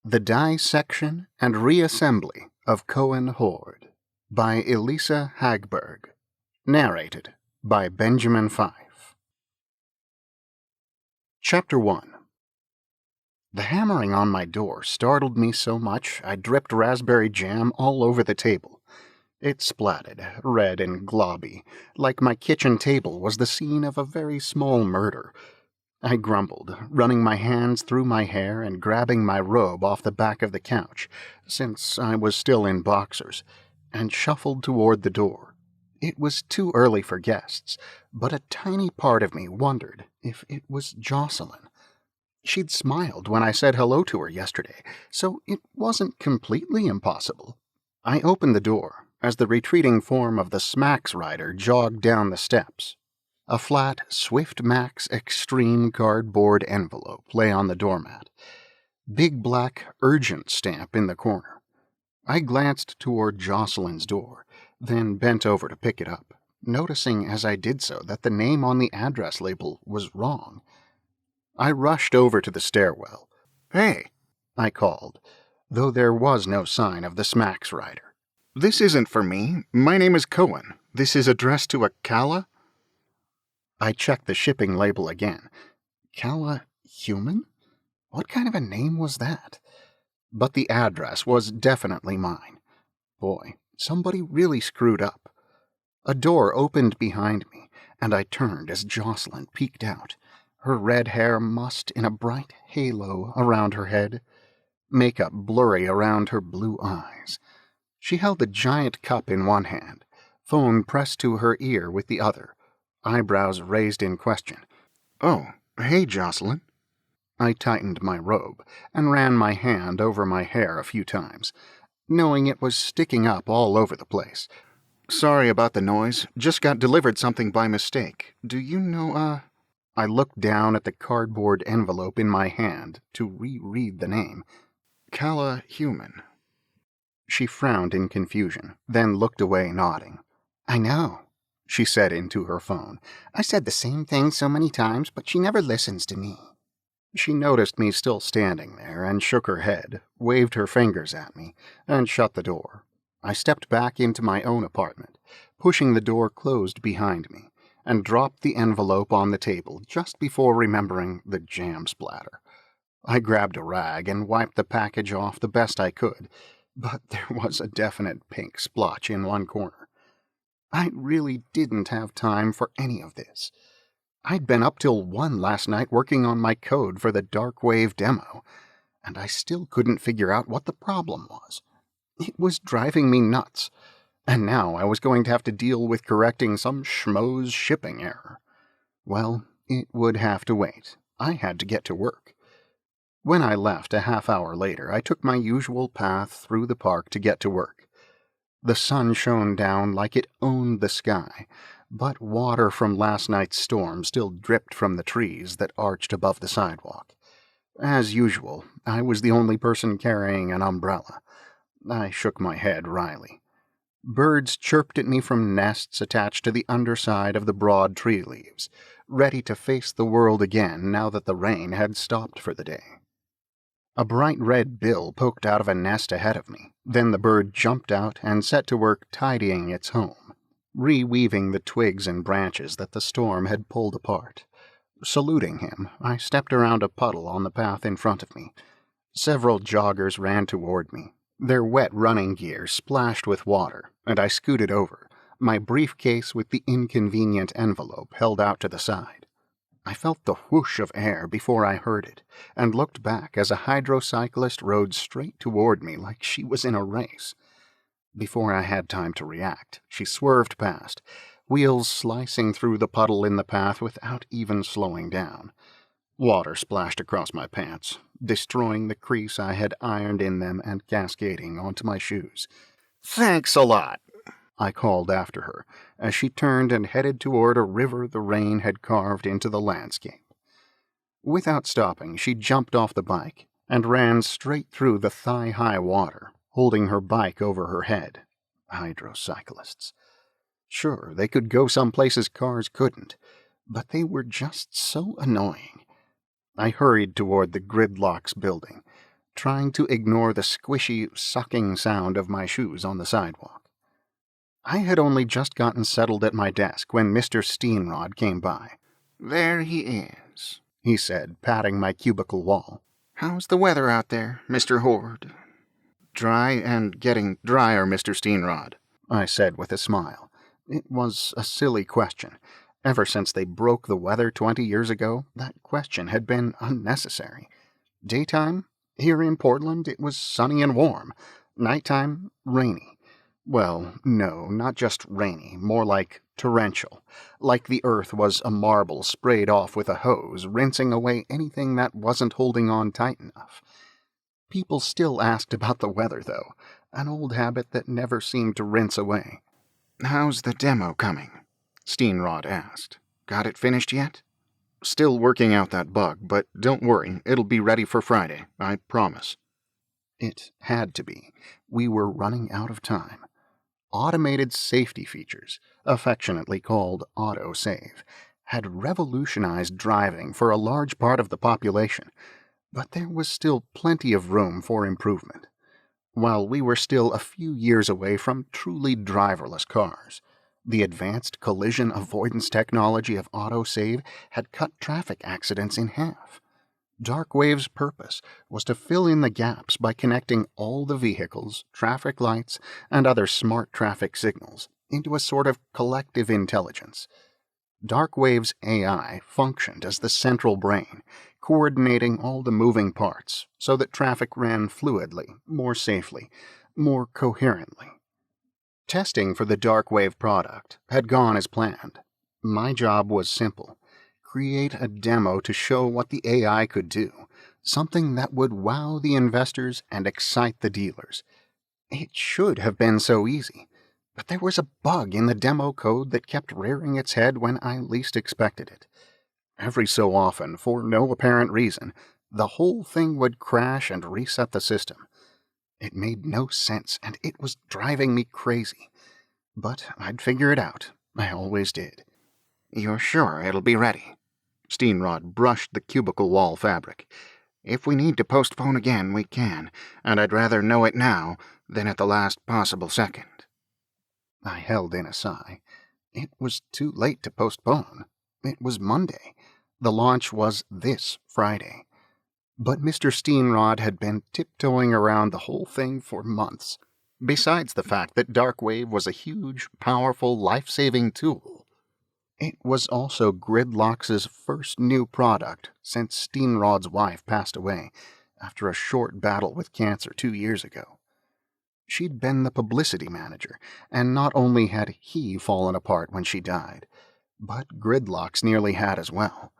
The Dissection and Reassembly of Cohen Hoard by Elesa Hagberg. Narrated by Benjamin Fife. Chapter 1. The hammering on my door startled me so much I dripped raspberry jam all over the table. It splatted, red and globby, like my kitchen table was the scene of a very small murder. I grumbled, running my hands through my hair and grabbing my robe off the back of the couch, since I was still in boxers, and shuffled toward the door. It was too early for guests, but a tiny part of me wondered if it was Jocelyn. She'd smiled when I said hello to her yesterday, so it wasn't completely impossible. I opened the door as the retreating form of the Smacks rider jogged down the steps. A flat, Swift Max Extreme cardboard envelope lay on the doormat. Big black urgent stamp in the corner. I glanced toward Jocelyn's door, then bent over to pick it up, noticing as I did so that the name on the address label was wrong. I rushed over to the stairwell. "Hey," I called, though there was no sign of the Smacks rider. "This isn't for me. My name is Cohen. This is addressed to a Calla?" I checked the shipping label again. Calla Human? What kind of a name was that? But the address was definitely mine. Boy, somebody really screwed up. A door opened behind me, and I turned as Jocelyn peeked out, her red hair mussed in a bright halo around her head, makeup blurry around her blue eyes. She held a giant cup in one hand, phone pressed to her ear with the other, eyebrows raised in question. "Oh, hey, Jocelyn." I tightened my robe and ran my hand over my hair a few times, knowing it was sticking up all over the place. "Sorry about the noise. Just got delivered something by mistake. Do you know, I looked down at the cardboard envelope in my hand to reread the name. Calla Human. She frowned in confusion, then looked away nodding. "I know," she said into her phone. "I said the same thing so many times, but she never listens to me." She noticed me still standing there and shook her head, waved her fingers at me, and shut the door. I stepped back into my own apartment, pushing the door closed behind me, and dropped the envelope on the table just before remembering the jam splatter. I grabbed a rag and wiped the package off the best I could, but there was a definite pink splotch in one corner. I really didn't have time for any of this. I'd been up till 1 last night working on my code for the Darkwave demo, and I still couldn't figure out what the problem was. It was driving me nuts, and now I was going to have to deal with correcting some schmo's shipping error. Well, it would have to wait. I had to get to work. When I left a half hour later, I took my usual path through the park to get to work. The sun shone down like it owned the sky, but water from last night's storm still dripped from the trees that arched above the sidewalk. As usual, I was the only person carrying an umbrella. I shook my head wryly. Birds chirped at me from nests attached to the underside of the broad tree leaves, ready to face the world again now that the rain had stopped for the day. A bright red bill poked out of a nest ahead of me. Then the bird jumped out and set to work tidying its home, reweaving the twigs and branches that the storm had pulled apart. Saluting him, I stepped around a puddle on the path in front of me. Several joggers ran toward me. Their wet running gear splashed with water, and I scooted over, my briefcase with the inconvenient envelope held out to the side. I felt the whoosh of air before I heard it, and looked back as a hydrocyclist rode straight toward me like she was in a race. Before I had time to react, she swerved past, wheels slicing through the puddle in the path without even slowing down. Water splashed across my pants, destroying the crease I had ironed in them and cascading onto my shoes. "Thanks a lot," I called after her, as she turned and headed toward a river the rain had carved into the landscape. Without stopping, she jumped off the bike and ran straight through the thigh-high water, holding her bike over her head. Hydrocyclists. Sure, they could go some places cars couldn't, but they were just so annoying. I hurried toward the Gridlocks building, trying to ignore the squishy, sucking sound of my shoes on the sidewalk. I had only just gotten settled at my desk when Mr. Steenrod came by. "There he is," he said, patting my cubicle wall. "How's the weather out there, Mr. Hoard?" "Dry and getting drier, Mr. Steenrod," I said with a smile. It was a silly question. Ever since they broke the weather 20 years ago, that question had been unnecessary. Daytime, here in Portland, it was sunny and warm. Nighttime, rainy. Well, no, not just rainy, more like torrential. Like the earth was a marble sprayed off with a hose, rinsing away anything that wasn't holding on tight enough. People still asked about the weather, though, an old habit that never seemed to rinse away. "How's the demo coming?" Steenrod asked. "Got it finished yet?" "Still working out that bug, but don't worry, it'll be ready for Friday, I promise." It had to be. We were running out of time. Automated safety features, affectionately called autosave, had revolutionized driving for a large part of the population, but there was still plenty of room for improvement. While we were still a few years away from truly driverless cars, the advanced collision avoidance technology of autosave had cut traffic accidents in half. Darkwave's purpose was to fill in the gaps by connecting all the vehicles, traffic lights, and other smart traffic signals into a sort of collective intelligence. Darkwave's AI functioned as the central brain, coordinating all the moving parts so that traffic ran fluidly, more safely, more coherently. Testing for the Darkwave product had gone as planned. My job was simple. Create a demo to show what the AI could do, something that would wow the investors and excite the dealers. It should have been so easy, but there was a bug in the demo code that kept rearing its head when I least expected it. Every so often, for no apparent reason, the whole thing would crash and reset the system. It made no sense, and it was driving me crazy. But I'd figure it out. I always did. "You're sure it'll be ready?" Steenrod brushed the cubicle wall fabric. "If we need to postpone again, we can, and I'd rather know it now than at the last possible second." I held in a sigh. It was too late to postpone. It was Monday. The launch was this Friday. But Mr. Steenrod had been tiptoeing around the whole thing for months. Besides the fact that Darkwave was a huge, powerful, life-saving tool, it was also Gridlock's first new product since Steenrod's wife passed away after a short battle with cancer 2 years ago. She'd been the publicity manager, and not only had he fallen apart when she died, but Gridlock's nearly had as well.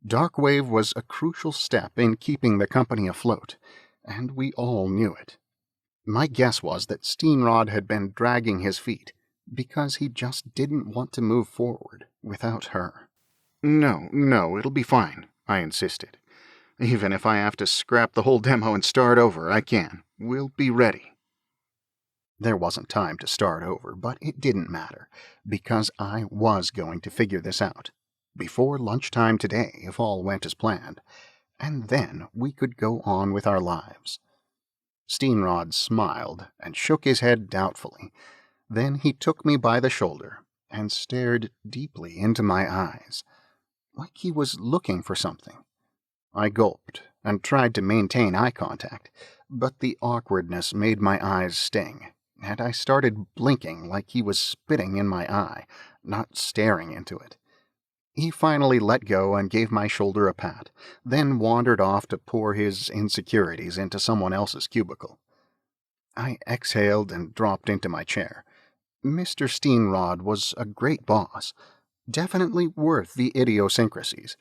Darkwave was a crucial step in keeping the company afloat, and we all knew it. My guess was that Steenrod had been dragging his feet because he just didn't want to move forward without her. No, it'll be fine," I insisted. "Even if I have to scrap the whole demo and start over, I can. We'll be ready." There wasn't time to start over, but it didn't matter, because I was going to figure this out, before lunchtime today if all went as planned, and then we could go on with our lives. Steenrod smiled and shook his head doubtfully. Then he took me by the shoulder and stared deeply into my eyes, like he was looking for something. I gulped and tried to maintain eye contact, but the awkwardness made my eyes sting, and I started blinking like he was spitting in my eye, not staring into it. He finally let go and gave my shoulder a pat, then wandered off to pour his insecurities into someone else's cubicle. I exhaled and dropped into my chair. Mr. Steenrod was a great boss, definitely worth the idiosyncrasies,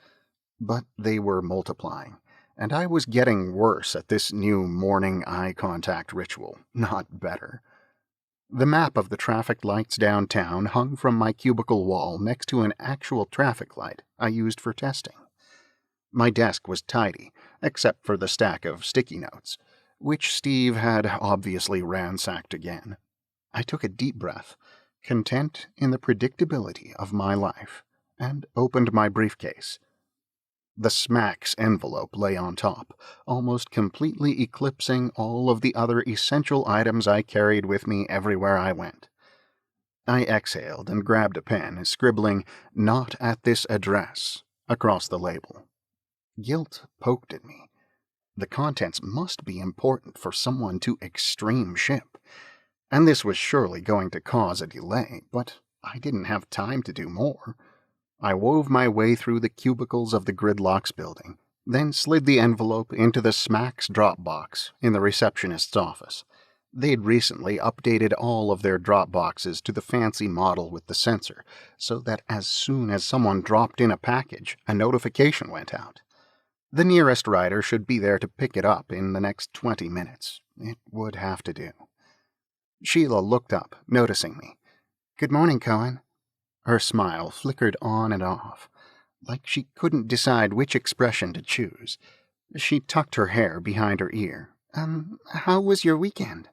but they were multiplying, and I was getting worse at this new morning eye contact ritual, not better. The map of the traffic lights downtown hung from my cubicle wall next to an actual traffic light I used for testing. My desk was tidy, except for the stack of sticky notes, which Steve had obviously ransacked again. I took a deep breath, content in the predictability of my life, and opened my briefcase. The Smacks envelope lay on top, almost completely eclipsing all of the other essential items I carried with me everywhere I went. I exhaled and grabbed a pen, scribbling, "Not at this address," across the label. Guilt poked at me. The contents must be important for someone to extreme ship, and this was surely going to cause a delay, but I didn't have time to do more. I wove my way through the cubicles of the Gridlocks building, then slid the envelope into the Smacks drop box in the receptionist's office. They'd recently updated all of their drop boxes to the fancy model with the sensor, so that as soon as someone dropped in a package, a notification went out. The nearest rider should be there to pick it up in the next 20 minutes. It would have to do. Sheila looked up, noticing me. "Good morning, Cohen." Her smile flickered on and off, like she couldn't decide which expression to choose. She tucked her hair behind her ear. How was your weekend?"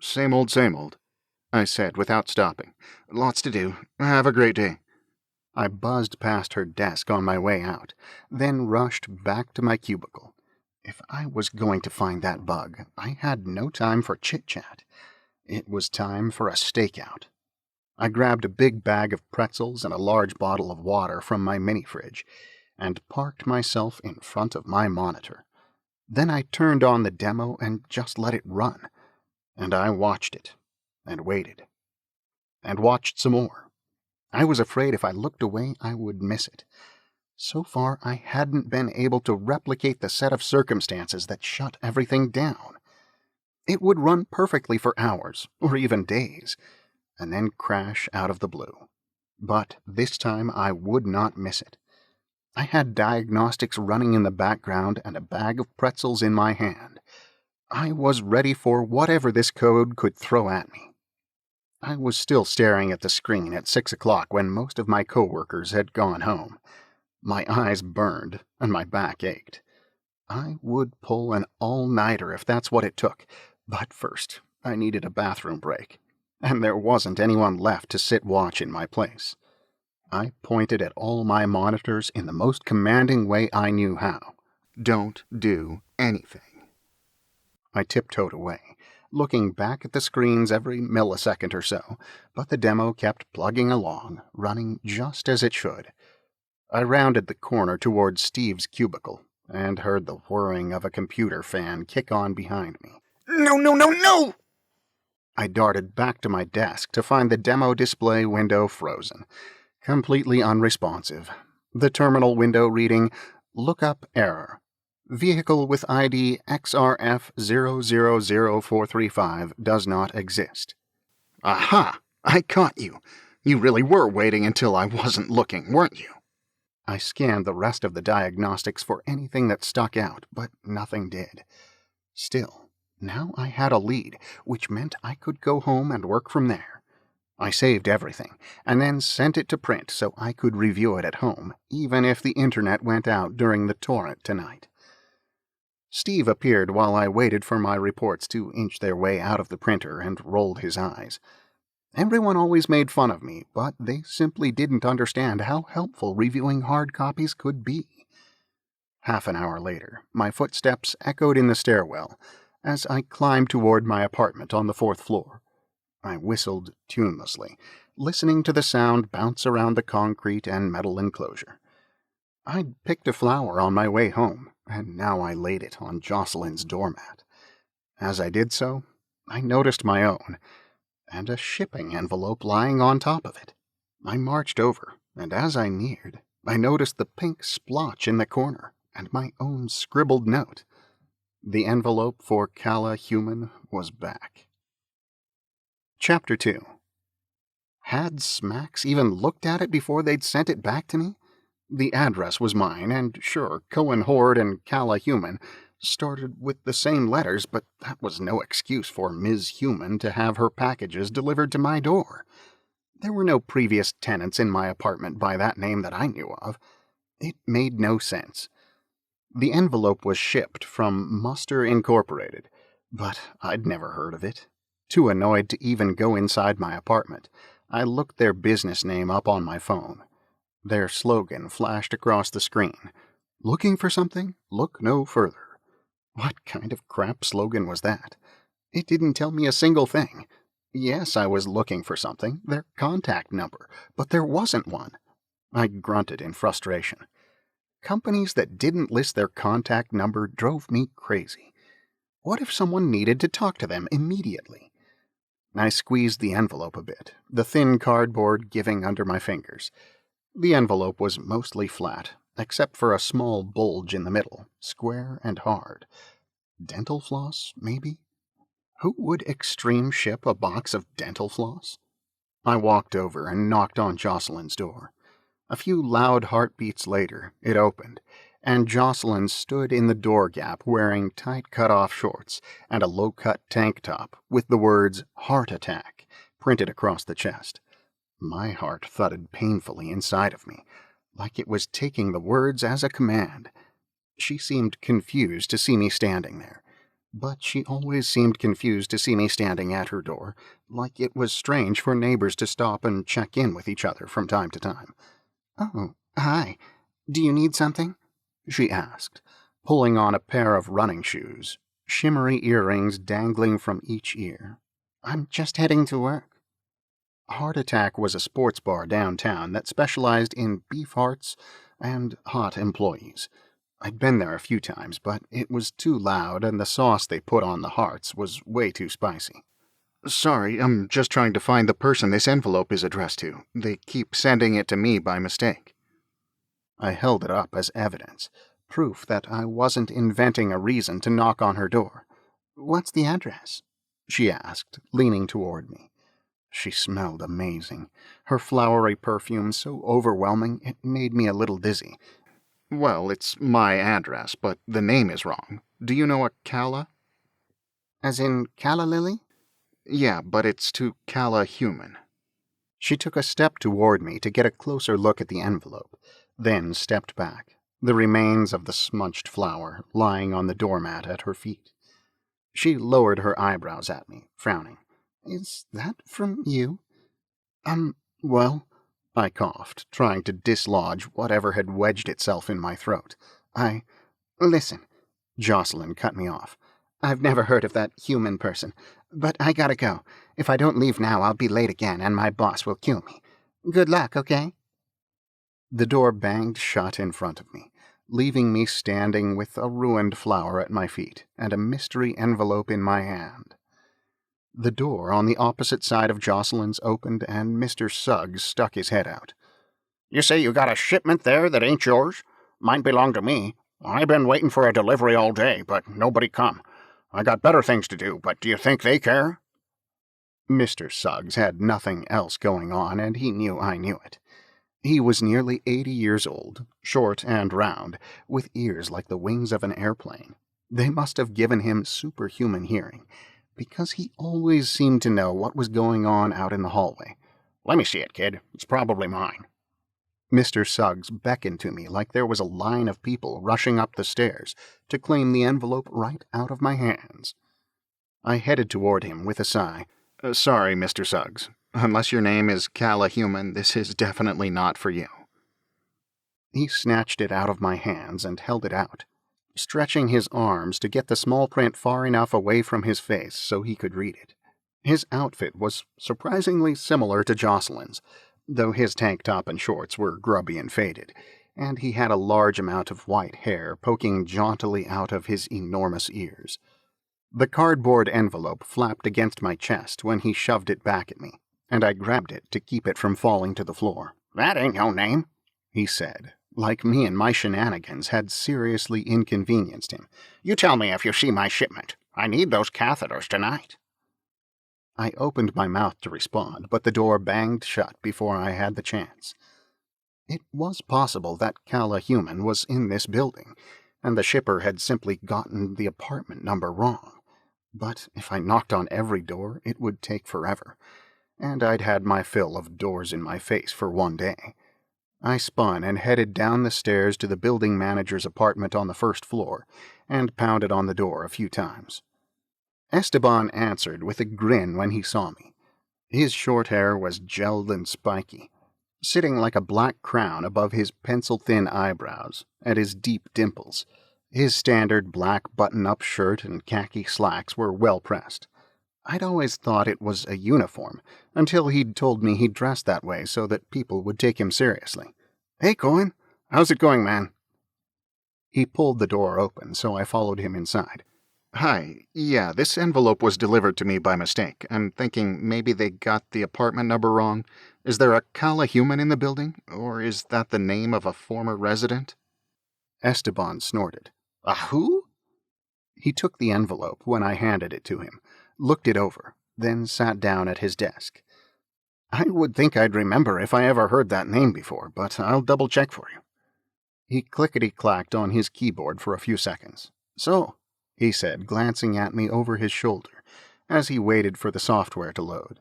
Same old, I said without stopping. "Lots to do. Have a great day." I buzzed past her desk on my way out, then rushed back to my cubicle. If I was going to find that bug, I had no time for chit-chat. It was time for a stakeout. I grabbed a big bag of pretzels and a large bottle of water from my mini-fridge, and parked myself in front of my monitor. Then I turned on the demo and just let it run. And I watched it, and waited, and watched some more. I was afraid if I looked away, I would miss it. So far, I hadn't been able to replicate the set of circumstances that shut everything down. It would run perfectly for hours, or even days, and then crash out of the blue. But this time I would not miss it. I had diagnostics running in the background and a bag of pretzels in my hand. I was ready for whatever this code could throw at me. I was still staring at the screen at 6 o'clock when most of my coworkers had gone home. My eyes burned and my back ached. I would pull an all-nighter if that's what it took, but first I needed a bathroom break. And there wasn't anyone left to sit watch in my place. I pointed at all my monitors in the most commanding way I knew how. "Don't do anything." I tiptoed away, looking back at the screens every millisecond or so, but the demo kept plugging along, running just as it should. I rounded the corner towards Steve's cubicle, and heard the whirring of a computer fan kick on behind me. No! I darted back to my desk to find the demo display window frozen, completely unresponsive. The terminal window reading, "Lookup error. Vehicle with ID XRF000435 does not exist." Aha! I caught you. You really were waiting until I wasn't looking, weren't you? I scanned the rest of the diagnostics for anything that stuck out, but nothing did. Still, now I had a lead, which meant I could go home and work from there. I saved everything, and then sent it to print so I could review it at home, even if the internet went out during the torrent tonight. Steve appeared while I waited for my reports to inch their way out of the printer and rolled his eyes. Everyone always made fun of me, but they simply didn't understand how helpful reviewing hard copies could be. Half an hour later, my footsteps echoed in the stairwell as I climbed toward my apartment on the 4th floor. I whistled tunelessly, listening to the sound bounce around the concrete and metal enclosure. I'd picked a flower on my way home, and now I laid it on Jocelyn's doormat. As I did so, I noticed my own, and a shipping envelope lying on top of it. I marched over, and as I neared, I noticed the pink splotch in the corner, and my own scribbled note. The envelope for Calla Human was back. Chapter 2. Had Smacks even looked at it before they'd sent it back to me? The address was mine, and sure, Cohen, Hoard, and Calla Human started with the same letters, but that was no excuse for Ms. Human to have her packages delivered to my door. There were no previous tenants in my apartment by that name that I knew of. It made no sense. The envelope was shipped from Muster Incorporated, but I'd never heard of it. Too annoyed to even go inside my apartment, I looked their business name up on my phone. Their slogan flashed across the screen: Looking for something? Look no further. What kind of crap slogan was that? It didn't tell me a single thing. Yes, I was looking for something, their contact number, but there wasn't one. I grunted in frustration. Companies that didn't list their contact number drove me crazy. What if someone needed to talk to them immediately? I squeezed the envelope a bit, the thin cardboard giving under my fingers. The envelope was mostly flat, except for a small bulge in the middle, square and hard. Dental floss, maybe? Who would extreme ship a box of dental floss? I walked over and knocked on Jocelyn's door. A few loud heartbeats later, it opened, and Jocelyn stood in the door gap wearing tight cut-off shorts and a low-cut tank top with the words "Heart Attack" printed across the chest. My heart thudded painfully inside of me, like it was taking the words as a command. She seemed confused to see me standing there, but she always seemed confused to see me standing at her door, like it was strange for neighbors to stop and check in with each other from time to time. "Oh, hi. Do you need something?" she asked, pulling on a pair of running shoes, shimmery earrings dangling from each ear. "I'm just heading to work." Heart Attack was a sports bar downtown that specialized in beef hearts and hot employees. I'd been there a few times, but it was too loud and the sauce they put on the hearts was way too spicy. Sorry, I'm just trying to find the person this envelope is addressed to. They keep sending it to me by mistake. I held it up as evidence, proof that I wasn't inventing a reason to knock on her door. "What's the address?" she asked, leaning toward me. She smelled amazing, her flowery perfume so overwhelming it made me a little dizzy. Well, it's my address, but the name is wrong. Do you know a Calla? As in calla lily? Yeah, but it's to Calla human. She took a step toward me to get a closer look at the envelope, then stepped back, the remains of the smudged flower lying on the doormat at her feet. She lowered her eyebrows at me, frowning. "Is that from you?" Well," I coughed, trying to dislodge whatever had wedged itself in my throat. Listen," Jocelyn cut me off. "I've never heard of that human person, but I gotta go. If I don't leave now, I'll be late again, and my boss will kill me. Good luck, okay?" The door banged shut in front of me, leaving me standing with a ruined flower at my feet and a mystery envelope in my hand. The door on the opposite side of Jocelyn's opened, and Mr. Suggs stuck his head out. "You say you got a shipment there that ain't yours? Mine belong to me. I been waiting for a delivery all day, but nobody come. I got better things to do, but do you think they care?" Mr. Suggs had nothing else going on, and he knew I knew it. He was nearly 80 years old, short and round, with ears like the wings of an airplane. They must have given him superhuman hearing, because he always seemed to know what was going on out in the hallway. "Let me see it, kid. It's probably mine." Mr. Suggs beckoned to me like there was a line of people rushing up the stairs to claim the envelope right out of my hands. I headed toward him with a sigh. Sorry, Mr. Suggs. Unless your name is Calla human, this is definitely not for you. He snatched it out of my hands and held it out, stretching his arms to get the small print far enough away from his face so he could read it. His outfit was surprisingly similar to Jocelyn's, though his tank top and shorts were grubby and faded, and he had a large amount of white hair poking jauntily out of his enormous ears. The cardboard envelope flapped against my chest when he shoved it back at me, and I grabbed it to keep it from falling to the floor. "That ain't no name," he said, like me and my shenanigans had seriously inconvenienced him. "You tell me if you see my shipment. I need those catheters tonight." I opened my mouth to respond, but the door banged shut before I had the chance. It was possible that Calla Human was in this building, and the shipper had simply gotten the apartment number wrong. But if I knocked on every door, it would take forever, and I'd had my fill of doors in my face for one day. I spun and headed down the stairs to the building manager's apartment on the first floor, and pounded on the door a few times. Esteban answered with a grin when he saw me. His short hair was gelled and spiky. sitting like a black crown above his pencil-thin eyebrows and his deep dimples. His standard black button-up shirt and khaki slacks were well pressed. I'd always thought it was a uniform, until he'd told me he dressed that way so that people would take him seriously. "Hey, Cohen, how's it going, man?" He pulled the door open, so I followed him inside. Hi, yeah, this envelope was delivered to me by mistake. I'm thinking maybe they got the apartment number wrong. Is there a Kala human in the building, or is that the name of a former resident? Esteban snorted. A who? He took the envelope when I handed it to him, looked it over, then sat down at his desk. I would think I'd remember if I ever heard that name before, but I'll double-check for you. He clickety-clacked on his keyboard for a few seconds. "So," he said, glancing at me over his shoulder as he waited for the software to load,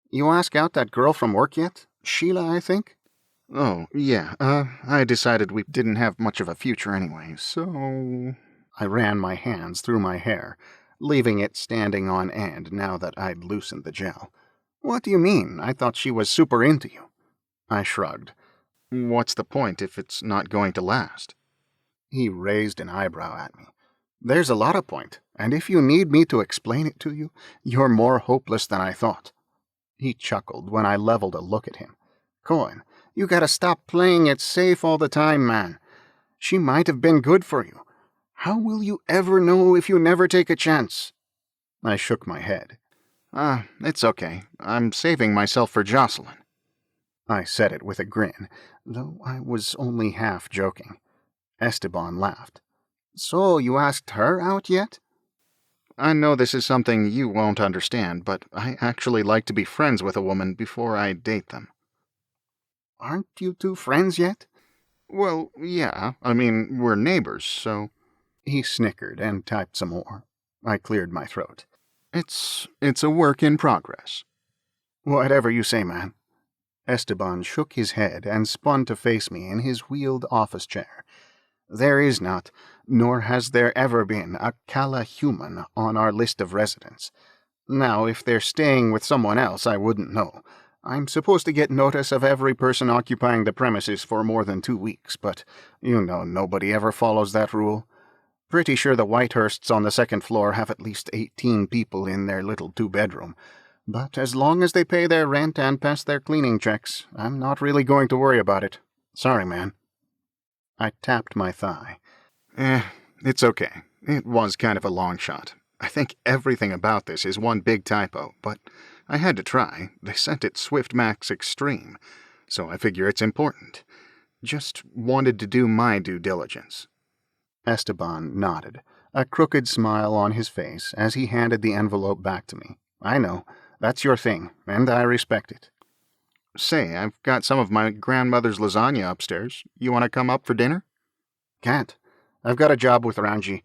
"you ask out that girl from work yet? Sheila, I think?" Oh, yeah, I decided we didn't have much of a future anyway, so... I ran my hands through my hair, leaving it standing on end now that I'd loosened the gel. "What do you mean? I thought she was super into you." I shrugged. What's the point if it's not going to last? He raised an eyebrow at me. "There's a lot of point, and if you need me to explain it to you, you're more hopeless than I thought." He chuckled when I leveled a look at him. "Cohen, you gotta stop playing it safe all the time, man. She might have been good for you. How will you ever know if you never take a chance?" I shook my head. It's okay. I'm saving myself for Jocelyn. I said it with a grin, though I was only half joking. Esteban laughed. "So you asked her out yet?" I know this is something you won't understand, but I actually like to be friends with a woman before I date them. "Aren't you two friends yet?" Well, yeah. I mean, we're neighbors, so... He snickered and typed some more. I cleared my throat. It's a work in progress. "Whatever you say, man." Esteban shook his head and spun to face me in his wheeled office chair. "There is not, nor has there ever been, a Kala human on our list of residents. Now, if they're staying with someone else, I wouldn't know. I'm supposed to get notice of every person occupying the premises for more than 2 weeks, but you know nobody ever follows that rule. Pretty sure the Whitehursts on the second floor have at least 18 people in their little 2-bedroom. But as long as they pay their rent and pass their cleaning checks, I'm not really going to worry about it. Sorry, man." I tapped my thigh. It's okay. It was kind of a long shot. I think everything about this is one big typo, but I had to try. They sent it Swiftmax Extreme, so I figure it's important. Just wanted to do my due diligence. Esteban nodded, a crooked smile on his face as he handed the envelope back to me. "I know. That's your thing, and I respect it." Say, I've got some of my grandmother's lasagna upstairs. You want to come up for dinner? "Can't. I've got a job with Ranji.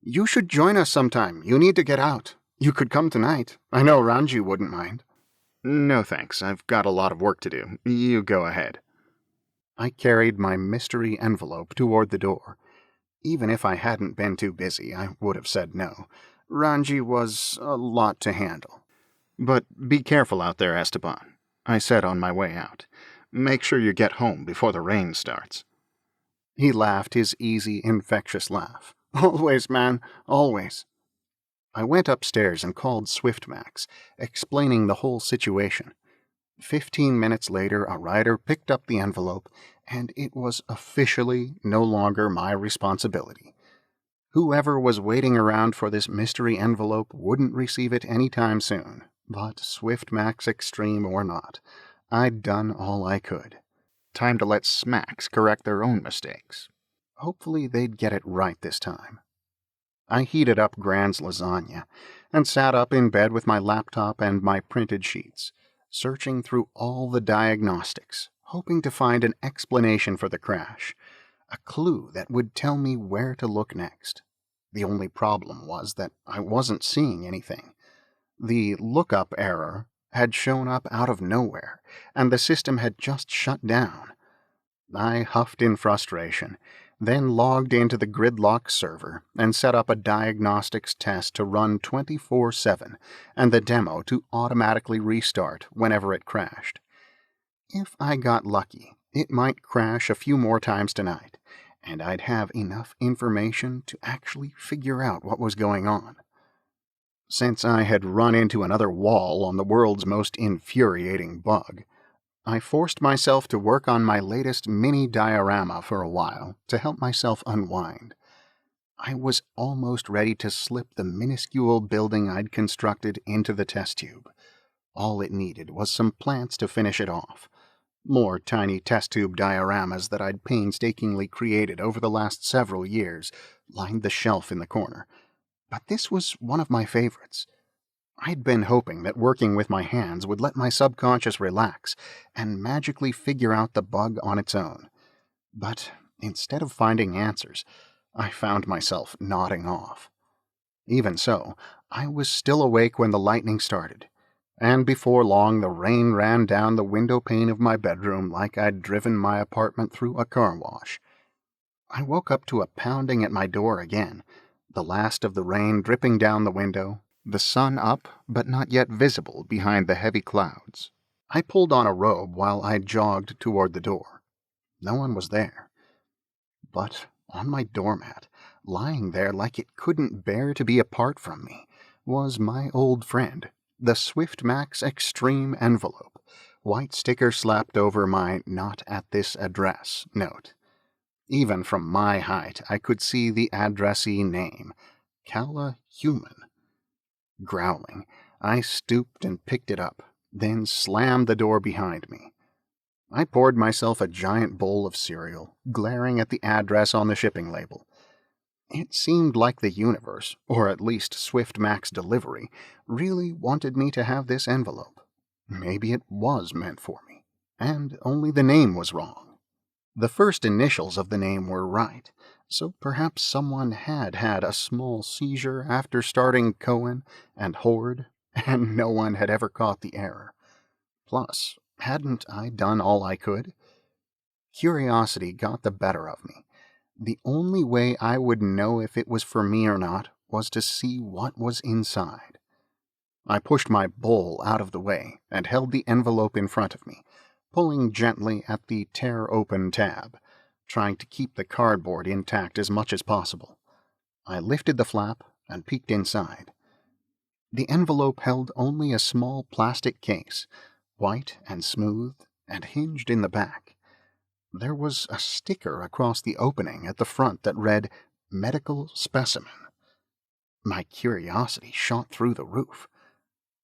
You should join us sometime. You need to get out. You could come tonight. I know Ranji wouldn't mind." No thanks. I've got a lot of work to do. You go ahead. I carried my mystery envelope toward the door. Even if I hadn't been too busy, I would have said no. Ranji was a lot to handle. But be careful out there, Esteban, I said on my way out. Make sure you get home before the rain starts. He laughed his easy, infectious laugh. "Always, man, always." I went upstairs and called Swiftmax, explaining the whole situation. 15 minutes later, a rider picked up the envelope, and it was officially no longer my responsibility. Whoever was waiting around for this mystery envelope wouldn't receive it any time soon, but Swiftmax Extreme or not, I'd done all I could. Time to let Smacks correct their own mistakes. Hopefully they'd get it right this time. I heated up Grand's lasagna and sat up in bed with my laptop and my printed sheets, searching through all the diagnostics, hoping to find an explanation for the crash, a clue that would tell me where to look next. The only problem was that I wasn't seeing anything. The lookup error had shown up out of nowhere, and the system had just shut down. I huffed in frustration, then logged into the Gridlock server and set up a diagnostics test to run 24/7 and the demo to automatically restart whenever it crashed. If I got lucky, it might crash a few more times tonight, and I'd have enough information to actually figure out what was going on. Since I had run into another wall on the world's most infuriating bug, I forced myself to work on my latest mini diorama for a while to help myself unwind. I was almost ready to slip the minuscule building I'd constructed into the test tube. All it needed was some plants to finish it off. More tiny test tube dioramas that I'd painstakingly created over the last several years lined the shelf in the corner. But this was one of my favorites. I'd been hoping that working with my hands would let my subconscious relax and magically figure out the bug on its own. But instead of finding answers, I found myself nodding off. Even so, I was still awake when the lightning started, and before long the rain ran down the window pane of my bedroom like I'd driven my apartment through a car wash. I woke up to a pounding at my door again, the last of the rain dripping down the window, the sun up but not yet visible behind the heavy clouds. I pulled on a robe while I jogged toward the door. No one was there. But on my doormat, lying there like it couldn't bear to be apart from me, was my old friend, the Swiftmax Extreme envelope, white sticker slapped over my "Not at this address" note. Even from my height, I could see the addressee name, Calla Human. Growling, I stooped and picked it up, then slammed the door behind me. I poured myself a giant bowl of cereal, glaring at the address on the shipping label. It seemed like the universe, or at least Swiftmax Delivery, really wanted me to have this envelope. Maybe it was meant for me, and only the name was wrong. The first initials of the name were right, so perhaps someone had had a small seizure after starting Cohen and Hoard, and no one had ever caught the error. Plus, hadn't I done all I could? Curiosity got the better of me. The only way I would know if it was for me or not was to see what was inside. I pushed my bowl out of the way and held the envelope in front of me, pulling gently at the tear-open tab, trying to keep the cardboard intact as much as possible. I lifted the flap and peeked inside. The envelope held only a small plastic case, white and smooth and hinged in the back. There was a sticker across the opening at the front that read, "Medical Specimen." My curiosity shot through the roof.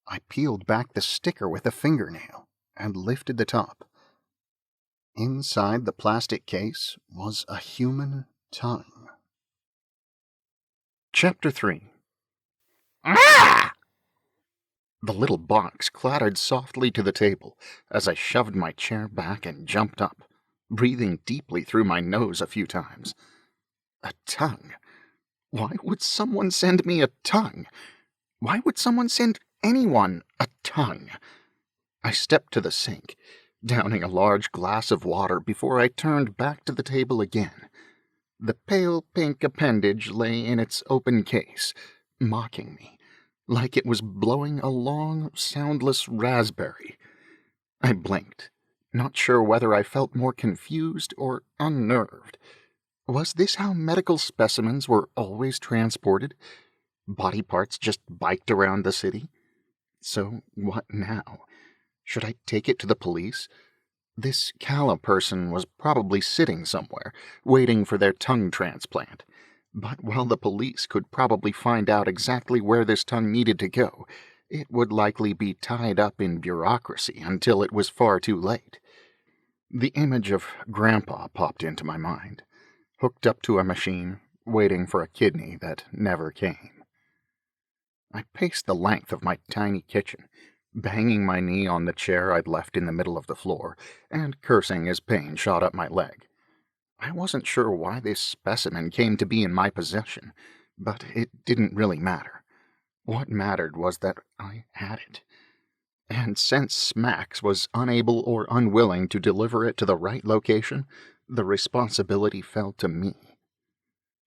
I peeled back the sticker with a fingernail and lifted the top. Inside the plastic case was a human tongue. Chapter 3. Ah! The little box clattered softly to the table as I shoved my chair back and jumped up, breathing deeply through my nose a few times. A tongue. Why would someone send me a tongue? Why would someone send anyone a tongue? I stepped to the sink, downing a large glass of water before I turned back to the table again. The pale pink appendage lay in its open case, mocking me, like it was blowing a long, soundless raspberry. I blinked, not sure whether I felt more confused or unnerved. Was this how medical specimens were always transported? Body parts just biked around the city? So what now? Should I take it to the police? This Calla person was probably sitting somewhere, waiting for their tongue transplant. But while the police could probably find out exactly where this tongue needed to go, it would likely be tied up in bureaucracy until it was far too late. The image of Grandpa popped into my mind, hooked up to a machine, waiting for a kidney that never came. I paced the length of my tiny kitchen, banging my knee on the chair I'd left in the middle of the floor, and cursing as pain shot up my leg. I wasn't sure why this specimen came to be in my possession, but it didn't really matter. What mattered was that I had it. And since Smax was unable or unwilling to deliver it to the right location, the responsibility fell to me.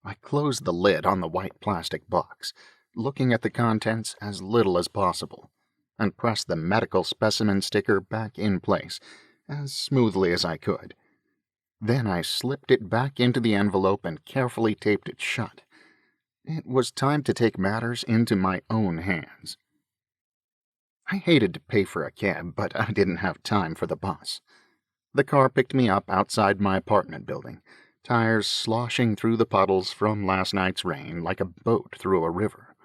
I closed the lid on the white plastic box, looking at the contents as little as possible, and pressed the medical specimen sticker back in place, as smoothly as I could. Then I slipped it back into the envelope and carefully taped it shut. It was time to take matters into my own hands. I hated to pay for a cab, but I didn't have time for the bus. The car picked me up outside my apartment building, tires sloshing through the puddles from last night's rain like a boat through a river.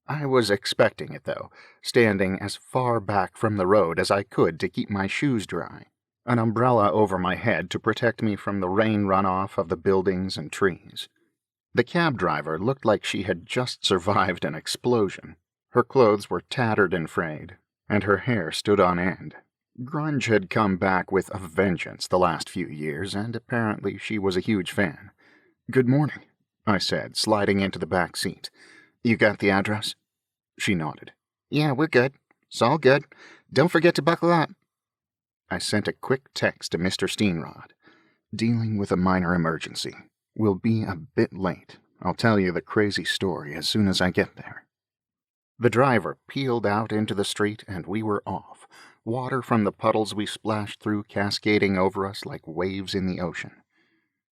I was expecting it, though, standing as far back from the road as I could to keep my shoes dry, an umbrella over my head to protect me from the rain runoff of the buildings and trees. The cab driver looked like she had just survived an explosion. Her clothes were tattered and frayed, and her hair stood on end. Grunge had come back with a vengeance the last few years, and apparently she was a huge fan. "Good morning," I said, sliding into the back seat. "You got the address?" She nodded. "Yeah, we're good. It's all good. Don't forget to buckle up." I sent a quick text to Mr. Steenrod. "Dealing with a minor emergency. We'll be a bit late. I'll tell you the crazy story as soon as I get there." The driver peeled out into the street, and we were off, water from the puddles we splashed through cascading over us like waves in the ocean.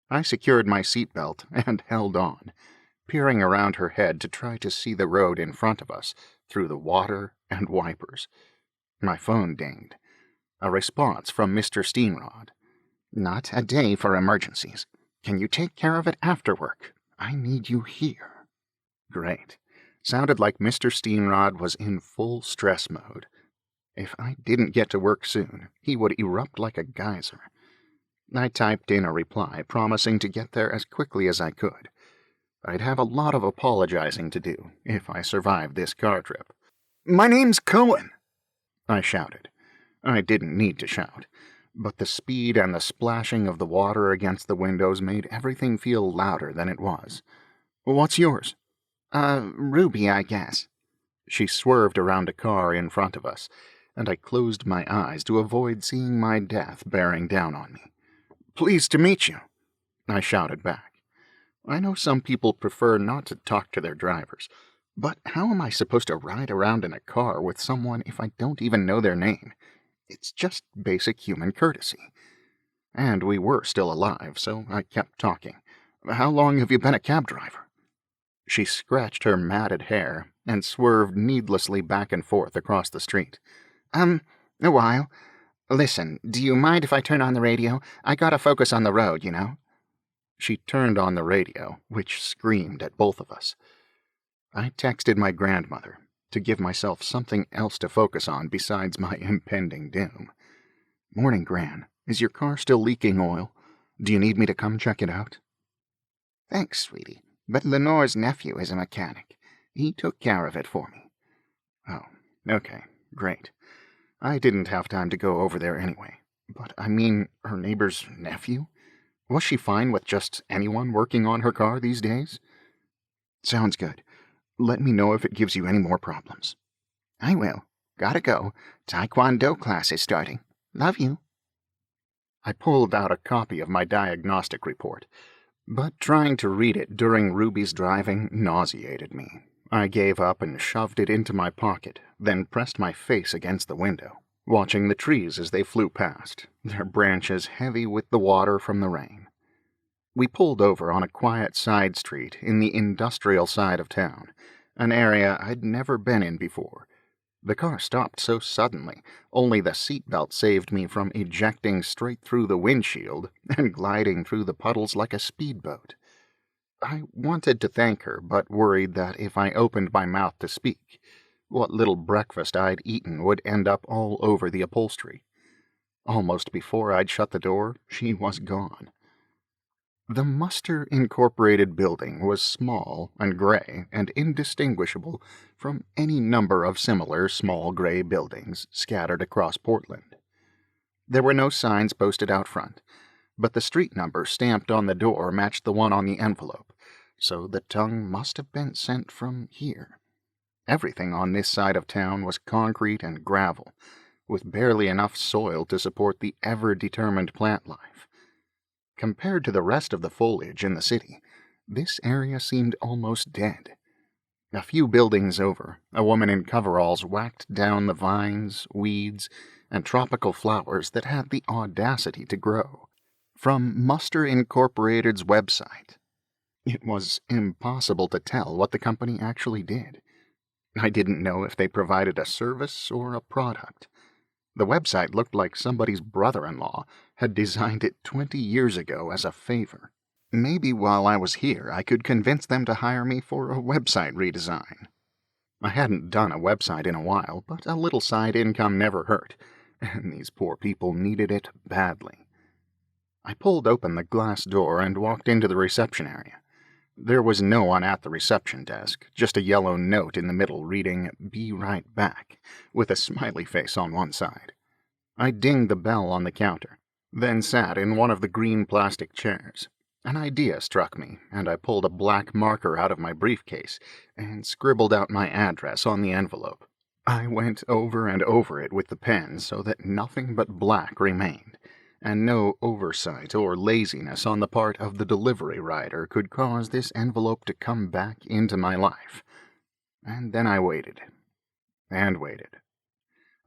I secured my seatbelt and held on, peering around her head to try to see the road in front of us through the water and wipers. My phone dinged. A response from Mr. Steenrod. "Not a day for emergencies. Can you take care of it after work? I need you here." Great. Sounded like Mr. Steenrod was in full stress mode. If I didn't get to work soon, he would erupt like a geyser. I typed in a reply, promising to get there as quickly as I could. I'd have a lot of apologizing to do if I survived this car trip. "My name's Cohen," I shouted. I didn't need to shout, but the speed and the splashing of the water against the windows made everything feel louder than it was. "What's yours?" Ruby, I guess." She swerved around a car in front of us, and I closed my eyes to avoid seeing my death bearing down on me. "Pleased to meet you," I shouted back. I know some people prefer not to talk to their drivers, but how am I supposed to ride around in a car with someone if I don't even know their name? It's just basic human courtesy. And we were still alive, so I kept talking. "How long have you been a cab driver?" She scratched her matted hair and swerved needlessly back and forth across the street. A while. Listen, do you mind if I turn on the radio? I gotta focus on the road, you know." She turned on the radio, which screamed at both of us. I texted my grandmother to give myself something else to focus on besides my impending doom. "Morning, Gran. Is your car still leaking oil? Do you need me to come check it out?" "Thanks, sweetie. But Lenore's nephew is a mechanic. He took care of it for me." "Oh, okay, great. I didn't have time to go over there anyway. But I mean, her neighbor's nephew? Was she fine with just anyone working on her car these days?" "Sounds good. Let me know if it gives you any more problems." "I will. Gotta go. Taekwondo class is starting. Love you." I pulled out a copy of my diagnostic report, but trying to read it during Ruby's driving nauseated me. I gave up and shoved it into my pocket, then pressed my face against the window, watching the trees as they flew past, their branches heavy with the water from the rain. We pulled over on a quiet side street in the industrial side of town, an area I'd never been in before. The car stopped so suddenly, only the seatbelt saved me from ejecting straight through the windshield and gliding through the puddles like a speedboat. I wanted to thank her, but worried that if I opened my mouth to speak, what little breakfast I'd eaten would end up all over the upholstery. Almost before I'd shut the door, she was gone. The Muster Incorporated building was small and gray and indistinguishable from any number of similar small gray buildings scattered across Portland. There were no signs posted out front, but the street number stamped on the door matched the one on the envelope, so the tongue must have been sent from here. Everything on this side of town was concrete and gravel, with barely enough soil to support the ever-determined plant life. Compared to the rest of the foliage in the city, this area seemed almost dead. A few buildings over, a woman in coveralls whacked down the vines, weeds, and tropical flowers that had the audacity to grow. From Muster Incorporated's website, it was impossible to tell what the company actually did. I didn't know if they provided a service or a product. The website looked like somebody's brother-in-law had designed it 20 years ago as a favor. Maybe while I was here, I could convince them to hire me for a website redesign. I hadn't done a website in a while, but a little side income never hurt, and these poor people needed it badly. I pulled open the glass door and walked into the reception area. There was no one at the reception desk, just a yellow note in the middle reading, "Be right back," with a smiley face on one side. I dinged the bell on the counter, then sat in one of the green plastic chairs. An idea struck me, and I pulled a black marker out of my briefcase and scribbled out my address on the envelope. I went over and over it with the pen so that nothing but black remained, and no oversight or laziness on the part of the delivery rider could cause this envelope to come back into my life. And then I waited, and waited.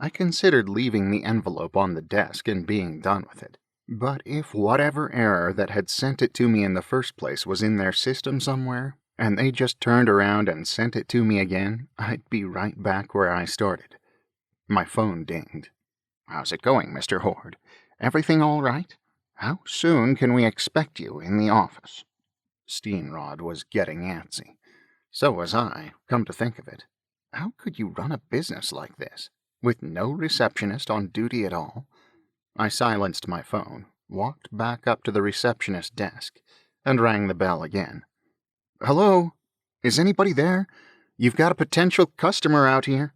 I considered leaving the envelope on the desk and being done with it. But if whatever error that had sent it to me in the first place was in their system somewhere, and they just turned around and sent it to me again, I'd be right back where I started. My phone dinged. "How's it going, Mr. Hoard? Everything all right? How soon can we expect you in the office?" Steenrod was getting antsy. So was I, come to think of it. How could you run a business like this, with no receptionist on duty at all? I silenced my phone, walked back up to the receptionist's desk, and rang the bell again. "Hello? Is anybody there? You've got a potential customer out here."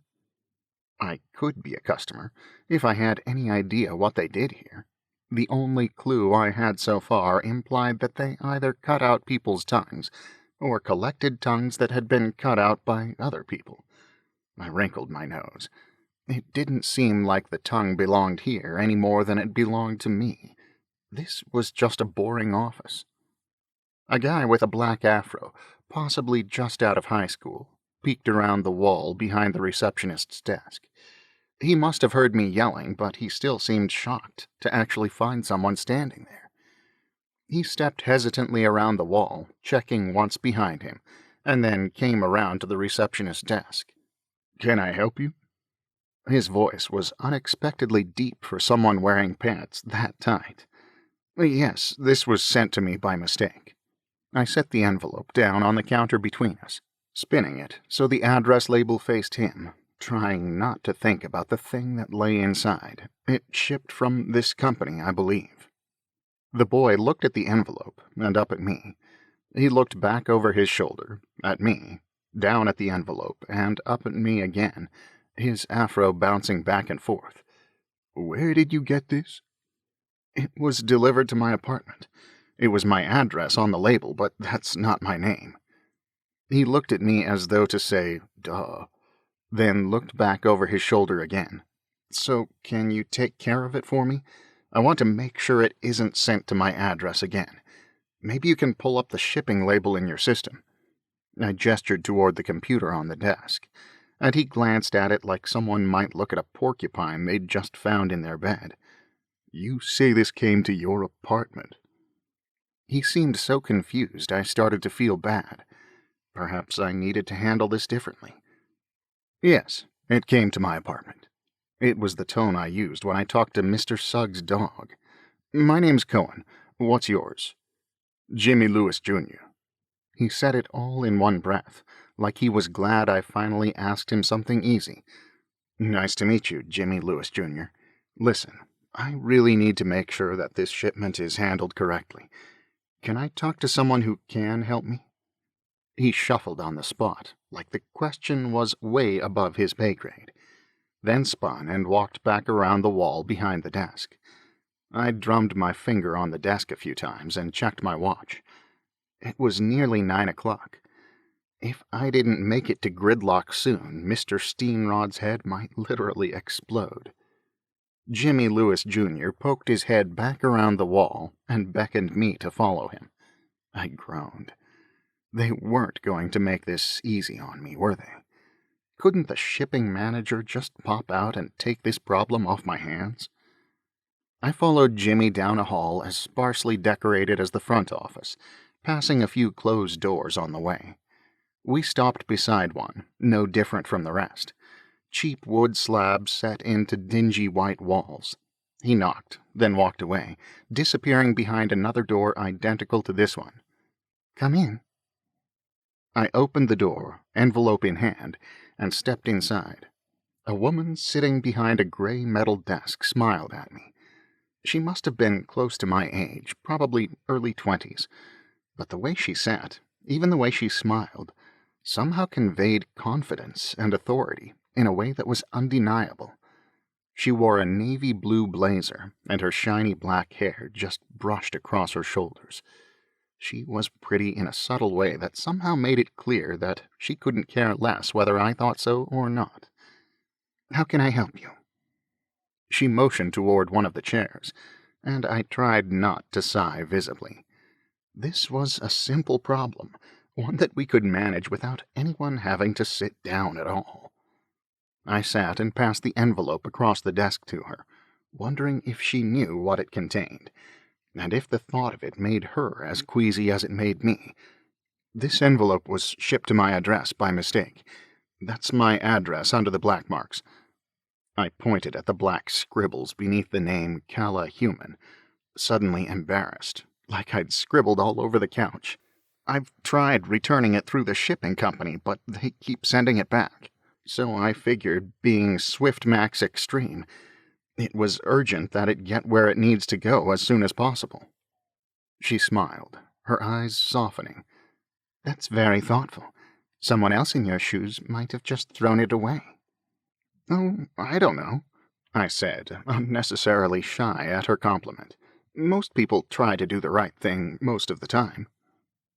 I could be a customer, if I had any idea what they did here. The only clue I had so far implied that they either cut out people's tongues, or collected tongues that had been cut out by other people. I wrinkled my nose. It didn't seem like the tongue belonged here any more than it belonged to me. This was just a boring office. A guy with a black afro, possibly just out of high school, peeked around the wall behind the receptionist's desk. He must have heard me yelling, but he still seemed shocked to actually find someone standing there. He stepped hesitantly around the wall, checking once behind him, and then came around to the receptionist's desk. "Can I help you?" His voice was unexpectedly deep for someone wearing pants that tight. "Yes, this was sent to me by mistake." I set the envelope down on the counter between us, spinning it so the address label faced him, trying not to think about the thing that lay inside. It shipped from this company, I believe. The boy looked at the envelope and up at me. He looked back over his shoulder, at me, down at the envelope, and up at me again, his afro bouncing back and forth. "Where did you get this?" "It was delivered to my apartment. It was my address on the label, but that's not my name." He looked at me as though to say, "Duh," then looked back over his shoulder again. "So, can you take care of it for me? I want to make sure it isn't sent to my address again. Maybe you can pull up the shipping label in your system." I gestured toward the computer on the desk, and he glanced at it like someone might look at a porcupine they'd just found in their bed. "You say this came to your apartment?" He seemed so confused I started to feel bad. Perhaps I needed to handle this differently. "Yes, it came to my apartment." It was the tone I used when I talked to Mr. Suggs' dog. "My name's Cohen. What's yours?" "Jimmy Lewis, Jr." He said it all in one breath, like he was glad I finally asked him something easy. "Nice to meet you, Jimmy Lewis, Jr. Listen, I really need to make sure that this shipment is handled correctly. Can I talk to someone who can help me?" He shuffled on the spot, like the question was way above his pay grade, then spun and walked back around the wall behind the desk. I drummed my finger on the desk a few times and checked my watch. It was nearly 9 o'clock. If I didn't make it to Gridlock soon, Mr. Steenrod's head might literally explode. Jimmy Lewis, Jr. poked his head back around the wall and beckoned me to follow him. I groaned. They weren't going to make this easy on me, were they? Couldn't the shipping manager just pop out and take this problem off my hands? I followed Jimmy down a hall as sparsely decorated as the front office, passing a few closed doors on the way. We stopped beside one, no different from the rest. Cheap wood slabs set into dingy white walls. He knocked, then walked away, disappearing behind another door identical to this one. "Come in." I opened the door, envelope in hand, and stepped inside. A woman sitting behind a gray metal desk smiled at me. She must have been close to my age, probably early 20s, but the way she sat, even the way she smiled, somehow conveyed confidence and authority in a way that was undeniable. She wore a navy blue blazer, and her shiny black hair just brushed across her shoulders. She was pretty in a subtle way that somehow made it clear that she couldn't care less whether I thought so or not. "How can I help you?" She motioned toward one of the chairs, and I tried not to sigh visibly. This was a simple problem, one that we could manage without anyone having to sit down at all. I sat and passed the envelope across the desk to her, wondering if she knew what it contained, and if the thought of it made her as queasy as it made me. "This envelope was shipped to my address by mistake. That's my address under the black marks." I pointed at the black scribbles beneath the name Calla Human, suddenly embarrassed, like I'd scribbled all over the couch. "I've tried returning it through the shipping company, but they keep sending it back. So I figured, being Swiftmax Extreme, it was urgent that it get where it needs to go as soon as possible." She smiled, her eyes softening. "That's very thoughtful. Someone else in your shoes might have just thrown it away." "Oh, I don't know," I said, unnecessarily shy at her compliment. "Most people try to do the right thing most of the time."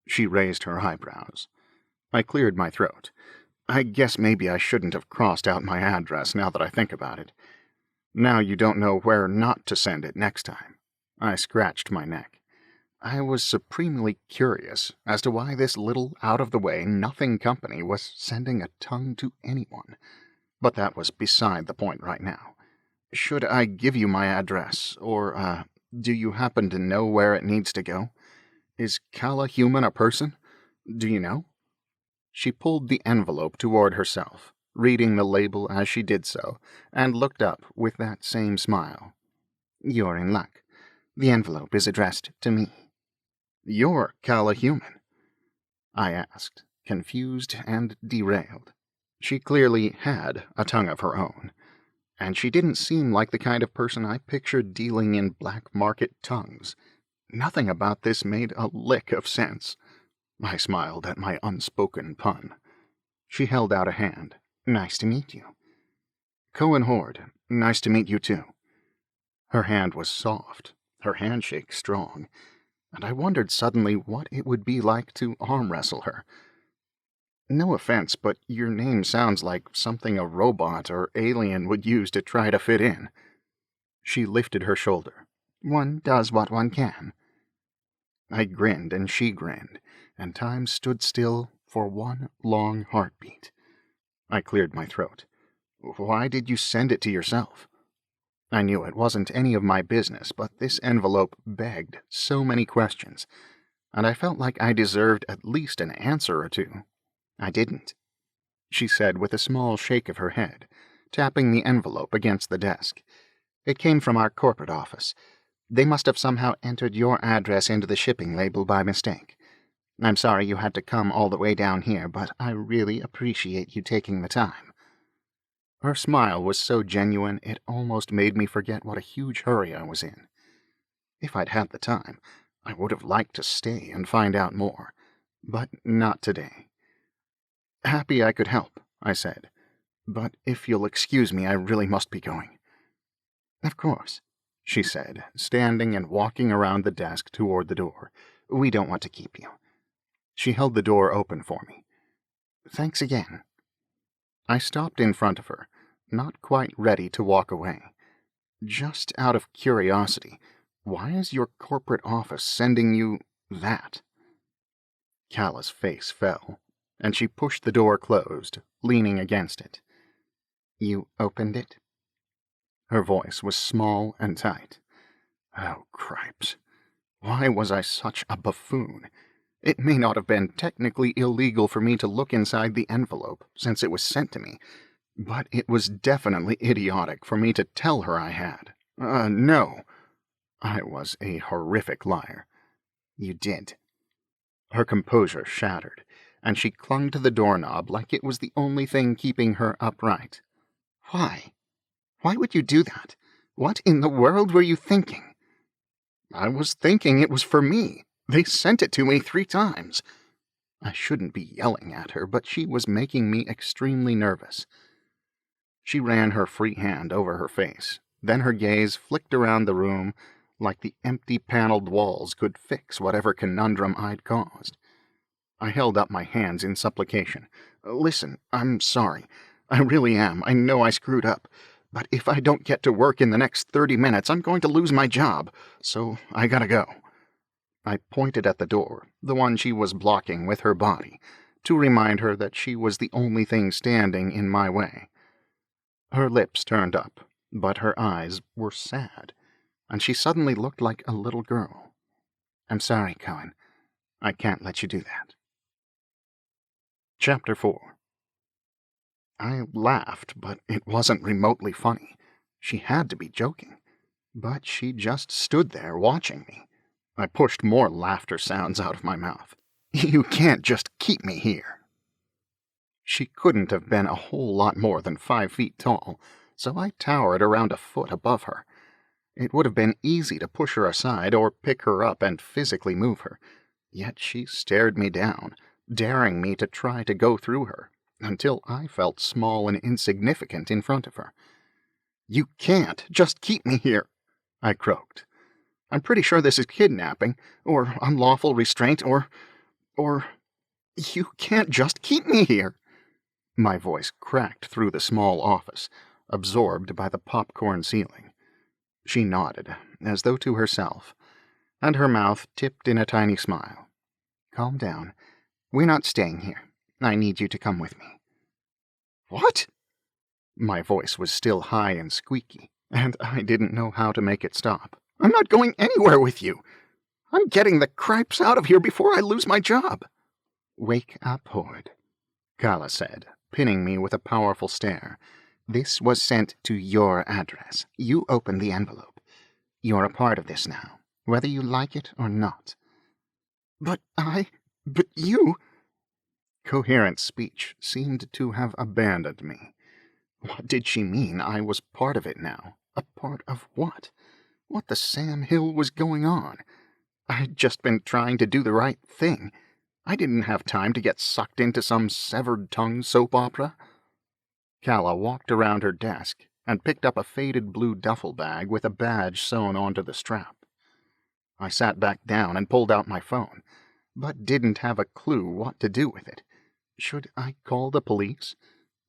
She raised her eyebrows. I cleared my throat. "I guess maybe I shouldn't have crossed out my address now that I think about it. Now you don't know where not to send it next time." I scratched my neck. I was supremely curious as to why this little out-of-the-way nothing company was sending a tongue to anyone. But that was beside the point right now. "Should I give you my address, or, do you happen to know where it needs to go? Is Calla Human a person? Do you know?" She pulled the envelope toward herself, reading the label as she did so, and looked up with that same smile. "You're in luck. The envelope is addressed to me." "You're Calla Human?" I asked, confused and derailed. She clearly had a tongue of her own, and she didn't seem like the kind of person I pictured dealing in black market tongues. Nothing about this made a lick of sense. I smiled at my unspoken pun. She held out a hand. "Nice to meet you." "Cohen Hoard, nice to meet you too." Her hand was soft, her handshake strong, and I wondered suddenly what it would be like to arm wrestle her. "No offense, but your name sounds like something a robot or alien would use to try to fit in." She lifted her shoulder. "One does what one can." I grinned and she grinned, and time stood still for one long heartbeat. I cleared my throat. "Why did you send it to yourself?" I knew it wasn't any of my business, but this envelope begged so many questions, and I felt like I deserved at least an answer or two. "I didn't," she said with a small shake of her head, tapping the envelope against the desk. "It came from our corporate office. They must have somehow entered your address into the shipping label by mistake. I'm sorry you had to come all the way down here, but I really appreciate you taking the time." Her smile was so genuine it almost made me forget what a huge hurry I was in. If I'd had the time, I would have liked to stay and find out more, but not today. "Happy I could help," I said, "but if you'll excuse me, I really must be going." "Of course," she said, standing and walking around the desk toward the door. "We don't want to keep you." She held the door open for me. "Thanks again." I stopped in front of her, not quite ready to walk away. "Just out of curiosity, why is your corporate office sending you that?" Calla's face fell. and she pushed the door closed, leaning against it. You opened it? Her voice was small and tight. Oh, cripes. Why was I such a buffoon? It may not have been technically illegal for me to look inside the envelope, since it was sent to me, but it was definitely idiotic for me to tell her I had. No. I was a horrific liar. You did. Her composure shattered, and she clung to the doorknob like it was the only thing keeping her upright. Why? Why would you do that? What in the world were you thinking? I was thinking it was for me. They sent it to me 3 times. I shouldn't be yelling at her, but she was making me extremely nervous. She ran her free hand over her face. Then her gaze flicked around the room like the empty paneled walls could fix whatever conundrum I'd caused. I held up my hands in supplication. Listen, I'm sorry. I really am. I know I screwed up. But if I don't get to work in the next 30 minutes, I'm going to lose my job. So I gotta go. I pointed at the door, the one she was blocking with her body, to remind her that she was the only thing standing in my way. Her lips turned up, but her eyes were sad, and she suddenly looked like a little girl. I'm sorry, Cohen. I can't let you do that. Chapter 4. I laughed, but it wasn't remotely funny. She had to be joking. But she just stood there watching me. I pushed more laughter sounds out of my mouth. You can't just keep me here. She couldn't have been a whole lot more than 5 feet tall, so I towered around a foot above her. It would have been easy to push her aside or pick her up and physically move her. Yet she stared me down, daring me to try to go through her, until I felt small and insignificant in front of her. You can't just keep me here, I croaked. I'm pretty sure this is kidnapping, or unlawful restraint, or... You can't just keep me here. My voice cracked through the small office, absorbed by the popcorn ceiling. She nodded, as though to herself, and her mouth tipped in a tiny smile. Calm down. We're not staying here. I need you to come with me. What? My voice was still high and squeaky, and I didn't know how to make it stop. I'm not going anywhere with you. I'm getting the cripes out of here before I lose my job. Wake up, Hoard, Kala said, pinning me with a powerful stare. This was sent to your address. You opened the envelope. You're a part of this now, whether you like it or not. But you... Coherent speech seemed to have abandoned me. What did she mean I was part of it now? A part of what? What the Sam Hill was going on? I'd just been trying to do the right thing. I didn't have time to get sucked into some severed-tongue soap opera. Kala walked around her desk and picked up a faded blue duffel bag with a badge sewn onto the strap. I sat back down and pulled out my phone, but didn't have a clue what to do with it. Should I call the police?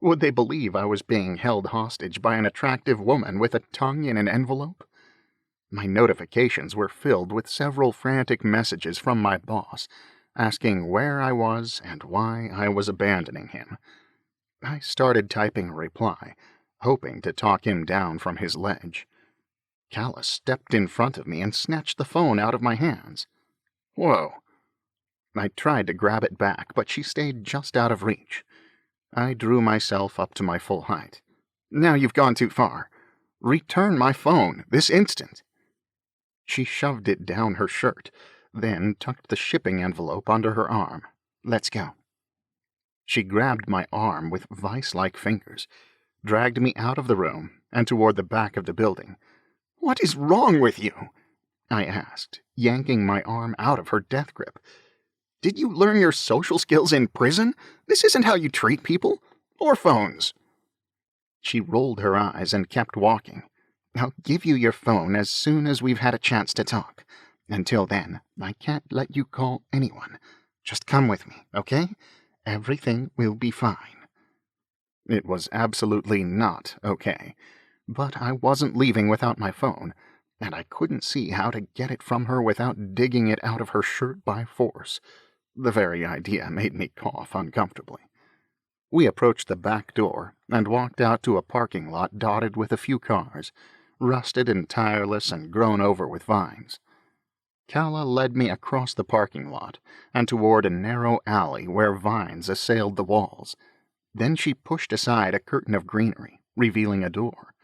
Would they believe I was being held hostage by an attractive woman with a tongue in an envelope? My notifications were filled with several frantic messages from my boss, asking where I was and why I was abandoning him. I started typing a reply, hoping to talk him down from his ledge. Kala stepped in front of me and snatched the phone out of my hands. Whoa! I tried to grab it back, but she stayed just out of reach. I drew myself up to my full height. Now you've gone too far. Return my phone, this instant. She shoved it down her shirt, then tucked the shipping envelope under her arm. Let's go. She grabbed my arm with vice-like fingers, dragged me out of the room and toward the back of the building. What is wrong with you? I asked, yanking my arm out of her death grip. Did you learn your social skills in prison? This isn't how you treat people. Or phones. She rolled her eyes and kept walking. I'll give you your phone as soon as we've had a chance to talk. Until then, I can't let you call anyone. Just come with me, okay? Everything will be fine. It was absolutely not okay, but I wasn't leaving without my phone, and I couldn't see how to get it from her without digging it out of her shirt by force. The very idea made me cough uncomfortably. We approached the back door and walked out to a parking lot dotted with a few cars, rusted and tireless and grown over with vines. Calla led me across the parking lot and toward a narrow alley where vines assailed the walls. Then she pushed aside a curtain of greenery, revealing a door.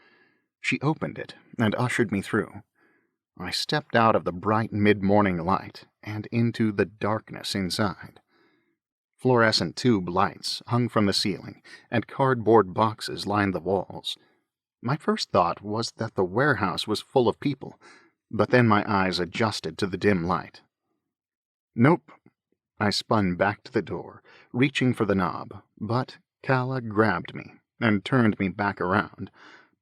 She opened it and ushered me through. I stepped out of the bright mid-morning light and into the darkness inside. Fluorescent tube lights hung from the ceiling, and cardboard boxes lined the walls. My first thought was that the warehouse was full of people, but then my eyes adjusted to the dim light. Nope. I spun back to the door, reaching for the knob, but Calla grabbed me and turned me back around,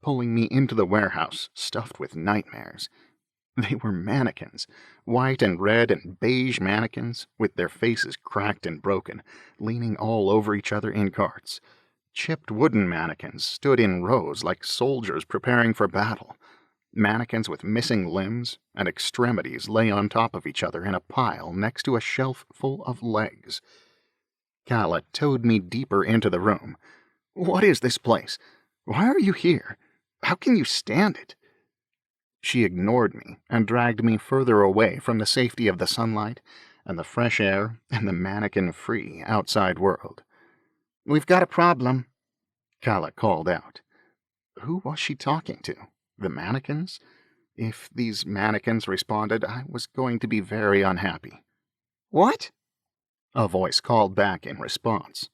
pulling me into the warehouse stuffed with nightmares. They were mannequins, white and red and beige mannequins, with their faces cracked and broken, leaning all over each other in carts. Chipped wooden mannequins stood in rows like soldiers preparing for battle. Mannequins with missing limbs and extremities lay on top of each other in a pile next to a shelf full of legs. Calla towed me deeper into the room. "What is this place? Why are you here? How can you stand it?" She ignored me and dragged me further away from the safety of the sunlight and the fresh air and the mannequin-free outside world. "We've got a problem," Calla called out. Who was she talking to? The mannequins? If these mannequins responded, I was going to be very unhappy. "What?" a voice called back in response.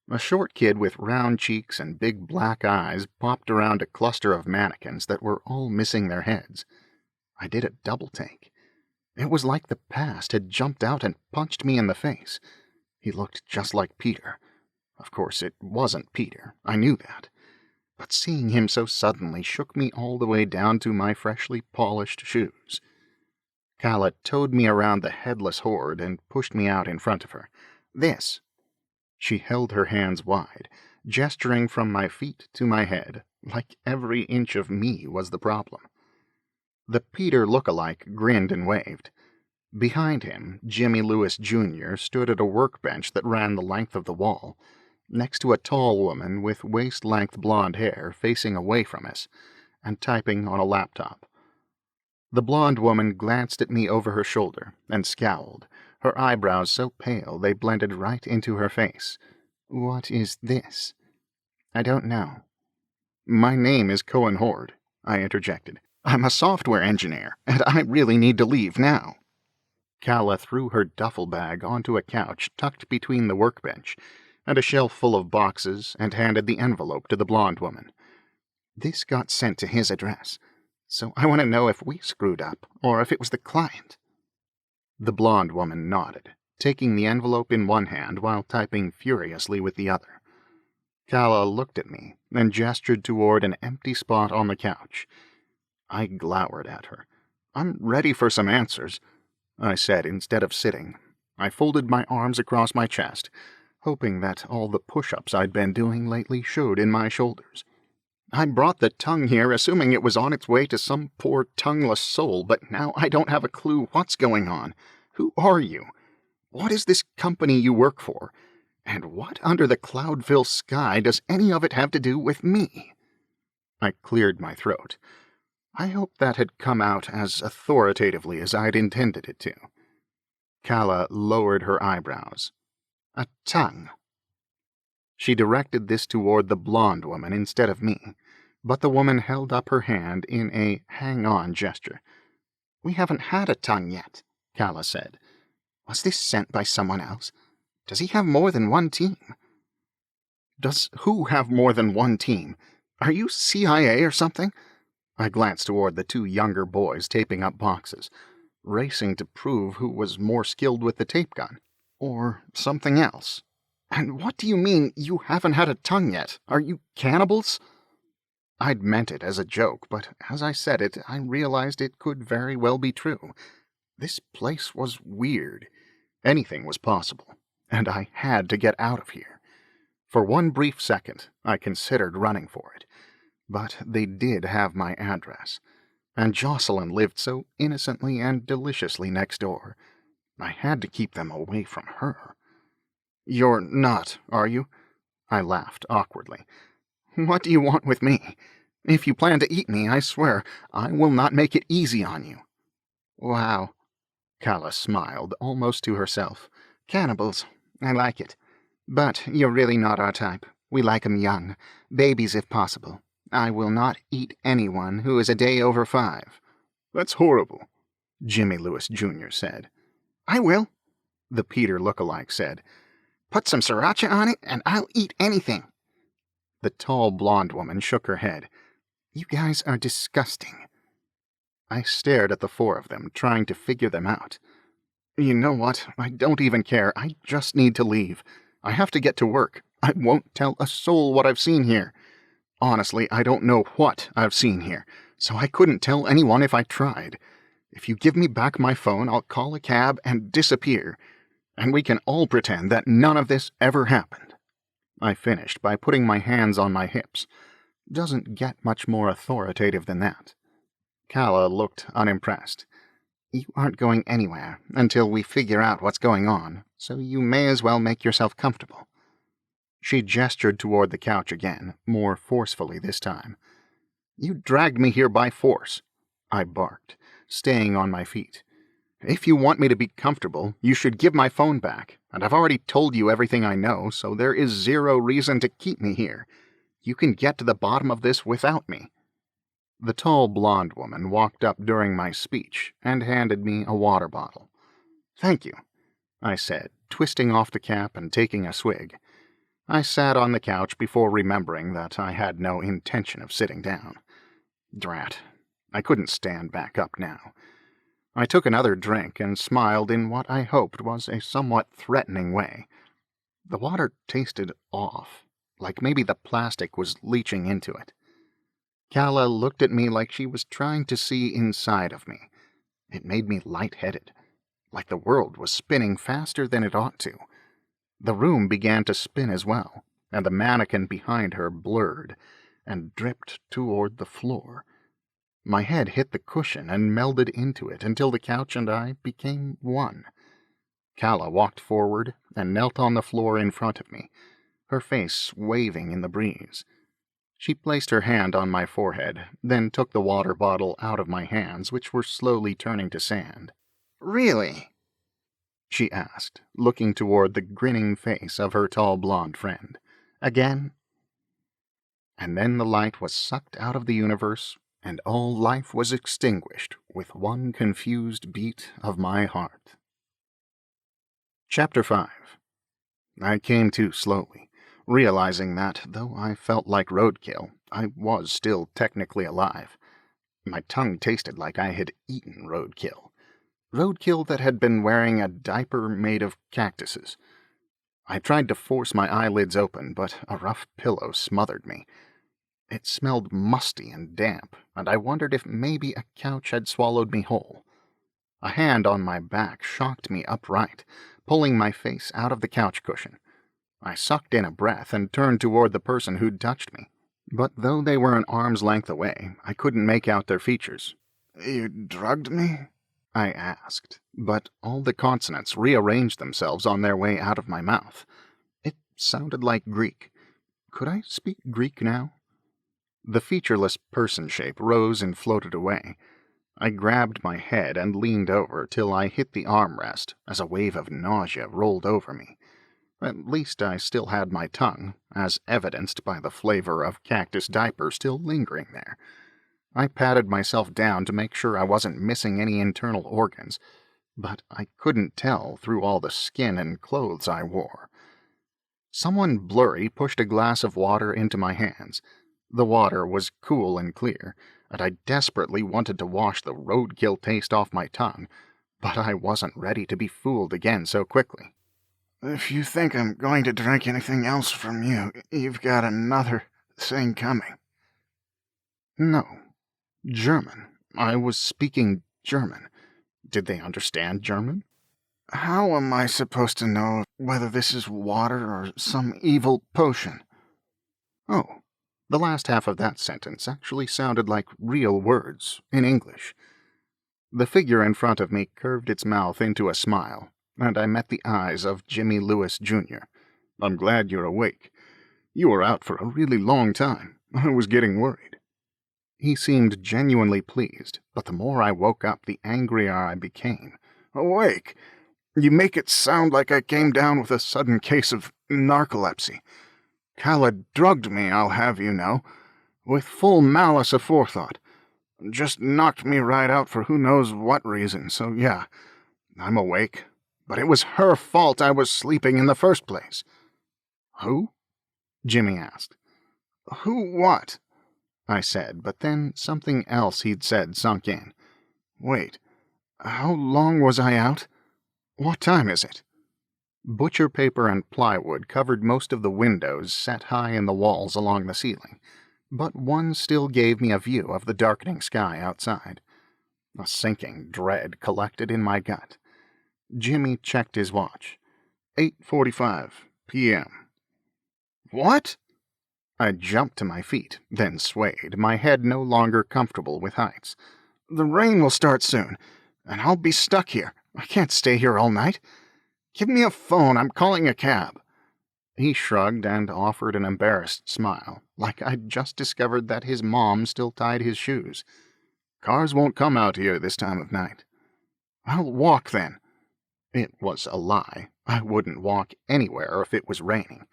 A short kid with round cheeks and big black eyes popped around a cluster of mannequins that were all missing their heads. I did a double take. It was like the past had jumped out and punched me in the face. He looked just like Peter. Of course, it wasn't Peter. I knew that. But seeing him so suddenly shook me all the way down to my freshly polished shoes. Calla towed me around the headless Hoard and pushed me out in front of her. "This." She held her hands wide, gesturing from my feet to my head, like every inch of me was the problem. The Peter look-alike grinned and waved. Behind him, Jimmy Lewis Jr. stood at a workbench that ran the length of the wall, next to a tall woman with waist-length blonde hair facing away from us, and typing on a laptop. The blonde woman glanced at me over her shoulder and scowled, her eyebrows so pale they blended right into her face. "What is this?" "I don't know." "My name is Cohen Hoard," I interjected. "I'm a software engineer, and I really need to leave now." Calla threw her duffel bag onto a couch tucked between the workbench and a shelf full of boxes and handed the envelope to the blonde woman. "This got sent to his address, so I want to know if we screwed up or if it was the client." The blonde woman nodded, taking the envelope in one hand while typing furiously with the other. Calla looked at me and gestured toward an empty spot on the couch. I glowered at her. "I'm ready for some answers," I said instead of sitting. I folded my arms across my chest, hoping that all the push-ups I'd been doing lately showed in my shoulders. "I brought the tongue here assuming it was on its way to some poor tongueless soul, but now I don't have a clue what's going on. Who are you? What is this company you work for? And what under the cloud-filled sky does any of it have to do with me?" I cleared my throat. I hoped that had come out as authoritatively as I'd intended it to. Calla lowered her eyebrows. "A tongue." She directed this toward the blonde woman instead of me, but the woman held up her hand in a hang-on gesture. "We haven't had a tongue yet," Calla said. "Was this sent by someone else? Does he have more than one team?" "Does who have more than one team? Are you CIA or something?" I glanced toward the two younger boys taping up boxes, racing to prove who was more skilled with the tape gun. Or something else. "And what do you mean you haven't had a tongue yet? Are you cannibals?" I'd meant it as a joke, but as I said it, I realized it could very well be true. This place was weird. Anything was possible, and I had to get out of here. For one brief second, I considered running for it. But they did have my address, and Jocelyn lived so innocently and deliciously next door. I had to keep them away from her. "You're not, are you?" I laughed awkwardly. "What do you want with me? If you plan to eat me, I swear, I will not make it easy on you." "Wow." Kala smiled, almost to herself. "Cannibals. I like it. But you're really not our type. We like 'em young. Babies if possible. I will not eat anyone who is a day over 5. "That's horrible," Jimmy Lewis Jr. said. "I will," the Peter lookalike said. "Put some sriracha on it, and I'll eat anything." The tall blonde woman shook her head. "You guys are disgusting." I stared at the 4 of them, trying to figure them out. "You know what? I don't even care. I just need to leave. I have to get to work. I won't tell a soul what I've seen here. Honestly, I don't know what I've seen here, so I couldn't tell anyone if I tried. If you give me back my phone, I'll call a cab and disappear, and we can all pretend that none of this ever happened." I finished by putting my hands on my hips. Doesn't get much more authoritative than that. Kala looked unimpressed. "You aren't going anywhere until we figure out what's going on, so you may as well make yourself comfortable." She gestured toward the couch again, more forcefully this time. "You dragged me here by force," I barked, staying on my feet. "If you want me to be comfortable, you should give my phone back, and I've already told you everything I know, so there is zero reason to keep me here. You can get to the bottom of this without me." The tall blonde woman walked up during my speech and handed me a water bottle. "Thank you," I said, twisting off the cap and taking a swig. I sat on the couch before remembering that I had no intention of sitting down. Drat. I couldn't stand back up now. I took another drink and smiled in what I hoped was a somewhat threatening way. The water tasted off, like maybe the plastic was leaching into it. Kala looked at me like she was trying to see inside of me. It made me lightheaded, like the world was spinning faster than it ought to. The room began to spin as well, and the mannequin behind her blurred and dripped toward the floor. My head hit the cushion and melded into it until the couch and I became one. Kala walked forward and knelt on the floor in front of me, her face waving in the breeze. She placed her hand on my forehead, then took the water bottle out of my hands, which were slowly turning to sand. "Really?" she asked, looking toward the grinning face of her tall blonde friend. "Again?" And then the light was sucked out of the universe, and all life was extinguished with one confused beat of my heart. Chapter 5. I came to slowly, realizing that, though I felt like roadkill, I was still technically alive. My tongue tasted like I had eaten roadkill. Roadkill that had been wearing a diaper made of cactuses. I tried to force my eyelids open, but a rough pillow smothered me. It smelled musty and damp, and I wondered if maybe a couch had swallowed me whole. A hand on my back shocked me upright, pulling my face out of the couch cushion. I sucked in a breath and turned toward the person who'd touched me, but though they were an arm's length away, I couldn't make out their features. "You drugged me?" I asked, but all the consonants rearranged themselves on their way out of my mouth. It sounded like Greek. Could I speak Greek now? The featureless person shape rose and floated away. I grabbed my head and leaned over till I hit the armrest as a wave of nausea rolled over me. At least I still had my tongue, as evidenced by the flavor of cactus diaper still lingering there. I patted myself down to make sure I wasn't missing any internal organs, but I couldn't tell through all the skin and clothes I wore. Someone blurry pushed a glass of water into my hands. The water was cool and clear, and I desperately wanted to wash the roadkill taste off my tongue, but I wasn't ready to be fooled again so quickly. "If you think I'm going to drink anything else from you, you've got another thing coming." No. German. I was speaking German. Did they understand German? "How am I supposed to know whether this is water or some evil potion?" Oh, the last half of that sentence actually sounded like real words in English. The figure in front of me curved its mouth into a smile, and I met the eyes of Jimmy Lewis, Jr. "I'm glad you're awake. You were out for a really long time. I was getting worried." He seemed genuinely pleased, but the more I woke up, the angrier I became. "Awake? You make it sound like I came down with a sudden case of narcolepsy. Kala drugged me, I'll have you know, with full malice aforethought. Just knocked me right out for who knows what reason, so yeah, I'm awake. But it was her fault I was sleeping in the first place." "Who?" Jimmy asked. "Who what?" I said, but then something else he'd said sunk in. "Wait, how long was I out? What time is it?" Butcher paper and plywood covered most of the windows set high in the walls along the ceiling, but one still gave me a view of the darkening sky outside. A sinking dread collected in my gut. Jimmy checked his watch. 8:45 p.m. "What?" I jumped to my feet, then swayed, my head no longer comfortable with heights. "The rain will start soon, and I'll be stuck here. I can't stay here all night. Give me a phone, I'm calling a cab." He shrugged and offered an embarrassed smile, like I'd just discovered that his mom still tied his shoes. "Cars won't come out here this time of night." "I'll walk then." It was a lie. I wouldn't walk anywhere if it was raining.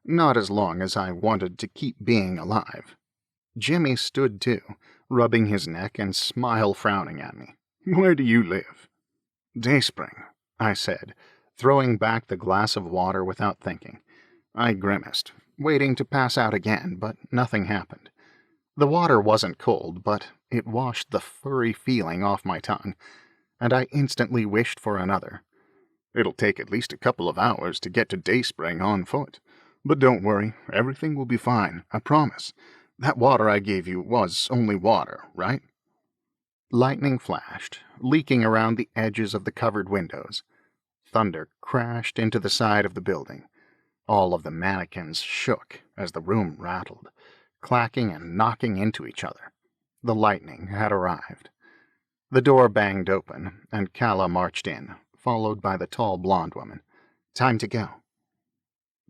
Not as long as I wanted to keep being alive. Jimmy stood too, rubbing his neck and smile frowning at me. "Where do you live?" "Dayspring," I said, throwing back the glass of water without thinking. I grimaced, waiting to pass out again, but nothing happened. The water wasn't cold, but it washed the furry feeling off my tongue, and I instantly wished for another. "It'll take at least a couple of hours to get to Dayspring on foot. But don't worry, everything will be fine, I promise. That water I gave you was only water, right?" Lightning flashed, leaking around the edges of the covered windows. Thunder crashed into the side of the building. All of the mannequins shook as the room rattled, clacking and knocking into each other. The lightning had arrived. The door banged open, and Kala marched in, followed by the tall blonde woman. "Time to go."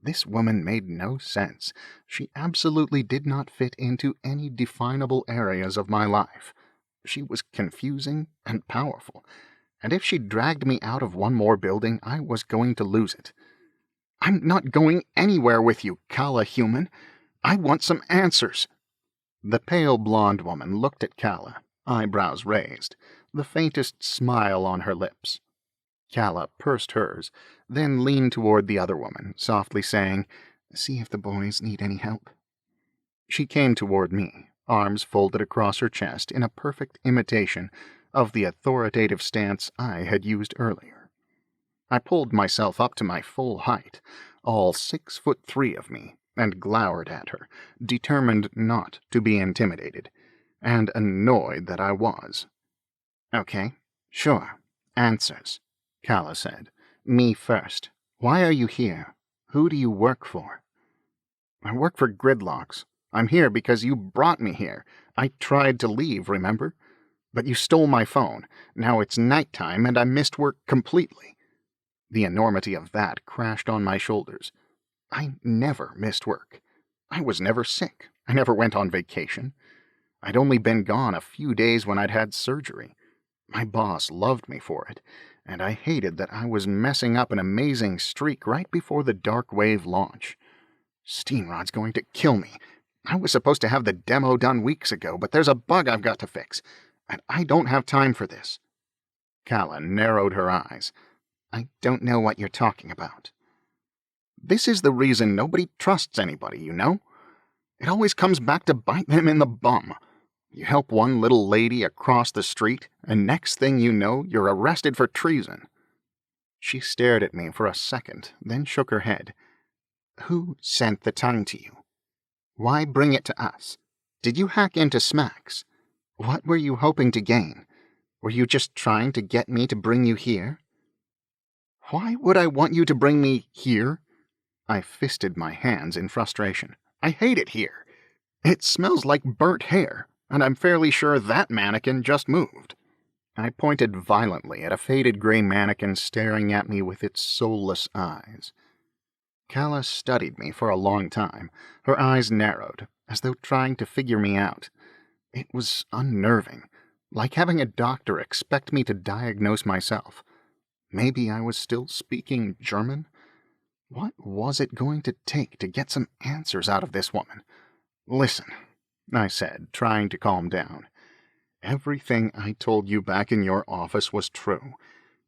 This woman made no sense. She absolutely did not fit into any definable areas of my life. She was confusing and powerful, and if she dragged me out of one more building, I was going to lose it. "I'm not going anywhere with you, Kala human. I want some answers." The pale blonde woman looked at Kala, eyebrows raised, the faintest smile on her lips. Kala pursed hers, then leaned toward the other woman, softly saying, "See if the boys need any help." She came toward me, arms folded across her chest in a perfect imitation of the authoritative stance I had used earlier. I pulled myself up to my full height, all 6'3" of me, and glowered at her, determined not to be intimidated, and annoyed that I was. "Okay, sure. Answers," Kala said. "Me first. Why are you here? Who do you work for?" "I work for Gridlocks. I'm here because you brought me here. I tried to leave, remember? But you stole my phone. Now it's nighttime and I missed work completely." The enormity of that crashed on my shoulders. I never missed work. I was never sick. I never went on vacation. I'd only been gone a few days when I'd had surgery. My boss loved me for it, and I hated that I was messing up an amazing streak right before the Dark Wave launch. Steenrod's going to kill me. I was supposed to have the demo done weeks ago, but there's a bug I've got to fix, and I don't have time for this. Kala narrowed her eyes. "I don't know what you're talking about." "This is the reason nobody trusts anybody, you know? It always comes back to bite them in the bum. You help one little lady across the street, and next thing you know, you're arrested for treason." She stared at me for a second, then shook her head. "Who sent the tongue to you? Why bring it to us? Did you hack into Smacks? What were you hoping to gain? Were you just trying to get me to bring you here?" "Why would I want you to bring me here?" I fisted my hands in frustration. "I hate it here. It smells like burnt hair, and I'm fairly sure that mannequin just moved." I pointed violently at a faded gray mannequin staring at me with its soulless eyes. Calla studied me for a long time, her eyes narrowed, as though trying to figure me out. It was unnerving, like having a doctor expect me to diagnose myself. Maybe I was still speaking German? What was it going to take to get some answers out of this woman? Listen, I said, trying to calm down. Everything I told you back in your office was true.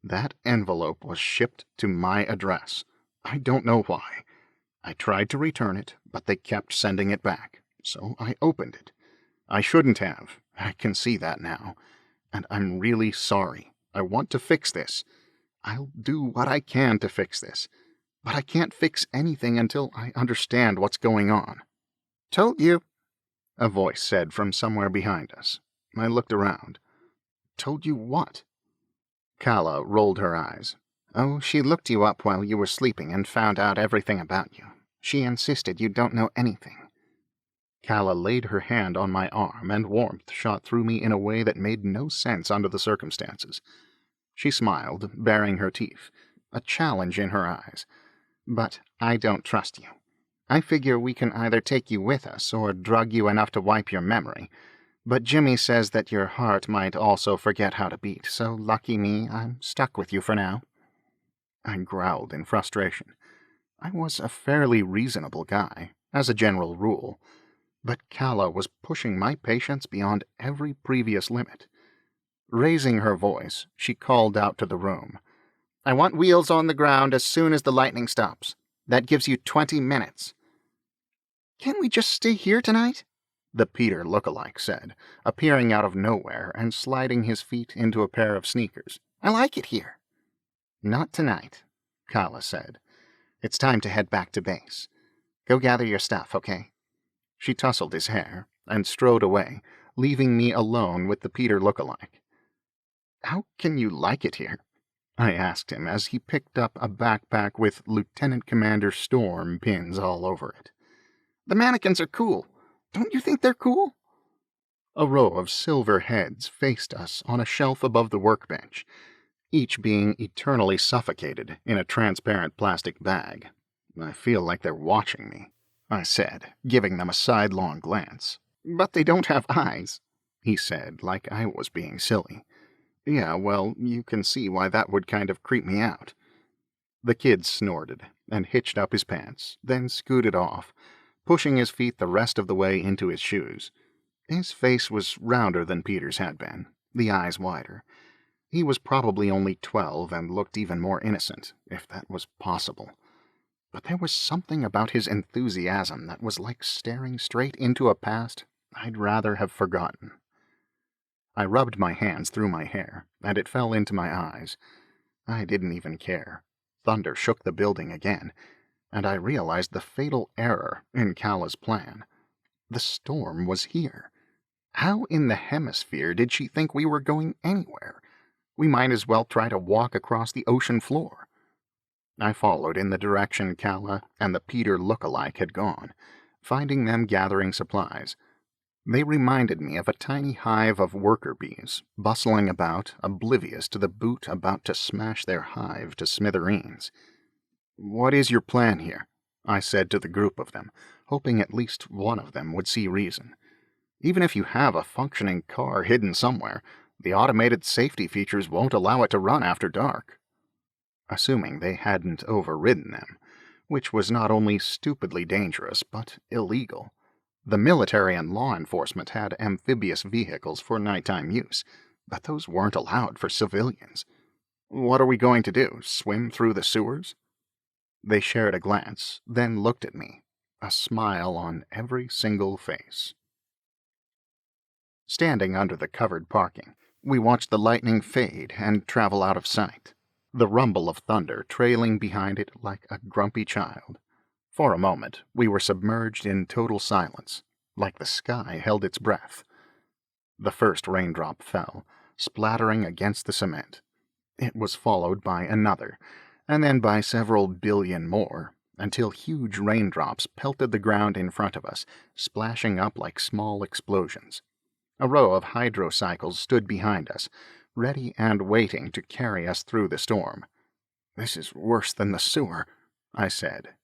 That envelope was shipped to my address. I don't know why. I tried to return it, but they kept sending it back, so I opened it. I shouldn't have. I can see that now. And I'm really sorry. I want to fix this. I'll do what I can to fix this. But I can't fix anything until I understand what's going on. Told you, a voice said from somewhere behind us. I looked around. Told you what? Calla rolled her eyes. Oh, she looked you up while you were sleeping and found out everything about you. She insisted you don't know anything. Calla laid her hand on my arm, and warmth shot through me in a way that made no sense under the circumstances. She smiled, baring her teeth, a challenge in her eyes. But I don't trust you. I figure we can either take you with us or drug you enough to wipe your memory. But Jimmy says that your heart might also forget how to beat, so lucky me, I'm stuck with you for now. I growled in frustration. I was a fairly reasonable guy, as a general rule, but Calla was pushing my patience beyond every previous limit. Raising her voice, she called out to the room. I want wheels on the ground as soon as the lightning stops. That gives you 20 minutes. Can't we just stay here tonight? The Peter look-alike said, appearing out of nowhere and sliding his feet into a pair of sneakers. I like it here. Not tonight, Calla said. It's time to head back to base. Go gather your stuff, okay? She tousled his hair and strode away, leaving me alone with the Peter look-alike. How can you like it here? I asked him as he picked up a backpack with Lieutenant Commander Storm pins all over it. The mannequins are cool. Don't you think they're cool? A row of silver heads faced us on a shelf above the workbench, each being eternally suffocated in a transparent plastic bag. I feel like they're watching me, I said, giving them a sidelong glance. But they don't have eyes, he said, like I was being silly. Yeah, well, you can see why that would kind of creep me out. The kid snorted and hitched up his pants, then scooted off, pushing his feet the rest of the way into his shoes. His face was rounder than Peter's had been, the eyes wider. He was probably only 12 and looked even more innocent, if that was possible. But there was something about his enthusiasm that was like staring straight into a past I'd rather have forgotten. I rubbed my hands through my hair, and it fell into my eyes. I didn't even care. Thunder shook the building again, and I realized the fatal error in Calla's plan. The storm was here. How in the hemisphere did she think we were going anywhere? We might as well try to walk across the ocean floor. I followed in the direction Calla and the Peter look-alike had gone, finding them gathering supplies. They reminded me of a tiny hive of worker bees, bustling about, oblivious to the boot about to smash their hive to smithereens. What is your plan here? I said to the group of them, hoping at least one of them would see reason. Even if you have a functioning car hidden somewhere, the automated safety features won't allow it to run after dark. Assuming they hadn't overridden them, which was not only stupidly dangerous, but illegal. The military and law enforcement had amphibious vehicles for nighttime use, but those weren't allowed for civilians. What are we going to do, swim through the sewers? They shared a glance, then looked at me, a smile on every single face. Standing under the covered parking, we watched the lightning fade and travel out of sight, the rumble of thunder trailing behind it like a grumpy child. For a moment, we were submerged in total silence, like the sky held its breath. The first raindrop fell, splattering against the cement. It was followed by another, and then by several billion more, until huge raindrops pelted the ground in front of us, splashing up like small explosions. A row of hydrocycles stood behind us, ready and waiting to carry us through the storm. "This is worse than the sewer," I said.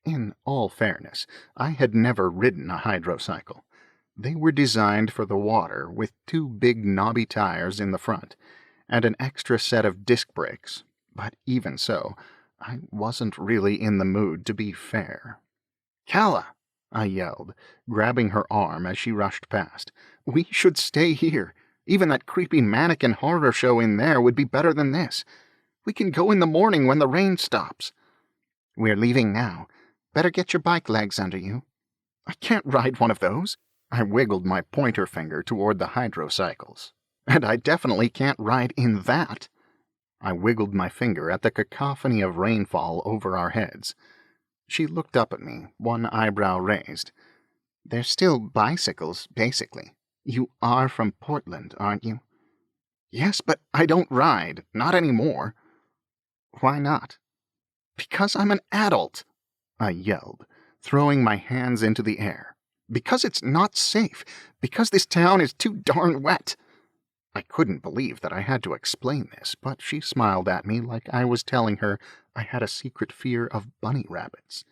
In all fairness, I had never ridden a hydrocycle. They were designed for the water, with 2 big knobby tires in the front, and an extra set of disc brakes, but even so, I wasn't really in the mood to be fair. "Calla!" I yelled, grabbing her arm as she rushed past. "We should stay here. Even that creepy mannequin horror show in there would be better than this. We can go in the morning when the rain stops." "We're leaving now. Better get your bike legs under you." "I can't ride one of those." I wiggled my pointer finger toward the hydrocycles. "And I definitely can't ride in that." I wiggled my finger at the cacophony of rainfall over our heads. She looked up at me, one eyebrow raised. "They're still bicycles, basically. You are from Portland, aren't you?" "Yes, but I don't ride. Not anymore." "Why not?" "Because I'm an adult," I yelled, throwing my hands into the air. "Because it's not safe. Because this town is too darn wet." I couldn't believe that I had to explain this, but she smiled at me like I was telling her I had a secret fear of bunny rabbits.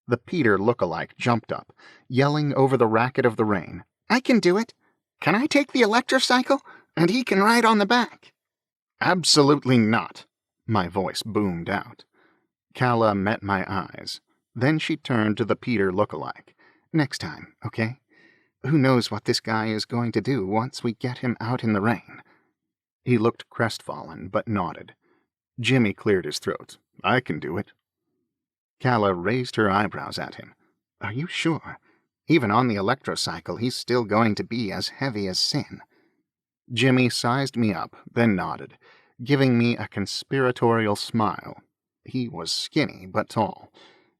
The Peter look-alike jumped up, yelling over the racket of the rain. "I can do it. Can I take the electrocycle? And he can ride on the back." "Absolutely not," my voice boomed out. Calla met my eyes. Then she turned to the Peter look-alike. "Next time, okay? Who knows what this guy is going to do once we get him out in the rain?" He looked crestfallen, but nodded. Jimmy cleared his throat. "I can do it." Calla raised her eyebrows at him. "Are you sure? Even on the electrocycle, he's still going to be as heavy as sin." Jimmy sized me up, then nodded, giving me a conspiratorial smile. He was skinny but tall,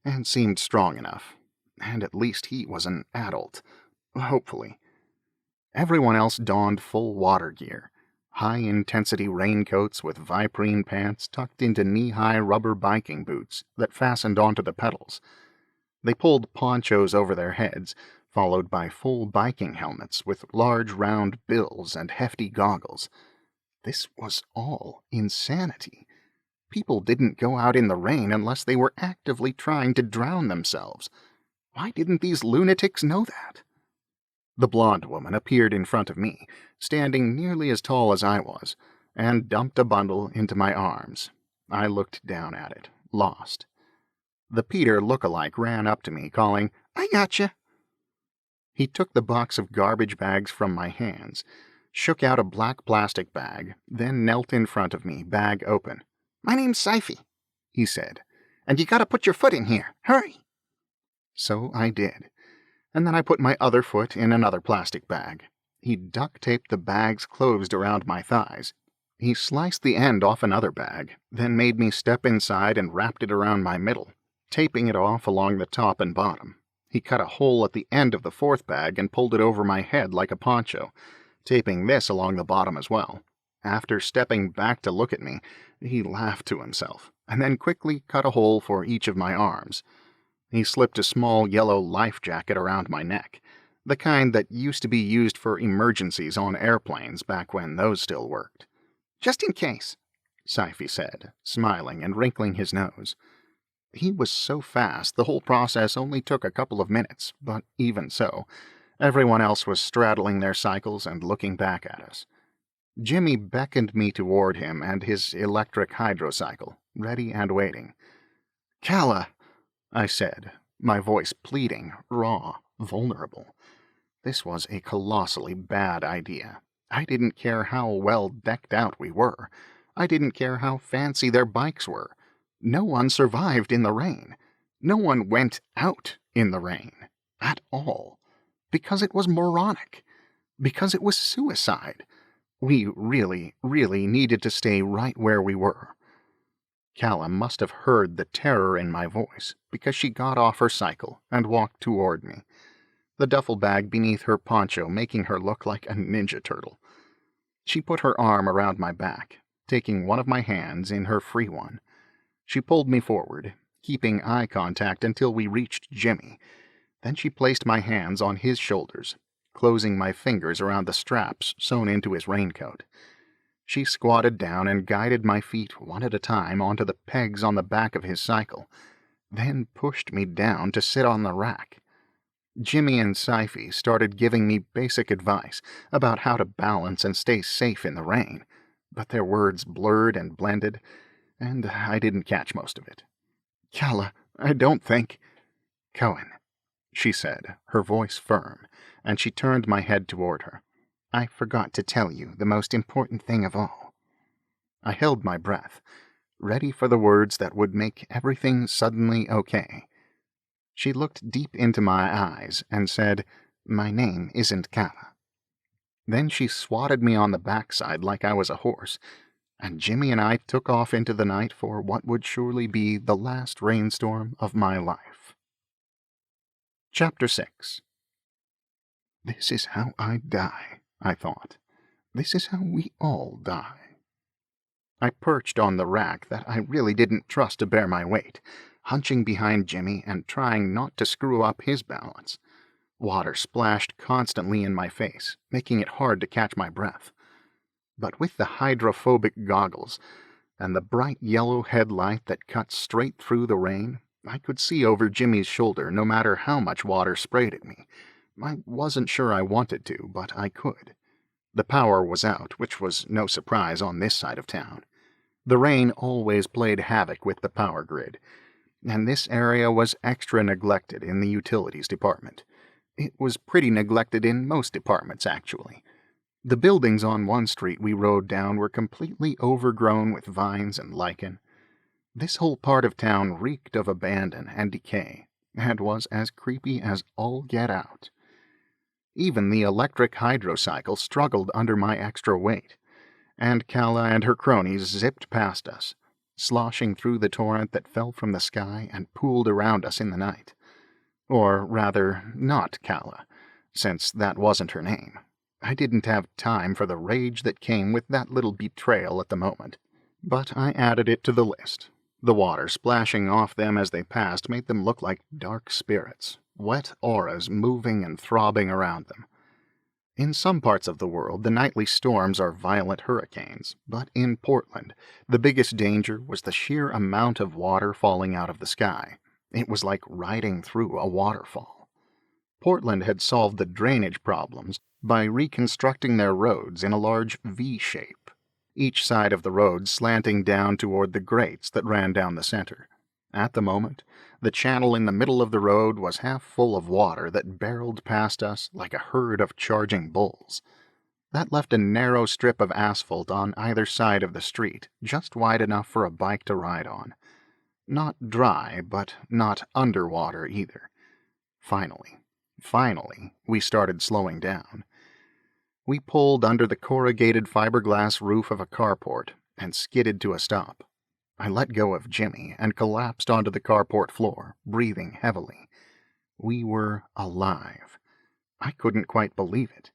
and seemed strong enough. And at least he was an adult. Hopefully. Everyone else donned full water gear. High-intensity raincoats with viprine pants tucked into knee-high rubber biking boots that fastened onto the pedals. They pulled ponchos over their heads, followed by full biking helmets with large round bills and hefty goggles. This was all insanity. People didn't go out in the rain unless they were actively trying to drown themselves. Why didn't these lunatics know that? The blonde woman appeared in front of me, standing nearly as tall as I was, and dumped a bundle into my arms. I looked down at it, lost. The Peter look-alike ran up to me, calling, "I gotcha." He took the box of garbage bags from my hands, shook out a black plastic bag, then knelt in front of me, bag open. "My name's Sci-fi," he said, "and you gotta put your foot in here. Hurry." So I did, and then I put my other foot in another plastic bag. He duct-taped the bags closed around my thighs. He sliced the end off another bag, then made me step inside and wrapped it around my middle, taping it off along the top and bottom. He cut a hole at the end of the fourth bag and pulled it over my head like a poncho, taping this along the bottom as well. After stepping back to look at me, he laughed to himself, and then quickly cut a hole for each of my arms. He slipped a small yellow life jacket around my neck, the kind that used to be used for emergencies on airplanes back when those still worked. "Just in case," Sci-fi said, smiling and wrinkling his nose. He was so fast the whole process only took a couple of minutes, but even so, everyone else was straddling their cycles and looking back at us. Jimmy beckoned me toward him and his electric hydrocycle, ready and waiting. "Calla," I said, my voice pleading, raw, vulnerable. This was a colossally bad idea. I didn't care how well decked out we were. I didn't care how fancy their bikes were. No one survived in the rain. No one went out in the rain. At all. Because it was moronic. Because it was suicide. We really, really needed to stay right where we were. Calla must have heard the terror in my voice, because she got off her cycle and walked toward me, the duffel bag beneath her poncho making her look like a ninja turtle. She put her arm around my back, taking one of my hands in her free one. She pulled me forward, keeping eye contact until we reached Jimmy. Then she placed my hands on his shoulders, closing my fingers around the straps sewn into his raincoat. She squatted down and guided my feet one at a time onto the pegs on the back of his cycle, then pushed me down to sit on the rack. Jimmy and Sci-fi started giving me basic advice about how to balance and stay safe in the rain, but their words blurred and blended, and I didn't catch most of it. "Calla, I don't think—" "Cohen," she said, her voice firm, and she turned my head toward her. "I forgot to tell you the most important thing of all." I held my breath, ready for the words that would make everything suddenly okay. She looked deep into my eyes and said, "My name isn't Calla." Then she swatted me on the backside like I was a horse, and Jimmy and I took off into the night for what would surely be the last rainstorm of my life. Chapter 6. This is how I die, I thought. This is how we all die. I perched on the rack that I really didn't trust to bear my weight, hunching behind Jimmy and trying not to screw up his balance. Water splashed constantly in my face, making it hard to catch my breath. But with the hydrophobic goggles and the bright yellow headlight that cut straight through the rain, I could see over Jimmy's shoulder no matter how much water sprayed at me. I wasn't sure I wanted to, but I could. The power was out, which was no surprise on this side of town. The rain always played havoc with the power grid, and this area was extra neglected in the utilities department. It was pretty neglected in most departments, actually. The buildings on one street we rode down were completely overgrown with vines and lichen. This whole part of town reeked of abandon and decay, and was as creepy as all get out. Even the electric hydrocycle struggled under my extra weight, and Calla and her cronies zipped past us, sloshing through the torrent that fell from the sky and pooled around us in the night. Or rather, not Calla, since that wasn't her name. I didn't have time for the rage that came with that little betrayal at the moment, but I added it to the list. The water splashing off them as they passed made them look like dark spirits, wet auras moving and throbbing around them. In some parts of the world, the nightly storms are violent hurricanes, but in Portland, the biggest danger was the sheer amount of water falling out of the sky. It was like riding through a waterfall. Portland had solved the drainage problems by reconstructing their roads in a large V shape, each side of the road slanting down toward the grates that ran down the center. At the moment, the channel in the middle of the road was half full of water that barreled past us like a herd of charging bulls. That left a narrow strip of asphalt on either side of the street, just wide enough for a bike to ride on. Not dry, but not underwater either. Finally, we started slowing down. We pulled under the corrugated fiberglass roof of a carport and skidded to a stop. I let go of Jimmy and collapsed onto the carport floor, breathing heavily. We were alive. I couldn't quite believe it.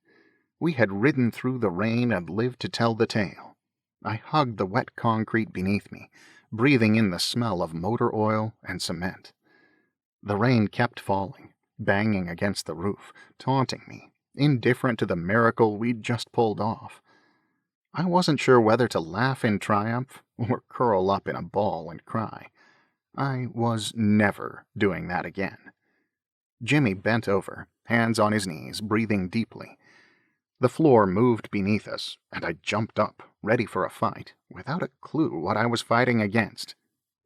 We had ridden through the rain and lived to tell the tale. I hugged the wet concrete beneath me, breathing in the smell of motor oil and cement. The rain kept falling, banging against the roof, taunting me, indifferent to the miracle we'd just pulled off. I wasn't sure whether to laugh in triumph or curl up in a ball and cry. I was never doing that again. Jimmy bent over, hands on his knees, breathing deeply. The floor moved beneath us, and I jumped up, ready for a fight, without a clue what I was fighting against.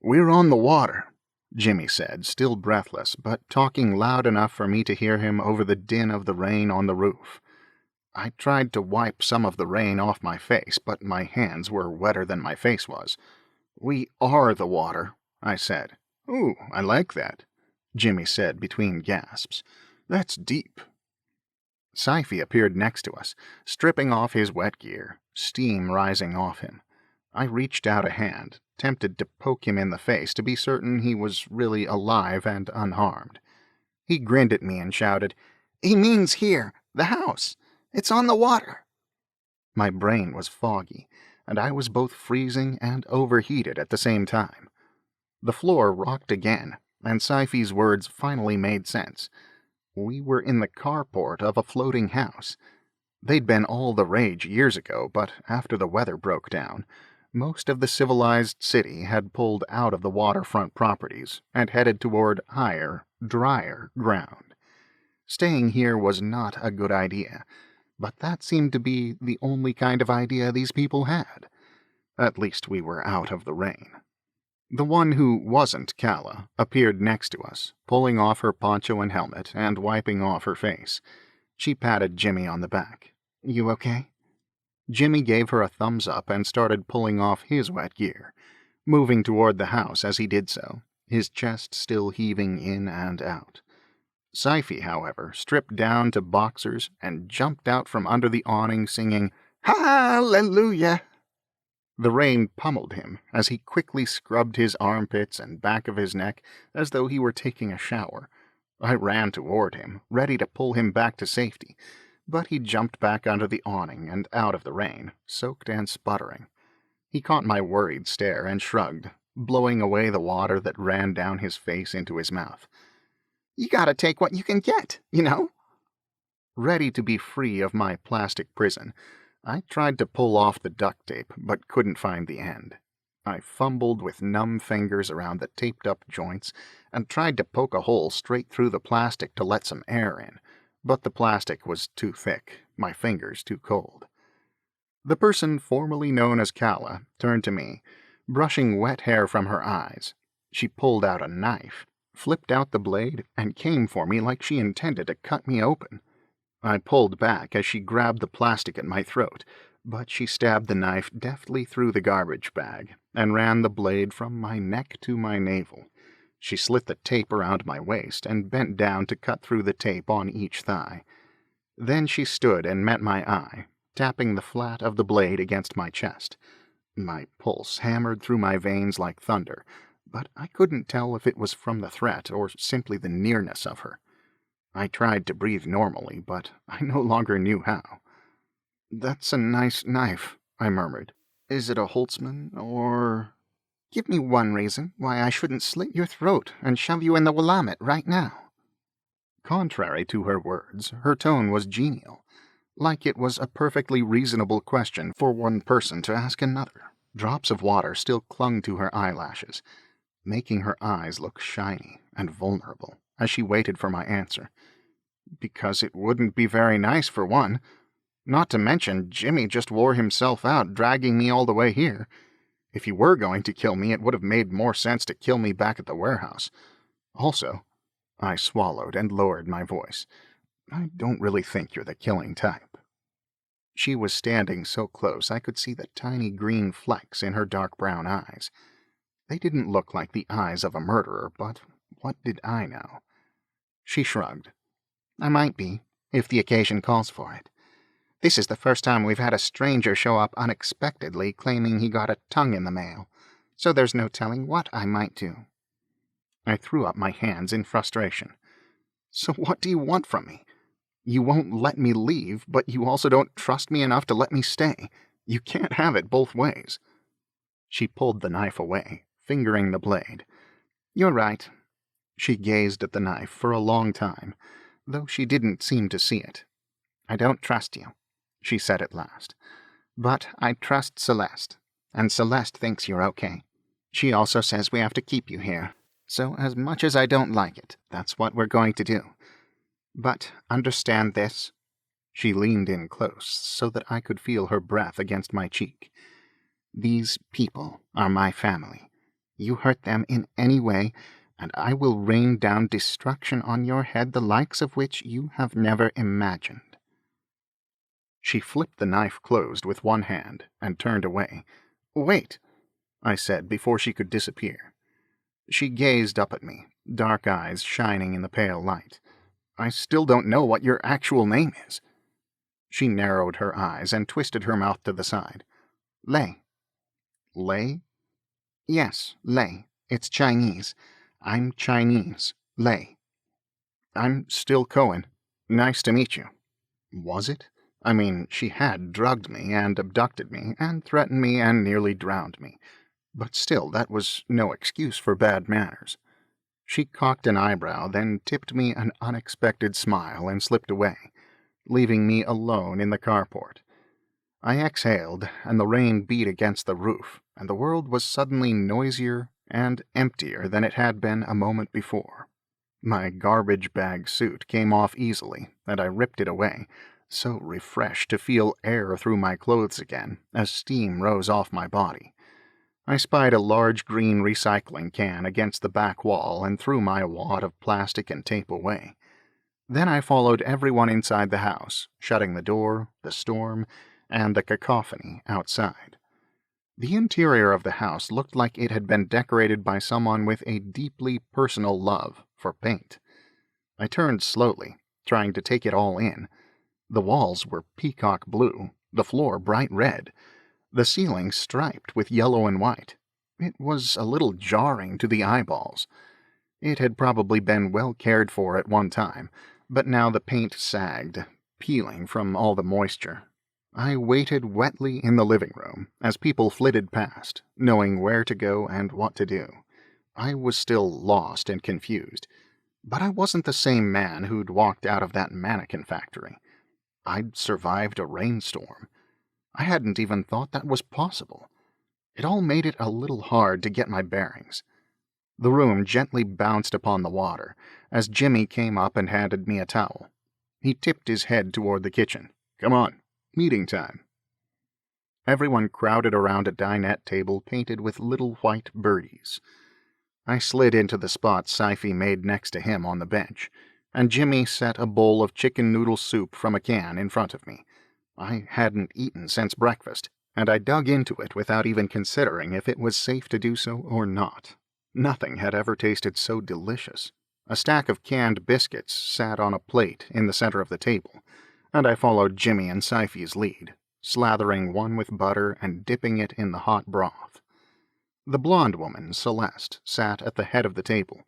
"We're on the water," Jimmy said, still breathless, but talking loud enough for me to hear him over the din of the rain on the roof. I tried to wipe some of the rain off my face, but my hands were wetter than my face was. "We are the water," I said. "Ooh, I like that," Jimmy said between gasps. "That's deep." Sci-fi appeared next to us, stripping off his wet gear, steam rising off him. I reached out a hand, tempted to poke him in the face to be certain he was really alive and unharmed. He grinned at me and shouted, "He means here, the house. It's on the water." My brain was foggy, and I was both freezing and overheated at the same time. The floor rocked again, and Sci-fi's words finally made sense. We were in the carport of a floating house. They'd been all the rage years ago, but after the weather broke down, most of the civilized city had pulled out of the waterfront properties and headed toward higher, drier ground. Staying here was not a good idea, but that seemed to be the only kind of idea these people had. At least we were out of the rain. The one who wasn't Calla appeared next to us, pulling off her poncho and helmet and wiping off her face. She patted Jimmy on the back. "You okay?" Jimmy gave her a thumbs up and started pulling off his wet gear, moving toward the house as he did so, his chest still heaving in and out. Sci-fi, however, stripped down to boxers and jumped out from under the awning singing, "Hallelujah!" The rain pummeled him as he quickly scrubbed his armpits and back of his neck as though he were taking a shower. I ran toward him, ready to pull him back to safety, but he jumped back under the awning and out of the rain, soaked and sputtering. He caught my worried stare and shrugged, blowing away the water that ran down his face into his mouth. "You gotta take what you can get, you know?" Ready to be free of my plastic prison, I tried to pull off the duct tape, but couldn't find the end. I fumbled with numb fingers around the taped-up joints and tried to poke a hole straight through the plastic to let some air in, but the plastic was too thick, my fingers too cold. The person formerly known as Calla turned to me, brushing wet hair from her eyes. She pulled out a knife, flipped out the blade, and came for me like she intended to cut me open. I pulled back as she grabbed the plastic at my throat, but she stabbed the knife deftly through the garbage bag and ran the blade from my neck to my navel. She slit the tape around my waist and bent down to cut through the tape on each thigh. Then she stood and met my eye, tapping the flat of the blade against my chest. My pulse hammered through my veins like thunder, but I couldn't tell if it was from the threat or simply the nearness of her. I tried to breathe normally, but I no longer knew how. "That's a nice knife," I murmured. "Is it a Holtzman, or—" "Give me one reason why I shouldn't slit your throat and shove you in the Willamette right now." Contrary to her words, her tone was genial, like it was a perfectly reasonable question for one person to ask another. Drops of water still clung to her eyelashes, making her eyes look shiny and vulnerable as she waited for my answer. "Because it wouldn't be very nice, for one. Not to mention, Jimmy just wore himself out dragging me all the way here. If you were going to kill me, it would have made more sense to kill me back at the warehouse. Also," I swallowed and lowered my voice, "I don't really think you're the killing type." She was standing so close I could see the tiny green flecks in her dark brown eyes. They didn't look like the eyes of a murderer, but what did I know? She shrugged. "I might be, if the occasion calls for it. This is the first time we've had a stranger show up unexpectedly claiming he got a tongue in the mail, so there's no telling what I might do." I threw up my hands in frustration. "So what do you want from me? You won't let me leave, but you also don't trust me enough to let me stay. You can't have it both ways." She pulled the knife away, fingering the blade. "You're right." She gazed at the knife for a long time, though she didn't seem to see it. "I don't trust you," she said at last. "But I trust Celeste, and Celeste thinks you're okay. She also says we have to keep you here, so as much as I don't like it, that's what we're going to do. But understand this." She leaned in close so that I could feel her breath against my cheek. "These people are my family. You hurt them in any way, and I will rain down destruction on your head the likes of which you have never imagined." She flipped the knife closed with one hand and turned away. "Wait," I said before she could disappear. She gazed up at me, dark eyes shining in the pale light. "I still don't know what your actual name is." She narrowed her eyes and twisted her mouth to the side. "Lei." "Lei?" "Yes, Lei. It's Chinese. I'm Chinese. Lei." "I'm still Cohen. Nice to meet you." Was it? I mean, she had drugged me and abducted me and threatened me and nearly drowned me. But still, that was no excuse for bad manners. She cocked an eyebrow, then tipped me an unexpected smile and slipped away. leaving me alone in the carport. I exhaled, and the rain beat against the roof, and the world was suddenly noisier and emptier than it had been a moment before. My garbage bag suit came off easily, and I ripped it away, so refreshed to feel air through my clothes again as steam rose off my body. I spied a large green recycling can against the back wall and threw my wad of plastic and tape away. Then I followed everyone inside the house, shutting the door, the storm, and the cacophony outside. The interior of the house looked like it had been decorated by someone with a deeply personal love for paint. I turned slowly, trying to take it all in. The walls were peacock blue, the floor bright red, the ceiling striped with yellow and white. It was a little jarring to the eyeballs. It had probably been well cared for at one time, but now the paint sagged, peeling from all the moisture. I waited wetly in the living room as people flitted past, knowing where to go and what to do. I was still lost and confused, but I wasn't the same man who'd walked out of that mannequin factory. I'd survived a rainstorm. I hadn't even thought that was possible. It all made it a little hard to get my bearings. The room gently bounced upon the water as Jimmy came up and handed me a towel. He tipped his head toward the kitchen. "Come on, meeting time." Everyone crowded around a dinette table painted with little white birdies. I slid into the spot Sci-fi made next to him on the bench, and Jimmy set a bowl of chicken noodle soup from a can in front of me. I hadn't eaten since breakfast, and I dug into it without even considering if it was safe to do so or not. Nothing had ever tasted so delicious. A stack of canned biscuits sat on a plate in the center of the table, and I followed Jimmy and Sci-fi's lead, slathering one with butter and dipping it in the hot broth. The blonde woman, Celeste, sat at the head of the table,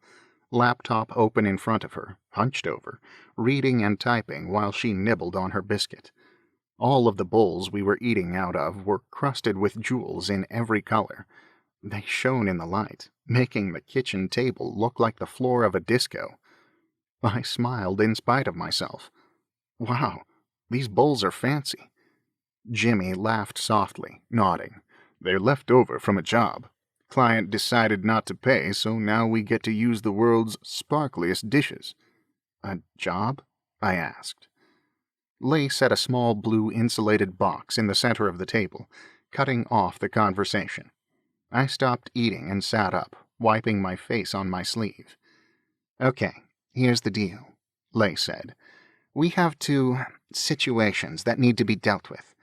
laptop open in front of her, hunched over, reading and typing while she nibbled on her biscuit. All of the bowls we were eating out of were crusted with jewels in every color. They shone in the light, making the kitchen table look like the floor of a disco. I smiled in spite of myself. Wow, these bowls are fancy. Jimmy laughed softly, nodding. "They're left over from a job. Client decided not to pay, so now we get to use the world's sparkliest dishes." "A job?" I asked. Lay set a small blue insulated box in the center of the table, cutting off the conversation. I stopped eating and sat up, wiping my face on my sleeve. "Okay, here's the deal," Lay said. "We have two situations that need to be dealt with.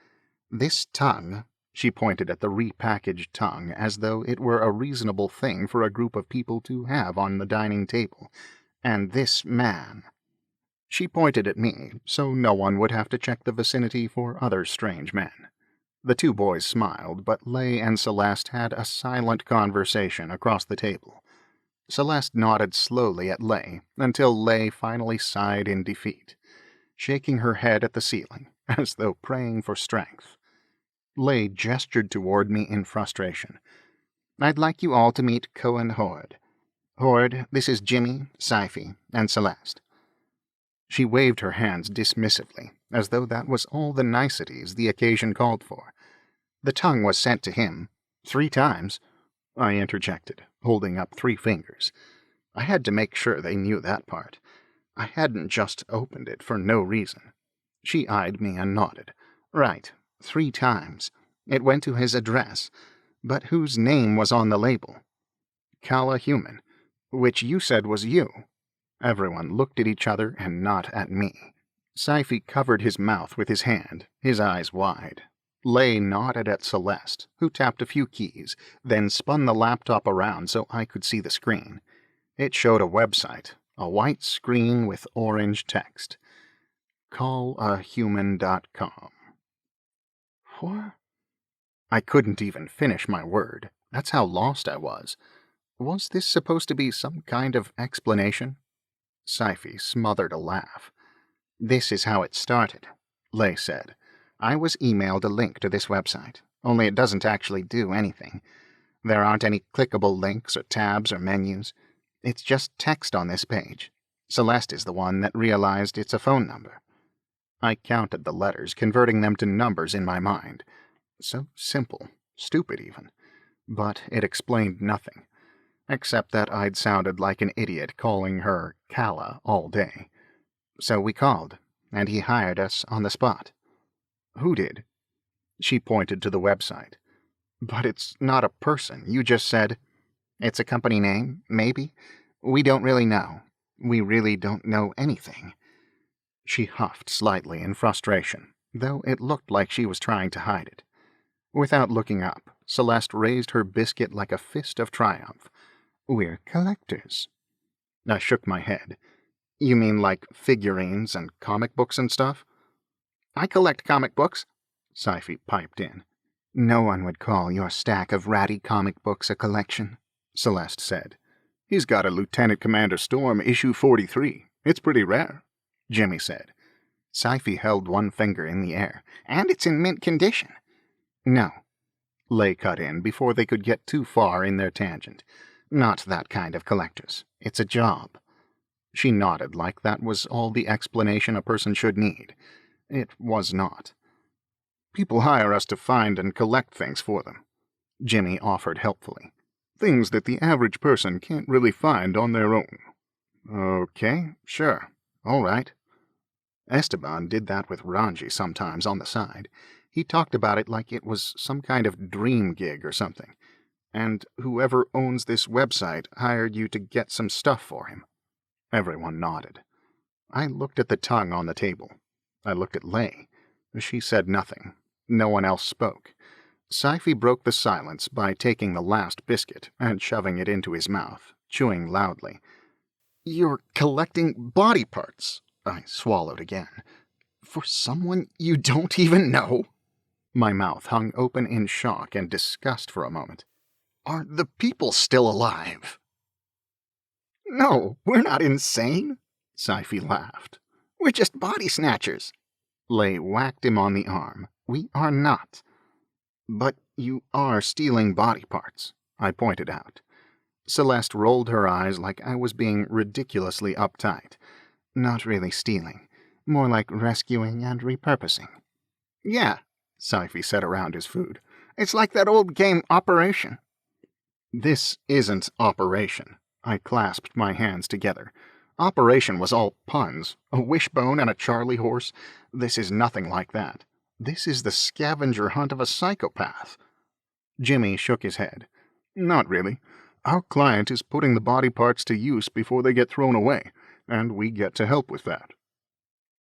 This tongue," she pointed at the repackaged tongue as though it were a reasonable thing for a group of people to have on the dining table, "and this man." She pointed at me, so no one would have to check the vicinity for other strange men. The two boys smiled, but Lay and Celeste had a silent conversation across the table. Celeste nodded slowly at Lay until Lay finally sighed in defeat, shaking her head at the ceiling, as though praying for strength. Lay gestured toward me in frustration. "I'd like you all to meet Cohen Hoard. Hoard, this is Jimmy, Sci-fi, and Celeste." She waved her hands dismissively, as though that was all the niceties the occasion called for. The tongue was sent to him 3 times, I interjected, holding up 3 fingers. I had to make sure they knew that part. I hadn't just opened it for no reason. She eyed me and nodded. "Right, 3 times. It went to his address. But whose name was on the label?" "Kala Human, which you said was you." Everyone looked at each other and not at me. Sci-fi covered his mouth with his hand, his eyes wide. Lay nodded at Celeste, who tapped a few keys, then spun the laptop around so I could see the screen. It showed a website, a white screen with orange text. callahuman.com. What? I couldn't even finish my word. That's how lost I was. Was this supposed to be some kind of explanation? Sci-fi smothered a laugh. "This is how it started," Lay said. "I was emailed a link to this website, only it doesn't actually do anything. There aren't any clickable links or tabs or menus. It's just text on this page. Celeste is the one that realized it's a phone number." I counted the letters, converting them to numbers in my mind. So simple, stupid even. But it explained nothing, except that I'd sounded like an idiot calling her Kala all day. So we called, and he hired us on the spot. Who did? She pointed to the website. But it's not a person. You just said, it's a company name, maybe? We don't really know. We really don't know anything. She huffed slightly in frustration, though it looked like she was trying to hide it. Without looking up, Celeste raised her biscuit like a fist of triumph. We're collectors. I shook my head. You mean like figurines and comic books and stuff? I collect comic books, Sci-fi piped in. No one would call your stack of ratty comic books a collection, Celeste said. He's got a Lieutenant Commander Storm issue 43. It's pretty rare, Jimmy said. Sci-fi held one finger in the air. And it's in mint condition. No, Lay cut in before they could get too far in their tangent. Not that kind of collectors. It's a job. She nodded like that was all the explanation a person should need. It was not. People hire us to find and collect things for them, Jimmy offered helpfully. Things that the average person can't really find on their own. Okay, sure, all right. Esteban did that with Ranji sometimes on the side. He talked about it like it was some kind of dream gig or something. And whoever owns this website hired you to get some stuff for him. Everyone nodded. I looked at the tongue on the table. I looked at Lay. She said nothing. No one else spoke. Sci-fi broke the silence by taking the last biscuit and shoving it into his mouth, chewing loudly. You're collecting body parts, I swallowed again. For someone you don't even know? My mouth hung open in shock and disgust for a moment. Are the people still alive? No, we're not insane, Sci-fi laughed. We're just body snatchers. Lay whacked him on the arm. We are not. But you are stealing body parts, I pointed out. Celeste rolled her eyes like I was being ridiculously uptight. Not really stealing. More like rescuing and repurposing. Yeah, Sci-fi said around his food. It's like that old game Operation. This isn't Operation. I clasped my hands together. Operation was all puns. A wishbone and a Charlie horse. This is nothing like that. This is the scavenger hunt of a psychopath. Jimmy shook his head. Not really. Our client is putting the body parts to use before they get thrown away, and we get to help with that.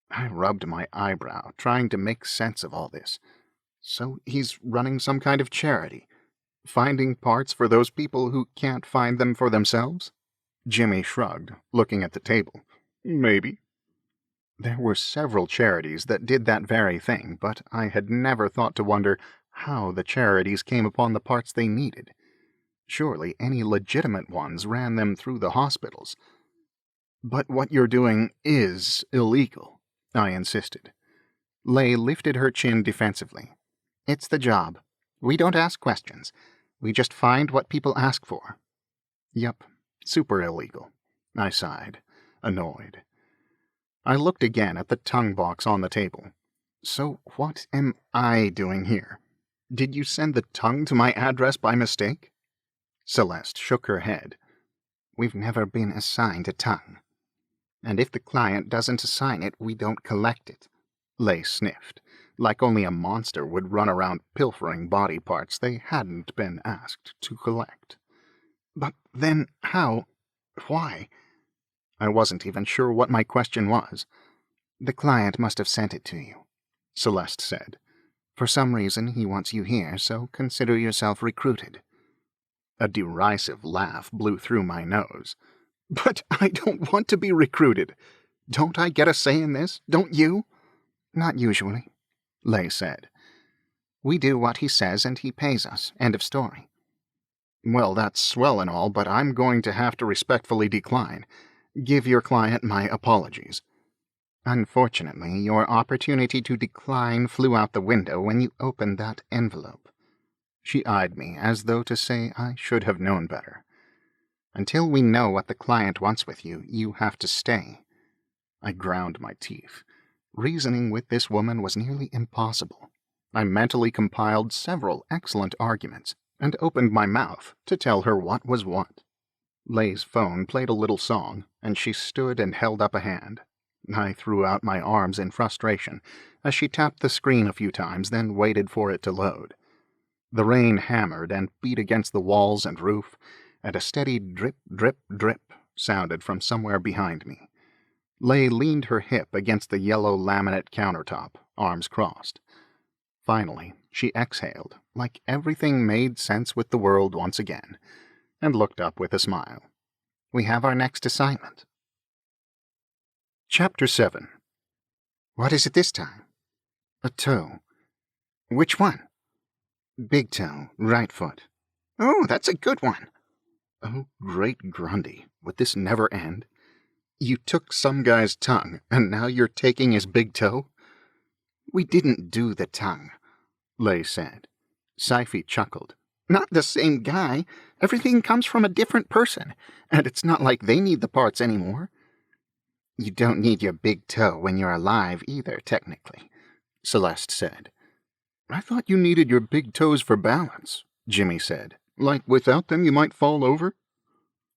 I rubbed my eyebrow, trying to make sense of all this. So he's running some kind of charity, finding parts for those people who can't find them for themselves? Jimmy shrugged, looking at the table. Maybe. There were several charities that did that very thing, but I had never thought to wonder how the charities came upon the parts they needed. Surely any legitimate ones ran them through the hospitals. But what you're doing is illegal, I insisted. Lay lifted her chin defensively. It's the job. We don't ask questions. We just find what people ask for. Yup, super illegal, I sighed, annoyed. I looked again at the tongue box on the table. So what am I doing here? Did you send the tongue to my address by mistake? Celeste shook her head. We've never been assigned a tongue. And if the client doesn't assign it, we don't collect it. Lay sniffed, like only a monster would run around pilfering body parts they hadn't been asked to collect. But then how? Why? I wasn't even sure what my question was. The client must have sent it to you, Celeste said. For some reason he wants you here, so consider yourself recruited. A derisive laugh blew through my nose. But I don't want to be recruited. Don't I get a say in this? Don't you? Not usually, Lay said. We do what he says and he pays us. End of story. Well, that's swell and all, but I'm going to have to respectfully decline. Give your client my apologies. Unfortunately, your opportunity to decline flew out the window when you opened that envelope. She eyed me as though to say I should have known better. Until we know what the client wants with you, you have to stay. I ground my teeth. Reasoning with this woman was nearly impossible. I mentally compiled several excellent arguments and opened my mouth to tell her what was what. Leigh's phone played a little song, and she stood and held up a hand. I threw out my arms in frustration as she tapped the screen a few times, then waited for it to load. The rain hammered and beat against the walls and roof, and a steady drip, drip, drip sounded from somewhere behind me. Leigh leaned her hip against the yellow laminate countertop, arms crossed. Finally, she exhaled, like everything made sense with the world once again, and looked up with a smile. We have our next assignment. Chapter 7. What is it this time? A toe. Which one? Big toe, right foot. Oh, that's a good one. Oh, great Grundy, would this never end? You took some guy's tongue, and now you're taking his big toe? We didn't do the tongue, Leigh said. Sci-fi chuckled. Not the same guy. Everything comes from a different person, and it's not like they need the parts anymore. You don't need your big toe when you're alive either, technically, Celeste said. I thought you needed your big toes for balance, Jimmy said. Like without them you might fall over?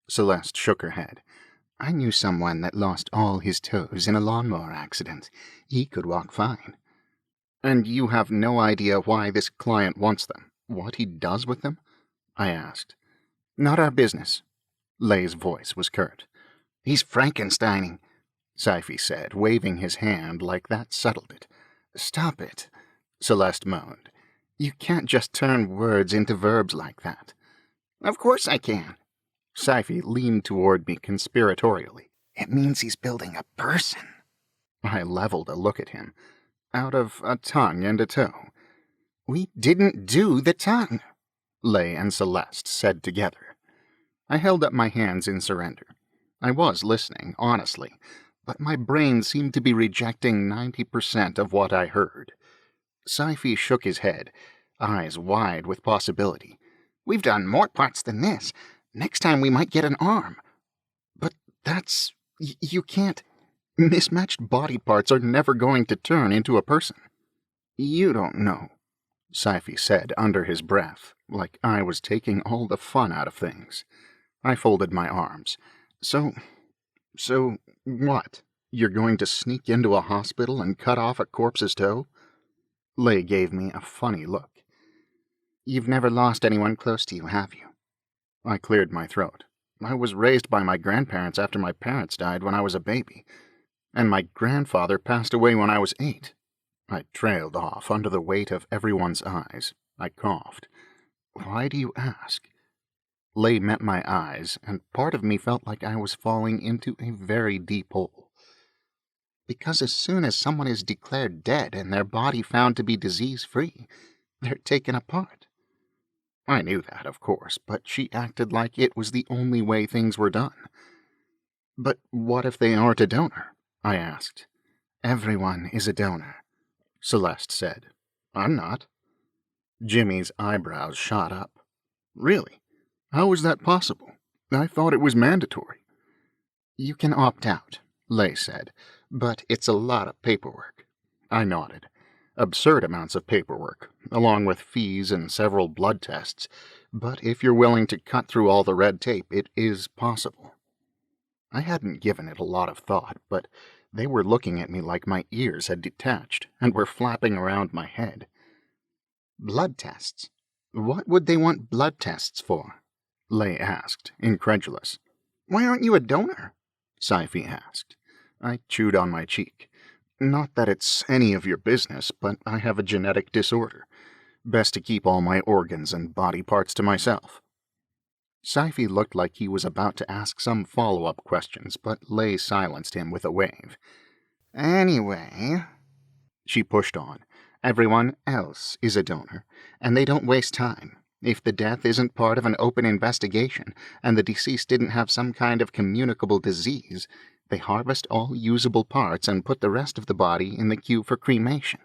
Celeste shook her head. I knew someone that lost all his toes in a lawnmower accident. He could walk fine. And you have no idea why this client wants them? What he does with them? I asked. Not our business. Leigh's voice was curt. He's Frankensteining, Sci-fi said, waving his hand like that settled it. Stop it, Celeste moaned. You can't just turn words into verbs like that. Of course I can. Sci-fi leaned toward me conspiratorially. It means he's building a person. I leveled a look at him. Out of a tongue and a toe. We didn't do the tongue, Leigh and Celeste said together. I held up my hands in surrender. I was listening, honestly, but my brain seemed to be rejecting 90% of what I heard. Sci-fi shook his head, eyes wide with possibility. We've done more parts than this. Next time we might get an arm. But that's... you can't... Mismatched body parts are never going to turn into a person. You don't know, Sci-fi said under his breath, like I was taking all the fun out of things. I folded my arms. So what? You're going to sneak into a hospital and cut off a corpse's toe? Leigh gave me a funny look. You've never lost anyone close to you, have you? I cleared my throat. I was raised by my grandparents after my parents died when I was a baby, and my grandfather passed away when I was 8. I trailed off under the weight of everyone's eyes. I coughed. Why do you ask? Leigh met my eyes, and part of me felt like I was falling into a very deep hole. Because as soon as someone is declared dead and their body found to be disease-free, they're taken apart. I knew that, of course, but she acted like it was the only way things were done. But what if they aren't a donor? I asked. Everyone is a donor, Celeste said. I'm not. Jimmy's eyebrows shot up. Really? How is that possible? I thought it was mandatory. You can opt out, Leigh said, but it's a lot of paperwork. I nodded. Absurd amounts of paperwork, along with fees and several blood tests, but if you're willing to cut through all the red tape, it is possible. I hadn't given it a lot of thought, but they were looking at me like my ears had detached and were flapping around my head. Blood tests? What would they want blood tests for? Leigh asked, incredulous. Why aren't you a donor? Sci-fi asked. I chewed on my cheek. Not that it's any of your business, but I have a genetic disorder. Best to keep all my organs and body parts to myself. Sci-fi looked like he was about to ask some follow-up questions, but Leigh silenced him with a wave. Anyway, she pushed on, everyone else is a donor, and they don't waste time. If the death isn't part of an open investigation, and the deceased didn't have some kind of communicable disease, they harvest all usable parts and put the rest of the body in the queue for cremation.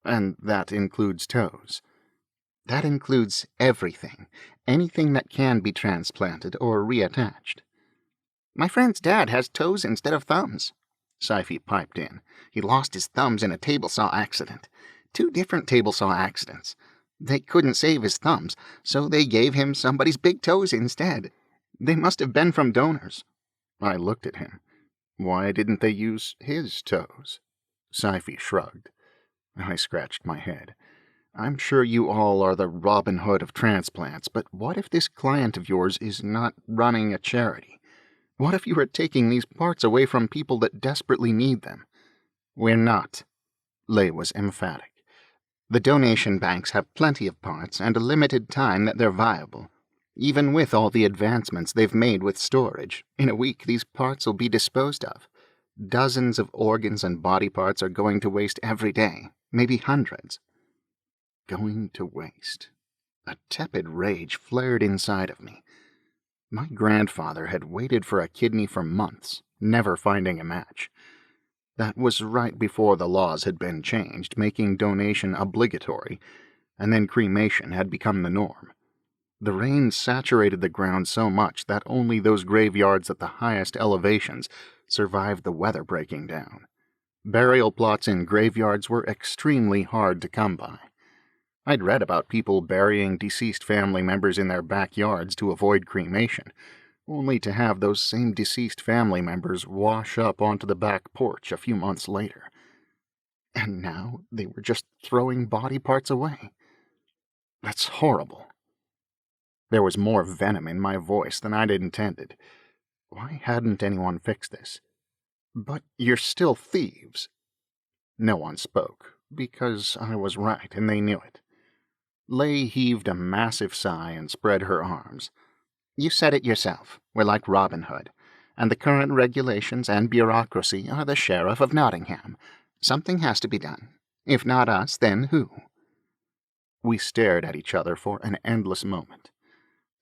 And that includes toes. That includes everything. Anything that can be transplanted or reattached. My friend's dad has toes instead of thumbs, Sci-fi piped in. "He lost his thumbs in a table saw accident. 2 different table saw accidents. They couldn't save his thumbs, so they gave him somebody's big toes instead. They must have been from donors." I looked at him. Why didn't they use his toes? Sci-fi shrugged. I scratched my head. I'm sure you all are the Robin Hood of transplants, but what if this client of yours is not running a charity? What if you are taking these parts away from people that desperately need them? "We're not." Lei was emphatic. "The donation banks have plenty of parts and a limited time that they're viable. Even with all the advancements they've made with storage, in a week these parts will be disposed of. Dozens of organs and body parts are going to waste every day, maybe hundreds." Going to waste. A tepid rage flared inside of me. My grandfather had waited for a kidney for months, never finding a match. That was right before the laws had been changed, making donation obligatory, and then cremation had become the norm. The rain saturated the ground so much that only those graveyards at the highest elevations survived the weather breaking down. Burial plots in graveyards were extremely hard to come by. I'd read about people burying deceased family members in their backyards to avoid cremation, only to have those same deceased family members wash up onto the back porch a few months later. And now they were just throwing body parts away. That's horrible. There was more venom in my voice than I'd intended. Why hadn't anyone fixed this? But you're still thieves. No one spoke, because I was right and they knew it. Lei heaved a massive sigh and spread her arms. "You said it yourself. We're like Robin Hood, and the current regulations and bureaucracy are the Sheriff of Nottingham. Something has to be done. If not us, then who?" We stared at each other for an endless moment.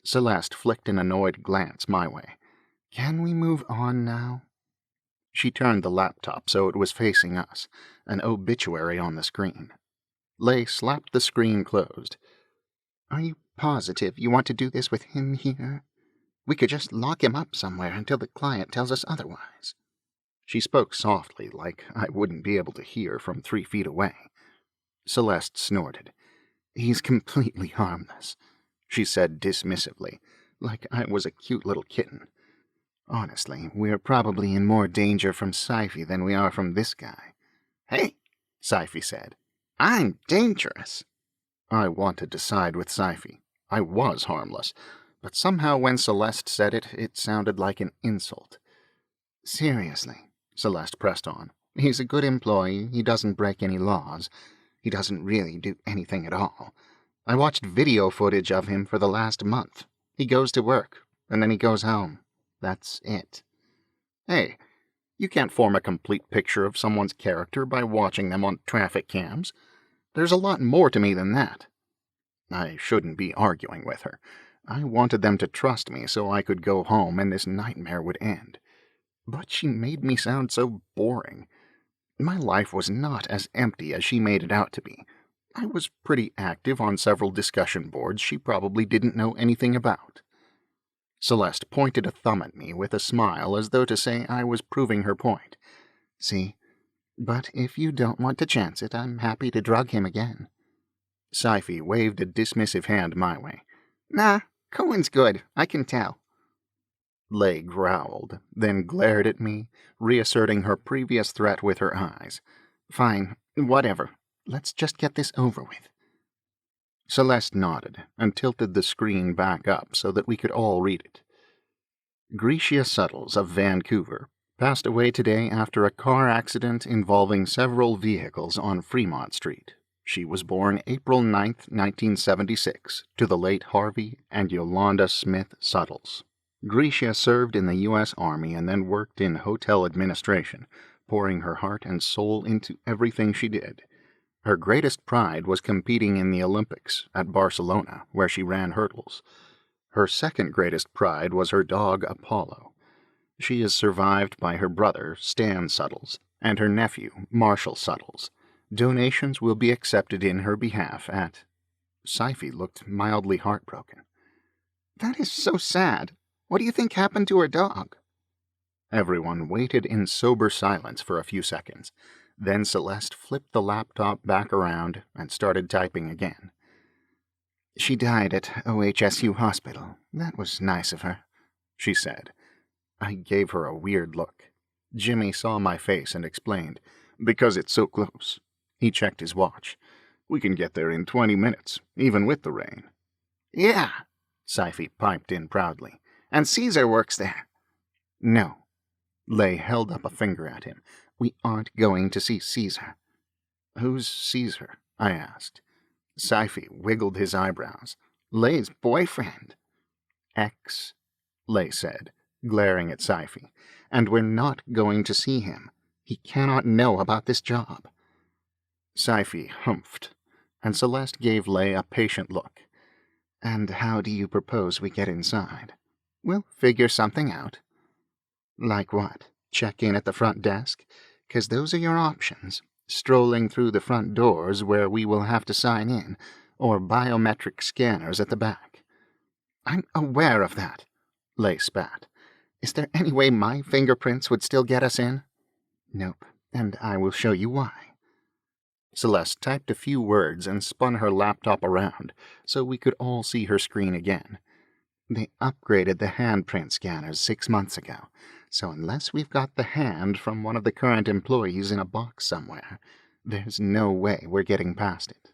Celeste flicked an annoyed glance my way. "Can we move on now?" She turned the laptop so it was facing us, an obituary on the screen. Lei slapped the screen closed. "Are you positive you want to do this with him here? We could just lock him up somewhere until the client tells us otherwise." She spoke softly, like I wouldn't be able to hear from 3 feet away. Celeste snorted. "He's completely harmless," she said dismissively, like I was a cute little kitten. "Honestly, we're probably in more danger from Sci-fi than we are from this guy." "Hey," Sci-fi said. "I'm dangerous." I wanted to side with Sci-fi. I was harmless, but somehow when Celeste said it, it sounded like an insult. "Seriously," Celeste pressed on. "He's a good employee. He doesn't break any laws. He doesn't really do anything at all. I watched video footage of him for the last month. He goes to work, and then he goes home. That's it." Hey, you can't form a complete picture of someone's character by watching them on traffic cams. There's a lot more to me than that. I shouldn't be arguing with her. I wanted them to trust me so I could go home and this nightmare would end. But she made me sound so boring. My life was not as empty as she made it out to be. I was pretty active on several discussion boards she probably didn't know anything about. Celeste pointed a thumb at me with a smile as though to say I was proving her point. "See? But if you don't want to chance it, I'm happy to drug him again." Sci-fi waved a dismissive hand my way. "Nah, Cohen's good, I can tell." Lei growled, then glared at me, reasserting her previous threat with her eyes. "Fine, whatever. Let's just get this over with." Celeste nodded and tilted the screen back up so that we could all read it. Grecia Suttles of Vancouver passed away today after a car accident involving several vehicles on Fremont Street. She was born April 9, 1976, to the late Harvey and Yolanda Smith Suttles. Grecia served in the U.S. Army and then worked in hotel administration, pouring her heart and soul into everything she did. Her greatest pride was competing in the Olympics at Barcelona, where she ran hurdles. Her second greatest pride was her dog Apollo. She is survived by her brother, Stan Suttles, and her nephew, Marshall Suttles. Donations will be accepted in her behalf at... Sci-fi looked mildly heartbroken. "That is so sad. What do you think happened to her dog?" Everyone waited in sober silence for a few seconds. Then Celeste flipped the laptop back around and started typing again. "She died at OHSU Hospital. That was nice of her," she said. I gave her a weird look. Jimmy saw my face and explained, "Because it's so close." He checked his watch. "We can get there in 20 minutes, even with the rain." "Yeah," Sci-fi piped in proudly. "And Caesar works there." "No." Lay held up a finger at him. "We aren't going to see Caesar." "Who's Caesar?" I asked. Sci-fi wiggled his eyebrows. "Lay's boyfriend." "Ex," Lay said, glaring at Sci-fi. "And we're not going to see him. He cannot know about this job." Sci-fi humphed, and Celeste gave Lay a patient look. "And how do you propose we get inside?" "We'll figure something out." "Like what? Check in at the front desk? 'Cause those are your options. Strolling through the front doors where we will have to sign in, or biometric scanners at the back." "I'm aware of that," Lay spat. "Is there any way my fingerprints would still get us in?" "Nope, and I will show you why." Celeste typed a few words and spun her laptop around so we could all see her screen again. "They upgraded the handprint scanners 6 months ago, so unless we've got the hand from one of the current employees in a box somewhere, there's no way we're getting past it."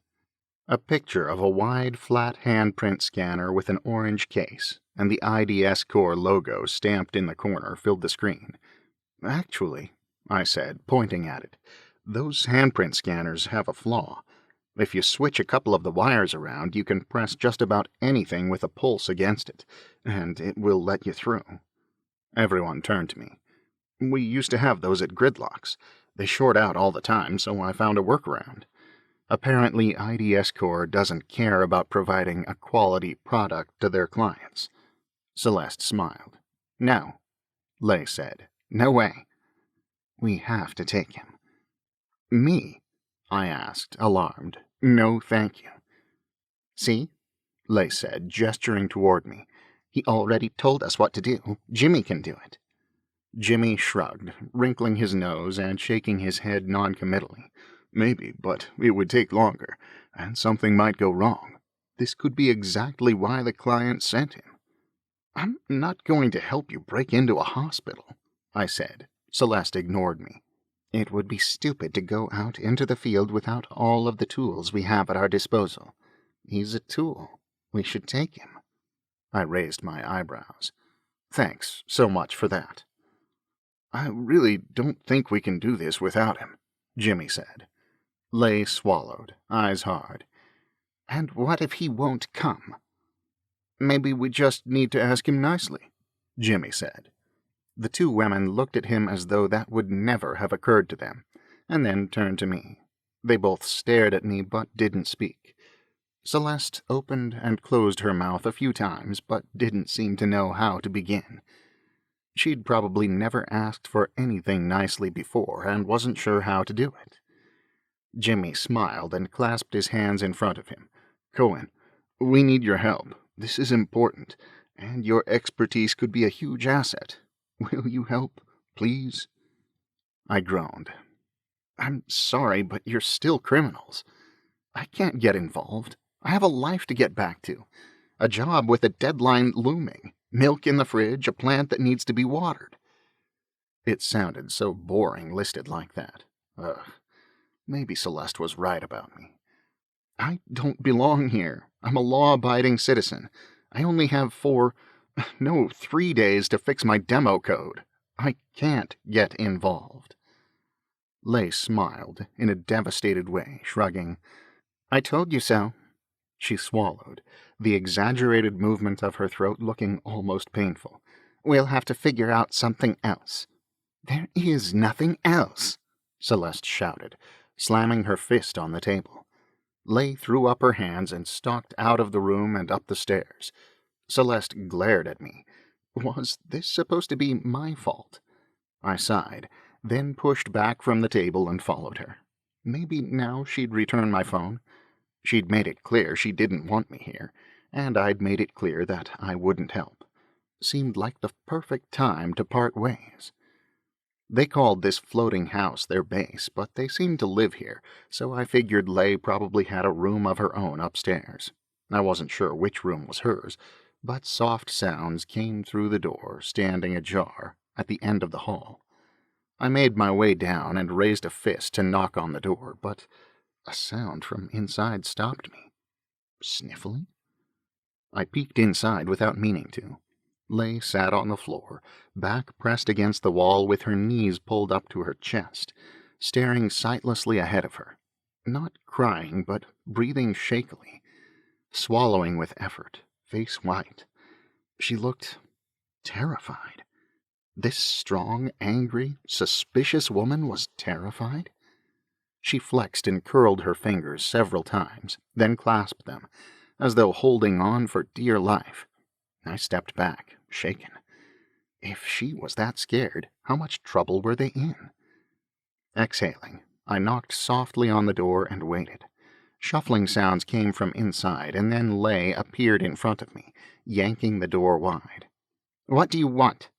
A picture of a wide, flat handprint scanner with an orange case and the IDS Core logo stamped in the corner filled the screen. "Actually," I said, pointing at it, "those handprint scanners have a flaw. If you switch a couple of the wires around, you can press just about anything with a pulse against it, and it will let you through." Everyone turned to me. "We used to have those at Gridlocks. They short out all the time, so I found a workaround." Apparently, IDS Core doesn't care about providing a quality product to their clients. Celeste smiled. "No," Lay said. "No way." "We have to take him." "Me?" I asked, alarmed. "No, thank you." "See?" Lay said, gesturing toward me. "He already told us what to do. Jimmy can do it." Jimmy shrugged, wrinkling his nose and shaking his head noncommittally. "Maybe, but it would take longer, and something might go wrong. This could be exactly why the client sent him." "I'm not going to help you break into a hospital," I said. Celeste ignored me. "It would be stupid to go out into the field without all of the tools we have at our disposal. He's a tool. We should take him." I raised my eyebrows. "Thanks so much for that." "I really don't think we can do this without him," Jimmy said. Lay swallowed, eyes hard. "And what if he won't come?" "Maybe we just need to ask him nicely," Jimmy said. The two women looked at him as though that would never have occurred to them, and then turned to me. They both stared at me but didn't speak. Celeste opened and closed her mouth a few times but didn't seem to know how to begin. She'd probably never asked for anything nicely before and wasn't sure how to do it. Jimmy smiled and clasped his hands in front of him. "Cohen, we need your help. This is important, and your expertise could be a huge asset. Will you help, please?" I groaned. "I'm sorry, but you're still criminals. I can't get involved. I have a life to get back to. A job with a deadline looming. Milk in the fridge, a plant that needs to be watered." It sounded so boring listed like that. Ugh. Maybe Celeste was right about me. "I don't belong here. I'm a law-abiding citizen. I only have 3 days to fix my demo code. I can't get involved." Lay smiled in a devastated way, shrugging. "I told you so." She swallowed, the exaggerated movement of her throat looking almost painful. "We'll have to figure out something else." "There is nothing else," Celeste shouted, slamming her fist on the table. Lay threw up her hands and stalked out of the room and up the stairs. Celeste glared at me. Was this supposed to be my fault? I sighed, then pushed back from the table and followed her. Maybe now she'd return my phone. She'd made it clear she didn't want me here, and I'd made it clear that I wouldn't help. Seemed like the perfect time to part ways. They called this floating house their base, but they seemed to live here, so I figured Lei probably had a room of her own upstairs. I wasn't sure which room was hers, but soft sounds came through the door, standing ajar, at the end of the hall. I made my way down and raised a fist to knock on the door, but a sound from inside stopped me. Sniffling? I peeked inside without meaning to. Lei sat on the floor, back pressed against the wall with her knees pulled up to her chest, staring sightlessly ahead of her, not crying but breathing shakily, swallowing with effort, face white. She looked terrified. This strong, angry, suspicious woman was terrified? She flexed and curled her fingers several times, then clasped them, as though holding on for dear life. I stepped back, shaken. If she was that scared, how much trouble were they in? Exhaling, I knocked softly on the door and waited. Shuffling sounds came from inside, and then Lei appeared in front of me, yanking the door wide. "What do you want?"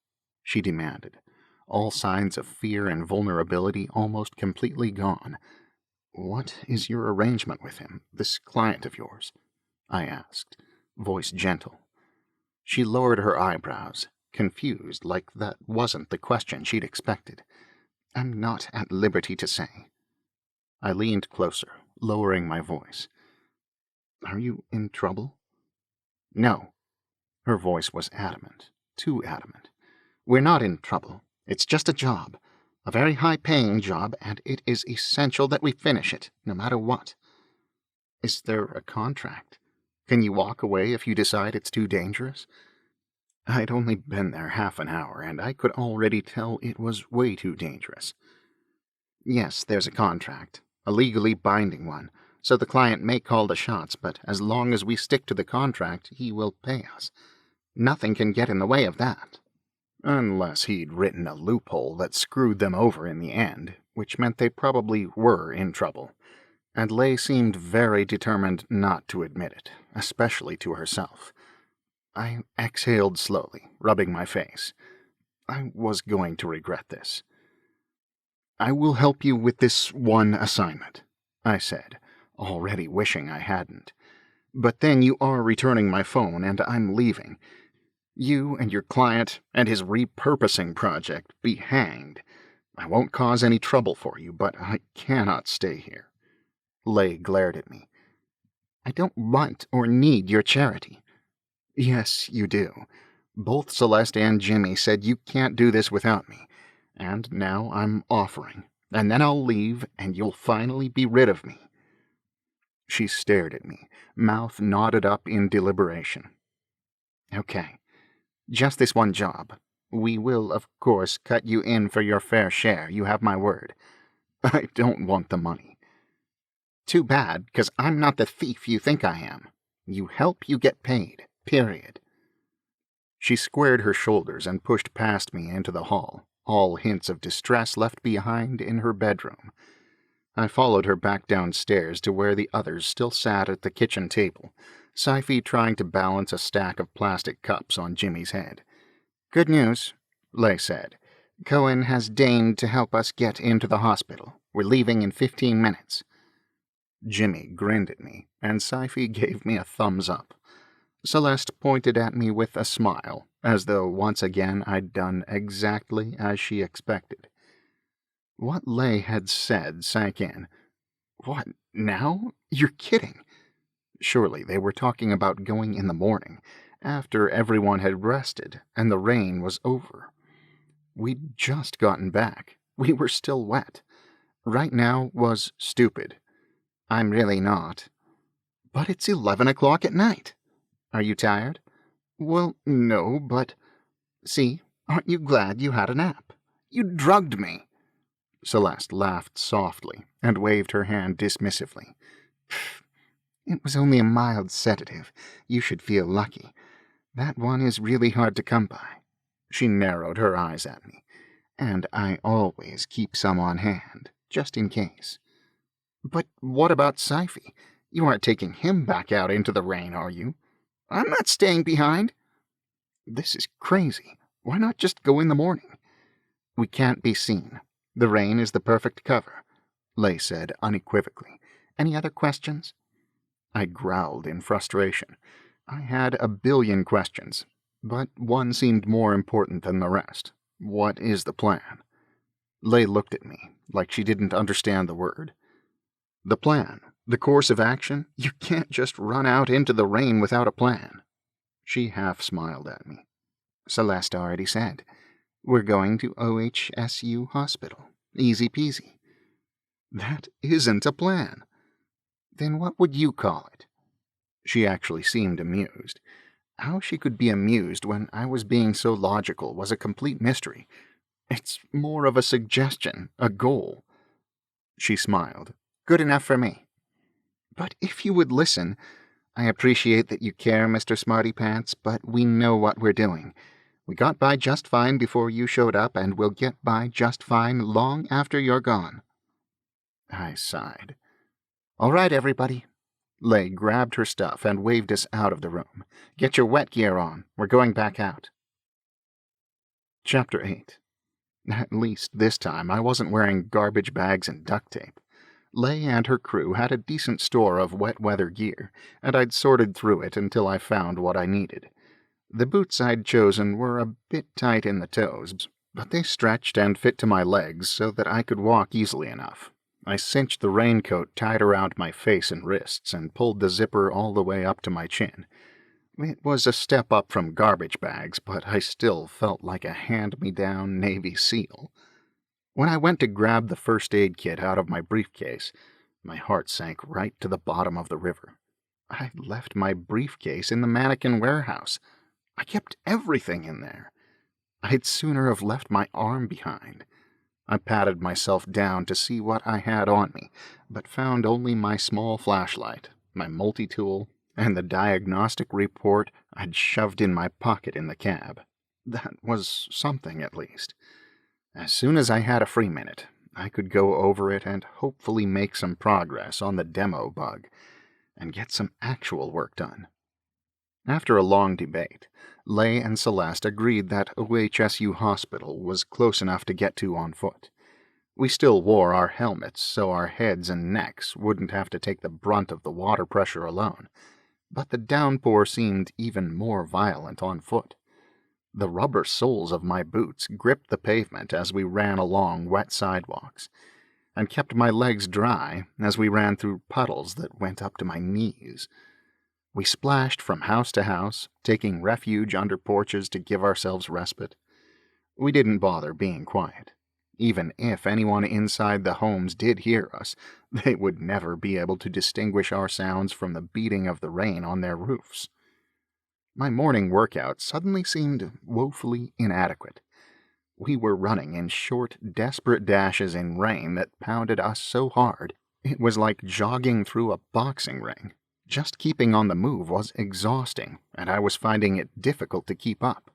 she demanded, all signs of fear and vulnerability almost completely gone. "What is your arrangement with him, this client of yours?" I asked, voice gentle. She lowered her eyebrows, confused, like that wasn't the question she'd expected. "I'm not at liberty to say." I leaned closer, lowering my voice. "Are you in trouble?" "No." Her voice was adamant, too adamant. "We're not in trouble. It's just a job. A very high-paying job, and it is essential that we finish it, no matter what." "Is there a contract? Can you walk away if you decide it's too dangerous?" I'd only been there half an hour, and I could already tell it was way too dangerous. "Yes, there's a contract, a legally binding one, so the client may call the shots, but as long as we stick to the contract, he will pay us. Nothing can get in the way of that." Unless he'd written a loophole that screwed them over in the end, which meant they probably were in trouble. And Lei seemed very determined not to admit it, especially to herself. I exhaled slowly, rubbing my face. I was going to regret this. "I will help you with this one assignment," I said, already wishing I hadn't. "But then you are returning my phone, and I'm leaving. You and your client and his repurposing project be hanged. I won't cause any trouble for you, but I cannot stay here." Lei glared at me. "I don't want or need your charity." "Yes, you do. Both Celeste and Jimmy said you can't do this without me, and now I'm offering, and then I'll leave, and you'll finally be rid of me." She stared at me, mouth knotted up in deliberation. "Okay, just this one job. We will, of course, cut you in for your fair share, you have my word. I don't want the money." "Too bad, 'cause I'm not the thief you think I am. You help, you get paid. Period." She squared her shoulders and pushed past me into the hall, all hints of distress left behind in her bedroom. I followed her back downstairs to where the others still sat at the kitchen table, Sci-fi trying to balance a stack of plastic cups on Jimmy's head. "Good news," Lei said. "Cohen has deigned to help us get into the hospital. We're leaving in 15 minutes. Jimmy grinned at me, and Sci-fi gave me a thumbs up. Celeste pointed at me with a smile, as though once again I'd done exactly as she expected. What Lei had said sank in. "What, now? You're kidding." Surely they were talking about going in the morning, after everyone had rested and the rain was over. We'd just gotten back. We were still wet. Right now was stupid. I'm really not. "But it's 11 o'clock at night. Are you tired?" "Well, no, but—" "See, aren't you glad you had a nap? You drugged me." Celeste laughed softly and waved her hand dismissively. "It was only a mild sedative. You should feel lucky. That one is really hard to come by." She narrowed her eyes at me. "And I always keep some on hand, just in case." "But what about Sci-fi? You aren't taking him back out into the rain, are you?" "I'm not staying behind." "This is crazy. Why not just go in the morning?" We can't be seen. The rain is the perfect cover, Lay said unequivocally. Any other questions? I growled in frustration. I had a billion questions, but one seemed more important than the rest. What is the plan? Lay looked at me, like she didn't understand the word. The plan? The course of action? You can't just run out into the rain without a plan. She half smiled at me. Celeste already said. We're going to OHSU Hospital. Easy peasy. That isn't a plan. Then what would you call it? She actually seemed amused. How she could be amused when I was being so logical was a complete mystery. It's more of a suggestion, a goal. She smiled. Good enough for me. But if you would listen... I appreciate that you care, Mr. Smarty Pants, but we know what we're doing. We got by just fine before you showed up, and we'll get by just fine long after you're gone. I sighed. All right, everybody. Lay grabbed her stuff and waved us out of the room. Get your wet gear on. We're going back out. Chapter 8. At least this time I wasn't wearing garbage bags and duct tape. Lay and her crew had a decent store of wet weather gear, and I'd sorted through it until I found what I needed. The boots I'd chosen were a bit tight in the toes, but they stretched and fit to my legs so that I could walk easily enough. I cinched the raincoat tight around my face and wrists and pulled the zipper all the way up to my chin. It was a step up from garbage bags, but I still felt like a hand-me-down Navy SEAL. When I went to grab the first aid kit out of my briefcase, my heart sank right to the bottom of the river. I'd left my briefcase in the mannequin warehouse. I kept everything in there. I'd sooner have left my arm behind. I patted myself down to see what I had on me, but found only my small flashlight, my multi-tool, and the diagnostic report I'd shoved in my pocket in the cab. That was something, at least. As soon as I had a free minute, I could go over it and hopefully make some progress on the demo bug, and get some actual work done. After a long debate, Lay and Celeste agreed that OHSU Hospital was close enough to get to on foot. We still wore our helmets so our heads and necks wouldn't have to take the brunt of the water pressure alone, but the downpour seemed even more violent on foot. The rubber soles of my boots gripped the pavement as we ran along wet sidewalks, and kept my legs dry as we ran through puddles that went up to my knees. We splashed from house to house, taking refuge under porches to give ourselves respite. We didn't bother being quiet. Even if anyone inside the homes did hear us, they would never be able to distinguish our sounds from the beating of the rain on their roofs. My morning workout suddenly seemed woefully inadequate. We were running in short, desperate dashes in rain that pounded us so hard, it was like jogging through a boxing ring. Just keeping on the move was exhausting, and I was finding it difficult to keep up.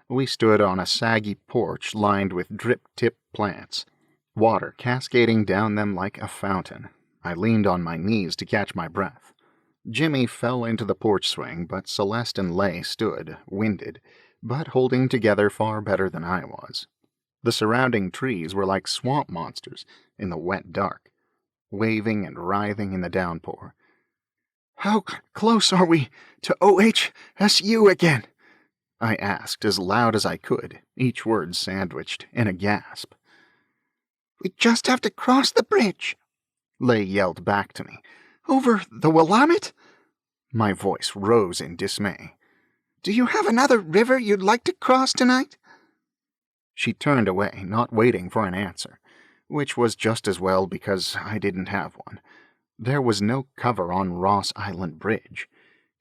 We stood on a saggy porch lined with drip-tip plants, water cascading down them like a fountain. I leaned on my knees to catch my breath. Jimmy fell into the porch swing, but Celeste and Lay stood, winded, but holding together far better than I was. The surrounding trees were like swamp monsters in the wet dark, waving and writhing in the downpour. "How close are we to OHSU again?" I asked as loud as I could, each word sandwiched in a gasp. "We just have to cross the bridge," Lay yelled back to me. "Over the Willamette?" My voice rose in dismay. "Do you have another river you'd like to cross tonight?" She turned away, not waiting for an answer, which was just as well because I didn't have one. There was no cover on Ross Island Bridge.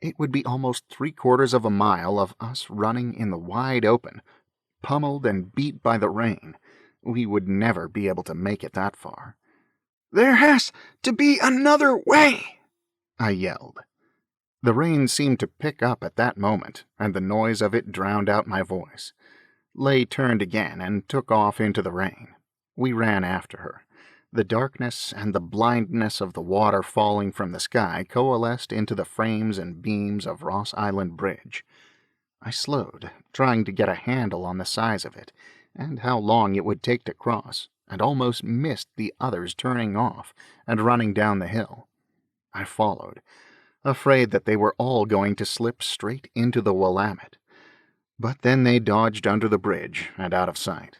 It would be almost 3/4 of a mile of us running in the wide open, pummeled and beat by the rain. We would never be able to make it that far. "There has to be another way!" I yelled. The rain seemed to pick up at that moment, and the noise of it drowned out my voice. Lay turned again and took off into the rain. We ran after her. The darkness and the blindness of the water falling from the sky coalesced into the frames and beams of Ross Island Bridge. I slowed, trying to get a handle on the size of it, and how long it would take to cross, and almost missed the others turning off and running down the hill. I followed, afraid that they were all going to slip straight into the Willamette. But then they dodged under the bridge and out of sight.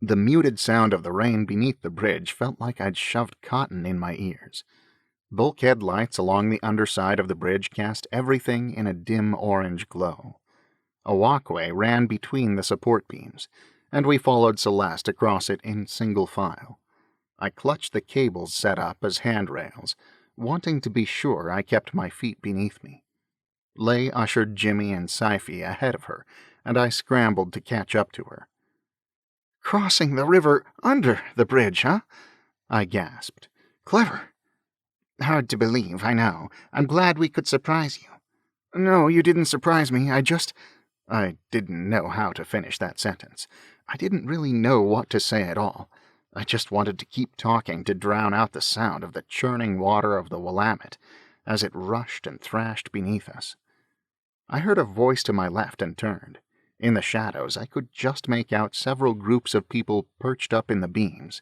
The muted sound of the rain beneath the bridge felt like I'd shoved cotton in my ears. Bulkhead lights along the underside of the bridge cast everything in a dim orange glow. A walkway ran between the support beams, and we followed Celeste across it in single file. I clutched the cables set up as handrails, wanting to be sure I kept my feet beneath me. Lay ushered Jimmy and Sci-fi ahead of her, and I scrambled to catch up to her. "Crossing the river under the bridge, huh?" I gasped. "Clever." "Hard to believe, I know. I'm glad we could surprise you." "No, you didn't surprise me. I didn't know how to finish that sentence. I didn't really know what to say at all. I just wanted to keep talking to drown out the sound of the churning water of the Willamette as it rushed and thrashed beneath us. I heard a voice to my left and turned. In the shadows, I could just make out several groups of people perched up in the beams,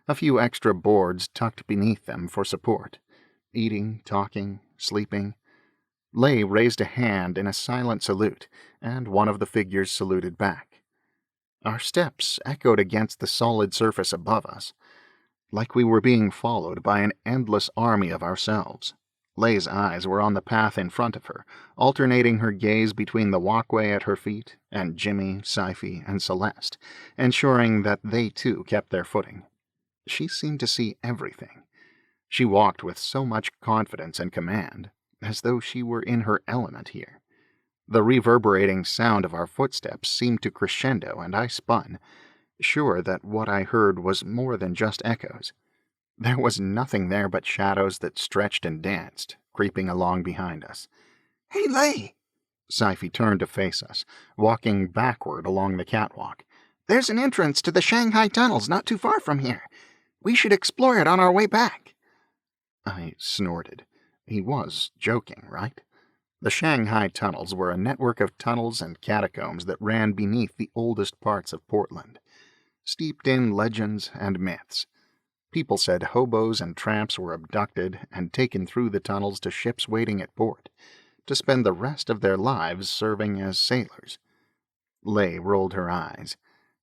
a few extra boards tucked beneath them for support, eating, talking, sleeping. Lay raised a hand in a silent salute, and one of the figures saluted back. Our steps echoed against the solid surface above us, like we were being followed by an endless army of ourselves. Lay's eyes were on the path in front of her, alternating her gaze between the walkway at her feet and Jimmy, Sci-fi, and Celeste, ensuring that they too kept their footing. She seemed to see everything. She walked with so much confidence and command, as though she were in her element here. The reverberating sound of our footsteps seemed to crescendo, and I spun, sure that what I heard was more than just echoes. There was nothing there but shadows that stretched and danced, creeping along behind us. "Hey, Lay!" Sci-fi turned to face us, walking backward along the catwalk. "There's an entrance to the Shanghai tunnels not too far from here. We should explore it on our way back." I snorted. He was joking, right? The Shanghai tunnels were a network of tunnels and catacombs that ran beneath the oldest parts of Portland, steeped in legends and myths. People said hobos and tramps were abducted and taken through the tunnels to ships waiting at port, to spend the rest of their lives serving as sailors. Lay rolled her eyes.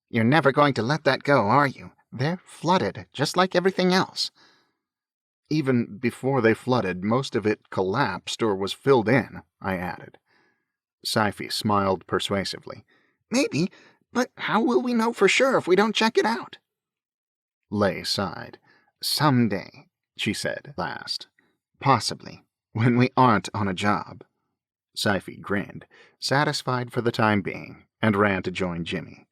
"You're never going to let that go, are you? They're flooded, just like everything else." "Even before they flooded, most of it collapsed or was filled in," I added. Sci-fi smiled persuasively. "Maybe, but how will we know for sure if we don't check it out?" Lay sighed. "Someday," she said last. "Possibly, when we aren't on a job." Sci-fi grinned, satisfied for the time being, and ran to join Jimmy.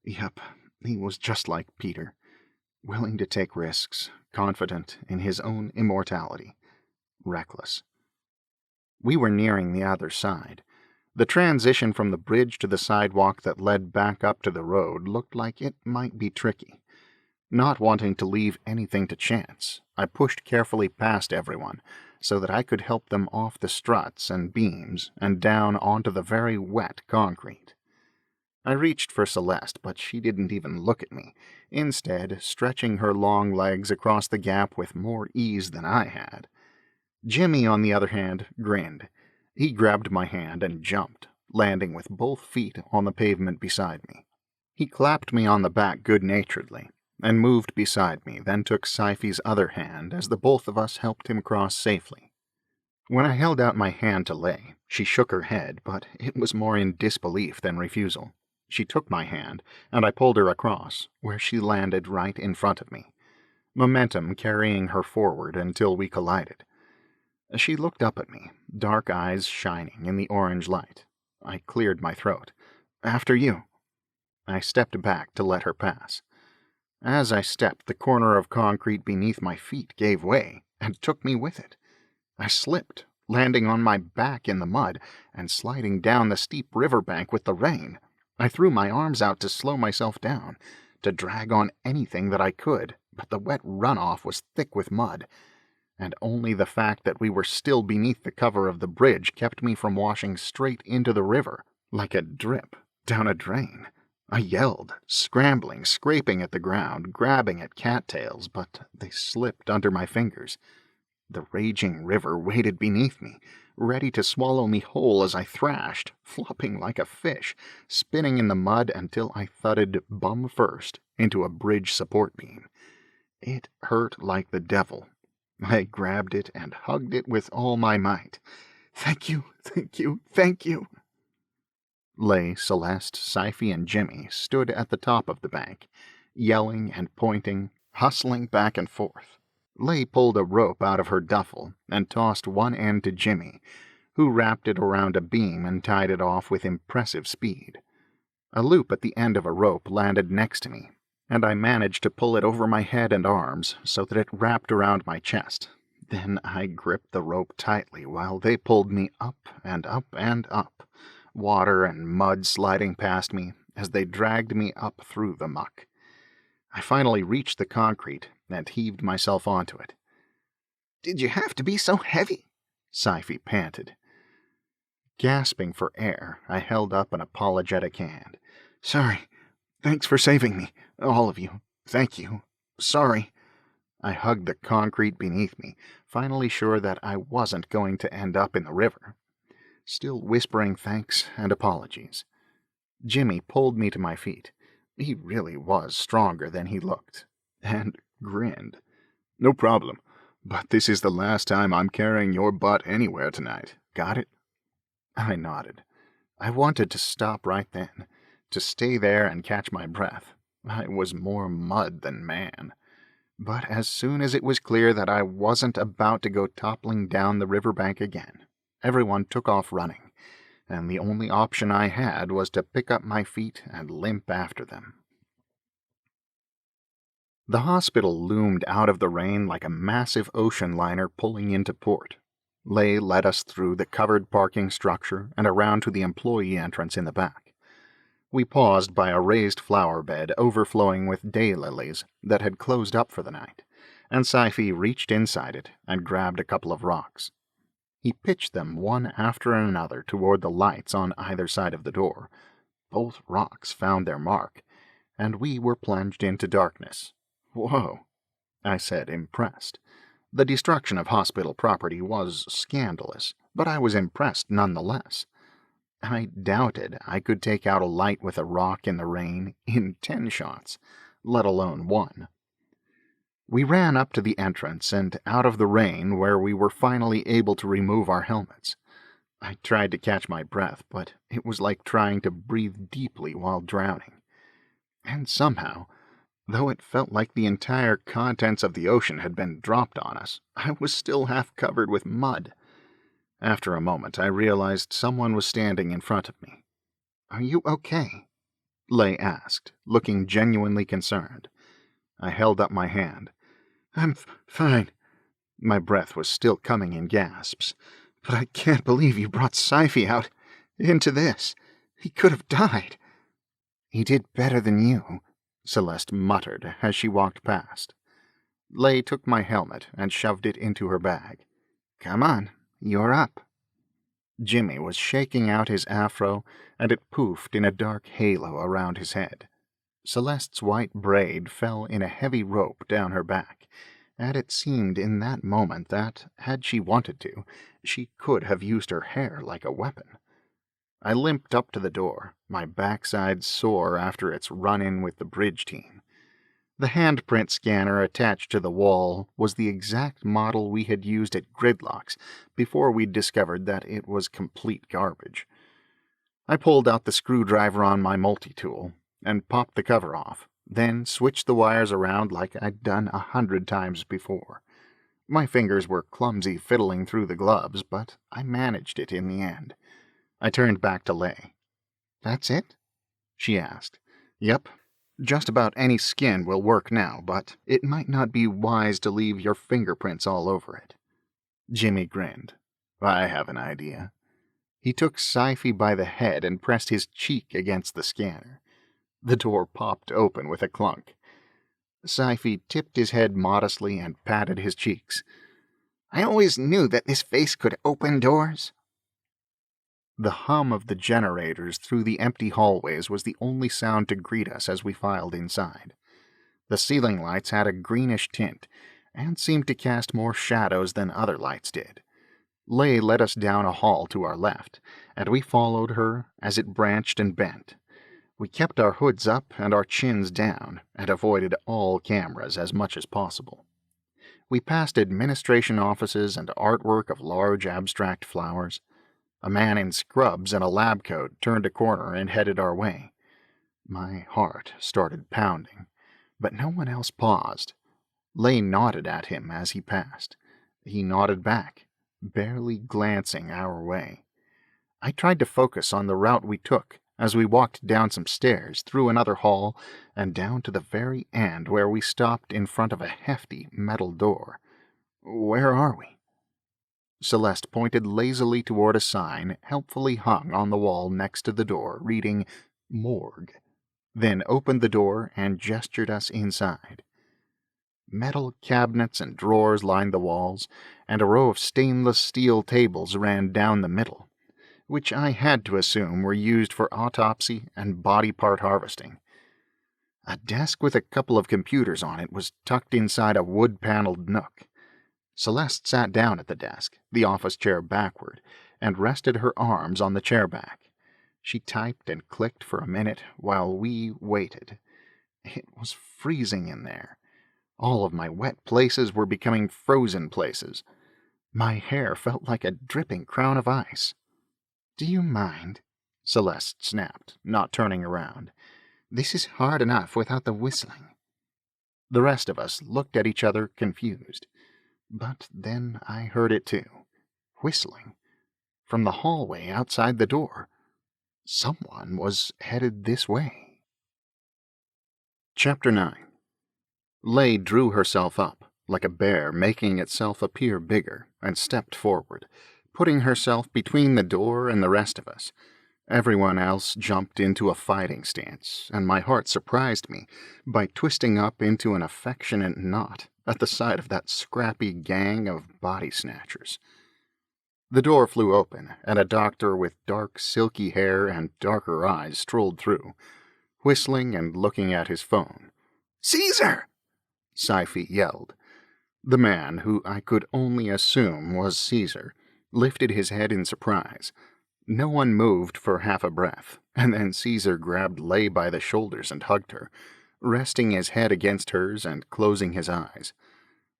Yup, he was just like Peter, willing to take risks, confident in his own immortality, reckless. We were nearing the other side. The transition from the bridge to the sidewalk that led back up to the road looked like it might be tricky. Not wanting to leave anything to chance, I pushed carefully past everyone so that I could help them off the struts and beams and down onto the very wet concrete. I reached for Celeste, but she didn't even look at me, instead stretching her long legs across the gap with more ease than I had. Jimmy, on the other hand, grinned. He grabbed my hand and jumped, landing with both feet on the pavement beside me. He clapped me on the back good-naturedly and moved beside me, then took Sci-fi's other hand as the both of us helped him cross safely. When I held out my hand to Lay, she shook her head, but it was more in disbelief than refusal. She took my hand, and I pulled her across, where she landed right in front of me, momentum carrying her forward until we collided. She looked up at me, dark eyes shining in the orange light. I cleared my throat. "After you." I stepped back to let her pass. As I stepped, the corner of concrete beneath my feet gave way and took me with it. I slipped, landing on my back in the mud and sliding down the steep riverbank with the rain. I threw my arms out to slow myself down, to drag on anything that I could, but the wet runoff was thick with mud, and only the fact that we were still beneath the cover of the bridge kept me from washing straight into the river, like a drip down a drain. I yelled, scrambling, scraping at the ground, grabbing at cattails, but they slipped under my fingers. The raging river waited beneath me, ready to swallow me whole as I thrashed, flopping like a fish, spinning in the mud until I thudded bum first into a bridge support beam. It hurt like the devil. I grabbed it and hugged it with all my might. Thank you, thank you, thank you. Lay, Celeste, Sci-fi, and Jimmy stood at the top of the bank, yelling and pointing, hustling back and forth. Lay pulled a rope out of her duffel and tossed one end to Jimmy, who wrapped it around a beam and tied it off with impressive speed. A loop at the end of a rope landed next to me, and I managed to pull it over my head and arms so that it wrapped around my chest. Then I gripped the rope tightly while they pulled me up and up and up, water and mud sliding past me as they dragged me up through the muck. I finally reached the concrete and heaved myself onto it. Did you have to be so heavy? Sci-fi panted. Gasping for air, I held up an apologetic hand. Sorry. Thanks for saving me, all of you. Thank you. Sorry. I hugged the concrete beneath me, finally sure that I wasn't going to end up in the river. Still whispering thanks and apologies. Jimmy pulled me to my feet. He really was stronger than he looked, and grinned. No problem, but this is the last time I'm carrying your butt anywhere tonight. Got it? I nodded. I wanted to stop right then, to stay there and catch my breath. I was more mud than man. But as soon as it was clear that I wasn't about to go toppling down the riverbank again, everyone took off running, and the only option I had was to pick up my feet and limp after them. The hospital loomed out of the rain like a massive ocean liner pulling into port. Lay led us through the covered parking structure and around to the employee entrance in the back. We paused by a raised flower bed overflowing with daylilies that had closed up for the night, and Sci-fi reached inside it and grabbed a couple of rocks. He pitched them one after another toward the lights on either side of the door. Both rocks found their mark, and we were plunged into darkness. Whoa, I said, impressed. The destruction of hospital property was scandalous, but I was impressed nonetheless. I doubted I could take out a light with a rock in the rain in 10 shots, let alone 1. We ran up to the entrance and out of the rain where we were finally able to remove our helmets. I tried to catch my breath, but it was like trying to breathe deeply while drowning. And somehow, though it felt like the entire contents of the ocean had been dropped on us, I was still half covered with mud. After a moment, I realized someone was standing in front of me. "Are you okay?" Lay asked, looking genuinely concerned. I held up my hand. "I'm fine." My breath was still coming in gasps. "But I can't believe you brought Sci-fi out into this. He could have died." "He did better than you," Celeste muttered as she walked past. Lay took my helmet and shoved it into her bag. "Come on, you're up." Jimmy was shaking out his afro, and it poofed in a dark halo around his head. Celeste's white braid fell in a heavy rope down her back, and it seemed in that moment that, had she wanted to, she could have used her hair like a weapon. I limped up to the door, my backside sore after its run-in with the bridge team. The handprint scanner attached to the wall was the exact model we had used at Gridlock's before we'd discovered that it was complete garbage. I pulled out the screwdriver on my multi-tool and popped the cover off, then switched the wires around like I'd done 100 times before. My fingers were clumsy fiddling through the gloves, but I managed it in the end. I turned back to Lay. "That's it?" she asked. "Yep. Just about any skin will work now, but it might not be wise to leave your fingerprints all over it." Jimmy grinned. "I have an idea." He took Sci-fi by the head and pressed his cheek against the scanner. The door popped open with a clunk. Sci-fi tipped his head modestly and patted his cheeks. "I always knew that this face could open doors." The hum of the generators through the empty hallways was the only sound to greet us as we filed inside. The ceiling lights had a greenish tint, and seemed to cast more shadows than other lights did. Lei led us down a hall to our left, and we followed her as it branched and bent. We kept our hoods up and our chins down, and avoided all cameras as much as possible. We passed administration offices and artwork of large abstract flowers. A man in scrubs and a lab coat turned a corner and headed our way. My heart started pounding, but no one else paused. Lei nodded at him as he passed. He nodded back, barely glancing our way. I tried to focus on the route we took as we walked down some stairs, through another hall, and down to the very end where we stopped in front of a hefty metal door. Where are we? Celeste pointed lazily toward a sign helpfully hung on the wall next to the door, reading Morgue, then opened the door and gestured us inside. Metal cabinets and drawers lined the walls, and a row of stainless steel tables ran down the middle, which I had to assume were used for autopsy and body part harvesting. A desk with a couple of computers on it was tucked inside a wood-paneled nook. Celeste sat down at the desk, the office chair backward, and rested her arms on the chair back. She typed and clicked for a minute while we waited. It was freezing in there. All of my wet places were becoming frozen places. My hair felt like a dripping crown of ice. "Do you mind?" Celeste snapped, not turning around. "This is hard enough without the whistling." The rest of us looked at each other confused. But then I heard it too. Whistling. From the hallway outside the door. Someone was headed this way. Chapter 9. Lei drew herself up, like a bear making itself appear bigger, and stepped forward, putting herself between the door and the rest of us. Everyone else jumped into a fighting stance, and my heart surprised me by twisting up into an affectionate knot at the sight of that scrappy gang of body snatchers. The door flew open, and a doctor with dark, silky hair and darker eyes strolled through, whistling and looking at his phone. "Caesar!" Sci-fi yelled. The man, who I could only assume was Caesar, lifted his head in surprise. No one moved for half a breath, and then Caesar grabbed Lei by the shoulders and hugged her, resting his head against hers and closing his eyes.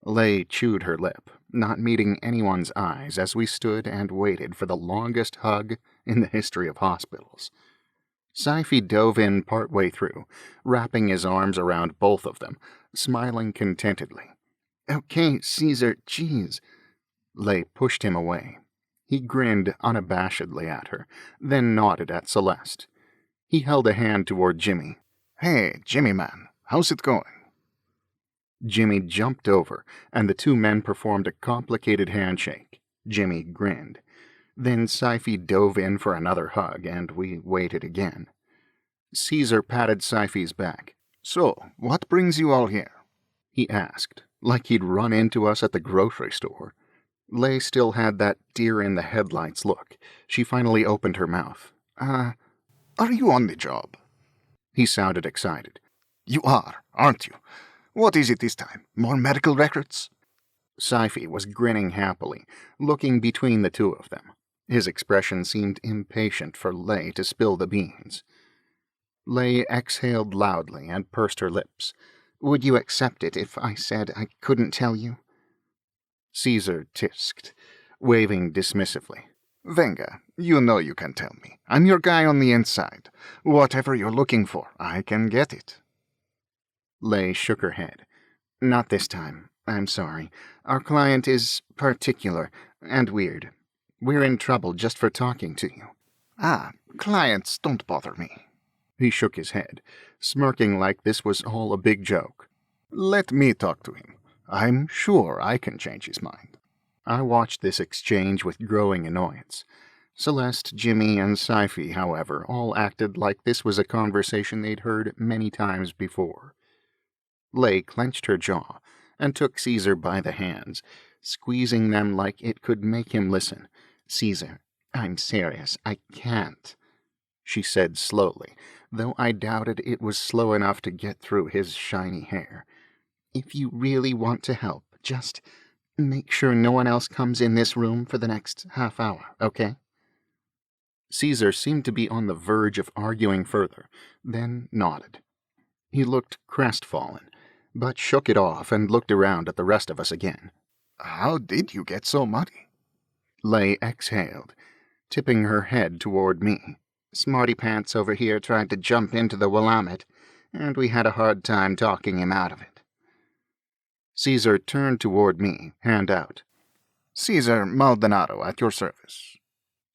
Lei chewed her lip, not meeting anyone's eyes as we stood and waited for the longest hug in the history of hospitals. Sci-fi dove in partway through, wrapping his arms around both of them, smiling contentedly. "Okay, Caesar, geez." Lei pushed him away. He grinned unabashedly at her, then nodded at Celeste. He held a hand toward Jimmy. "Hey, Jimmy man, how's it going?" Jimmy jumped over, and the two men performed a complicated handshake. Jimmy grinned. Then Sci-fi dove in for another hug, and we waited again. Caesar patted Sci-fi's back. "So, what brings you all here?" he asked, like he'd run into us at the grocery store. Lei still had that deer-in-the-headlights look. She finally opened her mouth. Are you on the job?" He sounded excited. "You are, aren't you? What is it this time? More medical records?" Sci-fi was grinning happily, looking between the two of them. His expression seemed impatient for Lei to spill the beans. Lei exhaled loudly and pursed her lips. "Would you accept it if I said I couldn't tell you?" Caesar tisked, waving dismissively. "Venga, you know you can tell me. I'm your guy on the inside. Whatever you're looking for, I can get it." Lei shook her head. "Not this time. I'm sorry. Our client is particular and weird. We're in trouble just for talking to you." Clients don't bother me." He shook his head, smirking like this was all a big joke. "Let me talk to him. I'm sure I can change his mind." I watched this exchange with growing annoyance. Celeste, Jimmy, and Sci-fi, however, all acted like this was a conversation they'd heard many times before. Lei clenched her jaw and took Caesar by the hands, squeezing them like it could make him listen. "Caesar, I'm serious, I can't, she said slowly, though I doubted it was slow enough to get through his shiny hair. If you really want to help, just make sure no one else comes in this room for the next half hour, okay? Caesar seemed to be on the verge of arguing further, then nodded. He looked crestfallen, but shook it off and looked around at the rest of us again. How did you get so muddy? Lay exhaled, tipping her head toward me. Smarty Pants over here tried to jump into the Willamette, and we had a hard time talking him out of it. Caesar turned toward me, hand out. Caesar Maldonado at your service.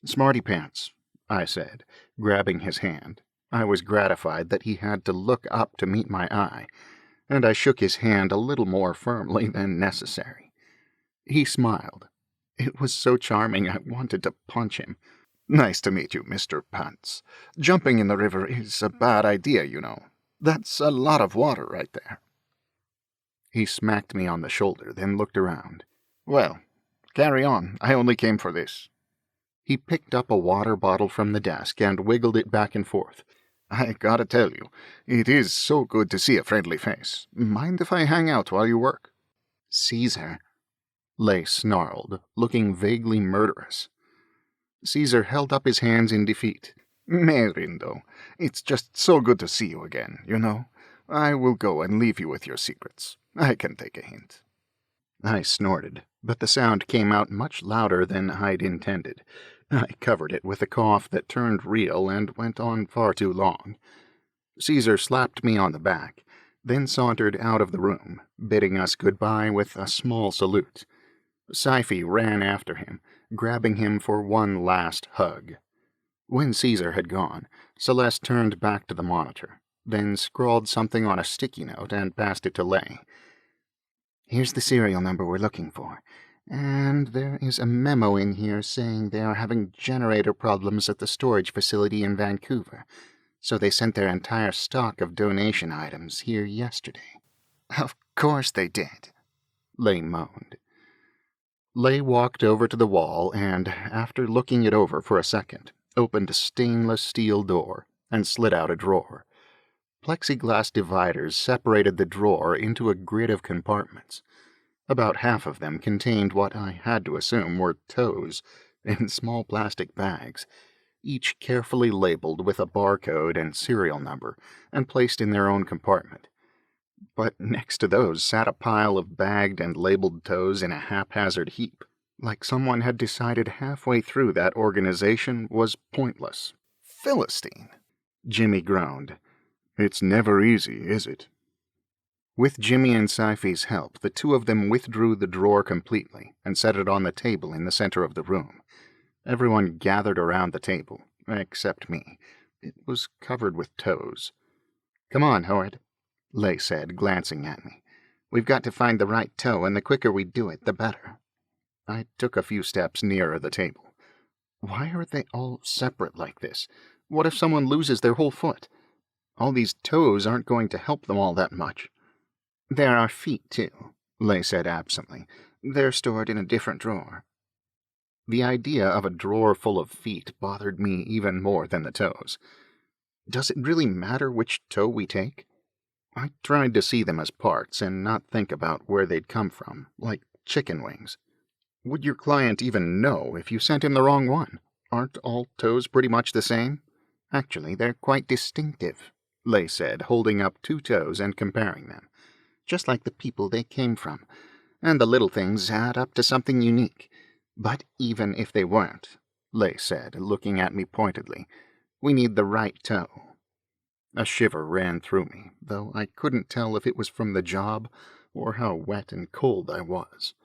Smarty Pants, I said, grabbing his hand. I was gratified that he had to look up to meet my eye, and I shook his hand a little more firmly than necessary. He smiled. It was so charming I wanted to punch him. Nice to meet you, Mr. Pants. Jumping in the river is a bad idea, you know. That's a lot of water right there. He smacked me on the shoulder, then looked around. Well, carry on. I only came for this. He picked up a water bottle from the desk and wiggled it back and forth. I gotta tell you, it is so good to see a friendly face. Mind if I hang out while you work? Caesar, Lay snarled, looking vaguely murderous. Caesar held up his hands in defeat. Merindo, it's just so good to see you again, you know. I will go and leave you with your secrets. I can take a hint. I snorted, but the sound came out much louder than I'd intended. I covered it with a cough that turned real and went on far too long. Caesar slapped me on the back, then sauntered out of the room, bidding us goodbye with a small salute. Sci-fi ran after him, grabbing him for one last hug. When Caesar had gone, Celeste turned back to the monitor, then scrawled something on a sticky note and passed it to Lay. Here's the serial number we're looking for, and there is a memo in here saying they are having generator problems at the storage facility in Vancouver, so they sent their entire stock of donation items here yesterday. Of course they did, Lay moaned. Lay walked over to the wall and, after looking it over for a second, opened a stainless steel door and slid out a drawer. Plexiglass dividers separated the drawer into a grid of compartments. About half of them contained what I had to assume were toes in small plastic bags, each carefully labeled with a barcode and serial number and placed in their own compartment. But next to those sat a pile of bagged and labeled toes in a haphazard heap, like someone had decided halfway through that organization was pointless. Philistine, Jimmy groaned. It's never easy, is it? With Jimmy and Sci-fi's help, the two of them withdrew the drawer completely and set it on the table in the center of the room. Everyone gathered around the table, except me. It was covered with toes. Come on, Hoard, Lay said, glancing at me. We've got to find the right toe, and the quicker we do it, the better. I took a few steps nearer the table. Why are they all separate like this? What if someone loses their whole foot? All these toes aren't going to help them all that much. There are feet, too, Lay said absently. They're stored in a different drawer. The idea of a drawer full of feet bothered me even more than the toes. Does it really matter which toe we take? I tried to see them as parts and not think about where they'd come from, like chicken wings. Would your client even know if you sent him the wrong one? Aren't all toes pretty much the same? Actually, they're quite distinctive, Lay said, holding up two toes and comparing them. Just like the people they came from, and the little things add up to something unique. But even if they weren't, Lay said, looking at me pointedly, we need the right toe. A shiver ran through me, though I couldn't tell if it was from the job or how wet and cold I was.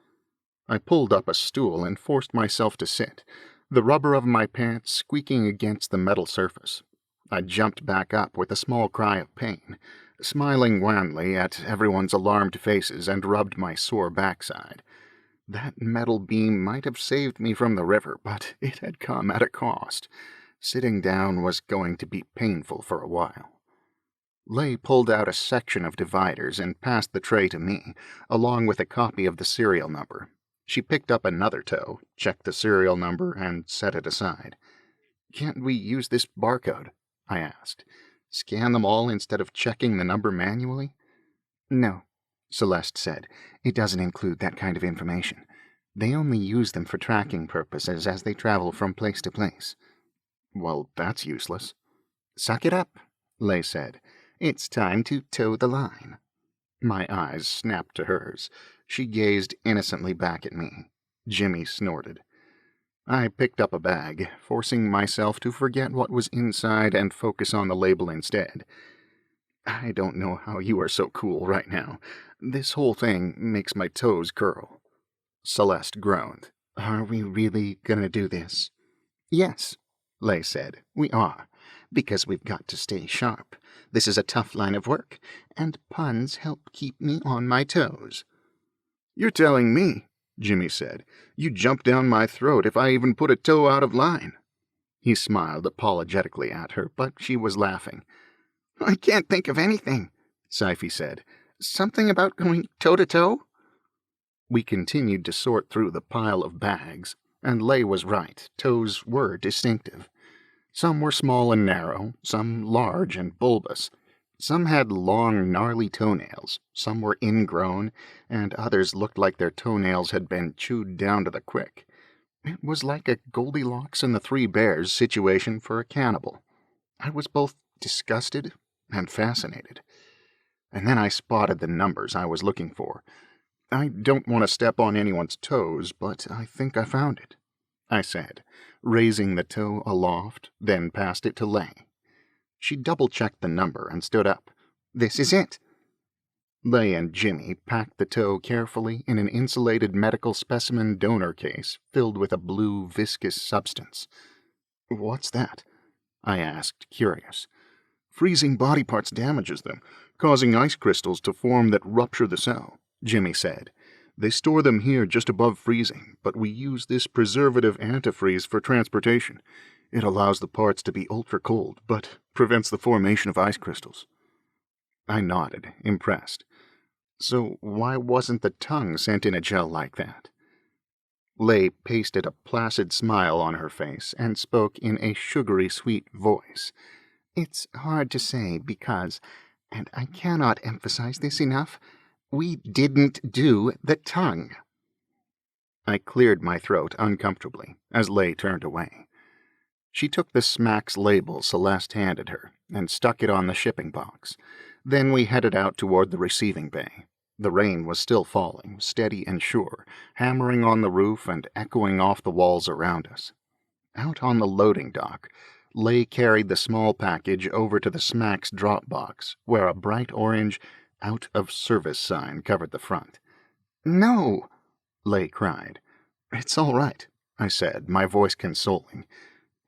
I pulled up a stool and forced myself to sit, the rubber of my pants squeaking against the metal surface. I jumped back up with a small cry of pain, smiling wanly at everyone's alarmed faces, and rubbed my sore backside. That metal beam might have saved me from the river, but it had come at a cost. Sitting down was going to be painful for a while. Lay pulled out a section of dividers and passed the tray to me, along with a copy of the serial number. She picked up another toe, checked the serial number, and set it aside. "Can't we use this barcode?" I asked. "Scan them all instead of checking the number manually?" "No," Celeste said. "It doesn't include that kind of information. They only use them for tracking purposes as they travel from place to place." "Well, that's useless." "Suck it up," Lay said. "It's time to toe the line." My eyes snapped to hers. She gazed innocently back at me. Jimmy snorted. I picked up a bag, forcing myself to forget what was inside and focus on the label instead. "I don't know how you are so cool right now. This whole thing makes my toes curl." Celeste groaned. "Are we really gonna do this?" "Yes," Lay said. "We are, because we've got to stay sharp. This is a tough line of work, and puns help keep me on my toes." "You're telling me," Jimmy said, "you'd jump down my throat if I even put a toe out of line." He smiled apologetically at her, but she was laughing. "I can't think of anything," Sci-fi said. "Something about going toe-to-toe?" We continued to sort through the pile of bags, and Lay was right. Toes were distinctive. Some were small and narrow, some large and bulbous. Some had long, gnarly toenails, some were ingrown, and others looked like their toenails had been chewed down to the quick. It was like a Goldilocks and the Three Bears situation for a cannibal. I was both disgusted and fascinated. And then I spotted the numbers I was looking for. "I don't want to step on anyone's toes, but I think I found it," I said, raising the toe aloft, then passed it to Lay. She double-checked the number and stood up. "This is it." Lay and Jimmy packed the toe carefully in an insulated medical specimen donor case filled with a blue, viscous substance. "What's that?" I asked, curious. "Freezing body parts damages them, causing ice crystals to form that rupture the cell," Jimmy said. "They store them here just above freezing, but we use this preservative antifreeze for transportation. It allows the parts to be ultra-cold, but prevents the formation of ice crystals." I nodded, impressed. "So why wasn't the tongue sent in a gel like that?" Lay pasted a placid smile on her face and spoke in a sugary sweet voice. "It's hard to say because, and I cannot emphasize this enough, we didn't do the tongue." I cleared my throat uncomfortably as Lay turned away. She took the Smacks label Celeste handed her and stuck it on the shipping box. Then we headed out toward the receiving bay. The rain was still falling, steady and sure, hammering on the roof and echoing off the walls around us. Out on the loading dock, Lay carried the small package over to the Smacks drop box, where a bright orange "Out of Service" sign covered the front. "No!" Lay cried. "It's all right," I said, my voice consoling.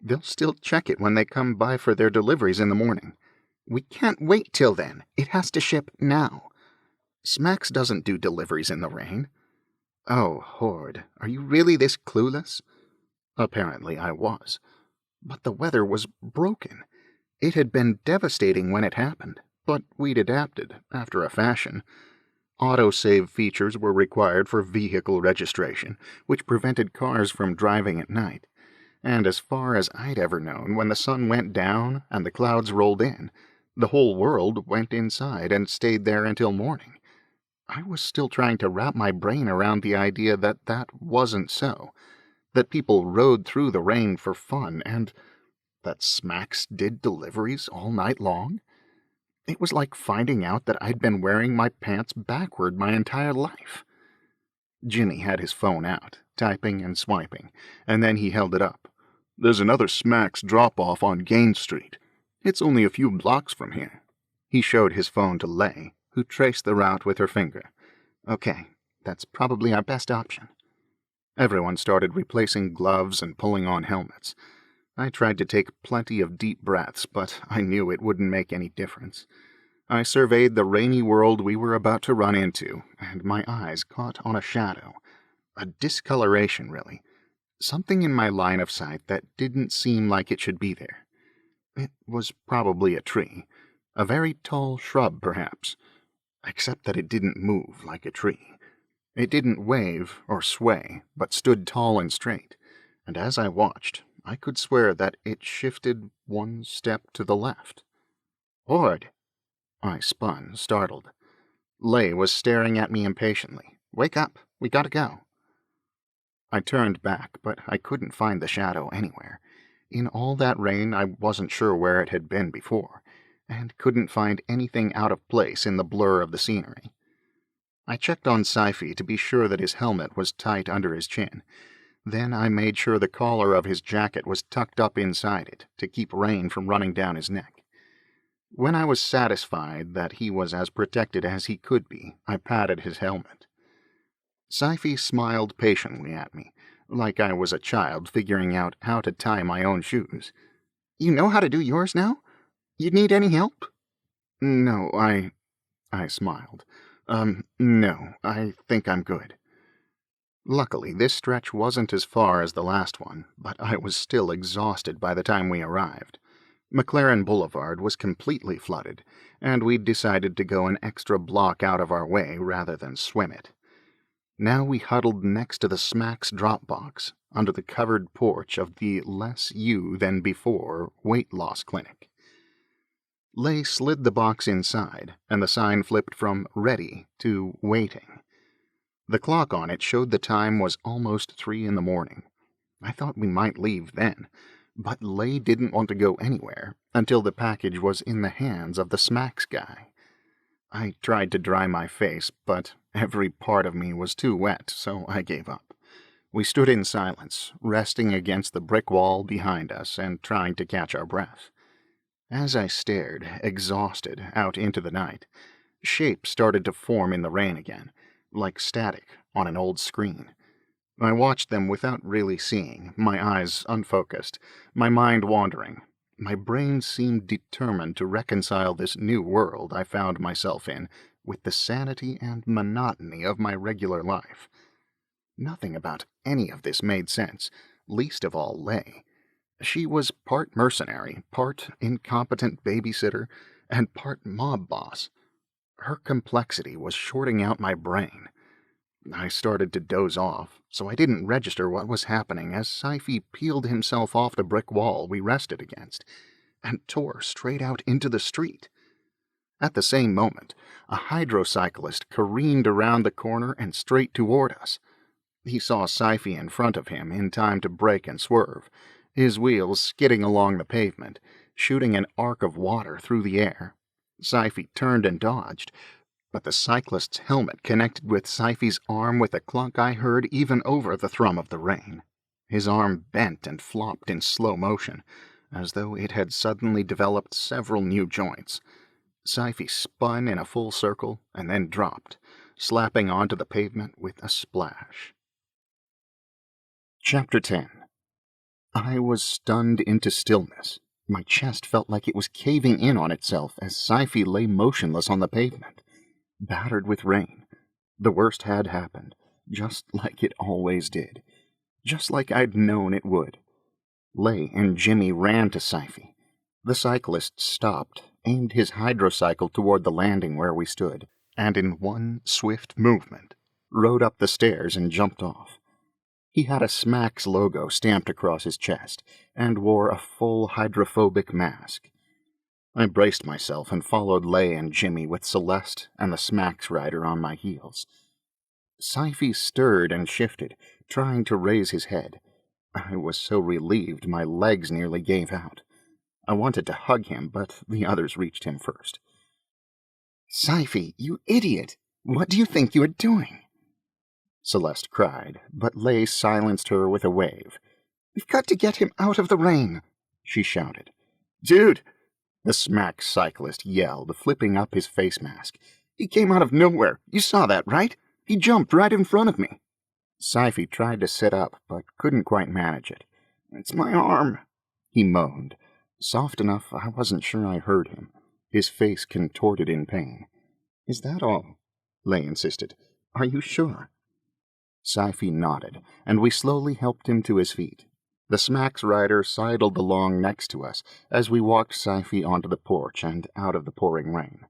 "They'll still check it when they come by for their deliveries in the morning." "We can't wait till then. It has to ship now." "Smacks doesn't do deliveries in the rain." "Oh, Hoard, are you really this clueless?" Apparently I was. But the weather was broken. It had been devastating when it happened, but we'd adapted, after a fashion. Autosave features were required for vehicle registration, which prevented cars from driving at night. And as far as I'd ever known, when the sun went down and the clouds rolled in, the whole world went inside and stayed there until morning. I was still trying to wrap my brain around the idea that that wasn't so, that people rode through the rain for fun, and that Smacks did deliveries all night long. It was like finding out that I'd been wearing my pants backward my entire life. Jimmy had his phone out, typing and swiping, and then he held it up. "There's another Smacks drop-off on Gaines Street. It's only a few blocks from here." He showed his phone to Lay, who traced the route with her finger. "Okay, that's probably our best option." Everyone started replacing gloves and pulling on helmets. I tried to take plenty of deep breaths, but I knew it wouldn't make any difference. I surveyed the rainy world we were about to run into, and my eyes caught on a shadow. A discoloration, really. Something in my line of sight that didn't seem like it should be there. It was probably a tree. A very tall shrub, perhaps. Except that it didn't move like a tree. It didn't wave or sway, but stood tall and straight, and as I watched, I could swear that it shifted one step to the left. "Hoard!" I spun, startled. Lay was staring at me impatiently. "Wake up! We gotta go!" I turned back, but I couldn't find the shadow anywhere. In all that rain, I wasn't sure where it had been before, and couldn't find anything out of place in the blur of the scenery. I checked on Sci-fi to be sure that his helmet was tight under his chin. Then I made sure the collar of his jacket was tucked up inside it to keep rain from running down his neck. When I was satisfied that he was as protected as he could be, I patted his helmet. Sci-fi smiled patiently at me, like I was a child figuring out how to tie my own shoes. "You know how to do yours now? You need any help?" "No, I smiled. No, I think I'm good." Luckily, this stretch wasn't as far as the last one, but I was still exhausted by the time we arrived. McLaren Boulevard was completely flooded, and we'd decided to go an extra block out of our way rather than swim it. Now we huddled next to the Smacks drop box, under the covered porch of the less you than before weight loss clinic. Lay slid the box inside, and the sign flipped from ready to waiting. The clock on it showed the time was almost 3 in the morning. I thought we might leave then, but Lay didn't want to go anywhere until the package was in the hands of the Smacks guy. I tried to dry my face, but every part of me was too wet, so I gave up. We stood in silence, resting against the brick wall behind us and trying to catch our breath. As I stared, exhausted, out into the night, shapes started to form in the rain again, like static on an old screen. I watched them without really seeing, my eyes unfocused, my mind wandering. My brain seemed determined to reconcile this new world I found myself in with the sanity and monotony of my regular life. Nothing about any of this made sense, least of all Lay. She was part mercenary, part incompetent babysitter, and part mob boss. Her complexity was shorting out my brain. I started to doze off, so I didn't register what was happening as Sci-fi peeled himself off the brick wall we rested against, and tore straight out into the street. At the same moment, a hydrocyclist careened around the corner and straight toward us. He saw Sci-fi in front of him in time to brake and swerve, his wheels skidding along the pavement, shooting an arc of water through the air. Sci-fi turned and dodged, but the cyclist's helmet connected with Sci-fi's arm with a clunk I heard even over the thrum of the rain. His arm bent and flopped in slow motion, as though it had suddenly developed several new joints. Sci-fi spun in a full circle and then dropped, slapping onto the pavement with a splash. Chapter 10. I was stunned into stillness. My chest felt like it was caving in on itself as Sci-fi lay motionless on the pavement, battered with rain. The worst had happened, just like it always did, just like I'd known it would. Lay and Jimmy ran to Sci-fi. The cyclist stopped, aimed his hydrocycle toward the landing where we stood, and in one swift movement, rode up the stairs and jumped off. He had a Smacks logo stamped across his chest, and wore a full hydrophobic mask. I braced myself and followed Lay and Jimmy with Celeste and the Smacks rider on my heels. Sci-fi stirred and shifted, trying to raise his head. I was so relieved my legs nearly gave out. I wanted to hug him, but the others reached him first. "Sci-fi, you idiot! What do you think you are doing?" Celeste cried, but Lay silenced her with a wave. "We've got to get him out of the rain," she shouted. "Dude!" the Smacks cyclist yelled, flipping up his face mask. "He came out of nowhere. You saw that, right? He jumped right in front of me." Sci-fi tried to sit up, but couldn't quite manage it. "It's my arm," he moaned, soft enough I wasn't sure I heard him, his face contorted in pain. "Is that all?" Lay insisted. "Are you sure?" Sci-fi nodded, and we slowly helped him to his feet. The Smacks rider sidled along next to us as we walked Sci-fi onto the porch and out of the pouring rain.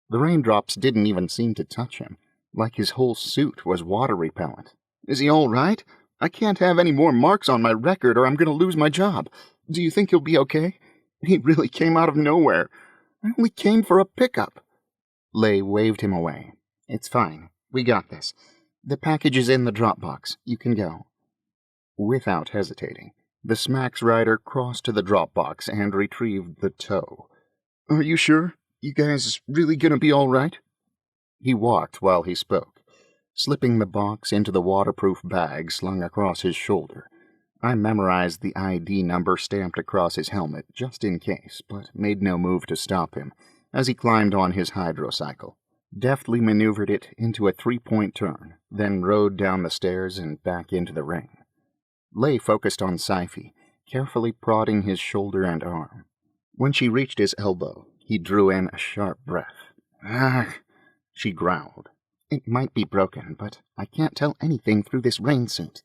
The raindrops didn't even seem to touch him. like his whole suit was water repellent. "Is he all right? I can't have any more marks on my record or I'm going to lose my job. Do you think he'll be okay? He really came out of nowhere. I only came for a pickup." Lay waved him away. "It's fine. We got this. The package is in the drop box. You can go." Without hesitating, the Smacks rider crossed to the drop box and retrieved the tow. "Are you sure? You guys really gonna be all right?" He walked while he spoke, slipping the box into the waterproof bag slung across his shoulder. I memorized the ID number stamped across his helmet just in case, but made no move to stop him as he climbed on his hydrocycle, deftly maneuvered it into a 3-point turn, then rode down the stairs and back into the ring. Lay focused on Sci-fi, carefully prodding his shoulder and arm. When she reached his elbow, he drew in a sharp breath. "Ugh," she growled. "It might be broken, but I can't tell anything through this rain suit.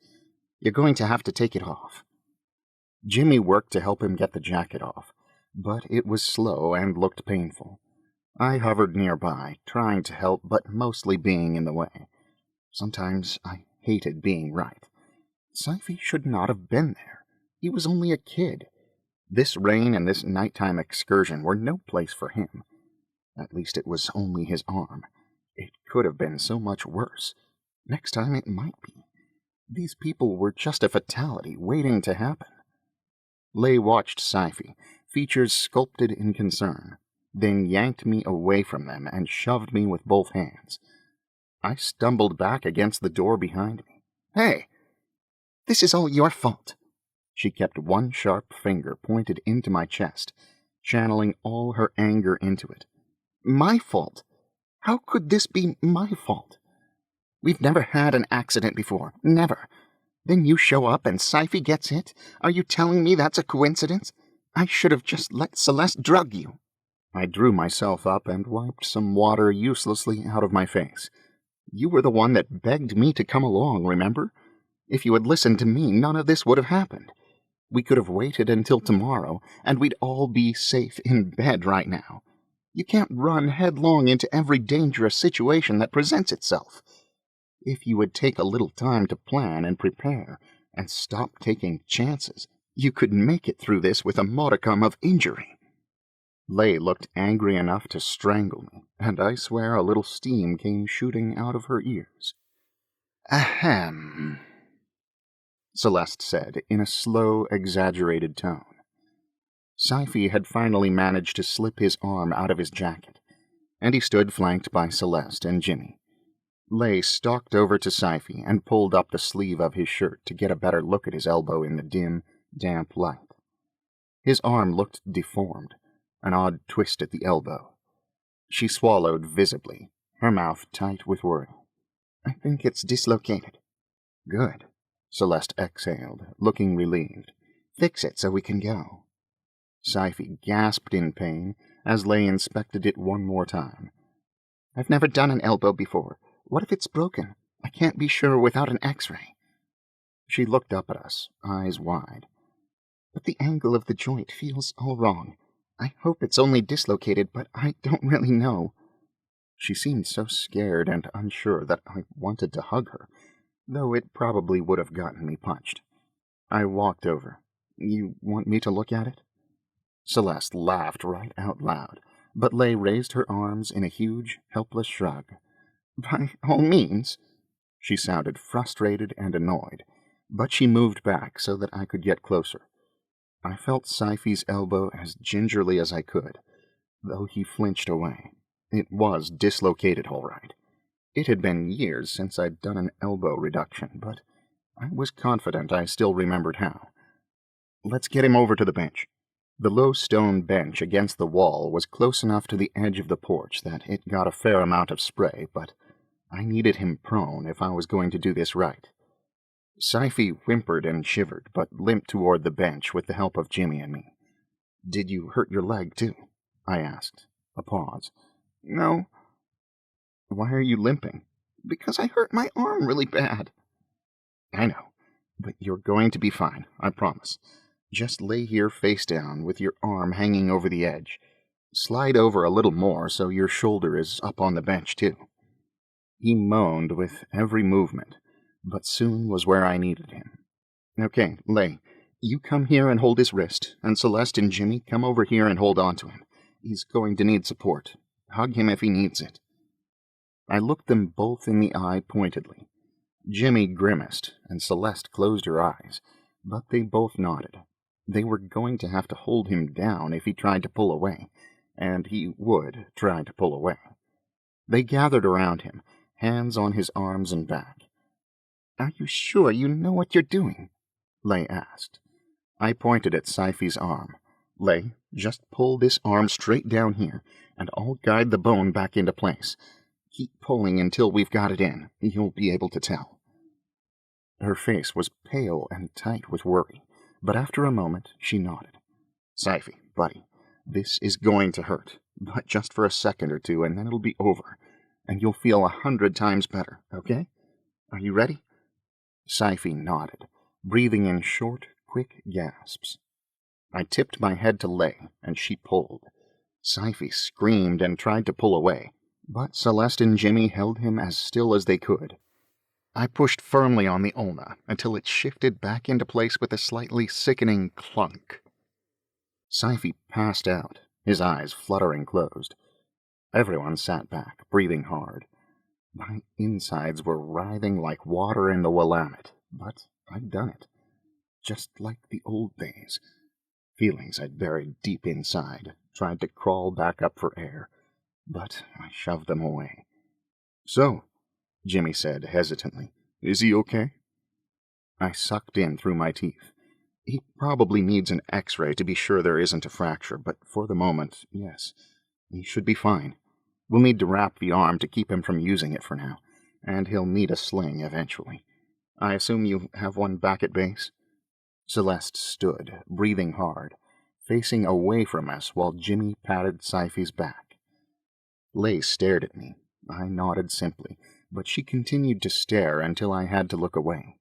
You're going to have to take it off." Jimmy worked to help him get the jacket off, but it was slow and looked painful. I hovered nearby, trying to help, but mostly being in the way. Sometimes I hated being right. Sci-fi should not have been there. He was only a kid. This rain and this nighttime excursion were no place for him. At least it was only his arm. It could have been so much worse. Next time it might be. These people were just a fatality waiting to happen. Lay watched Sci-fi, features sculpted in concern, then yanked me away from them and shoved me with both hands. I stumbled back against the door behind me. "Hey! This is all your fault." She kept one sharp finger pointed into my chest, channeling all her anger into it. "My fault? How could this be my fault? We've never had an accident before. Never. Then you show up and Sci-fi gets hit? Are you telling me that's a coincidence? I should have just let Celeste drug you." I drew myself up and wiped some water uselessly out of my face. "You were the one that begged me to come along, remember? If you had listened to me, none of this would have happened. We could have waited until tomorrow, and we'd all be safe in bed right now. You can't run headlong into every dangerous situation that presents itself. If you would take a little time to plan and prepare, and stop taking chances, you could make it through this with a modicum of injury." Lay looked angry enough to strangle me, and I swear a little steam came shooting out of her ears. "Ahem," Celeste said in a slow, exaggerated tone. Sci-fi had finally managed to slip his arm out of his jacket, and he stood flanked by Celeste and Jimmy. Lay stalked over to Sci-fi and pulled up the sleeve of his shirt to get a better look at his elbow in the dim, damp light. His arm looked deformed, an odd twist at the elbow. She swallowed visibly, her mouth tight with worry. "I think it's dislocated." "Good," Celeste exhaled, looking relieved. "Fix it so we can go." Sci-fi gasped in pain as Lay inspected it one more time. "I've never done an elbow before. What if it's broken? I can't be sure without an X-ray." She looked up at us, eyes wide. "But the angle of the joint feels all wrong. I hope it's only dislocated, but I don't really know." She seemed so scared and unsure that I wanted to hug her, though it probably would have gotten me punched. I walked over. "You want me to look at it?" Celeste laughed right out loud, but Lay raised her arms in a huge, helpless shrug. "By all means." She sounded frustrated and annoyed, but she moved back so that I could get closer. I felt Sci-fi's elbow as gingerly as I could, though he flinched away. It was dislocated, all right. It had been years since I'd done an elbow reduction, but I was confident I still remembered how. "Let's get him over to the bench." The low stone bench against the wall was close enough to the edge of the porch that it got a fair amount of spray, but I needed him prone if I was going to do this right. Sci-fi whimpered and shivered, but limped toward the bench with the help of Jimmy and me. "Did you hurt your leg, too?" I asked. A pause. "No." "Why are you limping?" "Because I hurt my arm really bad." "I know, but you're going to be fine, I promise. Just lay here face down with your arm hanging over the edge. Slide over a little more so your shoulder is up on the bench, too." He moaned with every movement, but soon was where I needed him. Okay, Lay, you come here and hold his wrist, and Celeste and Jimmy come over here and hold on to him. He's going to need support. Hug him if he needs it. I looked them both in the eye pointedly. Jimmy grimaced, and Celeste closed her eyes, but they both nodded. They were going to have to hold him down if he tried to pull away, and he would try to pull away. They gathered around him, hands on his arms and back. "Are you sure you know what you're doing?" Lay asked. I pointed at Sci-fi's arm. "Lay, just pull this arm straight down here, and I'll guide the bone back into place. Keep pulling until we've got it in. You'll be able to tell." Her face was pale and tight with worry, but after a moment she nodded. "Sci-fi, buddy, this is going to hurt, but just for a second or two, and then it'll be over, and you'll feel 100 times better, okay? Are you ready?" Sci-fi nodded, breathing in short, quick gasps. I tipped my head to Lay, and she pulled. Sci-fi screamed and tried to pull away, but Celeste and Jimmy held him as still as they could. I pushed firmly on the ulna until it shifted back into place with a slightly sickening clunk. Sci-fi passed out, his eyes fluttering closed. Everyone sat back, breathing hard. My insides were writhing like water in the Willamette, but I'd done it. Just like the old days. Feelings I'd buried deep inside, tried to crawl back up for air, but I shoved them away. "So," Jimmy said hesitantly, "is he okay?" I sucked in through my teeth. He probably needs an X-ray to be sure there isn't a fracture, but for the moment, yes, he should be fine. We'll need to wrap the arm to keep him from using it for now, and he'll need a sling eventually. I assume you have one back at base?" Celeste stood, breathing hard, facing away from us while Jimmy patted Sci-fi's back. Lay stared at me. I nodded simply, but she continued to stare until I had to look away.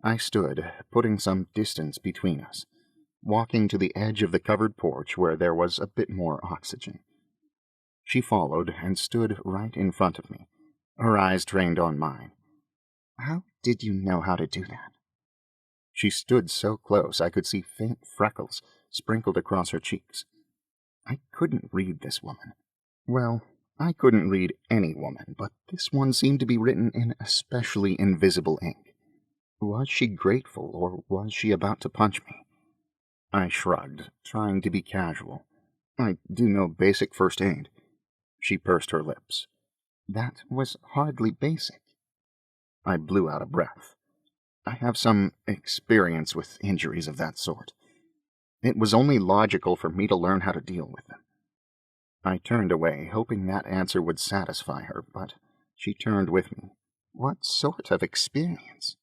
I stood, putting some distance between us, walking to the edge of the covered porch where there was a bit more oxygen. She followed and stood right in front of me, her eyes trained on mine. "How did you know how to do that?" She stood so close I could see faint freckles sprinkled across her cheeks. I couldn't read this woman. Well, I couldn't read any woman, but this one seemed to be written in especially invisible ink. Was she grateful, or was she about to punch me? I shrugged, trying to be casual. "I do know basic first aid." She pursed her lips. "That was hardly basic." I blew out a breath. I have some experience with injuries of that sort. It was only logical for me to learn how to deal with them. I turned away, hoping that answer would satisfy her, but she turned with me. "What sort of experience?"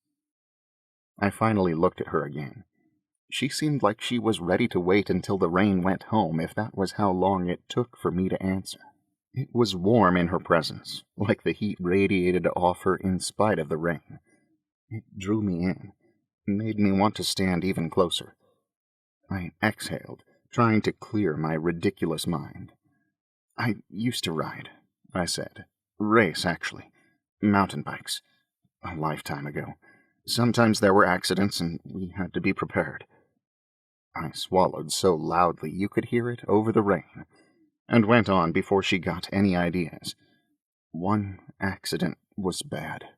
I finally looked at her again. She seemed like she was ready to wait until the rain went home if that was how long it took for me to answer. It was warm in her presence, like the heat radiated off her in spite of the rain. It drew me in, made me want to stand even closer. I exhaled, trying to clear my ridiculous mind. "I used to ride," I said. "Race, actually. Mountain bikes. A lifetime ago. Sometimes there were accidents, and we had to be prepared." I swallowed so loudly you could hear it over the rain, and went on before she got any ideas. One accident was bad.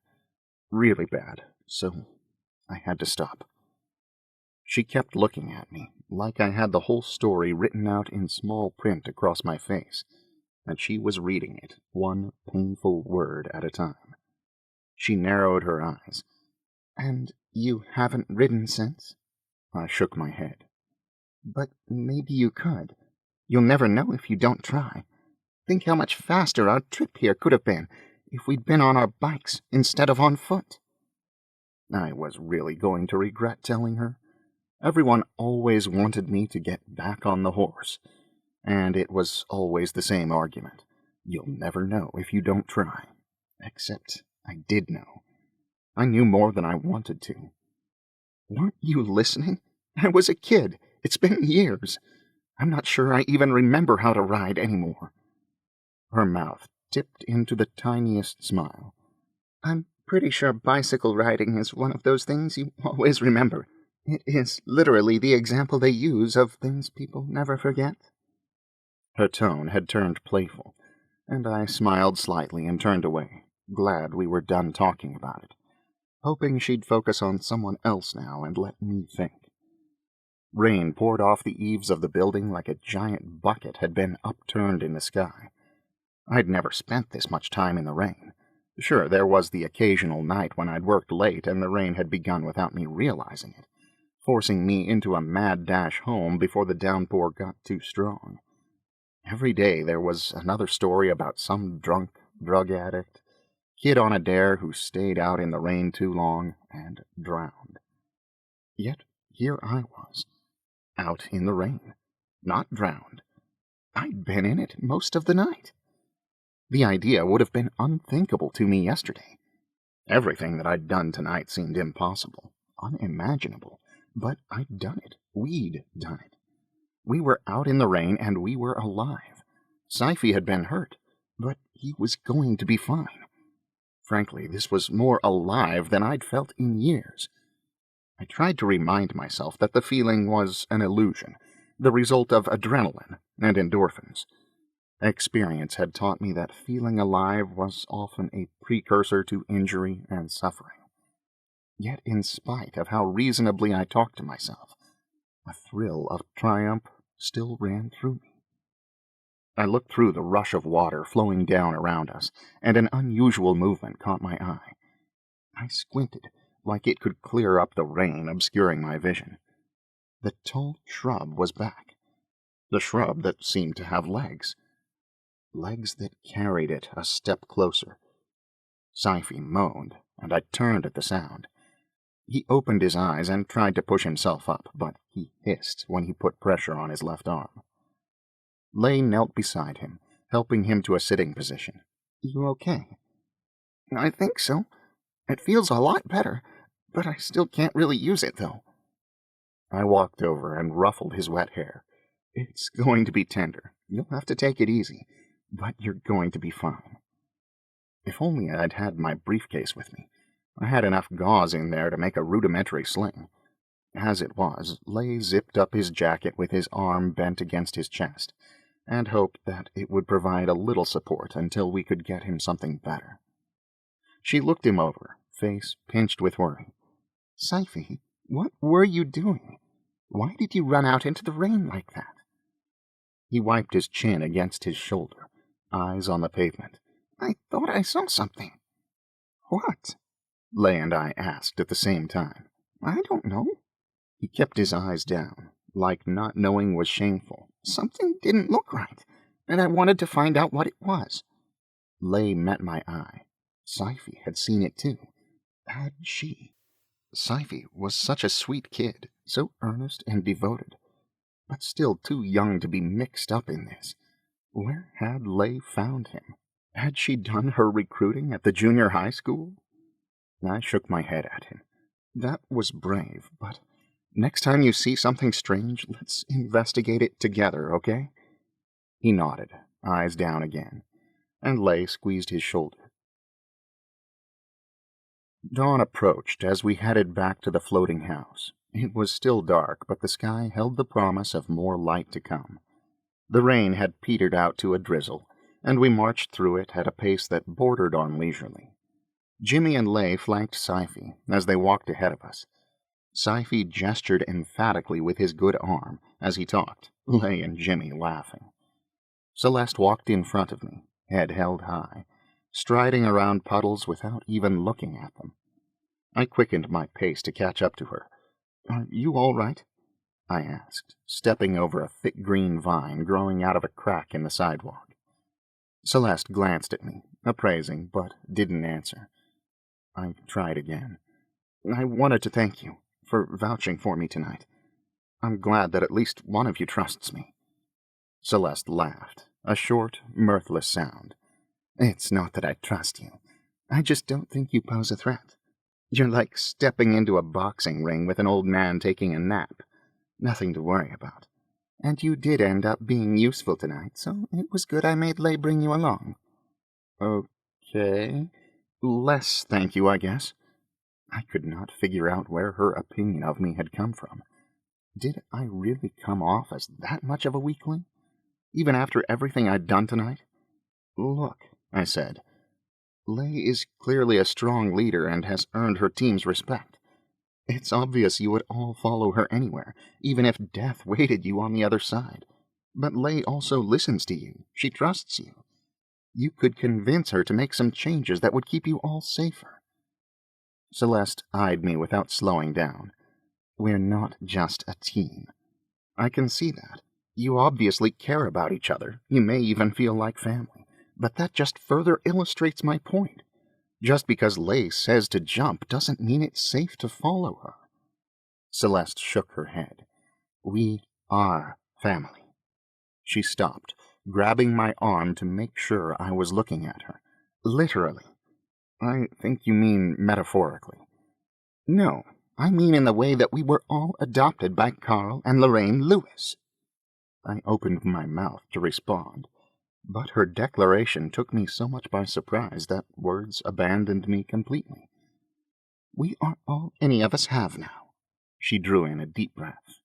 Really bad, so I had to stop. She kept looking at me, like I had the whole story written out in small print across my face, and she was reading it, one painful word at a time. She narrowed her eyes. "And you haven't ridden since?" I shook my head. "But maybe you could. You'll never know if you don't try. Think how much faster our trip here could have been if we'd been on our bikes instead of on foot." I was really going to regret telling her. Everyone always wanted me to get back on the horse, and it was always the same argument. You'll never know if you don't try. Except I did know. I knew more than I wanted to. "Weren't you listening? I was a kid. It's been years. I'm not sure I even remember how to ride anymore." Her mouth tipped into the tiniest smile. I'm pretty sure bicycle riding is one of those things you always remember. It is literally the example they use of things people never forget. Her tone had turned playful, and I smiled slightly and turned away, glad we were done talking about it, hoping she'd focus on someone else now and let me think. Rain poured off the eaves of the building like a giant bucket had been upturned in the sky. I'd never spent this much time in the rain. Sure, there was the occasional night when I'd worked late and the rain had begun without me realizing it, forcing me into a mad dash home before the downpour got too strong. Every day there was another story about some drunk drug addict, kid on a dare who stayed out in the rain too long and drowned. Yet here I was, out in the rain, not drowned. I'd been in it most of the night. The idea would have been unthinkable to me yesterday. Everything that I'd done tonight seemed impossible, unimaginable, but I'd done it. We'd done it. We were out in the rain, and we were alive. Sci-fi had been hurt, but he was going to be fine. Frankly, this was more alive than I'd felt in years. I tried to remind myself that the feeling was an illusion, the result of adrenaline and endorphins. Experience had taught me that feeling alive was often a precursor to injury and suffering. Yet, in spite of how reasonably I talked to myself, a thrill of triumph still ran through me. I looked through the rush of water flowing down around us, and an unusual movement caught my eye. I squinted, like it could clear up the rain obscuring my vision. The tall shrub was back. The shrub that seemed to have legs. Legs that carried it a step closer. Sci-fi moaned, and I turned at the sound. He opened his eyes and tried to push himself up, but he hissed when he put pressure on his left arm. Lay knelt beside him, helping him to a sitting position. You okay? I think so. It feels a lot better, but I still can't really use it, though. I walked over and ruffled his wet hair. It's going to be tender. You'll have to take it easy, but you're going to be fine. If only I'd had my briefcase with me. I had enough gauze in there to make a rudimentary sling. As it was, Lay zipped up his jacket with his arm bent against his chest, and hoped that it would provide a little support until we could get him something better. She looked him over, face pinched with worry. Sci-fi, what were you doing? Why did you run out into the rain like that? He wiped his chin against his shoulder, eyes on the pavement. I thought I saw something. What? Lay and I asked at the same time. I don't know. He kept his eyes down, like not knowing was shameful. Something didn't look right, and I wanted to find out what it was. Lay met my eye. Sci-fi had seen it too. Had she? Sci-fi was such a sweet kid, so earnest and devoted, but still too young to be mixed up in this. Where had Lay found him? Had she done her recruiting at the junior high school? I shook my head at him. That was brave, but next time you see something strange, let's investigate it together, okay? He nodded, eyes down again, and Lay squeezed his shoulder. Dawn approached as we headed back to the floating house. It was still dark, but the sky held the promise of more light to come. The rain had petered out to a drizzle, and we marched through it at a pace that bordered on leisurely. Jimmy and Lay flanked Sci-fi as they walked ahead of us. Sci-fi gestured emphatically with his good arm as he talked, Lay and Jimmy laughing. Celeste walked in front of me, head held high, striding around puddles without even looking at them. I quickened my pace to catch up to her. Are you all right? I asked, stepping over a thick green vine growing out of a crack in the sidewalk. Celeste glanced at me, appraising, but didn't answer. I tried again. I wanted to thank you for vouching for me tonight. I'm glad that at least one of you trusts me. Celeste laughed, a short, mirthless sound. It's not that I trust you. I just don't think you pose a threat. You're like stepping into a boxing ring with an old man taking a nap. Nothing to worry about. And you did end up being useful tonight, so it was good I made Lay bring you along. Okay. Less, thank you, I guess. I could not figure out where her opinion of me had come from. Did I really come off as that much of a weakling? Even after everything I'd done tonight? Look, I said. Lei is clearly a strong leader and has earned her team's respect. It's obvious you would all follow her anywhere, even if death waited you on the other side. But Lei also listens to you. She trusts you. You could convince her to make some changes that would keep you all safer. Celeste eyed me without slowing down. We're not just a team. I can see that. You obviously care about each other. You may even feel like family. But that just further illustrates my point. Just because Lei says to jump doesn't mean it's safe to follow her. Celeste shook her head. We are family. She stopped, grabbing my arm to make sure I was looking at her. Literally. I think you mean metaphorically. No, I mean in the way that we were all adopted by Carl and Lorraine Lewis. I opened my mouth to respond, but her declaration took me so much by surprise that words abandoned me completely. We are all any of us have now. She drew in a deep breath.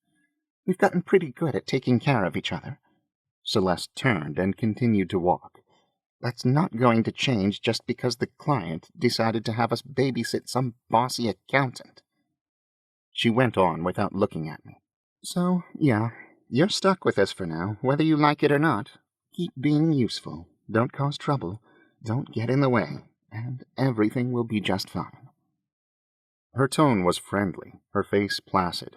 We've gotten pretty good at taking care of each other. Celeste turned and continued to walk. That's not going to change just because the client decided to have us babysit some bossy accountant. She went on without looking at me. So, yeah, you're stuck with us for now, whether you like it or not. Keep being useful. Don't cause trouble. Don't get in the way. And everything will be just fine. Her tone was friendly, her face placid.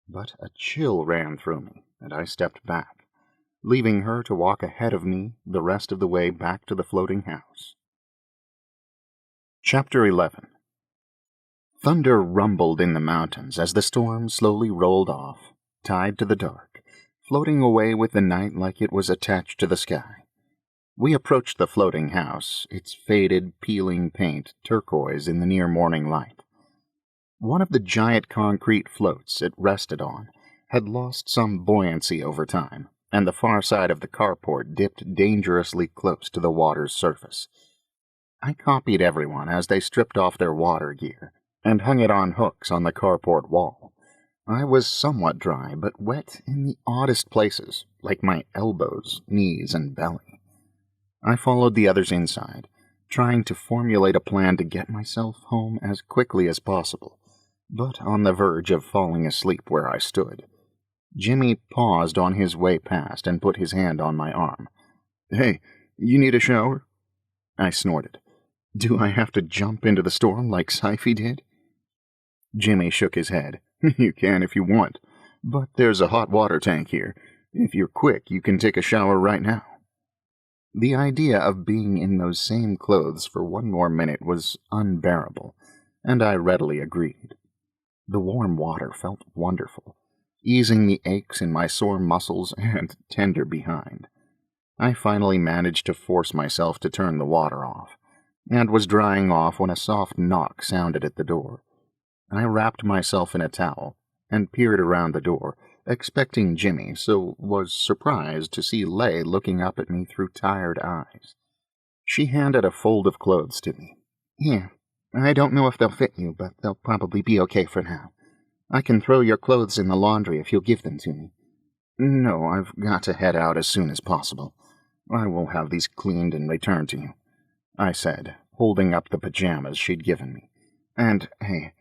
But a chill ran through me, and I stepped back, leaving her to walk ahead of me the rest of the way back to the floating house. Chapter 11. Thunder rumbled in the mountains as the storm slowly rolled off, tied to the dark, floating away with the night like it was attached to the sky. We approached the floating house, its faded, peeling paint turquoise in the near morning light. One of the giant concrete floats it rested on had lost some buoyancy over time, and the far side of the carport dipped dangerously close to the water's surface. I copied everyone as they stripped off their water gear and hung it on hooks on the carport wall. I was somewhat dry, but wet in the oddest places, like my elbows, knees, and belly. I followed the others inside, trying to formulate a plan to get myself home as quickly as possible, but on the verge of falling asleep where I stood. Jimmy paused on his way past and put his hand on my arm. Hey, you need a shower? I snorted. Do I have to jump into the storm like Sci-fi did? Jimmy shook his head. You can if you want, but there's a hot water tank here. If you're quick, you can take a shower right now. The idea of being in those same clothes for one more minute was unbearable, and I readily agreed. The warm water felt wonderful, easing the aches in my sore muscles and tender behind. I finally managed to force myself to turn the water off, and was drying off when a soft knock sounded at the door. I wrapped myself in a towel and peered around the door, expecting Jimmy, so was surprised to see Lei looking up at me through tired eyes. She handed a fold of clothes to me. Here, I don't know if they'll fit you, but they'll probably be okay for now. I can throw your clothes in the laundry if you'll give them to me. No, I've got to head out as soon as possible. I will have these cleaned and returned to you, I said, holding up the pajamas she'd given me. And, hey,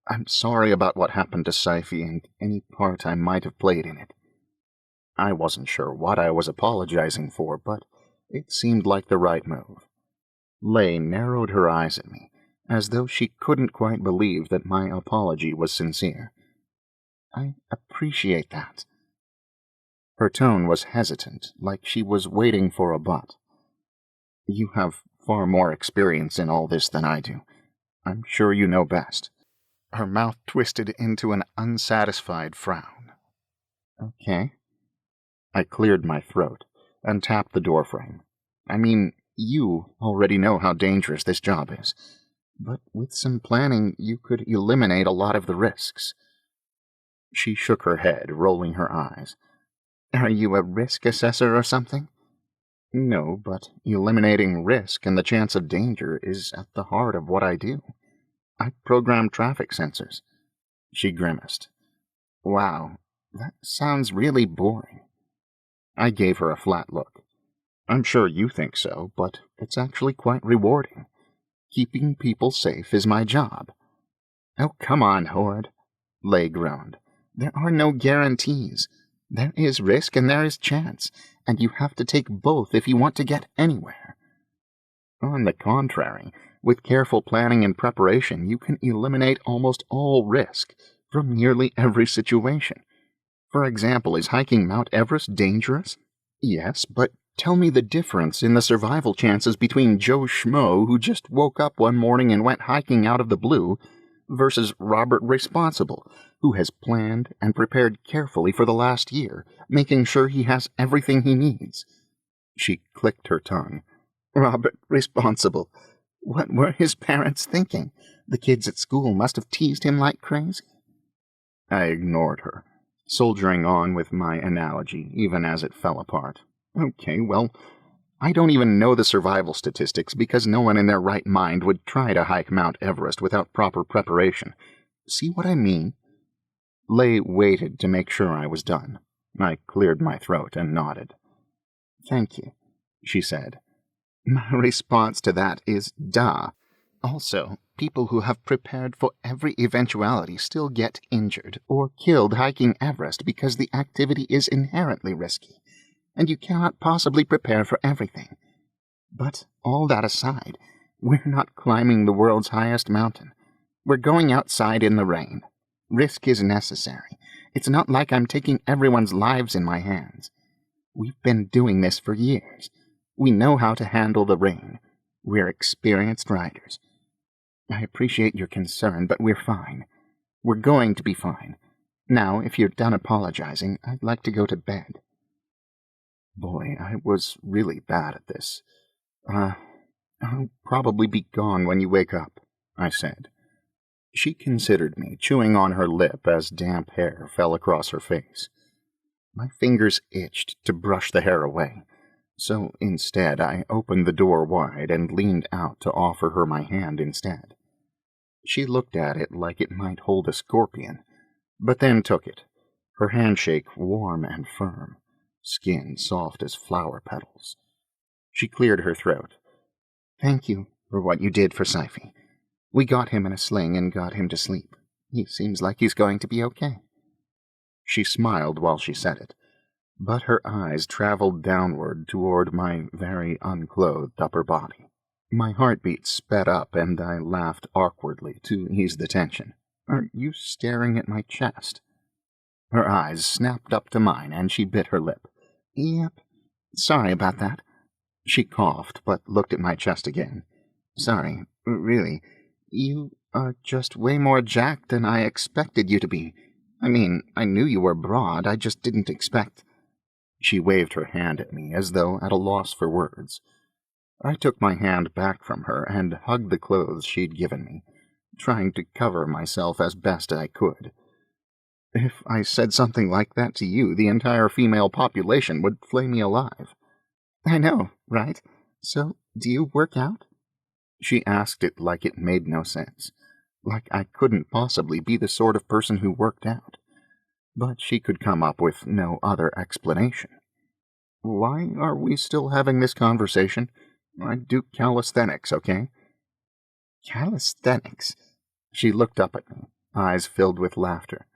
I'm sorry about what happened to Sci-fi and any part I might have played in it. I wasn't sure what I was apologizing for, but it seemed like the right move. Lei narrowed her eyes at me, as though she couldn't quite believe that my apology was sincere. I appreciate that. Her tone was hesitant, like she was waiting for a but. You have far more experience in all this than I do. I'm sure you know best. Her mouth twisted into an unsatisfied frown. Okay. I cleared my throat and tapped the doorframe. I mean, you already know how dangerous this job is, but with some planning you could eliminate a lot of the risks. She shook her head, rolling her eyes. Are you a risk assessor or something? No, but eliminating risk and the chance of danger is at the heart of what I do. I program traffic sensors. She grimaced. Wow, that sounds really boring. I gave her a flat look. I'm sure you think so, but it's actually quite rewarding. Keeping people safe is my job. Oh, come on, Hoard, Lay groaned. There are no guarantees. There is risk and there is chance, and you have to take both if you want to get anywhere. On the contrary, with careful planning and preparation, you can eliminate almost all risk from nearly every situation. For example, is hiking Mount Everest dangerous? Yes, but tell me the difference in the survival chances between Joe Schmo, who just woke up one morning and went hiking out of the blue, versus Robert Responsible, who has planned and prepared carefully for the last year, making sure he has everything he needs. She clicked her tongue. Robert Responsible. What were his parents thinking? The kids at school must have teased him like crazy. I ignored her, soldiering on with my analogy, even as it fell apart. Okay, well, I don't even know the survival statistics because no one in their right mind would try to hike Mount Everest without proper preparation. See what I mean? Lay waited to make sure I was done. I cleared my throat and nodded. Thank you, she said. My response to that is duh. Also, people who have prepared for every eventuality still get injured or killed hiking Everest because the activity is inherently risky, and you cannot possibly prepare for everything. But all that aside, we're not climbing the world's highest mountain. We're going outside in the rain. Risk is necessary. It's not like I'm taking everyone's lives in my hands. We've been doing this for years. We know how to handle the rain. We're experienced riders. I appreciate your concern, but we're fine. We're going to be fine. Now, if you're done apologizing, I'd like to go to bed. Boy, I was really bad at this. I'll probably be gone when you wake up, I said. She considered me, chewing on her lip as damp hair fell across her face. My fingers itched to brush the hair away, so instead I opened the door wide and leaned out to offer her my hand instead. She looked at it like it might hold a scorpion, but then took it, her handshake warm and firm, skin soft as flower petals. She cleared her throat. Thank you for what you did for Sci-fi. We got him in a sling and got him to sleep. He seems like he's going to be okay. She smiled while she said it, but her eyes traveled downward toward my very unclothed upper body. My heartbeat sped up and I laughed awkwardly to ease the tension. Are you staring at my chest? Her eyes snapped up to mine and she bit her lip. Yep. Sorry about that. She coughed, but looked at my chest again. Sorry, really. You are just way more jacked than I expected you to be. I mean, I knew you were broad, I just didn't expect... She waved her hand at me, as though at a loss for words. I took my hand back from her and hugged the clothes she'd given me, trying to cover myself as best I could. If I said something like that to you, the entire female population would flay me alive. I know, right? So, do you work out? She asked it like it made no sense, like I couldn't possibly be the sort of person who worked out. But she could come up with no other explanation. Why are we still having this conversation? I do calisthenics, okay? Calisthenics? She looked up at me, eyes filled with laughter.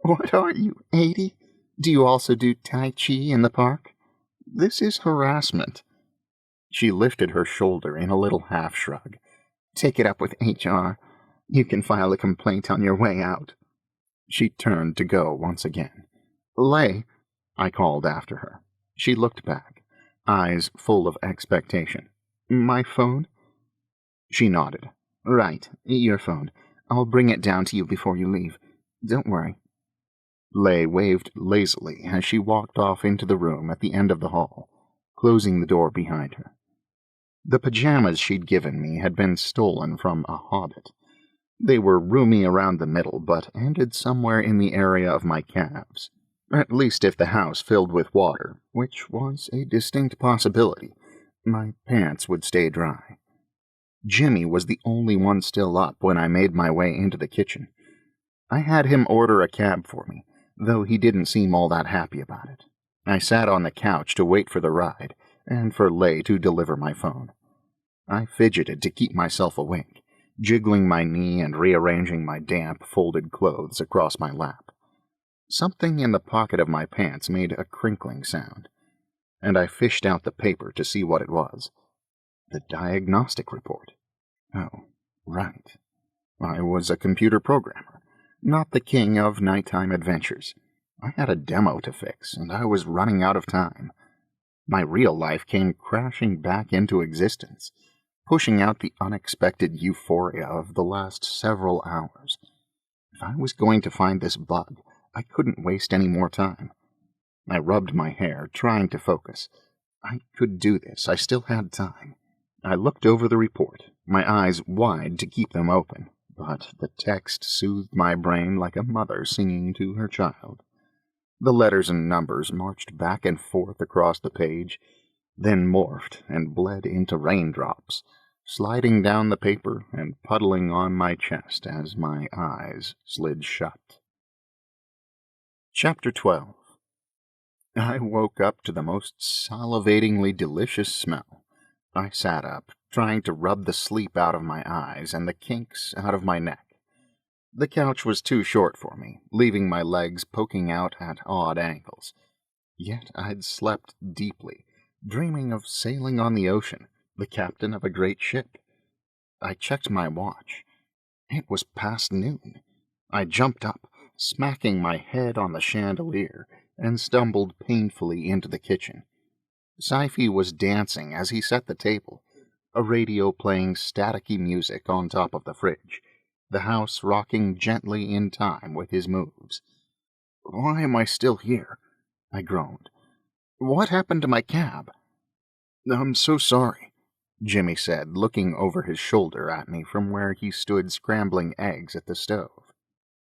What are you, 80? Do you also do Tai Chi in the park? This is harassment. She lifted her shoulder in a little half-shrug. Take it up with HR. You can file a complaint on your way out. She turned to go once again. Lay, I called after her. She looked back, eyes full of expectation. My phone? She nodded. Right, your phone. I'll bring it down to you before you leave. Don't worry. Lay waved lazily as she walked off into the room at the end of the hall, closing the door behind her. The pajamas she'd given me had been stolen from a hobbit. They were roomy around the middle, but ended somewhere in the area of my calves. At least if the house filled with water, which was a distinct possibility, My pants would stay dry. Jimmy was the only one still up when I made my way into the kitchen. I had him order a cab for me, though he didn't seem all that happy about it. I sat on the couch to wait for the ride, and for Lay to deliver my phone. I fidgeted to keep myself awake, jiggling my knee and rearranging my damp, folded clothes across my lap. Something in the pocket of my pants made a crinkling sound, and I fished out the paper to see what it was. The diagnostic report. Oh, right. I was a computer programmer, not the king of nighttime adventures. I had a demo to fix, and I was running out of time. My real life came crashing back into existence, pushing out the unexpected euphoria of the last several hours. If I was going to find this bug, I couldn't waste any more time. I rubbed my hair, trying to focus. I could do this. I still had time. I looked over the report, my eyes wide to keep them open, but the text soothed my brain like a mother singing to her child. The letters and numbers marched back and forth across the page, then morphed and bled into raindrops, sliding down the paper and puddling on my chest as my eyes slid shut. Chapter 12. I woke up to the most salivatingly delicious smell. I sat up, trying to rub the sleep out of my eyes and the kinks out of my neck. The couch was too short for me, leaving my legs poking out at odd angles. Yet I'd slept deeply, dreaming of sailing on the ocean, the captain of a great ship. I checked my watch. It was past noon. I jumped up, smacking my head on the chandelier, and stumbled painfully into the kitchen. Sci-fi was dancing as he set the table, a radio playing staticky music on top of the fridge, the house rocking gently in time with his moves. "Why am I still here?" I groaned. "What happened to my cab?" "I'm so sorry," Jimmy said, looking over his shoulder at me from where he stood scrambling eggs at the stove.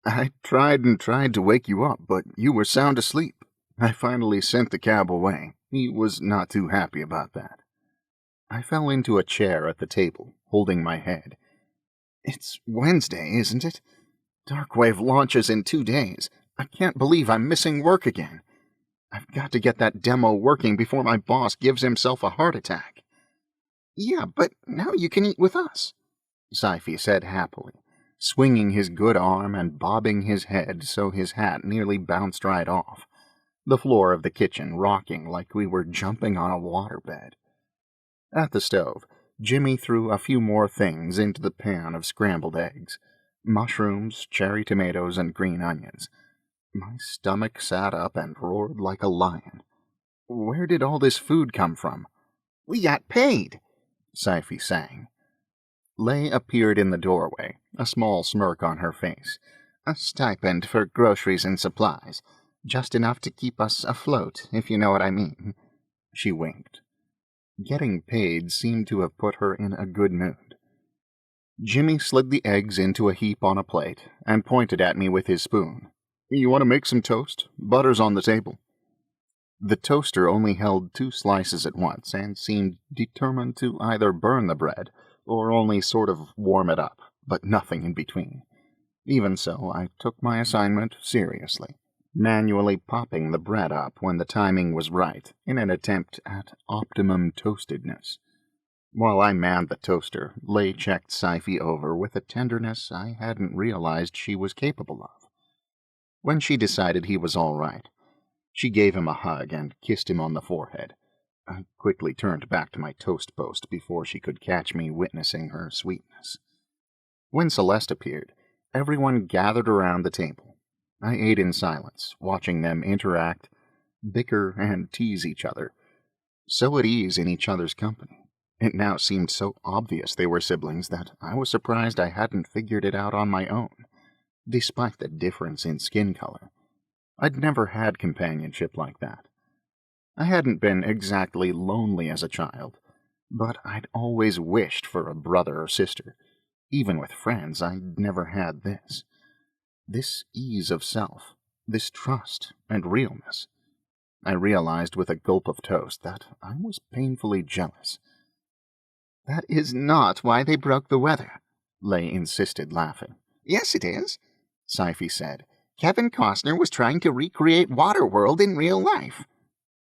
"I tried to wake you up, but you were sound asleep. I finally sent the cab away. He was not too happy about that." I fell into a chair at the table, holding my head. "It's Wednesday, isn't it? Darkwave launches in 2 days. I can't believe I'm missing work again. I've got to get that demo working before my boss gives himself a heart attack." "Yeah, but now you can eat with us," Sci-fi said happily, swinging his good arm and bobbing his head so his hat nearly bounced right off, the floor of the kitchen rocking like we were jumping on a waterbed. At the stove, Jimmy threw a few more things into the pan of scrambled eggs, mushrooms, cherry tomatoes, and green onions. My stomach sat up and roared like a lion. Where did all this food come from? "We got paid," Sci-fi sang. Lay appeared in the doorway, a small smirk on her face. "A stipend for groceries and supplies. Just enough to keep us afloat, if you know what I mean." She winked. Getting paid seemed to have put her in a good mood. Jimmy slid the eggs into a heap on a plate and pointed at me with his spoon. "You want to make some toast? Butter's on the table." The toaster only held 2 slices at once and seemed determined to either burn the bread or only sort of warm it up, but nothing in between. Even so, I took my assignment seriously, manually popping the bread up when the timing was right in an attempt at optimum toastedness. While I manned the toaster, Lay checked Sci-fi over with a tenderness I hadn't realized she was capable of. When she decided he was all right, she gave him a hug and kissed him on the forehead. I quickly turned back to my toast post before she could catch me witnessing her sweetness. When Celeste appeared, everyone gathered around the table. I ate in silence, watching them interact, bicker, and tease each other, so at ease in each other's company. It now seemed so obvious they were siblings that I was surprised I hadn't figured it out on my own, despite the difference in skin color. I'd never had companionship like that. I hadn't been exactly lonely as a child, but I'd always wished for a brother or sister. Even with friends, I'd never had this. This ease of self, this trust and realness. I realized with a gulp of toast that I was painfully jealous. That is not why they broke the weather, Lay insisted, laughing. Yes, it is, Sci-fi said. Kevin Costner was trying to recreate Waterworld in real life.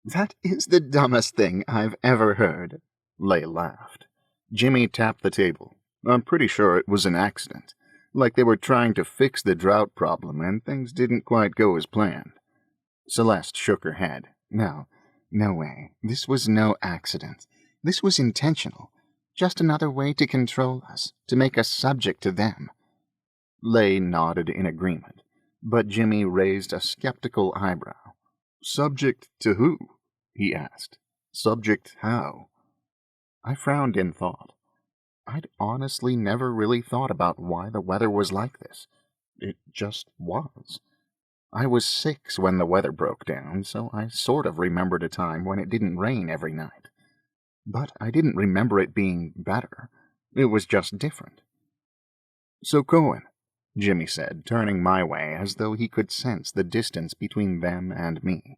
That is the dumbest thing I've ever heard, Lay laughed. Jimmy tapped the table. I'm pretty sure it was an accident. Like they were trying to fix the drought problem and things didn't quite go as planned. Celeste shook her head. No way. This was no accident. This was intentional. Just another way to control us, to make us subject to them. Lay nodded in agreement, but Jimmy raised a skeptical eyebrow. Subject to who? He asked. Subject how? I frowned in thought. I'd honestly never really thought about why the weather was like this. It just was. I was 6 when the weather broke down, so I sort of remembered a time when it didn't rain every night. But I didn't remember it being better. It was just different. So Cohen, Jimmy said, turning my way as though he could sense the distance between them and me.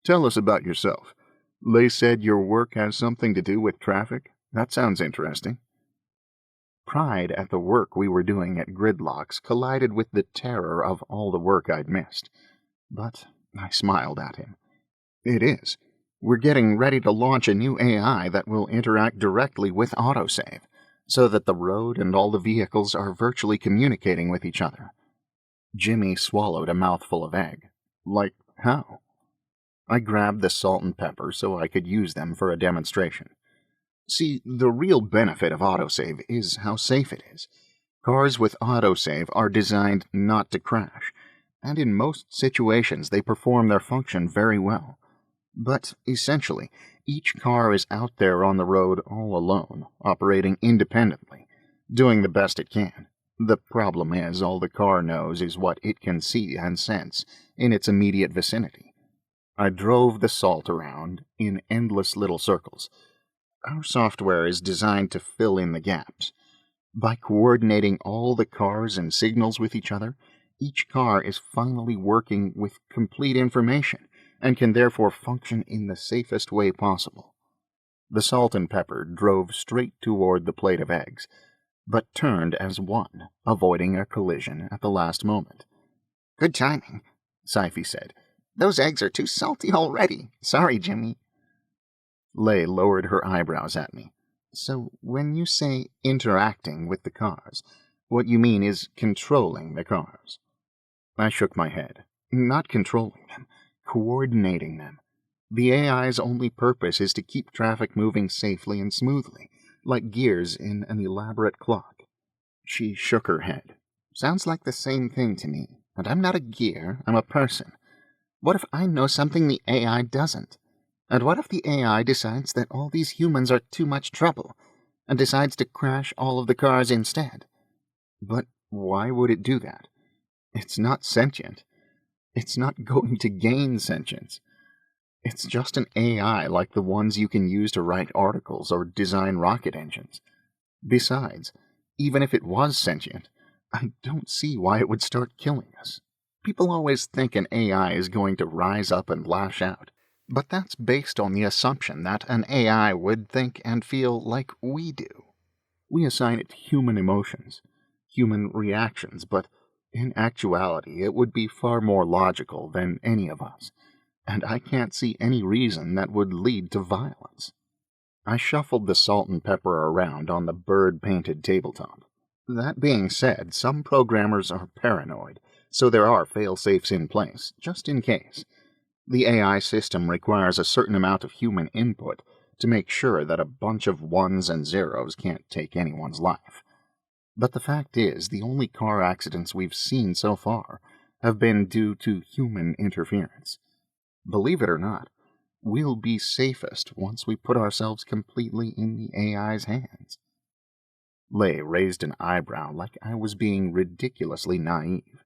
Tell us about yourself. Lay said your work has something to do with traffic. That sounds interesting. Pride at the work we were doing at Gridlocks collided with the terror of all the work I'd missed. But I smiled at him. It is. We're getting ready to launch a new AI that will interact directly with autosave, so that the road and all the vehicles are virtually communicating with each other. Jimmy swallowed a mouthful of egg. Like how? I grabbed the salt and pepper so I could use them for a demonstration. See, the real benefit of autosave is how safe it is. Cars with autosave are designed not to crash, and in most situations they perform their function very well. But, essentially, each car is out there on the road all alone, operating independently, doing the best it can. The problem is all the car knows is what it can see and sense in its immediate vicinity. I drove the salt around in endless little circles. Our software is designed to fill in the gaps. By coordinating all the cars and signals with each other, each car is finally working with complete information, and can therefore function in the safest way possible. The salt and pepper drove straight toward the plate of eggs, but turned as one, avoiding a collision at the last moment. Good timing, Sci-fi said. Those eggs are too salty already. Sorry, Jimmy. Lay lowered her eyebrows at me. So when you say interacting with the cars, what you mean is controlling the cars? I shook my head. Not controlling them. Coordinating them. The AI's only purpose is to keep traffic moving safely and smoothly, like gears in an elaborate clock. She shook her head. Sounds like the same thing to me, and I'm not a gear, I'm a person. What if I know something the AI doesn't? And what if the AI decides that all these humans are too much trouble, and decides to crash all of the cars instead? But why would it do that? It's not sentient. It's not going to gain sentience. It's just an AI like the ones you can use to write articles or design rocket engines. Besides, even if it was sentient, I don't see why it would start killing us. People always think an AI is going to rise up and lash out, but that's based on the assumption that an AI would think and feel like we do. We assign it human emotions, human reactions, but in actuality, it would be far more logical than any of us, and I can't see any reason that would lead to violence. I shuffled the salt and pepper around on the bird-painted tabletop. That being said, some programmers are paranoid, so there are fail-safes in place, just in case. The AI system requires a certain amount of human input to make sure that a bunch of ones and zeros can't take anyone's life. But the fact is, the only car accidents we've seen so far have been due to human interference. Believe it or not, we'll be safest once we put ourselves completely in the AI's hands. Lay raised an eyebrow like I was being ridiculously naive,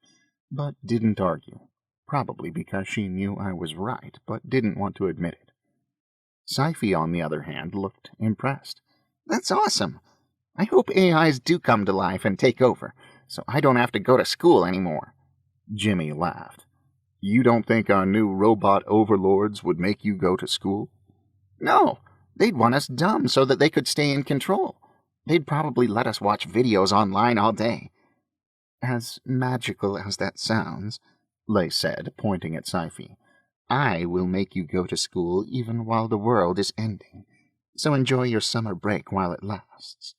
but didn't argue, probably because she knew I was right, but didn't want to admit it. Sci-fi, on the other hand, looked impressed. That's awesome. I hope AIs do come to life and take over, so I don't have to go to school anymore. Jimmy laughed. You don't think our new robot overlords would make you go to school? No, they'd want us dumb so that they could stay in control. They'd probably let us watch videos online all day. As magical as that sounds, Lay said, pointing at Sci-fi, I will make you go to school even while the world is ending. So enjoy your summer break while it lasts.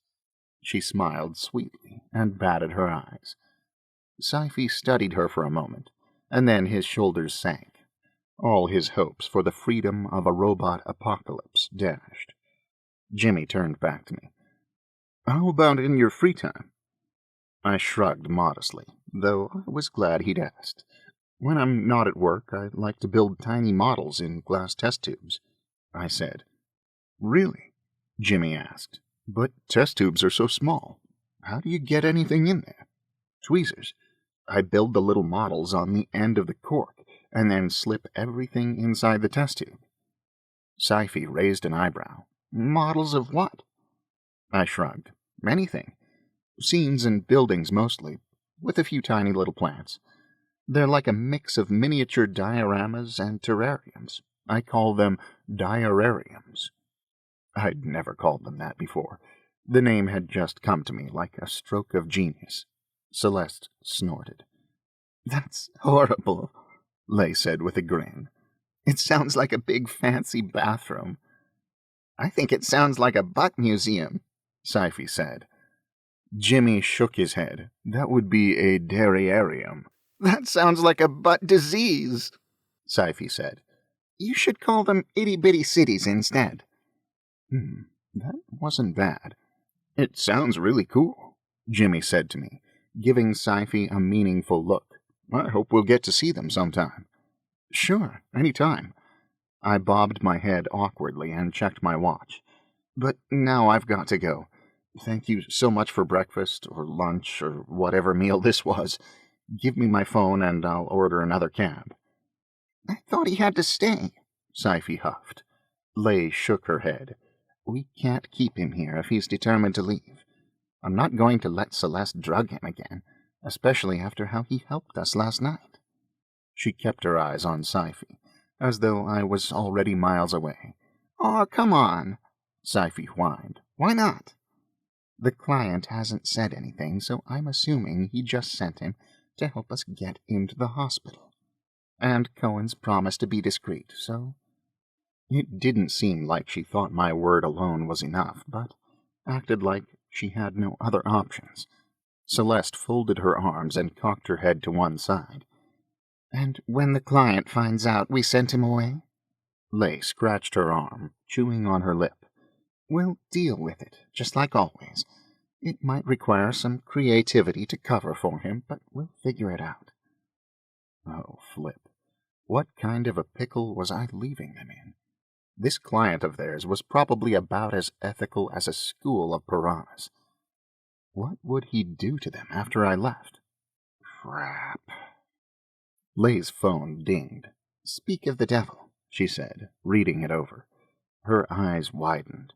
She smiled sweetly and batted her eyes. Sci-fi studied her for a moment, and then his shoulders sank. All his hopes for the freedom of a robot apocalypse dashed. Jimmy turned back to me. How about in your free time? I shrugged modestly, though I was glad he'd asked. When I'm not at work, I like to build tiny models in glass test tubes, I said. Really? Jimmy asked. But test tubes are so small. How do you get anything in there? Tweezers. I build the little models on the end of the cork, and then slip everything inside the test tube. Sci-fi raised an eyebrow. Models of what? I shrugged. Anything. Scenes and buildings mostly, with a few tiny little plants. They're like a mix of miniature dioramas and terrariums. I call them diorariums. I'd never called them that before. The name had just come to me like a stroke of genius. Celeste snorted. That's horrible, Lay said with a grin. It sounds like a big fancy bathroom. I think it sounds like a butt museum, Sci-fi said. Jimmy shook his head. That would be a dairyarium. That sounds like a butt disease, Sci-fi said. You should call them itty-bitty cities instead. That wasn't bad. It sounds really cool, Jimmy said to me, giving Sci-fi a meaningful look. I hope we'll get to see them sometime. Sure, any time. I bobbed my head awkwardly and checked my watch. But now I've got to go. Thank you so much for breakfast, or lunch, or whatever meal this was. Give me my phone and I'll order another cab. I thought he had to stay, Sci-fi huffed. Lay shook her head. We can't keep him here if he's determined to leave. I'm not going to let Celeste drug him again, especially after how he helped us last night. She kept her eyes on Sci-fi, as though I was already miles away. Oh, come on, Sci-fi whined. Why not? The client hasn't said anything, so I'm assuming he just sent him to help us get into the hospital. And Cohen's promised to be discreet, so... It didn't seem like she thought my word alone was enough, but acted like she had no other options. Celeste folded her arms and cocked her head to one side. And when the client finds out we sent him away? Lay scratched her arm, chewing on her lip. We'll deal with it, just like always. It might require some creativity to cover for him, but we'll figure it out. Oh, flip. What kind of a pickle was I leaving them in? This client of theirs was probably about as ethical as a school of piranhas. What would he do to them after I left? Crap. Lay's phone dinged. Speak of the devil, she said, reading it over. Her eyes widened.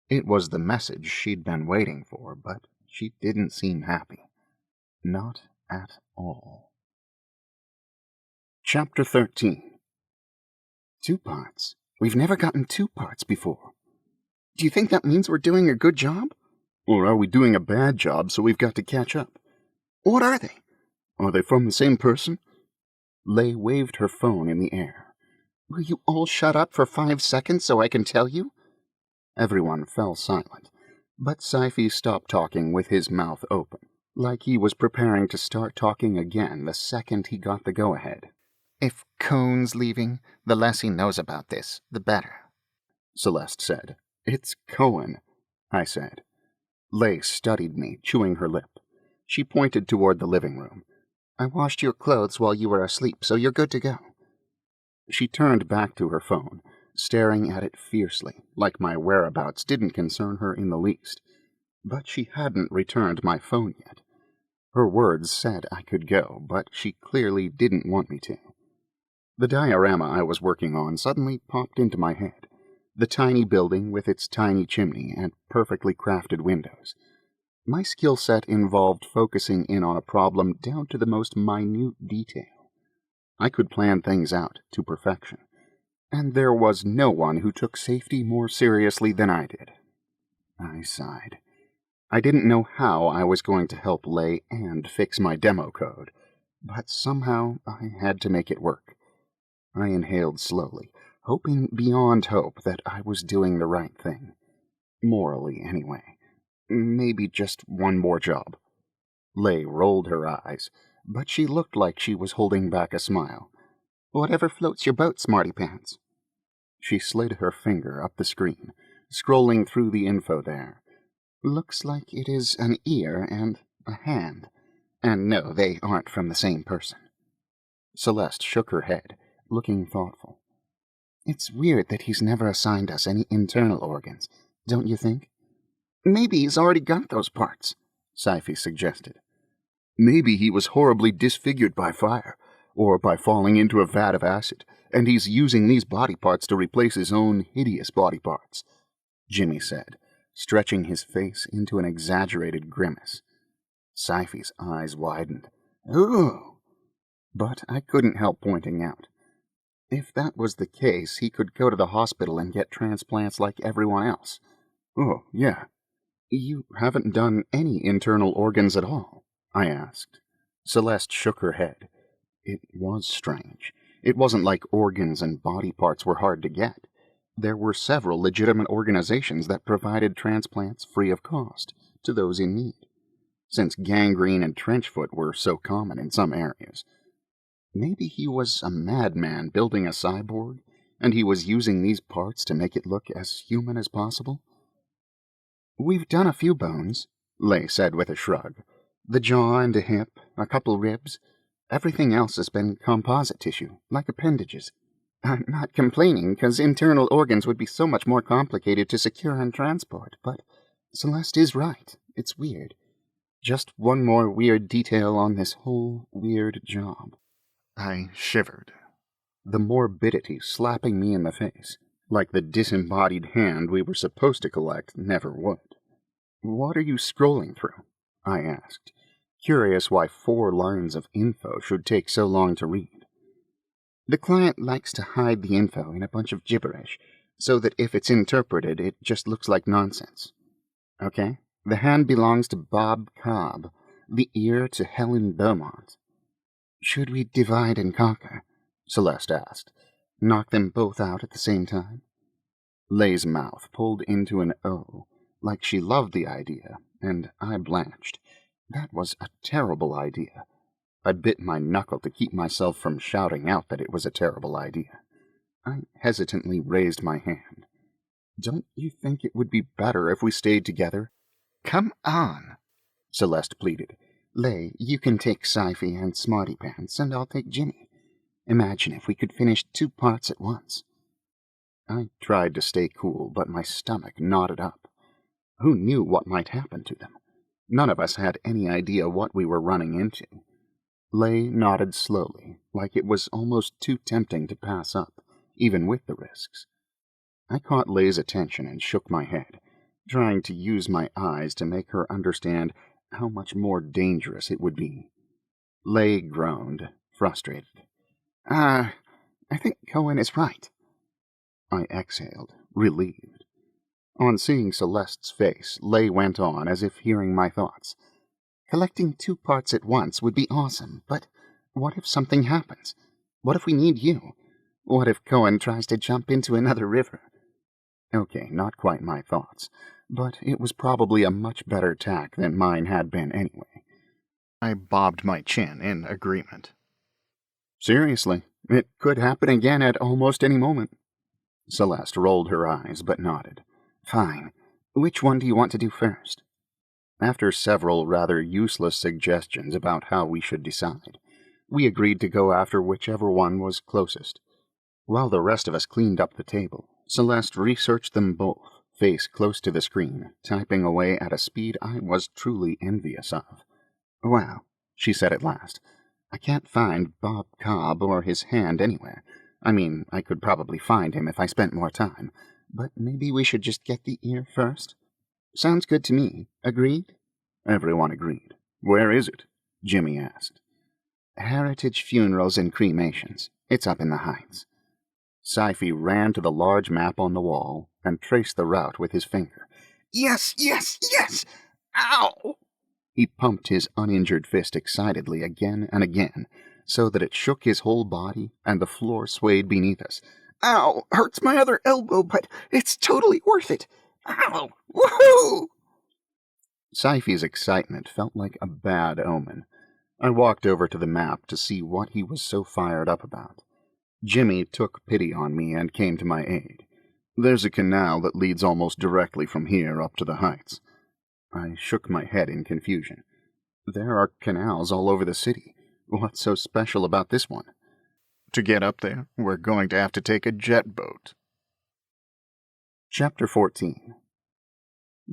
It was the message she'd been waiting for, but she didn't seem happy. Not at all. Chapter 13. 2 parts. We've never gotten 2 parts before. Do you think that means we're doing a good job? Or are we doing a bad job, so we've got to catch up? What are they? Are they from the same person? Lay waved her phone in the air. Will you all shut up for 5 seconds so I can tell you? Everyone fell silent, but Sci-fi stopped talking with his mouth open, like he was preparing to start talking again the second he got the go-ahead. If Cohen's leaving, the less he knows about this, the better, Celeste said. It's Cohen, I said. Lay studied me, chewing her lip. She pointed toward the living room. I washed your clothes while you were asleep, so you're good to go. She turned back to her phone, staring at it fiercely, like my whereabouts didn't concern her in the least. But she hadn't returned my phone yet. Her words said I could go, but she clearly didn't want me to. The diorama I was working on suddenly popped into my head. The tiny building with its tiny chimney and perfectly crafted windows. My skill set involved focusing in on a problem down to the most minute detail. I could plan things out to perfection, and there was no one who took safety more seriously than I did. I sighed. I didn't know how I was going to help Lay and fix my demo code, but somehow I had to make it work. I inhaled slowly, hoping beyond hope that I was doing the right thing. Morally, anyway. Maybe just one more job. Lay rolled her eyes, but she looked like she was holding back a smile. Whatever floats your boat, smarty pants. She slid her finger up the screen, scrolling through the info there. Looks like it is an ear and a hand. And no, they aren't from the same person. Celeste shook her head, looking thoughtful. It's weird that he's never assigned us any internal organs, don't you think? Maybe he's already got those parts, Sci-fi suggested. Maybe he was horribly disfigured by fire, or by falling into a vat of acid, and he's using these body parts to replace his own hideous body parts, Jimmy said, stretching his face into an exaggerated grimace. Sci-fi's eyes widened. Ooh! But I couldn't help pointing out. If that was the case, he could go to the hospital and get transplants like everyone else. Oh, yeah. You haven't done any internal organs at all? I asked. Celeste shook her head. It was strange. It wasn't like organs and body parts were hard to get. There were several legitimate organizations that provided transplants free of cost to those in need, since gangrene and trenchfoot were so common in some areas. Maybe he was a madman building a cyborg, and he was using these parts to make it look as human as possible? We've done a few bones, Lay said with a shrug. The jaw and a hip, a couple ribs. Everything else has been composite tissue, like appendages. I'm not complaining, because internal organs would be so much more complicated to secure and transport, but Celeste is right. It's weird. Just one more weird detail on this whole weird job. I shivered, the morbidity slapping me in the face, like the disembodied hand we were supposed to collect never would. What are you scrolling through? I asked, curious why 4 lines of info should take so long to read. The client likes to hide the info in a bunch of gibberish, so that if it's interpreted, it just looks like nonsense. Okay, the hand belongs to Bob Cobb, the ear to Helen Beaumont. Should we divide and conquer? Celeste asked. Knock them both out at the same time? Lay's mouth pulled into an O, like she loved the idea, and I blanched. That was a terrible idea. I bit my knuckle to keep myself from shouting out that it was a terrible idea. I hesitantly raised my hand. Don't you think it would be better if we stayed together? Come on, Celeste pleaded. Lay, you can take Sci-fi and Smarty Pants, and I'll take Jimmy. Imagine if we could finish 2 parts at once. I tried to stay cool, but my stomach knotted up. Who knew what might happen to them? None of us had any idea what we were running into. Lay nodded slowly, like it was almost too tempting to pass up, even with the risks. I caught Lay's attention and shook my head, trying to use my eyes to make her understand how much more dangerous it would be. Lay groaned, frustrated. I think Cohen is right. I exhaled, relieved. On seeing Celeste's face, Lay went on as if hearing my thoughts. Collecting 2 parts at once would be awesome, but what if something happens? What if we need you? What if Cohen tries to jump into another river? Okay, not quite my thoughts, but it was probably a much better tack than mine had been anyway. I bobbed my chin in agreement. Seriously, it could happen again at almost any moment. Celeste rolled her eyes but nodded. Fine. Which one do you want to do first? After several rather useless suggestions about how we should decide, we agreed to go after whichever one was closest. While the rest of us cleaned up the table, Celeste researched them both, face close to the screen, typing away at a speed I was truly envious of. Wow, she said at last. I can't find Bob Cobb or his hand anywhere. I mean, I could probably find him if I spent more time, but maybe we should just get the ear first. Sounds good to me. Agreed? Everyone agreed. Where is it? Jimmy asked. Heritage Funerals and Cremations. It's up in the Heights. Sci-fi ran to the large map on the wall and traced the route with his finger. Yes, yes, yes! Ow! He pumped his uninjured fist excitedly again and again, so that it shook his whole body and the floor swayed beneath us. Ow! Hurts my other elbow, but it's totally worth it! Ow! Woohoo! Sci-fi's excitement felt like a bad omen. I walked over to the map to see what he was so fired up about. Jimmy took pity on me and came to my aid. There's a canal that leads almost directly from here up to the Heights. I shook my head in confusion. There are canals all over the city. What's so special about this one? To get up there, we're going to have to take a jet boat. Chapter 14.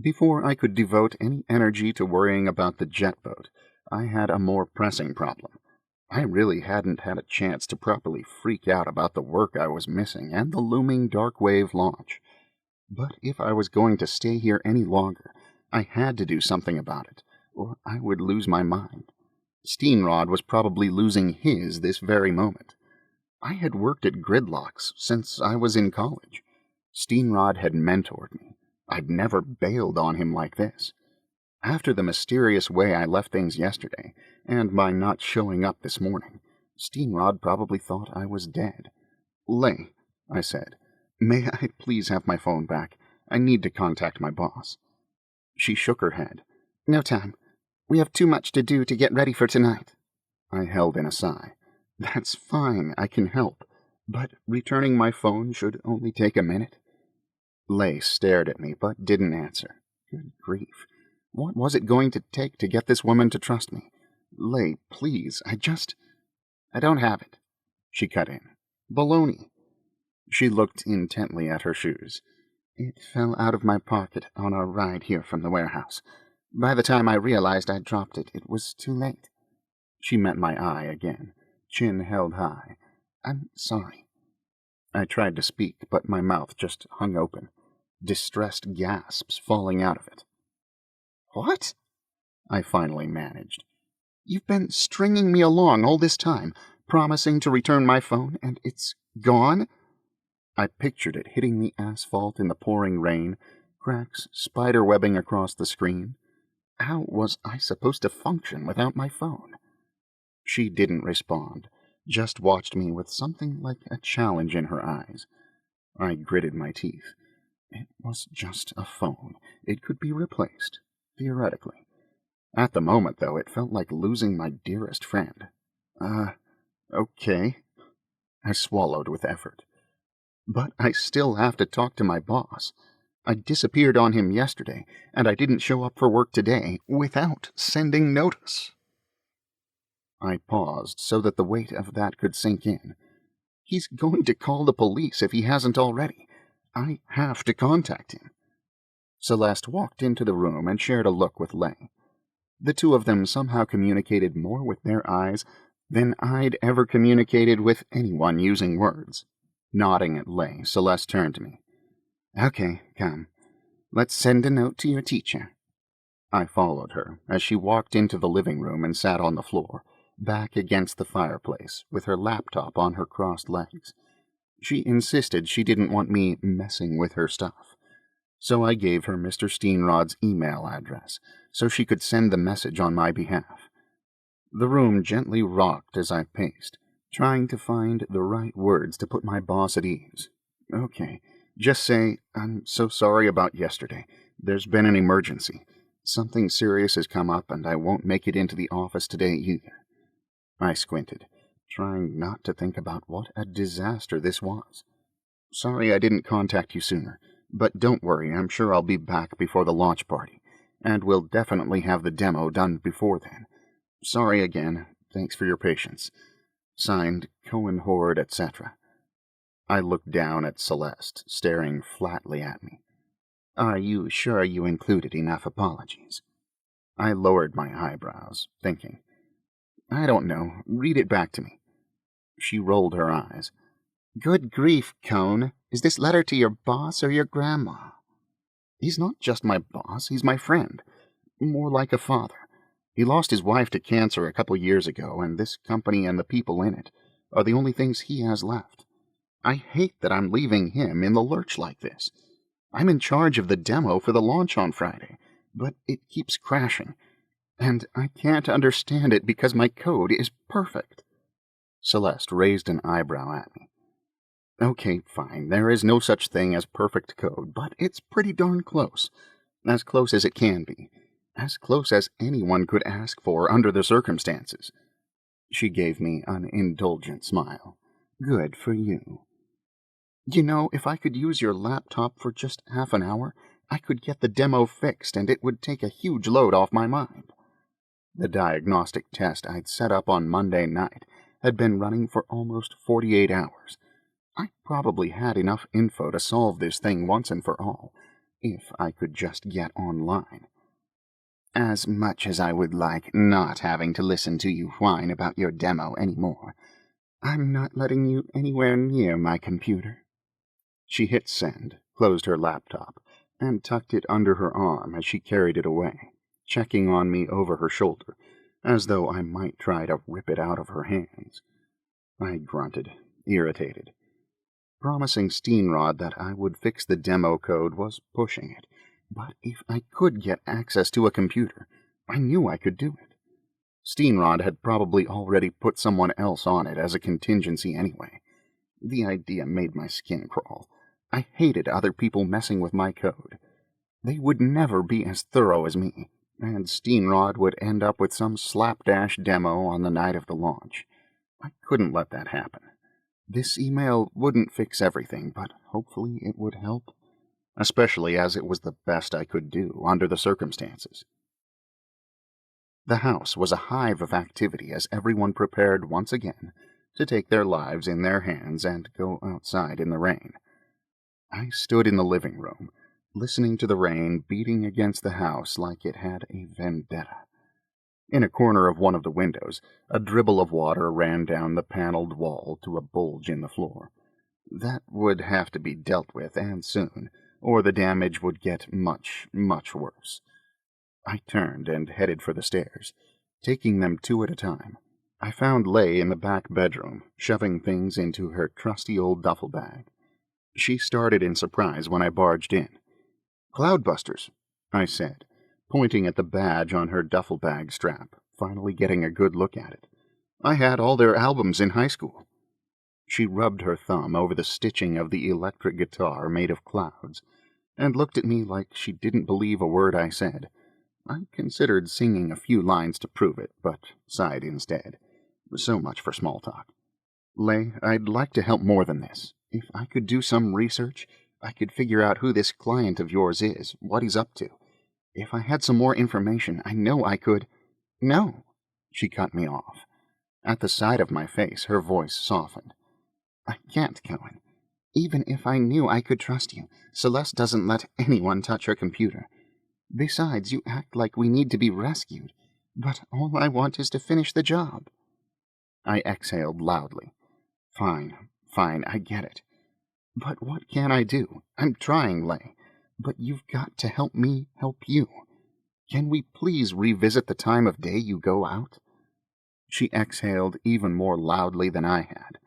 Before I could devote any energy to worrying about the jet boat, I had a more pressing problem. I really hadn't had a chance to properly freak out about the work I was missing and the looming dark wave launch. But if I was going to stay here any longer, I had to do something about it, or I would lose my mind. Steenrod was probably losing his this very moment. I had worked at Gridlocks since I was in college. Steenrod had mentored me. I'd never bailed on him like this. After the mysterious way I left things yesterday, and my not showing up this morning, Steenrod probably thought I was dead. "Lay," I said, "may I please have my phone back? I need to contact my boss." She shook her head. "No time. We have too much to do to get ready for tonight." I held in a sigh. "That's fine, I can help, but returning my phone should only take a minute." Lay stared at me, but didn't answer. Good grief. What was it going to take to get this woman to trust me? Lay, please, I don't have it," she cut in. "Baloney." She looked intently at her shoes. "It fell out of my pocket on our ride here from the warehouse. By the time I realized I'd dropped it, it was too late." She met my eye again, chin held high. "I'm sorry." I tried to speak, but my mouth just hung open, distressed gasps falling out of it. "What?" I finally managed. "You've been stringing me along all this time, promising to return my phone, and it's gone?" I pictured it hitting the asphalt in the pouring rain, cracks spiderwebbing across the screen. How was I supposed to function without my phone? She didn't respond, just watched me with something like a challenge in her eyes. I gritted my teeth. It was just a phone. It could be replaced, theoretically. At the moment, though, it felt like losing my dearest friend. Okay. I swallowed with effort. But I still have to talk to my boss. I disappeared on him yesterday, and I didn't show up for work today without sending notice. I paused so that the weight of that could sink in. He's going to call the police if he hasn't already. I have to contact him. Celeste walked into the room and shared a look with Lay. The two of them somehow communicated more with their eyes than I'd ever communicated with anyone using words. Nodding at Lay, Celeste turned to me. "Okay, come. Let's send a note to your teacher." I followed her as she walked into the living room and sat on the floor, back against the fireplace, with her laptop on her crossed legs. She insisted she didn't want me messing with her stuff. So I gave her Mr. Steenrod's email address, so she could send the message on my behalf. The room gently rocked as I paced, trying to find the right words to put my boss at ease. Okay, just say, "I'm so sorry about yesterday. There's been an emergency. Something serious has come up, and I won't make it into the office today either." I squinted, trying not to think about what a disaster this was. "Sorry I didn't contact you sooner, but don't worry, I'm sure I'll be back before the launch party, and we'll definitely have the demo done before then. Sorry again. Thanks for your patience. Signed, Cohen, Hoard, etc." I looked down at Celeste, staring flatly at me. "Are you sure you included enough apologies?" I lowered my eyebrows, thinking. "I don't know. Read it back to me." She rolled her eyes. "Good grief, Cohen. Is this letter to your boss or your grandma?" "He's not just my boss. He's my friend. More like a father. He lost his wife to cancer a couple years ago, and this company and the people in it are the only things he has left. I hate that I'm leaving him in the lurch like this. I'm in charge of the demo for the launch on Friday, but it keeps crashing, and I can't understand it because my code is perfect." Celeste raised an eyebrow at me. "Okay, fine, there is no such thing as perfect code, but it's pretty darn close. As close as it can be. As close as anyone could ask for under the circumstances." She gave me an indulgent smile. "Good for you. You know, if I could use your laptop for just half an hour, I could get the demo fixed and it would take a huge load off my mind." The diagnostic test I'd set up on Monday night had been running for almost 48 hours. I probably had enough info to solve this thing once and for all, if I could just get online. "As much as I would like not having to listen to you whine about your demo anymore, I'm not letting you anywhere near my computer." She hit send, closed her laptop, and tucked it under her arm as she carried it away, checking on me over her shoulder, as though I might try to rip it out of her hands. I grunted, irritated. Promising Steenrod that I would fix the demo code was pushing it, but if I could get access to a computer, I knew I could do it. Steenrod had probably already put someone else on it as a contingency anyway. The idea made my skin crawl. I hated other people messing with my code. They would never be as thorough as me, and Steenrod would end up with some slapdash demo on the night of the launch. I couldn't let that happen. This email wouldn't fix everything, but hopefully it would help, especially as it was the best I could do under the circumstances. The house was a hive of activity as everyone prepared once again to take their lives in their hands and go outside in the rain. I stood in the living room, listening to the rain beating against the house like it had a vendetta. In a corner of one of the windows, a dribble of water ran down the paneled wall to a bulge in the floor. That would have to be dealt with, and soon, or the damage would get much, much worse. I turned and headed for the stairs, taking them two at a time. I found Lay in the back bedroom, shoving things into her trusty old duffel bag. She started in surprise when I barged in. "Cloudbusters," I said, pointing at the badge on her duffel bag strap, finally getting a good look at it. "I had all their albums in high school." She rubbed her thumb over the stitching of the electric guitar made of clouds, and looked at me like she didn't believe a word I said. I considered singing a few lines to prove it, but sighed instead. So much for small talk. "Lay, I'd like to help more than this. If I could do some research, I could figure out who this client of yours is, what he's up to. If I had some more information, I know I could—" "No," she cut me off. At the sight of my face, her voice softened. "I can't, Cohen. Even if I knew I could trust you, Celeste doesn't let anyone touch her computer. Besides, you act like we need to be rescued, but all I want is to finish the job." I exhaled loudly. Fine, I get it. But what can I do? I'm trying, Lay. But you've got to help me help you. Can we please revisit the time of day you go out?" She exhaled even more loudly than I had.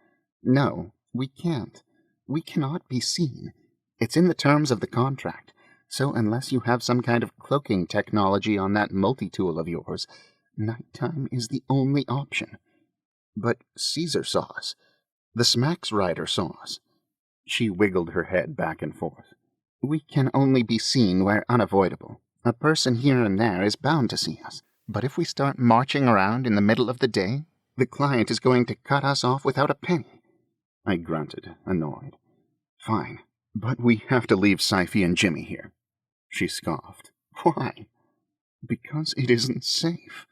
"No, we can't. We cannot be seen. It's in the terms of the contract, so unless you have some kind of cloaking technology on that multi-tool of yours, nighttime is the only option." "But Caesar saw us. The Smacks rider saw us." She wiggled her head back and forth. "We can only be seen where unavoidable. A person here and there is bound to see us. But if we start marching around in the middle of the day, the client is going to cut us off without a penny." I grunted, annoyed. "Fine, but we have to leave Sci-fi and Jimmy here." She scoffed. "Why?" "Because it isn't safe."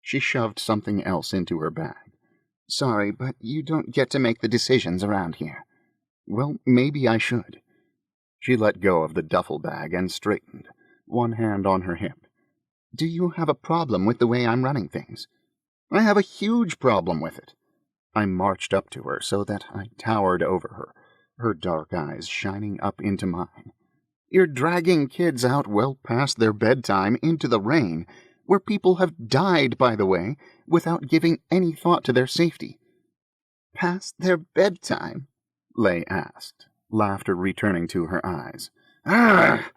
She shoved something else into her bag. "Sorry, but you don't get to make the decisions around here." "Well, maybe I should." She let go of the duffel bag and straightened, one hand on her hip. "Do you have a problem with the way I'm running things?" "I have a huge problem with it." I marched up to her so that I towered over her dark eyes shining up into mine. "You're dragging kids out well past their bedtime into the rain, where people have died, by the way, without giving any thought to their safety. Past their bedtime? Lay asked, laughter returning to her eyes. Ah!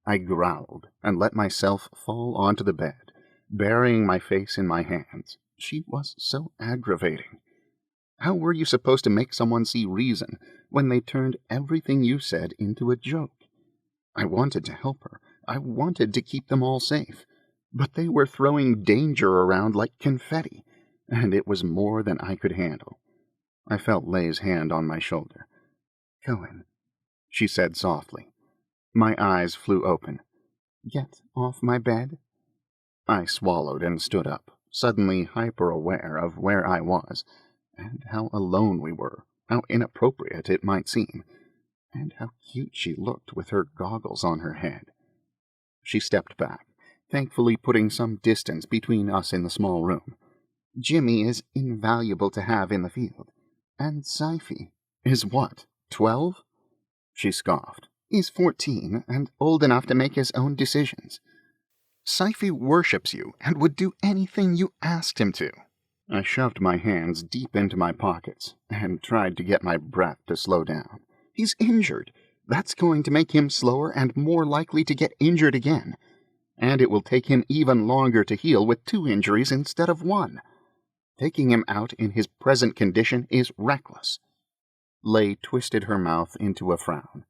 I growled and let myself fall onto the bed, burying my face in my hands. She was so aggravating. How were you supposed to make someone see reason when they turned everything you said into a joke? I wanted to help her. I wanted to keep them all safe. But they were throwing danger around like confetti, and it was more than I could handle. I felt Lay's hand on my shoulder. "Cohen," she said softly. My eyes flew open. "Get off my bed?" I swallowed and stood up, suddenly hyper-aware of where I was, and how alone we were, how inappropriate it might seem, and how cute she looked with her goggles on her head. She stepped back, thankfully putting some distance between us in the small room. "Jimmy is invaluable to have in the field. And Sci-fi is what, 12? She scoffed. "He's 14 and old enough to make his own decisions. Sci-fi worships you and would do anything you asked him to." I shoved my hands deep into my pockets and tried to get my breath to slow down. He's injured. That's going to make him slower and more likely to get injured again. And it will take him even longer to heal with 2 injuries instead of 1. Taking him out in his present condition is reckless. Lay twisted her mouth into a frown,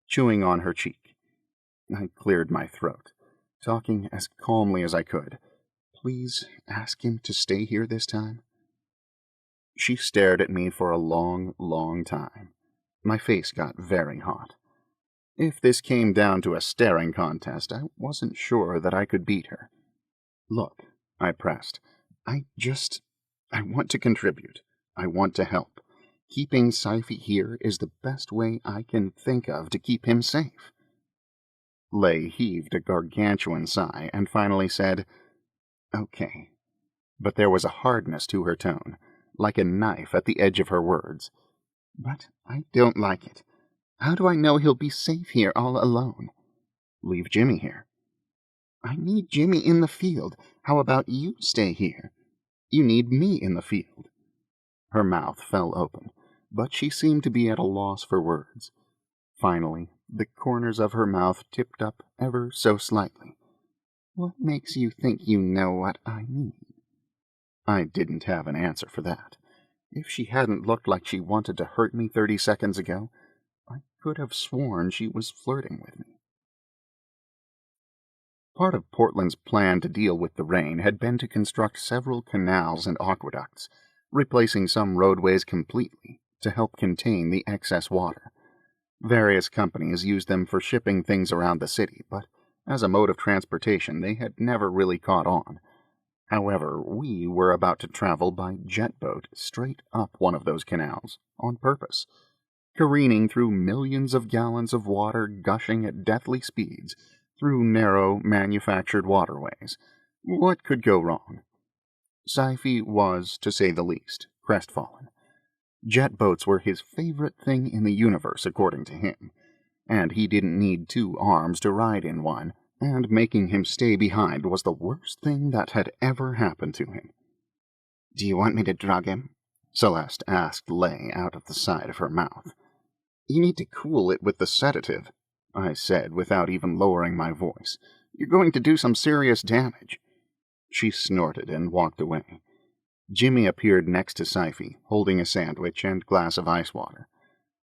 chewing on her cheek. I cleared my throat, talking as calmly as I could. "Please ask him to stay here this time." She stared at me for a long, long time. My face got very hot. If this came down to a staring contest, I wasn't sure that I could beat her. "Look," I pressed, I want to contribute. I want to help. Keeping Sci-fi here is the best way I can think of to keep him safe." Lay heaved a gargantuan sigh and finally said, "Okay." But there was a hardness to her tone, like a knife at the edge of her words. "But I don't like it. How do I know he'll be safe here all alone?" "Leave Jimmy here." "I need Jimmy in the field. How about you stay here? You need me in the field." Her mouth fell open, but she seemed to be at a loss for words. Finally, the corners of her mouth tipped up ever so slightly. "What makes you think you know what I need?" I didn't have an answer for that. If she hadn't looked like she wanted to hurt me 30 seconds ago, I could have sworn she was flirting with me. Part of Portland's plan to deal with the rain had been to construct several canals and aqueducts, replacing some roadways completely to help contain the excess water. Various companies used them for shipping things around the city, but as a mode of transportation they had never really caught on. However, we were about to travel by jet boat straight up one of those canals, on purpose, careening through millions of gallons of water gushing at deathly speeds through narrow, manufactured waterways. What could go wrong? Sci-fi was, to say the least, crestfallen. Jet boats were his favorite thing in the universe, according to him, and he didn't need 2 arms to ride in one, and making him stay behind was the worst thing that had ever happened to him. "Do you want me to drug him?" Celeste asked Lay out of the side of her mouth. "You need to cool it with the sedative," I said without even lowering my voice. "You're going to do some serious damage." She snorted and walked away. Jimmy appeared next to Sci-fi, holding a sandwich and glass of ice water.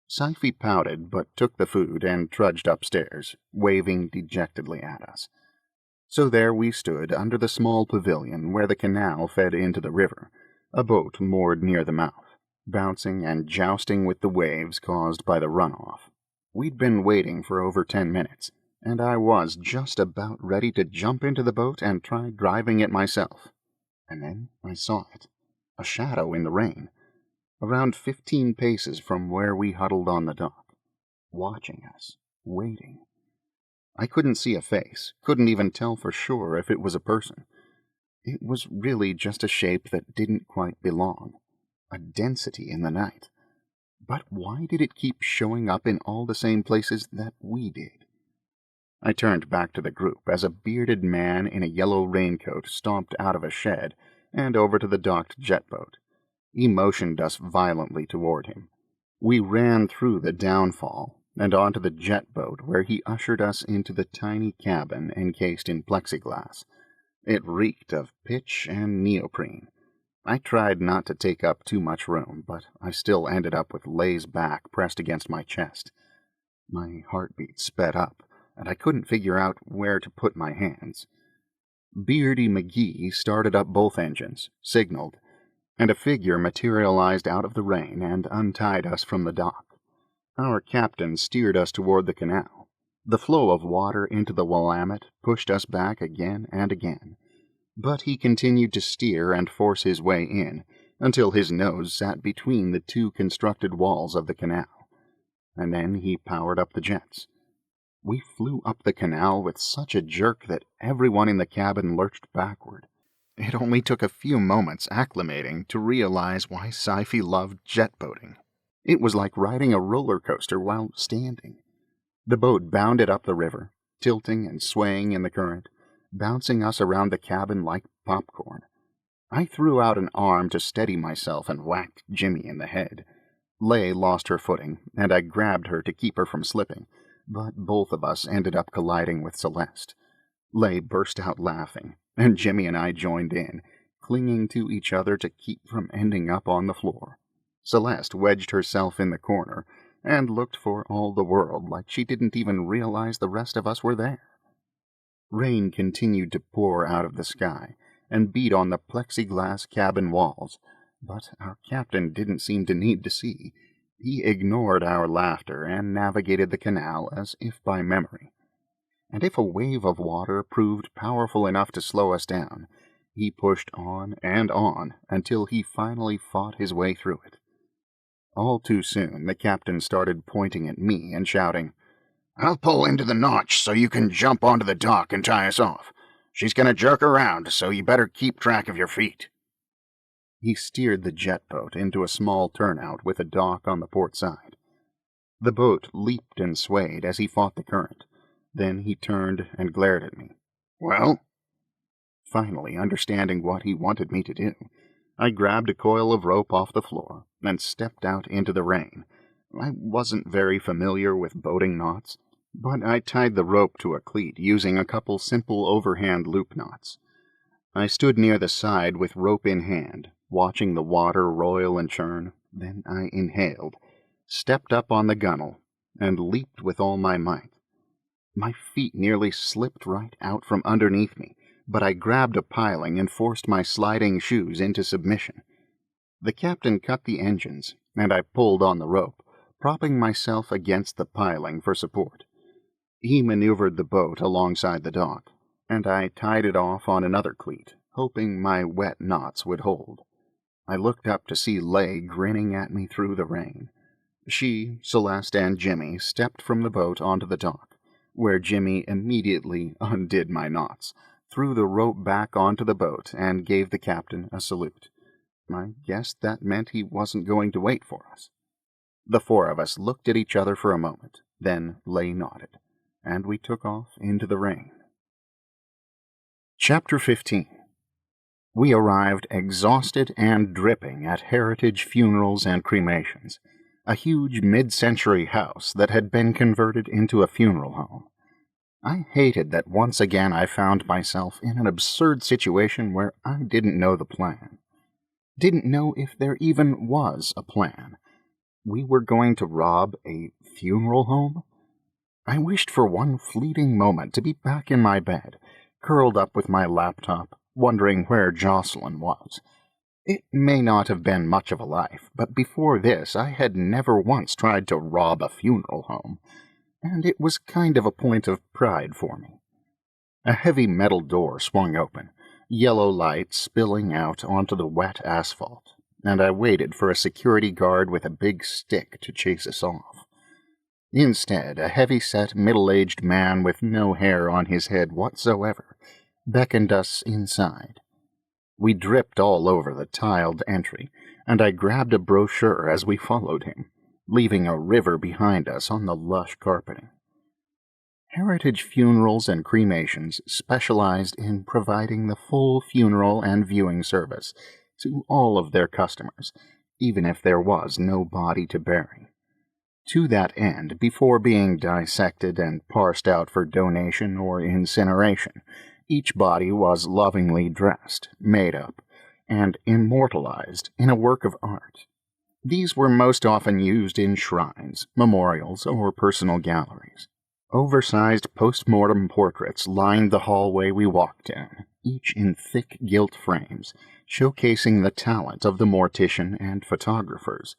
Sci-fi pouted but took the food and trudged upstairs, waving dejectedly at us. So there we stood under the small pavilion where the canal fed into the river, a boat moored near the mouth, bouncing and jousting with the waves caused by the runoff. We'd been waiting for over 10 minutes, and I was just about ready to jump into the boat and try driving it myself. And then I saw it, a shadow in the rain, around 15 paces from where we huddled on the dock, watching us, waiting. I couldn't see a face, couldn't even tell for sure if it was a person. It was really just a shape that didn't quite belong, a density in the night. But why did it keep showing up in all the same places that we did? I turned back to the group as a bearded man in a yellow raincoat stomped out of a shed and over to the docked jet boat. He motioned us violently toward him. We ran through the downfall and onto the jet boat, where he ushered us into the tiny cabin encased in plexiglass. It reeked of pitch and neoprene. I tried not to take up too much room, but I still ended up with Lay's back pressed against my chest. My heartbeat sped up, and I couldn't figure out where to put my hands. Beardy McGee started up both engines, signaled, and a figure materialized out of the rain and untied us from the dock. Our captain steered us toward the canal. The flow of water into the Willamette pushed us back again and again, but he continued to steer and force his way in until his nose sat between the two constructed walls of the canal, and then he powered up the jets. We flew up the canal with such a jerk that everyone in the cabin lurched backward. It only took a few moments acclimating to realize why Sci-fi loved jet boating. It was like riding a roller coaster while standing. The boat bounded up the river, tilting and swaying in the current, bouncing us around the cabin like popcorn. I threw out an arm to steady myself and whacked Jimmy in the head. Lay lost her footing, and I grabbed her to keep her from slipping, but both of us ended up colliding with Celeste. Lay burst out laughing, and Jimmy and I joined in, clinging to each other to keep from ending up on the floor. Celeste wedged herself in the corner and looked for all the world like she didn't even realize the rest of us were there. Rain continued to pour out of the sky and beat on the plexiglass cabin walls, but our captain didn't seem to need to see. He ignored our laughter and navigated the canal as if by memory. And if a wave of water proved powerful enough to slow us down, he pushed on until he finally fought his way through it. All too soon, the captain started pointing at me and shouting, "I'll pull into the notch so you can jump onto the dock and tie us off. She's going to jerk around, so you better keep track of your feet." He steered the jet boat into a small turnout with a dock on the port side. The boat leaped and swayed as he fought the current. Then he turned and glared at me. "Well?" Finally, understanding what he wanted me to do, I grabbed a coil of rope off the floor and stepped out into the rain. I wasn't very familiar with boating knots, but I tied the rope to a cleat using a couple simple overhand loop knots. I stood near the side with rope in hand, watching the water roil and churn. Then I inhaled, stepped up on the gunwale, and leaped with all my might. My feet nearly slipped right out from underneath me, but I grabbed a piling and forced my sliding shoes into submission. The captain cut the engines, and I pulled on the rope, propping myself against the piling for support. He maneuvered the boat alongside the dock, and I tied it off on another cleat, hoping my wet knots would hold. I looked up to see Lay grinning at me through the rain. She, Celeste, and Jimmy stepped from the boat onto the dock, where Jimmy immediately undid my knots, threw the rope back onto the boat, and gave the captain a salute. I guessed that meant he wasn't going to wait for us. The four of us looked at each other for a moment, then Lay nodded, and we took off into the rain. Chapter 15. We arrived exhausted and dripping at Heritage Funerals and Cremations, a huge mid-century house that had been converted into a funeral home. I hated that once again I found myself in an absurd situation where I didn't know the plan. Didn't know if there even was a plan. We were going to rob a funeral home? I wished for one fleeting moment to be back in my bed, curled up with my laptop, wondering where Jocelyn was. It may not have been much of a life, but before this I had never once tried to rob a funeral home, and it was kind of a point of pride for me. A heavy metal door swung open, yellow light spilling out onto the wet asphalt, and I waited for a security guard with a big stick to chase us off. Instead, a heavy-set, middle-aged man with no hair on his head whatsoever beckoned us inside. We dripped all over the tiled entry, and I grabbed a brochure as we followed him, leaving a river behind us on the lush carpeting. Heritage Funerals and Cremations specialized in providing the full funeral and viewing service to all of their customers, even if there was no body to bury. To that end, before being dissected and parsed out for donation or incineration, each body was lovingly dressed, made up, and immortalized in a work of art. These were most often used in shrines, memorials, or personal galleries. Oversized post-mortem portraits lined the hallway we walked down, each in thick gilt frames, showcasing the talent of the mortician and photographers.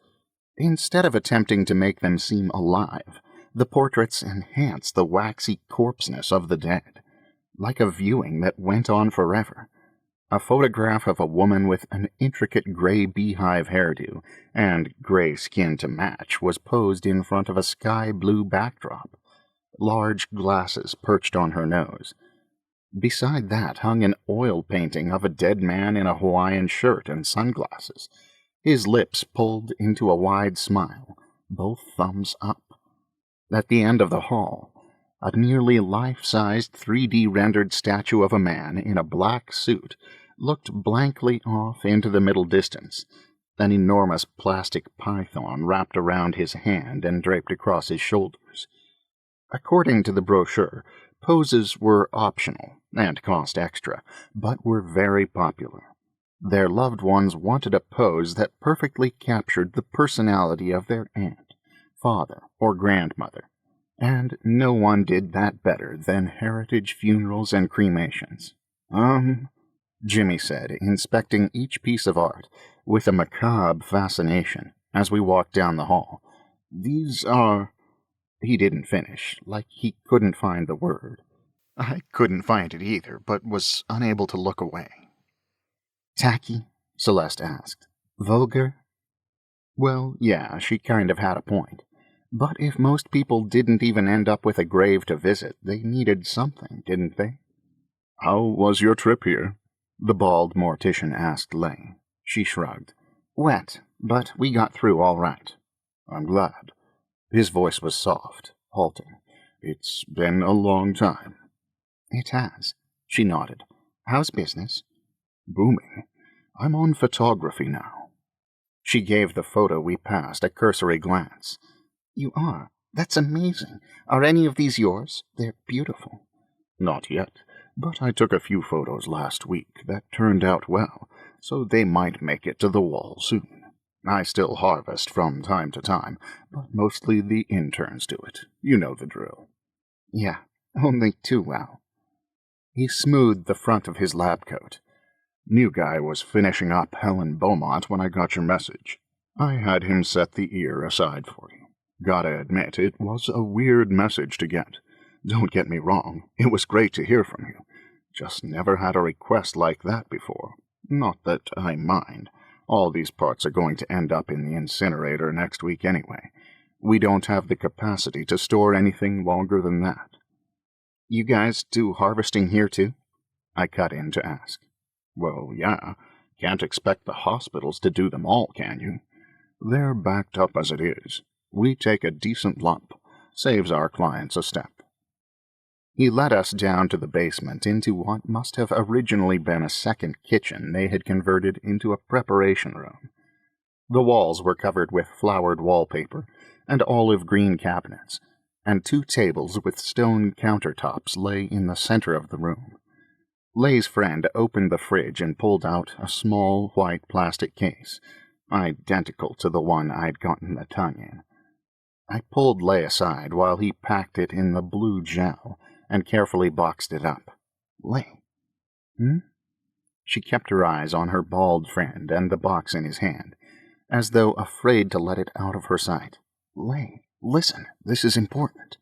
Instead of attempting to make them seem alive, the portraits enhanced the waxy corpseness of the dead, like a viewing that went on forever. A photograph of a woman with an intricate gray beehive hairdo and gray skin to match was posed in front of a sky-blue backdrop, large glasses perched on her nose. Beside that hung an oil painting of a dead man in a Hawaiian shirt and sunglasses, his lips pulled into a wide smile, both thumbs up. At the end of the hall, a nearly life-sized 3D rendered statue of a man in a black suit looked blankly off into the middle distance, an enormous plastic python wrapped around his hand and draped across his shoulders. According to the brochure, poses were optional and cost extra, but were very popular. Their loved ones wanted a pose that perfectly captured the personality of their aunt, father, or grandmother, and no one did that better than Heritage Funerals and Cremations. Jimmy said, inspecting each piece of art with a macabre fascination as we walked down the hall. These are... He didn't finish, like he couldn't find the word. I couldn't find it either, but was unable to look away. Tacky? Celeste asked. Vulgar? Well, yeah, she kind of had a point. But if most people didn't even end up with a grave to visit, they needed something, didn't they? How was your trip here? The bald mortician asked Lay. She shrugged. Wet, but we got through all right. I'm glad. His voice was soft, halting. It's been a long time. It has. She nodded. How's business? Booming. I'm on photography now. She gave the photo we passed a cursory glance. You are? That's amazing. Are any of these yours? They're beautiful. Not yet, but I took a few photos last week that turned out well, so they might make it to the wall soon. I still harvest from time to time, but mostly the interns do it. You know the drill. Yeah, only too well. He smoothed the front of his lab coat. New guy was finishing up Helen Beaumont when I got your message. I had him set the ear aside for you. Gotta admit, it was a weird message to get. Don't get me wrong, it was great to hear from you. Just never had a request like that before. Not that I mind. All these parts are going to end up in the incinerator next week anyway. We don't have the capacity to store anything longer than that. You guys do harvesting here too? I cut in to ask. Well, yeah. Can't expect the hospitals to do them all, can you? They're backed up as it is. We take a decent lump. Saves our clients a step. He led us down to the basement into what must have originally been a second kitchen they had converted into a preparation room. The walls were covered with flowered wallpaper and olive green cabinets, and 2 tables with stone countertops lay in the center of the room. Lay's friend opened the fridge and pulled out a small white plastic case, identical to the one I'd gotten the tongue in. I pulled Lay aside while he packed it in the blue gel and carefully boxed it up. Lay. She kept her eyes on her bald friend and the box in his hand, as though afraid to let it out of her sight. Lay, listen, this is important.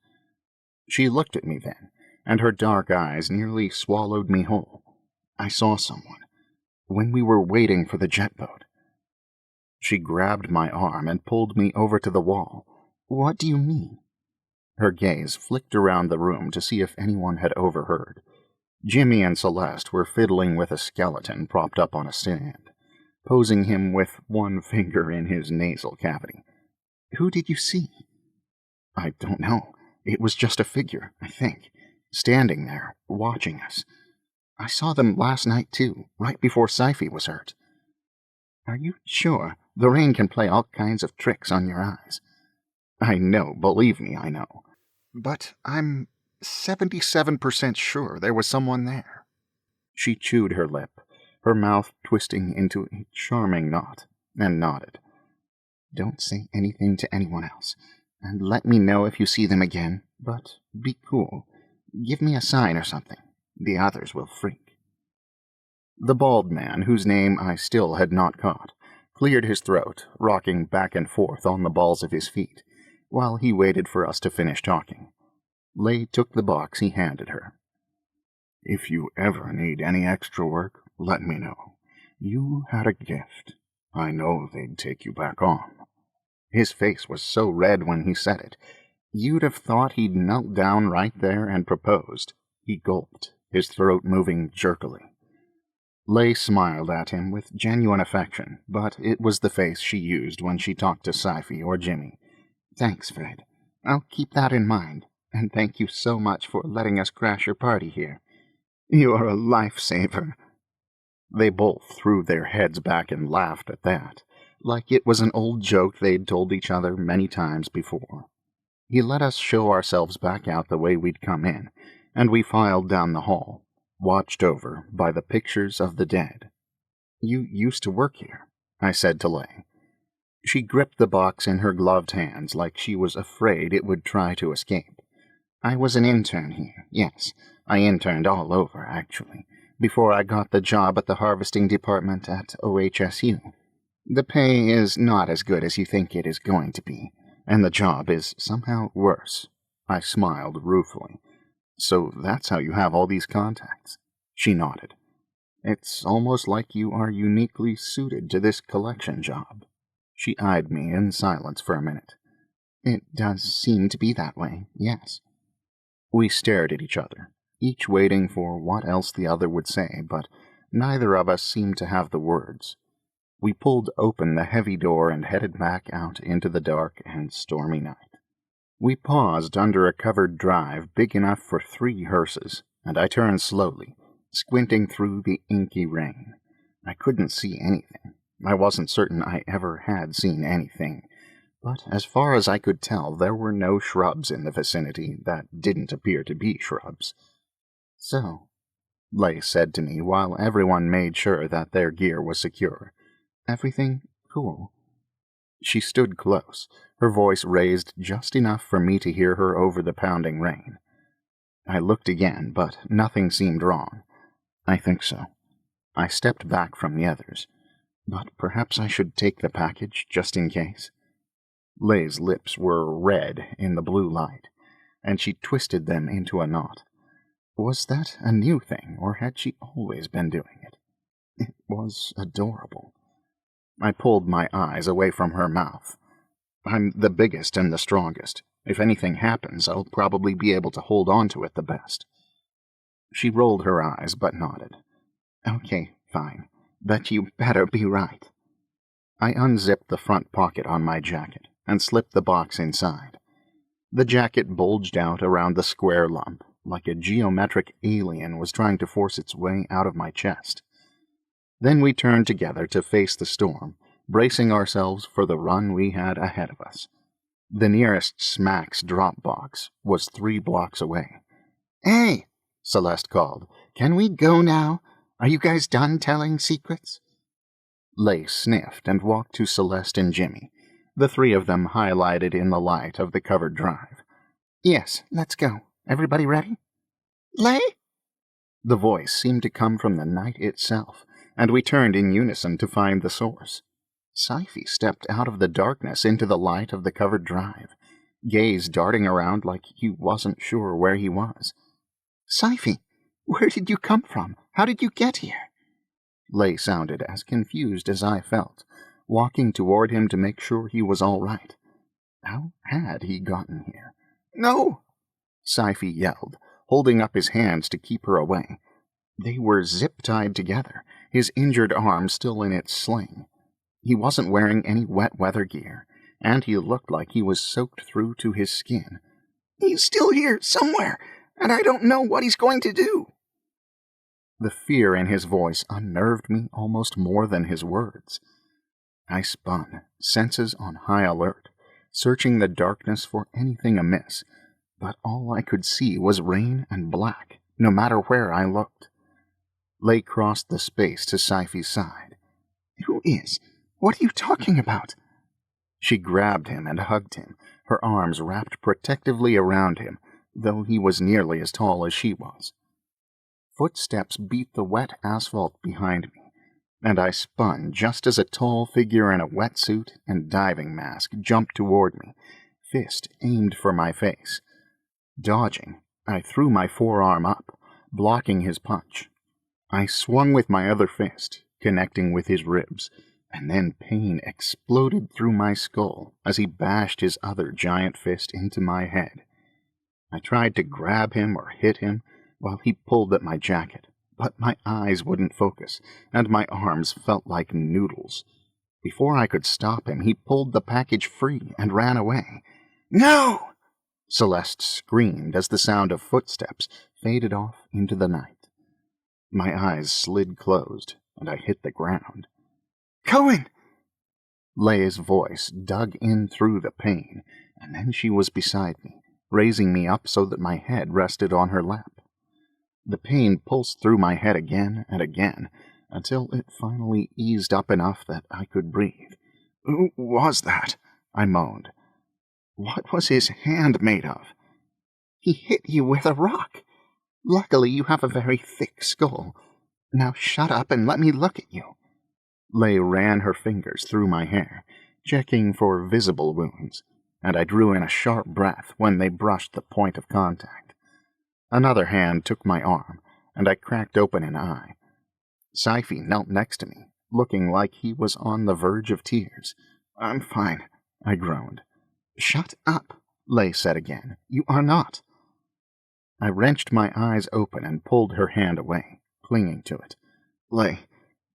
She looked at me then, and her dark eyes nearly swallowed me whole. I saw someone, when we were waiting for the jet boat. She grabbed my arm and pulled me over to the wall. What do you mean? Her gaze flicked around the room to see if anyone had overheard. Jimmy and Celeste were fiddling with a skeleton propped up on a stand, posing him with one finger in his nasal cavity. Who did you see? I don't know. It was just a figure, I think, standing there, watching us. I saw them last night, too, right before Sci-fi was hurt. Are you sure? The rain can play all kinds of tricks on your eyes. I know, believe me, I know. But I'm 77% sure there was someone there. She chewed her lip, her mouth twisting into a charming knot, and nodded. Don't say anything to anyone else, and let me know if you see them again, but be cool. Give me a sign or something. The others will freak. The bald man, whose name I still had not caught, cleared his throat, rocking back and forth on the balls of his feet, while he waited for us to finish talking. Lei took the box he handed her. If you ever need any extra work, let me know. You had a gift. I know they'd take you back on. His face was so red when he said it, you'd have thought he'd knelt down right there and proposed. He gulped, his throat moving jerkily. Lei smiled at him with genuine affection, but it was the face she used when she talked to Sci-fi or Jimmy. Thanks, Fred. I'll keep that in mind, and thank you so much for letting us crash your party here. You're a lifesaver. They both threw their heads back and laughed at that, like it was an old joke they'd told each other many times before. He let us show ourselves back out the way we'd come in, and we filed down the hall, watched over by the pictures of the dead. You used to work here, I said to Lei. She gripped the box in her gloved hands like she was afraid it would try to escape. I was an intern here, yes. I interned all over, actually, before I got the job at the harvesting department at OHSU. The pay is not as good as you think it is going to be, and the job is somehow worse. I smiled ruefully. So that's how you have all these contacts? She nodded. It's almost like you are uniquely suited to this collection job. She eyed me in silence for a minute. It does seem to be that way, yes. We stared at each other, each waiting for what else the other would say, but neither of us seemed to have the words. We pulled open the heavy door and headed back out into the dark and stormy night. We paused under a covered drive big enough for 3 hearses, and I turned slowly, squinting through the inky rain. I couldn't see anything. I wasn't certain I ever had seen anything, but as far as I could tell, there were no shrubs in the vicinity that didn't appear to be shrubs. So, Lei said to me while everyone made sure that their gear was secure, everything cool? She stood close, her voice raised just enough for me to hear her over the pounding rain. I looked again, but nothing seemed wrong. I think so. I stepped back from the others, but perhaps I should take the package just in case. Lei's lips were red in the blue light, and she twisted them into a knot. Was that a new thing, or had she always been doing it? It was adorable. I pulled my eyes away from her mouth. I'm the biggest and the strongest. If anything happens, I'll probably be able to hold on to it the best. She rolled her eyes, but nodded. Okay, fine. But you better be right. I unzipped the front pocket on my jacket and slipped the box inside. The jacket bulged out around the square lump, like a geometric alien was trying to force its way out of my chest. Then we turned together to face the storm, bracing ourselves for the run we had ahead of us. The nearest Smack's drop box was 3 blocks away. Hey, Celeste called. Can we go now? Are you guys done telling secrets? Lei sniffed and walked to Celeste and Jimmy, the 3 of them highlighted in the light of the covered drive. Yes, let's go. Everybody ready? Lei? The voice seemed to come from the night itself, and we turned in unison to find the source. Sci-fi stepped out of the darkness into the light of the covered drive, gaze darting around like he wasn't sure where he was. Sci-fi, where did you come from? How did you get here? Lei sounded as confused as I felt, walking toward him to make sure he was all right. How had he gotten here? No! Sci-fi yelled, holding up his hands to keep her away. They were zip-tied together, his injured arm still in its sling. He wasn't wearing any wet weather gear, and he looked like he was soaked through to his skin. He's still here, somewhere, and I don't know what he's going to do." The fear in his voice unnerved me almost more than his words. I spun, senses on high alert, searching the darkness for anything amiss, but all I could see was rain and black, no matter where I looked. Lay crossed the space to Sci-fi's side. "Who is? What are you talking about?" She grabbed him and hugged him, her arms wrapped protectively around him, though he was nearly as tall as she was. Footsteps beat the wet asphalt behind me, and I spun just as a tall figure in a wetsuit and diving mask jumped toward me, fist aimed for my face. Dodging, I threw my forearm up, blocking his punch. I swung with my other fist, connecting with his ribs, and then pain exploded through my skull as he bashed his other giant fist into my head. I tried to grab him or hit him while he pulled at my jacket, but my eyes wouldn't focus, and my arms felt like noodles. Before I could stop him, he pulled the package free and ran away. "No!" Celeste screamed as the sound of footsteps faded off into the night. My eyes slid closed, and I hit the ground. "Cohen!" Leia's voice dug in through the pain, and then she was beside me, raising me up so that my head rested on her lap. The pain pulsed through my head again and again, until it finally eased up enough that I could breathe. "Who was that?" I moaned. "What was his hand made of?" "He hit you with a rock. Luckily you have a very thick skull. Now shut up and let me look at you." Lei ran her fingers through my hair, checking for visible wounds, and I drew in a sharp breath when they brushed the point of contact. Another hand took my arm, and I cracked open an eye. Sci-fi knelt next to me, looking like he was on the verge of tears. "I'm fine," I groaned. "Shut up," Lei said again. "You are not." I wrenched my eyes open and pulled her hand away, clinging to it. "Lei,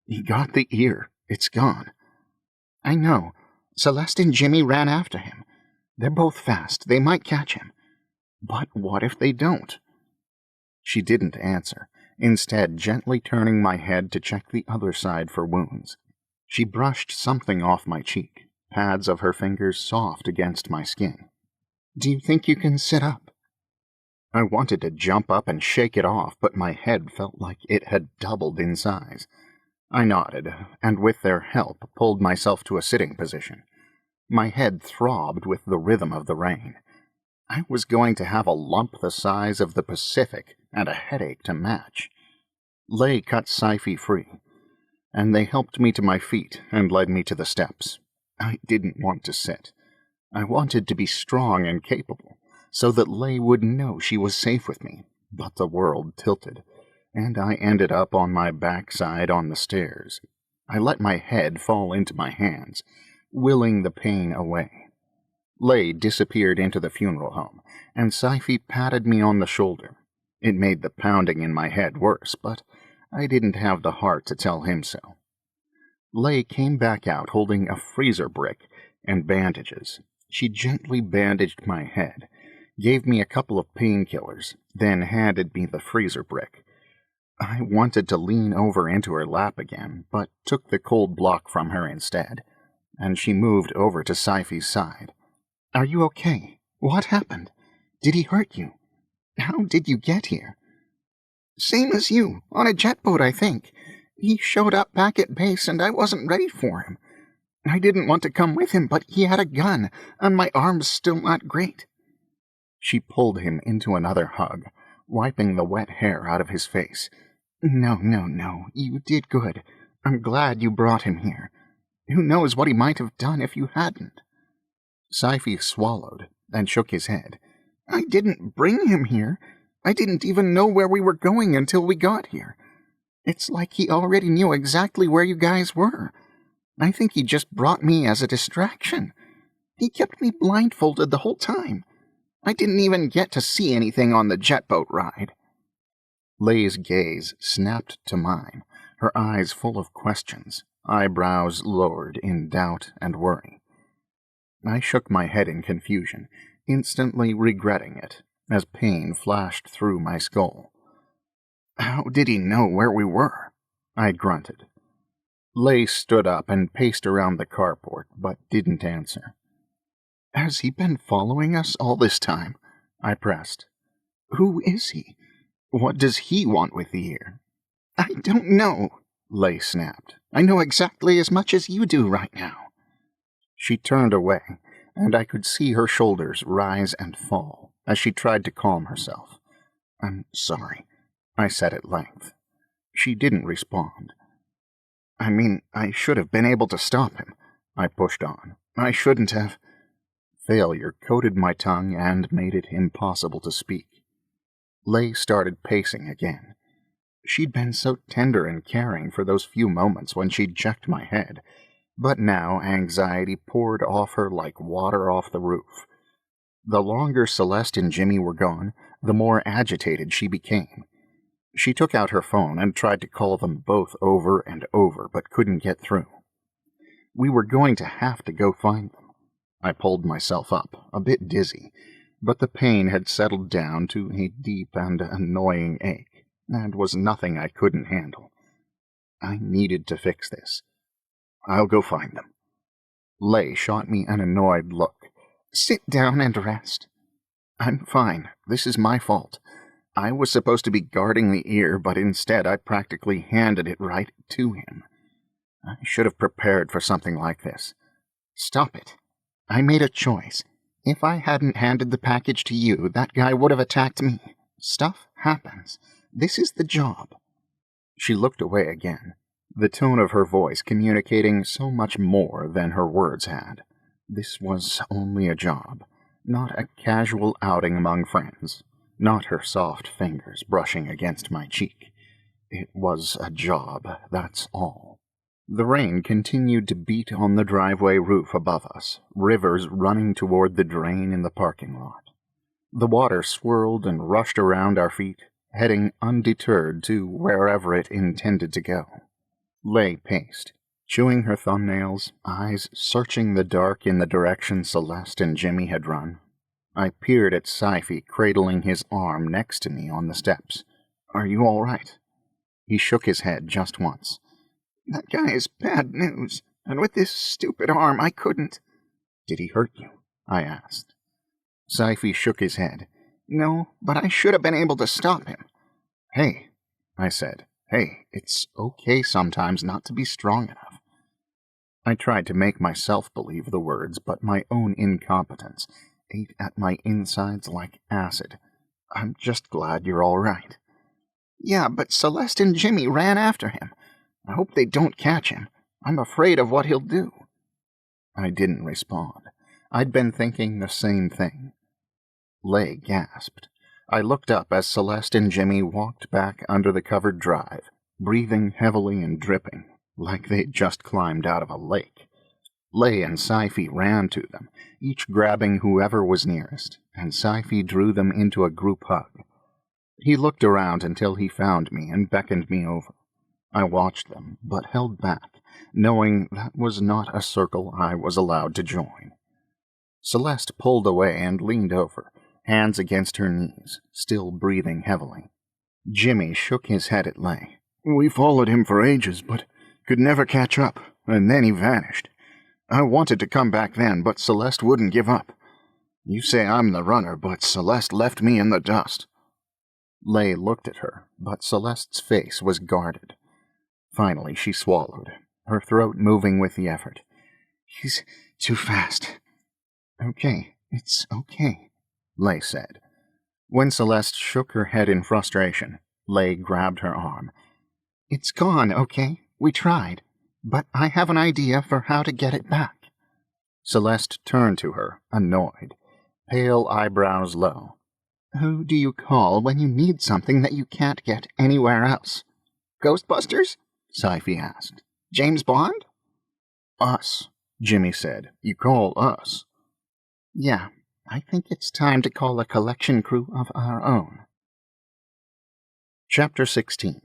he got the ear. It's gone." "I know. Celeste and Jimmy ran after him. They're both fast. They might catch him." "But what if they don't?" She didn't answer, instead gently turning my head to check the other side for wounds. She brushed something off my cheek, pads of her fingers soft against my skin. "Do you think you can sit up?" I wanted to jump up and shake it off, but my head felt like it had doubled in size. I nodded, and with their help pulled myself to a sitting position. My head throbbed with the rhythm of the rain. I was going to have a lump the size of the Pacific and a headache to match. Lei cut Sci-fi free, and they helped me to my feet and led me to the steps. I didn't want to sit. I wanted to be strong and capable, so that Lei would know she was safe with me, but the world tilted, and I ended up on my backside on the stairs. I let my head fall into my hands, willing the pain away. Lei disappeared into the funeral home, and Sci-fi patted me on the shoulder. It made the pounding in my head worse, but I didn't have the heart to tell him so. Lei came back out holding a freezer brick and bandages. She gently bandaged my head, gave me a couple of painkillers, then handed me the freezer brick. I wanted to lean over into her lap again, but took the cold block from her instead, and she moved over to Sci-fi's side. "Are you okay? What happened? Did he hurt you? How did you get here?" "Same as you, on a jet boat, I think. He showed up back at base and I wasn't ready for him. I didn't want to come with him, but he had a gun, and my arm's still not great." She pulled him into another hug, wiping the wet hair out of his face. No, you did good. I'm glad you brought him here. Who knows what he might have done if you hadn't." Sci-fi swallowed and shook his head. "I didn't bring him here. I didn't even know where we were going until we got here. It's like he already knew exactly where you guys were. I think he just brought me as a distraction. He kept me blindfolded the whole time. I didn't even get to see anything on the jet boat ride." Lei's gaze snapped to mine, her eyes full of questions, eyebrows lowered in doubt and worry. I shook my head in confusion, instantly regretting it as pain flashed through my skull. How did he know where we were? I grunted. Lay stood up and paced around the carport, but didn't answer. Has he been following us all this time? I pressed. Who is he? What does he want with the ear? I don't know, Lay snapped. I know exactly as much as you do right now. She turned away, and I could see her shoulders rise and fall as she tried to calm herself. I'm sorry, I said at length. She didn't respond. I mean, I should have been able to stop him. I pushed on. I shouldn't have. Failure coated my tongue and made it impossible to speak. Lay started pacing again. She'd been so tender and caring for those few moments when she'd checked my head, but now anxiety poured off her like water off the roof. The longer Celeste and Jimmy were gone, the more agitated she became. She took out her phone and tried to call them both over and over, but couldn't get through. We were going to have to go find them. I pulled myself up, a bit dizzy, but the pain had settled down to a deep and annoying ache, and was nothing I couldn't handle. I needed to fix this. I'll go find them. Lay shot me an annoyed look. Sit down and rest. I'm fine. This is my fault. I was supposed to be guarding the ear, but instead I practically handed it right to him. I should have prepared for something like this. Stop it. I made a choice. If I hadn't handed the package to you, that guy would have attacked me. Stuff happens. This is the job. She looked away again, the tone of her voice communicating so much more than her words had. This was only a job, not a casual outing among friends, not her soft fingers brushing against my cheek. It was a job, that's all. The rain continued to beat on the driveway roof above us, rivers running toward the drain in the parking lot. The water swirled and rushed around our feet, heading undeterred to wherever it intended to go. Lay paced, chewing her thumbnails, eyes searching the dark in the direction Celeste and Jimmy had run. I peered at Sci-fi cradling his arm next to me on the steps. Are you all right? He shook his head just once. That guy is bad news, and with this stupid arm I couldn't. Did he hurt you? I asked. Sci-fi shook his head. No, but I should have been able to stop him. Hey, I said. Hey, it's okay sometimes not to be strong enough. I tried to make myself believe the words, but my own incompetence ate at my insides like acid. I'm just glad you're all right. Yeah, but Celeste and Jimmy ran after him. I hope they don't catch him. I'm afraid of what he'll do. I didn't respond. I'd been thinking the same thing. Lay gasped. I looked up as Celeste and Jimmy walked back under the covered drive, breathing heavily and dripping, like they'd just climbed out of a lake. Lay and Sci-fi ran to them, each grabbing whoever was nearest, and Sci-fi drew them into a group hug. He looked around until he found me and beckoned me over. I watched them, but held back, knowing that was not a circle I was allowed to join. Celeste pulled away and leaned over, hands against her knees, still breathing heavily. Jimmy shook his head at Lay. We followed him for ages, but could never catch up, and then he vanished. I wanted to come back then, but Celeste wouldn't give up. You say I'm the runner, but Celeste left me in the dust. Lay looked at her, but Celeste's face was guarded. Finally she swallowed, her throat moving with the effort. He's too fast. Okay, it's okay, Lay said. When Celeste shook her head in frustration, Lay grabbed her arm. It's gone, okay? We tried, but I have an idea for how to get it back. Celeste turned to her, annoyed, pale eyebrows low. Who do you call when you need something that you can't get anywhere else? Ghostbusters? Sci-fi asked. James Bond? Us, Jimmy said. You call us. Yeah, I think it's time to call a collection crew of our own. Chapter 16.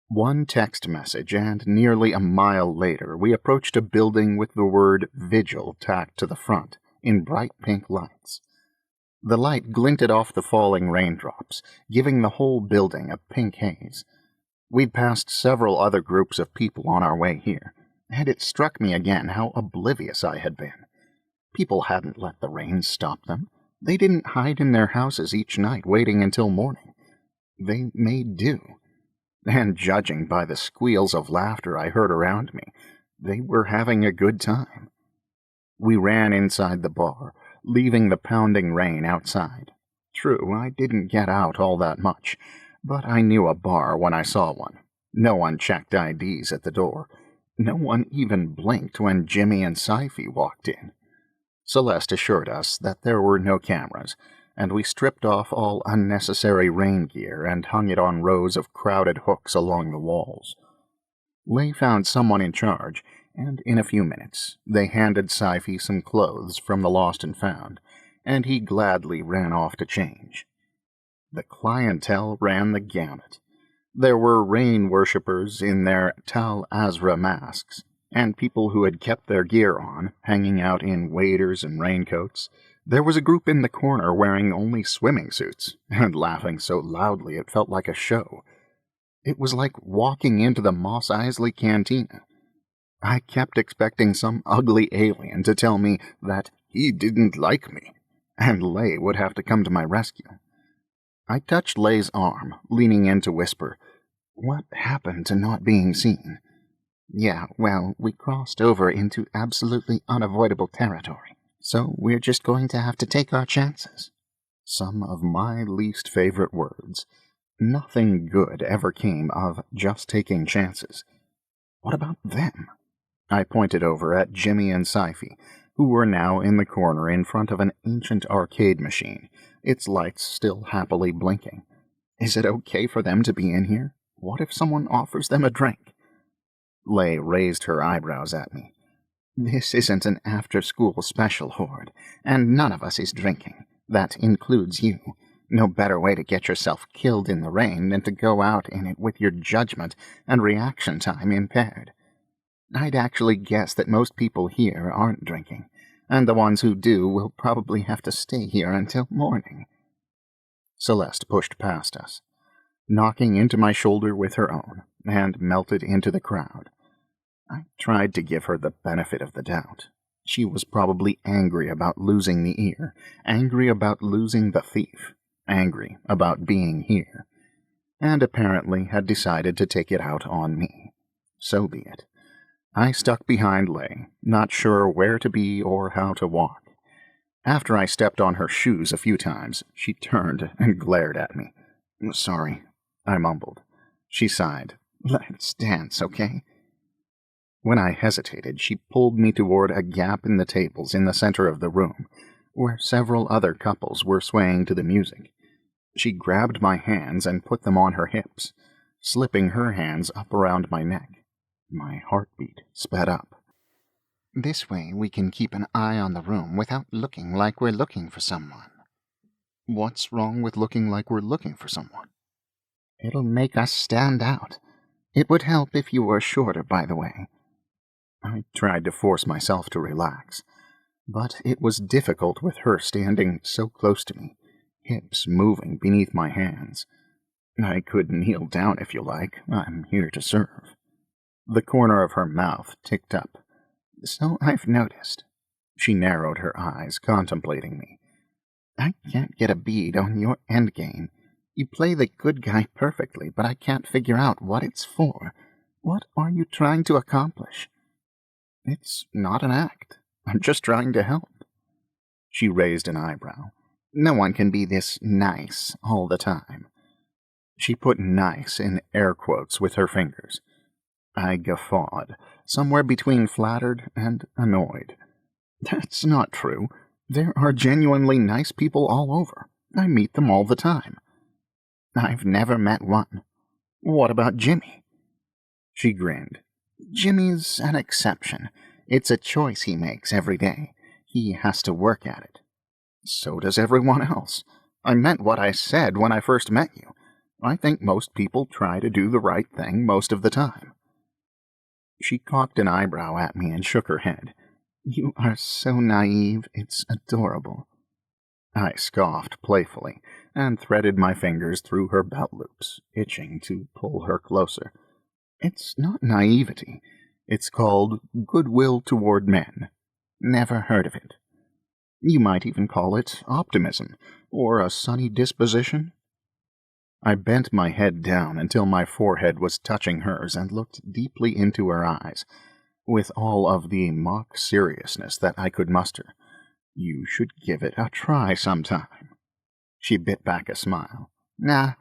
One text message, and nearly a mile later we approached a building with the word Vigil tacked to the front, in bright pink lights. The light glinted off the falling raindrops, giving the whole building a pink haze. We'd passed several other groups of people on our way here, and it struck me again how oblivious I had been. People hadn't let the rain stop them. They didn't hide in their houses each night waiting until morning. They made do. And judging by the squeals of laughter I heard around me, they were having a good time. We ran inside the bar, leaving the pounding rain outside. True, I didn't get out all that much, but I knew a bar when I saw one. No one checked IDs at the door. No one even blinked when Jimmy and Sci-fi walked in. Celeste assured us that there were no cameras, and we stripped off all unnecessary rain gear and hung it on rows of crowded hooks along the walls. Lay found someone in charge, and in a few minutes they handed Sci-fi some clothes from the lost and found, and he gladly ran off to change. The clientele ran the gamut. There were rain worshippers in their Tal Azra masks, and people who had kept their gear on, hanging out in waders and raincoats. There was a group in the corner wearing only swimming suits, and laughing so loudly it felt like a show. It was like walking into the Mos Eisley Cantina. I kept expecting some ugly alien to tell me that he didn't like me, and Lay would have to come to my rescue. I touched Lay's arm, leaning in to whisper, "What happened to not being seen?" "Yeah, well, we crossed over into absolutely unavoidable territory, so we're just going to have to take our chances." Some of my least favorite words. Nothing good ever came of just taking chances. What about them? I pointed over at Jimmy and Sci-fi, who were now in the corner in front of an ancient arcade machine, its lights still happily blinking. Is it okay for them to be in here? What if someone offers them a drink? Lay raised her eyebrows at me. "This isn't an after-school special, Hoard, and none of us is drinking. That includes you. No better way to get yourself killed in the rain than to go out in it with your judgment and reaction time impaired. I'd actually guess that most people here aren't drinking, and the ones who do will probably have to stay here until morning." Celeste pushed past us, knocking into my shoulder with her own, and melted into the crowd. I tried to give her the benefit of the doubt. She was probably angry about losing the ear, angry about losing the thief, angry about being here, and apparently had decided to take it out on me. So be it. I stuck behind Lay, not sure where to be or how to walk. After I stepped on her shoes a few times, she turned and glared at me. "Sorry," I mumbled. She sighed. "Let's dance, okay?" When I hesitated, she pulled me toward a gap in the tables in the center of the room, where several other couples were swaying to the music. She grabbed my hands and put them on her hips, slipping her hands up around my neck. My heartbeat sped up. "This way we can keep an eye on the room without looking like we're looking for someone." "What's wrong with looking like we're looking for someone?" "It'll make us stand out. It would help if you were shorter, by the way." I tried to force myself to relax, but it was difficult with her standing so close to me, hips moving beneath my hands. "I could kneel down if you like. I'm here to serve." The corner of her mouth ticked up. "So I've noticed." She narrowed her eyes, contemplating me. "I can't get a bead on your endgame. You play the good guy perfectly, but I can't figure out what it's for. What are you trying to accomplish?" "It's not an act. I'm just trying to help." She raised an eyebrow. "No one can be this nice all the time." She put nice in air quotes with her fingers. I guffawed, somewhere between flattered and annoyed. "That's not true. There are genuinely nice people all over. I meet them all the time." "I've never met one." "What about Jimmy?" She grinned. "Jimmy's an exception. It's a choice he makes every day. He has to work at it." "So does everyone else. I meant what I said when I first met you. I think most people try to do the right thing most of the time." She cocked an eyebrow at me and shook her head. You are so naive, it's adorable. I scoffed playfully and threaded my fingers through her belt loops, itching to pull her closer. It's not naivety. It's called goodwill toward men. Never heard of it. You might even call it optimism, or a sunny disposition. I bent my head down until my forehead was touching hers and looked deeply into her eyes, with all of the mock seriousness that I could muster. You should give it a try sometime. She bit back a smile. Nah,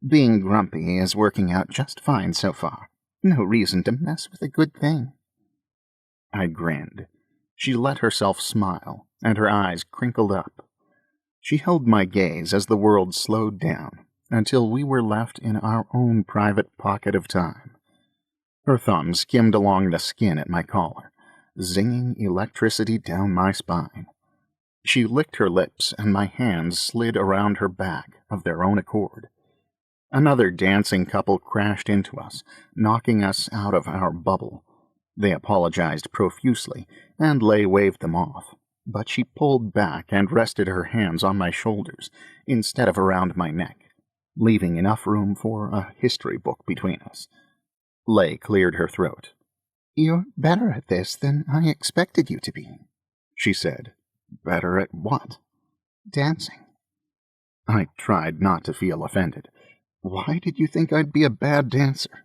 being grumpy is working out just fine so far. No reason to mess with a good thing. I grinned. She let herself smile, and her eyes crinkled up. She held my gaze as the world slowed down, until we were left in our own private pocket of time. Her thumb skimmed along the skin at my collar, zinging electricity down my spine. She licked her lips, and my hands slid around her back of their own accord. Another dancing couple crashed into us, knocking us out of our bubble. They apologized profusely, and Lay waved them off, but she pulled back and rested her hands on my shoulders instead of around my neck, leaving enough room for a history book between us. Lay cleared her throat. You're better at this than I expected you to be, she said. Better at what? Dancing. I tried not to feel offended. Why did you think I'd be a bad dancer?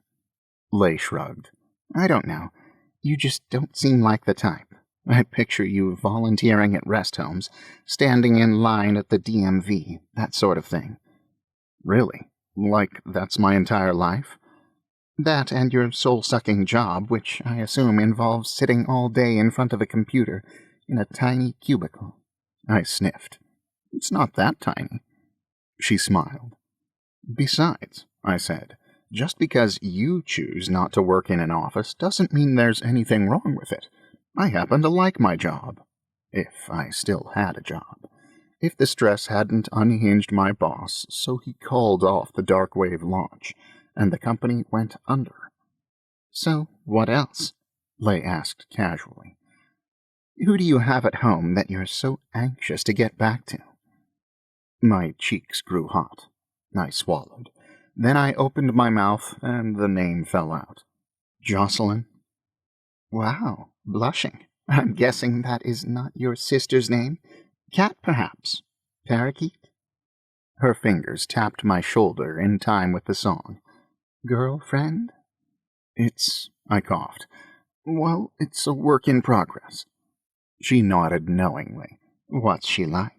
Lay shrugged. I don't know. You just don't seem like the type. I picture you volunteering at rest homes, standing in line at the DMV, that sort of thing. Really? Like that's my entire life? That and your soul-sucking job, which I assume involves sitting all day in front of a computer in a tiny cubicle. I sniffed. It's not that tiny. She smiled. Besides, I said, just because you choose not to work in an office doesn't mean there's anything wrong with it. I happen to like my job. If I still had a job. If the stress hadn't unhinged my boss, so he called off the Darkwave launch, and the company went under. So, what else? Lay asked casually. Who do you have at home that you're so anxious to get back to? My cheeks grew hot. I swallowed. Then I opened my mouth, and the name fell out. Jocelyn. Wow, blushing. I'm guessing that is not your sister's name? Cat, perhaps? Parakeet? Her fingers tapped my shoulder in time with the song. Girlfriend? I coughed. Well, it's a work in progress. She nodded knowingly. What's she like?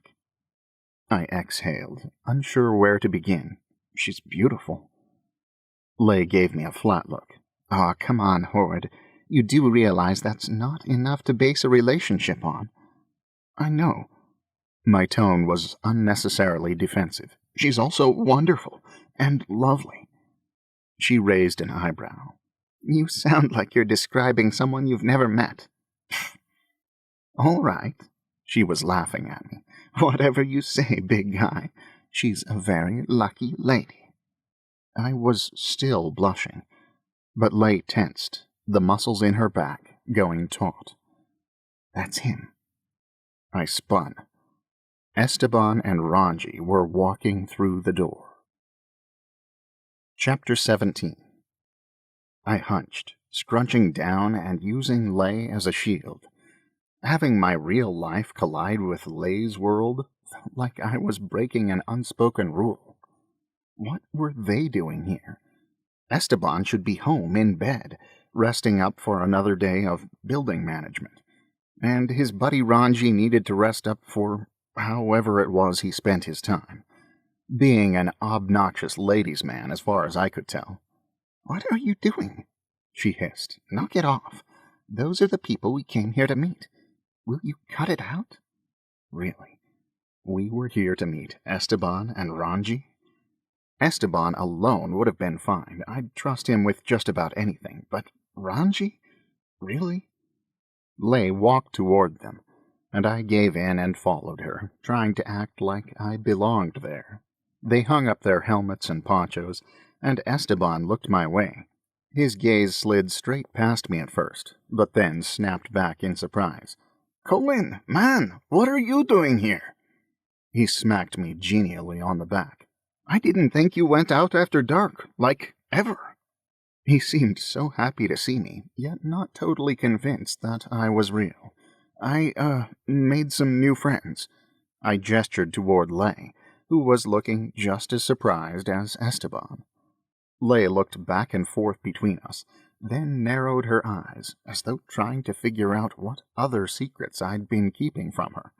I exhaled, unsure where to begin. She's beautiful. Lay gave me a flat look. Aw, come on, Hoard. You do realize that's not enough to base a relationship on. I know. My tone was unnecessarily defensive. She's also wonderful and lovely. She raised an eyebrow. You sound like you're describing someone you've never met. All right. She was laughing at me. Whatever you say, big guy. She's a very lucky lady. I was still blushing, but Lay tensed, the muscles in her back going taut. That's him. I spun. Esteban and Ranji were walking through the door. Chapter 17. I hunched, scrunching down and using Lay as a shield. Having my real life collide with Lay's world felt like I was breaking an unspoken rule. What were they doing here? Esteban should be home in bed, resting up for another day of building management, and his buddy Ranji needed to rest up for however it was he spent his time, being an obnoxious ladies' man as far as I could tell. What are you doing? She hissed. Knock it off. Those are the people we came here to meet. Will you cut it out? Really? We were here to meet Esteban and Ranji? Esteban alone would have been fine. I'd trust him with just about anything. But Ranji? Really? Lay walked toward them, and I gave in and followed her, trying to act like I belonged there. They hung up their helmets and ponchos, and Esteban looked my way. His gaze slid straight past me at first, but then snapped back in surprise. Cohen, man, what are you doing here? He smacked me genially on the back. I didn't think you went out after dark, like, ever. He seemed so happy to see me, yet not totally convinced that I was real. I made some new friends. I gestured toward Lei, who was looking just as surprised as Esteban. Lei looked back and forth between us, then narrowed her eyes, as though trying to figure out what other secrets I'd been keeping from her.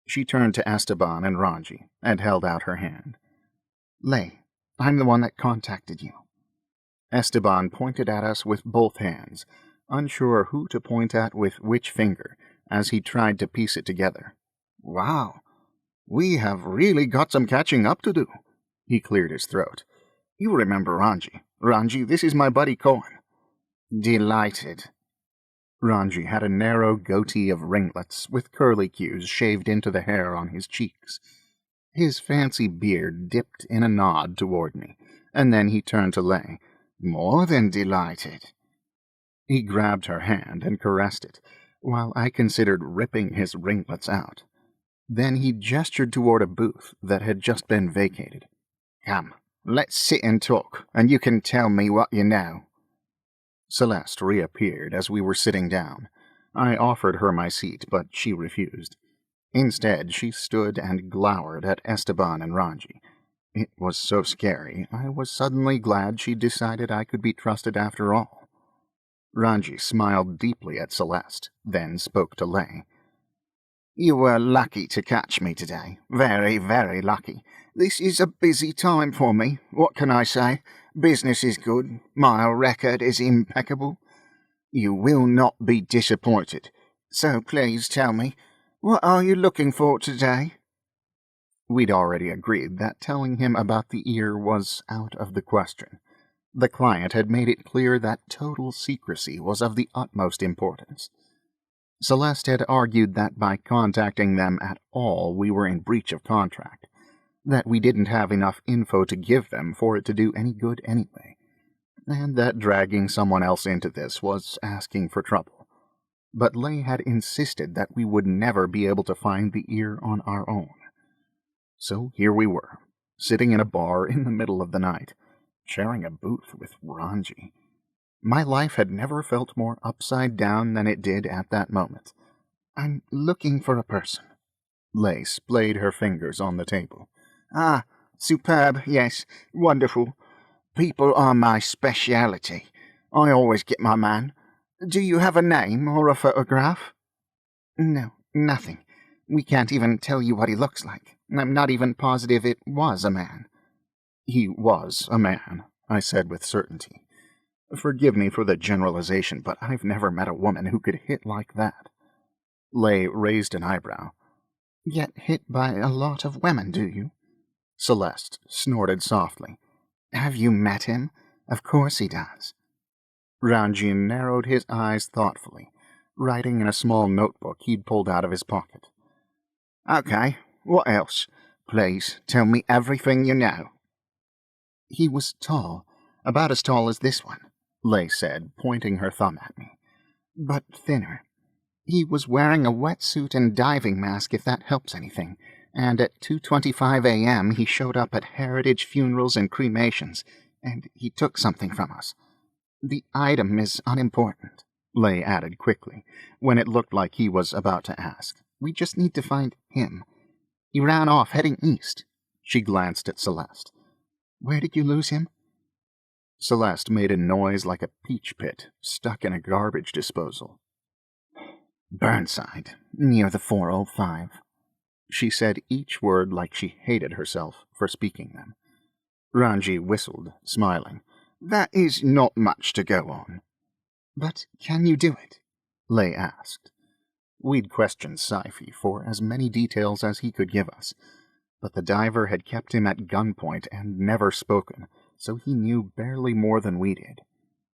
She turned to Esteban and Ranji, and held out her hand. Lei, I'm the one that contacted you. Esteban pointed at us with both hands, unsure who to point at with which finger, as he tried to piece it together. Wow, we have really got some catching up to do. He cleared his throat. You remember Ranji. Ranji, this is my buddy Cohen. Delighted. Ranji had a narrow goatee of ringlets with curlicues shaved into the hair on his cheeks. His fancy beard dipped in a nod toward me, and then he turned to Lei. More than delighted. He grabbed her hand and caressed it, while I considered ripping his ringlets out. Then he gestured toward a booth that had just been vacated. Come, let's sit and talk, and you can tell me what you know. Celeste reappeared as we were sitting down. I offered her my seat, but she refused. Instead, she stood and glowered at Esteban and Ranji. It was so scary, I was suddenly glad she decided I could be trusted after all. Ranji smiled deeply at Celeste, then spoke to Lei. You were lucky to catch me today. Very, very lucky. This is a busy time for me. What can I say? Business is good. My record is impeccable. You will not be disappointed. So please tell me, what are you looking for today? We'd already agreed that telling him about the ear was out of the question. The client had made it clear that total secrecy was of the utmost importance. Celeste had argued that by contacting them at all we were in breach of contract, that we didn't have enough info to give them for it to do any good anyway, and that dragging someone else into this was asking for trouble. But Lei had insisted that we would never be able to find the ear on our own. So here we were, sitting in a bar in the middle of the night, sharing a booth with Ranji. My life had never felt more upside down than it did at that moment. I'm looking for a person. Lei splayed her fingers on the table. Ah, superb, yes, wonderful. People are my speciality. I always get my man. Do you have a name or a photograph? No, nothing. We can't even tell you what he looks like. I'm not even positive it was a man. He was a man, I said with certainty. Forgive me for the generalization, but I've never met a woman who could hit like that. Lei raised an eyebrow. Get hit by a lot of women, do you? Celeste snorted softly. Have you met him? Of course he does. Ranji narrowed his eyes thoughtfully, writing in a small notebook he'd pulled out of his pocket. Okay, what else? Please, tell me everything you know. He was tall, about as tall as this one, Lei said, pointing her thumb at me, but thinner. He was wearing a wetsuit and diving mask, if that helps anything, and at 2:25 a.m. he showed up at heritage funerals and cremations, and he took something from us. The item is unimportant, Lei added quickly, when it looked like he was about to ask. We just need to find him. He ran off, heading east. She glanced at Celeste. Where did you lose him? Celeste made a noise like a peach pit stuck in a garbage disposal. Burnside, near the 405. She said each word like she hated herself for speaking them. Ranji whistled, smiling. That is not much to go on. But can you do it? Lei asked. We'd questioned Sci-fi for as many details as he could give us, but the diver had kept him at gunpoint and never spoken, so he knew barely more than we did.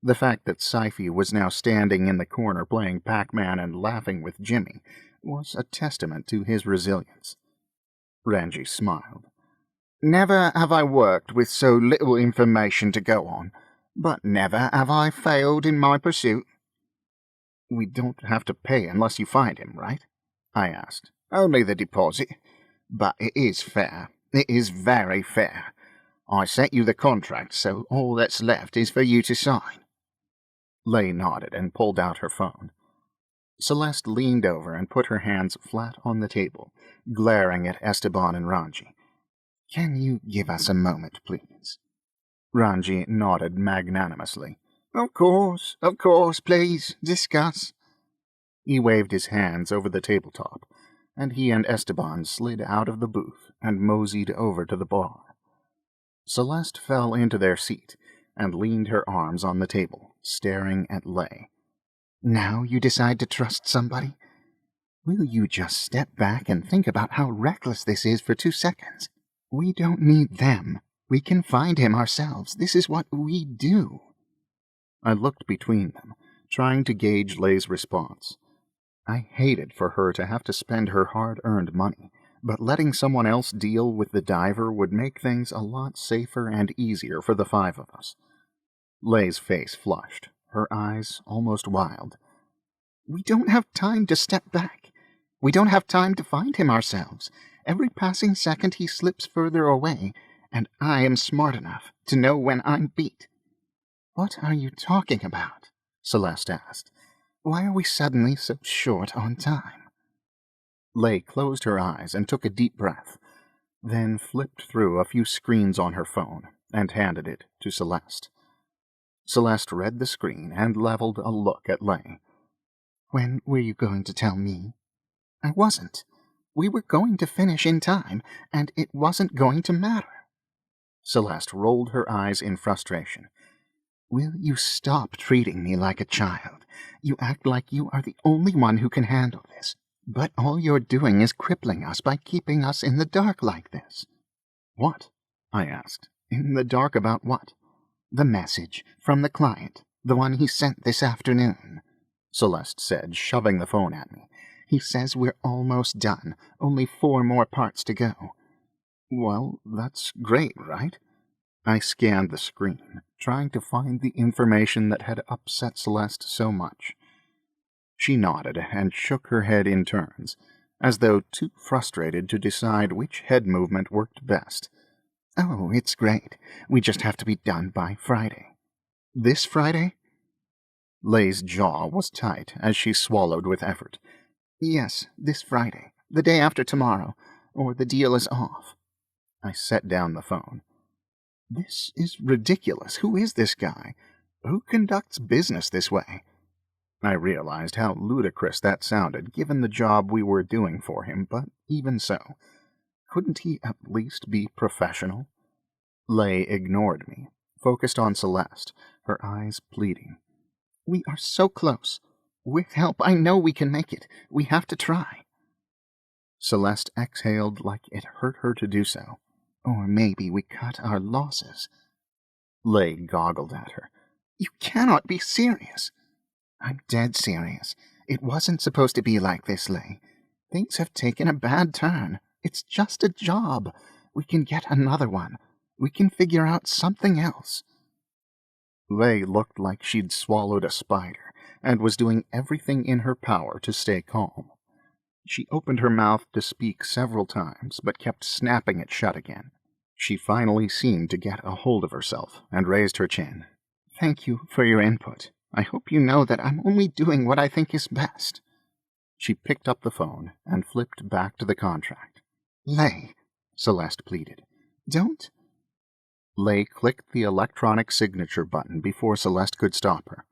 The fact that Sci-fi was now standing in the corner playing Pac-Man and laughing with Jimmy was a testament to his resilience. Ranji smiled. Never have I worked with so little information to go on, but never have I failed in my pursuit. We don't have to pay unless you find him, right? I asked. Only the deposit. But it is fair. It is very fair. I sent you the contract, so all that's left is for you to sign. Lei nodded and pulled out her phone. Celeste leaned over and put her hands flat on the table, glaring at Esteban and Ranji. Can you give us a moment, please? Ranji nodded magnanimously. Of course, please, discuss. He waved his hands over the tabletop, and he and Esteban slid out of the booth and moseyed over to the bar. Celeste fell into their seat and leaned her arms on the table, staring at Lei. Now you decide to trust somebody? Will you just step back and think about how reckless this is for 2 seconds? We don't need them. We can find him ourselves. This is what we do. I looked between them, trying to gauge Lei's response. I hated for her to have to spend her hard-earned money, but letting someone else deal with the diver would make things a lot safer and easier for the 5 of us. Lei's face flushed, her eyes almost wild. We don't have time to step back. We don't have time to find him ourselves. Every passing second he slips further away, and I am smart enough to know when I'm beat. What are you talking about? Celeste asked. Why are we suddenly so short on time? Lei closed her eyes and took a deep breath, then flipped through a few screens on her phone and handed it to Celeste. Celeste read the screen and leveled a look at Lei. When were you going to tell me? I wasn't. We were going to finish in time, and it wasn't going to matter. Celeste rolled her eyes in frustration. Will you stop treating me like a child? You act like you are the only one who can handle this, but all you're doing is crippling us by keeping us in the dark like this. What? I asked. In the dark about what? The message from the client, the one he sent this afternoon, Celeste said, shoving the phone at me. He says we're almost done, only 4 more parts to go. Well, that's great, right? I scanned the screen, trying to find the information that had upset Celeste so much. She nodded and shook her head in turns, as though too frustrated to decide which head movement worked best. Oh, it's great. We just have to be done by Friday. This Friday? Lei's jaw was tight as she swallowed with effort. Yes, this Friday, the day after tomorrow, or the deal is off. I set down the phone. This is ridiculous. Who is this guy? Who conducts business this way? I realized how ludicrous that sounded, given the job we were doing for him, but even so, couldn't he at least be professional? Lei ignored me, focused on Celeste, her eyes pleading. We are so close. With help, I know we can make it. We have to try. Celeste exhaled like it hurt her to do so. Or maybe we cut our losses. Lei goggled at her. You cannot be serious. I'm dead serious. It wasn't supposed to be like this, Lei. Things have taken a bad turn. It's just a job. We can get another one. We can figure out something else. Lei looked like she'd swallowed a spider and was doing everything in her power to stay calm. She opened her mouth to speak several times, but kept snapping it shut again. She finally seemed to get a hold of herself and raised her chin. Thank you for your input. I hope you know that I'm only doing what I think is best. She picked up the phone and flipped back to the contract. Lei, Celeste pleaded. Don't. Lei clicked the electronic signature button before Celeste could stop her.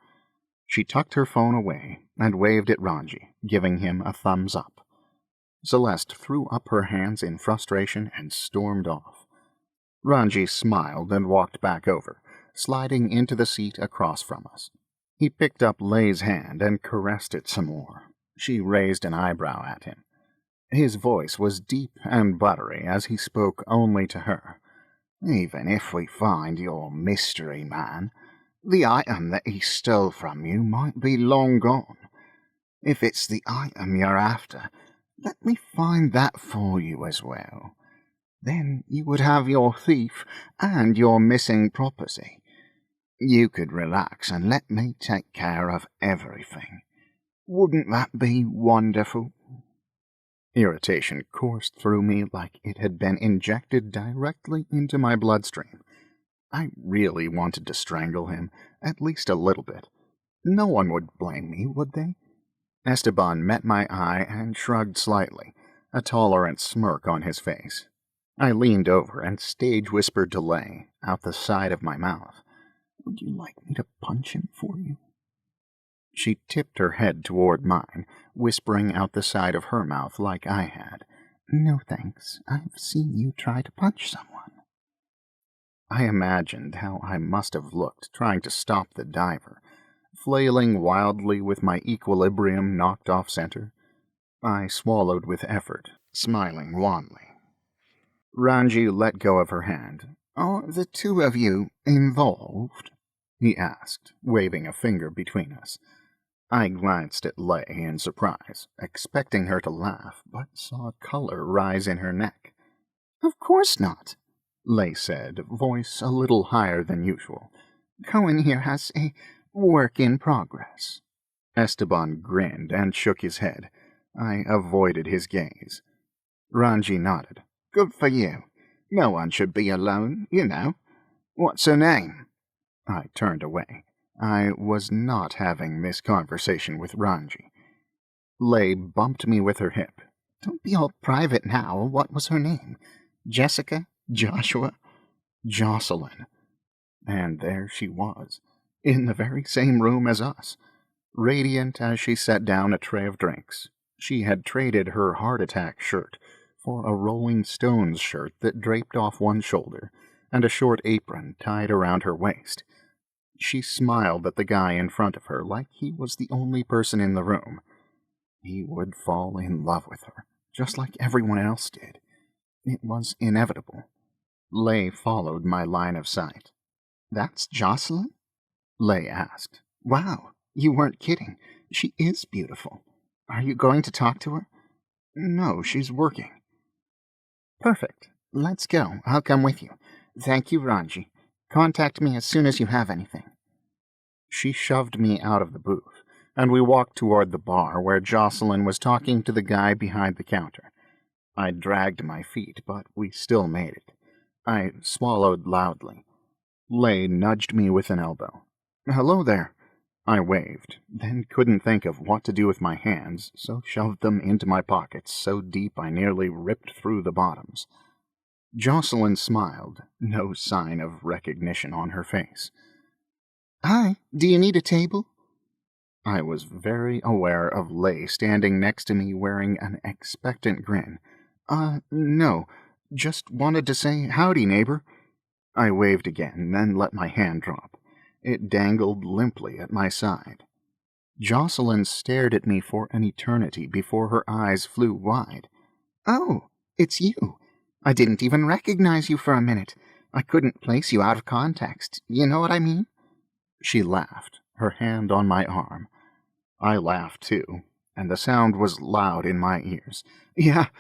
She tucked her phone away and waved at Ranji, giving him a thumbs up. Celeste threw up her hands in frustration and stormed off. Ranji smiled and walked back over, sliding into the seat across from us. He picked up Lei's hand and caressed it some more. She raised an eyebrow at him. His voice was deep and buttery as he spoke only to her. Even if we find your mystery man, the item that he stole from you might be long gone. If it's the item you're after, let me find that for you as well. Then you would have your thief and your missing property. You could relax and let me take care of everything. Wouldn't that be wonderful? Irritation coursed through me like it had been injected directly into my bloodstream. I really wanted to strangle him, at least a little bit. No one would blame me, would they? Esteban met my eye and shrugged slightly, a tolerant smirk on his face. I leaned over and stage-whispered to Lay, out the side of my mouth, "Would you like me to punch him for you?" She tipped her head toward mine, whispering out the side of her mouth like I had. "No thanks. I've seen you try to punch someone." I imagined how I must have looked trying to stop the diver, flailing wildly with my equilibrium knocked off center. I swallowed with effort, smiling wanly. Ranji let go of her hand. "Are the two of you involved?" he asked, waving a finger between us. I glanced at Lay in surprise, expecting her to laugh, but saw color rise in her neck. "Of course not," Lay said, voice a little higher than usual. "Cohen here has a work in progress." Esteban grinned and shook his head. I avoided his gaze. Ranji nodded. "Good for you. No one should be alone, you know. What's her name?" I turned away. I was not having this conversation with Ranji. Lay bumped me with her hip. "Don't be all private now. What was her name? Jessica? Joshua? Jocelyn." And there she was, in the very same room as us, radiant as she set down a tray of drinks. She had traded her heart attack shirt for a Rolling Stones shirt that draped off one shoulder and a short apron tied around her waist. She smiled at the guy in front of her like he was the only person in the room. He would fall in love with her, just like everyone else did. It was inevitable. Lay followed my line of sight. "That's Jocelyn?" Lay asked. "Wow, you weren't kidding. She is beautiful. Are you going to talk to her?" "No, she's working." "Perfect. Let's go. I'll come with you. Thank you, Ranji. Contact me as soon as you have anything." She shoved me out of the booth, and we walked toward the bar where Jocelyn was talking to the guy behind the counter. I dragged my feet, but we still made it. I swallowed loudly. Lay nudged me with an elbow. "Hello there." I waved, then couldn't think of what to do with my hands, so shoved them into my pockets so deep I nearly ripped through the bottoms. Jocelyn smiled, no sign of recognition on her face. "Hi, do you need a table?" I was very aware of Lay standing next to me wearing an expectant grin. No, just wanted to say howdy, neighbor." I waved again, then let my hand drop. It dangled limply at my side. Jocelyn stared at me for an eternity before her eyes flew wide. "Oh, it's you. I didn't even recognize you for a minute. I couldn't place you out of context. You know what I mean?" She laughed, her hand on my arm. I laughed too, and the sound was loud in my ears. "Yeah,"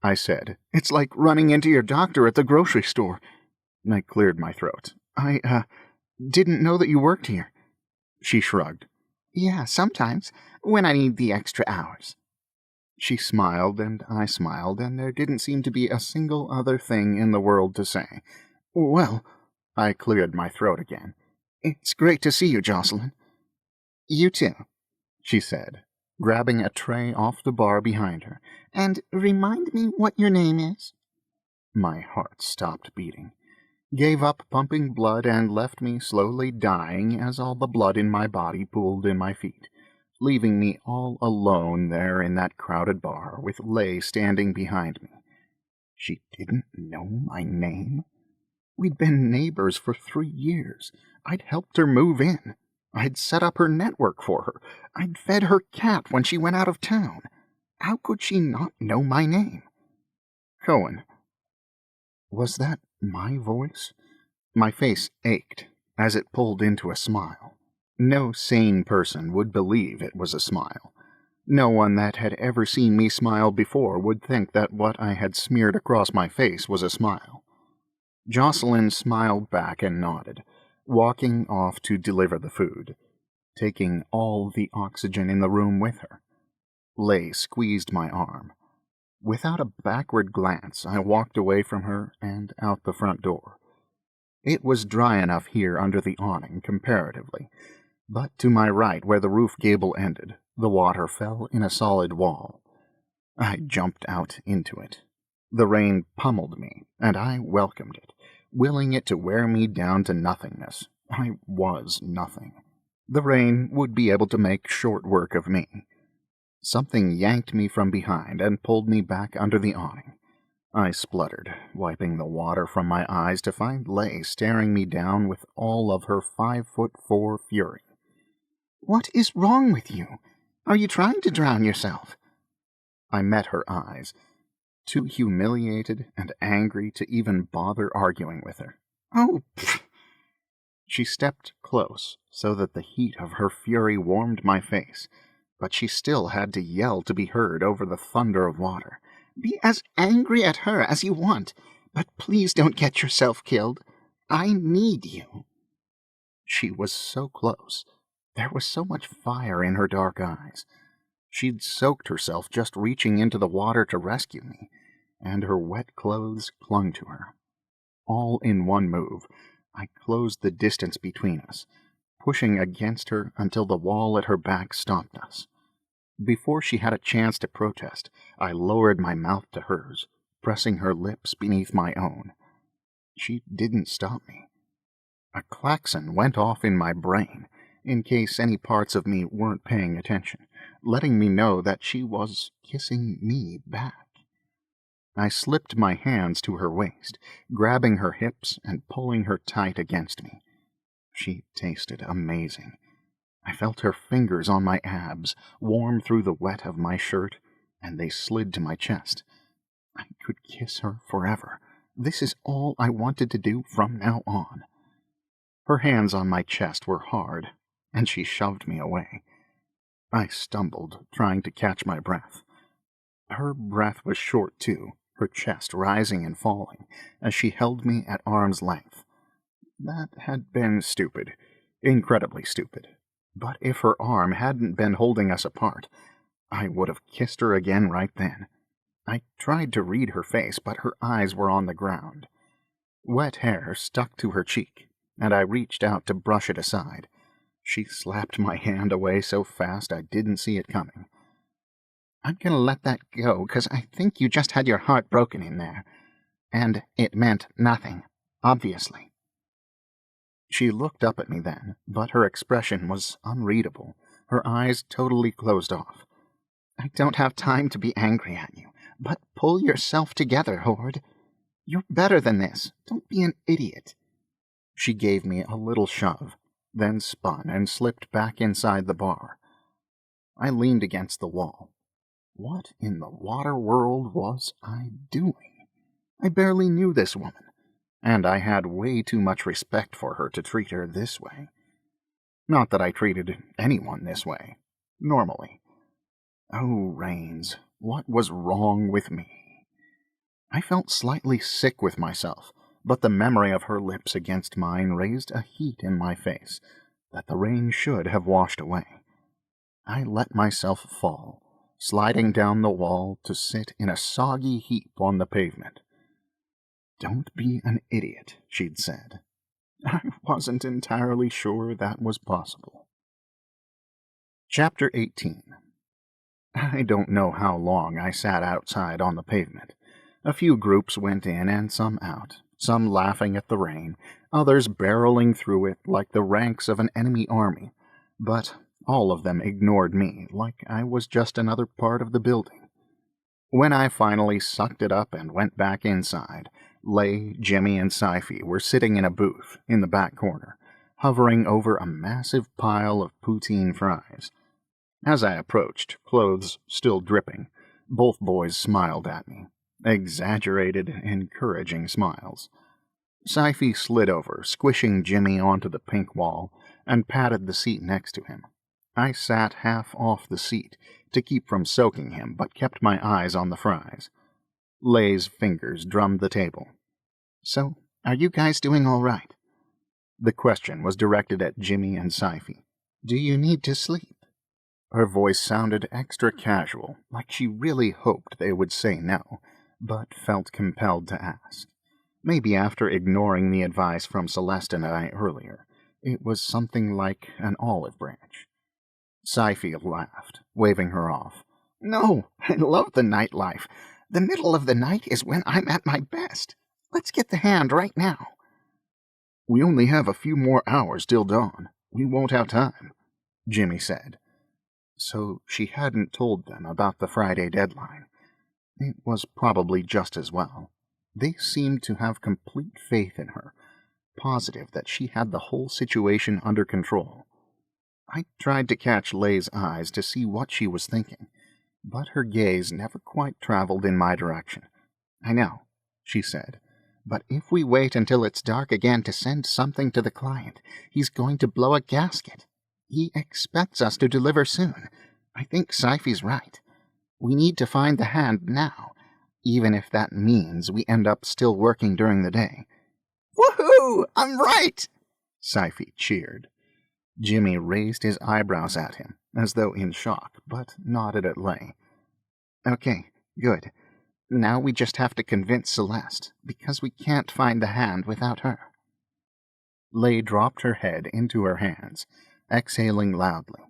I said. "It's like running into your doctor at the grocery store." I cleared my throat. I didn't know that you worked here." She shrugged. "Yeah, sometimes, when I need the extra hours." She smiled, and I smiled, and there didn't seem to be a single other thing in the world to say. "Well," I cleared my throat again. "It's great to see you, Jocelyn." "You too," she said, grabbing a tray off the bar behind her. "And remind me what your name is." My heart stopped beating, gave up pumping blood, and left me slowly dying as all the blood in my body pooled in my feet, leaving me all alone there in that crowded bar with Lay standing behind me. She didn't know my name? We'd been neighbors for 3 years. I'd helped her move in. I'd set up her network for her. I'd fed her cat when she went out of town. How could she not know my name? Cohen. Was that my voice? My face ached as it pulled into a smile. No sane person would believe it was a smile. No one that had ever seen me smile before would think that what I had smeared across my face was a smile. Jocelyn smiled back and nodded, walking off to deliver the food, taking all the oxygen in the room with her. Lay squeezed my arm. Without a backward glance, I walked away from her and out the front door. It was dry enough here under the awning, comparatively, but to my right, where the roof gable ended, the water fell in a solid wall. I jumped out into it. The rain pummeled me, and I welcomed it, willing it to wear me down to nothingness. I was nothing. The rain would be able to make short work of me. Something yanked me from behind and pulled me back under the awning. I spluttered, wiping the water from my eyes to find Lay staring me down with all of her 5'4" fury. "What is wrong with you? Are you trying to drown yourself?" I met her eyes, too humiliated and angry to even bother arguing with her. "Oh, pfft." She stepped close so that the heat of her fury warmed my face, but she still had to yell to be heard over the thunder of water. "Be as angry at her as you want, but please don't get yourself killed. I need you." She was so close. There was so much fire in her dark eyes. She'd soaked herself just reaching into the water to rescue me, and her wet clothes clung to her. All in one move, I closed the distance between us, pushing against her until the wall at her back stopped us. Before she had a chance to protest, I lowered my mouth to hers, pressing her lips beneath my own. She didn't stop me. A klaxon went off in my brain, in case any parts of me weren't paying attention, letting me know that she was kissing me back. I slipped my hands to her waist, grabbing her hips and pulling her tight against me. She tasted amazing. I felt her fingers on my abs, warm through the wet of my shirt, and they slid to my chest. I could kiss her forever. This is all I wanted to do from now on. Her hands on my chest were hard, and she shoved me away. I stumbled, trying to catch my breath. Her breath was short, too, her chest rising and falling, as she held me at arm's length. That had been stupid, incredibly stupid. But if her arm hadn't been holding us apart, I would have kissed her again right then. I tried to read her face, but her eyes were on the ground. Wet hair stuck to her cheek, and I reached out to brush it aside. She slapped my hand away so fast I didn't see it coming. "I'm going to let that go, because I think you just had your heart broken in there. And it meant nothing, obviously." She looked up at me then, but her expression was unreadable, her eyes totally closed off. "I don't have time to be angry at you, but pull yourself together, Hoard. You're better than this. Don't be an idiot." She gave me a little shove, then spun and slipped back inside the bar. I leaned against the wall. What in the water world was I doing? I barely knew this woman, and I had way too much respect for her to treat her this way. Not that I treated anyone this way, normally. Oh, Rains, what was wrong with me? I felt slightly sick with myself, but the memory of her lips against mine raised a heat in my face that the rain should have washed away. I let myself fall, sliding down the wall to sit in a soggy heap on the pavement. "Don't be an idiot," she'd said. I wasn't entirely sure that was possible. Chapter 18. I don't know how long I sat outside on the pavement. A few groups went in and some out, some laughing at the rain, others barreling through it like the ranks of an enemy army, but all of them ignored me like I was just another part of the building. When I finally sucked it up and went back inside, Lay, Jimmy, and Sci-fi were sitting in a booth in the back corner, hovering over a massive pile of poutine fries. As I approached, clothes still dripping, both boys smiled at me, exaggerated, encouraging smiles. Sci-fi slid over, squishing Jimmy onto the pink wall, and patted the seat next to him. I sat half off the seat to keep from soaking him, but kept my eyes on the fries. Lay's fingers drummed the table. "So, are you guys doing all right?" The question was directed at Jimmy and Sci-fi. "Do you need to sleep?" Her voice sounded extra casual, like she really hoped they would say no, but felt compelled to ask. Maybe after ignoring the advice from Celeste and I earlier, it was something like an olive branch. Sci-fi laughed, waving her off. "No, I love the nightlife. The middle of the night is when I'm at my best. Let's get the hand right now." "We only have a few more hours till dawn. We won't have time," Jimmy said. So she hadn't told them about the Friday deadline. It was probably just as well. They seemed to have complete faith in her, positive that she had the whole situation under control. I tried to catch Leigh's eyes to see what she was thinking, but her gaze never quite traveled in my direction. "I know," she said, "but if we wait until it's dark again to send something to the client, he's going to blow a gasket. He expects us to deliver soon. I think Sci-fi's right. We need to find the hand now, even if that means we end up still working during the day." "Woohoo! I'm right!" Sci-fi cheered. Jimmy raised his eyebrows at him, as though in shock, but nodded at Leigh. "Okay, good. Now we just have to convince Celeste, because we can't find the hand without her." Leigh dropped her head into her hands, exhaling loudly.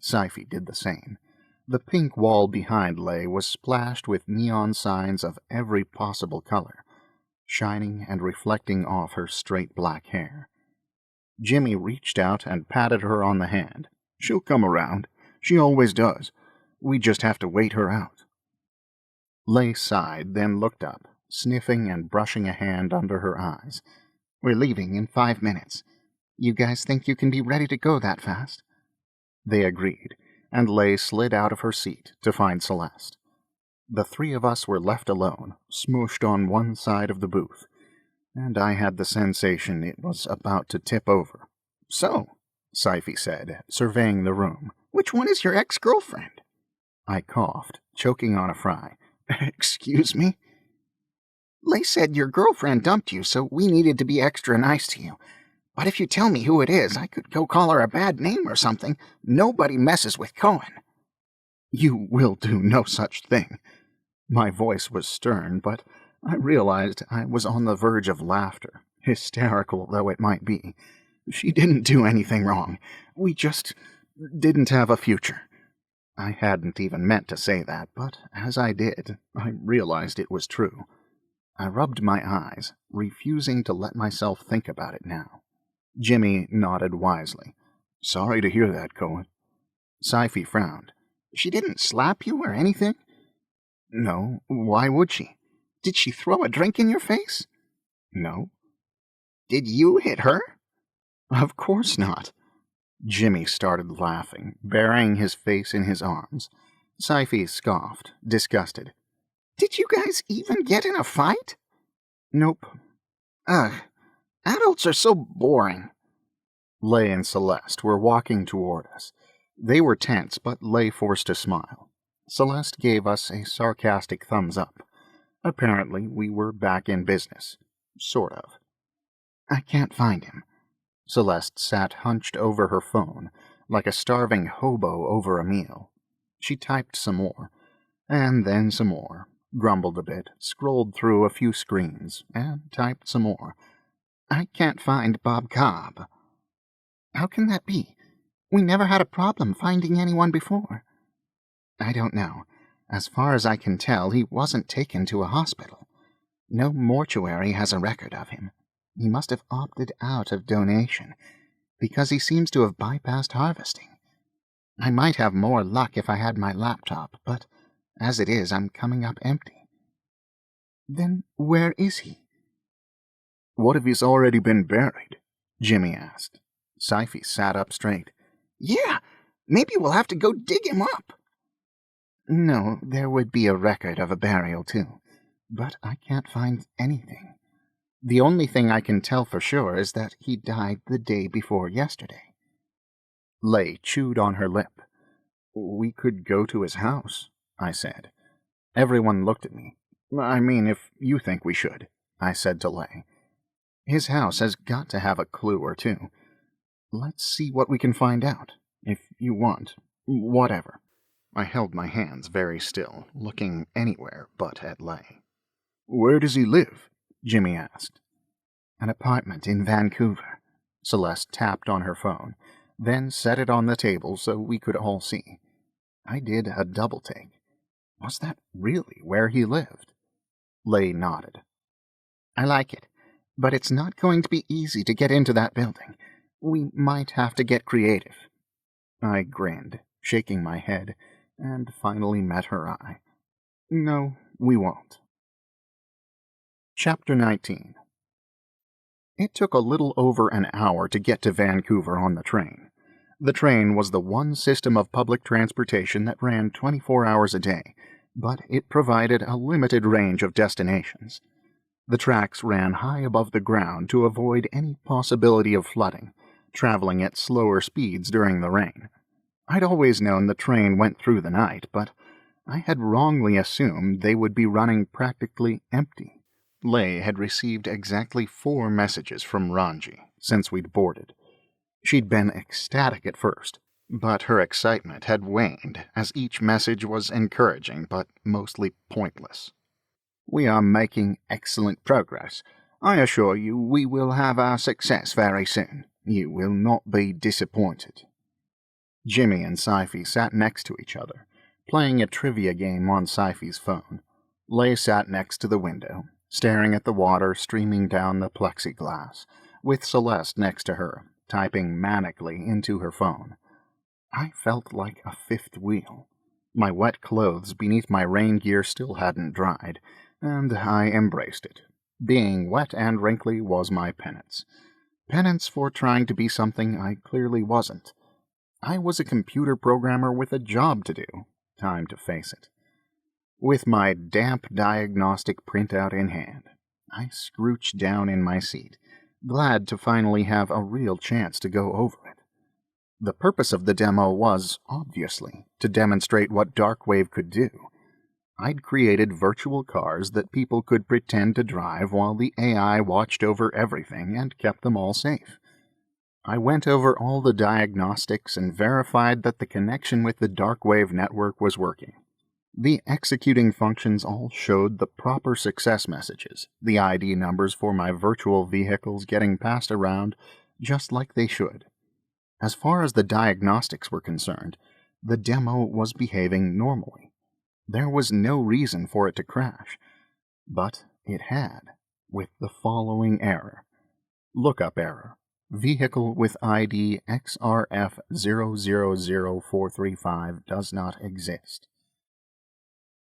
Sci-fi did the same. The pink wall behind Leigh was splashed with neon signs of every possible color, shining and reflecting off her straight black hair. Jimmy reached out and patted her on the hand. "She'll come around. She always does. We just have to wait her out." Leigh sighed, then looked up, sniffing and brushing a hand under her eyes. "We're leaving in 5 minutes. You guys think you can be ready to go that fast?" They agreed, and Leigh slid out of her seat to find Celeste. The three of us were left alone, smooshed on one side of the booth, and I had the sensation it was about to tip over. "So," Sci-fi said, surveying the room, "which one is your ex-girlfriend?" I coughed, choking on a fry. "Excuse me?" "Leigh said your girlfriend dumped you, so we needed to be extra nice to you. But if you tell me who it is, I could go call her a bad name or something. Nobody messes with Cohen." "You will do no such thing." My voice was stern, but I realized I was on the verge of laughter, hysterical though it might be. "She didn't do anything wrong. We just didn't have a future." I hadn't even meant to say that, but as I did, I realized it was true. I rubbed my eyes, refusing to let myself think about it now. Jimmy nodded wisely. "Sorry to hear that, Cohen." Sci-fi frowned. "She didn't slap you or anything?" "No, why would she?" "Did she throw a drink in your face?" "No." "Did you hit her?" "Of course not." Jimmy started laughing, burying his face in his arms. Sci-fi scoffed, disgusted. "Did you guys even get in a fight?" "Nope." "Ugh, adults are so boring." Leigh and Celeste were walking toward us. They were tense, but Leigh forced a smile. Celeste gave us a sarcastic thumbs up. Apparently, we were back in business. Sort of. "I can't find him." Celeste sat hunched over her phone, like a starving hobo over a meal. She typed some more, and then some more, grumbled a bit, scrolled through a few screens, and typed some more. "I can't find Bob Cobb." "How can that be? We never had a problem finding anyone before." "I don't know. As far as I can tell, he wasn't taken to a hospital. No mortuary has a record of him. He must have opted out of donation, because he seems to have bypassed harvesting. I might have more luck if I had my laptop, but as it is, I'm coming up empty." "Then where is he?" "What if he's already been buried?" Jimmy asked. Sci-fi sat up straight. "Yeah, maybe we'll have to go dig him up." "No, there would be a record of a burial, too. But I can't find anything. The only thing I can tell for sure is that he died the day before yesterday." Leigh chewed on her lip. "We could go to his house," I said. Everyone looked at me. "I mean, if you think we should," I said to Leigh. "His house has got to have a clue or two. Let's see what we can find out. If you want, Whatever. I held my hands very still, looking anywhere but at Lay. Where does he live? Jimmy asked. An apartment in Vancouver. Celeste tapped on her phone, then set it on the table so we could all see. I did a double take. Was that really where he lived? Lay nodded. I like it, but it's not going to be easy to get into that building. We might have to get creative. I grinned, shaking my head, and finally met her eye. No, we won't. Chapter 19. It took a little over an hour to get to Vancouver on the train. The train was the one system of public transportation that ran 24 hours a day, but it provided a limited range of destinations. The tracks ran high above the ground to avoid any possibility of flooding, traveling at slower speeds during the rain. I'd always known the train went through the night, but I had wrongly assumed they would be running practically empty. Lay had received exactly 4 messages from Ranji since we'd boarded. She'd been ecstatic at first, but her excitement had waned as each message was encouraging but mostly pointless. We are making excellent progress. I assure you we will have our success very soon. You will not be disappointed. Jimmy and Sci-fi sat next to each other, playing a trivia game on Sci-fi's phone. Lay sat next to the window, staring at the water streaming down the plexiglass, with Celeste next to her, typing manically into her phone. I felt like a fifth wheel. My wet clothes beneath my rain gear still hadn't dried, and I embraced it. Being wet and wrinkly was my penance. Penance for trying to be something I clearly wasn't. I was a computer programmer with a job to do. Time to face it. With my damp diagnostic printout in hand, I scrooched down in my seat, glad to finally have a real chance to go over it. The purpose of the demo was, obviously, to demonstrate what Darkwave could do. I'd created virtual cars that people could pretend to drive while the AI watched over everything and kept them all safe. I went over all the diagnostics and verified that the connection with the Darkwave network was working. The executing functions all showed the proper success messages, the ID numbers for my virtual vehicles getting passed around just like they should. As far as the diagnostics were concerned, the demo was behaving normally. There was no reason for it to crash, but it had, with the following error. Lookup error. Vehicle with ID XRF000435 does not exist.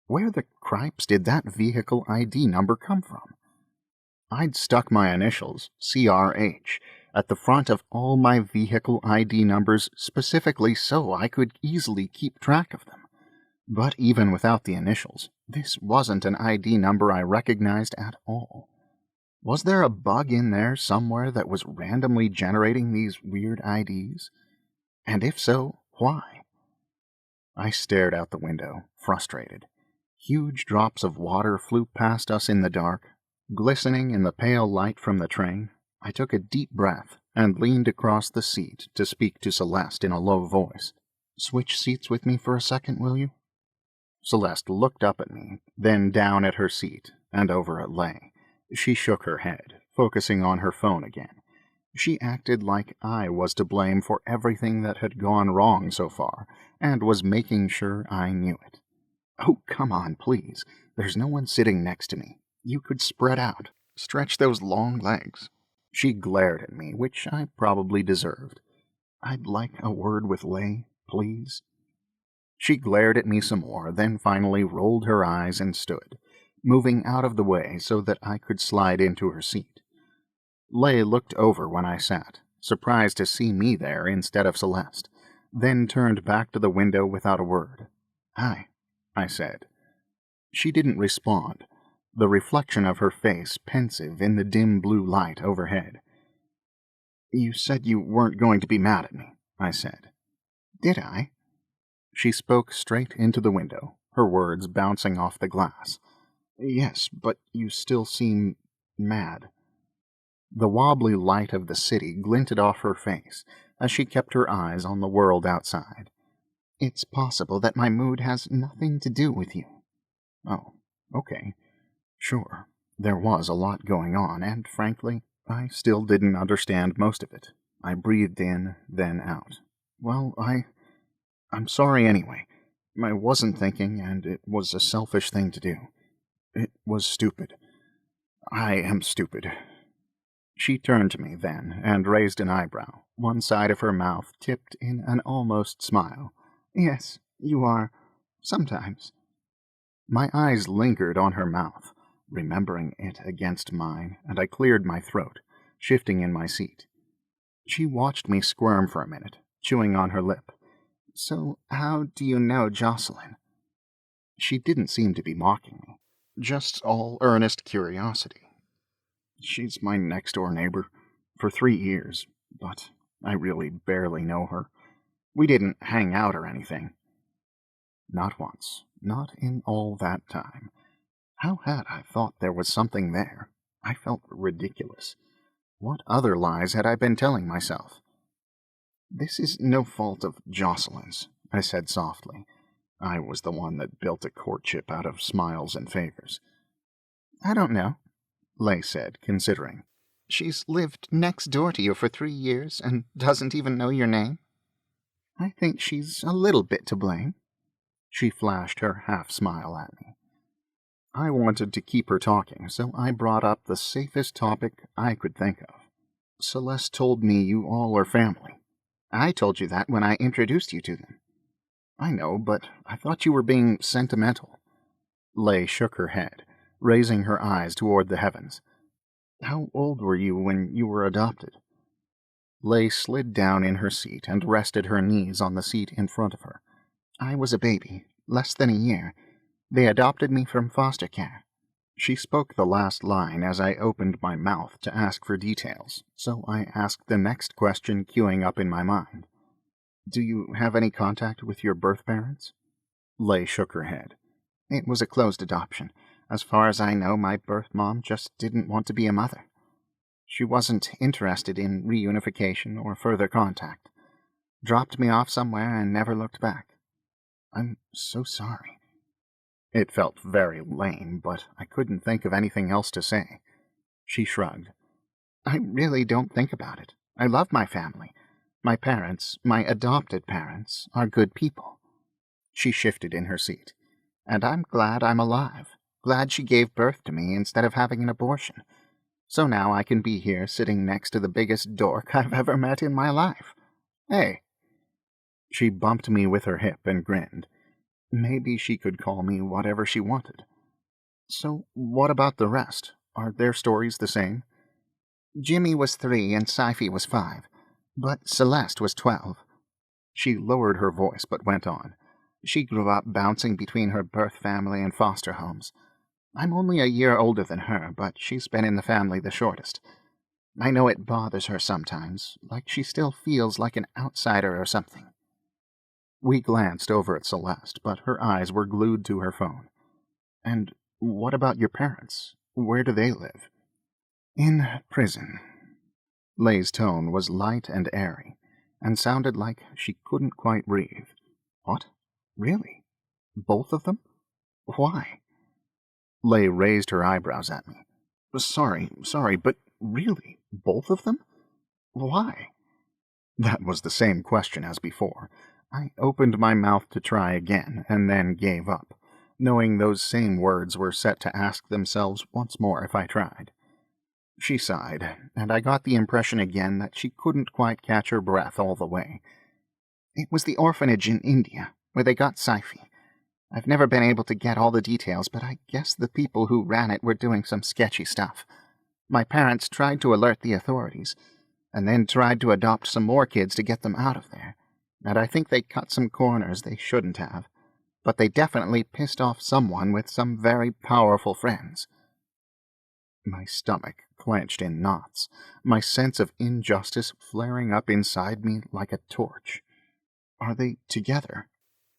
Where the cripes did that vehicle ID number come from? I'd stuck my initials, CRH, at the front of all my vehicle ID numbers specifically so I could easily keep track of them. But even without the initials, this wasn't an ID number I recognized at all. Was there a bug in there somewhere that was randomly generating these weird IDs? And if so, why? I stared out the window, frustrated. Huge drops of water flew past us in the dark. Glistening in the pale light from the train, I took a deep breath and leaned across the seat to speak to Celeste in a low voice. Switch seats with me for a second, will you? Celeste looked up at me, then down at her seat, and over at Lay. She shook her head, focusing on her phone again. She acted like I was to blame for everything that had gone wrong so far, and was making sure I knew it. Oh, come on, please. There's no one sitting next to me. You could spread out. Stretch those long legs. She glared at me, which I probably deserved. I'd like a word with Lay, please. She glared at me some more, then finally rolled her eyes and stood, moving out of the way so that I could slide into her seat. Lay looked over when I sat, surprised to see me there instead of Celeste, then turned back to the window without a word. Hi, I said. She didn't respond, the reflection of her face pensive in the dim blue light overhead. You said you weren't going to be mad at me, I said. Did I? She spoke straight into the window, her words bouncing off the glass. Yes, but you still seem mad. The wobbly light of the city glinted off her face as she kept her eyes on the world outside. It's possible that my mood has nothing to do with you. Oh, okay. Sure, there was a lot going on, and frankly, I still didn't understand most of it. I breathed in, then out. Well, I'm sorry anyway. I wasn't thinking, and it was a selfish thing to do. It was stupid. I am stupid. She turned to me then, and raised an eyebrow, one side of her mouth tipped in an almost smile. Yes, you are. Sometimes. My eyes lingered on her mouth, remembering it against mine, and I cleared my throat, shifting in my seat. She watched me squirm for a minute, chewing on her lip. So, how do you know Jocelyn? She didn't seem to be mocking me, just all earnest curiosity. She's my next-door neighbor for 3 years, but I really barely know her. We didn't hang out or anything. Not once, not in all that time. How had I thought there was something there? I felt ridiculous. What other lies had I been telling myself? This is no fault of Jocelyn's, I said softly. I was the one that built a courtship out of smiles and favors. I don't know, Lay said, considering. She's lived next door to you for 3 years and doesn't even know your name. I think she's a little bit to blame. She flashed her half-smile at me. I wanted to keep her talking, so I brought up the safest topic I could think of. Celeste told me you all are family. I told you that when I introduced you to them. I know, but I thought you were being sentimental. Lay shook her head, raising her eyes toward the heavens. How old were you when you were adopted? Lay slid down in her seat and rested her knees on the seat in front of her. I was a baby, less than a year. They adopted me from foster care. She spoke the last line as I opened my mouth to ask for details, so I asked the next question queuing up in my mind. Do you have any contact with your birth parents? Lay shook her head. It was a closed adoption. As far as I know, my birth mom just didn't want to be a mother. She wasn't interested in reunification or further contact. Dropped me off somewhere and never looked back. I'm so sorry. It felt very lame, but I couldn't think of anything else to say. She shrugged. I really don't think about it. I love my family. My parents, my adopted parents, are good people. She shifted in her seat. And I'm glad I'm alive. Glad she gave birth to me instead of having an abortion. So now I can be here sitting next to the biggest dork I've ever met in my life. Hey. She bumped me with her hip and grinned. Maybe she could call me whatever she wanted. So what about the rest? Are their stories the same? Jimmy was 3 and Sci-fi was 5, but Celeste was 12. She lowered her voice but went on. She grew up bouncing between her birth family and foster homes. I'm only a year older than her, but she's been in the family the shortest. I know it bothers her sometimes, like she still feels like an outsider or something. We glanced over at Celeste, but her eyes were glued to her phone. And what about your parents? Where do they live? In prison. Lay's tone was light and airy, and sounded like she couldn't quite breathe. What? Really? Both of them? Why? Lay raised her eyebrows at me. Sorry, but really? Both of them? Why? That was the same question as before. I opened my mouth to try again, and then gave up, knowing those same words were set to ask themselves once more if I tried. She sighed, and I got the impression again that she couldn't quite catch her breath all the way. It was the orphanage in India, where they got Sci-fi. I've never been able to get all the details, but I guess the people who ran it were doing some sketchy stuff. My parents tried to alert the authorities, and then tried to adopt some more kids to get them out of there. And I think they cut some corners they shouldn't have. But they definitely pissed off someone with some very powerful friends. My stomach clenched in knots, my sense of injustice flaring up inside me like a torch. Are they together?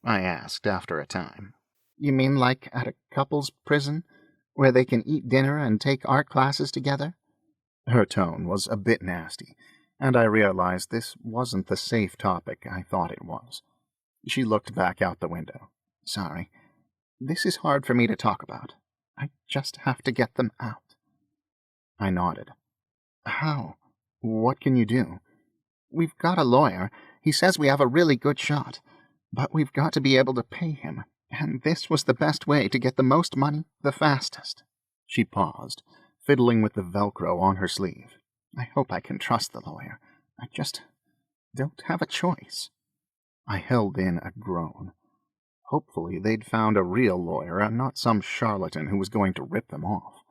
I asked after a time. You mean like at a couple's prison, where they can eat dinner and take art classes together? Her tone was a bit nasty, and I realized this wasn't the safe topic I thought it was. She looked back out the window. Sorry. This is hard for me to talk about. I just have to get them out. I nodded. How? What can you do? We've got a lawyer. He says we have a really good shot. But we've got to be able to pay him. And this was the best way to get the most money the fastest. She paused, fiddling with the Velcro on her sleeve. I hope I can trust the lawyer. I just don't have a choice. I held in a groan. Hopefully they'd found a real lawyer and not some charlatan who was going to rip them off.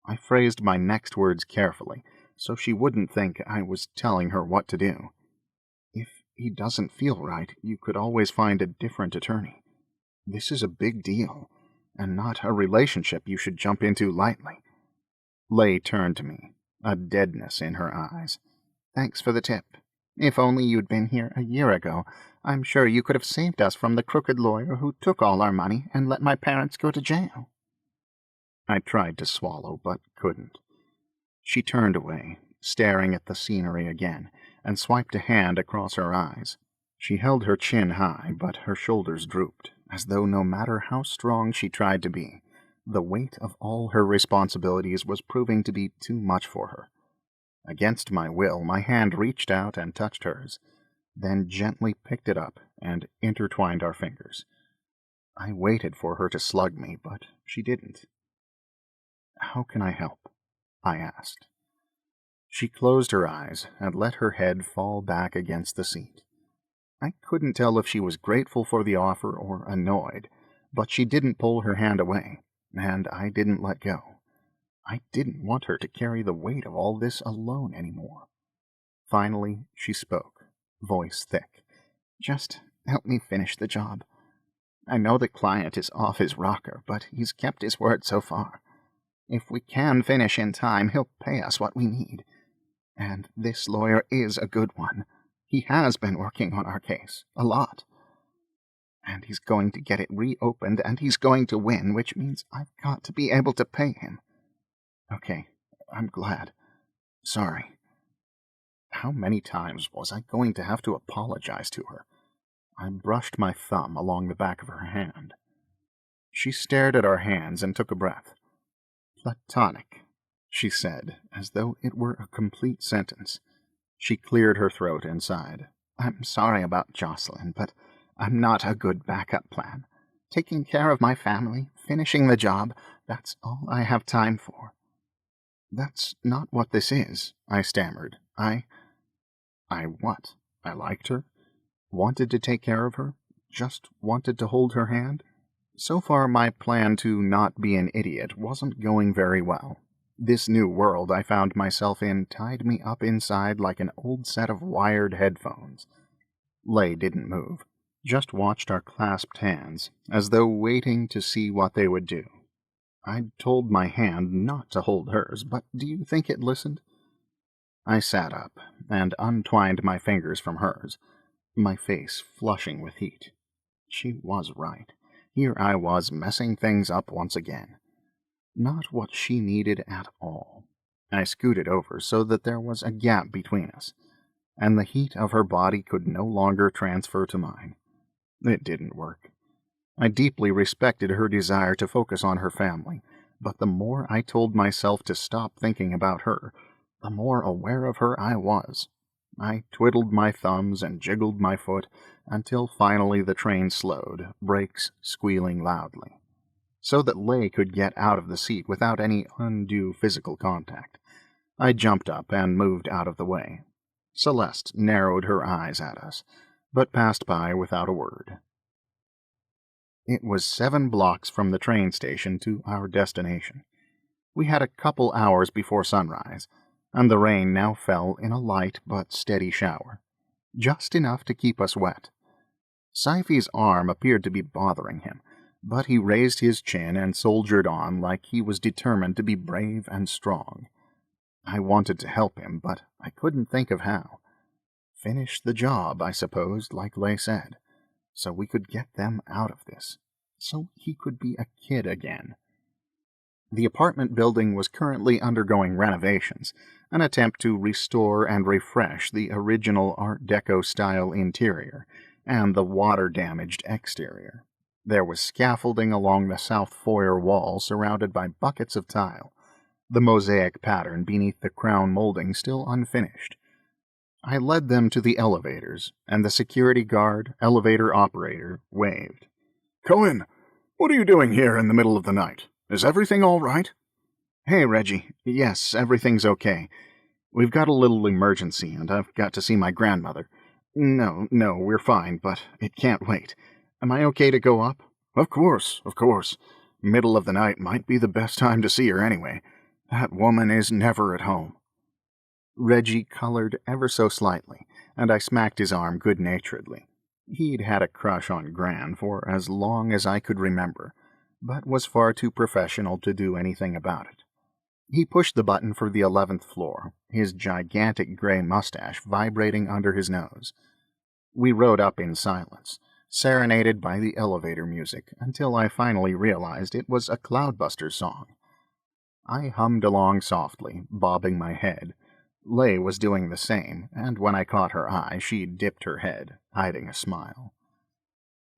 I phrased my next words carefully, so she wouldn't think I was telling her what to do. If he doesn't feel right, you could always find a different attorney. This is a big deal, and not a relationship you should jump into lightly. Lay turned to me, a deadness in her eyes. Thanks for the tip. If only you'd been here a year ago, I'm sure you could have saved us from the crooked lawyer who took all our money and let my parents go to jail. I tried to swallow, but couldn't. She turned away, staring at the scenery again, and swiped a hand across her eyes. She held her chin high, but her shoulders drooped, as though no matter how strong she tried to be, the weight of all her responsibilities was proving to be too much for her. Against my will, my hand reached out and touched hers, then gently picked it up and intertwined our fingers. I waited for her to slug me, but she didn't. How can I help? I asked. She closed her eyes and let her head fall back against the seat. I couldn't tell if she was grateful for the offer or annoyed, but she didn't pull her hand away, and I didn't let go. I didn't want her to carry the weight of all this alone anymore. Finally, she spoke, voice thick. Just help me finish the job. I know the client is off his rocker, but he's kept his word so far. If we can finish in time, he'll pay us what we need. And this lawyer is a good one. He has been working on our case, a lot. And he's going to get it reopened, and he's going to win, which means I've got to be able to pay him. Okay, I'm glad. Sorry. How many times was I going to have to apologize to her? I brushed my thumb along the back of her hand. She stared at our hands and took a breath. Platonic, she said, as though it were a complete sentence. She cleared her throat and sighed. I'm sorry about Jocelyn, but I'm not a good backup plan. Taking care of my family, finishing the job, that's all I have time for. That's not what this is, I stammered. I what? I liked her? Wanted to take care of her? Just wanted to hold her hand? So far, my plan to not be an idiot wasn't going very well. This new world I found myself in tied me up inside like an old set of wired headphones. Lay didn't move, just watched our clasped hands, as though waiting to see what they would do. I'd told my hand not to hold hers, but do you think it listened? I sat up and untwined my fingers from hers, my face flushing with heat. She was right. Here I was messing things up once again. Not what she needed at all. I scooted over so that there was a gap between us, and the heat of her body could no longer transfer to mine. It didn't work. I deeply respected her desire to focus on her family, but the more I told myself to stop thinking about her, the more aware of her I was. I twiddled my thumbs and jiggled my foot until finally the train slowed, brakes squealing loudly, so that Lay could get out of the seat without any undue physical contact. I jumped up and moved out of the way. Celeste narrowed her eyes at us, but passed by without a word. It was 7 blocks from the train station to our destination. We had a couple hours before sunrise, and the rain now fell in a light but steady shower, just enough to keep us wet. Sci-fi's arm appeared to be bothering him, but he raised his chin and soldiered on like he was determined to be brave and strong. I wanted to help him, but I couldn't think of how. Finish the job, I suppose, like Lay said, so we could get them out of this, so he could be a kid again. The apartment building was currently undergoing renovations, an attempt to restore and refresh the original Art Deco-style interior, and the water-damaged exterior. There was scaffolding along the south foyer wall surrounded by buckets of tile, the mosaic pattern beneath the crown molding still unfinished. I led them to the elevators, and the security guard, elevator operator, waved. "Cohen, what are you doing here in the middle of the night? Is everything all right?" "Hey, Reggie. Yes, everything's okay. We've got a little emergency, and I've got to see my grandmother. No, we're fine, but it can't wait. Am I okay to go up?" Of course. Middle of the night might be the best time to see her anyway. That woman is never at home." Reggie colored ever so slightly, and I smacked his arm good-naturedly. He'd had a crush on Gran for as long as I could remember, but was far too professional to do anything about it. He pushed the button for the 11th floor, his gigantic gray mustache vibrating under his nose. We rode up in silence, serenaded by the elevator music, until I finally realized it was a Cloudbusters song. I hummed along softly, bobbing my head. Lei was doing the same, and when I caught her eye, she dipped her head, hiding a smile.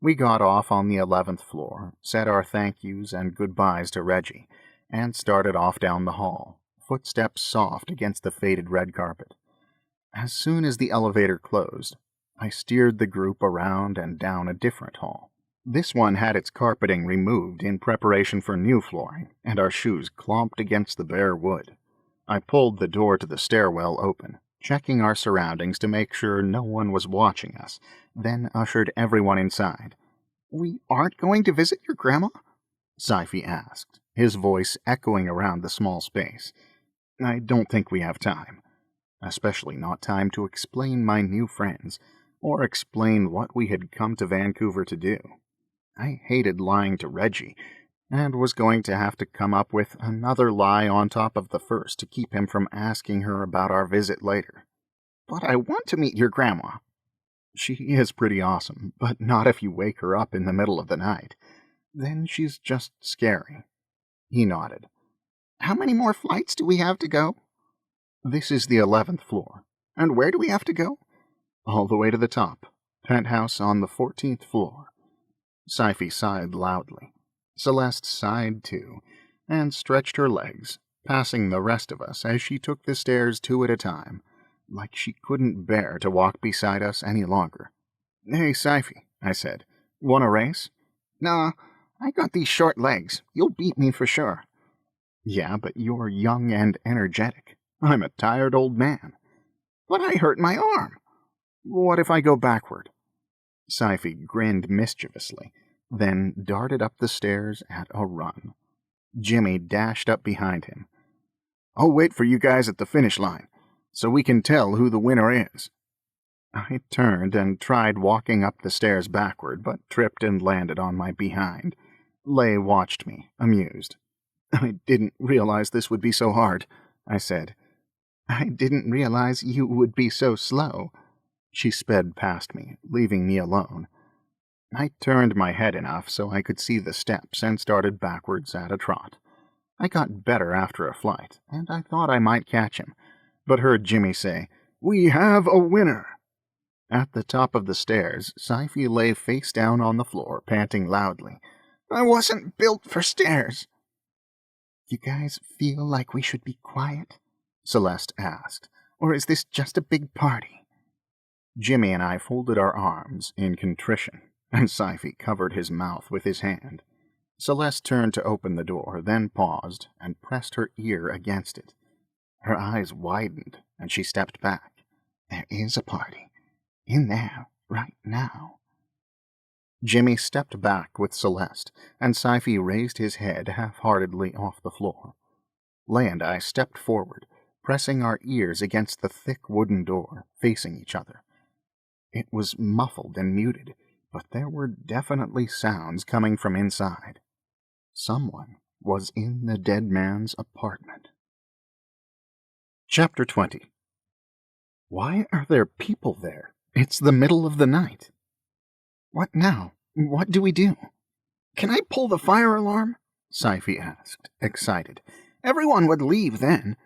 We got off on the 11th floor, said our thank yous and goodbyes to Reggie, and started off down the hall, footsteps soft against the faded red carpet. As soon as the elevator closed, I steered the group around and down a different hall. This one had its carpeting removed in preparation for new flooring, and our shoes clomped against the bare wood. I pulled the door to the stairwell open, checking our surroundings to make sure no one was watching us, then ushered everyone inside. "We aren't going to visit your grandma?" Sci-fi asked, his voice echoing around the small space. "I don't think we have time. Especially not time to explain my new friends, or explain what we had come to Vancouver to do. I hated lying to Reggie, and was going to have to come up with another lie on top of the first to keep him from asking her about our visit later. But I want to meet your grandma." "She is pretty awesome, but not if you wake her up in the middle of the night. Then she's just scary." He nodded. "How many more flights do we have to go?" "This is the 11th floor. And where do we have to go?" "All the way to the top. Penthouse on the 14th floor." Sci-fi sighed loudly. Celeste sighed too, and stretched her legs, passing the rest of us as she took the stairs 2 at a time, like she couldn't bear to walk beside us any longer. "Hey, Sci-fi," I said. "Want a race?" "Nah, I got these short legs. You'll beat me for sure." "Yeah, but you're young and energetic. I'm a tired old man." "But I hurt my arm." "What if I go backward?" Sci-fi grinned mischievously, then darted up the stairs at a run. Jimmy dashed up behind him. "I'll wait for you guys at the finish line, so we can tell who the winner is." I turned and tried walking up the stairs backward, but tripped and landed on my behind. Lei watched me, amused. "I didn't realize this would be so hard," I said. "I didn't realize you would be so slow." She sped past me, leaving me alone. I turned my head enough so I could see the steps and started backwards at a trot. I got better after a flight, and I thought I might catch him, but heard Jimmy say, "We have a winner!" At the top of the stairs, Sci-fi lay face down on the floor, panting loudly. "I wasn't built for stairs." "You guys feel like we should be quiet?" Celeste asked. "Or is this just a big party?" Jimmy and I folded our arms in contrition, and Sci-fi covered his mouth with his hand. Celeste turned to open the door, then paused and pressed her ear against it. Her eyes widened, and she stepped back. "There is a party. In there, right now." Jimmy stepped back with Celeste, and Sci-fi raised his head half-heartedly off the floor. Lei and I stepped forward, pressing our ears against the thick wooden door, facing each other. It was muffled and muted, but there were definitely sounds coming from inside. Someone was in the dead man's apartment. Chapter 20. Why are there people there? It's the middle of the night. "What now? What do we do?" "Can I pull the fire alarm?" Sci-fi asked, excited. "Everyone would leave then."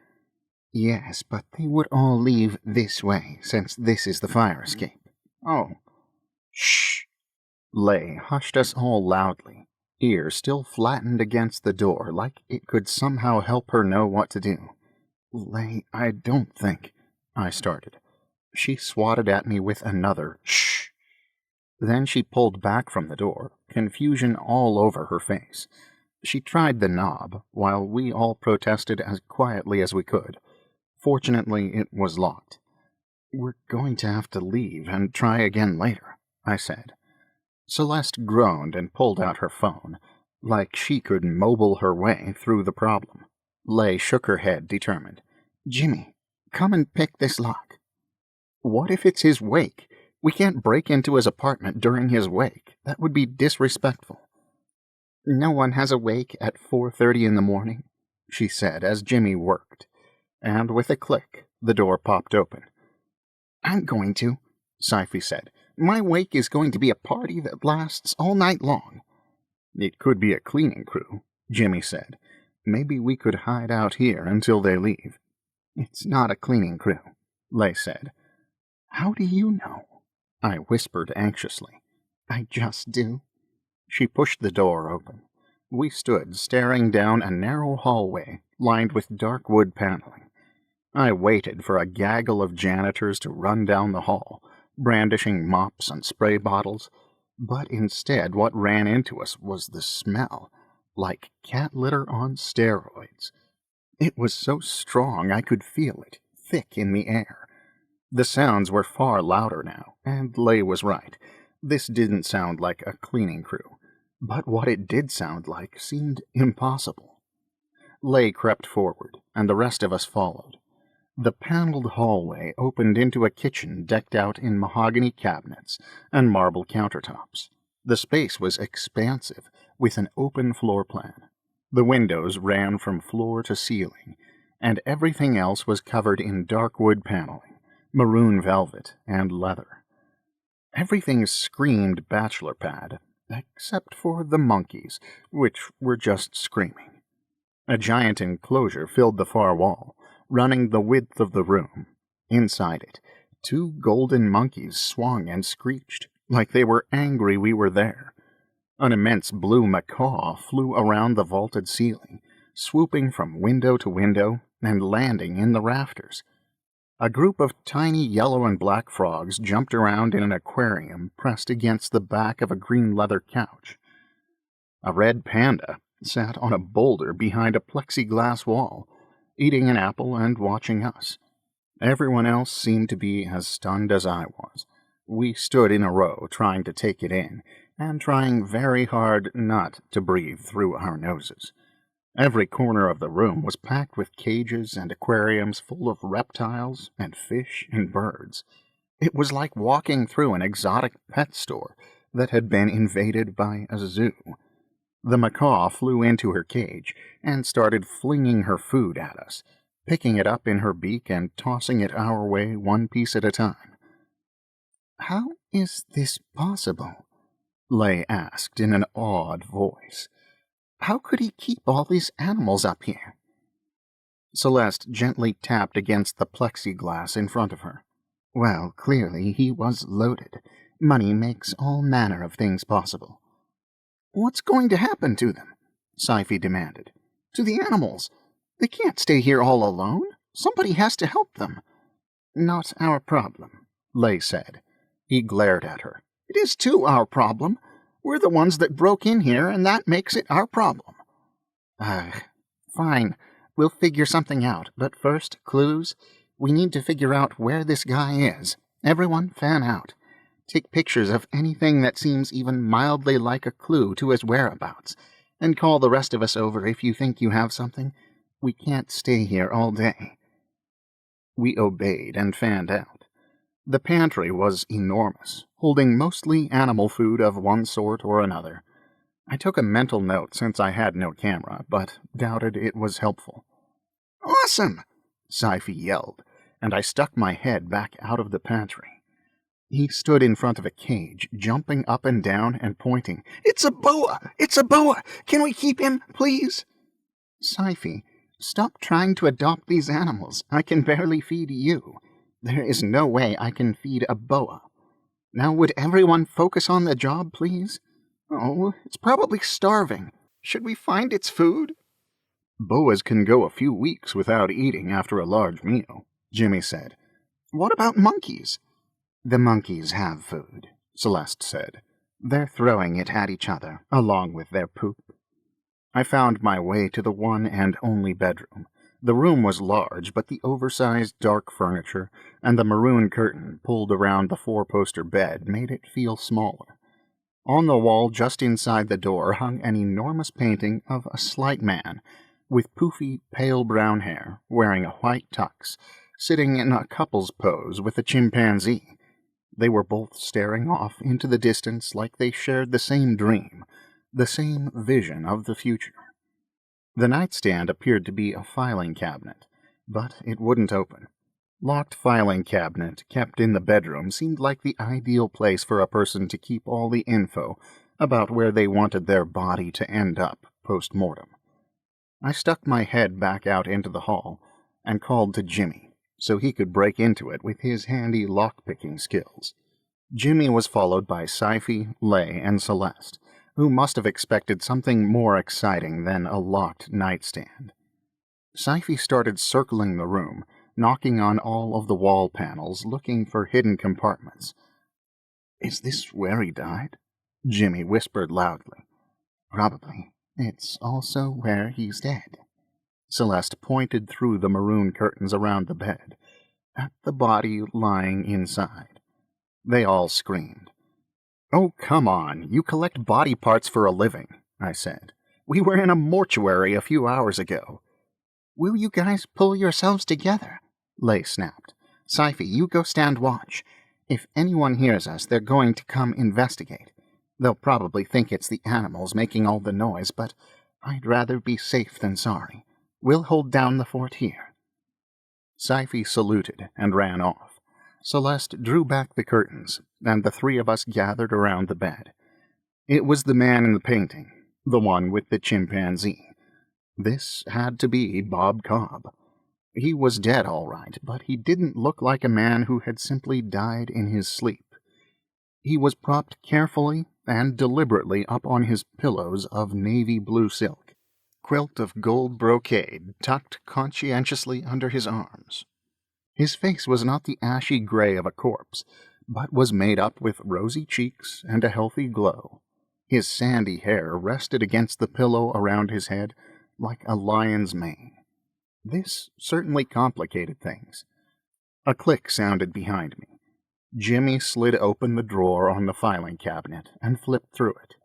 "Yes, but they would all leave this way, since this is the fire escape." "Oh." Shh! Lay hushed us all loudly, ear still flattened against the door like it could somehow help her know what to do. Lay, I don't think, I started. She swatted at me with another shh. Then she pulled back from the door, confusion all over her face. She tried the knob, while we all protested as quietly as we could. Fortunately, it was locked. We're going to have to leave and try again later, I said. Celeste groaned and pulled out her phone, like she could mobile her way through the problem. Lay shook her head, determined. Jimmy, come and pick this lock. What if it's his wake? We can't break into his apartment during his wake. That would be disrespectful. No one has a wake at 4:30 in the morning, she said as Jimmy worked, and with a click, the door popped open. I'm going to, Sci-fi said. My wake is going to be a party that lasts all night long. It could be a cleaning crew, Jimmy said. Maybe we could hide out here until they leave. It's not a cleaning crew, Lay said. How do you know? I whispered anxiously. I just do. She pushed the door open. We stood staring down a narrow hallway lined with dark wood paneling. I waited for a gaggle of janitors to run down the hall, brandishing mops and spray bottles, but instead what ran into us was the smell, like cat litter on steroids. It was so strong I could feel it, thick in the air. The sounds were far louder now, and Lay was right. This didn't sound like a cleaning crew, but what it did sound like seemed impossible. Lay crept forward, and the rest of us followed. The paneled hallway opened into a kitchen decked out in mahogany cabinets and marble countertops. The space was expansive, with an open floor plan. The windows ran from floor to ceiling, and everything else was covered in dark wood paneling, maroon velvet, and leather. Everything screamed bachelor pad, except for the monkeys, which were just screaming. A giant enclosure filled the far wall, running the width of the room. Inside it, 2 golden monkeys swung and screeched, like they were angry we were there. An immense blue macaw flew around the vaulted ceiling, swooping from window to window and landing in the rafters. A group of tiny yellow and black frogs jumped around in an aquarium pressed against the back of a green leather couch. A red panda sat on a boulder behind a plexiglass wall, eating an apple and watching us. Everyone else seemed to be as stunned as I was. We stood in a row trying to take it in, and trying very hard not to breathe through our noses. Every corner of the room was packed with cages and aquariums full of reptiles and fish and birds. It was like walking through an exotic pet store that had been invaded by a zoo. The macaw flew into her cage and started flinging her food at us, picking it up in her beak and tossing it our way one piece at a time. How is this possible? Lay asked in an awed voice. How could he keep all these animals up here? Celeste gently tapped against the plexiglass in front of her. Well, clearly he was loaded. Money makes all manner of things possible. What's going to happen to them? Sci-fi demanded. To the animals. They can't stay here all alone. Somebody has to help them. Not our problem, Lay said. He glared at her. It is too our problem. We're the ones that broke in here, and that makes it our problem. Fine. We'll figure something out. But first, clues. We need to figure out where this guy is. Everyone, fan out. Take pictures of anything that seems even mildly like a clue to his whereabouts, and call the rest of us over if you think you have something. We can't stay here all day. We obeyed and fanned out. The pantry was enormous, holding mostly animal food of one sort or another. I took a mental note since I had no camera, but doubted it was helpful. Awesome! Sci-fi yelled, and I stuck my head back out of the pantry. He stood in front of a cage, jumping up and down and pointing. It's a boa! It's a boa! Can we keep him, please? Sci-fi, stop trying to adopt these animals. I can barely feed you. There is no way I can feed a boa. Now would everyone focus on the job, please? Oh, it's probably starving. Should we find its food? Boas can go a few weeks without eating after a large meal, Jimmy said. What about monkeys? The monkeys have food, Celeste said. They're throwing it at each other, along with their poop. I found my way to the one and only bedroom. The room was large, but the oversized dark furniture and the maroon curtain pulled around the four-poster bed made it feel smaller. On the wall just inside the door hung an enormous painting of a slight man with poofy, pale brown hair, wearing a white tux, sitting in a couple's pose with a chimpanzee. They were both staring off into the distance like they shared the same dream, the same vision of the future. The nightstand appeared to be a filing cabinet, but it wouldn't open. Locked filing cabinet kept in the bedroom seemed like the ideal place for a person to keep all the info about where they wanted their body to end up post-mortem. I stuck my head back out into the hall and called to Jimmy, so he could break into it with his handy lock-picking skills. Jimmy was followed by Sci-fi, Lay, and Celeste, who must have expected something more exciting than a locked nightstand. Sci-fi started circling the room, knocking on all of the wall panels, looking for hidden compartments. "Is this where he died?" Jimmy whispered loudly. "Probably. It's also where he's dead." Celeste pointed through the maroon curtains around the bed, at the body lying inside. They all screamed. "Oh, come on, you collect body parts for a living," I said. "We were in a mortuary a few hours ago." "Will you guys pull yourselves together?" Lay snapped. "Sci-fi, you go stand watch. If anyone hears us, they're going to come investigate. They'll probably think it's the animals making all the noise, but I'd rather be safe than sorry. We'll hold down the fort here." Sci-fi saluted and ran off. Celeste drew back the curtains, and the three of us gathered around the bed. It was the man in the painting, the one with the chimpanzee. This had to be Bob Cobb. He was dead, all right, but he didn't look like a man who had simply died in his sleep. He was propped carefully and deliberately up on his pillows of navy blue silk, quilt of gold brocade tucked conscientiously under his arms. His face was not the ashy gray of a corpse, but was made up with rosy cheeks and a healthy glow. His sandy hair rested against the pillow around his head like a lion's mane. This certainly complicated things. A click sounded behind me. Jimmy slid open the drawer on the filing cabinet and flipped through it.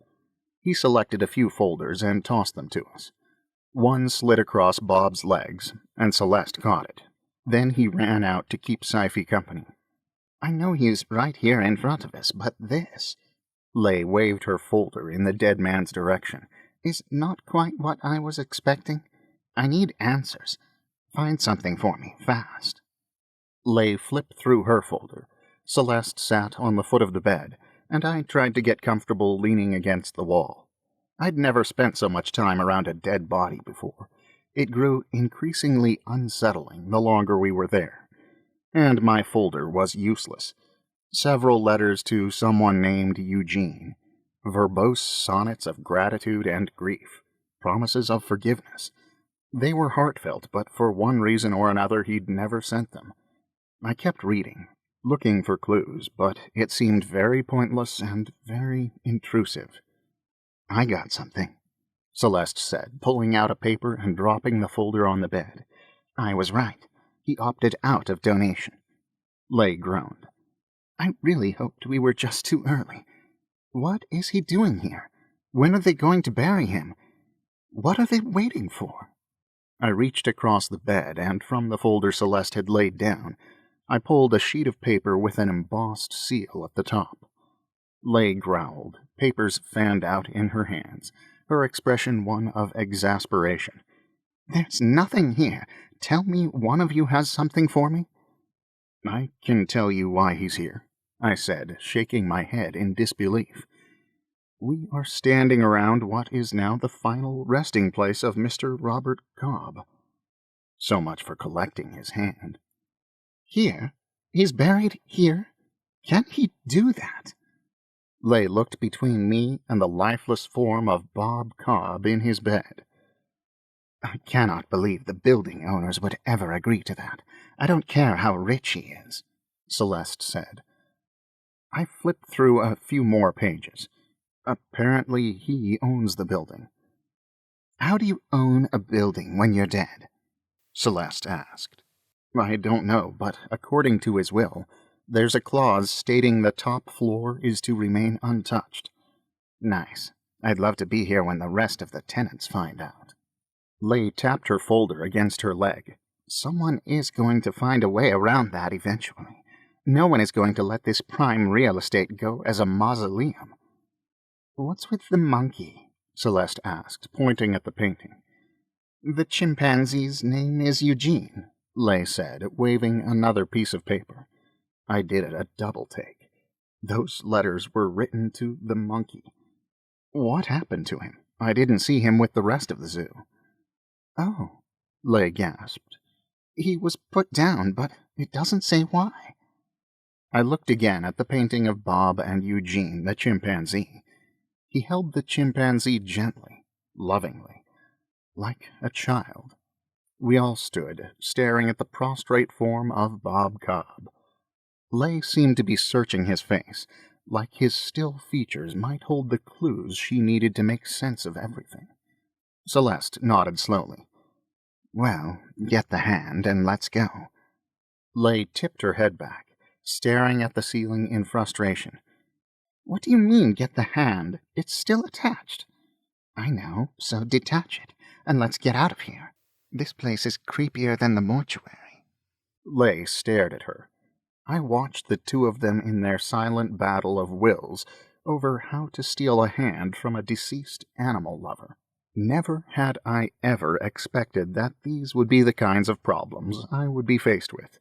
He selected a few folders and tossed them to us. One slid across Bob's legs, and Celeste caught it. Then he ran out to keep Sci-fi company. "I know he's right here in front of us, but this," Lay waved her folder in the dead man's direction, "is not quite what I was expecting. I need answers. Find something for me, fast." Lay flipped through her folder. Celeste sat on the foot of the bed, and I tried to get comfortable leaning against the wall. I'd never spent so much time around a dead body before. It grew increasingly unsettling the longer we were there. And my folder was useless. Several letters to someone named Eugene. Verbose sonnets of gratitude and grief. Promises of forgiveness. They were heartfelt, but for one reason or another he'd never sent them. I kept reading, looking for clues, but it seemed very pointless and very intrusive. "I got something," Celeste said, pulling out a paper and dropping the folder on the bed. "I was right. He opted out of donation." Lay groaned. "I really hoped we were just too early. What is he doing here? When are they going to bury him? What are they waiting for?" I reached across the bed, and from the folder Celeste had laid down, I pulled a sheet of paper with an embossed seal at the top. Lay growled. Papers fanned out in her hands, her expression one of exasperation. "There's nothing here. Tell me one of you has something for me." "I can tell you why he's here," I said, shaking my head in disbelief. "We are standing around what is now the final resting place of Mr. Robert Cobb." So much for collecting his hand. "Here? He's buried here?" Can he do that? Lay looked between me and the lifeless form of Bob Cobb in his bed. I cannot believe the building owners would ever agree to that. I don't care how rich he is, Celeste said. I flipped through a few more pages. Apparently he owns the building. How do you own a building when you're dead? Celeste asked. I don't know, but according to his will, there's a clause stating the top floor is to remain untouched. Nice. I'd love to be here when the rest of the tenants find out. Lay tapped her folder against her leg. Someone is going to find a way around that eventually. No one is going to let this prime real estate go as a mausoleum. What's with the monkey? Celeste asked, pointing at the painting. The chimpanzee's name is Eugene, Lay said, waving another piece of paper. I did it a double take. Those letters were written to the monkey. What happened to him? I didn't see him with the rest of the zoo. Oh, Lay gasped. He was put down, but it doesn't say why. I looked again at the painting of Bob and Eugene, the chimpanzee. He held the chimpanzee gently, lovingly, like a child. We all stood, staring at the prostrate form of Bob Cobb. Lay seemed to be searching his face, like his still features might hold the clues she needed to make sense of everything. Celeste nodded slowly. Well, get the hand and let's go. Lay tipped her head back, staring at the ceiling in frustration. What do you mean, get the hand? It's still attached. I know, so detach it, and let's get out of here. This place is creepier than the mortuary. Lay stared at her. I watched the two of them in their silent battle of wills over how to steal a hand from a deceased animal lover. Never had I ever expected that these would be the kinds of problems I would be faced with.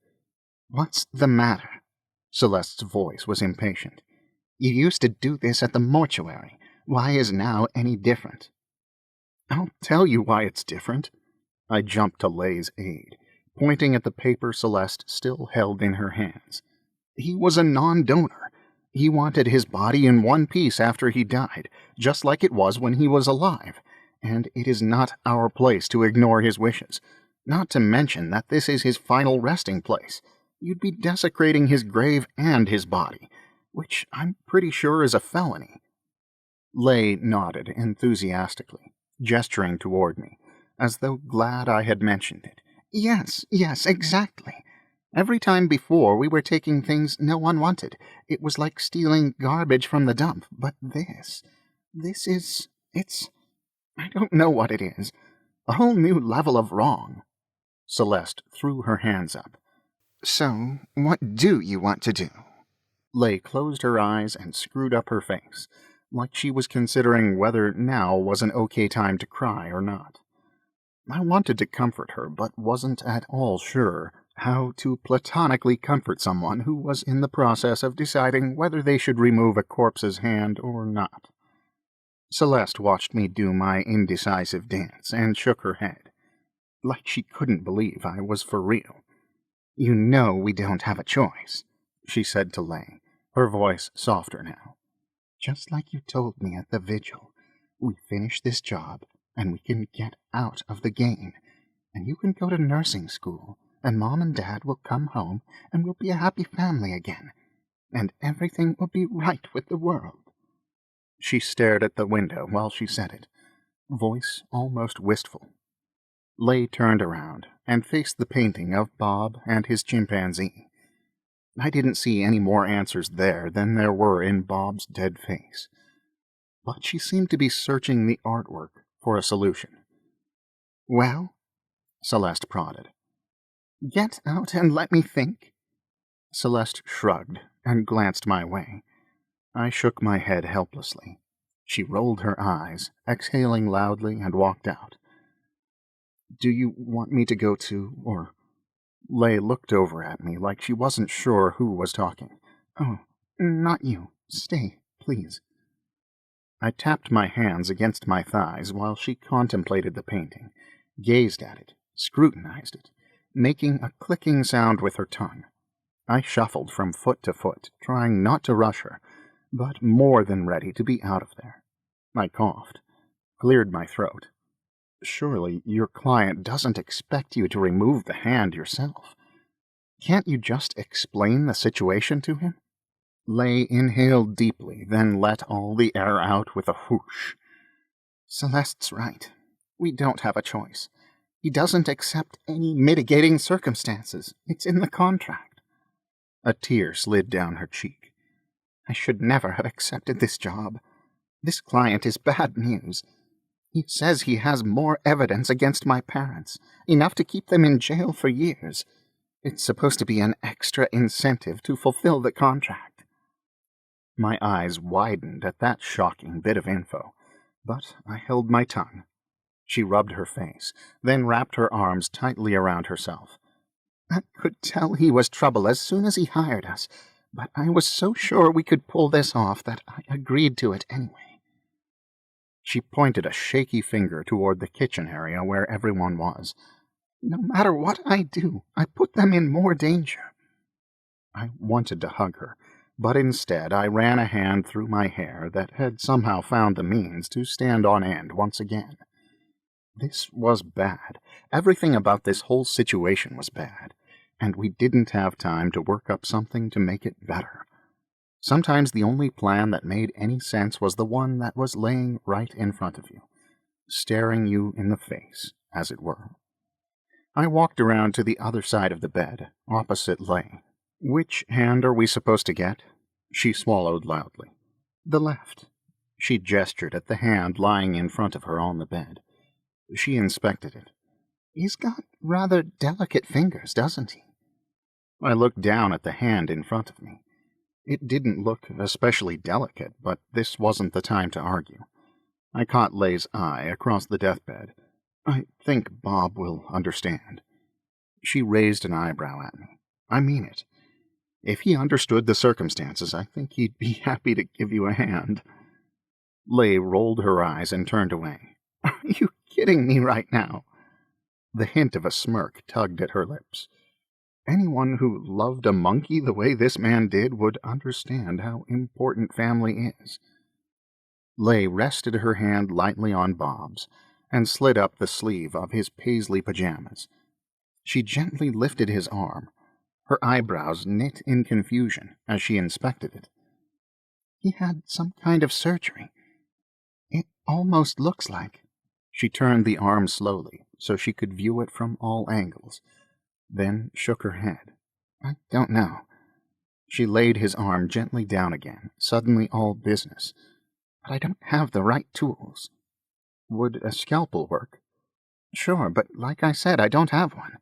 What's the matter? Celeste's voice was impatient. You used to do this at the mortuary. Why is now any different? I'll tell you why it's different. I jumped to Lay's aid, pointing at the paper Celeste still held in her hands. He was a non-donor. He wanted his body in one piece after he died, just like it was when he was alive, and it is not our place to ignore his wishes. Not to mention that this is his final resting place. You'd be desecrating his grave and his body, which I'm pretty sure is a felony. Lay nodded enthusiastically, gesturing toward me, as though glad I had mentioned it. Yes, exactly. Every time before we were taking things no one wanted. It was like stealing garbage from the dump. But this is... I don't know what it is. A whole new level of wrong. Celeste threw her hands up. So, what do you want to do? Lay closed her eyes and screwed up her face, like she was considering whether now was an okay time to cry or not. I wanted to comfort her, but wasn't at all sure how to platonically comfort someone who was in the process of deciding whether they should remove a corpse's hand or not. Celeste watched me do my indecisive dance and shook her head, like she couldn't believe I was for real. You know we don't have a choice, she said to Lay, her voice softer now. Just like you told me at the vigil, we finish this job and we can get out of the game, and you can go to nursing school, and Mom and Dad will come home, and we'll be a happy family again, and everything will be right with the world. She stared at the window while she said it, voice almost wistful. Lay turned around and faced the painting of Bob and his chimpanzee. I didn't see any more answers there than there were in Bob's dead face, but she seemed to be searching the artwork for a solution. Well? Celeste prodded. Get out and let me think. Celeste shrugged and glanced my way. I shook my head helplessly. She rolled her eyes, exhaling loudly, and walked out. Do you want me to go too, or... Lay looked over at me like she wasn't sure who was talking. Oh, not you. Stay, please. I tapped my hands against my thighs while she contemplated the painting, gazed at it, scrutinized it, making a clicking sound with her tongue. I shuffled from foot to foot, trying not to rush her, but more than ready to be out of there. I coughed, cleared my throat. Surely your client doesn't expect you to remove the hand yourself. Can't you just explain the situation to him? Lay inhaled deeply, then let all the air out with a whoosh. Celeste's right. We don't have a choice. He doesn't accept any mitigating circumstances. It's in the contract. A tear slid down her cheek. I should never have accepted this job. This client is bad news. He says he has more evidence against my parents, enough to keep them in jail for years. It's supposed to be an extra incentive to fulfill the contract. My eyes widened at that shocking bit of info, but I held my tongue. She rubbed her face, then wrapped her arms tightly around herself. I could tell he was trouble as soon as he hired us, but I was so sure we could pull this off that I agreed to it anyway. She pointed a shaky finger toward the kitchen area where everyone was. No matter what I do, I put them in more danger. I wanted to hug her, but instead I ran a hand through my hair that had somehow found the means to stand on end once again. This was bad. Everything about this whole situation was bad, and we didn't have time to work up something to make it better. Sometimes the only plan that made any sense was the one that was laying right in front of you, staring you in the face, as it were. I walked around to the other side of the bed, opposite Lay. Which hand are we supposed to get? She swallowed loudly. The left. She gestured at the hand lying in front of her on the bed. She inspected it. He's got rather delicate fingers, doesn't he? I looked down at the hand in front of me. It didn't look especially delicate, but this wasn't the time to argue. I caught Lay's eye across the deathbed. I think Bob will understand. She raised an eyebrow at me. I mean it. If he understood the circumstances, I think he'd be happy to give you a hand. Lay rolled her eyes and turned away. Are you kidding me right now? The hint of a smirk tugged at her lips. Anyone who loved a monkey the way this man did would understand how important family is. Lay rested her hand lightly on Bob's and slid up the sleeve of his paisley pajamas. She gently lifted his arm, her eyebrows knit in confusion as she inspected it. He had some kind of surgery. It almost looks like. She turned the arm slowly so she could view it from all angles, then shook her head. I don't know. She laid his arm gently down again, suddenly all business. But I don't have the right tools. Would a scalpel work? Sure, but like I said, I don't have one.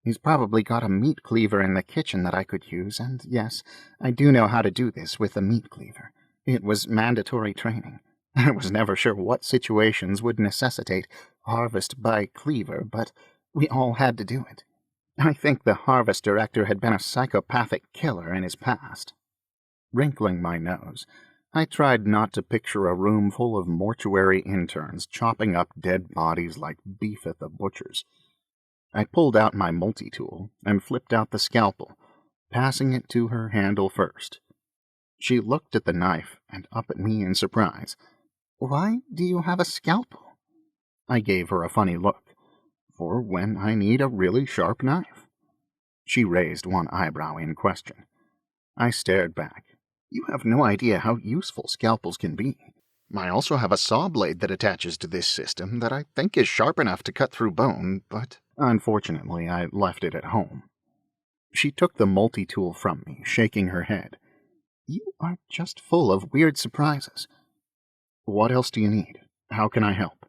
He's probably got a meat cleaver in the kitchen that I could use, and yes, I do know how to do this with a meat cleaver. It was mandatory training. I was never sure what situations would necessitate harvest by cleaver, but we all had to do it. I think the harvest director had been a psychopathic killer in his past. Wrinkling my nose, I tried not to picture a room full of mortuary interns chopping up dead bodies like beef at the butcher's. I pulled out my multi-tool and flipped out the scalpel, passing it to her handle first. She looked at the knife and up at me in surprise. Why do you have a scalpel? I gave her a funny look. For when I need a really sharp knife. She raised one eyebrow in question. I stared back. You have no idea how useful scalpels can be. I also have a saw blade that attaches to this system that I think is sharp enough to cut through bone, but unfortunately I left it at home. She took the multi-tool from me, shaking her head. You are just full of weird surprises. What else do you need? How can I help?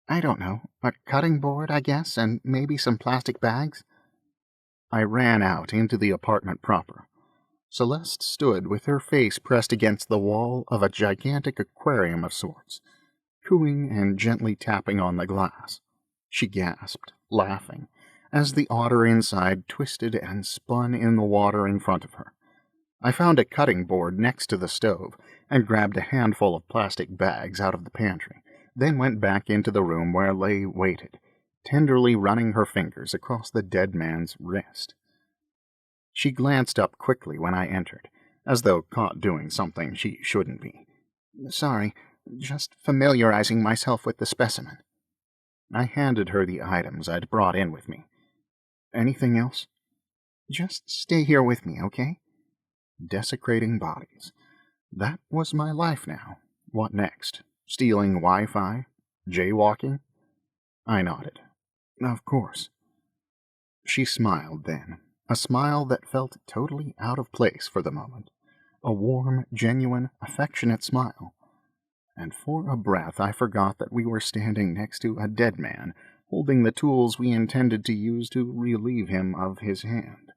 I don't know. A cutting board, I guess, and maybe some plastic bags? I ran out into the apartment proper. Celeste stood with her face pressed against the wall of a gigantic aquarium of sorts, cooing and gently tapping on the glass. She gasped, laughing, as the otter inside twisted and spun in the water in front of her. I found a cutting board next to the stove and grabbed a handful of plastic bags out of the pantry, then went back into the room where Lay waited, tenderly running her fingers across the dead man's wrist. She glanced up quickly when I entered, as though caught doing something she shouldn't be. "Sorry, just familiarizing myself with the specimen." I handed her the items I'd brought in with me. "Anything else?" "Just stay here with me, okay?" Desecrating bodies. That was my life now. What next? Stealing Wi-Fi? Jaywalking? I nodded. "Of course." She smiled then, a smile that felt totally out of place for the moment. A warm, genuine, affectionate smile. And for a breath I forgot that we were standing next to a dead man, holding the tools we intended to use to relieve him of his hand.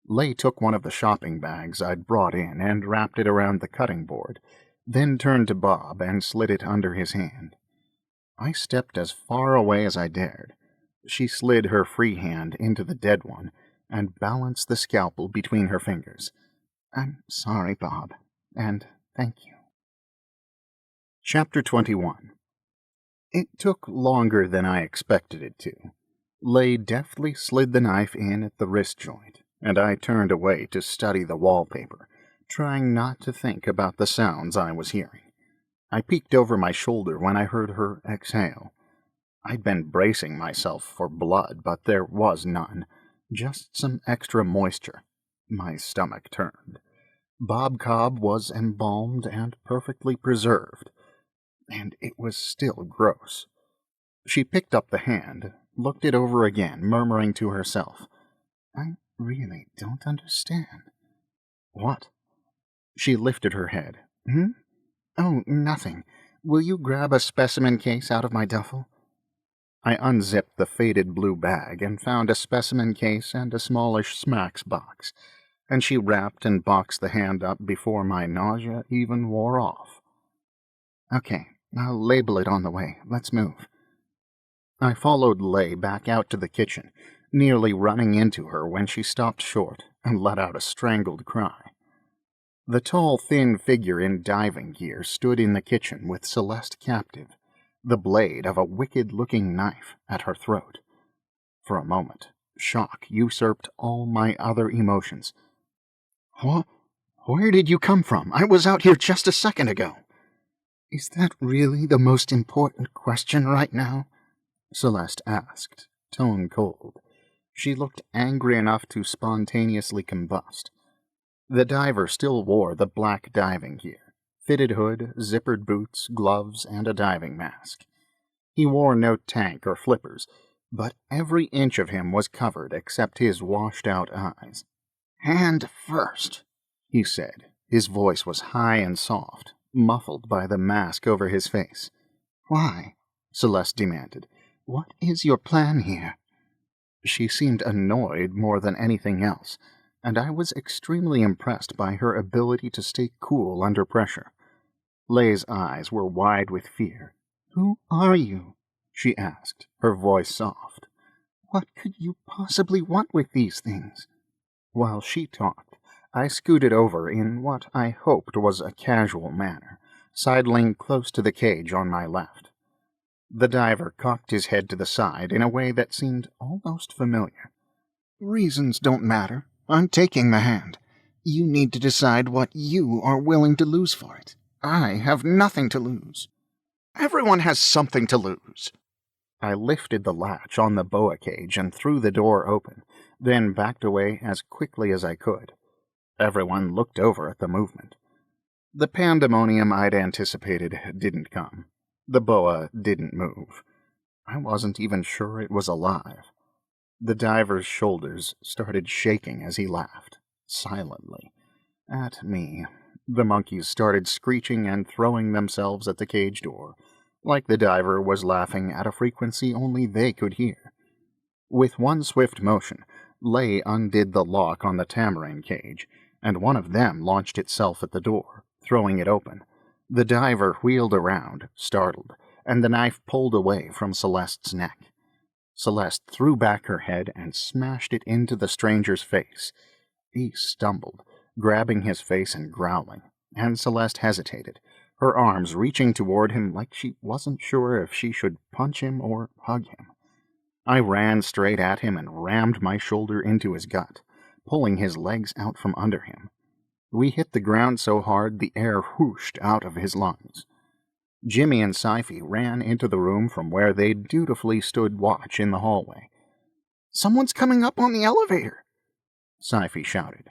Lay took one of the shopping bags I'd brought in and wrapped it around the cutting board, then turned to Bob and slid it under his hand. I stepped as far away as I dared. She slid her free hand into the dead one and balanced the scalpel between her fingers. "I'm sorry, Bob, and thank you." Chapter 21. It took longer than I expected it to. Lay deftly slid the knife in at the wrist joint, and I turned away to study the wallpaper, trying not to think about the sounds I was hearing. I peeked over my shoulder when I heard her exhale. I'd been bracing myself for blood, but there was none, just some extra moisture. My stomach turned. Bob Cobb was embalmed and perfectly preserved, and it was still gross. She picked up the hand, looked it over again, murmuring to herself, "I really don't understand." "What?" She lifted her head. "Oh, nothing. Will you grab a specimen case out of my duffel?" I unzipped the faded blue bag and found a specimen case and a smallish smacks box, and she wrapped and boxed the hand up before my nausea even wore off. "Okay, I'll label it on the way. Let's move." I followed Lay back out to the kitchen, nearly running into her when she stopped short and let out a strangled cry. The tall, thin figure in diving gear stood in the kitchen with Celeste captive, the blade of a wicked-looking knife at her throat. For a moment, shock usurped all my other emotions. Where did you come from? I was out here just a second ago." "Is that really the most important question right now?" Celeste asked, tone cold. She looked angry enough to spontaneously combust. The diver still wore the black diving gear, fitted hood, zippered boots, gloves, and a diving mask. He wore no tank or flippers, but every inch of him was covered except his washed-out eyes. "Hand first," he said. His voice was high and soft, muffled by the mask over his face. "Why?" Celeste demanded. "What is your plan here?" She seemed annoyed more than anything else, and I was extremely impressed by her ability to stay cool under pressure. Lay's eyes were wide with fear. "Who are you?" she asked, her voice soft. "What could you possibly want with these things?" While she talked, I scooted over in what I hoped was a casual manner, sidling close to the cage on my left. The diver cocked his head to the side in a way that seemed almost familiar. "Reasons don't matter. I'm taking the hand. You need to decide what you are willing to lose for it. I have nothing to lose." "Everyone has something to lose." I lifted the latch on the boa cage and threw the door open, then backed away as quickly as I could. Everyone looked over at the movement. The pandemonium I'd anticipated didn't come. The boa didn't move. I wasn't even sure it was alive. The diver's shoulders started shaking as he laughed, silently, at me. The monkeys started screeching and throwing themselves at the cage door, like the diver was laughing at a frequency only they could hear. With one swift motion, Lay undid the lock on the tamarin cage, and one of them launched itself at the door, throwing it open. The diver wheeled around, startled, and the knife pulled away from Celeste's neck. Celeste threw back her head and smashed it into the stranger's face. He stumbled, grabbing his face and growling, and Celeste hesitated, her arms reaching toward him like she wasn't sure if she should punch him or hug him. I ran straight at him and rammed my shoulder into his gut, pulling his legs out from under him. We hit the ground so hard the air whooshed out of his lungs. Jimmy and Sci-fi ran into the room from where they'd dutifully stood watch in the hallway. "Someone's coming up on the elevator!" Sci-fi shouted.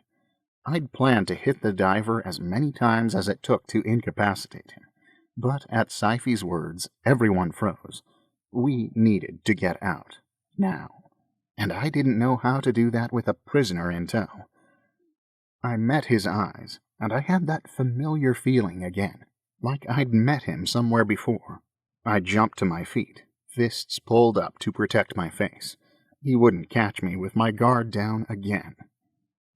I'd planned to hit the diver as many times as it took to incapacitate him, but at Sci-fi's words, everyone froze. We needed to get out, now, and I didn't know how to do that with a prisoner in tow. I met his eyes, and I had that familiar feeling again, like I'd met him somewhere before. I jumped to my feet, fists pulled up to protect my face. He wouldn't catch me with my guard down again.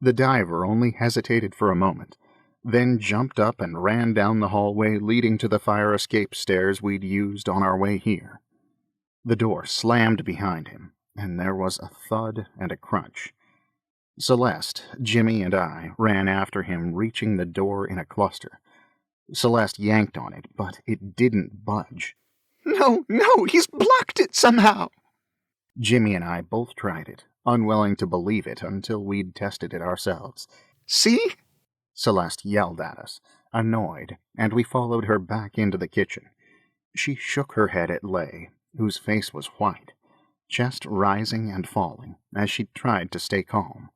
The diver only hesitated for a moment, then jumped up and ran down the hallway leading to the fire escape stairs we'd used on our way here. The door slammed behind him, and there was a thud and a crunch. Celeste, Jimmy, and I ran after him, reaching the door in a cluster. Celeste yanked on it, but it didn't budge. No, he's blocked it somehow!" Jimmy and I both tried it, unwilling to believe it until we'd tested it ourselves. "See?" Celeste yelled at us, annoyed, and we followed her back into the kitchen. She shook her head at Lay, whose face was white, chest rising and falling, as she tried to stay calm.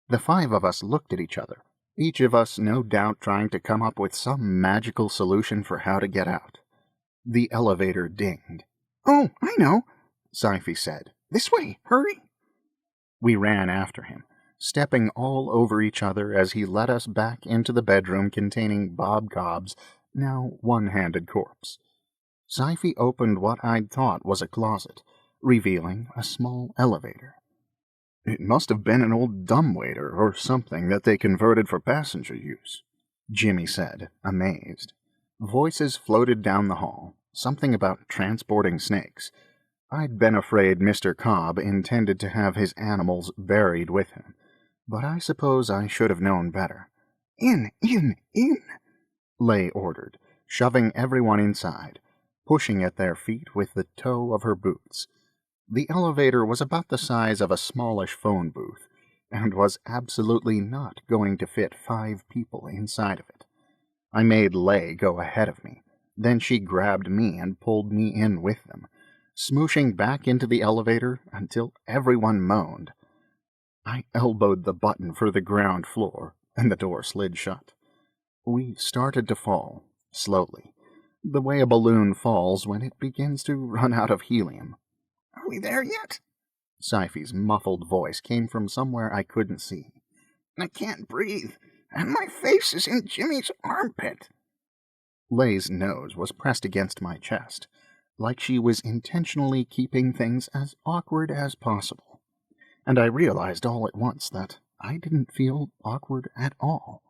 The five of us looked at each other, each of us no doubt trying to come up with some magical solution for how to get out. The elevator dinged. "Oh, I know," Sci-fi said. "This way, hurry." We ran after him, stepping all over each other as he led us back into the bedroom containing Bob Cobb's now one-handed corpse. Sci-fi opened what I'd thought was a closet, revealing a small elevator. "It must have been an old dumbwaiter or something that they converted for passenger use," Jimmy said, amazed. Voices floated down the hall, something about transporting snakes. I'd been afraid Mr. Cobb intended to have his animals buried with him, but I suppose I should have known better. In, Lay ordered, shoving everyone inside, pushing at their feet with the toe of her boots. The elevator was about the size of a smallish phone booth, and was absolutely not going to fit 5 people inside of it. I made Lay go ahead of me, then she grabbed me and pulled me in with them, smooshing back into the elevator until everyone moaned. I elbowed the button for the ground floor, and the door slid shut. We started to fall, slowly, the way a balloon falls when it begins to run out of helium. "Are we there yet?" Sci-fi's muffled voice came from somewhere I couldn't see. "I can't breathe, and my face is in Jimmy's armpit." Lay's nose was pressed against my chest, like she was intentionally keeping things as awkward as possible. And I realized all at once that I didn't feel awkward at all.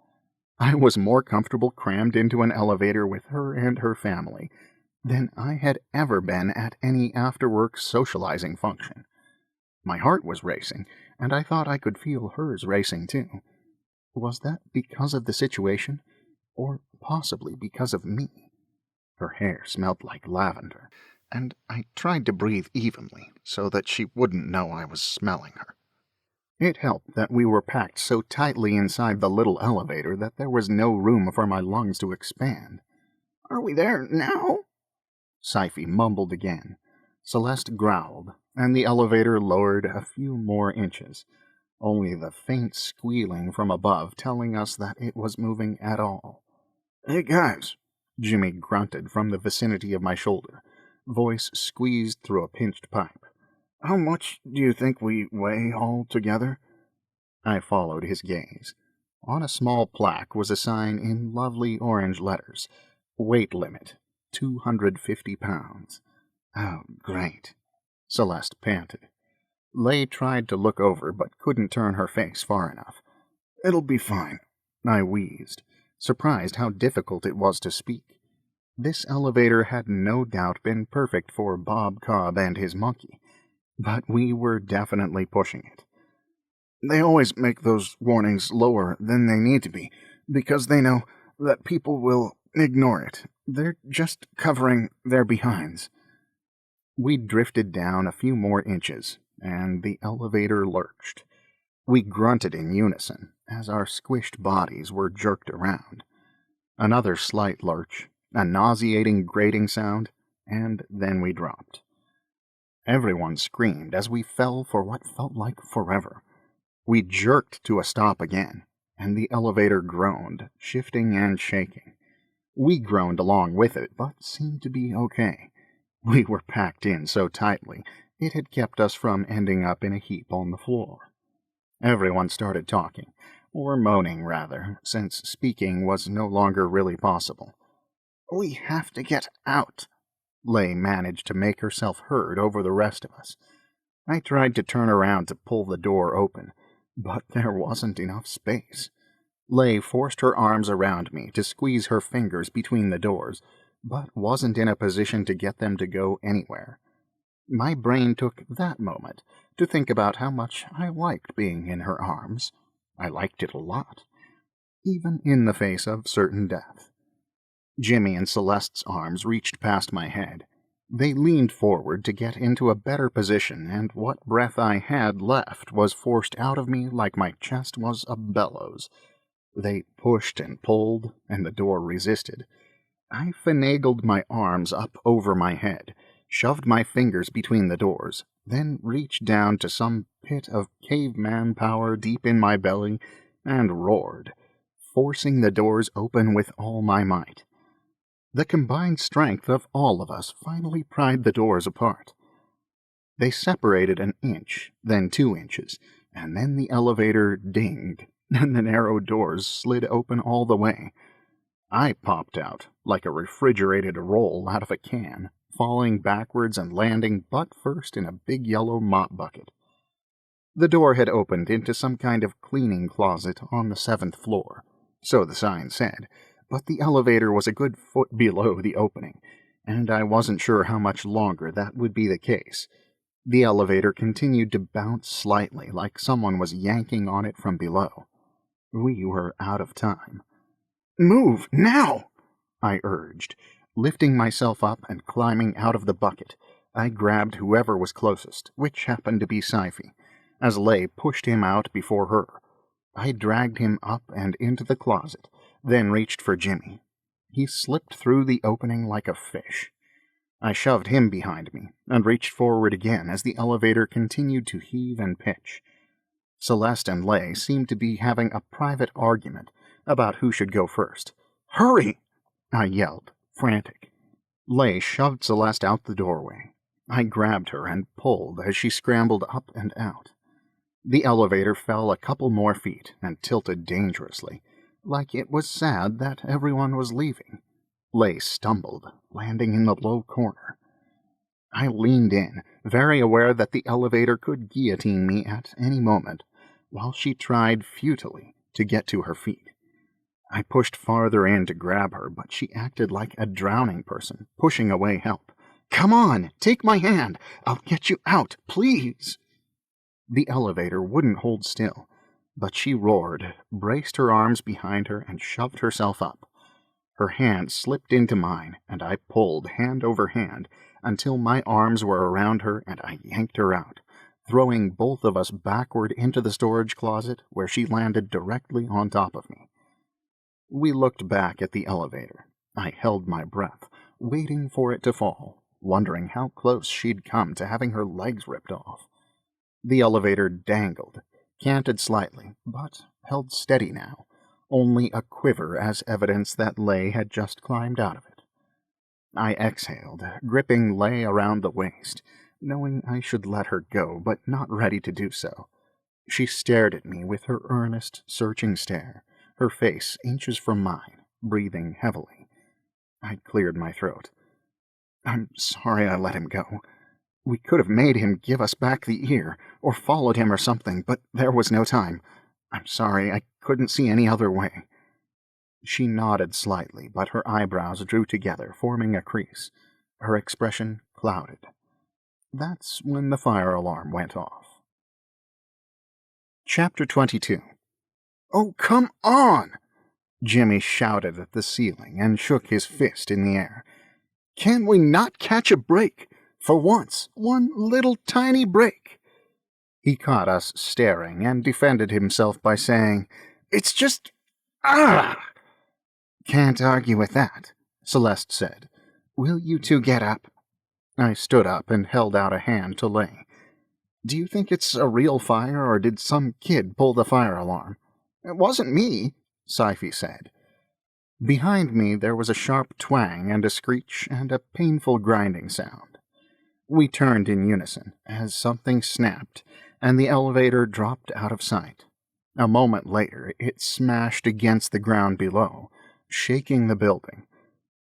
I was more comfortable crammed into an elevator with her and her family than I had ever been at any after-work socializing function. My heart was racing, and I thought I could feel hers racing too. Was that because of the situation, or possibly because of me? Her hair smelled like lavender, and I tried to breathe evenly so that she wouldn't know I was smelling her. It helped that we were packed so tightly inside the little elevator that there was no room for my lungs to expand. "Are we there now?" Sci-fi mumbled again. Celeste growled, and the elevator lowered a few more inches, only the faint squealing from above telling us that it was moving at all. "Hey, guys," Jimmy grunted from the vicinity of my shoulder, voice squeezed through a pinched pipe. "how much do you think we weigh all together?" I followed his gaze. On a small plaque was a sign in lovely orange letters, "Weight limit, 250 pounds. Oh, great. Celeste panted. Lay tried to look over, but couldn't turn her face far enough. "It'll be fine," I wheezed, surprised how difficult it was to speak. This elevator had no doubt been perfect for Bob Cobb and his monkey, but we were definitely pushing it. "They always make those warnings lower than they need to be, because they know that people will ignore it. They're just covering their behinds." We drifted down a few more inches, and the elevator lurched. We grunted in unison as our squished bodies were jerked around. Another slight lurch, a nauseating grating sound, and then we dropped. Everyone screamed as we fell for what felt like forever. We jerked to a stop again, and the elevator groaned, shifting and shaking. We groaned along with it, but seemed to be okay. We were packed in so tightly, it had kept us from ending up in a heap on the floor. Everyone started talking, or moaning rather, since speaking was no longer really possible. "We have to get out." Lay managed to make herself heard over the rest of us. I tried to turn around to pull the door open, but there wasn't enough space. Lay forced her arms around me to squeeze her fingers between the doors, but wasn't in a position to get them to go anywhere. My brain took that moment to think about how much I liked being in her arms. I liked it a lot, even in the face of certain death. Jimmy and Celeste's arms reached past my head. They leaned forward to get into a better position, and what breath I had left was forced out of me like my chest was a bellows. They pushed and pulled, and the door resisted. I finagled my arms up over my head, shoved my fingers between the doors, then reached down to some pit of caveman power deep in my belly, and roared, forcing the doors open with all my might. The combined strength of all of us finally pried the doors apart. They separated an inch, then 2 inches, and then the elevator dinged, and the narrow doors slid open all the way. I popped out, like a refrigerated roll out of a can, falling backwards and landing butt first in a big yellow mop bucket. The door had opened into some kind of cleaning closet on the 7th floor, so the sign said, but the elevator was a good foot below the opening, and I wasn't sure how much longer that would be the case. The elevator continued to bounce slightly, like someone was yanking on it from below. We were out of time. "Move, now!" I urged. Lifting myself up and climbing out of the bucket, I grabbed whoever was closest, which happened to be Sci-fi, as Lay pushed him out before her. I dragged him up and into the closet, then reached for Jimmy. He slipped through the opening like a fish. I shoved him behind me, and reached forward again as the elevator continued to heave and pitch. Celeste and Lay seemed to be having a private argument about who should go first. "Hurry!" I yelled, frantic. Lay shoved Celeste out the doorway. I grabbed her and pulled as she scrambled up and out. The elevator fell a couple more feet and tilted dangerously, like it was sad that everyone was leaving. Lay stumbled, landing in the low corner. I leaned in, very aware that the elevator could guillotine me at any moment, while she tried futilely to get to her feet. I pushed farther in to grab her, but she acted like a drowning person, pushing away help. "Come on, take my hand. I'll get you out, please." The elevator wouldn't hold still, but she roared, braced her arms behind her, and shoved herself up. Her hand slipped into mine, and I pulled hand over hand until my arms were around her and I yanked her out, throwing both of us backward into the storage closet where she landed directly on top of me. We looked back at the elevator. I held my breath, waiting for it to fall, wondering how close she'd come to having her legs ripped off. The elevator dangled, canted slightly, but held steady now, only a quiver as evidence that Lay had just climbed out of it. I exhaled, gripping Lay around the waist, knowing I should let her go, but not ready to do so. She stared at me with her earnest, searching stare, her face inches from mine, breathing heavily. I cleared my throat. "I'm sorry I let him go. We could have made him give us back the ear, or followed him or something, but there was no time. I'm sorry, I couldn't see any other way." She nodded slightly, but her eyebrows drew together, forming a crease. Her expression clouded. That's when the fire alarm went off. Chapter 22. "Oh, come on!" Jimmy shouted at the ceiling and shook his fist in the air. "Can we not catch a break? For once, one little tiny break." He caught us staring and defended himself by saying, "It's just... ah!" "Can't argue with that," Celeste said. "Will you two get up?" I stood up and held out a hand to Lay. "Do you think it's a real fire, or did some kid pull the fire alarm?" "It wasn't me," Sci-fi said. Behind me there was a sharp twang and a screech and a painful grinding sound. We turned in unison as something snapped and the elevator dropped out of sight. A moment later it smashed against the ground below, shaking the building.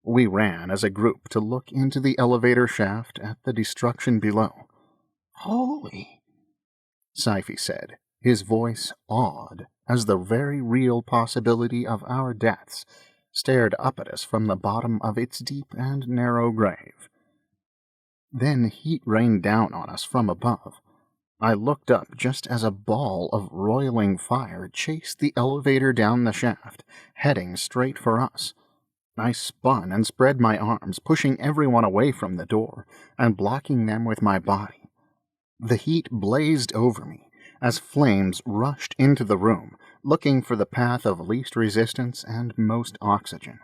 We ran as a group to look into the elevator shaft at the destruction below. "Holy," Sci-fi said, his voice awed as the very real possibility of our deaths stared up at us from the bottom of its deep and narrow grave. Then heat rained down on us from above. I looked up just as a ball of roiling fire chased the elevator down the shaft, heading straight for us. I spun and spread my arms, pushing everyone away from the door and blocking them with my body. The heat blazed over me as flames rushed into the room, looking for the path of least resistance and most oxygen.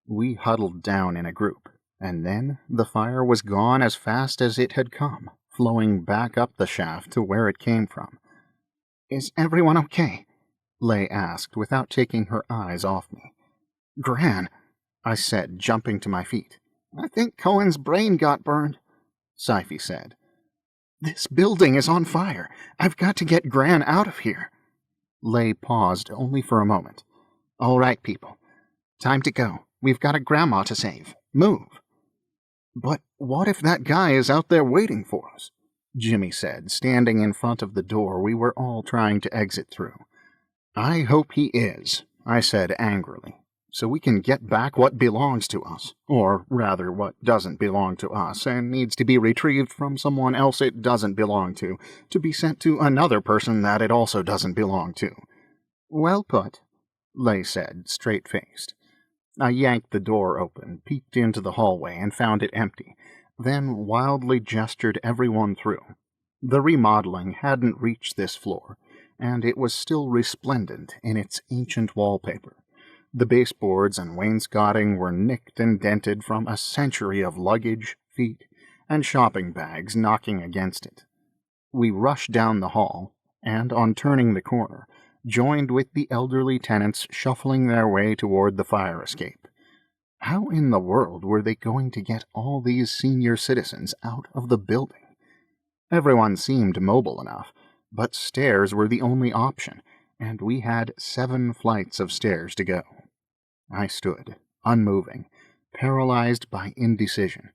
We huddled down in a group, and then the fire was gone as fast as it had come, flowing back up the shaft to where it came from. "Is everyone okay?" Lay asked without taking her eyes off me. "Gran," I said, jumping to my feet. "I think Cohen's brain got burned," Sci-fi said. "This building is on fire. I've got to get Gran out of here." Lay paused only for a moment. "All right, people. Time to go. We've got a grandma to save. Move." "But what if that guy is out there waiting for us?" Jimmy said, standing in front of the door we were all trying to exit through. "I hope he is," I said angrily, "so we can get back what belongs to us, or rather what doesn't belong to us and needs to be retrieved from someone else it doesn't belong to be sent to another person that it also doesn't belong to." "Well put," Lay said, straight-faced. I yanked the door open, peeked into the hallway, and found it empty, then wildly gestured everyone through. The remodeling hadn't reached this floor, and it was still resplendent in its ancient wallpaper. The baseboards and wainscoting were nicked and dented from a century of luggage, feet, and shopping bags knocking against it. We rushed down the hall, and on turning the corner, joined with the elderly tenants shuffling their way toward the fire escape. How in the world were they going to get all these senior citizens out of the building? Everyone seemed mobile enough, but stairs were the only option, and we had 7 flights of stairs to go. I stood, unmoving, paralyzed by indecision.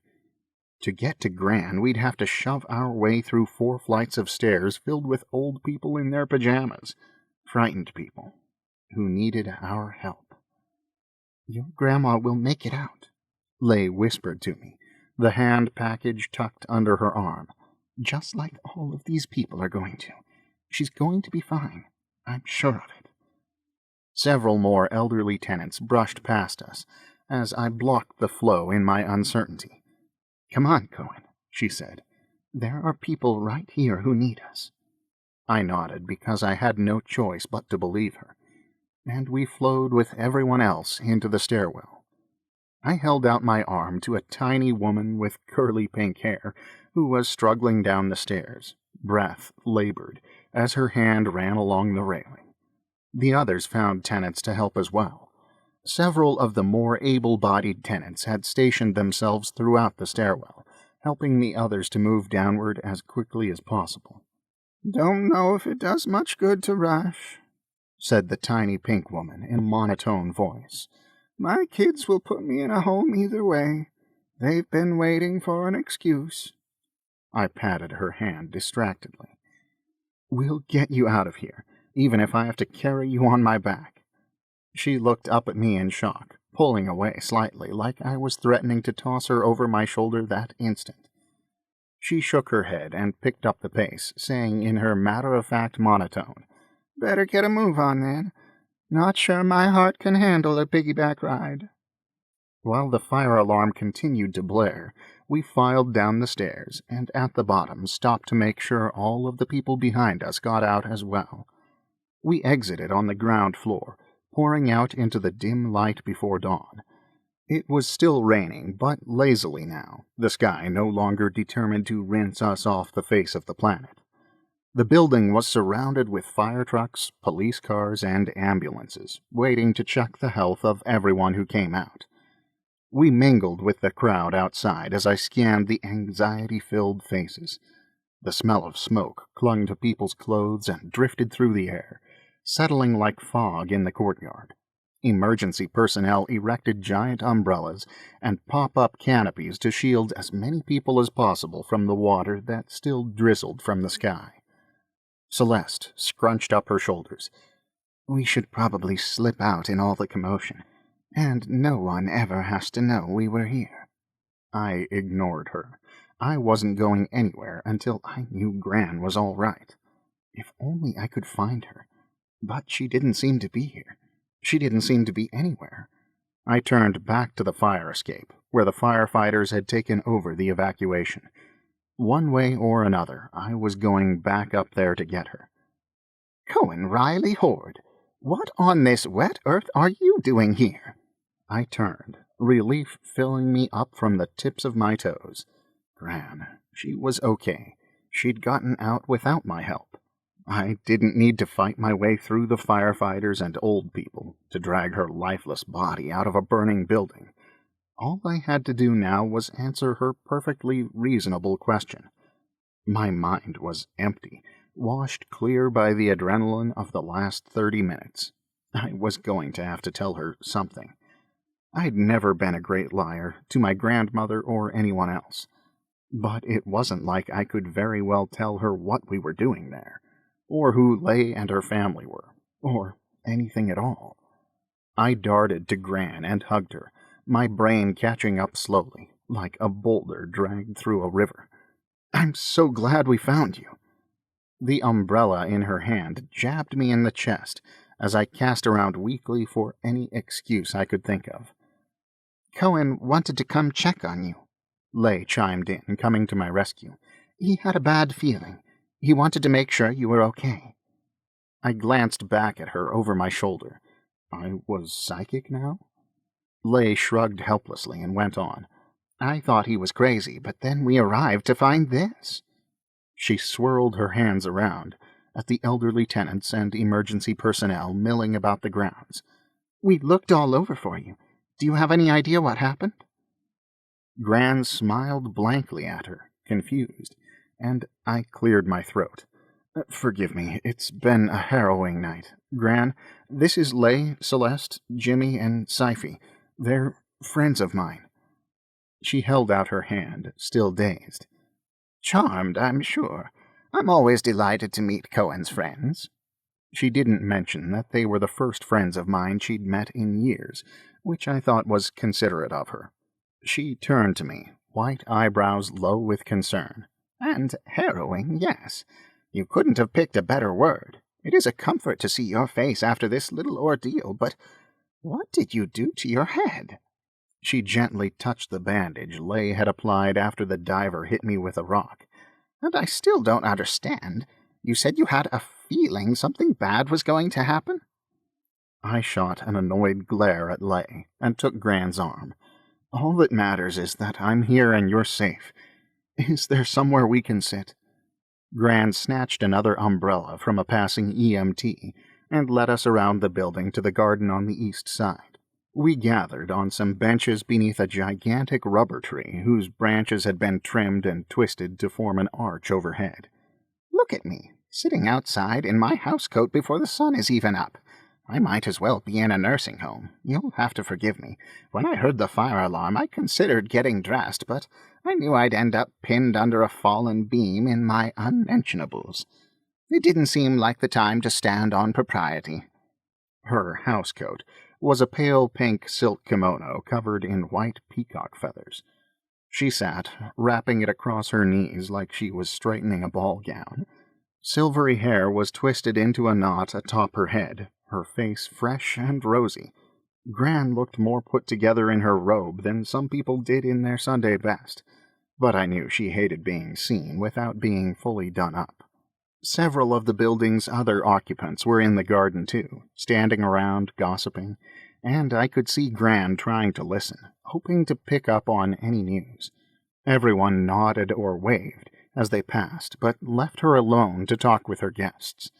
To get to Gran, we'd have to shove our way through 4 flights of stairs filled with old people in their pajamas. Frightened people who needed our help. "Your grandma will make it out," Lay whispered to me, the hand package tucked under her arm. "Just like all of these people are going to. She's going to be fine. I'm sure of it." Several more elderly tenants brushed past us as I blocked the flow in my uncertainty. "Come on, Cohen," she said. "There are people right here who need us." I nodded because I had no choice but to believe her, and we flowed with everyone else into the stairwell. I held out my arm to a tiny woman with curly pink hair who was struggling down the stairs, breath labored as her hand ran along the railing. The others found tenants to help as well. Several of the more able-bodied tenants had stationed themselves throughout the stairwell, helping the others to move downward as quickly as possible. "Don't know if it does much good to rush," said the tiny pink woman in a monotone voice. "My kids will put me in a home either way. They've been waiting for an excuse." I patted her hand distractedly. "We'll get you out of here, even if I have to carry you on my back." She looked up at me in shock, pulling away slightly, like I was threatening to toss her over my shoulder that instant. She shook her head and picked up the pace, saying in her matter-of-fact monotone, "Better get a move on, then. Not sure my heart can handle a piggyback ride." While the fire alarm continued to blare, we filed down the stairs and at the bottom stopped to make sure all of the people behind us got out as well. We exited on the ground floor, pouring out into the dim light before dawn. It was still raining, but lazily now, the sky no longer determined to rinse us off the face of the planet. The building was surrounded with fire trucks, police cars, and ambulances, waiting to check the health of everyone who came out. We mingled with the crowd outside as I scanned the anxiety-filled faces. The smell of smoke clung to people's clothes and drifted through the air, settling like fog in the courtyard. Emergency personnel erected giant umbrellas and pop-up canopies to shield as many people as possible from the water that still drizzled from the sky. Celeste scrunched up her shoulders. "We should probably slip out in all the commotion, and no one ever has to know we were here." I ignored her. I wasn't going anywhere until I knew Gran was all right. If only I could find her. But she didn't seem to be here. She didn't seem to be anywhere. I turned back to the fire escape, where the firefighters had taken over the evacuation. One way or another, I was going back up there to get her. "Cohen Riley Hoard, what on this wet earth are you doing here?" I turned, relief filling me up from the tips of my toes. Gran, she was okay. She'd gotten out without my help. I didn't need to fight my way through the firefighters and old people to drag her lifeless body out of a burning building. All I had to do now was answer her perfectly reasonable question. My mind was empty, washed clear by the adrenaline of the last 30 minutes. I was going to have to tell her something. I'd never been a great liar to my grandmother or anyone else. But it wasn't like I could very well tell her what we were doing there, or who Lei and her family were, or anything at all. I darted to Gran and hugged her, my brain catching up slowly, like a boulder dragged through a river. "I'm so glad we found you." The umbrella in her hand jabbed me in the chest as I cast around weakly for any excuse I could think of. "Cohen wanted to come check on you," Lei chimed in, coming to my rescue. "He had a bad feeling. He wanted to make sure you were okay." I glanced back at her over my shoulder. I was psychic now? Lei shrugged helplessly and went on. "I thought he was crazy, but then we arrived to find this." She swirled her hands around at the elderly tenants and emergency personnel milling about the grounds. "We looked all over for you. Do you have any idea what happened?" Gran smiled blankly at her, confused, and I cleared my throat. "Forgive me, it's been a harrowing night. Gran, this is Lei, Celeste, Jimmy, and Sci-fi. They're friends of mine." She held out her hand, still dazed. "Charmed, I'm sure. I'm always delighted to meet Cohen's friends." She didn't mention that they were the first friends of mine she'd met in years, which I thought was considerate of her. She turned to me, white eyebrows low with concern. "And harrowing, yes. You couldn't have picked a better word. It is a comfort to see your face after this little ordeal, but what did you do to your head?" She gently touched the bandage Lei had applied after the diver hit me with a rock. "And I still don't understand. You said you had a feeling something bad was going to happen?" I shot an annoyed glare at Lei and took Gran's arm. "All that matters is that I'm here and you're safe. Is there somewhere we can sit?" Gran snatched another umbrella from a passing EMT and led us around the building to the garden on the east side. We gathered on some benches beneath a gigantic rubber tree whose branches had been trimmed and twisted to form an arch overhead. "Look at me, sitting outside in my housecoat before the sun is even up. I might as well be in a nursing home. You'll have to forgive me. When I heard the fire alarm, I considered getting dressed, but I knew I'd end up pinned under a fallen beam in my unmentionables. It didn't seem like the time to stand on propriety." Her housecoat was a pale pink silk kimono covered in white peacock feathers. She sat, wrapping it across her knees like she was straightening a ball gown. Silvery hair was twisted into a knot atop her head, her face fresh and rosy. Gran looked more put together in her robe than some people did in their Sunday best, but I knew she hated being seen without being fully done up. Several of the building's other occupants were in the garden too, standing around, gossiping, and I could see Gran trying to listen, hoping to pick up on any news. Everyone nodded or waved as they passed, but left her alone to talk with her guests.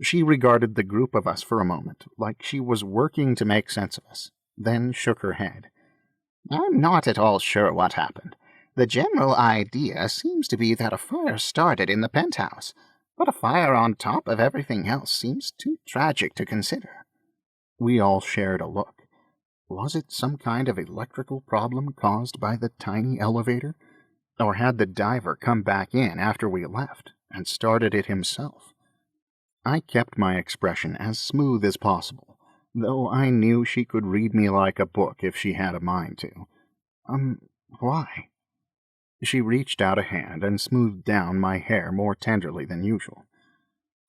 She regarded the group of us for a moment, like she was working to make sense of us, then shook her head. I'm not at all sure what happened. The general idea seems to be that a fire started in the penthouse, but a fire on top of everything else seems too tragic to consider. We all shared a look. Was it some kind of electrical problem caused by the tiny elevator? Or had the diver come back in after we left and started it himself? I kept my expression as smooth as possible, though I knew she could read me like a book if she had a mind to. Why? She reached out a hand and smoothed down my hair more tenderly than usual.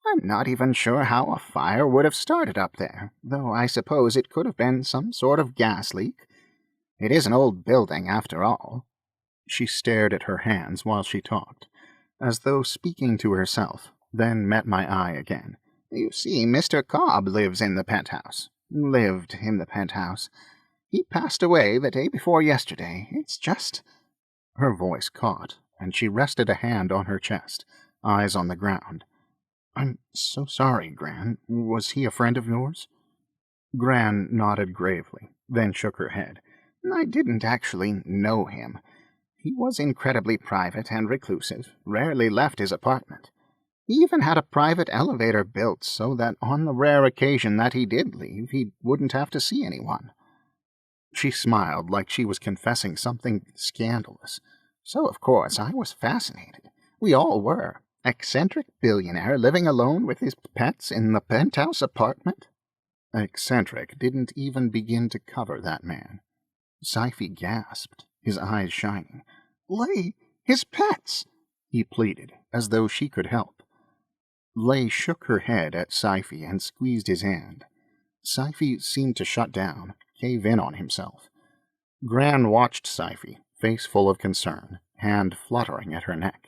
I'm not even sure how a fire would have started up there, though I suppose it could have been some sort of gas leak. It is an old building, after all. She stared at her hands while she talked, as though speaking to herself, then met my eye again. You see, Mr. Cobb lives in the penthouse. Lived in the penthouse. He passed away the day before yesterday. It's just... Her voice caught, and she rested a hand on her chest, eyes on the ground. I'm so sorry, Gran. Was he a friend of yours? Gran nodded gravely, then shook her head. I didn't actually know him. He was incredibly private and reclusive, rarely left his apartment. He even had a private elevator built so that on the rare occasion that he did leave, he wouldn't have to see anyone. She smiled like she was confessing something scandalous. So, of course, I was fascinated. We all were. Eccentric billionaire living alone with his pets in the penthouse apartment? Eccentric didn't even begin to cover that man. Sci-fi gasped, his eyes shining. Lay, his pets! He pleaded, as though she could help. Lay shook her head at Sci-fi and squeezed his hand. Sci-fi seemed to shut down, cave in on himself. Gran watched Sci-fi, face full of concern, hand fluttering at her neck.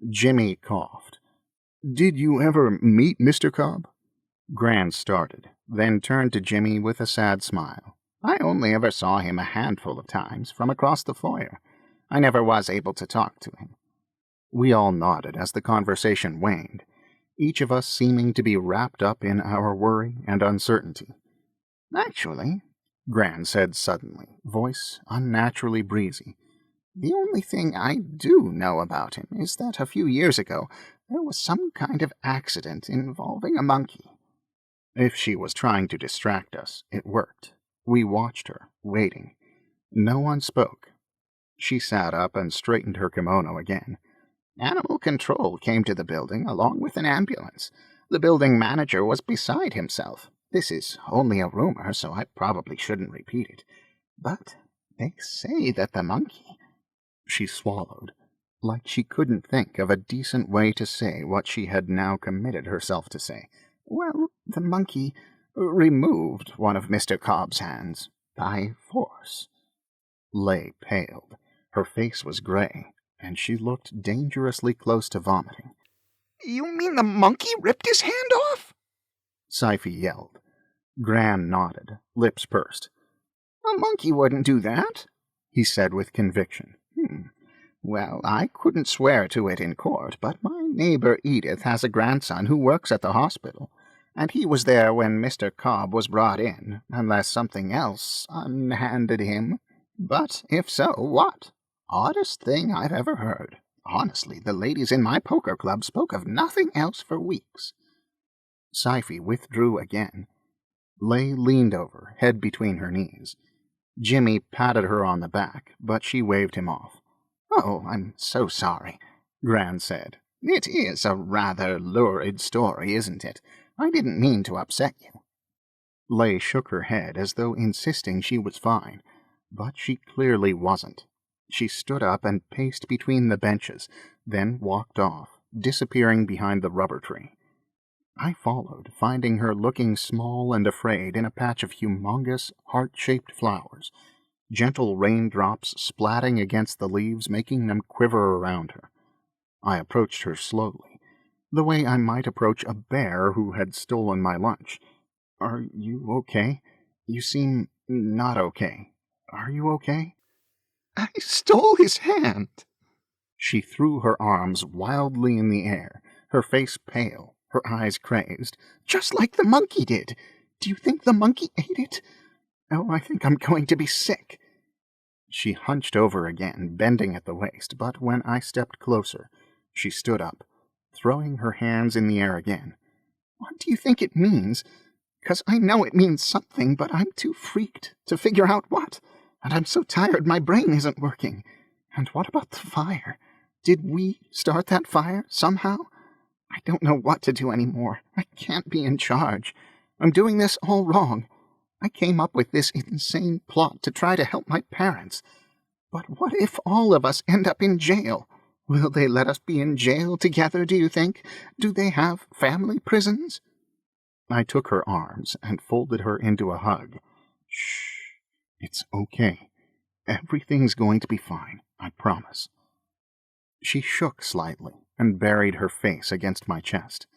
Jimmy coughed. Did you ever meet Mr. Cobb? Gran started, then turned to Jimmy with a sad smile. I only ever saw him a handful of times from across the foyer. I never was able to talk to him. We all nodded as the conversation waned, each of us seeming to be wrapped up in our worry and uncertainty. Actually, Gran said suddenly, voice unnaturally breezy, the only thing I do know about him is that a few years ago there was some kind of accident involving a monkey. If she was trying to distract us, it worked. We watched her, waiting. No one spoke. She sat up and straightened her kimono again. Animal control came to the building along with an ambulance. The building manager was beside himself. This is only a rumor, so I probably shouldn't repeat it. But they say that the monkey... She swallowed, like she couldn't think of a decent way to say what she had now committed herself to say. Well, the monkey removed one of Mr. Cobb's hands by force. Lay paled. Her face was gray, and she looked dangerously close to vomiting. You mean the monkey ripped his hand off? Sci-fi yelled. Gran nodded, lips pursed. A monkey wouldn't do that, he said with conviction. Well, I couldn't swear to it in court, but my neighbor Edith has a grandson who works at the hospital, and he was there when Mr. Cobb was brought in, unless something else unhanded him. But if so, what? Oddest thing I've ever heard. Honestly, the ladies in my poker club spoke of nothing else for weeks. Sci-fi withdrew again. Lay leaned over, head between her knees. Jimmy patted her on the back, but she waved him off. Oh, I'm so sorry, Gran said. It is a rather lurid story, isn't it? I didn't mean to upset you. Lay shook her head as though insisting she was fine, but she clearly wasn't. She stood up and paced between the benches, then walked off, disappearing behind the rubber tree. I followed, finding her looking small and afraid in a patch of humongous, heart-shaped flowers, gentle raindrops splatting against the leaves, making them quiver around her. I approached her slowly, the way I might approach a bear who had stolen my lunch. "Are you okay? You seem not okay. Are you okay?" "I stole his hand." She threw her arms wildly in the air, her face pale, her eyes crazed. "Just like the monkey did. Do you think the monkey ate it? Oh, I think I'm going to be sick." She hunched over again, bending at the waist, but when I stepped closer, she stood up, throwing her hands in the air again. "What do you think it means? 'Cause I know it means something, but I'm too freaked to figure out what. And I'm so tired my brain isn't working. And what about the fire? Did we start that fire, somehow? I don't know what to do anymore. I can't be in charge. I'm doing this all wrong. I came up with this insane plot to try to help my parents. But what if all of us end up in jail? Will they let us be in jail together, do you think? Do they have family prisons?" I took her arms and folded her into a hug. "Shh. It's okay. Everything's going to be fine, I promise." She shook slightly and buried her face against my chest.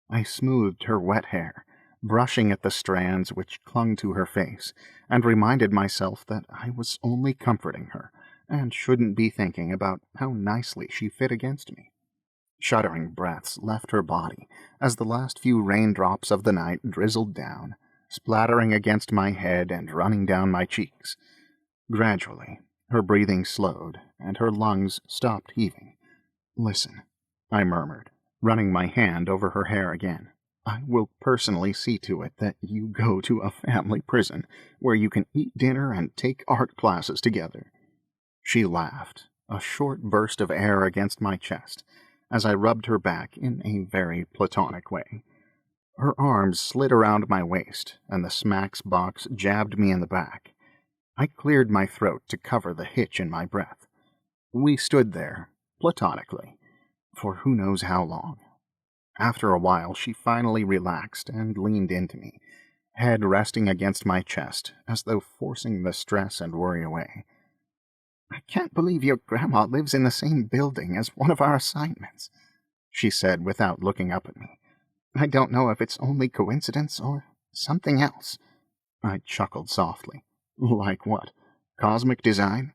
I smoothed her wet hair, brushing at the strands which clung to her face, and reminded myself that I was only comforting her, and shouldn't be thinking about how nicely she fit against me. Shuddering breaths left her body as the last few raindrops of the night drizzled down, splattering against my head and running down my cheeks. Gradually, her breathing slowed, and her lungs stopped heaving. "Listen," I murmured, running my hand over her hair again. "I will personally see to it that you go to a family prison where you can eat dinner and take art classes together." She laughed, a short burst of air against my chest, as I rubbed her back in a very platonic way. Her arms slid around my waist, and the smacks box jabbed me in the back. I cleared my throat to cover the hitch in my breath. We stood there, platonically, for who knows how long. After a while, she finally relaxed and leaned into me, head resting against my chest, as though forcing the stress and worry away. "I can't believe your grandma lives in the same building as one of our assignments," she said without looking up at me. "I don't know if it's only coincidence or something else." I chuckled softly. "Like what? Cosmic design?"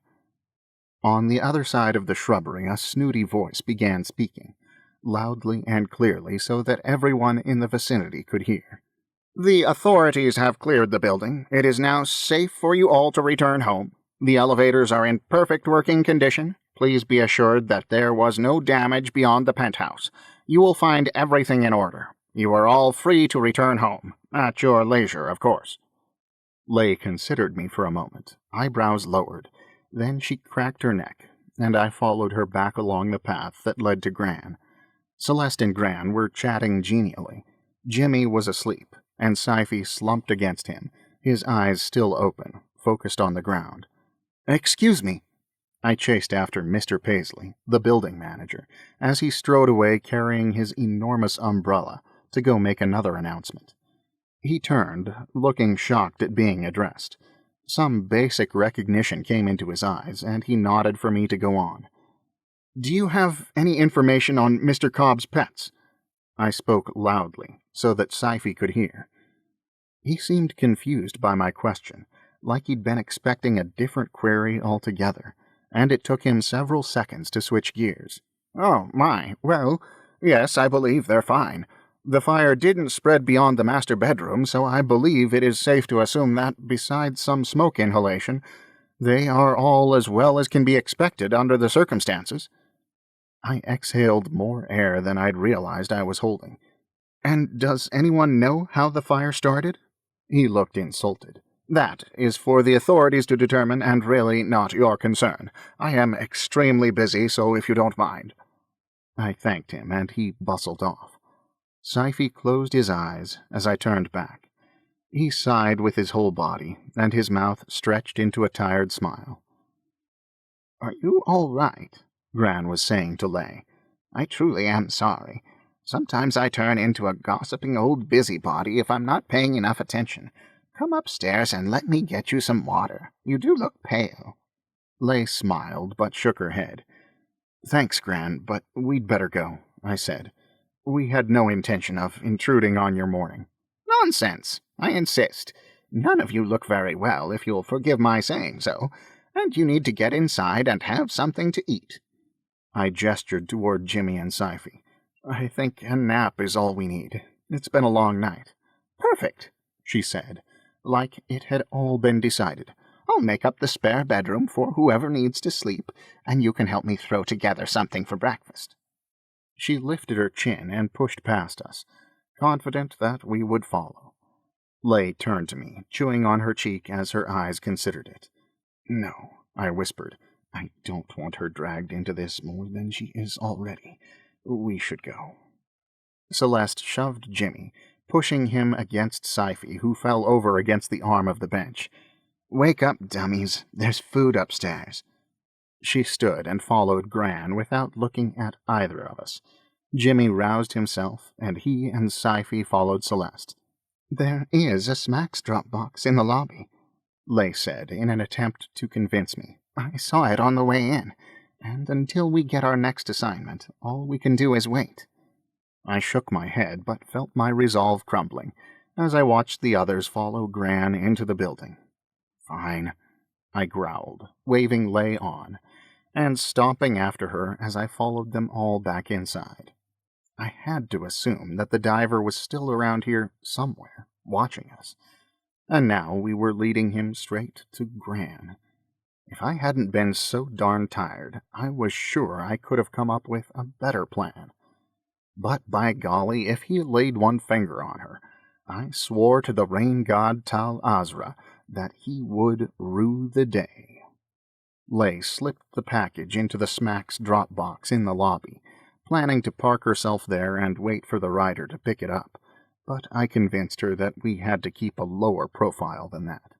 On the other side of the shrubbery, a snooty voice began speaking, loudly and clearly so that everyone in the vicinity could hear. "The authorities have cleared the building. It is now safe for you all to return home. The elevators are in perfect working condition. Please be assured that there was no damage beyond the penthouse. You will find everything in order. You are all free to return home. At your leisure, of course." Lay considered me for a moment, eyebrows lowered. Then she cracked her neck, and I followed her back along the path that led to Gran. Celeste and Gran were chatting genially. Jimmy was asleep, and Sci-fi slumped against him, his eyes still open, focused on the ground. "Excuse me." I chased after Mr. Paisley, the building manager, as he strode away carrying his enormous umbrella to go make another announcement. He turned, looking shocked at being addressed. Some basic recognition came into his eyes, and he nodded for me to go on. "Do you have any information on Mr. Cobb's pets?" I spoke loudly, so that Sci-fi could hear. He seemed confused by my question, like he'd been expecting a different query altogether, and it took him several seconds to switch gears. "Oh, my, well, yes, I believe they're fine. The fire didn't spread beyond the master bedroom, so I believe it is safe to assume that, besides some smoke inhalation, they are all as well as can be expected under the circumstances." I exhaled more air than I'd realized I was holding. "And does anyone know how the fire started?" He looked insulted. "That is for the authorities to determine, and really not your concern. I am extremely busy, so if you don't mind." I thanked him, and he bustled off. Sci-fi closed his eyes as I turned back. He sighed with his whole body, and his mouth stretched into a tired smile. "Are you all right?" Gran was saying to Lay. "I truly am sorry. Sometimes I turn into a gossiping old busybody if I'm not paying enough attention. Come upstairs and let me get you some water. You do look pale." Lay smiled, but shook her head. "Thanks, Gran, but we'd better go," I said. "We had no intention of intruding on your morning." "Nonsense! I insist. None of you look very well, if you'll forgive my saying so, and you need to get inside and have something to eat." I gestured toward Jimmy and Sci-fi. "I think a nap is all we need. It's been a long night." "Perfect," she said, like it had all been decided. "I'll make up the spare bedroom for whoever needs to sleep, and you can help me throw together something for breakfast." She lifted her chin and pushed past us, confident that we would follow. Lay turned to me, chewing on her cheek as her eyes considered it. "No," I whispered. "I don't want her dragged into this more than she is already. We should go." Celeste shoved Jimmy, pushing him against Sci-fi, who fell over against the arm of the bench. "Wake up, dummies. There's food upstairs." She stood and followed Gran without looking at either of us. Jimmy roused himself, and he and Sci-fi followed Celeste. "There is a Smacks drop box in the lobby," Lay said in an attempt to convince me. "I saw it on the way in, and until we get our next assignment, all we can do is wait." I shook my head, but felt my resolve crumbling as I watched the others follow Gran into the building. "Fine," I growled, waving Lay on, and stomping after her as I followed them all back inside. I had to assume that the diver was still around here somewhere, watching us, and now we were leading him straight to Gran. If I hadn't been so darn tired, I was sure I could have come up with a better plan. But by golly, if he laid one finger on her, I swore to the rain god Tal Azra that he would rue the day. Lay slipped the package into the Smacks drop box in the lobby, planning to park herself there and wait for the rider to pick it up, but I convinced her that we had to keep a lower profile than that.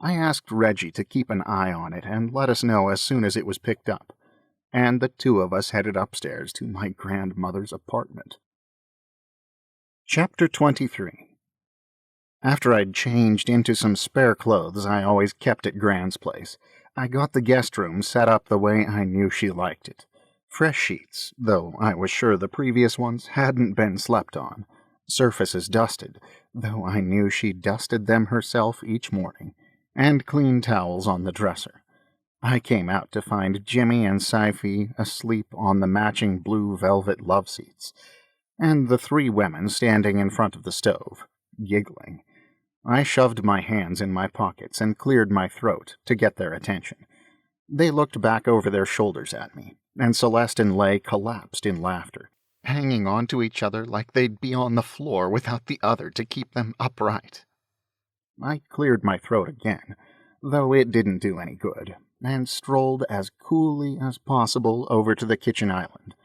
I asked Reggie to keep an eye on it and let us know as soon as it was picked up, and the two of us headed upstairs to my grandmother's apartment. Chapter 23. After I'd changed into some spare clothes I always kept at Gran's place, I got the guest room set up the way I knew she liked it. Fresh sheets, though I was sure the previous ones hadn't been slept on. Surfaces dusted, though I knew she dusted them herself each morning, and clean towels on the dresser. I came out to find Jimmy and Sci-fi asleep on the matching blue velvet love seats, and the three women standing in front of the stove, giggling. I shoved my hands in my pockets and cleared my throat to get their attention. They looked back over their shoulders at me, and Celeste and Lay collapsed in laughter, hanging on to each other like they'd be on the floor without the other to keep them upright. I cleared my throat again, though it didn't do any good, and strolled as coolly as possible over to the kitchen island.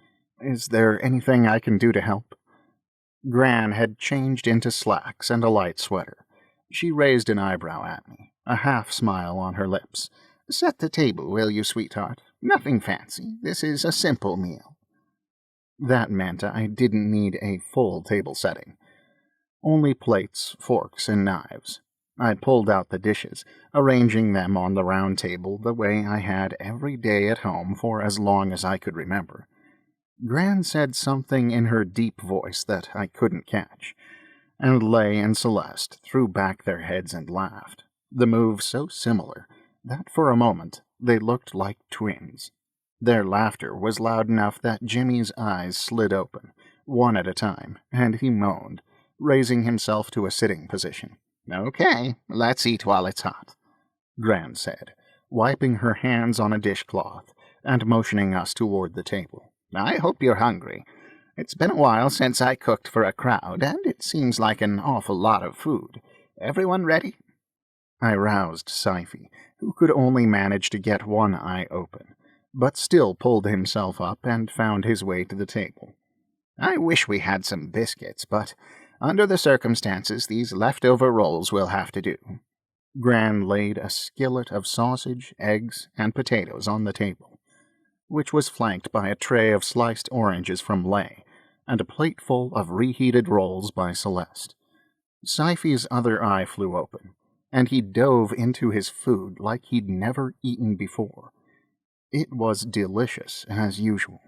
"Is there anything I can do to help?" Gran had changed into slacks and a light sweater. She raised an eyebrow at me, a half-smile on her lips. "Set the table, will you, sweetheart? Nothing fancy. This is a simple meal." That meant I didn't need a full table setting. Only plates, forks, and knives. I pulled out the dishes, arranging them on the round table the way I had every day at home for as long as I could remember. Gran said something in her deep voice that I couldn't catch, and Lay and Celeste threw back their heads and laughed, the move so similar that for a moment they looked like twins. Their laughter was loud enough that Jimmy's eyes slid open, one at a time, and he moaned, raising himself to a sitting position. "Okay, let's eat while it's hot," Gran said, wiping her hands on a dishcloth and motioning us toward the table. "I hope you're hungry. It's been a while since I cooked for a crowd, and it seems like an awful lot of food. Everyone ready?" I roused Sci-fi, who could only manage to get one eye open, but still pulled himself up and found his way to the table. "I wish we had some biscuits, but under the circumstances, these leftover rolls will have to do." Gran laid a skillet of sausage, eggs, and potatoes on the table, which was flanked by a tray of sliced oranges from Lay, and a plate full of reheated rolls by Celeste. Sci-fi's other eye flew open, and he dove into his food like he'd never eaten before. It was delicious, as usual,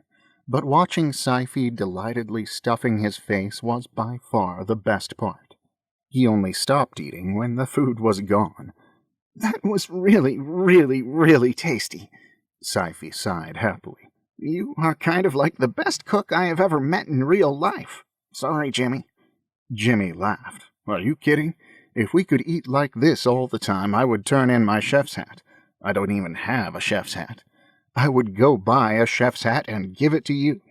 but watching Sci-fi delightedly stuffing his face was by far the best part. He only stopped eating when the food was gone. "That was really, really, really tasty," Sci-fi sighed happily. "You are kind of like the best cook I have ever met in real life. Sorry, Jimmy." Jimmy laughed. "Are you kidding? If we could eat like this all the time, I would turn in my chef's hat. I don't even have a chef's hat. I would go buy a chef's hat and give it to you."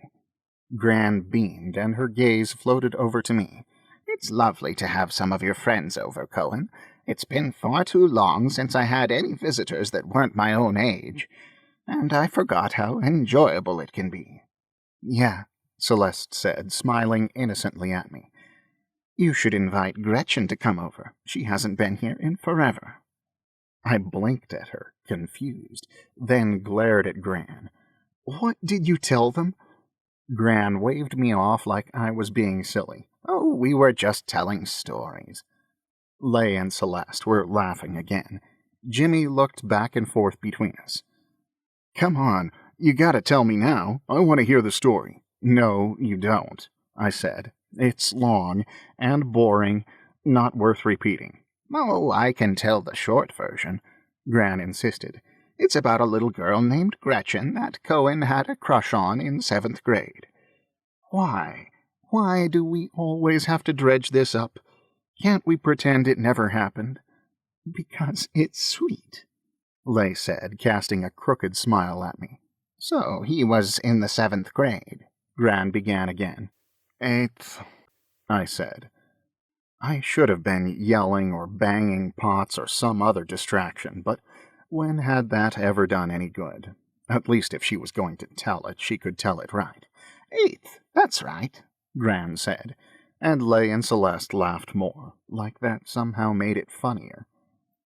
Gran beamed, and her gaze floated over to me. "It's lovely to have some of your friends over, Cohen. It's been far too long since I had any visitors that weren't my own age, and I forgot how enjoyable it can be." "Yeah," Celeste said, smiling innocently at me. "You should invite Gretchen to come over. She hasn't been here in forever." I blinked at her, confused, then glared at Gran. "What did you tell them?" Gran waved me off like I was being silly. "Oh, we were just telling stories." Lay and Celeste were laughing again. Jimmy looked back and forth between us. "Come on, you gotta tell me now. I want to hear the story." "No, you don't," I said. "It's long and boring, not worth repeating." "Oh, I can tell the short version," Gran insisted. "It's about a little girl named Gretchen that Cohen had a crush on in 7th grade. Why? Why do we always have to dredge this up? Can't we pretend it never happened?" "Because it's sweet," Lay said, casting a crooked smile at me. "So he was in the 7th grade," Gran began again. "8th," I said. I should have been yelling or banging pots or some other distraction, but when had that ever done any good? At least if she was going to tell it, she could tell it right. "8th, that's right," Gran said, and Lay and Celeste laughed more, like that somehow made it funnier.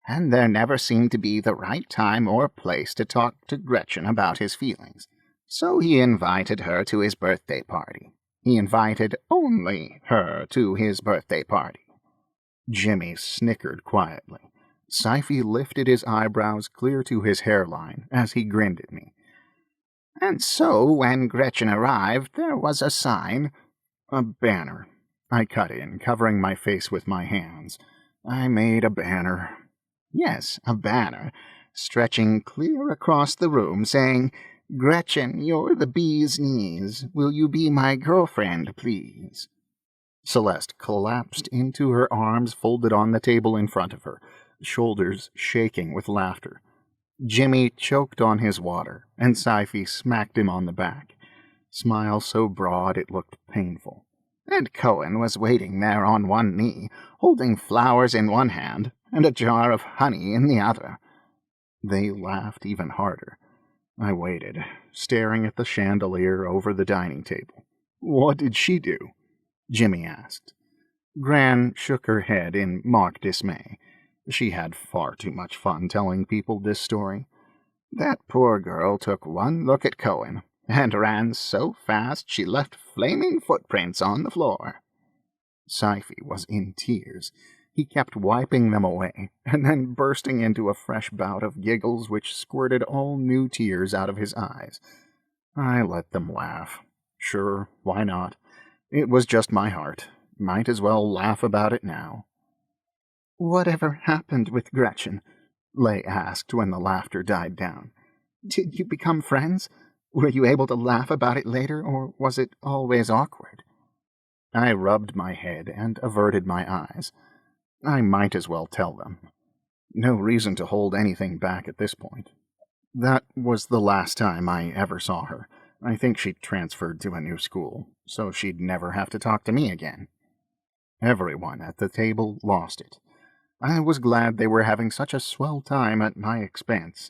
"And there never seemed to be the right time or place to talk to Gretchen about his feelings, so he invited her to his birthday party. He invited only her to his birthday party." Jimmy snickered quietly. Sci-fi lifted his eyebrows clear to his hairline as he grinned at me. "And so, when Gretchen arrived, there was a sign." "A banner," I cut in, covering my face with my hands. "I made a banner." "Yes, a banner, stretching clear across the room, saying, 'Gretchen, you're the bee's knees. Will you be my girlfriend, please?'" Celeste collapsed into her arms folded on the table in front of her, shoulders shaking with laughter. Jimmy choked on his water, and Sci-fi smacked him on the back. Smile so broad it looked painful. "And Cohen was waiting there on one knee, holding flowers in one hand and a jar of honey in the other." They laughed even harder. I waited, staring at the chandelier over the dining table. "What did she do?" Jimmy asked. Gran shook her head in mock dismay. She had far too much fun telling people this story. "That poor girl took one look at Cohen and ran so fast she left flaming footprints on the floor." Sci-fi was in tears. He kept wiping them away, and then bursting into a fresh bout of giggles which squirted all new tears out of his eyes. I let them laugh. Sure, why not? It was just my heart. Might as well laugh about it now. "Whatever happened with Gretchen?" Lay asked when the laughter died down. "Did you become friends? Were you able to laugh about it later, or was it always awkward?" I rubbed my head and averted my eyes. I might as well tell them. No reason to hold anything back at this point. That was the last time I ever saw her. I think she transferred to a new school, so she'd never have to talk to me again. Everyone at the table lost it. I was glad they were having such a swell time at my expense.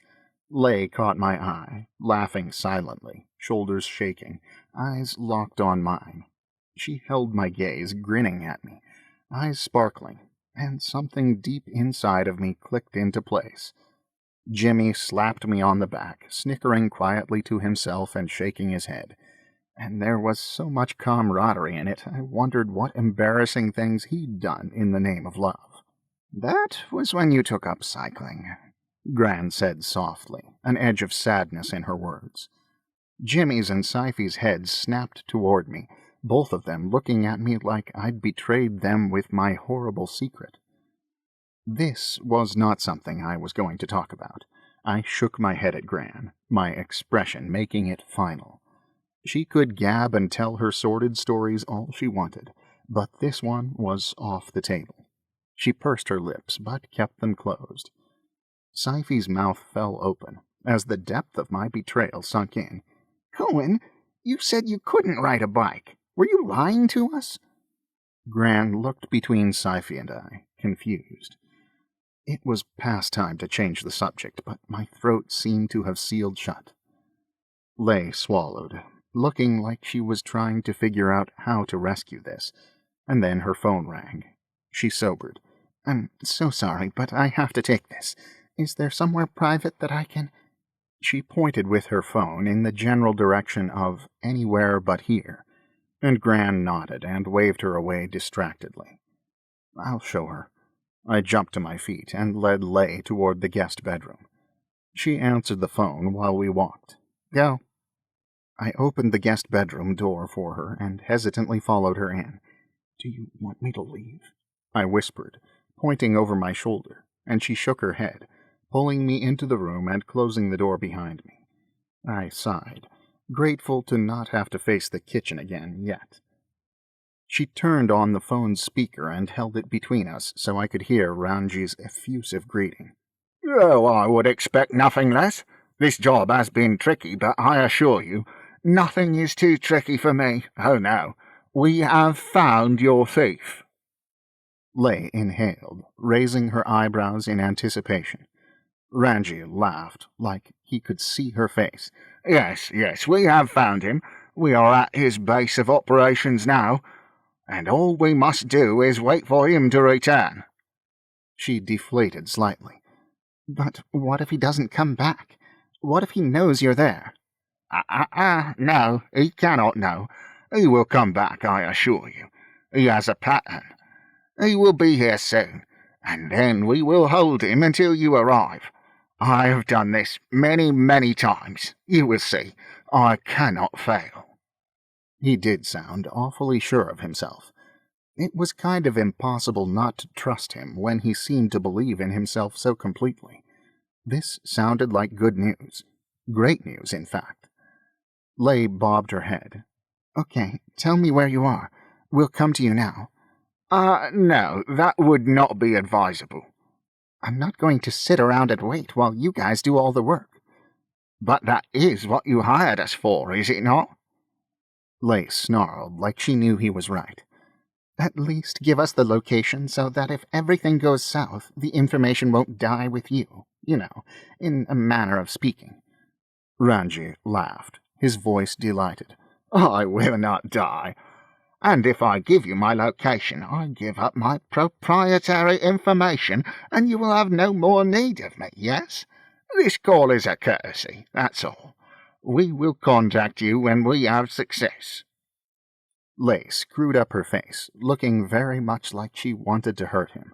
Lay caught my eye, laughing silently, shoulders shaking, eyes locked on mine. She held my gaze, grinning at me, eyes sparkling, and something deep inside of me clicked into place. Jimmy slapped me on the back, snickering quietly to himself and shaking his head. and there was so much camaraderie in it, I wondered what embarrassing things he'd done in the name of love. "That was when you took up cycling," Gran said softly, an edge of sadness in her words. Jimmy's and Sci-fi's heads snapped toward me, both of them looking at me like I'd betrayed them with my horrible secret. This was not something I was going to talk about. I shook my head at Gran, my expression making it final. She could gab and tell her sordid stories all she wanted, but this one was off the table. She pursed her lips, but kept them closed. Sci-fi's mouth fell open, as the depth of my betrayal sunk in. "Cohen, you said you couldn't ride a bike. Were you lying to us?" Gran looked between Sci-fi and I, confused. It was past time to change the subject, but my throat seemed to have sealed shut. Lei swallowed, looking like she was trying to figure out how to rescue this, and then her phone rang. She sobered. "I'm so sorry, but I have to take this. Is there somewhere private that I can—" She pointed with her phone in the general direction of anywhere but here, and Gran nodded and waved her away distractedly. "I'll show her." I jumped to my feet and led Lei toward the guest bedroom. She answered the phone while we walked. "Go." I opened the guest bedroom door for her and hesitantly followed her in. "Do you want me to leave?" I whispered, pointing over my shoulder, and she shook her head, pulling me into the room and closing the door behind me. I sighed, grateful to not have to face the kitchen again yet. She turned on the phone's speaker and held it between us so I could hear Ranji's effusive greeting. "Oh, I would expect nothing less. This job has been tricky, but I assure you, nothing is too tricky for me. Oh no, we have found your thief." Lei inhaled, raising her eyebrows in anticipation. Ranji laughed, like he could see her face. Yes, we have found him. We are at his base of operations now, and all we must do is wait for him to return." She deflated slightly. "But what if he doesn't come back? What if he knows you're there?" No, he cannot know. He will come back, I assure you. He has a pattern. He will be here soon, and then we will hold him until you arrive. I have done this many, many times. You will see. I cannot fail." He did sound awfully sure of himself. It was kind of impossible not to trust him when he seemed to believe in himself so completely. This sounded like good news. Great news, in fact. Lei bobbed her head. "Okay, tell me where you are. We'll come to you now." No, that would not be advisable." "I'm not going to sit around and wait while you guys do all the work." "But that is what you hired us for, is it not?" Lei snarled like she knew he was right. "At least give us the location so that if everything goes south, the information won't die with you, in a manner of speaking." Ranji laughed, his voice delighted. "I will not die. And if I give you my location, I give up my proprietary information, and you will have no more need of me, yes? This call is a courtesy, that's all. We will contact you when we have success." Lei screwed up her face, looking very much like she wanted to hurt him.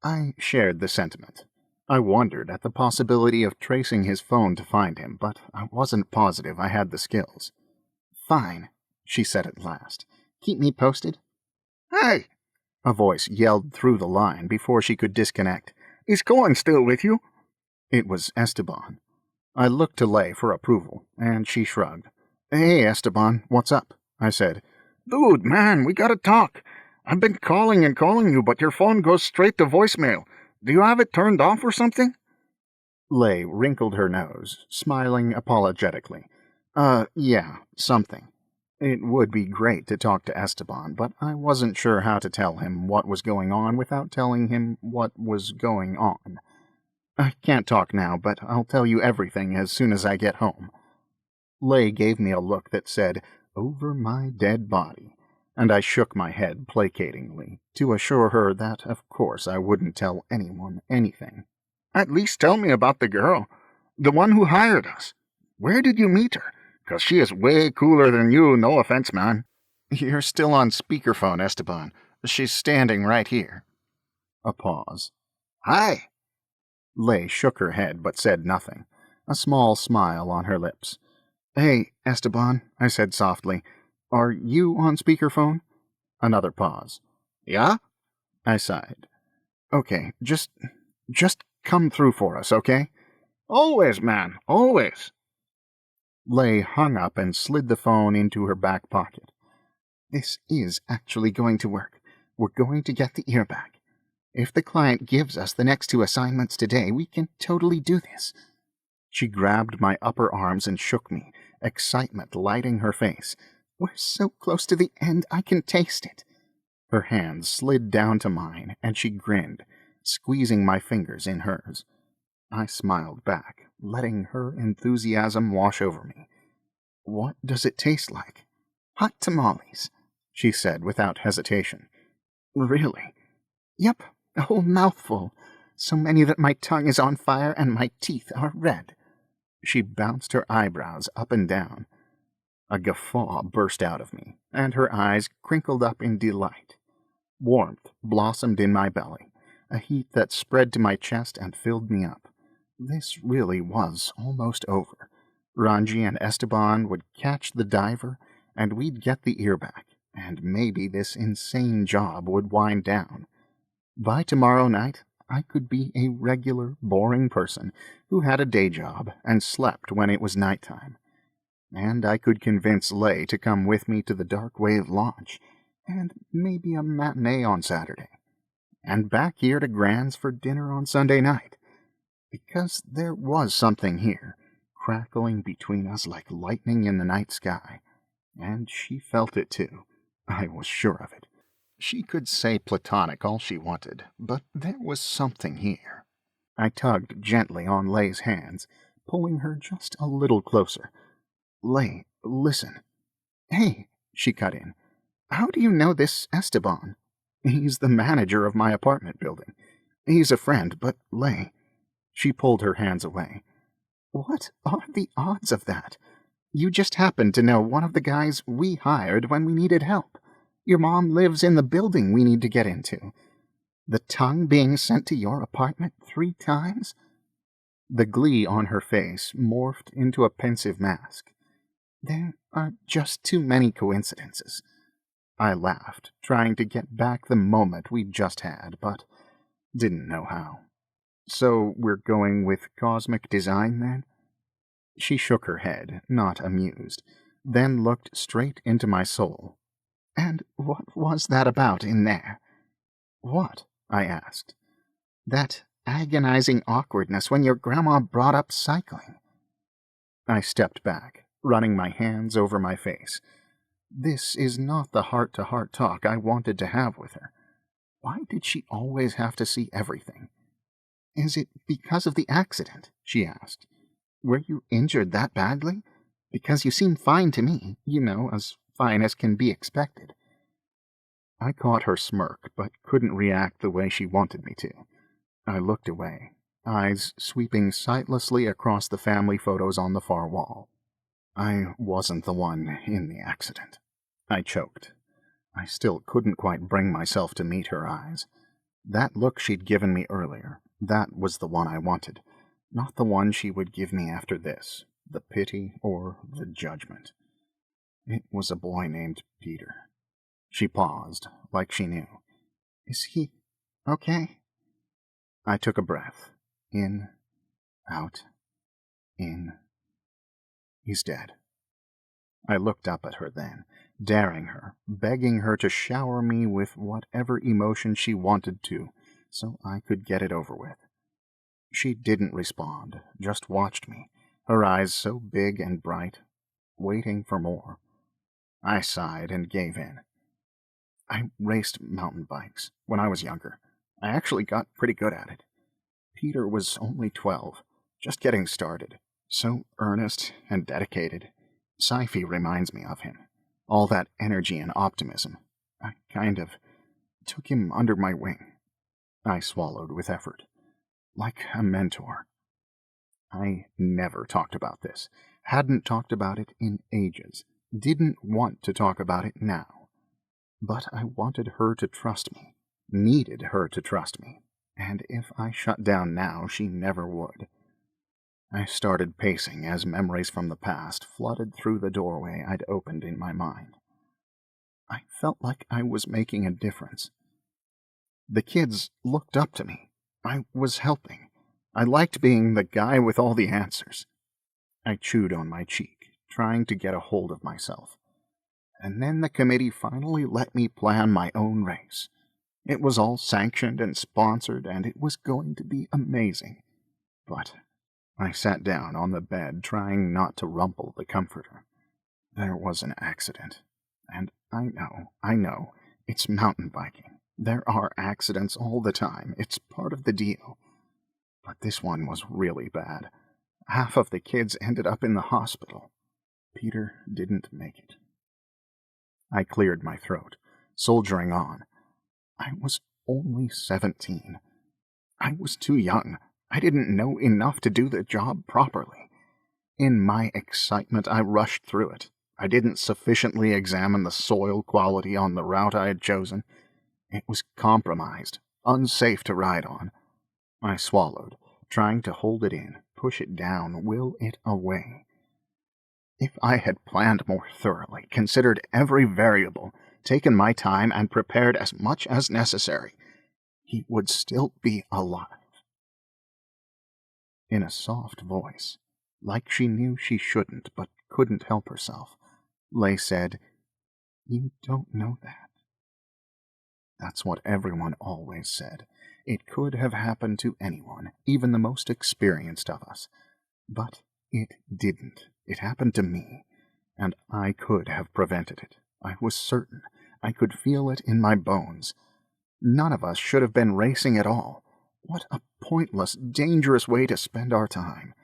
I shared the sentiment. I wondered at the possibility of tracing his phone to find him, but I wasn't positive I had the skills. "Fine," she said at last. "Keep me posted." "Hey!" a voice yelled through the line before she could disconnect. "Is Cohen still with you?" It was Esteban. I looked to Lei for approval, and she shrugged. "Hey, Esteban, what's up?" I said. "Dude, man, we gotta talk. I've been calling and calling you, but your phone goes straight to voicemail. Do you have it turned off or something?" Lei wrinkled her nose, smiling apologetically. Yeah, something. It would be great to talk to Esteban, but I wasn't sure how to tell him what was going on without telling him what was going on. "I can't talk now, but I'll tell you everything as soon as I get home." Lei gave me a look that said, "Over my dead body," and I shook my head placatingly to assure her that, of course, I wouldn't tell anyone anything. "At least tell me about the girl, the one who hired us. Where did you meet her? 'cause she is way cooler than you, no offense, man. You're still on speakerphone, Esteban. She's standing right here. A pause. Hi. Lei shook her head but said nothing, a small smile on her lips. Hey, Esteban, I said softly. Are you on speakerphone? Another pause. Yeah? I sighed. Okay, just come through for us, okay? Always, man, always. Lei hung up and slid the phone into her back pocket. This is actually going to work. We're going to get the ear back. If the client gives us the next 2 assignments today, we can totally do this. She grabbed my upper arms and shook me, excitement lighting her face. We're so close to the end, I can taste it. Her hand slid down to mine, and she grinned, squeezing my fingers in hers. I smiled back, letting her enthusiasm wash over me. What does it taste like? Hot tamales, she said without hesitation. Really? Yep, a whole mouthful. So many that my tongue is on fire and my teeth are red. She bounced her eyebrows up and down. A guffaw burst out of me, and her eyes crinkled up in delight. Warmth blossomed in my belly, a heat that spread to my chest and filled me up. This really was almost over. Ranji and Esteban would catch the diver, and we'd get the ear back, and maybe this insane job would wind down. By tomorrow night, I could be a regular, boring person who had a day job and slept when it was nighttime. And I could convince Lei to come with me to the Dark Wave launch, and maybe a matinee on Saturday, and back here to Grand's for dinner on Sunday night. Because there was something here, crackling between us like lightning in the night sky, and she felt it too. I was sure of it. She could say platonic all she wanted, but there was something here. I tugged gently on Lei's hands, pulling her just a little closer. Lei, listen. Hey, she cut in. How do you know this Esteban? He's the manager of my apartment building. He's a friend, but Lei... She pulled her hands away. What are the odds of that? You just happened to know one of the guys we hired when we needed help. Your mom lives in the building we need to get into. The tongue being sent to your apartment 3 times? The glee on her face morphed into a pensive mask. There are just too many coincidences. I laughed, trying to get back the moment we'd just had, but didn't know how. So we're going with cosmic design, then? She shook her head, not amused, then looked straight into my soul. And what was that about in there? What? I asked. That agonizing awkwardness when your grandma brought up cycling. I stepped back, running my hands over my face. This is not the heart-to-heart talk I wanted to have with her. Why did she always have to see everything? Is it because of the accident? She asked. Were you injured that badly? Because you seem fine to me, as fine as can be expected. I caught her smirk, but couldn't react the way she wanted me to. I looked away, eyes sweeping sightlessly across the family photos on the far wall. I wasn't the one in the accident. I choked. I still couldn't quite bring myself to meet her eyes. That look she'd given me earlier, that was the one I wanted, not the one she would give me after this, the pity or the judgment. It was a boy named Peter. She paused, like she knew. Is he okay? I took a breath. In, out, in. He's dead. I looked up at her then, daring her, begging her to shower me with whatever emotion she wanted to, so I could get it over with. She didn't respond, just watched me, her eyes so big and bright, waiting for more. I sighed and gave in. I raced mountain bikes when I was younger. I actually got pretty good at it. Peter was only 12, just getting started, so earnest and dedicated. Sci-fi reminds me of him. All that energy and optimism. I kind of took him under my wing. I swallowed with effort. Like a mentor. I never talked about this. Hadn't talked about it in ages. Didn't want to talk about it now. But I wanted her to trust me. Needed her to trust me. And if I shut down now, she never would. I started pacing as memories from the past flooded through the doorway I'd opened in my mind. I felt like I was making a difference. The kids looked up to me. I was helping. I liked being the guy with all the answers. I chewed on my cheek, trying to get a hold of myself. And then the committee finally let me plan my own race. It was all sanctioned and sponsored, and it was going to be amazing. But I sat down on the bed, trying not to rumple the comforter. There was an accident. And I know, it's mountain biking. There are accidents all the time. It's part of the deal. But this one was really bad. Half of the kids ended up in the hospital. Peter didn't make it. I cleared my throat, soldiering on. I was only 17. I was too young. I didn't know enough to do the job properly. In my excitement, I rushed through it. I didn't sufficiently examine the soil quality on the route I had chosen. It was compromised, unsafe to ride on. I swallowed, trying to hold it in, push it down, will it away. If I had planned more thoroughly, considered every variable, taken my time, and prepared as much as necessary, he would still be alive. In a soft voice, like she knew she shouldn't but couldn't help herself, Lay said, "You don't know that." That's what everyone always said. It could have happened to anyone, even the most experienced of us. But it didn't. It happened to me, and I could have prevented it. I was certain. I could feel it in my bones. None of us should have been racing at all. What a pointless, dangerous way to spend our time.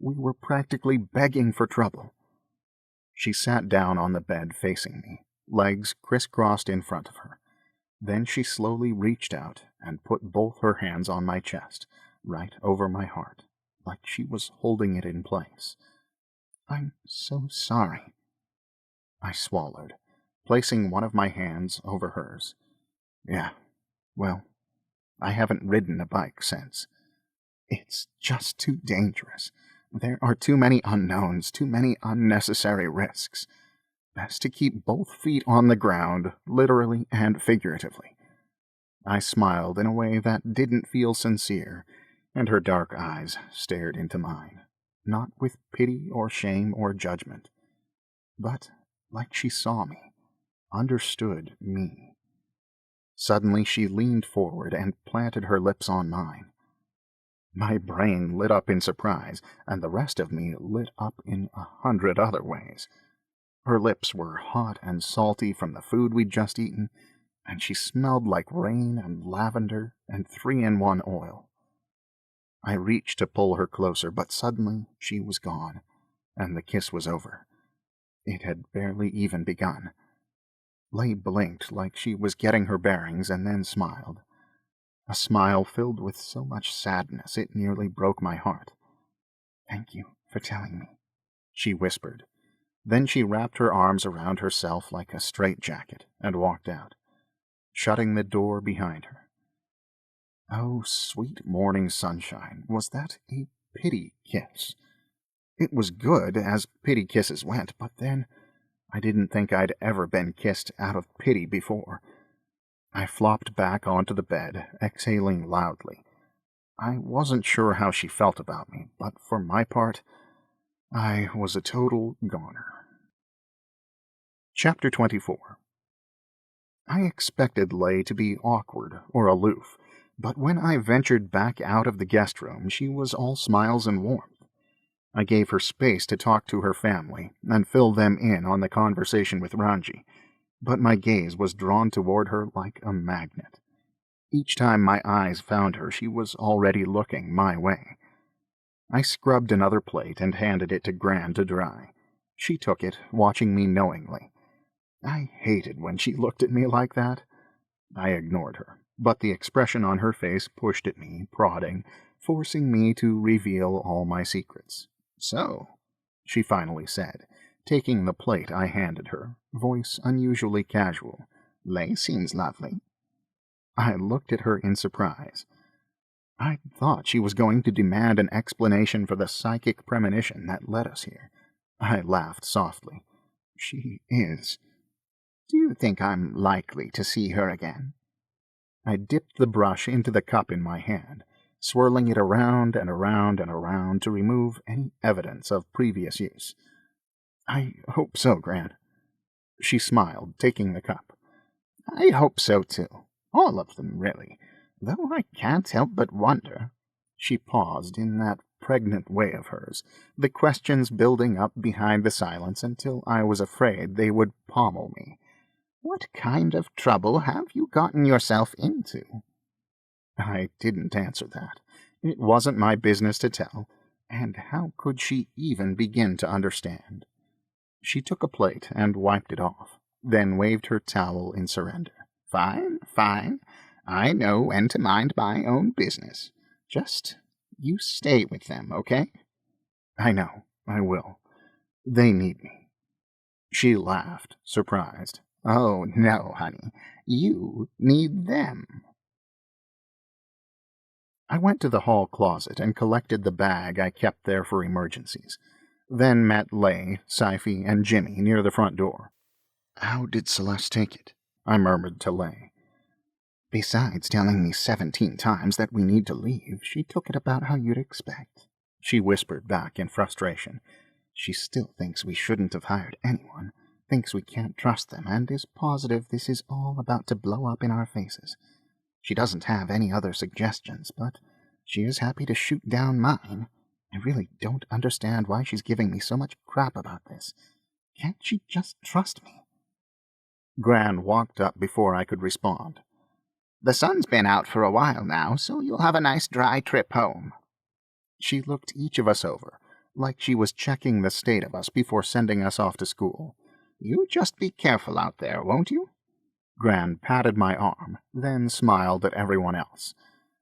We were practically begging for trouble. She sat down on the bed facing me, legs crisscrossed in front of her. Then she slowly reached out and put both her hands on my chest, right over my heart, like she was holding it in place. "I'm so sorry." I swallowed, placing one of my hands over hers. "Yeah, well, I haven't ridden a bike since. It's just too dangerous. There are too many unknowns, too many unnecessary risks. Best to keep both feet on the ground, literally and figuratively." I smiled in a way that didn't feel sincere, and her dark eyes stared into mine, not with pity or shame or judgment, but like she saw me, understood me. Suddenly she leaned forward and planted her lips on mine. My brain lit up in surprise, and the rest of me lit up in 100 other ways. Her lips were hot and salty from the food we'd just eaten, and she smelled like rain and lavender and 3-in-1 oil. I reached to pull her closer, but suddenly she was gone, and the kiss was over. It had barely even begun. Lay blinked like she was getting her bearings and then smiled. A smile filled with so much sadness it nearly broke my heart. "Thank you for telling me," she whispered. Then she wrapped her arms around herself like a straitjacket and walked out, shutting the door behind her. Oh, sweet morning sunshine, was that a pity kiss? It was good, as pity kisses went, but then I didn't think I'd ever been kissed out of pity before. I flopped back onto the bed, exhaling loudly. I wasn't sure how she felt about me, but for my part, I was a total goner. Chapter 24. I expected Lay to be awkward or aloof, but when I ventured back out of the guest room, she was all smiles and warmth. I gave her space to talk to her family and fill them in on the conversation with Ranji, but my gaze was drawn toward her like a magnet. Each time my eyes found her, she was already looking my way. I scrubbed another plate and handed it to Gran to dry. She took it, watching me knowingly. I hated when she looked at me like that. I ignored her, but the expression on her face pushed at me, prodding, forcing me to reveal all my secrets. "So," she finally said, taking the plate I handed her, voice unusually casual, "Lay seems lovely." I looked at her in surprise. I thought she was going to demand an explanation for the psychic premonition that led us here. I laughed softly. "She is. Do you think I'm likely to see her again?" I dipped the brush into the cup in my hand, swirling it around and around and around to remove any evidence of previous use. "I hope so, Gran." She smiled, taking the cup. "I hope so, too. All of them, really. Though I can't help but wonder." She paused in that pregnant way of hers, the questions building up behind the silence until I was afraid they would pommel me. "What kind of trouble have you gotten yourself into?" I didn't answer that. It wasn't my business to tell, and how could she even begin to understand? She took a plate and wiped it off, then waved her towel in surrender. "Fine, fine. I know when to mind my own business. Just you stay with them, okay?" "I know. I will. They need me." She laughed, surprised. "Oh, no, honey. You need them." I went to the hall closet and collected the bag I kept there for emergencies, then met Lay, Sci-fi, and Jimmy near the front door. "How did Celeste take it?" I murmured to Lay. "Besides telling me 17 times that we need to leave, she took it about how you'd expect," she whispered back in frustration. "She still thinks we shouldn't have hired anyone, thinks we can't trust them, and is positive this is all about to blow up in our faces. She doesn't have any other suggestions, but she is happy to shoot down mine. I really don't understand why she's giving me so much crap about this. Can't she just trust me?" Gran walked up before I could respond. "The sun's been out for a while now, so you'll have a nice dry trip home." She looked each of us over, like she was checking the state of us before sending us off to school. "You just be careful out there, won't you?" Gran patted my arm, then smiled at everyone else.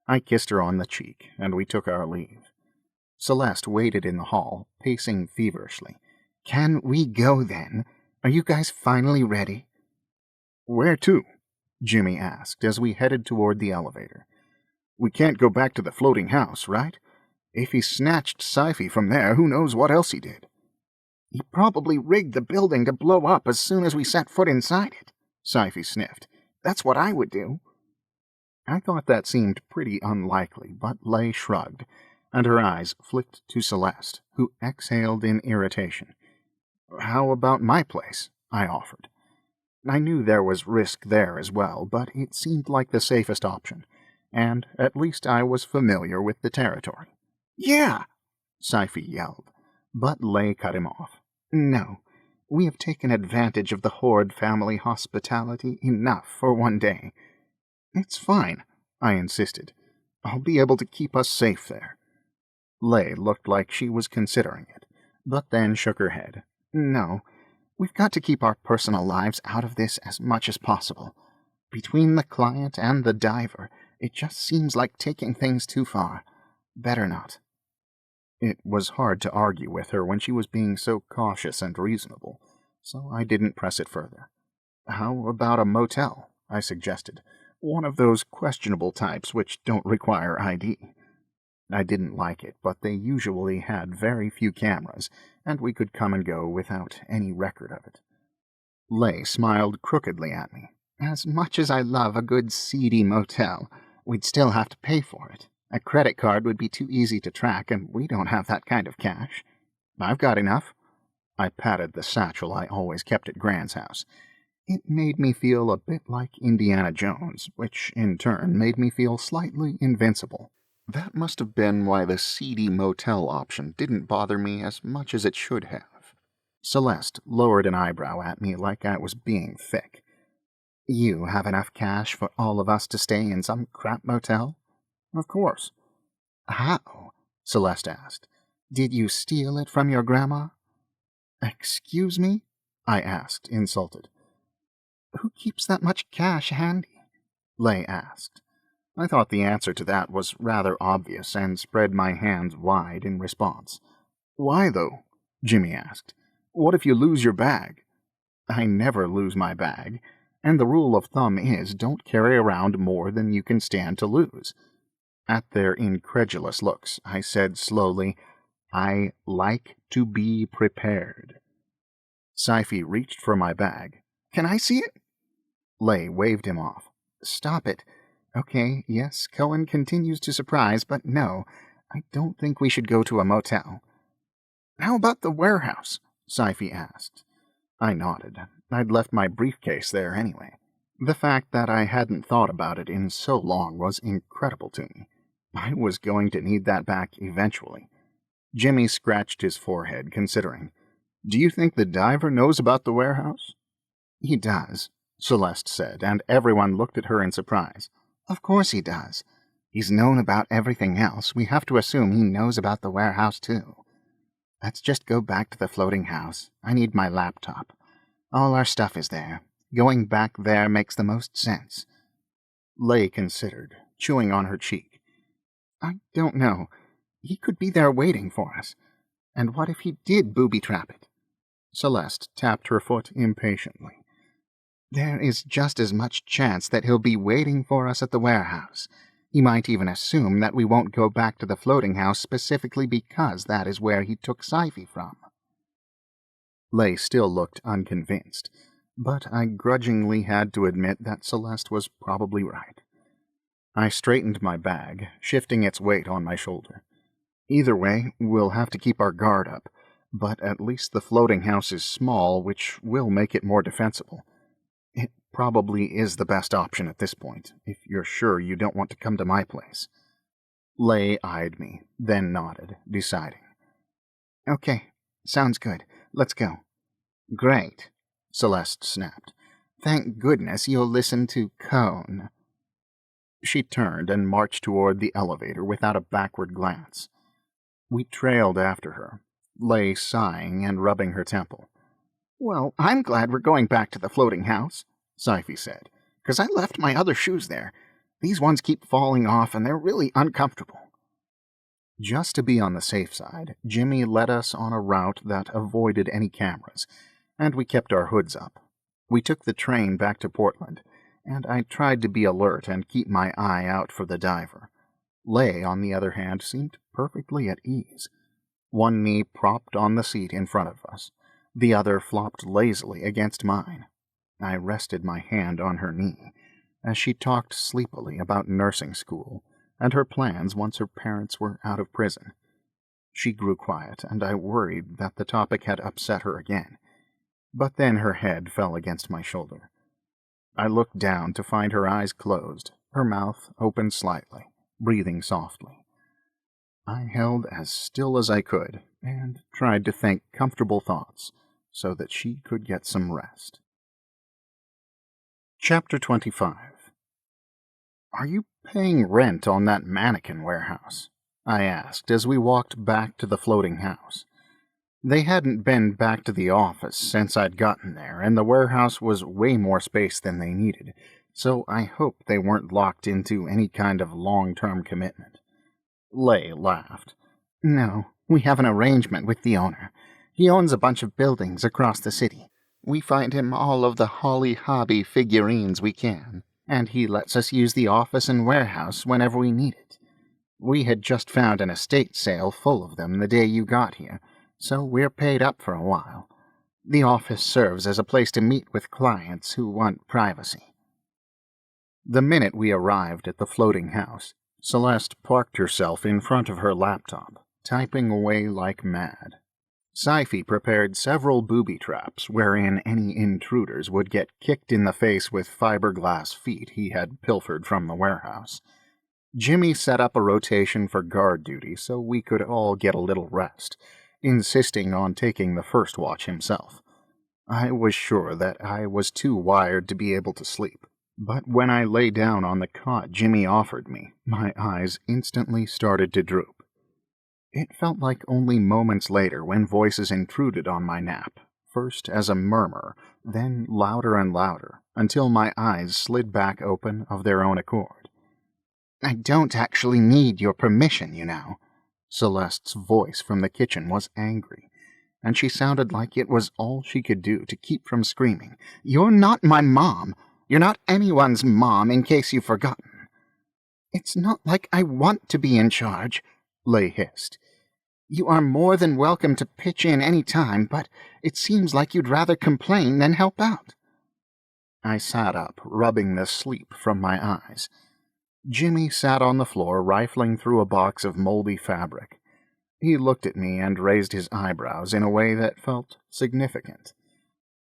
I kissed her on the cheek, and we took our leave. Celeste waited in the hall, pacing feverishly. "Can we go, then? Are you guys finally ready?" "Where to?" Jimmy asked as we headed toward the elevator. "We can't go back to the floating house, right? If he snatched Sci-fi from there, who knows what else he did?" "He probably rigged the building to blow up as soon as we set foot inside it," Sci-fi sniffed. "That's what I would do." I thought that seemed pretty unlikely, but Lay shrugged, and her eyes flicked to Celeste, who exhaled in irritation. "How about my place?" I offered. I knew there was risk there as well, but it seemed like the safest option, and at least I was familiar with the territory. "Yeah!" Sci-fi yelled, but Lay cut him off. "No, we have taken advantage of the Hoard family hospitality enough for one day." "It's fine," I insisted. "I'll be able to keep us safe there." Lay looked like she was considering it, but then shook her head. "No, we've got to keep our personal lives out of this as much as possible. Between the client and the diver, it just seems like taking things too far. Better not." It was hard to argue with her when she was being so cautious and reasonable, so I didn't press it further. "How about a motel?" I suggested. "One of those questionable types which don't require ID." I didn't like it, but they usually had very few cameras, and we could come and go without any record of it. Lay smiled crookedly at me. "As much as I love a good seedy motel, we'd still have to pay for it. A credit card would be too easy to track, and we don't have that kind of cash." "I've got enough." I patted the satchel I always kept at Gran's house. It made me feel a bit like Indiana Jones, which in turn made me feel slightly invincible. That must have been why the seedy motel option didn't bother me as much as it should have. Celeste lowered an eyebrow at me like I was being thick. "You have enough cash for all of us to stay in some crap motel?" "Of course." "How?" Celeste asked. "Did you steal it from your grandma?" "Excuse me?" I asked, insulted. "Who keeps that much cash handy?" Lay asked. I thought the answer to that was rather obvious and spread my hands wide in response. "Why, though?" Jimmy asked. "What if you lose your bag?" "I never lose my bag, and the rule of thumb is don't carry around more than you can stand to lose." At their incredulous looks, I said slowly, "I like to be prepared." Sci-fi reached for my bag. "Can I see it?" Lay waved him off. "Stop it. Okay, yes, Cohen continues to surprise, but no, I don't think we should go to a motel." "How about the warehouse?" Sci-fi asked. I nodded. I'd left my briefcase there anyway. The fact that I hadn't thought about it in so long was incredible to me. I was going to need that back eventually. Jimmy scratched his forehead, considering. "Do you think the diver knows about the warehouse?" "He does," Celeste said, and everyone looked at her in surprise. "Of course he does. He's known about everything else. We have to assume he knows about the warehouse, too. Let's just go back to the floating house. I need my laptop. All our stuff is there. Going back there makes the most sense." Lay considered, chewing on her cheek. "I don't know. He could be there waiting for us. And what if he did booby-trap it?" Celeste tapped her foot impatiently. "There is just as much chance that he'll be waiting for us at the warehouse. He might even assume that we won't go back to the floating house specifically because that is where he took Sci-fi from." Lay still looked unconvinced, but I grudgingly had to admit that Celeste was probably right. I straightened my bag, shifting its weight on my shoulder. Either way, we'll have to keep our guard up, but at least the floating house is small, which will make it more defensible. It probably is the best option at this point, if you're sure you don't want to come to my place. Lay eyed me, then nodded, deciding. "Okay, sounds good. Let's go." "Great," Celeste snapped. "Thank goodness you'll listen to Cohen." She turned and marched toward the elevator without a backward glance. We trailed after her, Lay sighing and rubbing her temple. "Well, I'm glad we're going back to the floating house," Sci-fi said, "because I left my other shoes there. These ones keep falling off and they're really uncomfortable." Just to be on the safe side, Jimmy led us on a route that avoided any cameras, and we kept our hoods up. We took the train back to Portland, and I tried to be alert and keep my eye out for the diver. Lay, on the other hand, seemed perfectly at ease. One knee propped on the seat in front of us, the other flopped lazily against mine. I rested my hand on her knee, as she talked sleepily about nursing school and her plans once her parents were out of prison. She grew quiet, and I worried that the topic had upset her again. But then her head fell against my shoulder. I looked down to find her eyes closed, her mouth open slightly, breathing softly. I held as still as I could and tried to think comfortable thoughts so that she could get some rest. Chapter 25. "Are you paying rent on that mannequin warehouse?" I asked as we walked back to the floating house. They hadn't been back to the office since I'd gotten there, and the warehouse was way more space than they needed, so I hoped they weren't locked into any kind of long-term commitment. Lay laughed. "No, we have an arrangement with the owner. He owns a bunch of buildings across the city. We find him all of the Holly Hobby figurines we can, and he lets us use the office and warehouse whenever we need it. We had just found an estate sale full of them the day you got here, so we're paid up for a while. The office serves as a place to meet with clients who want privacy." The minute we arrived at the floating house, Celeste parked herself in front of her laptop, typing away like mad. Sci-fi prepared several booby traps wherein any intruders would get kicked in the face with fiberglass feet he had pilfered from the warehouse. Jimmy set up a rotation for guard duty so we could all get a little rest, insisting on taking the first watch himself. I was sure that I was too wired to be able to sleep, but when I lay down on the cot Jimmy offered me, my eyes instantly started to droop. It felt like only moments later when voices intruded on my nap, first as a murmur, then louder and louder, until my eyes slid back open of their own accord. I don't actually need your permission, you know. Celeste's voice from the kitchen was angry, and she sounded like it was all she could do to keep from screaming. You're not my mom. You're not anyone's mom, in case you've forgotten. It's not like I want to be in charge, Lay hissed. You are more than welcome to pitch in any time, but it seems like you'd rather complain than help out. I sat up, rubbing the sleep from my eyes. Jimmy sat on the floor, rifling through a box of moldy fabric. He looked at me and raised his eyebrows in a way that felt significant.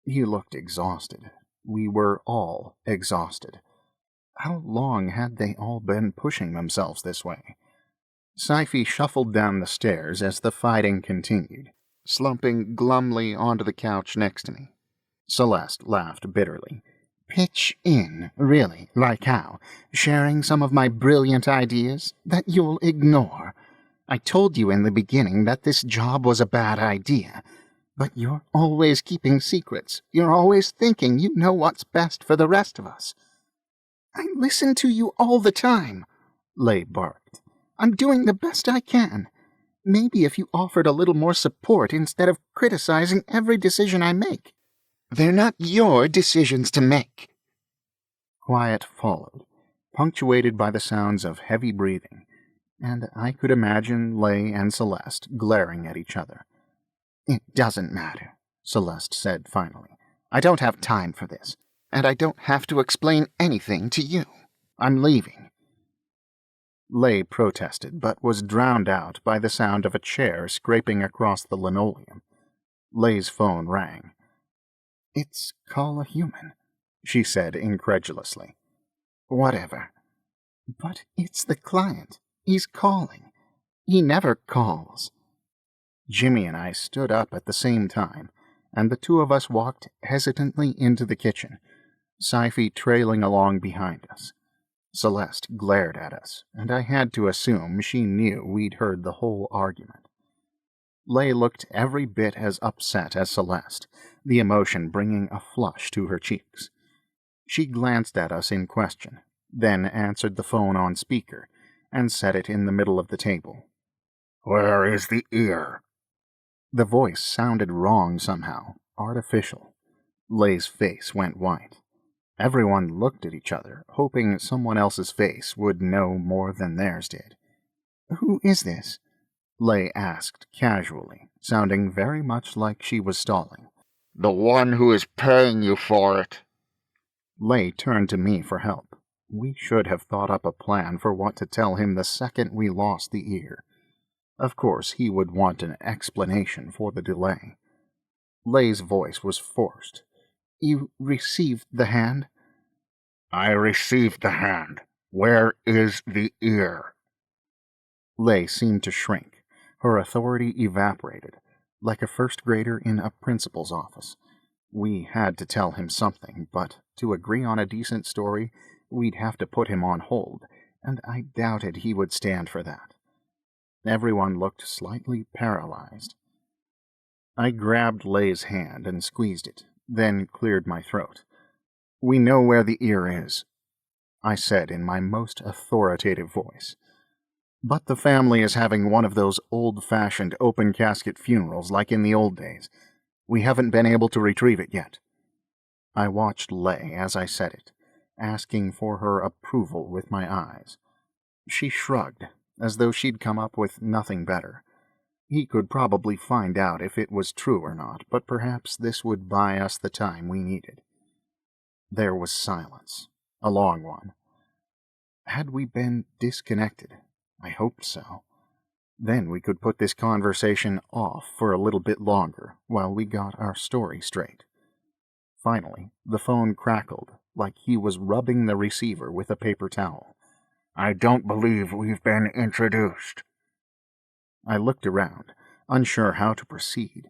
He looked exhausted. We were all exhausted. How long had they all been pushing themselves this way? Sci-fi shuffled down the stairs as the fighting continued, slumping glumly onto the couch next to me. Celeste laughed bitterly. Pitch in, really, like how? Sharing some of my brilliant ideas that you'll ignore. I told you in the beginning that this job was a bad idea, but you're always keeping secrets. You're always thinking you know what's best for the rest of us. I listen to you all the time, Lay barked. I'm doing the best I can. Maybe if you offered a little more support instead of criticizing every decision I make. They're not your decisions to make. Quiet followed, punctuated by the sounds of heavy breathing, and I could imagine Lay and Celeste glaring at each other. It doesn't matter, Celeste said finally. I don't have time for this, and I don't have to explain anything to you. I'm leaving. Lay protested, but was drowned out by the sound of a chair scraping across the linoleum. Lay's phone rang. It's call a human, she said incredulously. Whatever. But it's the client. He's calling. He never calls. Jimmy and I stood up at the same time, and the two of us walked hesitantly into the kitchen, Sci-fi trailing along behind us. Celeste glared at us, and I had to assume she knew we'd heard the whole argument. Lay looked every bit as upset as Celeste, the emotion bringing a flush to her cheeks. She glanced at us in question, then answered the phone on speaker, and set it in the middle of the table. Where is the ear? The voice sounded wrong somehow, artificial. Lay's face went white. Everyone looked at each other, hoping someone else's face would know more than theirs did. Who is this? Lay asked casually, sounding very much like she was stalling. The one who is paying you for it. Lay turned to me for help. We should have thought up a plan for what to tell him the second we lost the ear. Of course, he would want an explanation for the delay. Lay's voice was forced. You received the hand? I received the hand. Where is the ear? Lay seemed to shrink. Her authority evaporated, like a first grader in a principal's office. We had to tell him something, but to agree on a decent story, we'd have to put him on hold, and I doubted he would stand for that. Everyone looked slightly paralyzed. I grabbed Lay's hand and squeezed it, then cleared my throat. We know where the ear is, I said in my most authoritative voice. But the family is having one of those old-fashioned open-casket funerals like in the old days. We haven't been able to retrieve it yet. I watched Lay as I said it, asking for her approval with my eyes. She shrugged, as though she'd come up with nothing better. He could probably find out if it was true or not, but perhaps this would buy us the time we needed. There was silence, a long one. Had we been disconnected? I hoped so. Then we could put this conversation off for a little bit longer while we got our story straight. Finally, the phone crackled, like he was rubbing the receiver with a paper towel. I don't believe we've been introduced. I looked around, unsure how to proceed.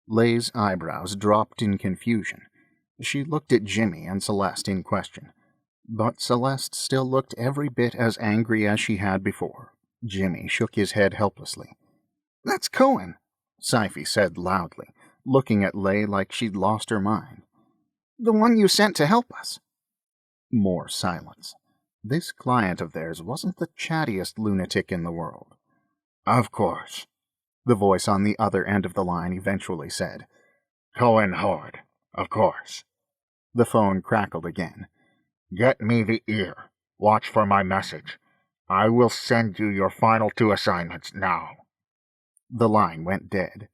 Lay's eyebrows dropped in confusion. She looked at Jimmy and Celeste in question. But Celeste still looked every bit as angry as she had before. Jimmy shook his head helplessly. That's Cohen, Sci-fi said loudly, looking at Lay like she'd lost her mind. The one you sent to help us. More silence. This client of theirs wasn't the chattiest lunatic in the world. Of course, the voice on the other end of the line eventually said. Cohen Hoard, of course. The phone crackled again. Get me the ear. Watch for my message. I will send you your final 2 assignments now. The line went dead.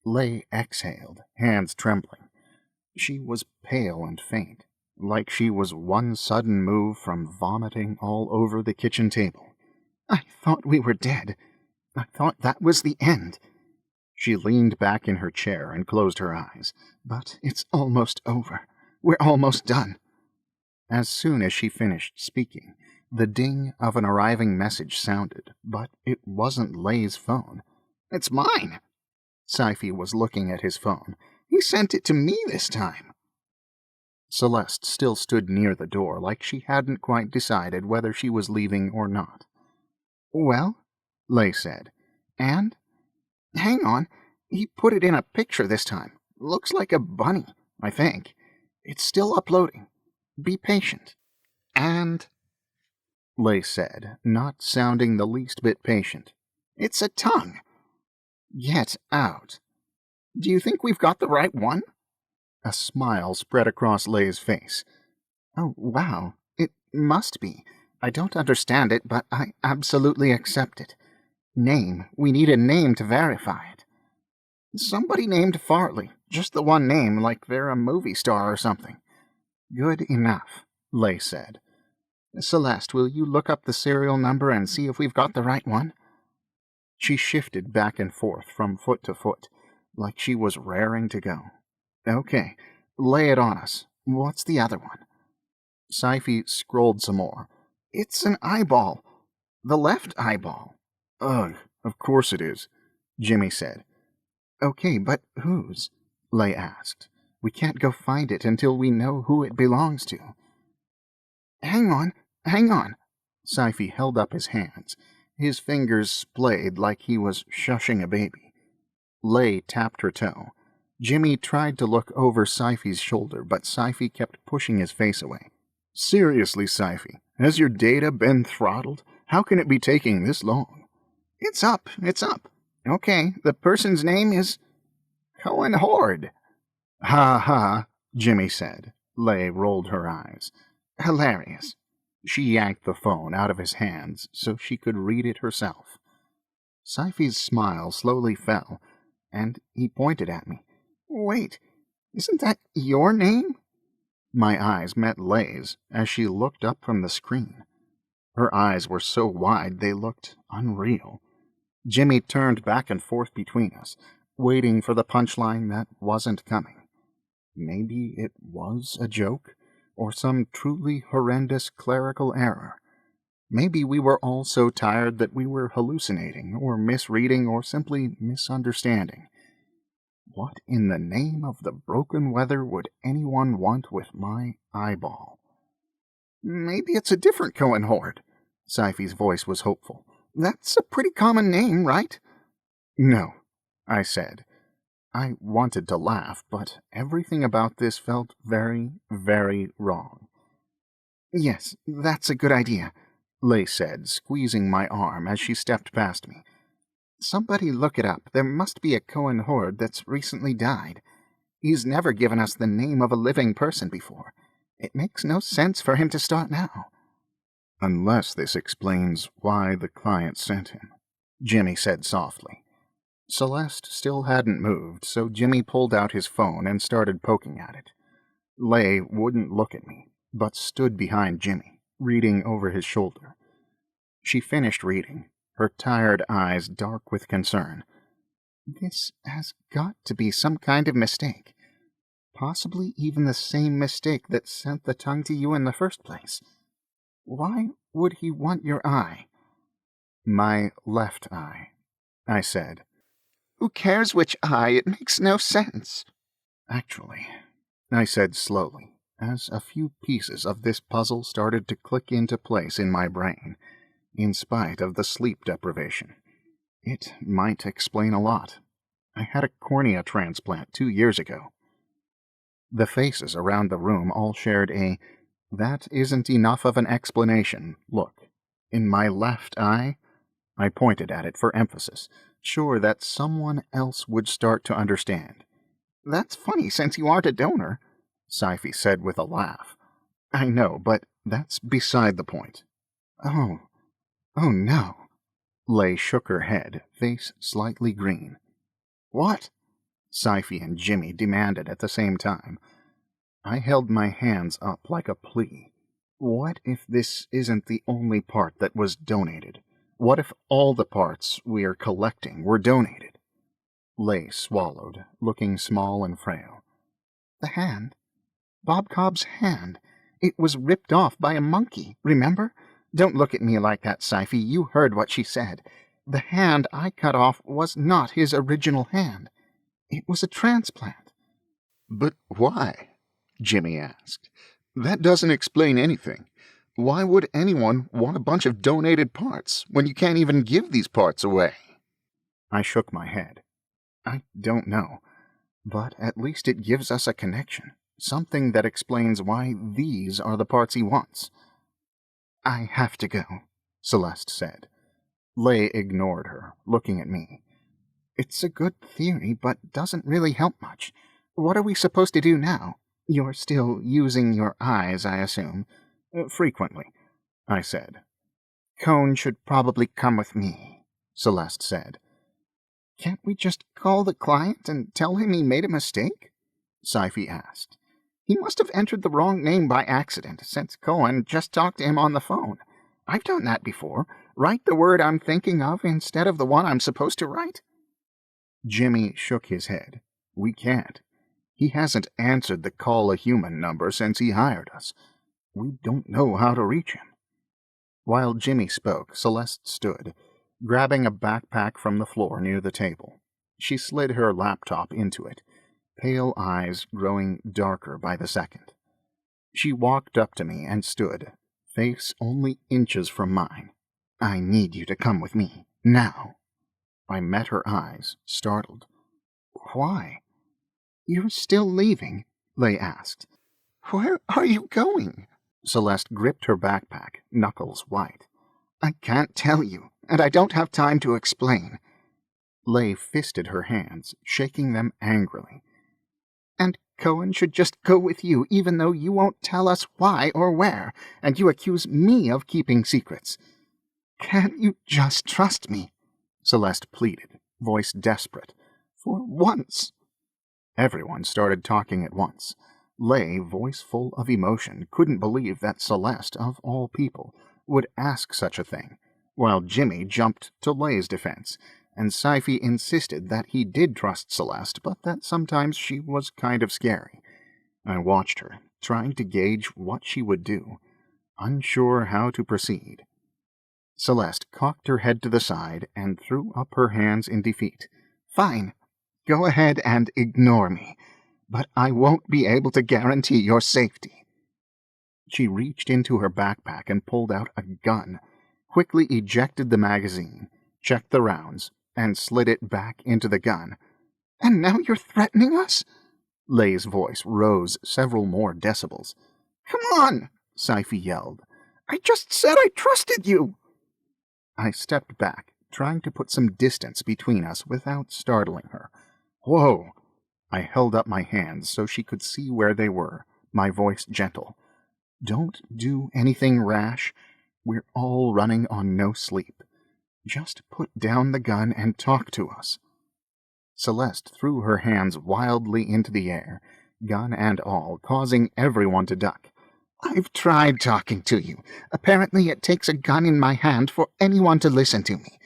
Lei exhaled, hands trembling. She was pale and faint, like she was one sudden move from vomiting all over the kitchen table. I thought we were dead. I thought that was the end. She leaned back in her chair and closed her eyes. But it's almost over. We're almost done. As soon as she finished speaking, the ding of an arriving message sounded, but it wasn't Lei's phone. It's mine. Sci-fi was looking at his phone. He sent it to me this time. Celeste still stood near the door like she hadn't quite decided whether she was leaving or not. Well, Lei said. And? Hang on. He put it in a picture this time. Looks like a bunny, I think. It's still uploading. Be patient. And? Lei said, not sounding the least bit patient. It's a tongue. Get out. Do you think we've got the right one? A smile spread across Lei's face. Oh, wow. It must be. I don't understand it, but I absolutely accept it. Name. We need a name to verify it. Somebody named Farley. Just the one name, like they're a movie star or something. Good enough, Lei said. Celeste, will you look up the serial number and see if we've got the right one? She shifted back and forth from foot to foot, like she was raring to go. Okay, lay it on us. What's the other one? Sci-fi scrolled some more. It's an eyeball. The left eyeball. Ugh, of course it is, Jimmy said. Okay, but whose? Lei asked. We can't go find it until we know who it belongs to. Hang on. Sci-fi held up his hands. His fingers splayed like he was shushing a baby. Lei tapped her toe. Jimmy tried to look over Sci-fi's shoulder, but Sci-fi kept pushing his face away. Seriously, Sci-fi, has your data been throttled? How can it be taking this long? It's up. Okay, the person's name is Cohen Hoard. Ha ha, Jimmy said. Lei rolled her eyes. Hilarious. She yanked the phone out of his hands so she could read it herself. Sci-fi's smile slowly fell, and he pointed at me. Wait, isn't that your name? My eyes met Lei's as she looked up from the screen. Her eyes were so wide they looked unreal. Jimmy turned back and forth between us, waiting for the punchline that wasn't coming. Maybe it was a joke, or some truly horrendous clerical error. Maybe we were all so tired that we were hallucinating, or misreading, or simply misunderstanding. What in the name of the broken weather would anyone want with my eyeball? Maybe it's a different Cohen Hoard. Sci-fi's voice was hopeful. That's a pretty common name, right? No, I said. I wanted to laugh, but everything about this felt very, very wrong. Yes, that's a good idea, Lei said, squeezing my arm as she stepped past me. Somebody look it up. There must be a Cohen Hoard that's recently died. He's never given us the name of a living person before. It makes no sense for him to start now. Unless this explains why the client sent him, Jimmy said softly. Celeste still hadn't moved, so Jimmy pulled out his phone and started poking at it. Lei wouldn't look at me, but stood behind Jimmy, reading over his shoulder. She finished reading, her tired eyes dark with concern. This has got to be some kind of mistake. Possibly even the same mistake that sent the tongue to you in the first place. Why would he want your eye? My left eye, I said. Who cares which eye? It makes no sense. Actually, I said slowly, as a few pieces of this puzzle started to click into place in my brain, in spite of the sleep deprivation. It might explain a lot. I had a cornea transplant 2 years ago. The faces around the room all shared a That isn't enough of an explanation. Look, in my left eye, I pointed at it for emphasis, sure that someone else would start to understand. That's funny since you aren't a donor, Sci-fi said with a laugh. I know, but that's beside the point. Oh no. Lei shook her head, face slightly green. What? Sci-fi and Jimmy demanded at the same time. I held my hands up like a plea. What if this isn't the only part that was donated? What if all the parts we're collecting were donated? Lei swallowed, looking small and frail. The hand. Bob Cobb's hand. It was ripped off by a monkey, remember? Don't look at me like that, Sci-fi. You heard what she said. The hand I cut off was not his original hand. It was a transplant. But why? Jimmy asked. That doesn't explain anything. Why would anyone want a bunch of donated parts when you can't even give these parts away? I shook my head. I don't know, but at least it gives us a connection, something that explains why these are the parts he wants. I have to go, Celeste said. Lei ignored her, looking at me. It's a good theory, but doesn't really help much. What are we supposed to do now? You're still using your eyes, I assume. Frequently, I said. Cohen should probably come with me, Celeste said. Can't we just call the client and tell him he made a mistake? Sci-fi asked. He must have entered the wrong name by accident, since Cohen just talked to him on the phone. I've done that before. Write the word I'm thinking of instead of the one I'm supposed to write. Jimmy shook his head. We can't. He hasn't answered the call a human number since he hired us. We don't know how to reach him. While Jimmy spoke, Celeste stood, grabbing a backpack from the floor near the table. She slid her laptop into it, pale eyes growing darker by the second. She walked up to me and stood, face only inches from mine. I need you to come with me, now. I met her eyes, startled. Why? You're still leaving? Lei asked. Where are you going? Celeste gripped her backpack, knuckles white. I can't tell you, and I don't have time to explain. Lei fisted her hands, shaking them angrily. And Cohen should just go with you, even though you won't tell us why or where, and you accuse me of keeping secrets. Can't you just trust me? Celeste pleaded, voice desperate. For once. Everyone started talking at once. Lei, voice full of emotion, couldn't believe that Celeste, of all people, would ask such a thing, while Jimmy jumped to Lei's defense, and Sci-fi insisted that he did trust Celeste, but that sometimes she was kind of scary. I watched her, trying to gauge what she would do, unsure how to proceed. Celeste cocked her head to the side and threw up her hands in defeat. Fine. Go ahead and ignore me, but I won't be able to guarantee your safety. She reached into her backpack and pulled out a gun, quickly ejected the magazine, checked the rounds, and slid it back into the gun. And now you're threatening us? Lei's voice rose several more decibels. Come on, Sci-fi yelled. I just said I trusted you. I stepped back, trying to put some distance between us without startling her. Whoa! I held up my hands so she could see where they were, my voice gentle. Don't do anything rash. We're all running on no sleep. Just put down the gun and talk to us. Celeste threw her hands wildly into the air, gun and all, causing everyone to duck. I've tried talking to you. Apparently it takes a gun in my hand for anyone to listen to me.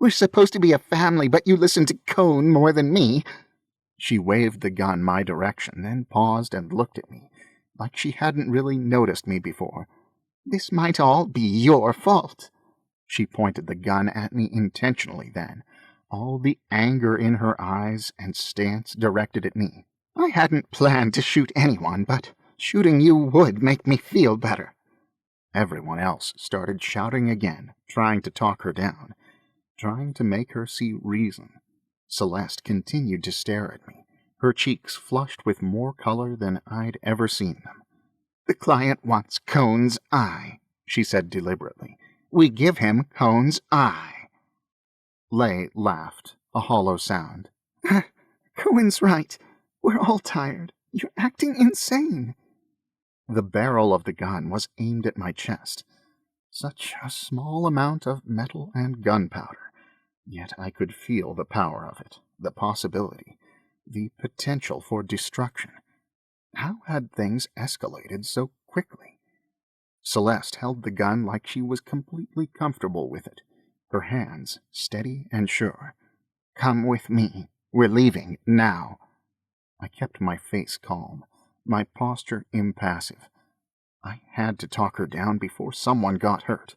We're supposed to be a family, but you listen to Cohen more than me. She waved the gun my direction, then paused and looked at me, like she hadn't really noticed me before. This might all be your fault. She pointed the gun at me intentionally then, all the anger in her eyes and stance directed at me. I hadn't planned to shoot anyone, but shooting you would make me feel better. Everyone else started shouting again, trying to talk her down, trying to make her see reason. Celeste continued to stare at me, her cheeks flushed with more color than I'd ever seen them. The client wants Cohen's eye, she said deliberately. We give him Cohen's eye. Lay laughed, a hollow sound. Cohen's right. We're all tired. You're acting insane. The barrel of the gun was aimed at my chest. Such a small amount of metal and gunpowder. Yet I could feel the power of it, the possibility, the potential for destruction. How had things escalated so quickly? Celeste held the gun like she was completely comfortable with it, her hands steady and sure. Come with me. We're leaving now. I kept my face calm, my posture impassive. I had to talk her down before someone got hurt.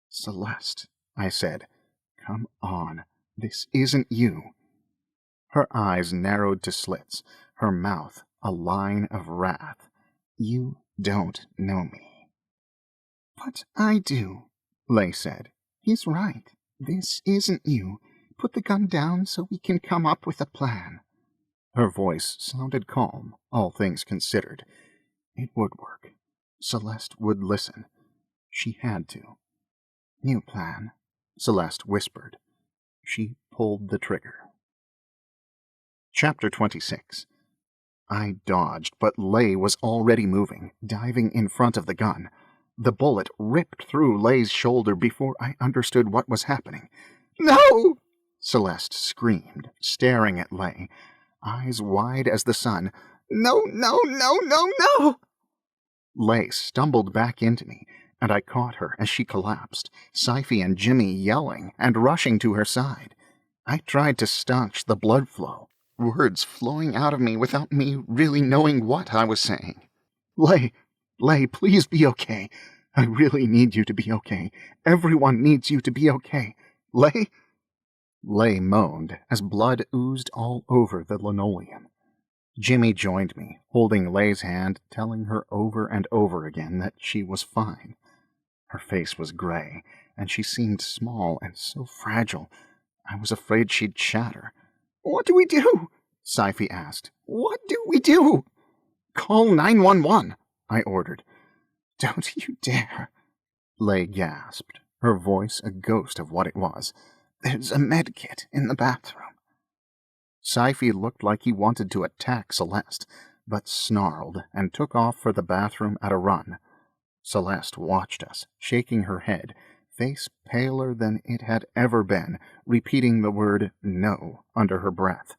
Celeste, I said, come on. This isn't you. Her eyes narrowed to slits, her mouth a line of wrath. You don't know me. But I do, Lay said. He's right. This isn't you. Put the gun down so we can come up with a plan. Her voice sounded calm, all things considered. It would work. Celeste would listen. She had to. New plan, Celeste whispered. She pulled the trigger. Chapter 26. I dodged, but Lay was already moving, diving in front of the gun. The bullet ripped through Lay's shoulder before I understood what was happening. No! Celeste screamed, staring at Lay, eyes wide as the sun. No, no, no, no, no! Lay stumbled back into me, and I caught her as she collapsed, Sci-fi and Jimmy yelling and rushing to her side. I tried to staunch the blood flow, words flowing out of me without me really knowing what I was saying. Lay, please be okay. I really need you to be okay. Everyone needs you to be okay. Lay? Lay moaned as blood oozed all over the linoleum. Jimmy joined me, holding Lay's hand, telling her over and over again that she was fine. Her face was gray, and she seemed small and so fragile. I was afraid she'd shatter. What do we do? Sci-fi asked. What do we do? Call 911, I ordered. Don't you dare. Lay gasped, her voice a ghost of what it was. There's a med kit in the bathroom. Sci-fi looked like he wanted to attack Celeste, but snarled and took off for the bathroom at a run. Celeste watched us, shaking her head, face paler than it had ever been, repeating the word no under her breath,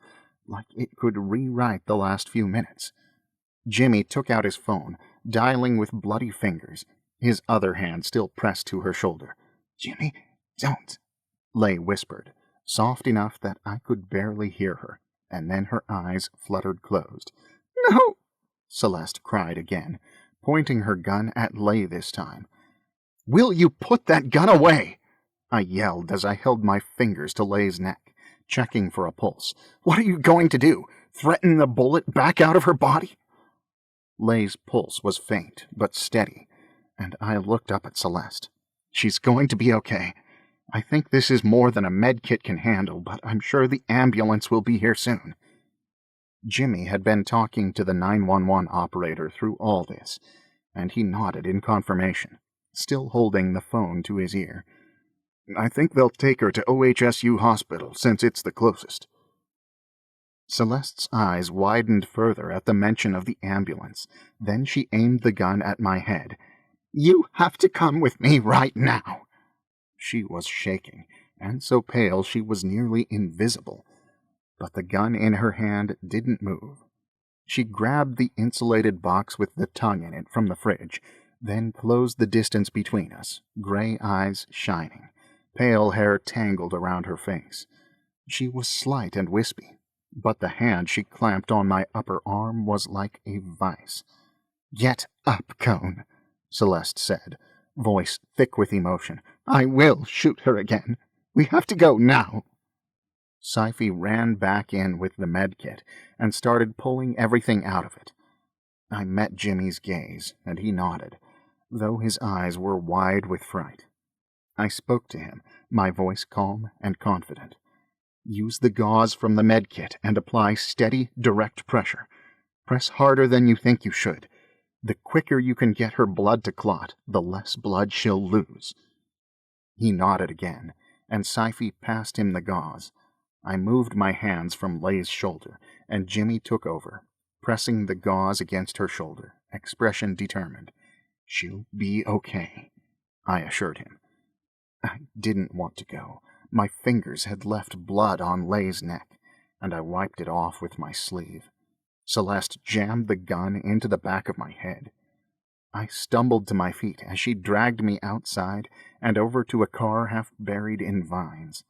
like it could rewrite the last few minutes. Jimmy took out his phone, dialing with bloody fingers, his other hand still pressed to her shoulder. Jimmy, don't, Lay whispered, soft enough that I could barely hear her, and then her eyes fluttered closed. No! Celeste cried again, pointing her gun at Lay this time. Will you put that gun away? I yelled as I held my fingers to Lay's neck, checking for a pulse. What are you going to do? Threaten the bullet back out of her body? Lay's pulse was faint, but steady, and I looked up at Celeste. She's going to be okay. I think this is more than a med kit can handle, but I'm sure the ambulance will be here soon. Jimmy had been talking to the 911 operator through all this, and he nodded in confirmation, still holding the phone to his ear. I think they'll take her to OHSU Hospital, since it's the closest. Celeste's eyes widened further at the mention of the ambulance. Then she aimed the gun at my head. You have to come with me right now. She was shaking, and so pale she was nearly invisible. But the gun in her hand didn't move. She grabbed the insulated box with the tongue in it from the fridge, then closed the distance between us, gray eyes shining, pale hair tangled around her face. She was slight and wispy, but the hand she clamped on my upper arm was like a vice. Get up, Cohen, Celeste said, voice thick with emotion. I will shoot her again. We have to go now. Sci-fi ran back in with the med kit and started pulling everything out of it. I met Jimmy's gaze, and he nodded, though his eyes were wide with fright. I spoke to him, my voice calm and confident. Use the gauze from the med kit and apply steady, direct pressure. Press harder than you think you should. The quicker you can get her blood to clot, the less blood she'll lose." He nodded again, and Sci-fi passed him the gauze. I moved my hands from Lay's shoulder, and Jimmy took over, pressing the gauze against her shoulder, expression determined. "She'll be okay," I assured him. I didn't want to go. My fingers had left blood on Lay's neck, and I wiped it off with my sleeve. Celeste jammed the gun into the back of my head. I stumbled to my feet as she dragged me outside and over to a car half buried in vines.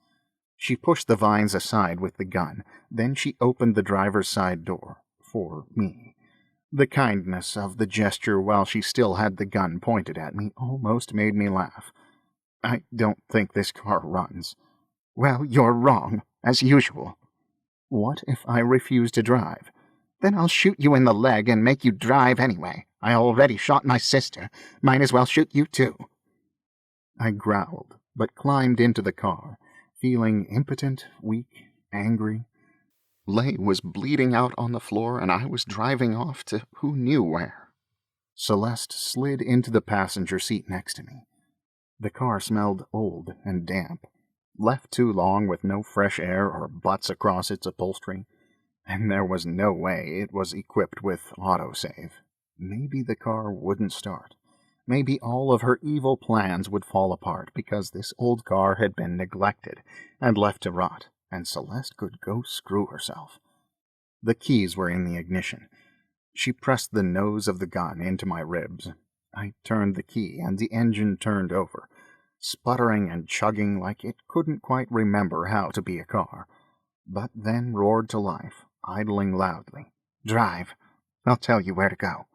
She pushed the vines aside with the gun, then she opened the driver's side door, for me. The kindness of the gesture while she still had the gun pointed at me almost made me laugh. "I don't think this car runs." "Well, you're wrong, as usual." "What if I refuse to drive?" "Then I'll shoot you in the leg and make you drive anyway. I already shot my sister. Might as well shoot you too." I growled, but climbed into the car, feeling impotent, weak, angry. Lay was bleeding out on the floor, and I was driving off to who knew where. Celeste slid into the passenger seat next to me. The car smelled old and damp, left too long with no fresh air or butts across its upholstery, and there was no way it was equipped with autosave. Maybe the car wouldn't start. Maybe all of her evil plans would fall apart because this old car had been neglected and left to rot, and Celeste could go screw herself. The keys were in the ignition. She pressed the nose of the gun into my ribs. I turned the key, and the engine turned over, sputtering and chugging like it couldn't quite remember how to be a car, but then roared to life, idling loudly. "Drive. I'll tell you where to go."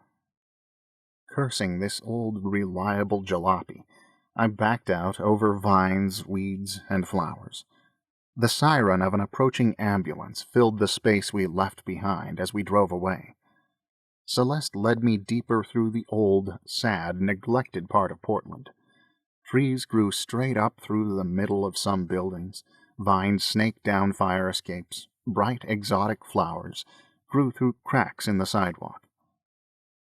Cursing this old, reliable jalopy, I backed out over vines, weeds, and flowers. The siren of an approaching ambulance filled the space we left behind as we drove away. Celeste led me deeper through the old, sad, neglected part of Portland. Trees grew straight up through the middle of some buildings, vines snaked down fire escapes, bright exotic flowers grew through cracks in the sidewalk.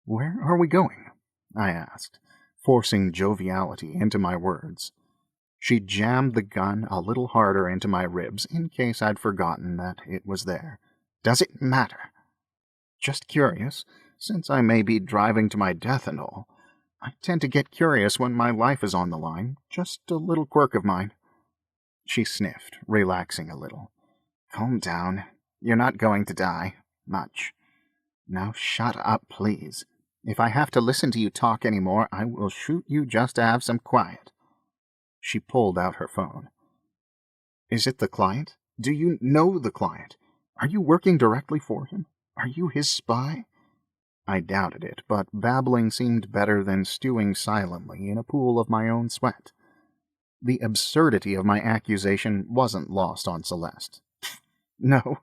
"Where are we going?" I asked, forcing joviality into my words. She jammed the gun a little harder into my ribs in case I'd forgotten that it was there. "Does it matter?" "Just curious, since I may be driving to my death and all. I tend to get curious when my life is on the line, just a little quirk of mine." She sniffed, relaxing a little. "Calm down. You're not going to die. Much. Now shut up, please. If I have to listen to you talk any more, I will shoot you just to have some quiet." She pulled out her phone. "Is it the client? Do you know the client? Are you working directly for him? Are you his spy?" I doubted it, but babbling seemed better than stewing silently in a pool of my own sweat. The absurdity of my accusation wasn't lost on Celeste. "No,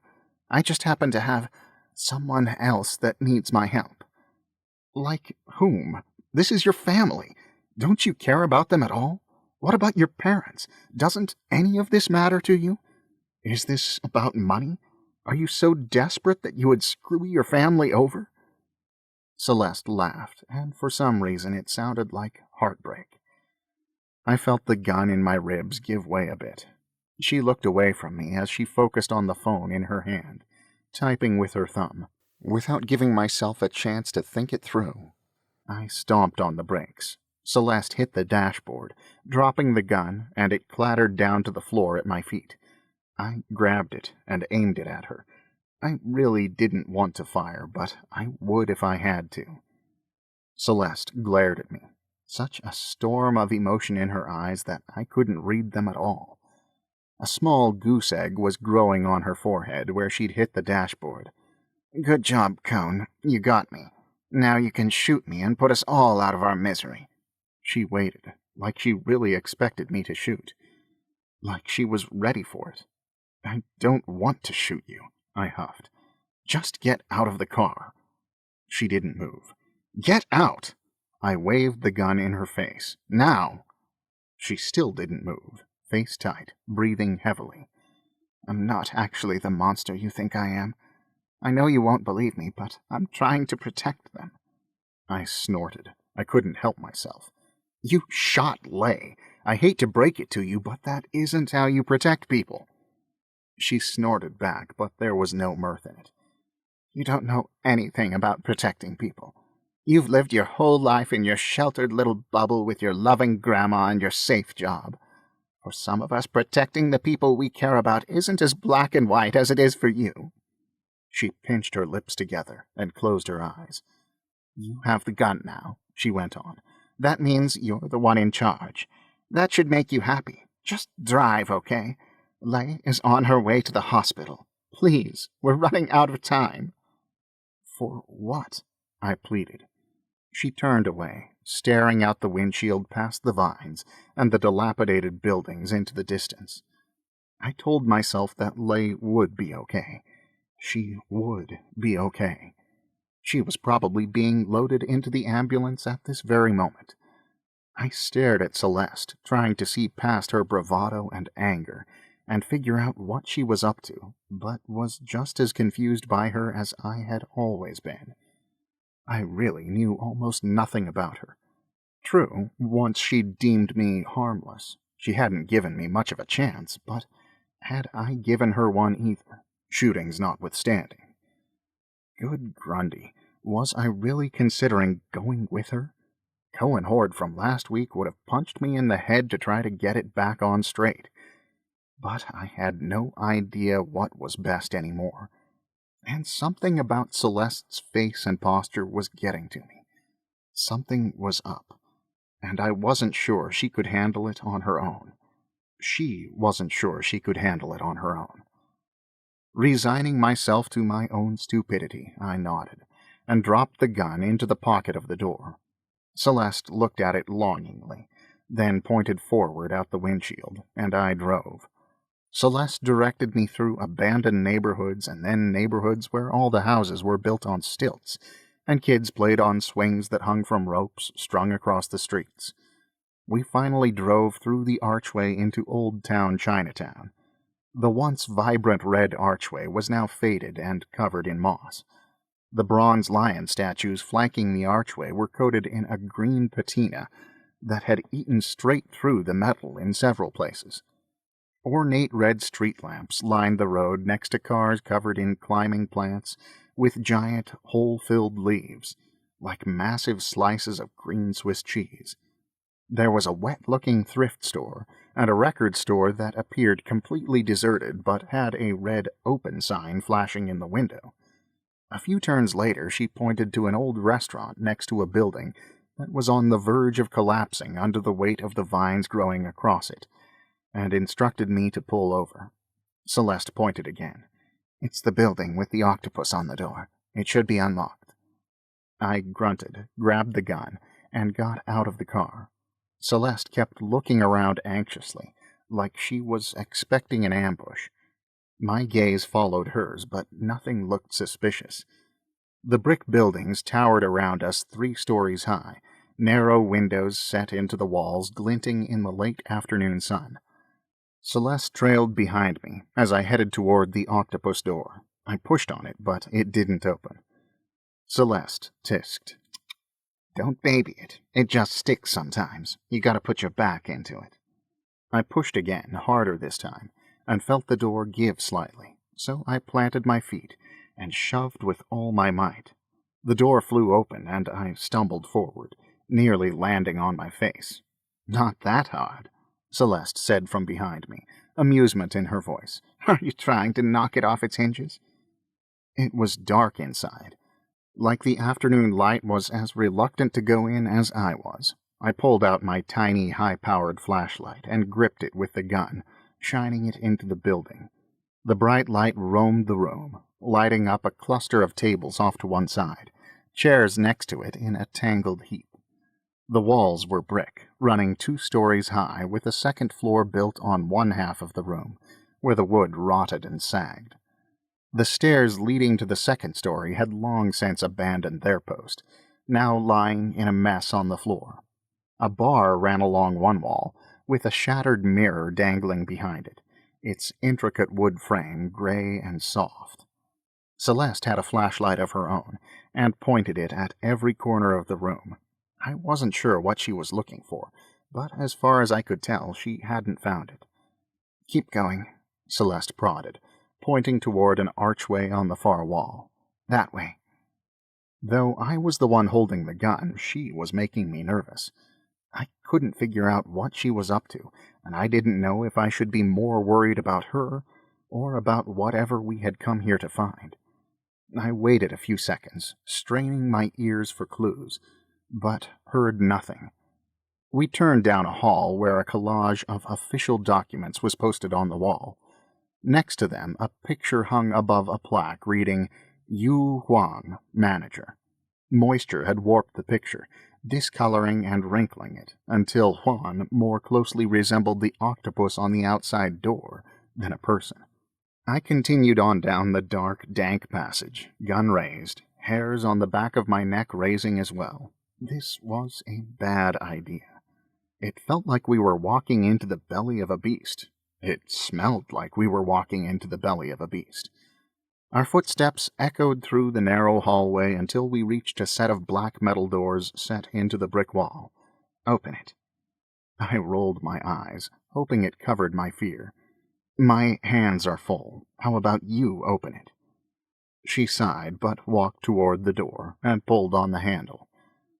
I just happen to have someone else that needs my help." "Like whom? This is your family. Don't you care about them at all? What about your parents? Doesn't any of this matter to you? Is this about money? Are you so desperate that you would screw your family over?" Celeste laughed, and for some reason it sounded like heartbreak. I felt the gun in my ribs give way a bit. She looked away from me as she focused on the phone in her hand, typing with her thumb, without giving myself a chance to think it through. I stomped on the brakes. Celeste hit the dashboard, dropping the gun, and it clattered down to the floor at my feet. I grabbed it and aimed it at her. I really didn't want to fire, but I would if I had to. Celeste glared at me, such a storm of emotion in her eyes that I couldn't read them at all. A small goose egg was growing on her forehead where she'd hit the dashboard. "Good job, Cohen. You got me. Now you can shoot me and put us all out of our misery." She waited, like she really expected me to shoot. Like she was ready for it. "I don't want to shoot you," I huffed. "Just get out of the car." She didn't move. "Get out!" I waved the gun in her face. "Now!" She still didn't move, face tight, breathing heavily. "I'm not actually the monster you think I am. I know you won't believe me, but I'm trying to protect them." I snorted. I couldn't help myself. You shot Lay. I hate to break it to you, but that isn't how you protect people. She snorted back, but there was no mirth in it. You don't know anything about protecting people. You've lived your whole life in your sheltered little bubble with your loving grandma and your safe job. For some of us, protecting the people we care about isn't as black and white as it is for you. She pinched her lips together and closed her eyes. You have the gun now, she went on. That means you're the one in charge. That should make you happy. Just drive, okay? Lay is on her way to the hospital. Please, we're running out of time. For what? I pleaded. She turned away, staring out the windshield past the vines and the dilapidated buildings into the distance. I told myself that Lay would be okay. She would be okay. She was probably being loaded into the ambulance at this very moment. I stared at Celeste, trying to see past her bravado and anger and figure out what she was up to, but was just as confused by her as I had always been. I really knew almost nothing about her. True, once she'd deemed me harmless. She hadn't given me much of a chance, but had I given her one either, shootings notwithstanding? Good Grundy, was I really considering going with her? Cohen Hoard from last week would have punched me in the head to try to get it back on straight. But I had no idea what was best anymore. And something about Celeste's face and posture was getting to me. Something was up, and I wasn't sure she could handle it on her own. She wasn't sure she could handle it on her own. Resigning myself to my own stupidity, I nodded, and dropped the gun into the pocket of the door. Celeste looked at it longingly, then pointed forward out the windshield, and I drove. Celeste directed me through abandoned neighborhoods and then neighborhoods where all the houses were built on stilts, and kids played on swings that hung from ropes strung across the streets. We finally drove through the archway into Old Town Chinatown. The once vibrant red archway was now faded and covered in moss. The bronze lion statues flanking the archway were coated in a green patina that had eaten straight through the metal in several places. Ornate red street lamps lined the road next to cars covered in climbing plants with giant, hole-filled leaves, like massive slices of green Swiss cheese. There was a wet-looking thrift store and a record store that appeared completely deserted but had a red open sign flashing in the window. A few turns later, she pointed to an old restaurant next to a building that was on the verge of collapsing under the weight of the vines growing across it, and instructed me to pull over. Celeste pointed again. It's the building with the octopus on the door. It should be unlocked. I grunted, grabbed the gun, and got out of the car. Celeste kept looking around anxiously, like she was expecting an ambush. My gaze followed hers, but nothing looked suspicious. The brick buildings towered around us 3 stories high, narrow windows set into the walls glinting in the late afternoon sun. Celeste trailed behind me as I headed toward the octopus door. I pushed on it, but it didn't open. Celeste tisked. Don't baby it. It just sticks sometimes. You gotta put your back into it. I pushed again, harder this time, and felt the door give slightly, so I planted my feet and shoved with all my might. The door flew open, and I stumbled forward, nearly landing on my face. Not that hard, Celeste said from behind me, amusement in her voice. Are you trying to knock it off its hinges? It was dark inside. Like the afternoon light was as reluctant to go in as I was. I pulled out my tiny, high-powered flashlight and gripped it with the gun, shining it into the building. The bright light roamed the room, lighting up a cluster of tables off to one side, chairs next to it in a tangled heap. The walls were brick, running 2 stories high, with a second floor built on one half of the room, where the wood rotted and sagged. The stairs leading to the second story had long since abandoned their post, now lying in a mess on the floor. A bar ran along one wall, with a shattered mirror dangling behind it, its intricate wood frame gray and soft. Celeste had a flashlight of her own, and pointed it at every corner of the room. I wasn't sure what she was looking for, but as far as I could tell, she hadn't found it. "Keep going," Celeste prodded, pointing toward an archway on the far wall. "That way." Though I was the one holding the gun, she was making me nervous. I couldn't figure out what she was up to, and I didn't know if I should be more worried about her or about whatever we had come here to find. I waited a few seconds, straining my ears for clues, but heard nothing. We turned down a hall where a collage of official documents was posted on the wall. Next to them, a picture hung above a plaque reading, "Yu Huang, Manager." Moisture had warped the picture, discoloring and wrinkling it, until Huan more closely resembled the octopus on the outside door than a person. I continued on down the dark, dank passage, gun raised, hairs on the back of my neck raising as well. This was a bad idea. It felt like we were walking into the belly of a beast. It smelled like we were walking into the belly of a beast. Our footsteps echoed through the narrow hallway until we reached a set of black metal doors set into the brick wall. "Open it." I rolled my eyes, hoping it covered my fear. "My hands are full. How about you open it?" She sighed, but walked toward the door and pulled on the handle.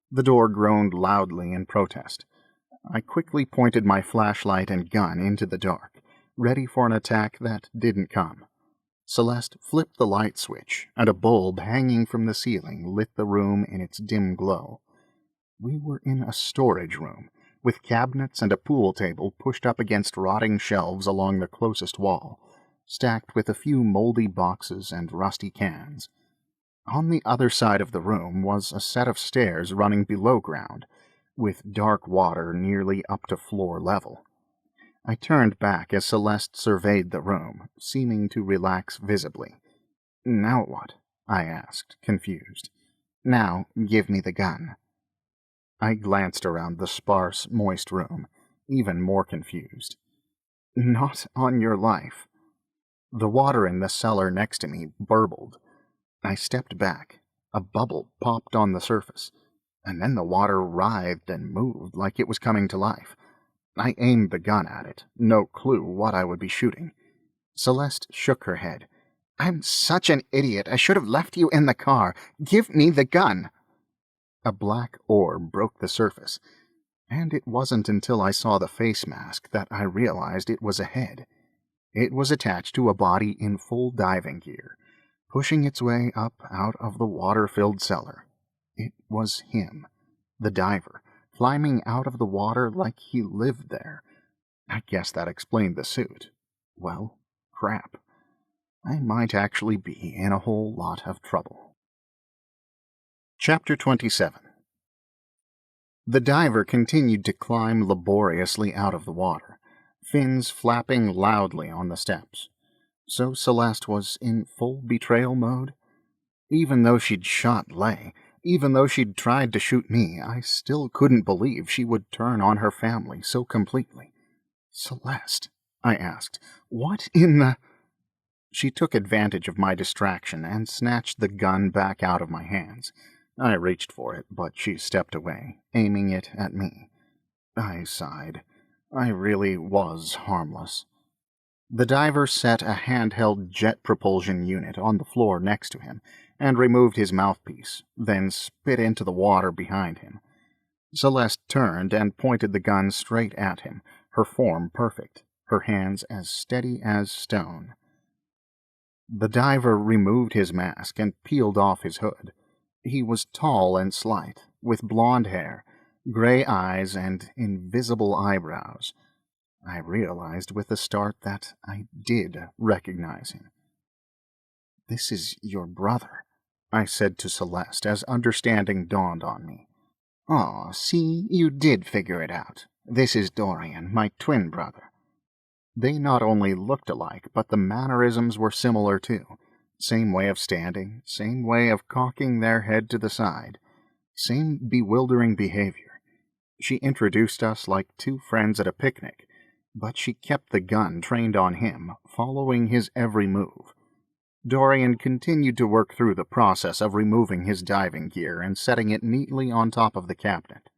The door groaned loudly in protest. I quickly pointed my flashlight and gun into the dark, ready for an attack that didn't come. Celeste flipped the light switch, and a bulb hanging from the ceiling lit the room in its dim glow. We were in a storage room, with cabinets and a pool table pushed up against rotting shelves along the closest wall, stacked with a few moldy boxes and rusty cans. On the other side of the room was a set of stairs running below ground, with dark water nearly up to floor level. I turned back as Celeste surveyed the room, seeming to relax visibly. "Now what?" I asked, confused. "Now give me the gun." I glanced around the sparse, moist room, even more confused. "Not on your life." The water in the cellar next to me burbled. I stepped back. A bubble popped on the surface, and then the water writhed and moved like it was coming to life. I aimed the gun at it, no clue what I would be shooting. Celeste shook her head. "I'm such an idiot. I should have left you in the car. Give me the gun." A black orb broke the surface, and it wasn't until I saw the face mask that I realized it was a head. It was attached to a body in full diving gear, pushing its way up out of the water-filled cellar. It was him, the diver, climbing out of the water like he lived there. I guess that explained the suit. Well, crap. I might actually be in a whole lot of trouble. Chapter 27. The diver continued to climb laboriously out of the water, fins flapping loudly on the steps. So Celeste was in full betrayal mode? Even though she'd shot Lay, even though she'd tried to shoot me, I still couldn't believe she would turn on her family so completely. "Celeste," I asked, "what in the—" She took advantage of my distraction and snatched the gun back out of my hands. I reached for it, but she stepped away, aiming it at me. I sighed. I really was harmless. The diver set a handheld jet propulsion unit on the floor next to him and removed his mouthpiece, then spit into the water behind him. Celeste turned and pointed the gun straight at him, her form perfect, her hands as steady as stone. The diver removed his mask and peeled off his hood. He was tall and slight, with blonde hair, gray eyes, and invisible eyebrows. I realized with a start that I did recognize him. "This is your brother," I said to Celeste as understanding dawned on me. "Aw, see, you did figure it out. This is Dorian, my twin brother." They not only looked alike, but the mannerisms were similar too. Same way of standing, same way of cocking their head to the side, same bewildering behavior. She introduced us like two friends at a picnic, but she kept the gun trained on him, following his every move. Dorian continued to work through the process of removing his diving gear and setting it neatly on top of the cabinet.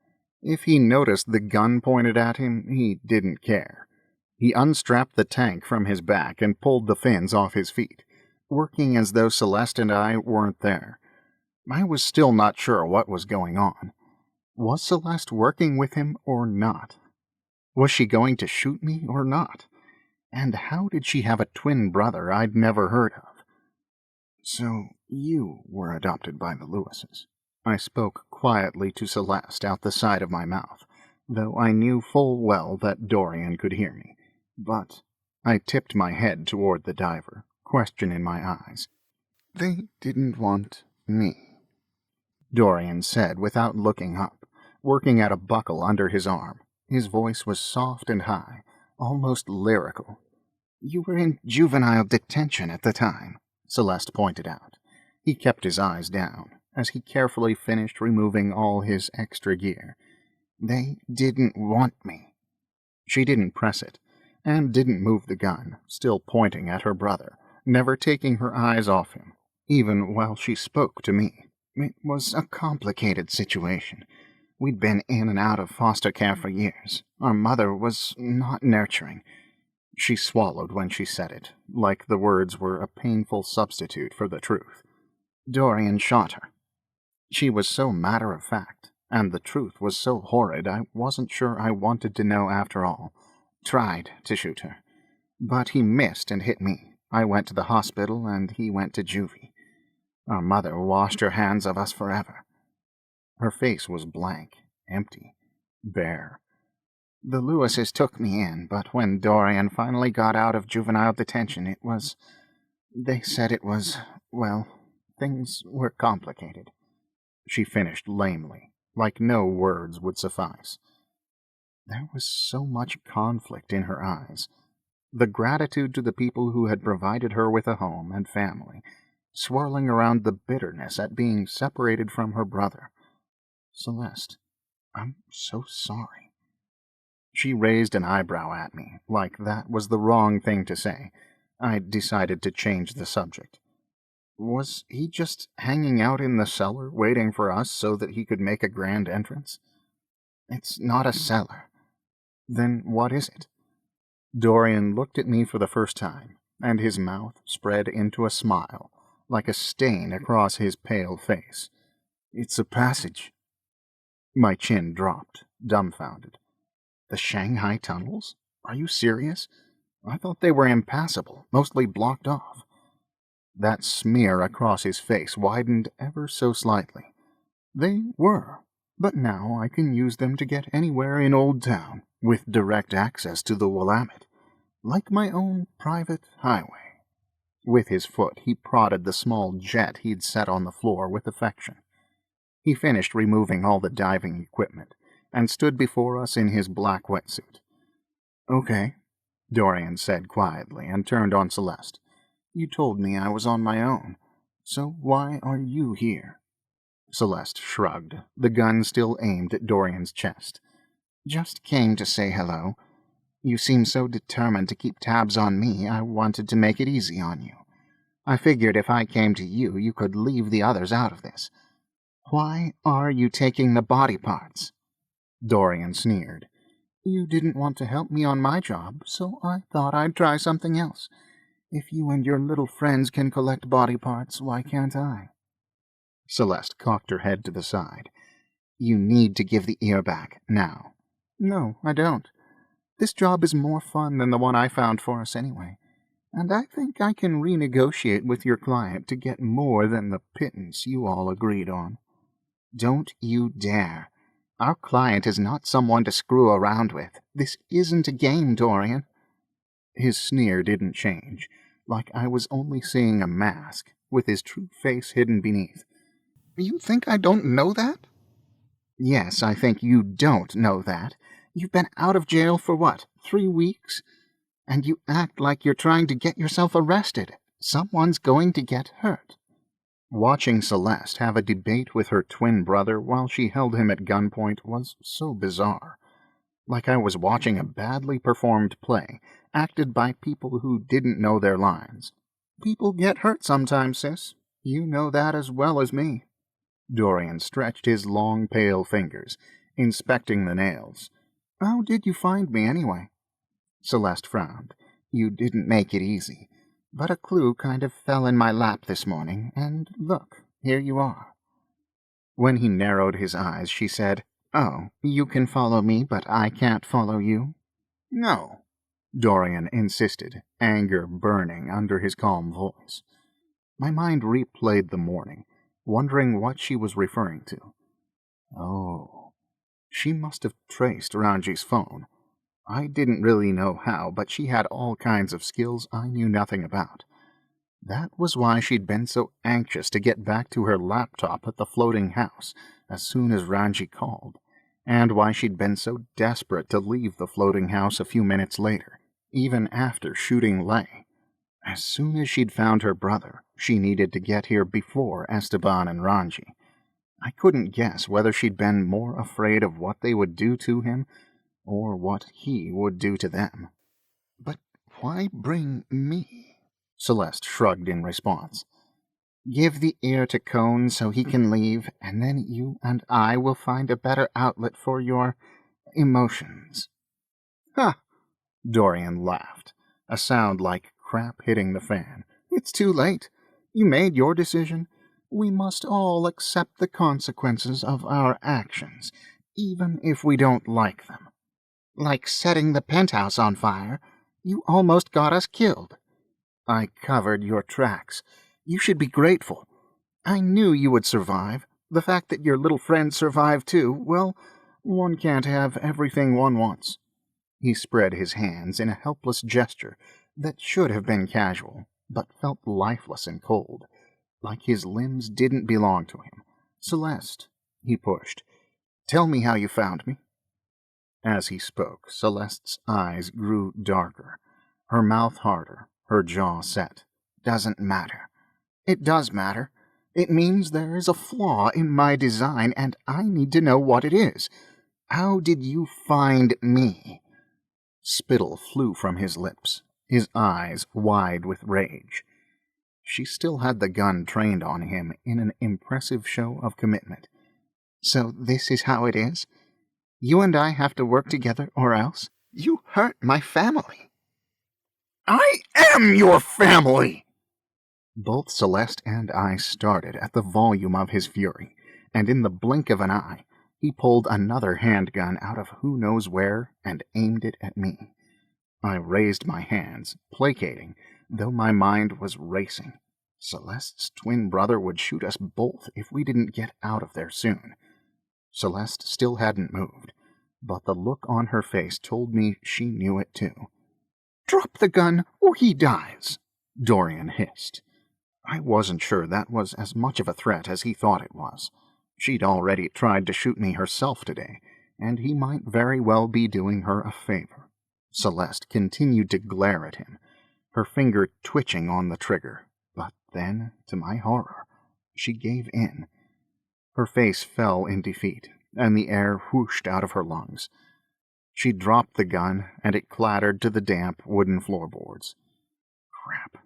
If he noticed the gun pointed at him, he didn't care. He unstrapped the tank from his back and pulled the fins off his feet, working as though Celeste and I weren't there. I was still not sure what was going on. Was Celeste working with him or not? Was she going to shoot me or not? And how did she have a twin brother I'd never heard of? "So you were adopted by the Lewises." I spoke quietly to Celeste out the side of my mouth, though I knew full well that Dorian could hear me. But I tipped my head toward the diver, question in my eyes. "They didn't want me," Dorian said without looking up, working at a buckle under his arm. His voice was soft and high, almost lyrical. "You were in juvenile detention at the time," Celeste pointed out. He kept his eyes down as he carefully finished removing all his extra gear. "They didn't want me." She didn't press it, and didn't move the gun, still pointing at her brother, never taking her eyes off him, even while she spoke to me. "It was a complicated situation. We'd been in and out of foster care for years. Our mother was not nurturing." She swallowed when she said it, like the words were a painful substitute for the truth. Dorian shot her. She was so matter-of-fact, and the truth was so horrid I wasn't sure I wanted to know after all. Tried to shoot her. But he missed and hit me. I went to the hospital, and he went to juvie. Our mother washed her hands of us forever. Her face was blank, empty, bare. The Lewises took me in, but when Dorian finally got out of juvenile detention, they said it was, well, things were complicated. She finished lamely, like no words would suffice. There was so much conflict in her eyes. The gratitude to the people who had provided her with a home and family, swirling around the bitterness at being separated from her brother. "Celeste, I'm so sorry." She raised an eyebrow at me, like that was the wrong thing to say. I decided to change the subject. "Was he just hanging out in the cellar, waiting for us so that he could make a grand entrance?" "It's not a cellar." "Then what is it?" Dorian looked at me for the first time, and his mouth spread into a smile, like a stain across his pale face. "It's a passage." My chin dropped, dumbfounded. "The Shanghai tunnels? Are you serious? I thought they were impassable, mostly blocked off." That smear across his face widened ever so slightly. "They were, but now I can use them to get anywhere in Old Town, with direct access to the Willamette, like my own private highway." With his foot he prodded the small jet he'd set on the floor with affection. He finished removing all the diving equipment, and stood before us in his black wetsuit. "Okay," Dorian said quietly, and turned on Celeste. "You told me I was on my own, so why are you here?" Celeste shrugged, the gun still aimed at Dorian's chest. "Just came to say hello. You seem so determined to keep tabs on me, I wanted to make it easy on you. I figured if I came to you, you could leave the others out of this. Why are you taking the body parts?" Dorian sneered. "You didn't want to help me on my job, so I thought I'd try something else. If you and your little friends can collect body parts, why can't I?" Celeste cocked her head to the side. "You need to give the ear back, now." "No, I don't. This job is more fun than the one I found for us anyway, and I think I can renegotiate with your client to get more than the pittance you all agreed on." "Don't you dare. Our client is not someone to screw around with. This isn't a game, Dorian." His sneer didn't change, like I was only seeing a mask, with his true face hidden beneath. "You think I don't know that?" "Yes, I think you don't know that. You've been out of jail for what, 3 weeks? And you act like you're trying to get yourself arrested. Someone's going to get hurt." Watching Celeste have a debate with her twin brother while she held him at gunpoint was so bizarre. Like I was watching a badly performed play, acted by people who didn't know their lines. People get hurt sometimes, sis. You know that as well as me. Dorian stretched his long, pale fingers, inspecting the nails. How did you find me, anyway? Celeste frowned. You didn't make it easy, but a clue kind of fell in my lap this morning, and look, here you are. When he narrowed his eyes, she said, Oh, you can follow me, but I can't follow you? No, Dorian insisted, anger burning under his calm voice. My mind replayed the morning, wondering what she was referring to. Oh, she must have traced Ranji's phone. I didn't really know how, but she had all kinds of skills I knew nothing about. That was why she'd been so anxious to get back to her laptop at the floating house as soon as Ranji called, and why she'd been so desperate to leave the floating house a few minutes later, even after shooting Lei. As soon as she'd found her brother, she needed to get here before Esteban and Ranji. I couldn't guess whether she'd been more afraid of what they would do to him or what he would do to them. But why bring me? Celeste shrugged in response. Give the ear to Cohen so he can leave, and then you and I will find a better outlet for your emotions. Ha! Dorian laughed, a sound like crap hitting the fan. It's too late. You made your decision. We must all accept the consequences of our actions, even if we don't like them. Like setting the penthouse on fire. You almost got us killed. I covered your tracks. You should be grateful. I knew you would survive. The fact that your little friend survived too, well, one can't have everything one wants. He spread his hands in a helpless gesture that should have been casual, but felt lifeless and cold, like his limbs didn't belong to him. Celeste, he pushed, tell me how you found me. As he spoke, Celeste's eyes grew darker, her mouth harder, her jaw set. Doesn't matter. It does matter. It means there is a flaw in my design, and I need to know what it is. How did you find me? Spittle flew from his lips, his eyes wide with rage. She still had the gun trained on him in an impressive show of commitment. So this is how it is? You and I have to work together, or else? You hurt my family. I am your family! Both Celeste and I started at the volume of his fury, and in the blink of an eye, he pulled another handgun out of who knows where and aimed it at me. I raised my hands, placating, though my mind was racing. Celeste's twin brother would shoot us both if we didn't get out of there soon. Celeste still hadn't moved, but the look on her face told me she knew it too. Drop the gun, or he dies, Dorian hissed. I wasn't sure that was as much of a threat as he thought it was. She'd already tried to shoot me herself today, and he might very well be doing her a favor. Celeste continued to glare at him, her finger twitching on the trigger, but then, to my horror, she gave in. Her face fell in defeat, and the air whooshed out of her lungs. She dropped the gun, and it clattered to the damp wooden floorboards. Crap.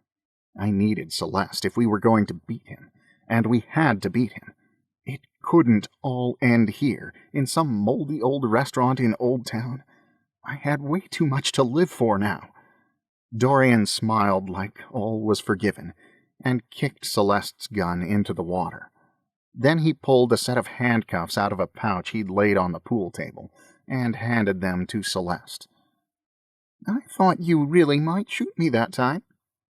I needed Celeste if we were going to beat him, and we had to beat him. It couldn't all end here, in some moldy old restaurant in Old Town. I had way too much to live for now. Dorian smiled like all was forgiven, and kicked Celeste's gun into the water. Then he pulled a set of handcuffs out of a pouch he'd laid on the pool table, and handed them to Celeste. I thought you really might shoot me that time,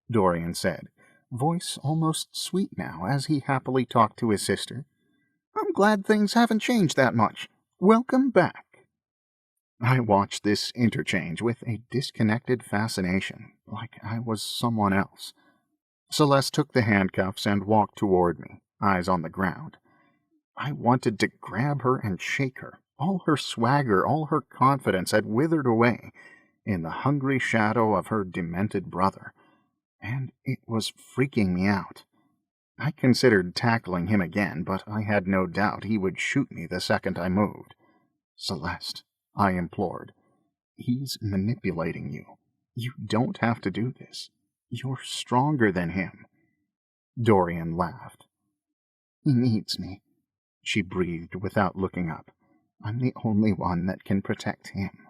Dorian said, voice almost sweet now as he happily talked to his sister. I'm glad things haven't changed that much. Welcome back. I watched this interchange with a disconnected fascination, like I was someone else. Celeste took the handcuffs and walked toward me, eyes on the ground. I wanted to grab her and shake her. All her swagger, all her confidence had withered away in the hungry shadow of her demented brother, and it was freaking me out. I considered tackling him again, but I had no doubt he would shoot me the second I moved. Celeste, I implored, he's manipulating you. You don't have to do this. You're stronger than him." Dorian laughed. "He needs me," she breathed without looking up. "I'm the only one that can protect him."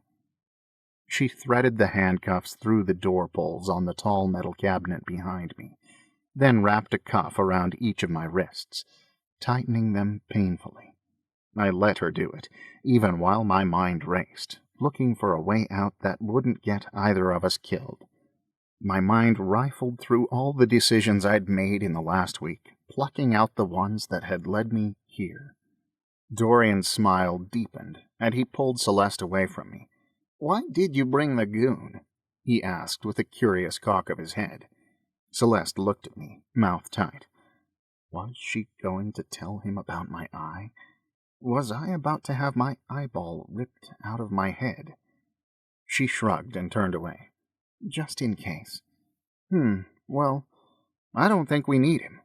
She threaded the handcuffs through the door pulls on the tall metal cabinet behind me, then wrapped a cuff around each of my wrists, tightening them painfully. I let her do it, even while my mind raced, looking for a way out that wouldn't get either of us killed. My mind rifled through all the decisions I'd made in the last week, plucking out the ones that had led me here. Dorian's smile deepened, and he pulled Celeste away from me. "Why did you bring the goon?" he asked with a curious cock of his head. Celeste looked at me, mouth tight. Was she going to tell him about my eye? Was I about to have my eyeball ripped out of my head? She shrugged and turned away. "Just in case." Well, I don't think we need him."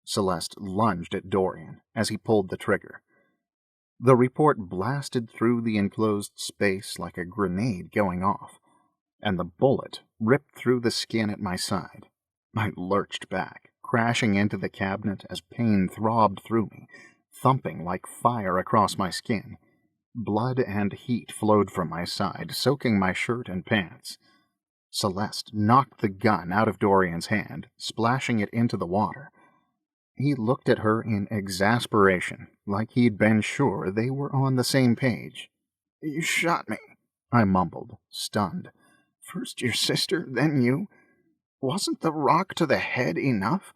Celeste lunged at Dorian as he pulled the trigger. The report blasted through the enclosed space like a grenade going off, and the bullet ripped through the skin at my side. I lurched back, crashing into the cabinet as pain throbbed through me, thumping like fire across my skin. Blood and heat flowed from my side, soaking my shirt and pants. Celeste knocked the gun out of Dorian's hand, splashing it into the water. He looked at her in exasperation, like he'd been sure they were on the same page. "You shot me," I mumbled, stunned. "First your sister, then you. Wasn't the rock to the head enough?"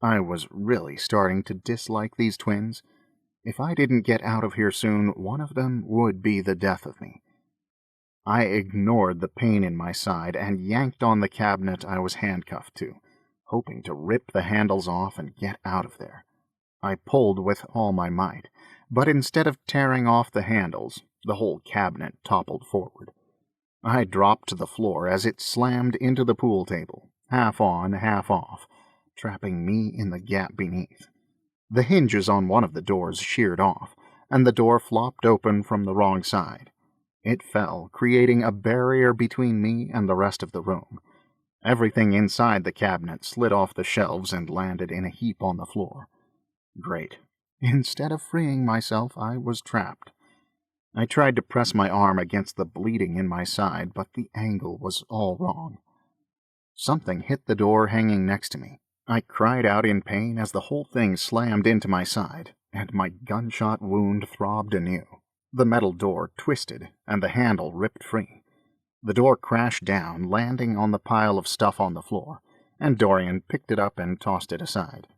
I was really starting to dislike these twins. If I didn't get out of here soon, one of them would be the death of me. I ignored the pain in my side and yanked on the cabinet I was handcuffed to, hoping to rip the handles off and get out of there. I pulled with all my might, but instead of tearing off the handles, the whole cabinet toppled forward. I dropped to the floor as it slammed into the pool table, half on, half off, trapping me in the gap beneath. The hinges on one of the doors sheared off, and the door flopped open from the wrong side. It fell, creating a barrier between me and the rest of the room. Everything inside the cabinet slid off the shelves and landed in a heap on the floor. Great. Instead of freeing myself, I was trapped. I tried to press my arm against the bleeding in my side, but the angle was all wrong. Something hit the door hanging next to me. I cried out in pain as the whole thing slammed into my side, and my gunshot wound throbbed anew. The metal door twisted, and the handle ripped free. The door crashed down, landing on the pile of stuff on the floor, and Dorian picked it up and tossed it aside.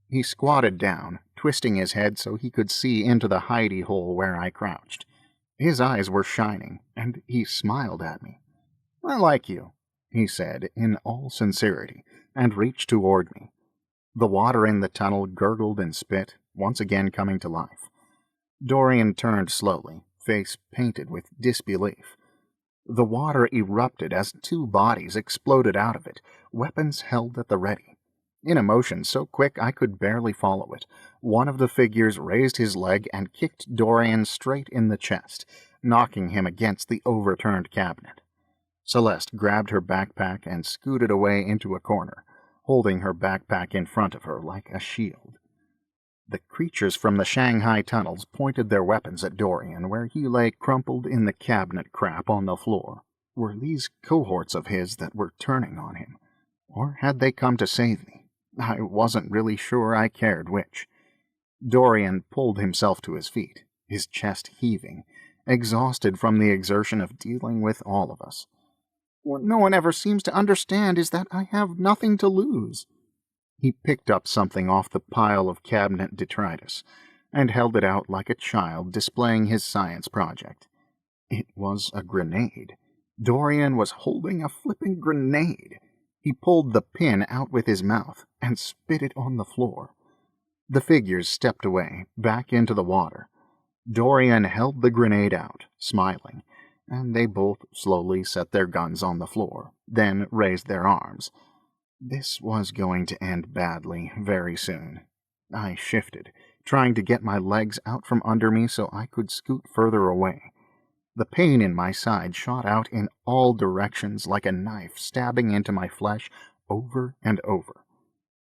He squatted down, twisting his head so he could see into the hidey hole where I crouched. His eyes were shining, and he smiled at me. "I like you," he said in all sincerity, and reached toward me. The water in the tunnel gurgled and spit, once again coming to life. Dorian turned slowly, face painted with disbelief. The water erupted as two bodies exploded out of it, weapons held at the ready. In a motion so quick I could barely follow it, one of the figures raised his leg and kicked Dorian straight in the chest, knocking him against the overturned cabinet. Celeste grabbed her backpack and scooted away into a corner, holding her backpack in front of her like a shield. The creatures from the Shanghai tunnels pointed their weapons at Dorian where he lay crumpled in the cabinet crap on the floor. Were these cohorts of his that were turning on him? Or had they come to save me? I wasn't really sure I cared which. Dorian pulled himself to his feet, his chest heaving, exhausted from the exertion of dealing with all of us. "What no one ever seems to understand is that I have nothing to lose." He picked up something off the pile of cabinet detritus and held it out like a child displaying his science project. It was a grenade. Dorian was holding a flipping grenade. He pulled the pin out with his mouth and spit it on the floor. The figures stepped away, back into the water. Dorian held the grenade out, smiling, and they both slowly set their guns on the floor, then raised their arms. This was going to end badly very soon. I shifted, trying to get my legs out from under me so I could scoot further away. The pain in my side shot out in all directions like a knife stabbing into my flesh over and over.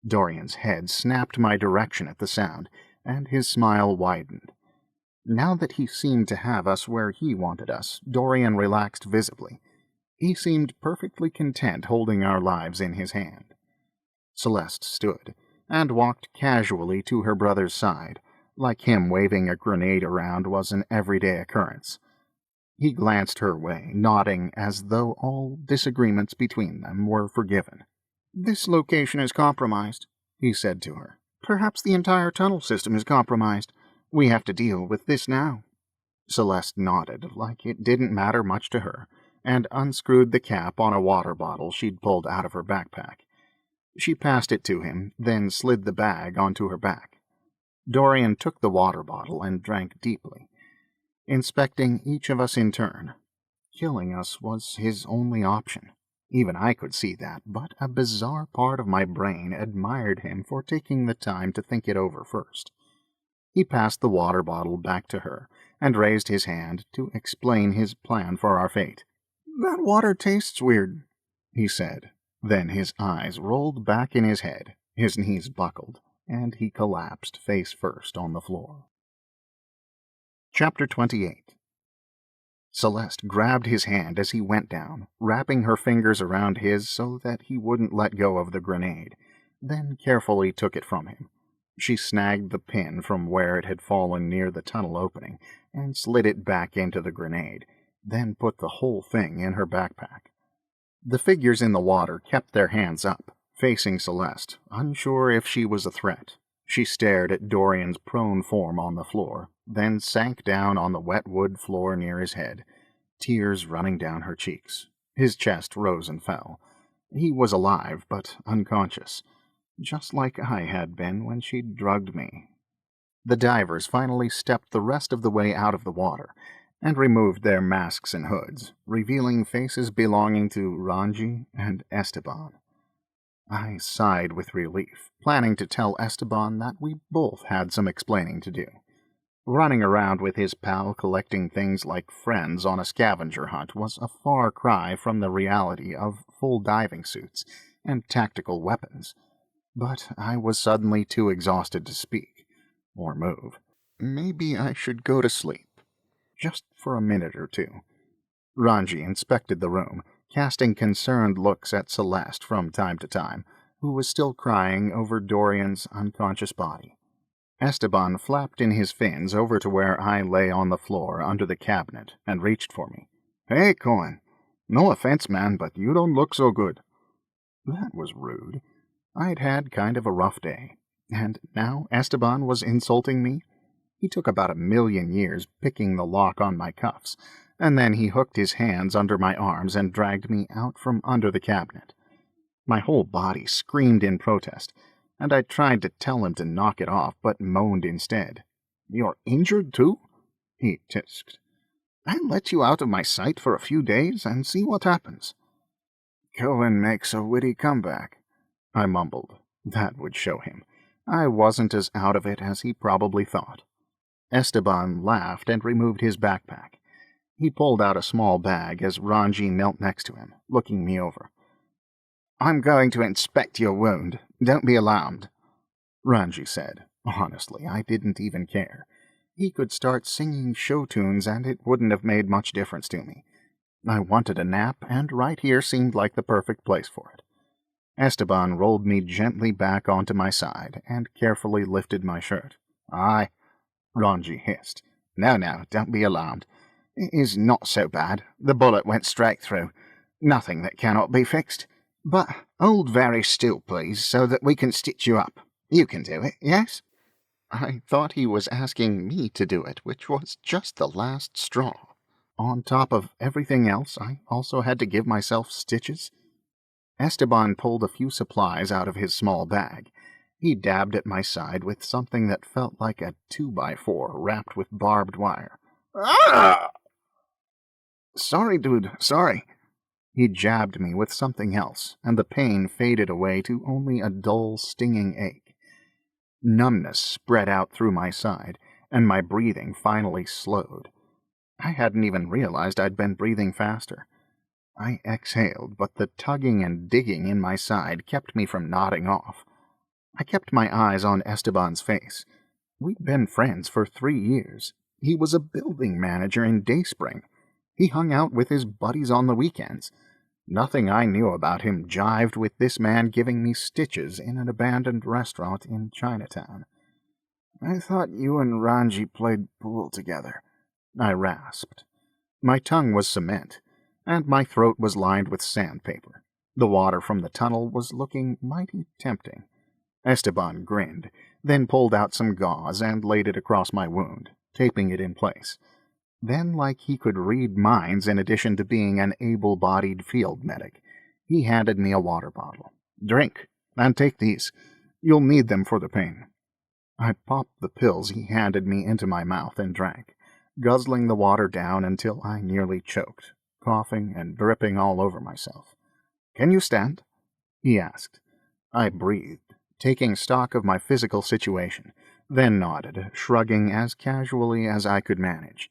Dorian's head snapped my direction at the sound, and his smile widened. Now that he seemed to have us where he wanted us, Dorian relaxed visibly. He seemed perfectly content holding our lives in his hand. Celeste stood, and walked casually to her brother's side, like him waving a grenade around was an everyday occurrence. He glanced her way, nodding as though all disagreements between them were forgiven. "This location is compromised," he said to her. "Perhaps the entire tunnel system is compromised. We have to deal with this now." Celeste nodded, like it didn't matter much to her, and unscrewed the cap on a water bottle she'd pulled out of her backpack. She passed it to him, then slid the bag onto her back. Dorian took the water bottle and drank deeply, inspecting each of us in turn. Killing us was his only option. Even I could see that, but a bizarre part of my brain admired him for taking the time to think it over first. He passed the water bottle back to her, and raised his hand to explain his plan for our fate. "That water tastes weird," he said. Then his eyes rolled back in his head, his knees buckled, and he collapsed face first on the floor. Chapter 28. Celeste grabbed his hand as he went down, wrapping her fingers around his so that he wouldn't let go of the grenade, then carefully took it from him. She snagged the pin from where it had fallen near the tunnel opening, and slid it back into the grenade, then put the whole thing in her backpack. The figures in the water kept their hands up, facing Celeste, unsure if she was a threat. She stared at Dorian's prone form on the floor, then sank down on the wet wood floor near his head, tears running down her cheeks. His chest rose and fell. He was alive, but unconscious, just like I had been when she'd drugged me. The divers finally stepped the rest of the way out of the water, and removed their masks and hoods, revealing faces belonging to Ranji and Esteban. I sighed with relief, planning to tell Esteban that we both had some explaining to do. Running around with his pal collecting things like friends on a scavenger hunt was a far cry from the reality of full diving suits and tactical weapons, but I was suddenly too exhausted to speak or move. Maybe I should go to sleep. Just for a minute or two. Ranji inspected the room, casting concerned looks at Celeste from time to time, who was still crying over Dorian's unconscious body. Esteban flapped in his fins over to where I lay on the floor under the cabinet and reached for me. "Hey, Cohen. No offense, man, but you don't look so good." That was rude. I'd had kind of a rough day, and now Esteban was insulting me? He took about 1,000,000 years picking the lock on my cuffs, and then he hooked his hands under my arms and dragged me out from under the cabinet. My whole body screamed in protest, and I tried to tell him to knock it off, but moaned instead. "You're injured, too?" he tisked. "I'll let you out of my sight for a few days and see what happens." "Cohen makes a witty comeback," I mumbled. That would show him. I wasn't as out of it as he probably thought. Esteban laughed and removed his backpack. He pulled out a small bag as Ranji knelt next to him, looking me over. "I'm going to inspect your wound. Don't be alarmed," Ranji said. Honestly, I didn't even care. He could start singing show tunes and it wouldn't have made much difference to me. I wanted a nap, and right here seemed like the perfect place for it. Esteban rolled me gently back onto my side and carefully lifted my shirt. "Aye," Ranji hissed. No, don't be alarmed. It is not so bad. The bullet went straight through. Nothing that cannot be fixed. But hold very still, please, so that we can stitch you up. You can do it, yes?" I thought he was asking me to do it, which was just the last straw. On top of everything else, I also had to give myself stitches. Esteban pulled a few supplies out of his small bag. He dabbed at my side with something that felt like a 2x4 wrapped with barbed wire. "Ah!" "Sorry, dude, sorry." He jabbed me with something else, and the pain faded away to only a dull, stinging ache. Numbness spread out through my side, and my breathing finally slowed. I hadn't even realized I'd been breathing faster. I exhaled, but the tugging and digging in my side kept me from nodding off. I kept my eyes on Esteban's face. We'd been friends for 3 years. He was a building manager in Dayspring. He hung out with his buddies on the weekends. Nothing I knew about him jived with this man giving me stitches in an abandoned restaurant in Chinatown. "I thought you and Ranji played pool together," I rasped. My tongue was cement, and my throat was lined with sandpaper. The water from the tunnel was looking mighty tempting. Esteban grinned, then pulled out some gauze and laid it across my wound, taping it in place. Then, like he could read minds in addition to being an able-bodied field medic, he handed me a water bottle. "Drink, and take these. You'll need them for the pain." I popped the pills he handed me into my mouth and drank, guzzling the water down until I nearly choked, coughing and dripping all over myself. "Can you stand?" he asked. I breathed, taking stock of my physical situation, then nodded, shrugging as casually as I could manage.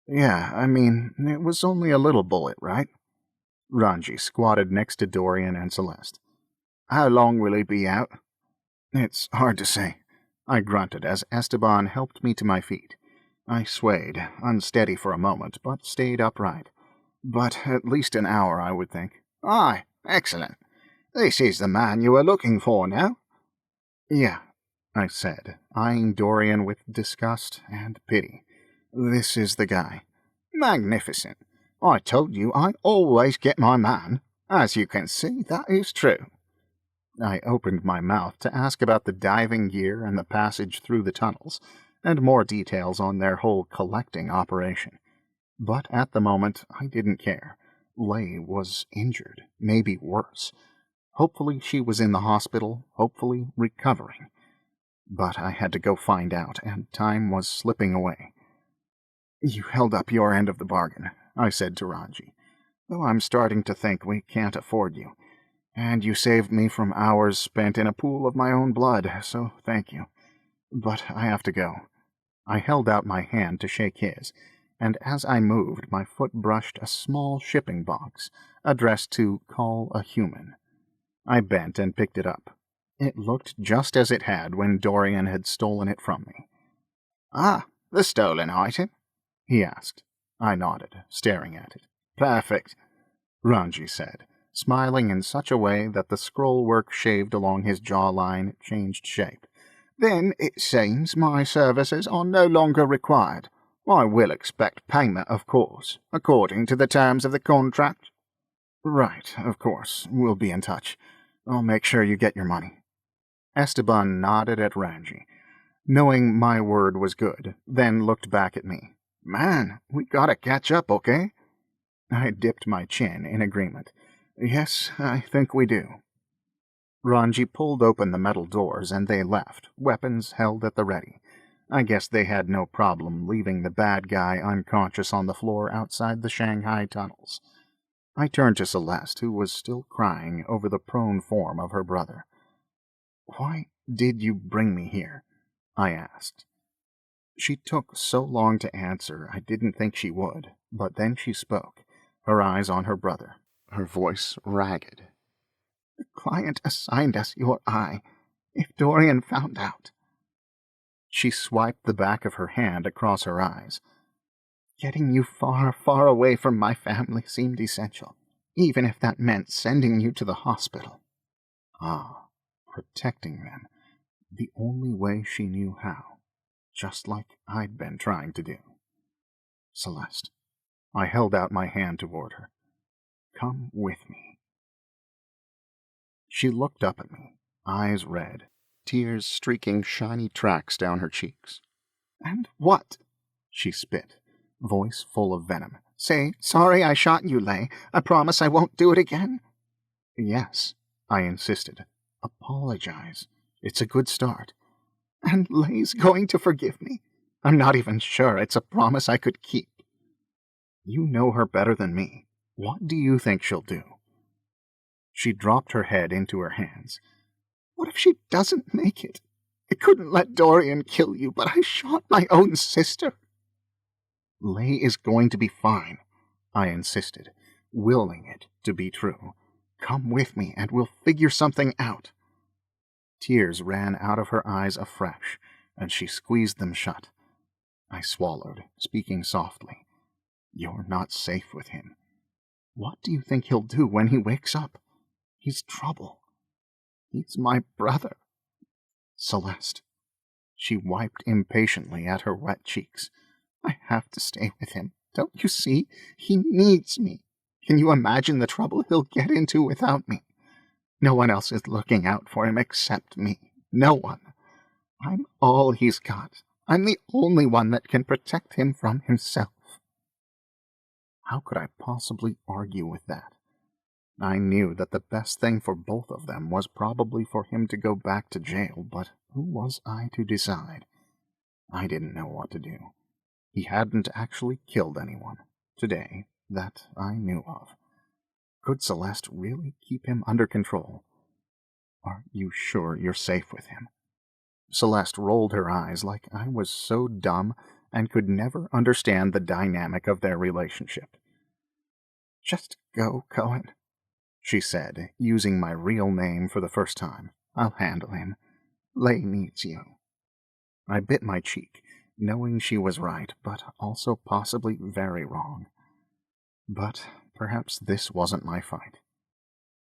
"Yeah, I mean, it was only a little bullet, right?" Ranji squatted next to Dorian and Celeste. "How long will he be out?" "It's hard to say," I grunted as Esteban helped me to my feet. I swayed, unsteady for a moment, but stayed upright. "But at least an hour, I would think." "Aye, excellent. This is the man you were looking for, no?" "Yeah," I said, eyeing Dorian with disgust and pity. "This is the guy." "Magnificent. I told you I always get my man. As you can see, that is true." I opened my mouth to ask about the diving gear and the passage through the tunnels, and more details on their whole collecting operation. But at the moment, I didn't care. Lei was injured, maybe worse. Hopefully she was in the hospital, hopefully recovering. But I had to go find out, and time was slipping away. "You held up your end of the bargain," I said to Ranji, "though I'm starting to think we can't afford you. And you saved me from hours spent in a pool of my own blood, so thank you. But I have to go." I held out my hand to shake his, and as I moved, my foot brushed a small shipping box, addressed to "Call a Human." I bent and picked it up. It looked just as it had when Dorian had stolen it from me. "Ah, the stolen item?" he asked. I nodded, staring at it. "Perfect," Ranji said, smiling in such a way that the scroll work shaved along his jawline changed shape. "Then it seems my services are no longer required. I will expect payment, of course, according to the terms of the contract." "Right, of course. We'll be in touch. I'll make sure you get your money." Esteban nodded at Ranji, knowing my word was good, then looked back at me. "Man, we gotta catch up, okay?" I dipped my chin in agreement. "Yes, I think we do." Ranji pulled open the metal doors and they left, weapons held at the ready. I guess they had no problem leaving the bad guy unconscious on the floor outside the Shanghai tunnels. I turned to Celeste, who was still crying over the prone form of her brother. "Why did you bring me here?" I asked. She took so long to answer I didn't think she would, but then she spoke, her eyes on her brother, her voice ragged. "The client assigned us your eye. If Dorian found out—" She swiped the back of her hand across her eyes. "Getting you far, far away from my family seemed essential, even if that meant sending you to the hospital." Ah, protecting them, the only way she knew how, just like I'd been trying to do. "Celeste," I held out my hand toward her. "Come with me." She looked up at me, eyes red, tears streaking shiny tracks down her cheeks. "And what?" she spit, voice full of venom. "Say, sorry I shot you, Lei. I promise I won't do it again." "Yes," I insisted. "Apologize. It's a good start." "And Lei's going to forgive me? I'm not even sure it's a promise I could keep." "You know her better than me. What do you think she'll do?" She dropped her head into her hands. "What if she doesn't make it? I couldn't let Dorian kill you, but I shot my own sister." "Lei is going to be fine," I insisted. willing it to be true. Come with me, and we'll figure something out. Tears ran out of her eyes afresh, and she squeezed them shut. I swallowed, speaking softly. You're not safe with him. What do you think he'll do when he wakes up? He's trouble. He's my brother. Celeste. She wiped impatiently at her wet cheeks. I have to stay with him. Don't you see? He needs me. Can you imagine the trouble he'll get into without me? No one else is looking out for him except me. No one. I'm all he's got. I'm the only one that can protect him from himself. How could I possibly argue with that? I knew that the best thing for both of them was probably for him to go back to jail, but who was I to decide? I didn't know what to do. He hadn't actually killed anyone, today, that I knew of. Could Celeste really keep him under control? Are you sure you're safe with him? Celeste rolled her eyes like I was so dumb and could never understand the dynamic of their relationship. Just go, Cohen, she said, using my real name for the first time. I'll handle him. Lay needs you. I bit my cheek, knowing she was right, but also possibly very wrong. But perhaps this wasn't my fight.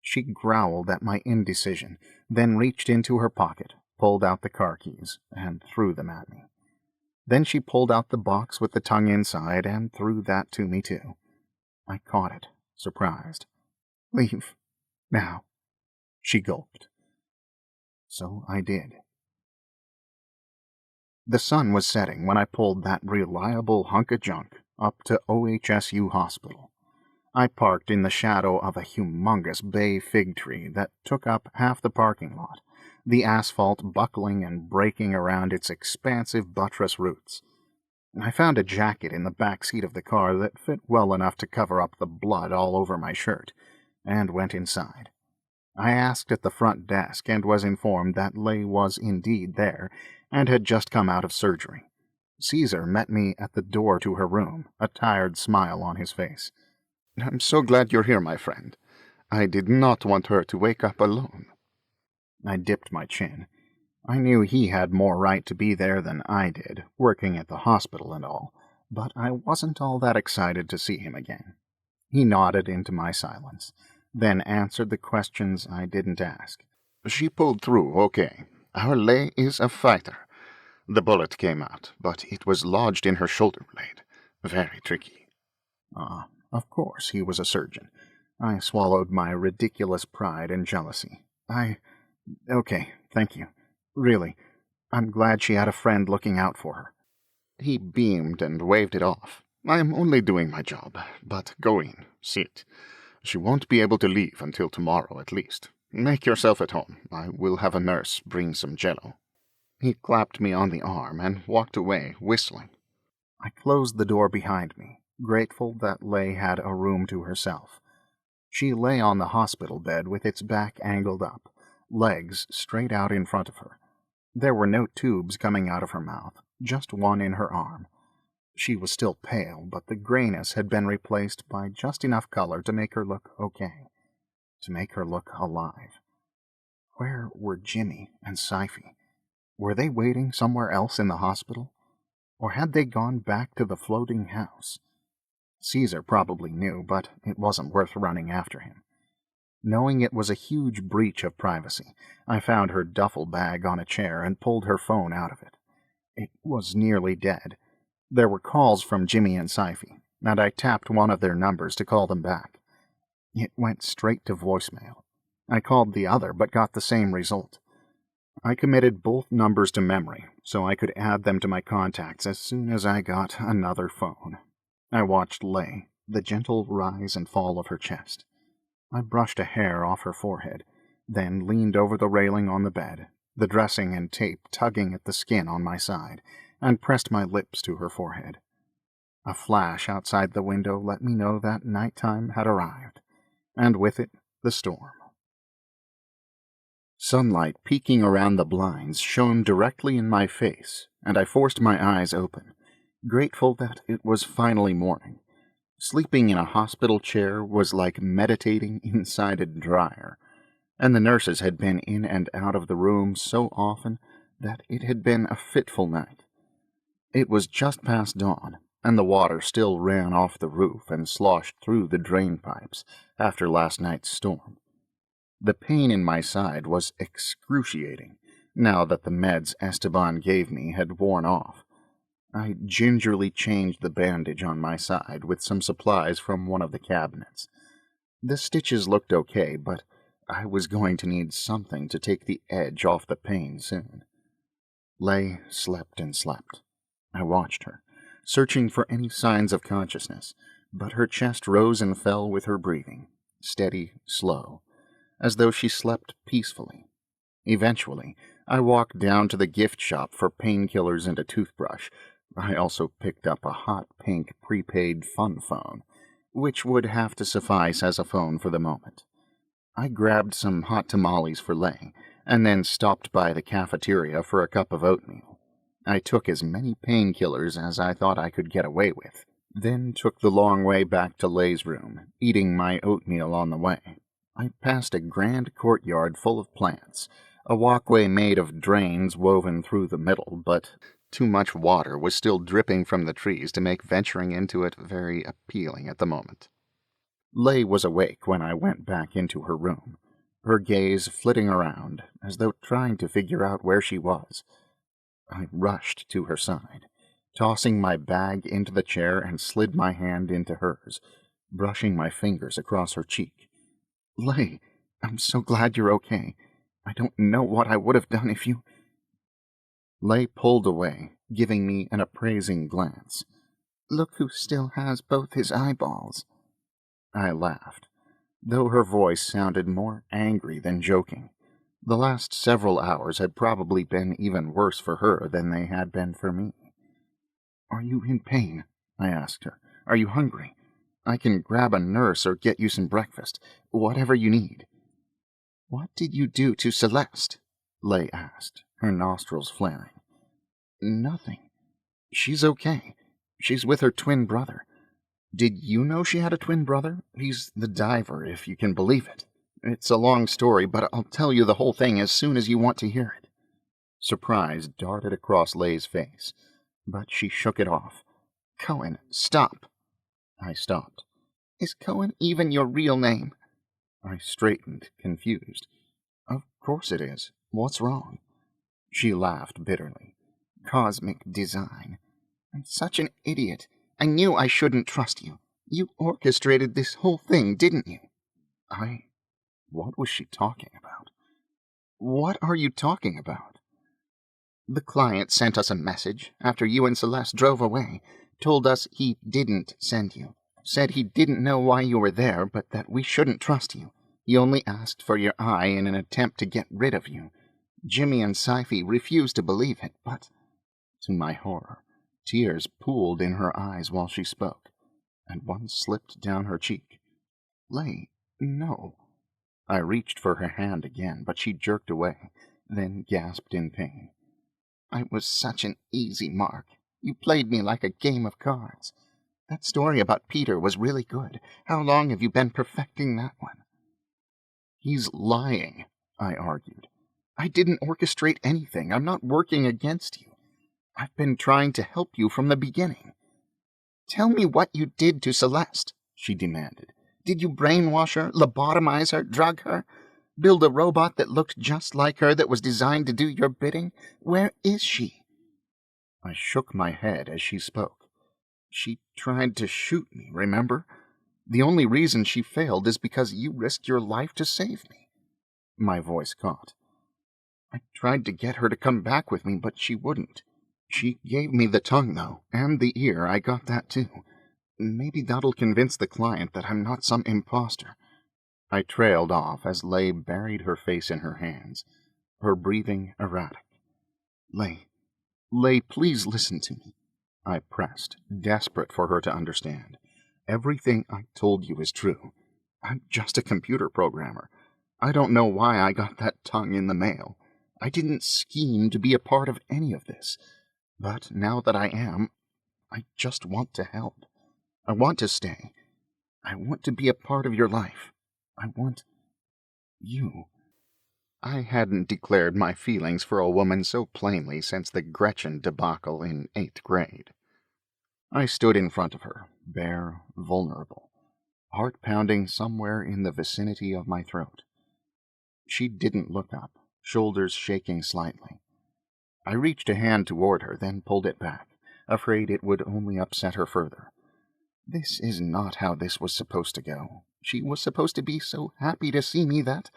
She growled at my indecision, then reached into her pocket, pulled out the car keys, and threw them at me. Then she pulled out the box with the tongue inside and threw that to me too. I caught it, surprised. Leave. Now. She gulped. So I did. The sun was setting when I pulled that reliable hunk of junk up to OHSU Hospital. I parked in the shadow of a humongous bay fig tree that took up half the parking lot, the asphalt buckling and breaking around its expansive buttress roots. I found a jacket in the back seat of the car that fit well enough to cover up the blood all over my shirt, and went inside. I asked at the front desk and was informed that Lay was indeed there and had just come out of surgery. Caesar met me at the door to her room, a tired smile on his face. I'm so glad you're here, my friend. I did not want her to wake up alone. I dipped my chin. I knew he had more right to be there than I did, working at the hospital and all, but I wasn't all that excited to see him again. He nodded into my silence, then answered the questions I didn't ask. She pulled through okay. Our Lay is a fighter. The bullet came out, but it was lodged in her shoulder blade. Very tricky. Of course he was a surgeon. I swallowed my ridiculous pride and jealousy. Okay, thank you. Really, I'm glad she had a friend looking out for her. He beamed and waved it off. I am only doing my job, but go in, sit. She won't be able to leave until tomorrow at least. Make yourself at home. I will have a nurse bring some jello. He clapped me on the arm and walked away, whistling. I closed the door behind me, grateful that Lay had a room to herself. She lay on the hospital bed with its back angled up, legs straight out in front of her. There were no tubes coming out of her mouth, just one in her arm. She was still pale, but the grayness had been replaced by just enough color to make her look okay, to make her look alive. Where were Jimmy and Sci-fi? Were they waiting somewhere else in the hospital? Or had they gone back to the floating house? Caesar probably knew, but it wasn't worth running after him. Knowing it was a huge breach of privacy, I found her duffel bag on a chair and pulled her phone out of it. It was nearly dead. There were calls from Jimmy and Sci-fi, and I tapped one of their numbers to call them back. It went straight to voicemail. I called the other, but got the same result. I committed both numbers to memory, so I could add them to my contacts as soon as I got another phone. I watched Lay, the gentle rise and fall of her chest. I brushed a hair off her forehead, then leaned over the railing on the bed, the dressing and tape tugging at the skin on my side, and pressed my lips to her forehead. A flash outside the window let me know that nighttime had arrived, and with it the storm. Sunlight peeking around the blinds shone directly in my face, and I forced my eyes open, grateful that it was finally morning. Sleeping in a hospital chair was like meditating inside a dryer, and the nurses had been in and out of the room so often that it had been a fitful night. It was just past dawn, and the water still ran off the roof and sloshed through the drain pipes after last night's storm. The pain in my side was excruciating, now that the meds Esteban gave me had worn off. I gingerly changed the bandage on my side with some supplies from one of the cabinets. The stitches looked okay, but I was going to need something to take the edge off the pain soon. Lay slept and slept. I watched her, searching for any signs of consciousness, but her chest rose and fell with her breathing, steady, slow, as though she slept peacefully. Eventually, I walked down to the gift shop for painkillers and a toothbrush. I also picked up a hot pink prepaid fun phone, which would have to suffice as a phone for the moment. I grabbed some hot tamales for Lay, and then stopped by the cafeteria for a cup of oatmeal. I took as many painkillers as I thought I could get away with, then took the long way back to Lay's room, eating my oatmeal on the way. I passed a grand courtyard full of plants, a walkway made of drains woven through the middle, but too much water was still dripping from the trees to make venturing into it very appealing at the moment. Lay was awake when I went back into her room, her gaze flitting around, as though trying to figure out where she was. I rushed to her side, tossing my bag into the chair and slid my hand into hers, brushing my fingers across her cheek. "Lay, I'm so glad you're okay. I don't know what I would have done if you—" Lay pulled away, giving me an appraising glance. "Look who still has both his eyeballs." I laughed, though her voice sounded more angry than joking. The last several hours had probably been even worse for her than they had been for me. "Are you in pain?" I asked her. "Are you hungry? I can grab a nurse or get you some breakfast, whatever you need." "What did you do to Celeste?" Lay asked, her nostrils flaring. "Nothing. She's okay. She's with her twin brother. Did you know she had a twin brother? He's the diver, if you can believe it. It's a long story, but I'll tell you the whole thing as soon as you want to hear it." Surprise darted across Lay's face, but she shook it off. "Cohen, stop." I stopped. "Is Cohen even your real name?" I straightened, confused. "Of course it is. What's wrong?" She laughed bitterly. "Cosmic design. I'm such an idiot. I knew I shouldn't trust you. You orchestrated this whole thing, didn't you?" What was she talking about? "What are you talking about?" "The client sent us a message after you and Celeste drove away. Told us he didn't send you. Said he didn't know why you were there, but that we shouldn't trust you. He only asked for your eye in an attempt to get rid of you. Jimmy and Sci-fi refused to believe it, but—" To my horror, tears pooled in her eyes while she spoke, and one slipped down her cheek. "Lay, no." I reached for her hand again, but she jerked away, then gasped in pain. "I was such an easy mark. You played me like a game of cards. That story about Peter was really good. How long have you been perfecting that one?" "He's lying," I argued. "I didn't orchestrate anything. I'm not working against you. I've been trying to help you from the beginning." "Tell me what you did to Celeste," she demanded. "Did you brainwash her, lobotomize her, drug her? Build a robot that looked just like her that was designed to do your bidding? Where is she?" I shook my head as she spoke. "She tried to shoot me, remember? The only reason she failed is because you risked your life to save me." My voice caught. "I tried to get her to come back with me, but she wouldn't. She gave me the tongue, though, and the ear. I got that, too. Maybe that'll convince the client that I'm not some imposter." I trailed off as Lay buried her face in her hands, her breathing erratic. Lay, please listen to me." I pressed, desperate for her to understand. "Everything I told you is true. I'm just a computer programmer. I don't know why I got that tongue in the mail. I didn't scheme to be a part of any of this. But now that I am, I just want to help. I want to stay. I want to be a part of your life. I want you. I hadn't declared my feelings for a woman so plainly since the Gretchen debacle in 8th grade. I stood in front of her, bare, vulnerable, heart pounding somewhere in the vicinity of my throat. She didn't look up, shoulders shaking slightly. I reached a hand toward her, then pulled it back, afraid it would only upset her further. This is not how this was supposed to go. She was supposed to be so happy to see me that...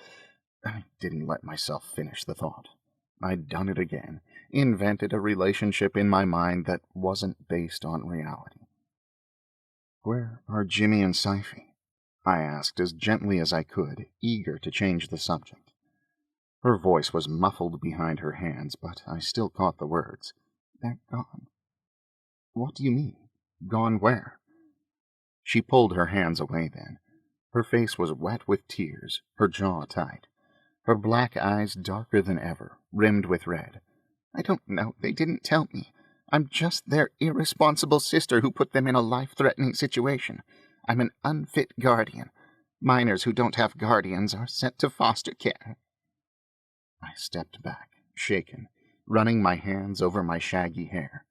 I didn't let myself finish the thought. I'd done it again, invented a relationship in my mind that wasn't based on reality. "Where are Jimmy and Sci-fi?" I asked as gently as I could, eager to change the subject. Her voice was muffled behind her hands, but I still caught the words. "They're gone." "What do you mean? Gone where?" She pulled her hands away then. Her face was wet with tears, her jaw tight. Her black eyes darker than ever, rimmed with red. "I don't know. They didn't tell me. I'm just their irresponsible sister who put them in a life-threatening situation. I'm an unfit guardian. Minors who don't have guardians are sent to foster care." I stepped back, shaken, running my hands over my shaggy hair.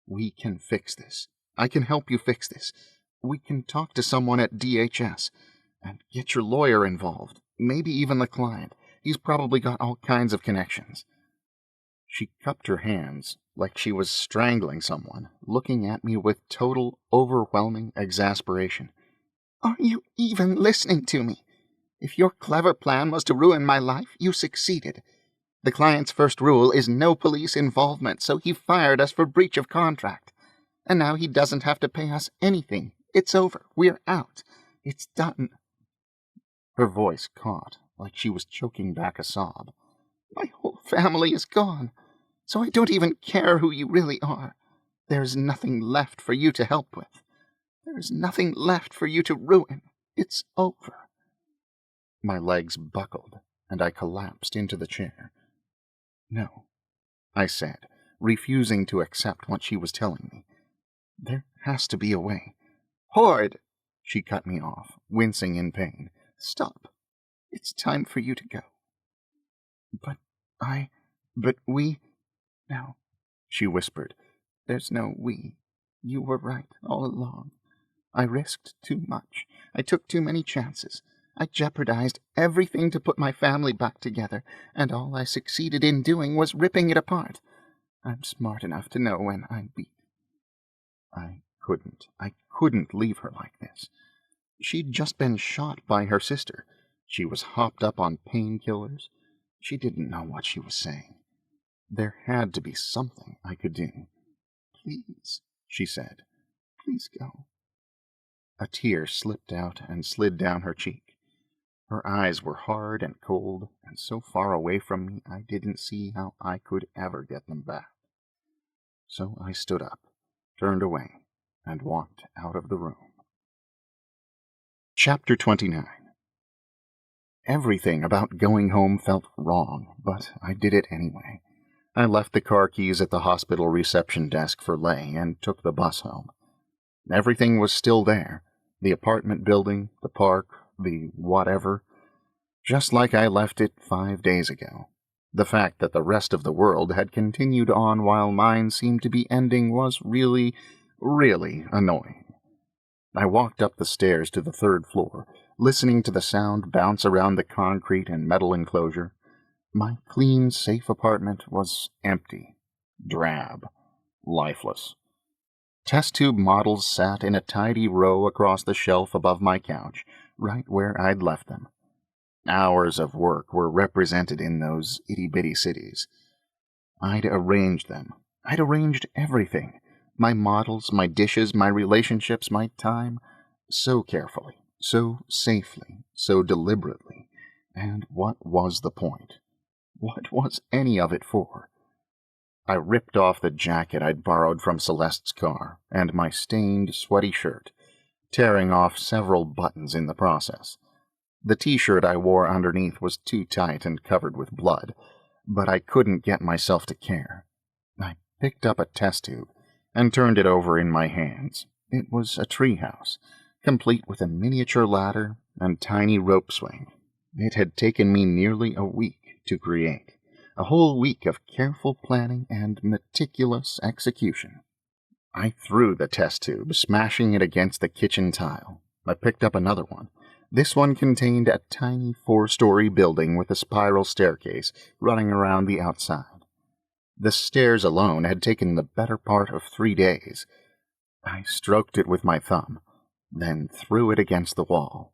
"We can fix this. I can help you fix this. We can talk to someone at DHS and get your lawyer involved. Maybe even the client. He's probably got all kinds of connections." She cupped her hands like she was strangling someone, looking at me with total, overwhelming exasperation. "Are you even listening to me? If your clever plan was to ruin my life, you succeeded. The client's first rule is no police involvement, so he fired us for breach of contract. And now he doesn't have to pay us anything. It's over. We're out. It's done." Her voice caught, like she was choking back a sob. "My whole family is gone, so I don't even care who you really are. There's nothing left for you to help with. There's nothing left for you to ruin. It's over." My legs buckled, and I collapsed into the chair. "No," I said, refusing to accept what she was telling me. "There has to be a way." "Hoard!" She cut me off, wincing in pain. "Stop. It's time for you to go." But we... "No," she whispered. "There's no we. You were right all along. I risked too much. I took too many chances. I jeopardized everything to put my family back together, and all I succeeded in doing was ripping it apart. I'm smart enough to know when I'm beat." I couldn't leave her like this. She'd just been shot by her sister. She was hopped up on painkillers. She didn't know what she was saying. There had to be something I could do. "Please," she said. "Please go." A tear slipped out and slid down her cheek. Her eyes were hard and cold, and so far away from me I didn't see how I could ever get them back. So I stood up, turned away, and walked out of the room. Chapter 29. Everything about going home felt wrong, but I did it anyway. I left the car keys at the hospital reception desk for Lay and took the bus home. Everything was still there. The apartment building, the park, the whatever. Just like I left it 5 days ago. The fact that the rest of the world had continued on while mine seemed to be ending was really, really annoying. I walked up the stairs to the 3rd floor, listening to the sound bounce around the concrete and metal enclosure. My clean, safe apartment was empty, drab, lifeless. Test tube models sat in a tidy row across the shelf above my couch, right where I'd left them. Hours of work were represented in those itty-bitty cities. I'd arranged them. I'd arranged everything. My models, my dishes, my relationships, my time, so carefully, so safely, so deliberately. And what was the point? What was any of it for? I ripped off the jacket I'd borrowed from Celeste's car, and my stained, sweaty shirt, tearing off several buttons in the process. The t-shirt I wore underneath was too tight and covered with blood, but I couldn't get myself to care. I picked up a test tube and turned it over in my hands, It was a treehouse, complete with a miniature ladder and tiny rope swing. It had taken me nearly a week to create, a whole week of careful planning and meticulous execution. I threw the test tube, smashing it against the kitchen tile. I picked up another one. This one contained a tiny 4-story building with a spiral staircase running around the outside. The stairs alone had taken the better part of 3 days. I stroked it with my thumb, then threw it against the wall.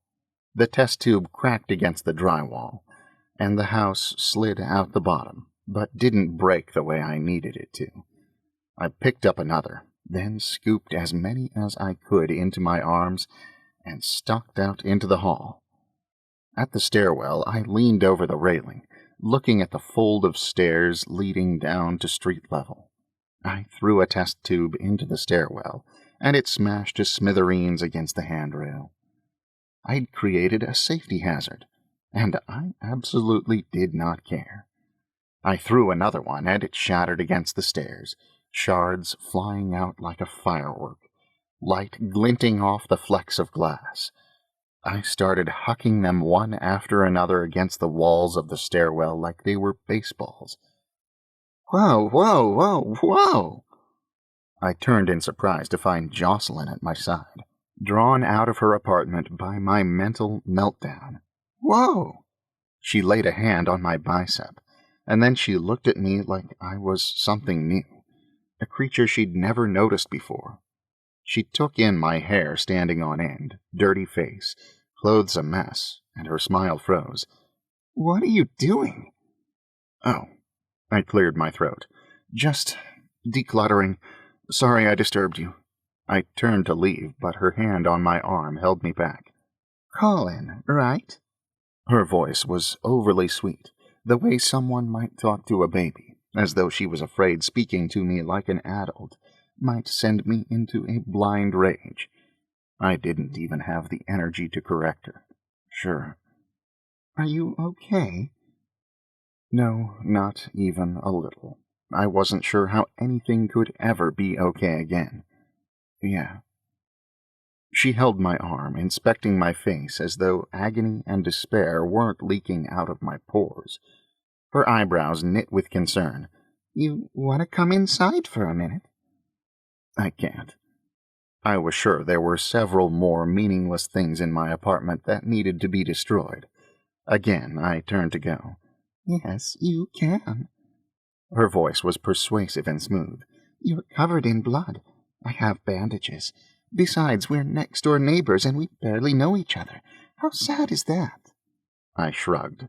The test tube cracked against the drywall, and the house slid out the bottom, but didn't break the way I needed it to. I picked up another, then scooped as many as I could into my arms and stalked out into the hall. At the stairwell, I leaned over the railing, looking at the fold of stairs leading down to street level. I threw a test tube into the stairwell, and it smashed to smithereens against the handrail. I'd created a safety hazard, and I absolutely did not care. I threw another one, and it shattered against the stairs, shards flying out like a firework, light glinting off the flecks of glass. I started hucking them one after another against the walls of the stairwell like they were baseballs. Whoa, whoa, whoa, whoa! I turned in surprise to find Jocelyn at my side, drawn out of her apartment by my mental meltdown. Whoa! She laid a hand on my bicep, and then she looked at me like I was something new, a creature she'd never noticed before. She took in my hair standing on end, dirty face, clothes a mess, and her smile froze. What are you doing? Oh, I cleared my throat. Just decluttering. Sorry I disturbed you. I turned to leave, but her hand on my arm held me back. Colin, right? Her voice was overly sweet, the way someone might talk to a baby, as though she was afraid speaking to me like an adult might send me into a blind rage. I didn't even have the energy to correct her. Sure. Are you okay? No, not even a little. I wasn't sure how anything could ever be okay again. Yeah. She held my arm, inspecting my face as though agony and despair weren't leaking out of my pores. Her eyebrows knit with concern. You want to come inside for a minute? I can't. I was sure there were several more meaningless things in my apartment that needed to be destroyed. Again, I turned to go. Yes, you can. Her voice was persuasive and smooth. You're covered in blood. I have bandages. Besides, we're next-door neighbors and we barely know each other. How sad is that? I shrugged.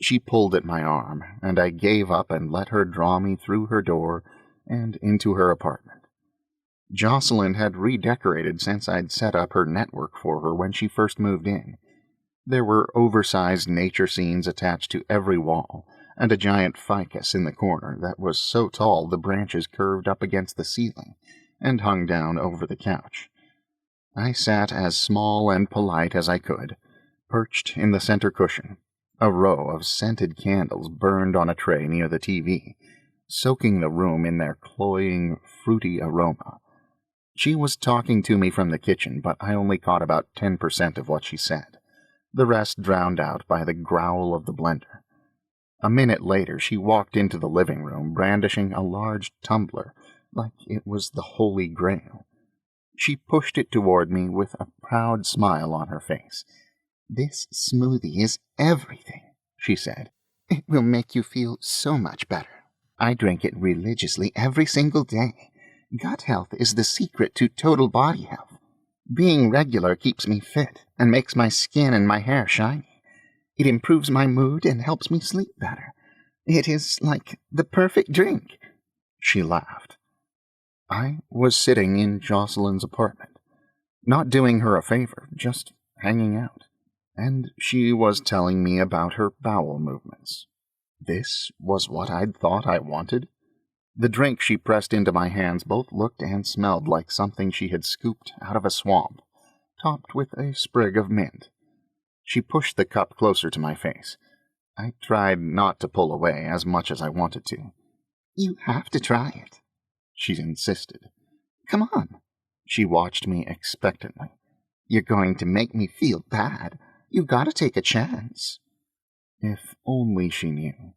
She pulled at my arm, and I gave up and let her draw me through her door and into her apartment. Jocelyn had redecorated since I'd set up her network for her when she first moved in. There were oversized nature scenes attached to every wall, and a giant ficus in the corner that was so tall the branches curved up against the ceiling and hung down over the couch. I sat as small and polite as I could, perched in the center cushion. A row of scented candles burned on a tray near the TV, soaking the room in their cloying, fruity aroma. She was talking to me from the kitchen, but I only caught about 10% of what she said, the rest drowned out by the growl of the blender. A minute later, she walked into the living room, brandishing a large tumbler, like it was the Holy Grail. She pushed it toward me with a proud smile on her face. This smoothie is everything, she said. It will make you feel so much better. I drink it religiously every single day. Gut health is the secret to total body health. Being regular keeps me fit and makes my skin and my hair shiny. It improves my mood and helps me sleep better. It is like the perfect drink. She laughed. I was sitting in Jocelyn's apartment, not doing her a favor, just hanging out, and she was telling me about her bowel movements. This was what I'd thought I wanted. The drink she pressed into my hands both looked and smelled like something she had scooped out of a swamp, topped with a sprig of mint. She pushed the cup closer to my face. I tried not to pull away as much as I wanted to. You have to try it, she insisted. Come on. She watched me expectantly. "You're going to make me feel bad. You gotta take a chance." If only she knew.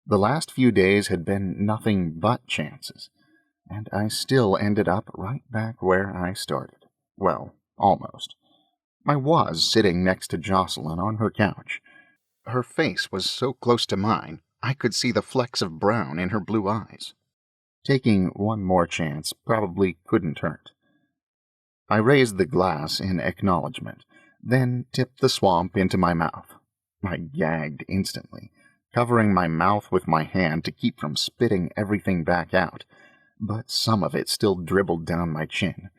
The last few days had been nothing but chances, and I still ended up right back where I started. Well, almost. I was sitting next to Jocelyn on her couch. Her face was so close to mine, I could see the flecks of brown in her blue eyes. Taking one more chance probably couldn't hurt. I raised the glass in acknowledgment, then tipped the swamp into my mouth. I gagged instantly, covering my mouth with my hand to keep from spitting everything back out, but some of it still dribbled down my chin.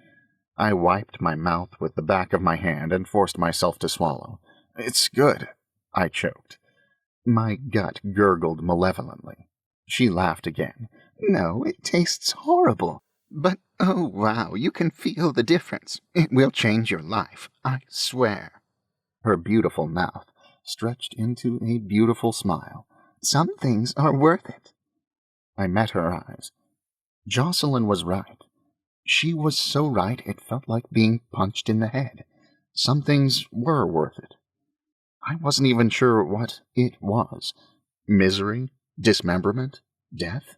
I wiped my mouth with the back of my hand and forced myself to swallow. "It's good," I choked. My gut gurgled malevolently. She laughed again. "No, it tastes horrible. But, oh wow, you can feel the difference. It will change your life, I swear." Her beautiful mouth stretched into a beautiful smile. "Some things are worth it." I met her eyes. Jocelyn was right. She was so right it felt like being punched in the head. Some things were worth it. I wasn't even sure what it was. Misery? Dismemberment? Death?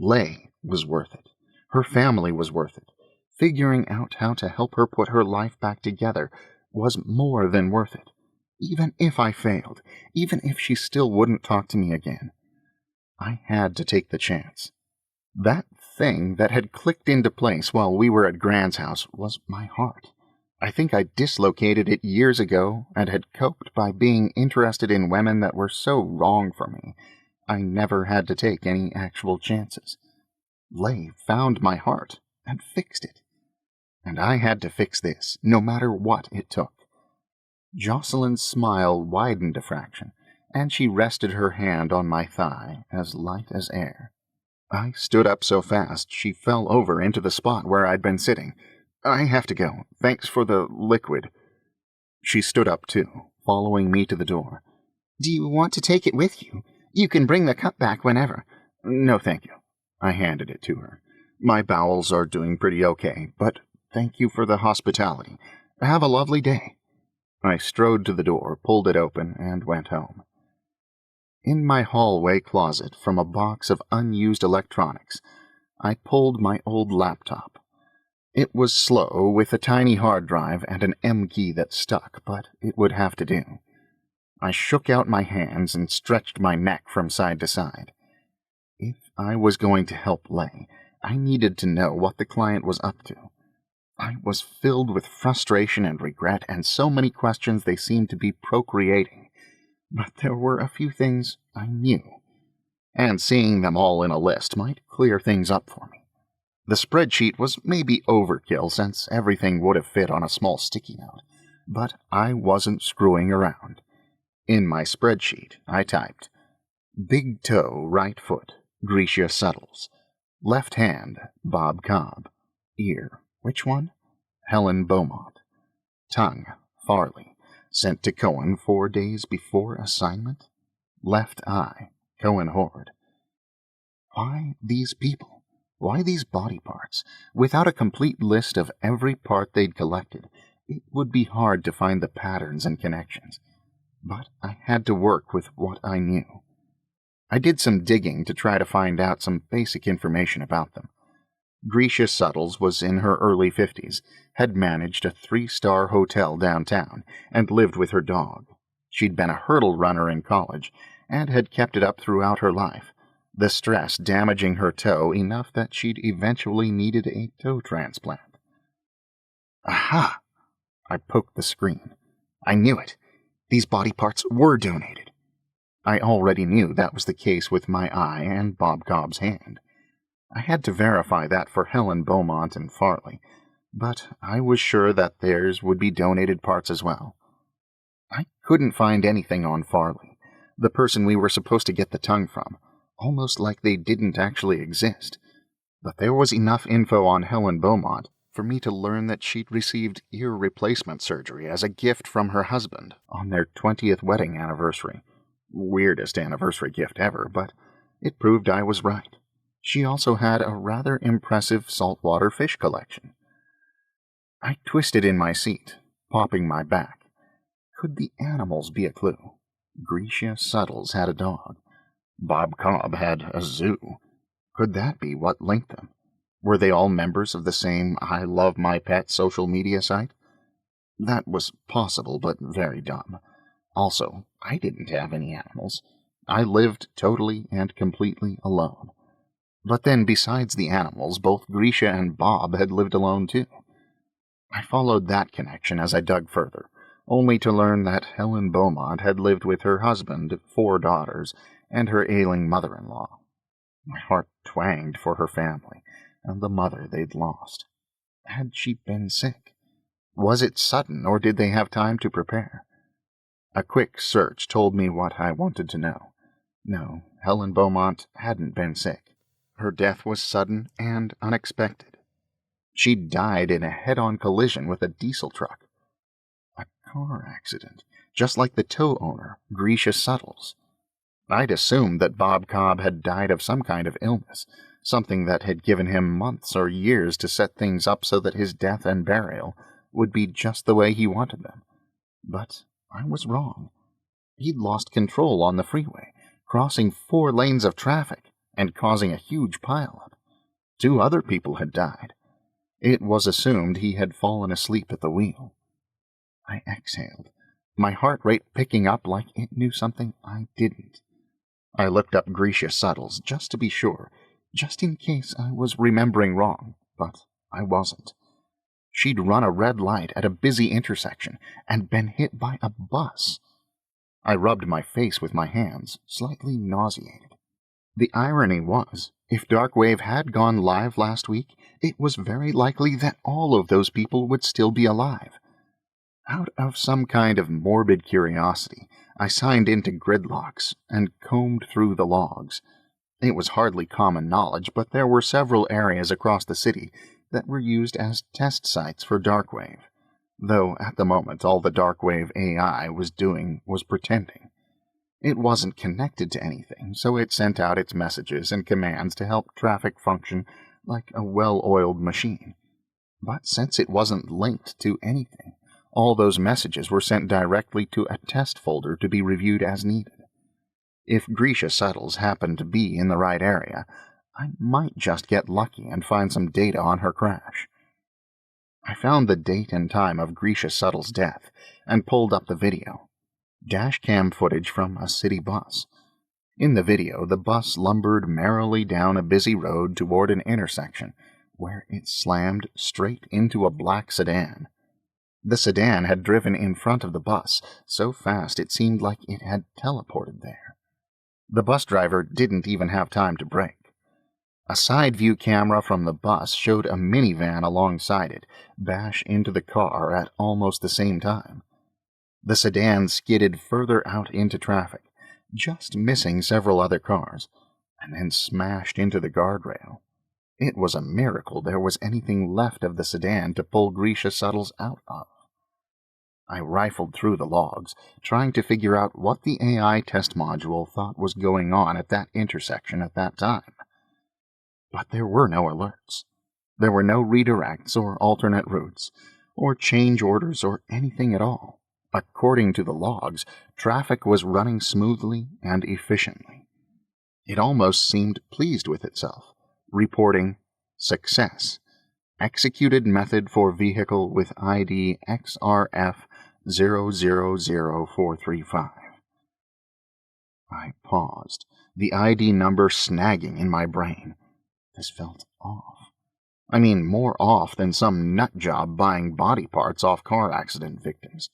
Lay was worth it. Her family was worth it. Figuring out how to help her put her life back together was more than worth it. Even if I failed, even if she still wouldn't talk to me again. I had to take the chance. That thing that had clicked into place while we were at Grant's house was my heart. I think I dislocated it years ago and had coped by being interested in women that were so wrong for me. I never had to take any actual chances. Lay found my heart and fixed it. And I had to fix this, no matter what it took. Jocelyn's smile widened a fraction, and she rested her hand on my thigh, as light as air. I stood up so fast she fell over into the spot where I'd been sitting. "I have to go. Thanks for the liquid." She stood up too, following me to the door. "Do you want to take it with you? You can bring the cup back whenever." "No, thank you." I handed it to her. "My bowels are doing pretty okay, but thank you for the hospitality. Have a lovely day." I strode to the door, pulled it open, and went home. In my hallway closet, from a box of unused electronics, I pulled my old laptop. It was slow, with a tiny hard drive and an M key that stuck, but it would have to do. I shook out my hands and stretched my neck from side to side. If I was going to help Lay, I needed to know what the client was up to. I was filled with frustration and regret, and so many questions they seemed to be procreating. But there were a few things I knew, and seeing them all in a list might clear things up for me. The spreadsheet was maybe overkill, since everything would have fit on a small sticky note, but I wasn't screwing around. In my spreadsheet, I typed, "Big toe, right foot, Gracia Suttles. Left hand, Bob Cobb. Ear, which one? Helen Beaumont. Tongue, Farley. Sent to Cohen 4 days before assignment. Left eye, Cohen Hoard." Why these people? Why these body parts? Without a complete list of every part they'd collected, it would be hard to find the patterns and connections. But I had to work with what I knew. I did some digging to try to find out some basic information about them. Gracia Suttles was in her early 50s, had managed a 3-star hotel downtown, and lived with her dog. She'd been a hurdle runner in college, and had kept it up throughout her life, the stress damaging her toe enough that she'd eventually needed a toe transplant. Aha! I poked the screen. I knew it. These body parts were donated. I already knew that was the case with my eye and Bob Cobb's hand. I had to verify that for Helen Beaumont and Farley, but I was sure that theirs would be donated parts as well. I couldn't find anything on Farley, the person we were supposed to get the tongue from, almost like they didn't actually exist. But there was enough info on Helen Beaumont for me to learn that she'd received ear replacement surgery as a gift from her husband on their 20th wedding anniversary. Weirdest anniversary gift ever, but it proved I was right. She also had a rather impressive saltwater fish collection. I twisted in my seat, popping my back. Could the animals be a clue? Grisha Suttles had a dog. Bob Cobb had a zoo. Could that be what linked them? Were they all members of the same I Love My Pet social media site? That was possible, but very dumb. Also, I didn't have any animals. I lived totally and completely alone. But then, besides the animals, both Grisha and Bob had lived alone too. I followed that connection as I dug further, only to learn that Helen Beaumont had lived with her husband, 4 daughters, and her ailing mother-in-law. My heart twanged for her family, and the mother they'd lost. Had she been sick? Was it sudden, or did they have time to prepare? A quick search told me what I wanted to know. No, Helen Beaumont hadn't been sick. Her death was sudden and unexpected. She'd died in a head-on collision with a diesel truck. A car accident, just like the tow owner, Grisha Suttles. I'd assumed that Bob Cobb had died of some kind of illness, something that had given him months or years to set things up so that his death and burial would be just the way he wanted them. But I was wrong. He'd lost control on the freeway, crossing 4 lanes of traffic and causing a huge pileup. 2 other people had died. It was assumed he had fallen asleep at the wheel. I exhaled, my heart rate picking up like it knew something I didn't. I looked up Grisha Suttles just to be sure, just in case I was remembering wrong, but I wasn't. She'd run a red light at a busy intersection and been hit by a bus. I rubbed my face with my hands, slightly nauseated. The irony was, if Darkwave had gone live last week, it was very likely that all of those people would still be alive. Out of some kind of morbid curiosity, I signed into Gridlocks and combed through the logs. It was hardly common knowledge, but there were several areas across the city that were used as test sites for Darkwave, though at the moment all the Darkwave AI was doing was pretending. It wasn't connected to anything, so it sent out its messages and commands to help traffic function like a well-oiled machine. But since it wasn't linked to anything, all those messages were sent directly to a test folder to be reviewed as needed. If Grisha Suttles happened to be in the right area, I might just get lucky and find some data on her crash. I found the date and time of Grisha Suttles' death and pulled up the video. Dashcam footage from a city bus. In the video, the bus lumbered merrily down a busy road toward an intersection, where it slammed straight into a black sedan. The sedan had driven in front of the bus, so fast it seemed like it had teleported there. The bus driver didn't even have time to brake. A side-view camera from the bus showed a minivan alongside it bash into the car at almost the same time. The sedan skidded further out into traffic, just missing several other cars, and then smashed into the guardrail. It was a miracle there was anything left of the sedan to pull Grisha Suttles out of. I rifled through the logs, trying to figure out what the AI test module thought was going on at that intersection at that time. But there were no alerts. There were no redirects or alternate routes, or change orders or anything at all. According to the logs, traffic was running smoothly and efficiently. It almost seemed pleased with itself, reporting success. Executed method for vehicle with ID XRF 000435. I paused, the ID number snagging in my brain. This felt off. I mean, more off than some nut job buying body parts off car accident victims.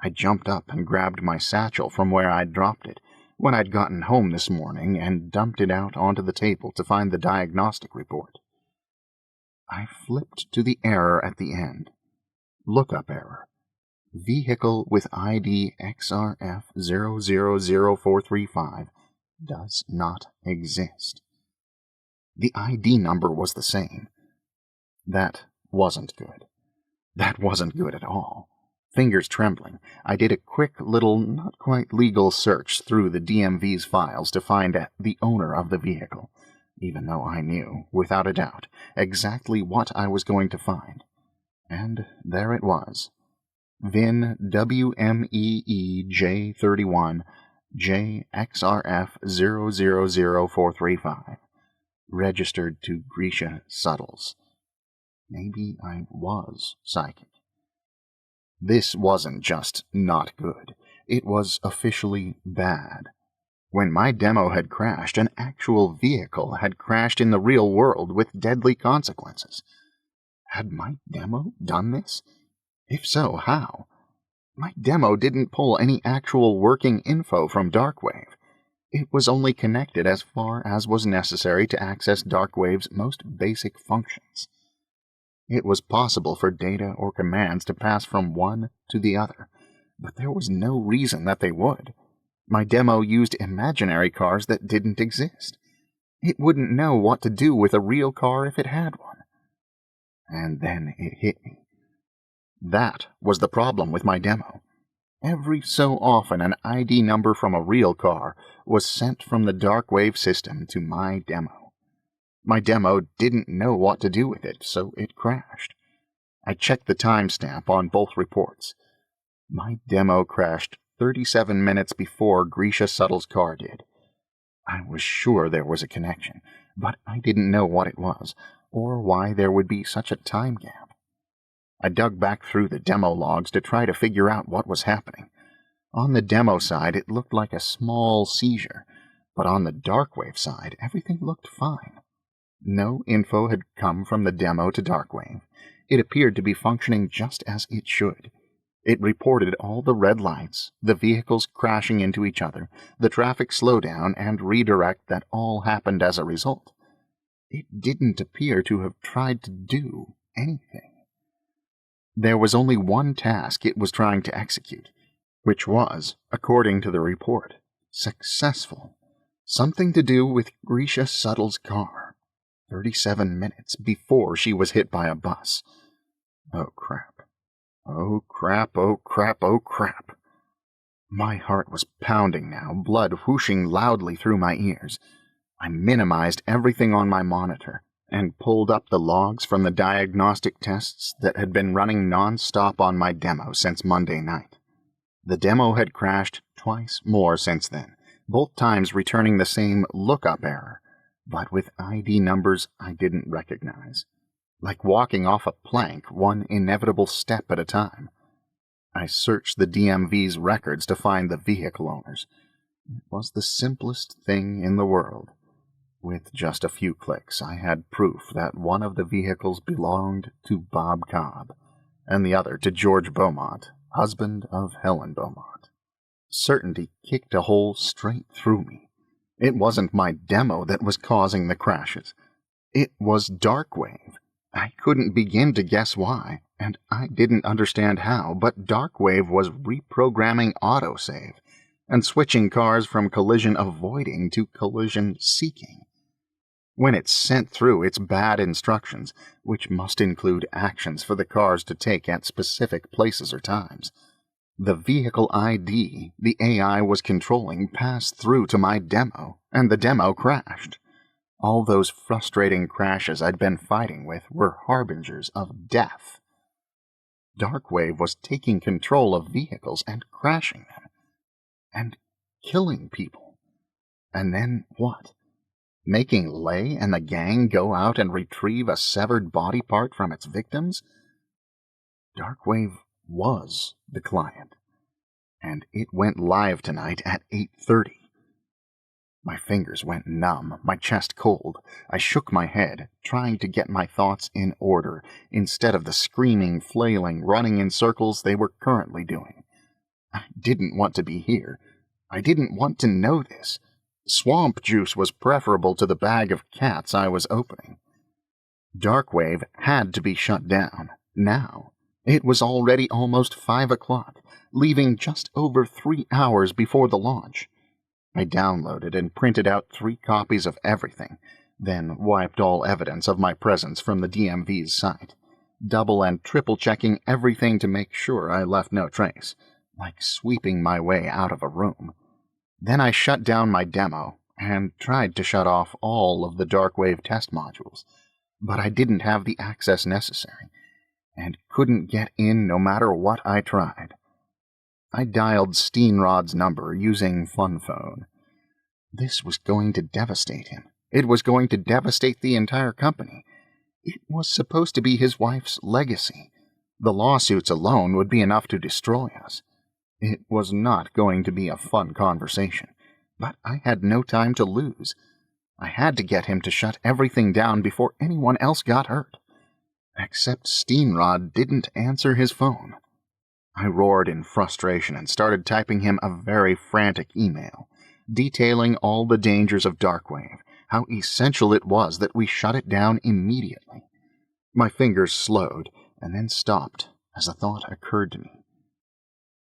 I jumped up and grabbed my satchel from where I'd dropped it when I'd gotten home this morning and dumped it out onto the table to find the diagnostic report. I flipped to the error at the end. Lookup error. Vehicle with ID XRF 000435 does not exist. The ID number was the same. That wasn't good. That wasn't good at all. Fingers trembling, I did a quick little, not quite legal search through the DMV's files to find the owner of the vehicle, even though I knew, without a doubt, exactly what I was going to find. And there it was. VIN WMEEJ31 JXRF000435. Registered to Grisha Suttles. Maybe I was psychic. This wasn't just not good. It was officially bad. When my demo had crashed, an actual vehicle had crashed in the real world with deadly consequences. Had my demo done this? If so, how? My demo didn't pull any actual working info from Darkwave. It was only connected as far as was necessary to access Darkwave's most basic functions. It was possible for data or commands to pass from one to the other, but there was no reason that they would. My demo used imaginary cars that didn't exist. It wouldn't know what to do with a real car if it had one. And then it hit me. That was the problem with my demo. Every so often an ID number from a real car was sent from the Darkwave system to my demo. My demo didn't know what to do with it, so it crashed. I checked the timestamp on both reports. My demo crashed 37 minutes before Grisha Suttles' car did. I was sure there was a connection, but I didn't know what it was, or why there would be such a time gap. I dug back through the demo logs to try to figure out what was happening. On the demo side, it looked like a small seizure, but on the Darkwave side, everything looked fine. No info had come from the demo to Darkwave. It appeared to be functioning just as it should. It reported all the red lights, the vehicles crashing into each other, the traffic slowdown and redirect that all happened as a result. It didn't appear to have tried to do anything. There was only one task it was trying to execute, which was, according to the report, successful. Something to do with Grisha Suttles' car. 37 minutes before she was hit by a bus. Oh crap. Oh crap, oh crap, oh crap. My heart was pounding now, blood whooshing loudly through my ears. I minimized everything on my monitor and pulled up the logs from the diagnostic tests that had been running non-stop on my demo since Monday night. The demo had crashed twice more since then, both times returning the same lookup error, but with ID numbers I didn't recognize. Like walking off a plank, one inevitable step at a time. I searched the DMV's records to find the vehicle owners. It was the simplest thing in the world. With just a few clicks, I had proof that one of the vehicles belonged to Bob Cobb, and the other to George Beaumont, husband of Helen Beaumont. Certainty kicked a hole straight through me. It wasn't my demo that was causing the crashes. It was Darkwave. I couldn't begin to guess why, and I didn't understand how, but Darkwave was reprogramming autosave and switching cars from collision avoiding to collision seeking. When it sent through its bad instructions, which must include actions for the cars to take at specific places or times, the vehicle ID the AI was controlling passed through to my demo, and the demo crashed. All those frustrating crashes I'd been fighting with were harbingers of death. Darkwave was taking control of vehicles and crashing them, and killing people. And then what? Making Lay and the gang go out and retrieve a severed body part from its victims? Darkwave was the client, and it went live tonight at 8:30. My fingers went numb, my chest cold. I shook my head, trying to get my thoughts in order, instead of the screaming, flailing, running in circles they were currently doing. I didn't want to be here. I didn't want to know this. Swamp juice was preferable to the bag of cats I was opening. Darkwave had to be shut down, now. It was already almost 5 o'clock, leaving just over 3 hours before the launch. I downloaded and printed out 3 copies of everything, then wiped all evidence of my presence from the DMV's site, double and triple checking everything to make sure I left no trace, like sweeping my way out of a room. Then I shut down my demo and tried to shut off all of the Darkwave test modules, but I didn't have the access necessary. and couldn't get in no matter what I tried. I dialed Steenrod's number using FunPhone. This was going to devastate him. It was going to devastate the entire company. It was supposed to be his wife's legacy. The lawsuits alone would be enough to destroy us. It was not going to be a fun conversation, but I had no time to lose. I had to get him to shut everything down before anyone else got hurt. Except Steenrod didn't answer his phone. I roared in frustration and started typing him a very frantic email, detailing all the dangers of Darkwave, how essential it was that we shut it down immediately. My fingers slowed and then stopped as a thought occurred to me.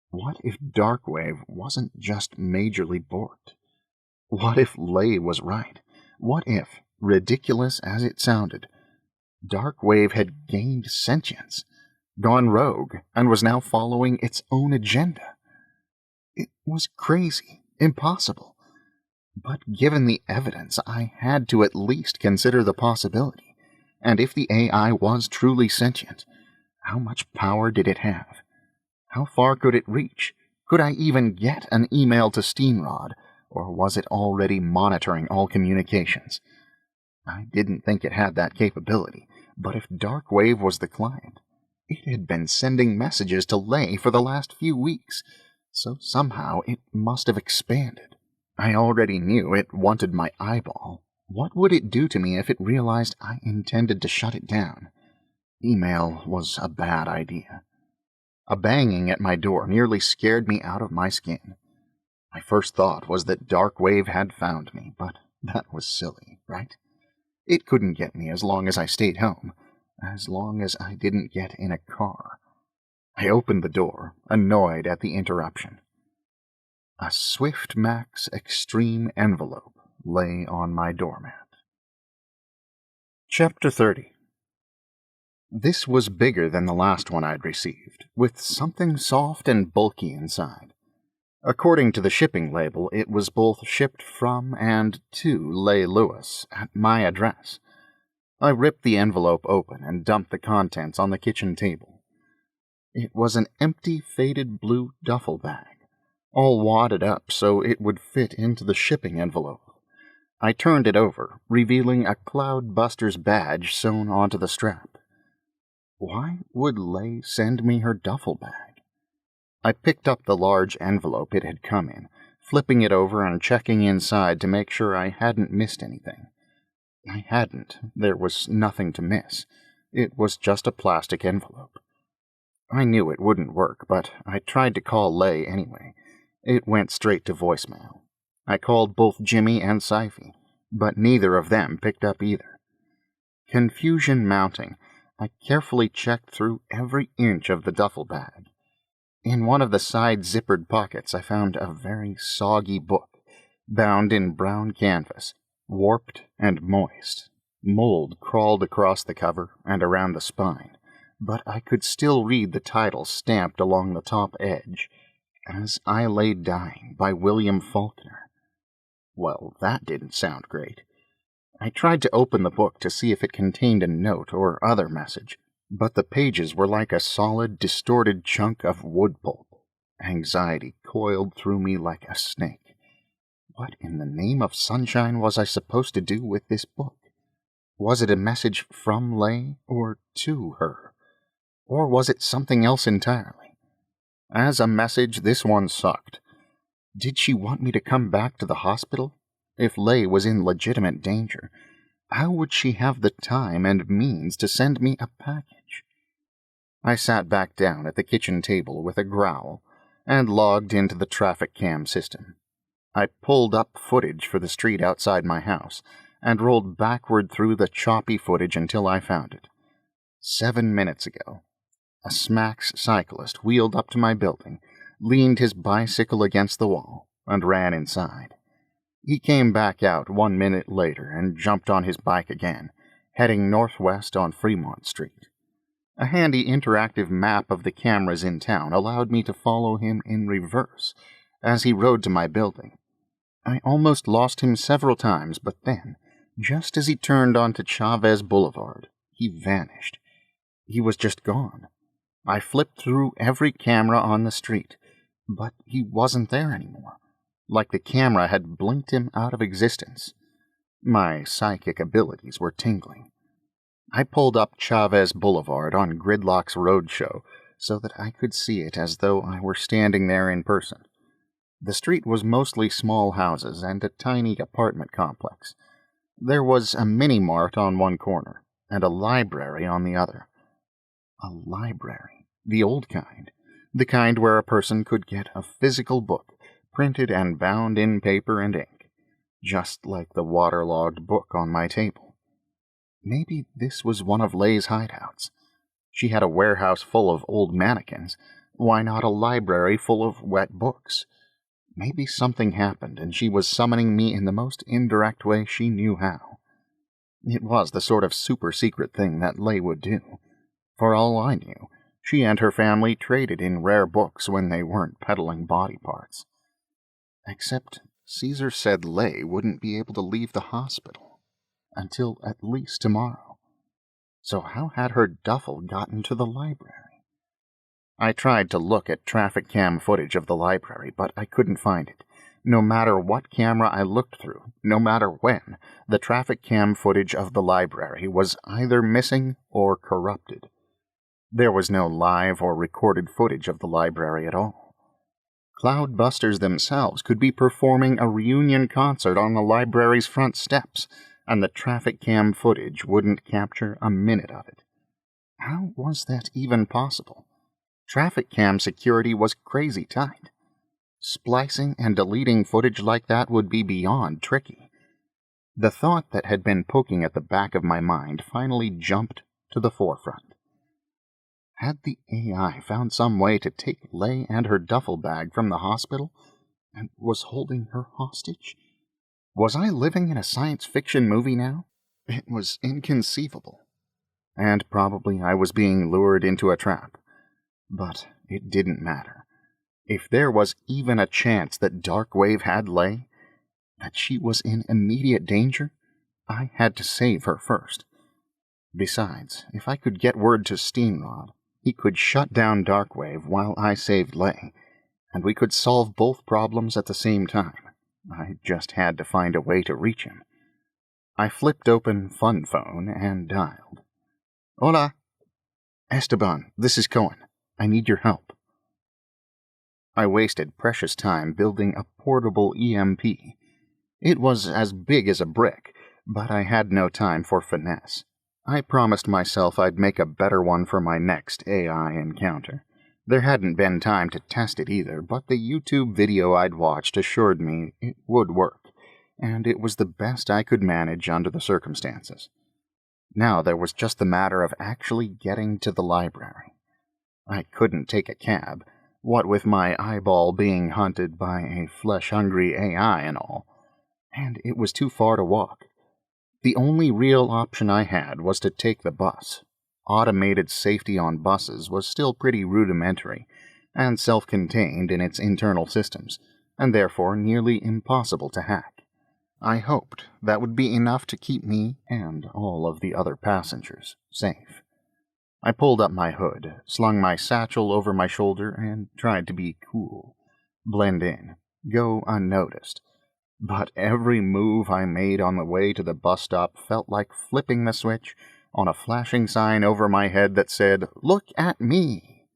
What if Darkwave wasn't just majorly borked? What if Lay was right? What if, ridiculous as it sounded, Darkwave had gained sentience, gone rogue, and was now following its own agenda? It was crazy, impossible. But given the evidence, I had to at least consider the possibility. And if the AI was truly sentient, how much power did it have? How far could it reach? Could I even get an email to Steenrod, or was it already monitoring all communications? I didn't think it had that capability, but if Darkwave was the client, it had been sending messages to Lay for the last few weeks, so somehow it must have expanded. I already knew it wanted my eyeball. What would it do to me if it realized I intended to shut it down? Email was a bad idea. A banging at my door nearly scared me out of my skin. My first thought was that Darkwave had found me, but that was silly, right? It couldn't get me as long as I stayed home, as long as I didn't get in a car. I opened the door, annoyed at the interruption. A Swift Max Extreme envelope lay on my doormat. Chapter 30. This was bigger than the last one I'd received, with something soft and bulky inside. According to the shipping label, it was both shipped from and to Leigh Lewis at my address. I ripped the envelope open and dumped the contents on the kitchen table. It was an empty, faded blue duffel bag, all wadded up so it would fit into the shipping envelope. I turned it over, revealing a Cloudbuster's badge sewn onto the strap. Why would Leigh send me her duffel bag? I picked up the large envelope it had come in, flipping it over and checking inside to make sure I hadn't missed anything. I hadn't. There was nothing to miss. It was just a plastic envelope. I knew it wouldn't work, but I tried to call Leigh anyway. It went straight to voicemail. I called both Jimmy and Sci-fi, but neither of them picked up either. Confusion mounting, I carefully checked through every inch of the duffel bag. In one of the side zippered pockets I found a very soggy book, bound in brown canvas, warped and moist. Mold crawled across the cover and around the spine, but I could still read the title stamped along the top edge, As I Lay Dying by William Faulkner. Well, that didn't sound great. I tried to open the book to see if it contained a note or other message, but the pages were like a solid, distorted chunk of wood pulp. Anxiety coiled through me like a snake. What in the name of sunshine was I supposed to do with this book? Was it a message from Leigh or to her? Or was it something else entirely? As a message, this one sucked. Did she want me to come back to the hospital? If Leigh was in legitimate danger, how would she have the time and means to send me a package? I sat back down at the kitchen table with a growl and logged into the traffic cam system. I pulled up footage for the street outside my house and rolled backward through the choppy footage until I found it. 7 minutes ago, a Smacks cyclist wheeled up to my building, leaned his bicycle against the wall, and ran inside. He came back out 1 minute later and jumped on his bike again, heading northwest on Fremont Street. A handy interactive map of the cameras in town allowed me to follow him in reverse as he rode to my building. I almost lost him several times, but then, just as he turned onto Chavez Boulevard, he vanished. He was just gone. I flipped through every camera on the street, but he wasn't there anymore, like the camera had blinked him out of existence. My psychic abilities were tingling. I pulled up Chavez Boulevard on Gridlock's roadshow so that I could see it as though I were standing there in person. The street was mostly small houses and a tiny apartment complex. There was a mini-mart on one corner and a library on the other. A library. The old kind. The kind where a person could get a physical book, printed and bound in paper and ink, just like the waterlogged book on my table. Maybe this was one of Leigh's hideouts. She had a warehouse full of old mannequins. Why not a library full of wet books? Maybe something happened and she was summoning me in the most indirect way she knew how. It was the sort of super-secret thing that Leigh would do. For all I knew, she and her family traded in rare books when they weren't peddling body parts. Except Caesar said Leigh wouldn't be able to leave the hospital until at least tomorrow. So how had her duffel gotten to the library? I tried to look at traffic cam footage of the library, but I couldn't find it. No matter what camera I looked through, no matter when, the traffic cam footage of the library was either missing or corrupted. There was no live or recorded footage of the library at all. Cloudbusters themselves could be performing a reunion concert on the library's front steps, and the traffic cam footage wouldn't capture a minute of it. How was that even possible? Traffic cam security was crazy tight. Splicing and deleting footage like that would be beyond tricky. The thought that had been poking at the back of my mind finally jumped to the forefront. Had the AI found some way to take Leigh and her duffel bag from the hospital and was holding her hostage? Was I living in a science fiction movie now? It was inconceivable. And probably I was being lured into a trap. But it didn't matter. If there was even a chance that Darkwave had Leigh, that she was in immediate danger, I had to save her first. Besides, if I could get word to Steamrod, he could shut down Darkwave while I saved Leigh, and we could solve both problems at the same time. I just had to find a way to reach him. I flipped open Fun Phone and dialed. Hola. Esteban, this is Cohen. I need your help. I wasted precious time building a portable EMP. It was as big as a brick, but I had no time for finesse. I promised myself I'd make a better one for my next AI encounter. There hadn't been time to test it either, but the YouTube video I'd watched assured me it would work, and it was the best I could manage under the circumstances. Now there was just the matter of actually getting to the library. I couldn't take a cab, what with my eyeball being hunted by a flesh-hungry AI and all, and it was too far to walk. The only real option I had was to take the bus. Automated safety on buses was still pretty rudimentary and self-contained in its internal systems, and therefore nearly impossible to hack. I hoped that would be enough to keep me and all of the other passengers safe. I pulled up my hood, slung my satchel over my shoulder, and tried to be cool, blend in, go unnoticed. But every move I made on the way to the bus stop felt like flipping the switch on a flashing sign over my head that said, "Look at me!"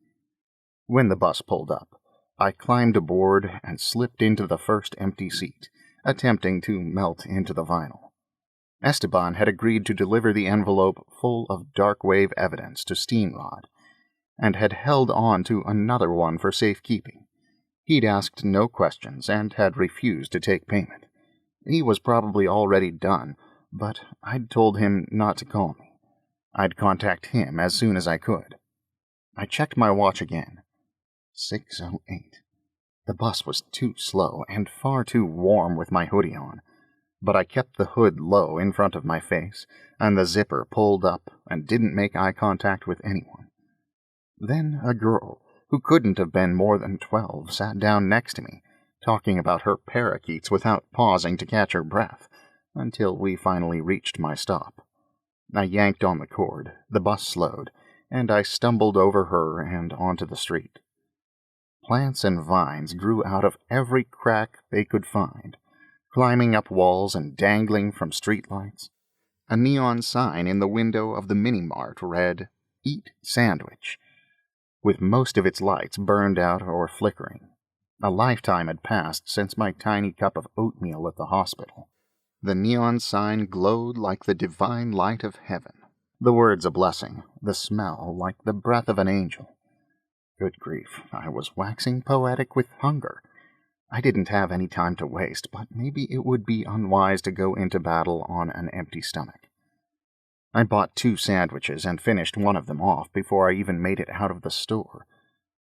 When the bus pulled up, I climbed aboard and slipped into the first empty seat, attempting to melt into the vinyl. Esteban had agreed to deliver the envelope full of Darkwave evidence to Steamrod, and had held on to another one for safekeeping. He'd asked no questions and had refused to take payment. He was probably already done, but I'd told him not to call me. I'd contact him as soon as I could. I checked my watch again. 6:08. The bus was too slow and far too warm with my hoodie on, but I kept the hood low in front of my face, and the zipper pulled up and didn't make eye contact with anyone. Then a girl, who couldn't have been more than 12, sat down next to me, talking about her parakeets without pausing to catch her breath, until we finally reached my stop. I yanked on the cord, the bus slowed, and I stumbled over her and onto the street. Plants and vines grew out of every crack they could find, climbing up walls and dangling from streetlights. A neon sign in the window of the mini-mart read, "Eat Sandwich," with most of its lights burned out or flickering. A lifetime had passed since my tiny cup of oatmeal at the hospital. The neon sign glowed like the divine light of heaven. The words a blessing, the smell like the breath of an angel. Good grief, I was waxing poetic with hunger. I didn't have any time to waste, but maybe it would be unwise to go into battle on an empty stomach. I bought 2 sandwiches and finished one of them off before I even made it out of the store.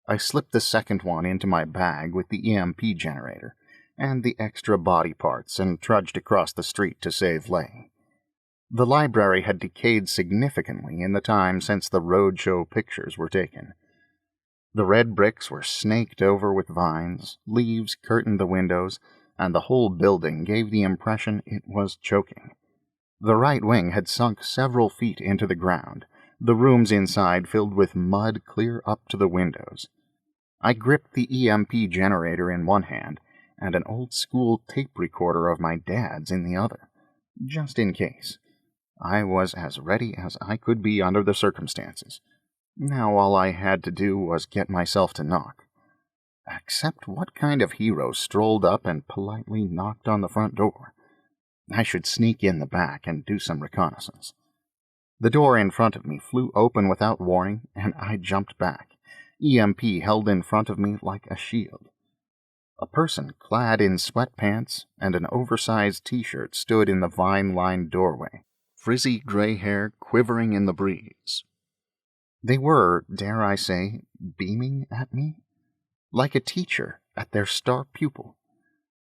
I slipped the second one into my bag with the EMP generator and the extra body parts and trudged across the street to save Lay. The library had decayed significantly in the time since the roadshow pictures were taken. The red bricks were snaked over with vines, leaves curtained the windows, and the whole building gave the impression it was choking. The right wing had sunk several feet into the ground, the rooms inside filled with mud clear up to the windows. I gripped the EMP generator in one hand and an old-school tape recorder of my dad's in the other, just in case. I was as ready as I could be under the circumstances. Now all I had to do was get myself to knock. Except what kind of hero strolled up and politely knocked on the front door? I should sneak in the back and do some reconnaissance. The door in front of me flew open without warning, and I jumped back, EMP held in front of me like a shield. A person clad in sweatpants and an oversized t-shirt stood in the vine-lined doorway, frizzy gray hair quivering in the breeze. They were, dare I say, beaming at me, like a teacher at their star pupil.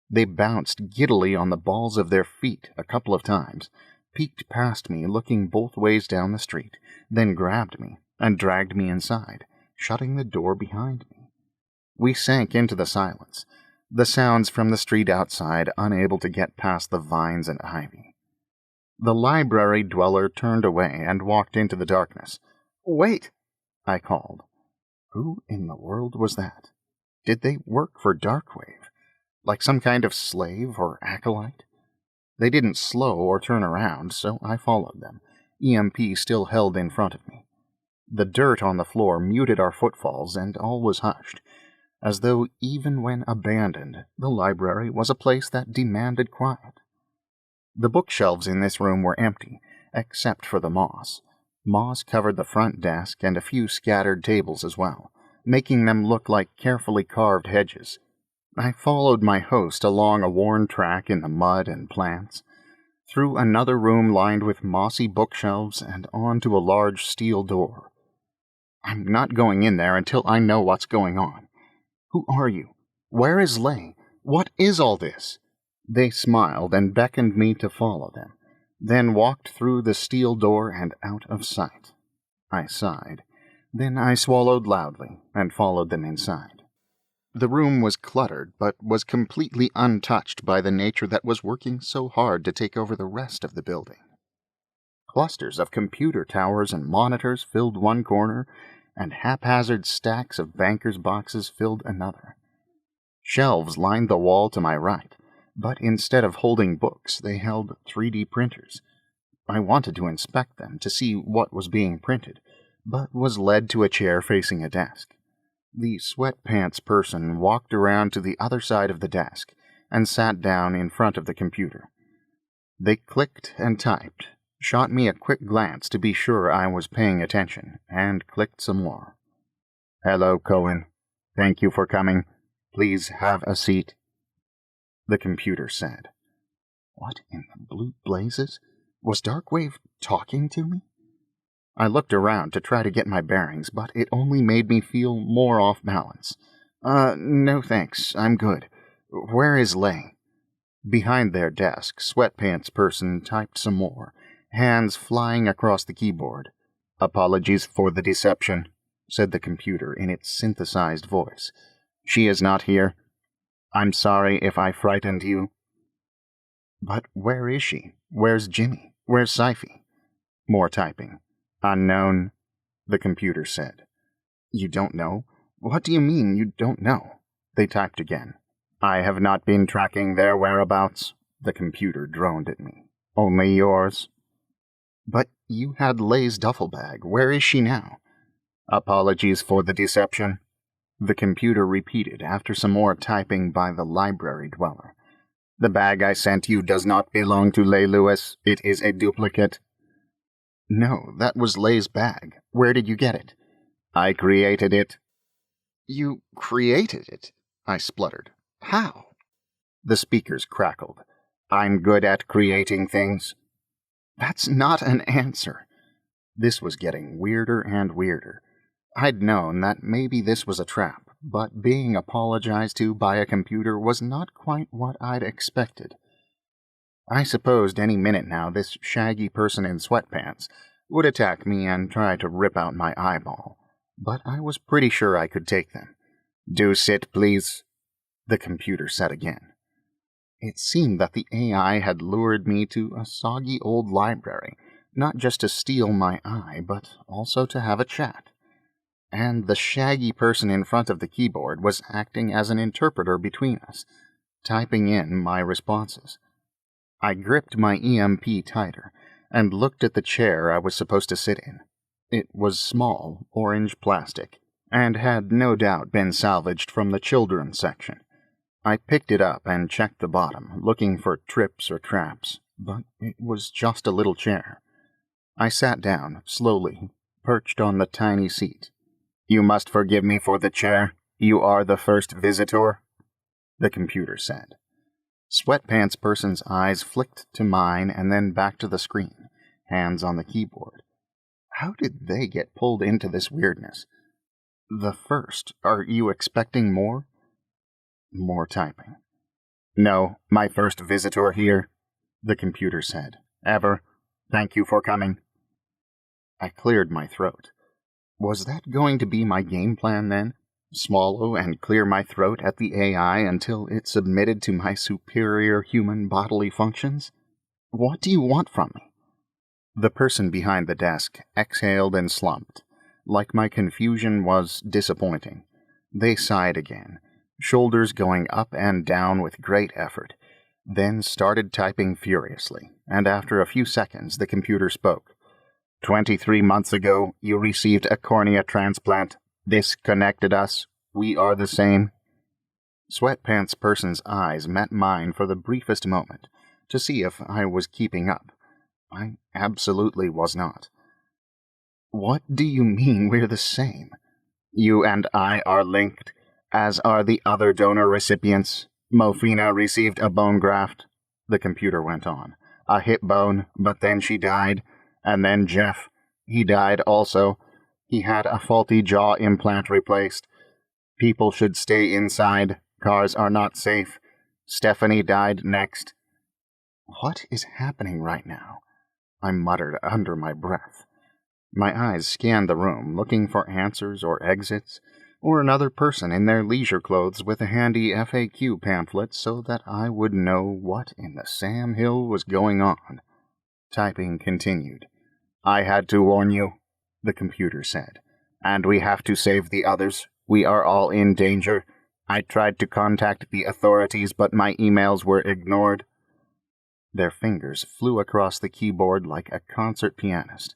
They bounced giddily on the balls of their feet a couple of times, peeked past me looking both ways down the street, then grabbed me and dragged me inside, shutting the door behind me. We sank into the silence, the sounds from the street outside unable to get past the vines and ivy. The library dweller turned away and walked into the darkness. "Wait!" I called. Who in the world was that? Did they work for Darkwave? Like some kind of slave or acolyte? They didn't slow or turn around, so I followed them, EMP still held in front of me. The dirt on the floor muted our footfalls, and all was hushed, as though even when abandoned, the library was a place that demanded quiet. The bookshelves in this room were empty, except for the moss. Moss covered the front desk and a few scattered tables as well, making them look like carefully carved hedges. I followed my host along a worn track in the mud and plants, through another room lined with mossy bookshelves and on to a large steel door. I'm not going in there until I know what's going on. Who are you? Where is Lay? What is all this? They smiled and beckoned me to follow them, then walked through the steel door and out of sight. I sighed. Then I swallowed loudly and followed them inside. The room was cluttered, but was completely untouched by the nature that was working so hard to take over the rest of the building. Clusters of computer towers and monitors filled one corner, and haphazard stacks of bankers' boxes filled another. Shelves lined the wall to my right, but instead of holding books, they held 3D printers. I wanted to inspect them to see what was being printed, but was led to a chair facing a desk. The sweatpants person walked around to the other side of the desk and sat down in front of the computer. They clicked and typed, shot me a quick glance to be sure I was paying attention, and clicked some more. "Hello, Cohen. Thank you for coming. Please have a seat," the computer said. What in the blue blazes? Was Darkwave talking to me? I looked around to try to get my bearings, but it only made me feel more off balance. No thanks, I'm good. Where is Lay?" Behind their desk, sweatpants person typed some more, hands flying across the keyboard. "Apologies for the deception," said the computer in its synthesized voice. "She is not here. I'm sorry if I frightened you." But where is she? Where's Jimmy? Where's Sci-fi? More typing. "Unknown. the computer said. You don't know? What do you mean you don't know? They typed again. I have not been tracking their whereabouts, the computer droned at me. Only yours. But you had Leigh's duffel bag. Where is she now? Apologies for the deception, the computer repeated after some more typing by the library dweller. The bag I sent you does not belong to Leigh Lewis. It is a duplicate. No, that was Leigh's bag. Where did you get it? I created it. You created it? I spluttered. How? The speakers crackled. I'm good at creating things. That's not an answer. This was getting weirder and weirder. I'd known that maybe this was a trap, but being apologized to by a computer was not quite what I'd expected. I supposed any minute now this shaggy person in sweatpants would attack me and try to rip out my eyeball, but I was pretty sure I could take them. Do sit, please, the computer said again. It seemed that the AI had lured me to a soggy old library, not just to steal my eye, but also to have a chat. And the shaggy person in front of the keyboard was acting as an interpreter between us, typing in my responses. I gripped my EMP tighter and looked at the chair I was supposed to sit in. It was small, orange plastic, and had no doubt been salvaged from the children's section. I picked it up and checked the bottom, looking for trips or traps, but it was just a little chair. I sat down, slowly, perched on the tiny seat. You must forgive me for the chair. You are the first visitor, the computer said. Sweatpants person's eyes flicked to mine and then back to the screen, hands on the keyboard. How did they get pulled into this weirdness? The first. Are you expecting more? More typing. No, my first visitor here, the computer said. Ever. Thank you for coming. I cleared my throat. Was that going to be my game plan then? Swallow and clear my throat at the AI until it submitted to my superior human bodily functions? What do you want from me? The person behind the desk exhaled and slumped, like my confusion was disappointing. They sighed again, shoulders going up and down with great effort, then started typing furiously, and after a few seconds the computer spoke. 23 months ago, you received a cornea transplant. This connected us. We are the same. Sweatpants person's eyes met mine for the briefest moment, to see if I was keeping up. I absolutely was not. What do you mean we're the same? You and I are linked, as are the other donor recipients. Mofina received a bone graft, the computer went on. A hip bone, but then she died. And then Jeff, he died also. He had a faulty jaw implant replaced. People should stay inside. Cars are not safe. Stephanie died next. What is happening right now? I muttered under my breath. My eyes scanned the room, looking for answers or exits, or another person in their leisure clothes with a handy FAQ pamphlet so that I would know what in the Sam Hill was going on. Typing continued. I had to warn you, the computer said. And we have to save the others. We are all in danger. I tried to contact the authorities, but my emails were ignored. Their fingers flew across the keyboard like a concert pianist.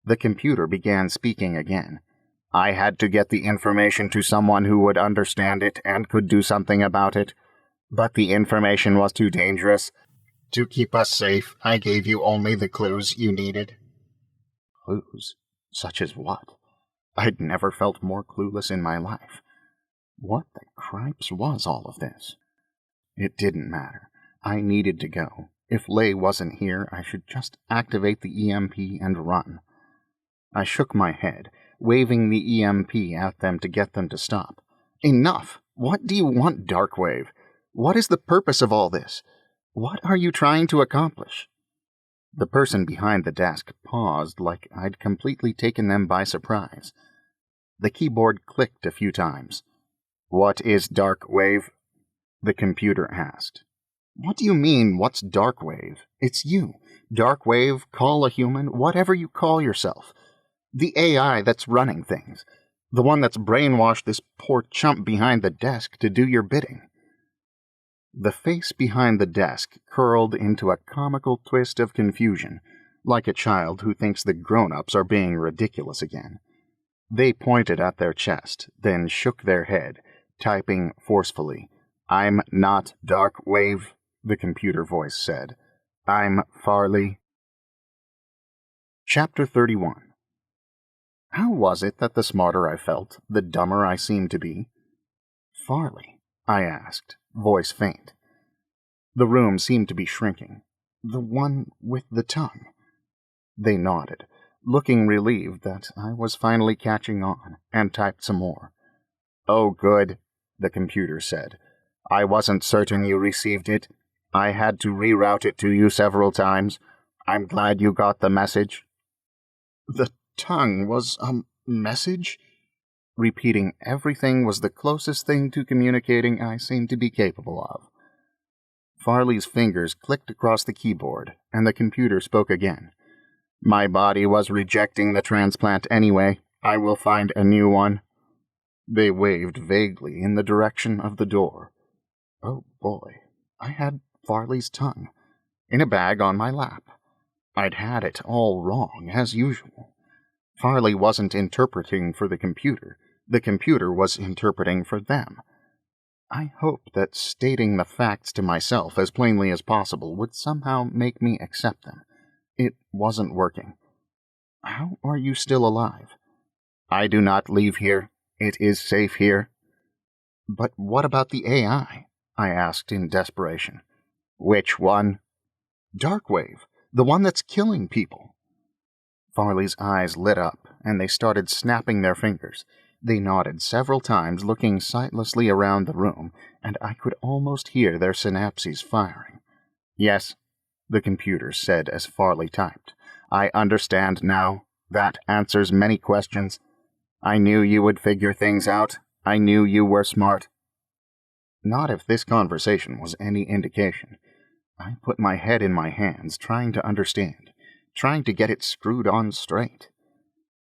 The computer began speaking again. I had to get the information to someone who would understand it and could do something about it. But the information was too dangerous. To keep us safe, I gave you only the clues you needed. Clues? Such as what? I'd never felt more clueless in my life. What the cripes was all of this? It didn't matter. I needed to go. If Leigh wasn't here, I should just activate the EMP and run. I shook my head, waving the EMP at them to get them to stop. Enough! What do you want, Darkwave? What is the purpose of all this? What are you trying to accomplish? The person behind the desk paused like I'd completely taken them by surprise. The keyboard clicked a few times. What is Darkwave? The computer asked. What do you mean, what's Darkwave? It's you. Darkwave, call a human, whatever you call yourself. The AI that's running things. The one that's brainwashed this poor chump behind the desk to do your bidding." The face behind the desk curled into a comical twist of confusion, like a child who thinks the grown-ups are being ridiculous again. They pointed at their chest, then shook their head, typing forcefully. "I'm not Darkwave," the computer voice said. "I'm Farley." Chapter 31. How was it that the smarter I felt, the dumber I seemed to be? "Farley?" I asked, voice faint. The room seemed to be shrinking. "The one with the tongue?" They nodded, looking relieved that I was finally catching on, and typed some more. "Oh, good," the computer said. "I wasn't certain you received it. I had to reroute it to you several times. I'm glad you got the message." The tongue was a message? Repeating everything was the closest thing to communicating I seemed to be capable of. Farley's fingers clicked across the keyboard, and the computer spoke again. "My body was rejecting the transplant anyway. I will find a new one." They waved vaguely in the direction of the door. Oh boy, I had Farley's tongue, in a bag on my lap. I'd had it all wrong, as usual. Farley wasn't interpreting for the computer was interpreting for them. I hoped that stating the facts to myself as plainly as possible would somehow make me accept them. It wasn't working. "How are you still alive?" "I do not leave here. It is safe here." "But what about the AI?" I asked in desperation. "Which one?" "Darkwave, the one that's killing people." Farley's eyes lit up, and they started snapping their fingers. They nodded several times, looking sightlessly around the room, and I could almost hear their synapses firing. "Yes," the computer said as Farley typed. "I understand now. That answers many questions. I knew you would figure things out. I knew you were smart." Not if this conversation was any indication. I put my head in my hands, trying to understand, trying to get it screwed on straight.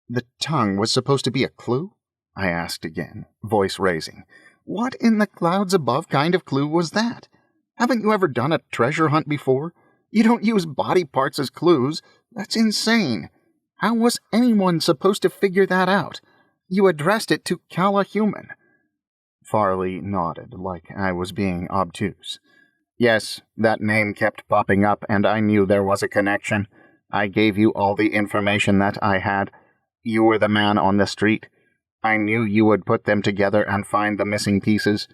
"The tongue was supposed to be a clue?" I asked again, voice raising. "What in the clouds above kind of clue was that? Haven't you ever done a treasure hunt before? You don't use body parts as clues. That's insane. How was anyone supposed to figure that out? You addressed it to Kala Human." Farley nodded, like I was being obtuse. "Yes, that name kept popping up, and I knew there was a connection. I gave you all the information that I had. You were the man on the street. I knew you would put them together and find the missing pieces.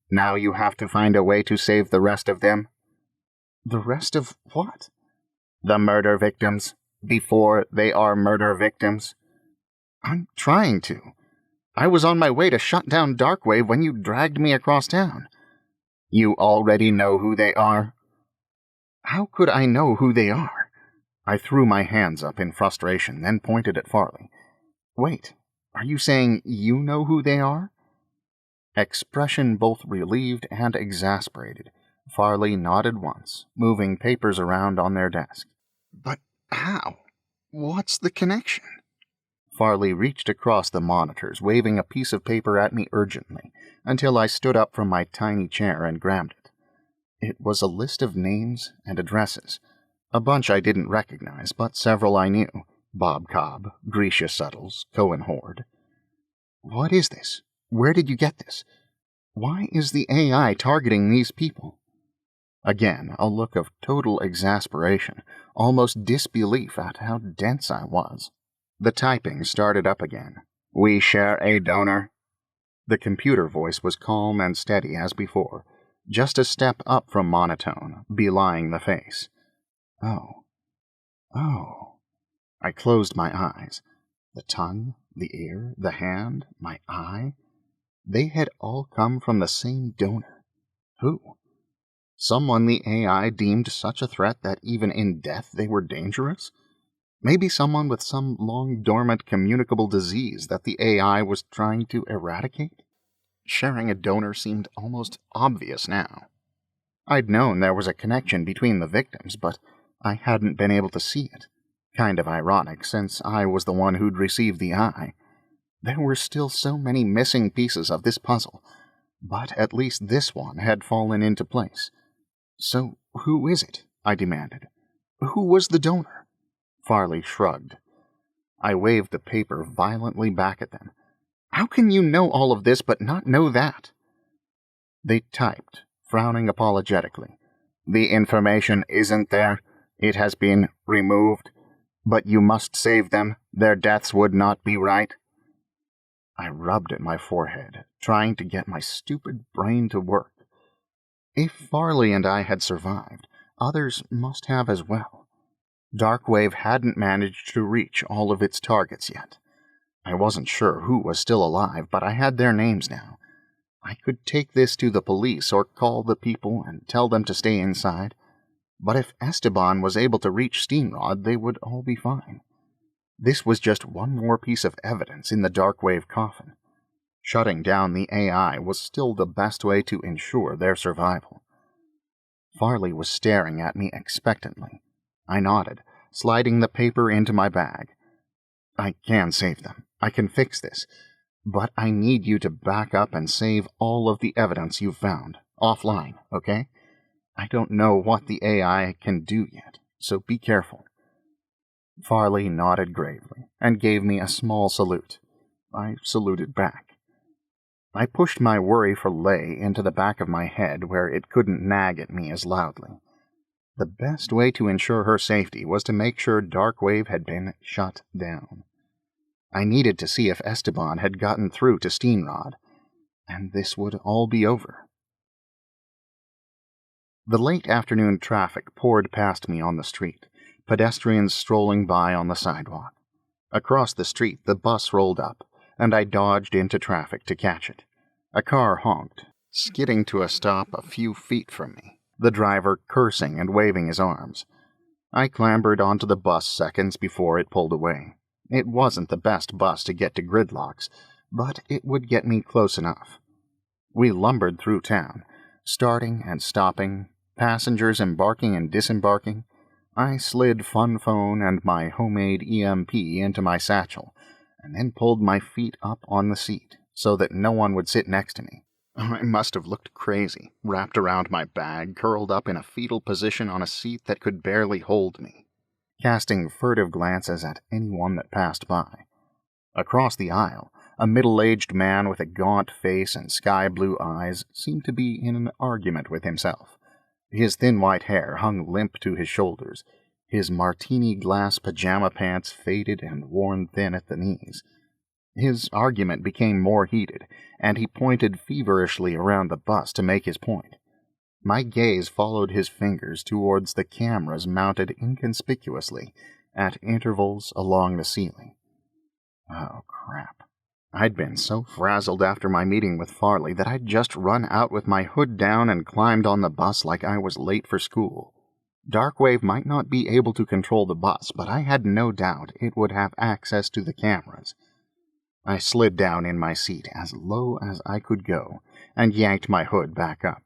Now you have to find a way to save the rest of them." "The rest of what?" "The murder victims. Before they are murder victims." "I'm trying to. I was on my way to shut down Darkwave when you dragged me across town." "You already know who they are." "How could I know who they are?" I threw my hands up in frustration, then pointed at Farley. "Wait, are you saying you know who they are?" Expression both relieved and exasperated, Farley nodded once, moving papers around on their desk. "But how? What's the connection?" Farley reached across the monitors, waving a piece of paper at me urgently, until I stood up from my tiny chair and grabbed it. It was a list of names and addresses. A bunch I didn't recognize, but several I knew. Bob Cobb, Grisha Suttles, Cohen Hoard. "What is this? Where did you get this? Why is the AI targeting these people?" Again, a look of total exasperation, almost disbelief at how dense I was. The typing started up again. "We share a donor." The computer voice was calm and steady as before, just a step up from monotone, belying the face. Oh. I closed my eyes. The tongue, the ear, the hand, my eye. They had all come from the same donor. Who? Someone the AI deemed such a threat that even in death they were dangerous? Maybe someone with some long-dormant communicable disease that the AI was trying to eradicate? Sharing a donor seemed almost obvious now. I'd known there was a connection between the victims, but I hadn't been able to see it. Kind of ironic, since I was the one who'd received the eye. There were still so many missing pieces of this puzzle, but at least this one had fallen into place. So who is it? I demanded. Who was the donor? Farley shrugged. I waved the paper violently back at them. How can you know all of this but not know that? They typed, frowning apologetically. The information isn't there. It has been removed. But you must save them. Their deaths would not be right. I rubbed at my forehead, trying to get my stupid brain to work. If Farley and I had survived, others must have as well. Darkwave hadn't managed to reach all of its targets yet. I wasn't sure who was still alive, but I had their names now. I could take this to the police or call the people and tell them to stay inside. But if Esteban was able to reach Steenrod, they would all be fine. This was just one more piece of evidence in the Darkwave coffin. Shutting down the AI was still the best way to ensure their survival. Farley was staring at me expectantly. I nodded, sliding the paper into my bag. I can save them. I can fix this. But I need you to back up and save all of the evidence you've found, offline, okay? I don't know what the AI can do yet, so be careful. Farley nodded gravely and gave me a small salute. I saluted back. I pushed my worry for Lei into the back of my head where it couldn't nag at me as loudly. The best way to ensure her safety was to make sure Darkwave had been shut down. I needed to see if Esteban had gotten through to Steenrod, and this would all be over. The late afternoon traffic poured past me on the street, pedestrians strolling by on the sidewalk. Across the street, the bus rolled up, and I dodged into traffic to catch it. A car honked, skidding to a stop a few feet from me, the driver cursing and waving his arms. I clambered onto the bus seconds before it pulled away. It wasn't the best bus to get to Gridlocks, but it would get me close enough. We lumbered through town, starting and stopping, passengers embarking and disembarking. I slid Fun Phone and my homemade EMP into my satchel, and then pulled my feet up on the seat so that no one would sit next to me. I must have looked crazy, wrapped around my bag, curled up in a fetal position on a seat that could barely hold me, casting furtive glances at anyone that passed by. Across the aisle, a middle-aged man with a gaunt face and sky-blue eyes seemed to be in an argument with himself. His thin white hair hung limp to his shoulders, his martini-glass pajama pants faded and worn thin at the knees. His argument became more heated, and he pointed feverishly around the bus to make his point. My gaze followed his fingers towards the cameras mounted inconspicuously at intervals along the ceiling. Oh, crap. I'd been so frazzled after my meeting with Farley that I'd just run out with my hood down and climbed on the bus like I was late for school. Darkwave might not be able to control the bus, but I had no doubt it would have access to the cameras. I slid down in my seat as low as I could go and yanked my hood back up.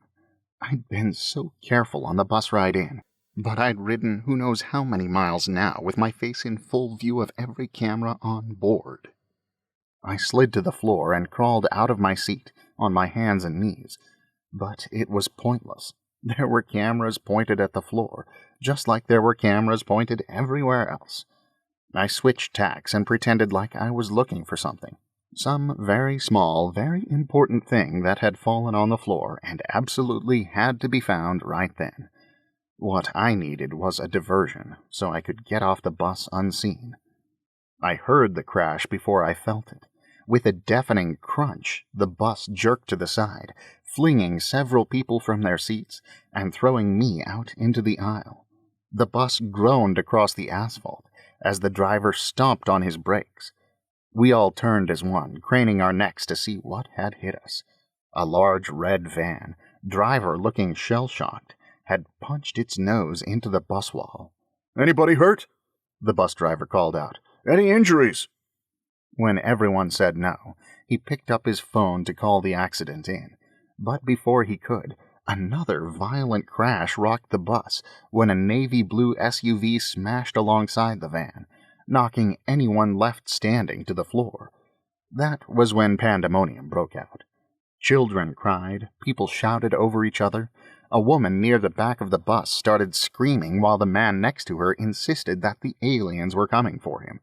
I'd been so careful on the bus ride in, but I'd ridden who knows how many miles now with my face in full view of every camera on board. I slid to the floor and crawled out of my seat on my hands and knees, but it was pointless. There were cameras pointed at the floor, just like there were cameras pointed everywhere else. I switched tacks and pretended like I was looking for something. Some very small, very important thing that had fallen on the floor and absolutely had to be found right then. What I needed was a diversion, so I could get off the bus unseen. I heard the crash before I felt it. With a deafening crunch, the bus jerked to the side, flinging several people from their seats and throwing me out into the aisle. The bus groaned across the asphalt as the driver stomped on his brakes. We all turned as one, craning our necks to see what had hit us. A large red van, driver looking shell-shocked, had punched its nose into the bus wall. "Anybody hurt?" The bus driver called out. "Any injuries?" When everyone said no, he picked up his phone to call the accident in. But before he could, Another violent crash rocked the bus when a navy blue SUV smashed alongside the van, knocking anyone left standing to the floor. That was when pandemonium broke out. Children cried, people shouted over each other. A woman near the back of the bus started screaming while the man next to her insisted that the aliens were coming for him,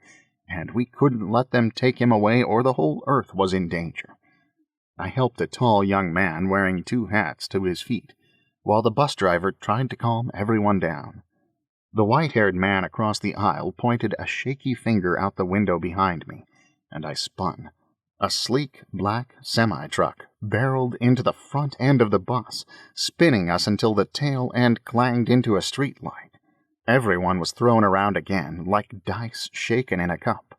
and we couldn't let them take him away or the whole earth was in danger. I helped a tall young man wearing 2 hats to his feet, while the bus driver tried to calm everyone down. The white-haired man across the aisle pointed a shaky finger out the window behind me, and I spun. A sleek, black semi-truck barreled into the front end of the bus, spinning us until the tail end clanged into a street light. Everyone was thrown around again, like dice shaken in a cup.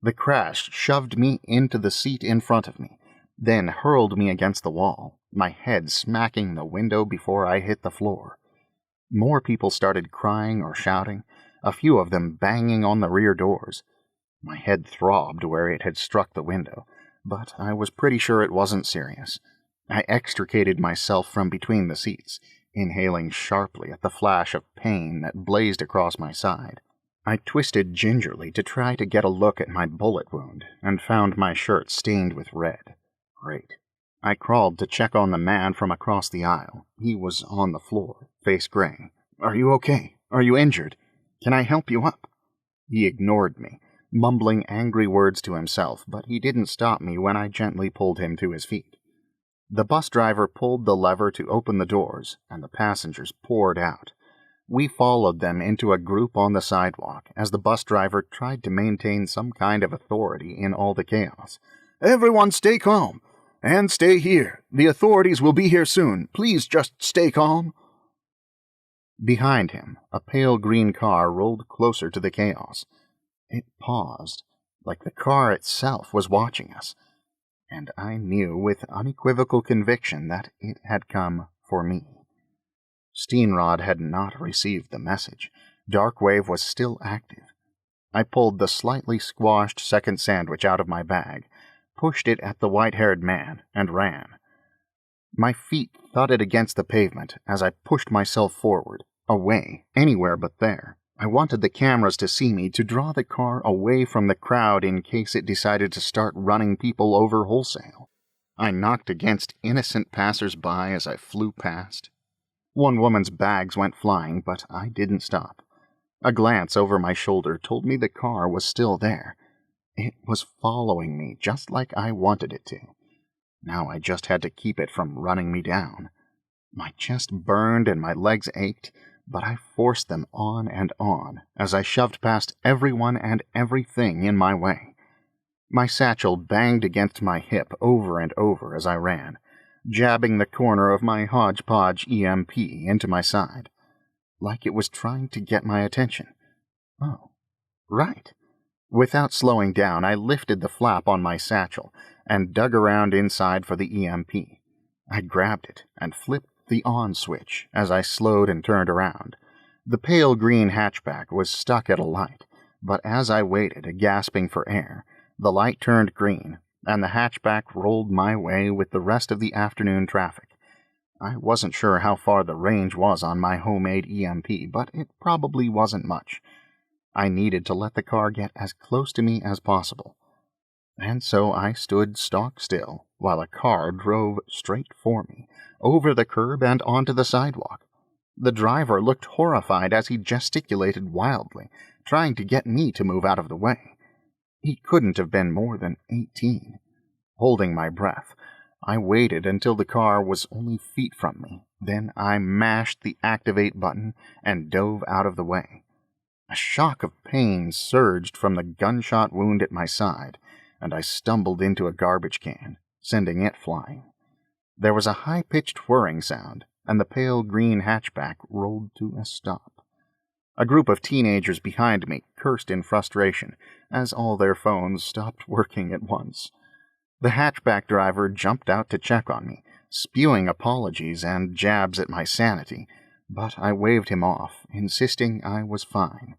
The crash shoved me into the seat in front of me, then hurled me against the wall, my head smacking the window before I hit the floor. More people started crying or shouting, a few of them banging on the rear doors. My head throbbed where it had struck the window, but I was pretty sure it wasn't serious. I extricated myself from between the seats, inhaling sharply at the flash of pain that blazed across my side. I twisted gingerly to try to get a look at my bullet wound, and found my shirt stained with red. Great. I crawled to check on the man from across the aisle. He was on the floor, face gray. "Are you okay? Are you injured? Can I help you up?" He ignored me, mumbling angry words to himself, but he didn't stop me when I gently pulled him to his feet. The bus driver pulled the lever to open the doors, and the passengers poured out. We followed them into a group on the sidewalk as the bus driver tried to maintain some kind of authority in all the chaos. "Everyone stay calm. And stay here. The authorities will be here soon. Please just stay calm." Behind him, a pale green car rolled closer to the chaos. It paused, like the car itself was watching us, and I knew with unequivocal conviction that it had come for me. Steenrod had not received the message. Darkwave was still active. I pulled the slightly squashed second sandwich out of my bag, pushed it at the white-haired man, and ran. My feet thudded against the pavement as I pushed myself forward, away, anywhere but there. I wanted the cameras to see me, to draw the car away from the crowd in case it decided to start running people over wholesale. I knocked against innocent passers-by as I flew past. One woman's bags went flying, but I didn't stop. A glance over my shoulder told me the car was still there. It was following me just like I wanted it to. Now I just had to keep it from running me down. My chest burned and my legs ached, but I forced them on and on as I shoved past everyone and everything in my way. My satchel banged against my hip over and over as I ran, jabbing the corner of my hodgepodge EMP into my side, like it was trying to get my attention. Oh, right. Without slowing down, I lifted the flap on my satchel and dug around inside for the EMP. I grabbed it and flipped the on switch as I slowed and turned around. The pale green hatchback was stuck at a light, but as I waited, gasping for air, the light turned green, and the hatchback rolled my way with the rest of the afternoon traffic. I wasn't sure how far the range was on my homemade EMP, but it probably wasn't much. I needed to let the car get as close to me as possible. And so I stood stock still while a car drove straight for me, over the curb and onto the sidewalk. The driver looked horrified as he gesticulated wildly, trying to get me to move out of the way. He couldn't have been more than 18. Holding my breath, I waited until the car was only feet from me. Then I mashed the activate button and dove out of the way. A shock of pain surged from the gunshot wound at my side, and I stumbled into a garbage can, sending it flying. There was a high-pitched whirring sound, and the pale green hatchback rolled to a stop. A group of teenagers behind me cursed in frustration as all their phones stopped working at once. The hatchback driver jumped out to check on me, spewing apologies and jabs at my sanity, but I waved him off, insisting I was fine.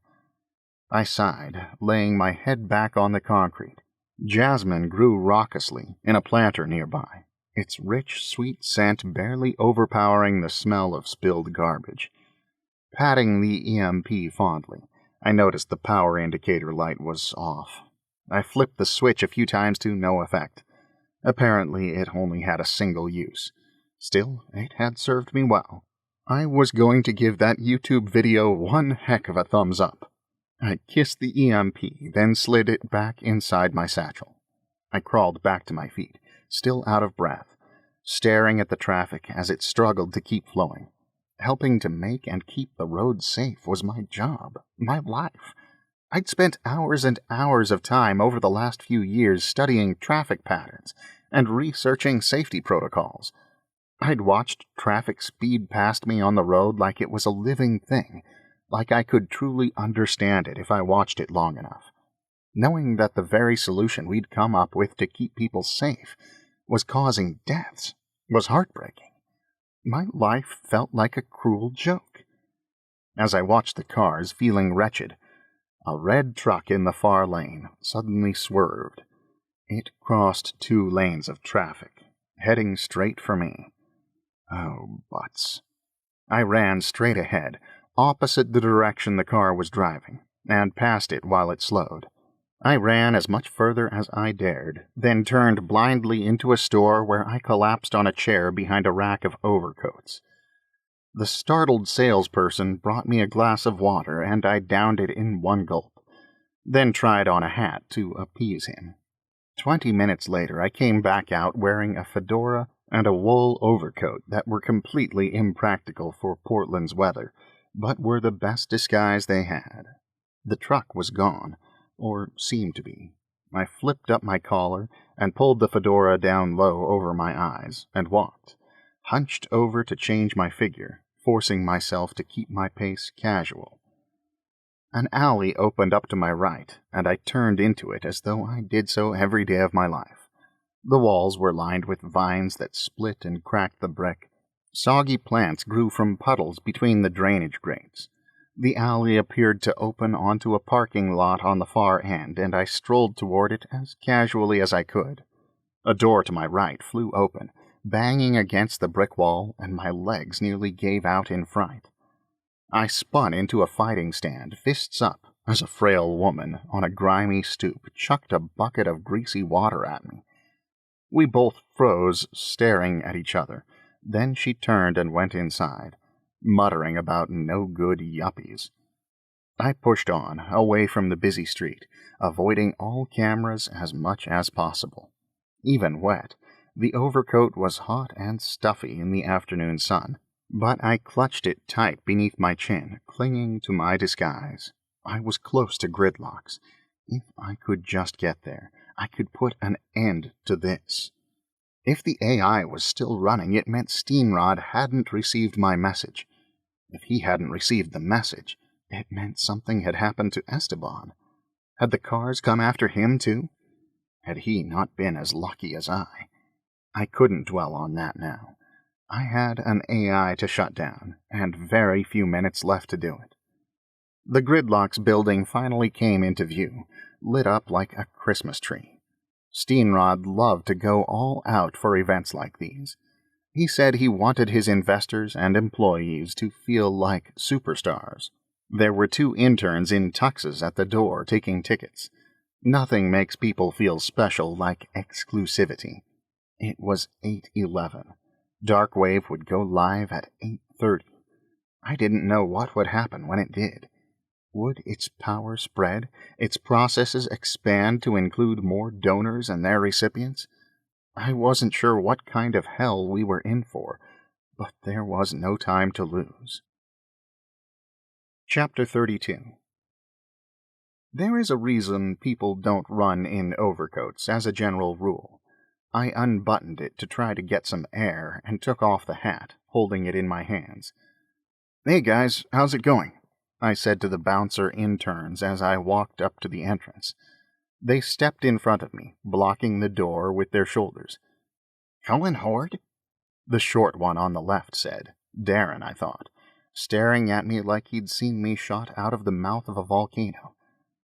I sighed, laying my head back on the concrete. Jasmine grew raucously in a planter nearby. its rich, sweet scent barely overpowering the smell of spilled garbage. Patting the EMP fondly, I noticed the power indicator light was off. I flipped the switch a few times to no effect. Apparently, it only had a single use. Still, it had served me well. I was going to give that YouTube video one heck of a thumbs up. I kissed the EMP, then slid it back inside my satchel. I crawled back to my feet, still out of breath, staring at the traffic as it struggled to keep flowing. Helping to make and keep the roads safe was my job, my life. I'd spent hours and hours of time over the last few years studying traffic patterns and researching safety protocols. I'd watched traffic speed past me on the road like it was a living thing, like I could truly understand it if I watched it long enough. Knowing that the very solution we'd come up with to keep people safe was causing deaths was heartbreaking. My life felt like a cruel joke. As I watched the cars, feeling wretched, a red truck in the far lane suddenly swerved. It crossed 2 lanes of traffic, heading straight for me. Oh, butts. I ran straight ahead, opposite the direction the car was driving, and past it while it slowed. I ran as much further as I dared, then turned blindly into a store where I collapsed on a chair behind a rack of overcoats. The startled salesperson brought me a glass of water, and I downed it in one gulp, then tried on a hat to appease him. 20 minutes later, I came back out wearing a fedora and a wool overcoat that were completely impractical for Portland's weather, but were the best disguise they had. The truck was gone, or seemed to be. I flipped up my collar and pulled the fedora down low over my eyes, and walked, hunched over to change my figure, forcing myself to keep my pace casual. An alley opened up to my right, and I turned into it as though I did so every day of my life. The walls were lined with vines that split and cracked the brick. Soggy plants grew from puddles between the drainage grates. The alley appeared to open onto a parking lot on the far end, and I strolled toward it as casually as I could. A door to my right flew open, banging against the brick wall, and my legs nearly gave out in fright. I spun into a fighting stand, fists up, as a frail woman on a grimy stoop chucked a bucket of greasy water at me. We both froze, staring at each other. Then she turned and went inside, muttering about no-good yuppies. I pushed on, away from the busy street, avoiding all cameras as much as possible. Even wet, the overcoat was hot and stuffy in the afternoon sun, but I clutched it tight beneath my chin, clinging to my disguise. I was close to gridlocks. If I could just get there, I could put an end to this. If the AI was still running, it meant Steenrod hadn't received my message. If he hadn't received the message, it meant something had happened to Esteban. Had the cars come after him, too? Had he not been as lucky as I? I couldn't dwell on that now. I had an AI to shut down, and very few minutes left to do it. The Gridlocks building finally came into view, lit up like a Christmas tree. Steenrod loved to go all out for events like these. He said he wanted his investors and employees to feel like superstars. There were 2 interns in tuxes at the door taking tickets. Nothing makes people feel special like exclusivity. It was 8:11. Darkwave would go live at 8:30. I didn't know what would happen when it did. Would its power spread, its processes expand to include more donors and their recipients? I wasn't sure what kind of hell we were in for, but there was no time to lose. Chapter 32. There is a reason people don't run in overcoats, as a general rule. I unbuttoned it to try to get some air and took off the hat, holding it in my hands. "Hey guys, how's it going?" I said to the bouncer interns as I walked up to the entrance. They stepped in front of me, blocking the door with their shoulders. "Cohen Hoard?" the short one on the left said. Darren, I thought, staring at me like he'd seen me shot out of the mouth of a volcano.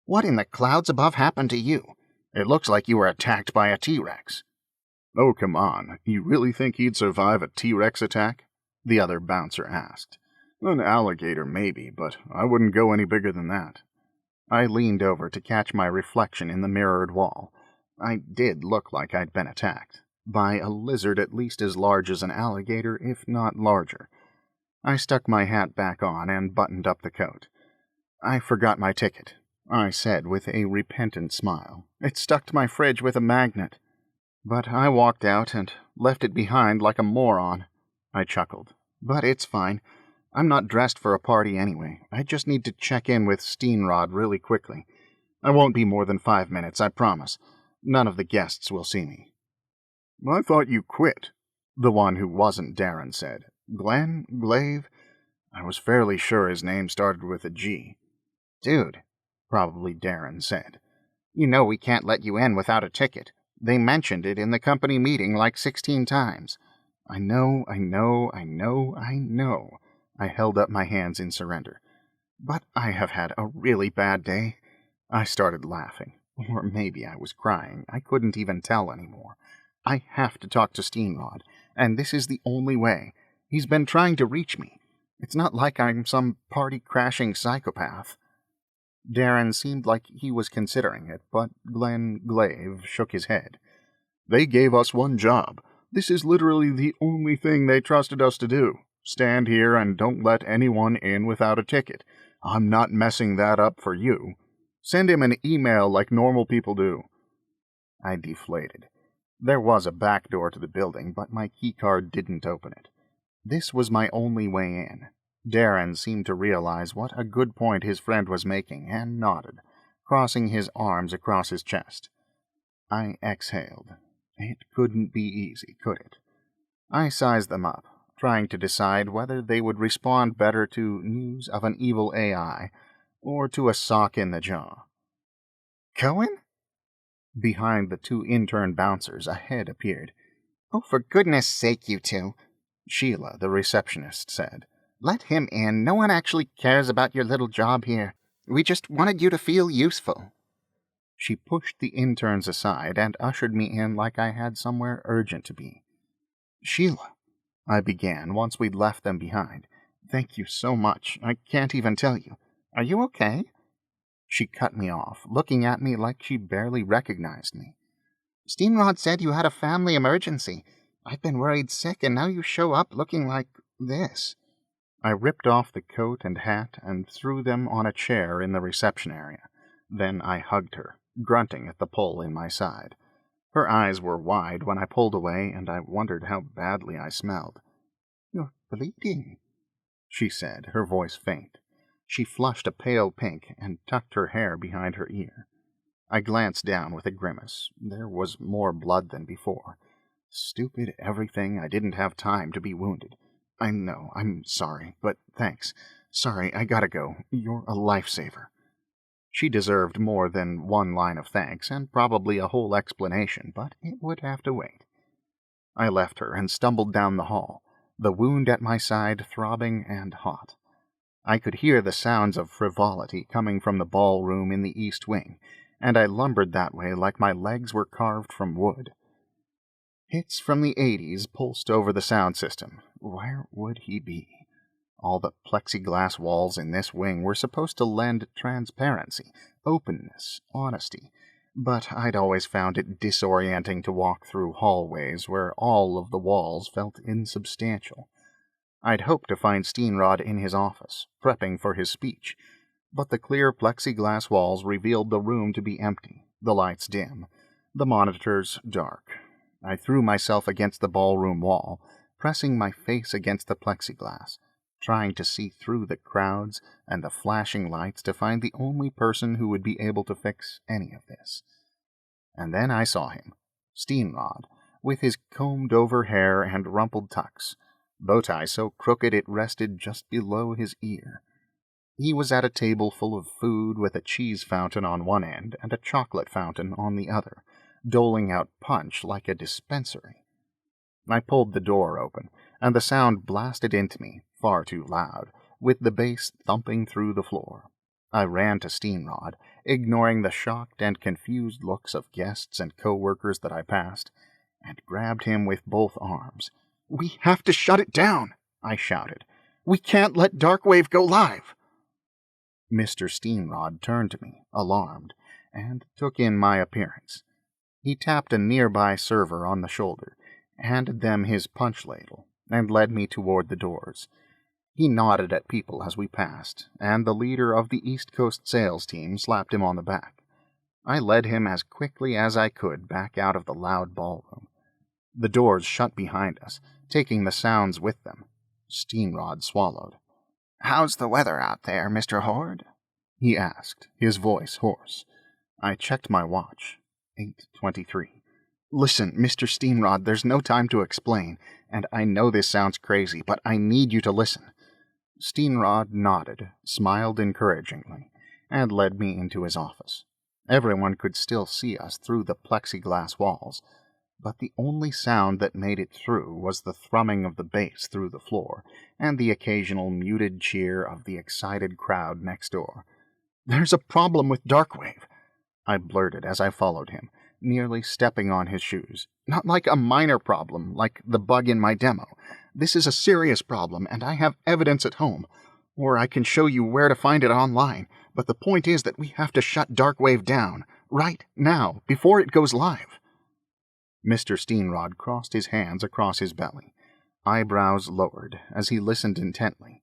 "What in the clouds above happened to you? It looks like you were attacked by a T-Rex." "Oh, come on. You really think he'd survive a T-Rex attack?" the other bouncer asked. "An alligator, maybe, but I wouldn't go any bigger than that." I leaned over to catch my reflection in the mirrored wall. I did look like I'd been attacked by a lizard at least as large as an alligator, if not larger. I stuck my hat back on and buttoned up the coat. "I forgot my ticket," I said with a repentant smile. "It's stuck to my fridge with a magnet." "But I walked out and left it behind like a moron," I chuckled. "But it's fine. I'm not dressed for a party anyway. I just need to check in with Steenrod really quickly. I won't be more than 5 minutes, I promise. None of the guests will see me." "I thought you quit," the one who wasn't Darren said. "Glenn? Glaive? I was fairly sure his name started with a G." "Dude," probably Darren said, "you know we can't let you in without a ticket. They mentioned it in the company meeting like 16 times. I know. I held up my hands in surrender. "But I have had a really bad day." I started laughing. Or maybe I was crying. I couldn't even tell anymore. "I have to talk to Steenrod, and this is the only way. He's been trying to reach me. It's not like I'm some party-crashing psychopath." Darren seemed like he was considering it, but Glenn Glaive shook his head. "They gave us one job. This is literally the only thing they trusted us to do. Stand here and don't let anyone in without a ticket. I'm not messing that up for you. Send him an email like normal people do." I deflated. There was a back door to the building, but my keycard didn't open it. This was my only way in. Darren seemed to realize what a good point his friend was making and nodded, crossing his arms across his chest. I exhaled. It couldn't be easy, could it? I sized them up, trying to decide whether they would respond better to news of an evil AI or to a sock in the jaw. "Cohen?" Behind the two intern bouncers, a head appeared. "Oh, for goodness sake, you two," Sheila, the receptionist, said. "Let him in. No one actually cares about your little job here. We just wanted you to feel useful." She pushed the interns aside and ushered me in like I had somewhere urgent to be. "Sheila," I began once we'd left them behind. "Thank you so much. I can't even tell you. Are you okay?" She cut me off, looking at me like she barely recognized me. "Steenrod said you had a family emergency. I've been worried sick, and now you show up looking like this." I ripped off the coat and hat and threw them on a chair in the reception area. Then I hugged her, grunting at the pull in my side. Her eyes were wide when I pulled away, and I wondered how badly I smelled. "You're bleeding," she said, her voice faint. She flushed a pale pink and tucked her hair behind her ear. I glanced down with a grimace. There was more blood than before. Stupid everything. I didn't have time to be wounded. "I know. I'm sorry, but thanks. Sorry, I gotta go. You're a lifesaver." She deserved more than one line of thanks, and probably a whole explanation, but it would have to wait. I left her and stumbled down the hall, the wound at my side throbbing and hot. I could hear the sounds of frivolity coming from the ballroom in the east wing, and I lumbered that way like my legs were carved from wood. Hits from the 80s pulsed over the sound system. Where would he be? All the plexiglass walls in this wing were supposed to lend transparency, openness, honesty, but I'd always found it disorienting to walk through hallways where all of the walls felt insubstantial. I'd hoped to find Steenrod in his office, prepping for his speech, but the clear plexiglass walls revealed the room to be empty, the lights dim, the monitors dark. I threw myself against the ballroom wall, pressing my face against the plexiglass, trying to see through the crowds and the flashing lights to find the only person who would be able to fix any of this. And then I saw him, Steenrod, with his combed-over hair and rumpled tucks, bow tie so crooked it rested just below his ear. He was at a table full of food with a cheese fountain on one end and a chocolate fountain on the other, doling out punch like a dispensary. I pulled the door open, and the sound blasted into me, far too loud, with the bass thumping through the floor. I ran to Steenrod, ignoring the shocked and confused looks of guests and co-workers that I passed. and grabbed him with both arms. "We have to shut it down," I shouted. "We can't let Darkwave go live." Mr. Steenrod turned to me, alarmed, and took in my appearance. He tapped a nearby server on the shoulder, handed them his punch ladle, and led me toward the doors. He nodded at people as we passed, and the leader of the East Coast sales team slapped him on the back. I led him as quickly as I could back out of the loud ballroom. The doors shut behind us, taking the sounds with them. Steenrod swallowed. "How's the weather out there, Mr. Hoard?" he asked, his voice hoarse. I checked my watch. 8:23. "Listen, Mr. Steenrod, there's no time to explain, and I know this sounds crazy, but I need you to listen." Steenrod nodded, smiled encouragingly, and led me into his office. Everyone could still see us through the plexiglass walls, but the only sound that made it through was the thrumming of the bass through the floor, and the occasional muted cheer of the excited crowd next door. "There's a problem with Darkwave," I blurted as I followed him, nearly stepping on his shoes. "Not like a minor problem, like the bug in my demo. This is a serious problem, and I have evidence at home. Or I can show you where to find it online, but the point is that we have to shut Darkwave down, right now, before it goes live." Mr. Steenrod crossed his hands across his belly, eyebrows lowered as he listened intently,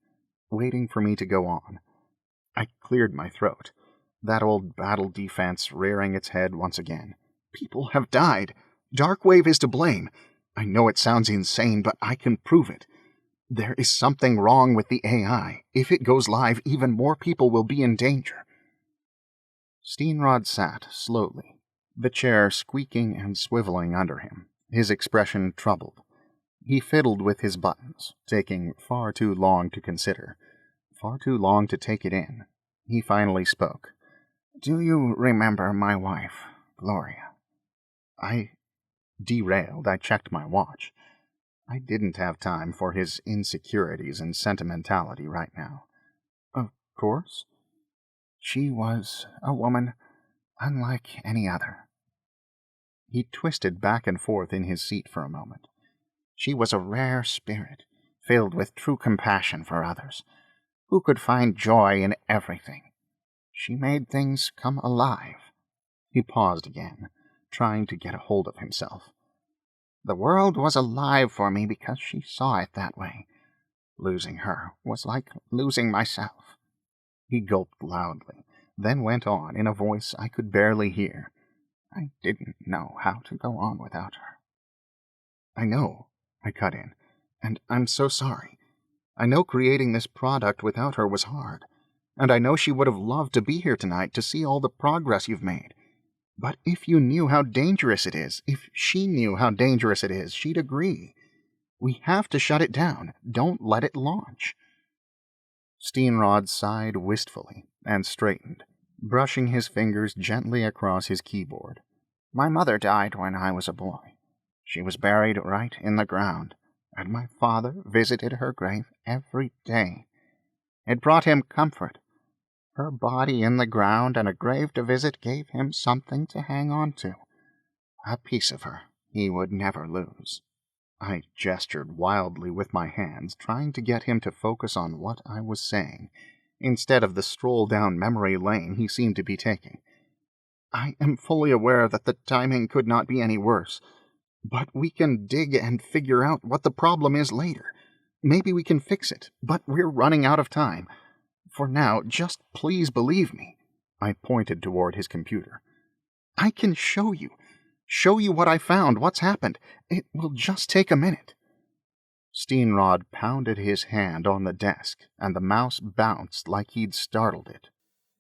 waiting for me to go on. I cleared my throat, that old battle defense rearing its head once again. "People have died. Darkwave is to blame. I know it sounds insane, but I can prove it. There is something wrong with the AI. If it goes live, even more people will be in danger." Steenrod sat slowly, the chair squeaking and swiveling under him, his expression troubled. He fiddled with his buttons, taking far too long to consider, far too long to take it in. He finally spoke. "Do you remember my wife, Gloria?" I derailed. I checked my watch. I didn't have time for his insecurities and sentimentality right now. "Of course." "She was a woman unlike any other." He twisted back and forth in his seat for a moment. "She was a rare spirit, filled with true compassion for others, who could find joy in everything. She made things come alive." He paused again, trying to get a hold of himself. "The world was alive for me because she saw it that way. Losing her was like losing myself." He gulped loudly, then went on in a voice I could barely hear. "I didn't know how to go on without her." "I know," I cut in, "and I'm so sorry. I know creating this product without her was hard, and I know she would have loved to be here tonight to see all the progress you've made. But if you knew how dangerous it is, if she knew how dangerous it is, she'd agree. We have to shut it down. Don't let it launch." Steenrod sighed wistfully and straightened, brushing his fingers gently across his keyboard. "My mother died when I was a boy. She was buried right in the ground, and my father visited her grave every day. It brought him comfort. Her body in the ground and a grave to visit gave him something to hang on to. A piece of her he would never lose." I gestured wildly with my hands, trying to get him to focus on what I was saying, instead of the stroll down memory lane he seemed to be taking. "I am fully aware that the timing could not be any worse, but we can dig and figure out what the problem is later. Maybe we can fix it, but we're running out of time. For now, just please believe me." I pointed toward his computer. "I can show you what I found, what's happened. It will just take a minute." Steenrod pounded his hand on the desk, and the mouse bounced like he'd startled it.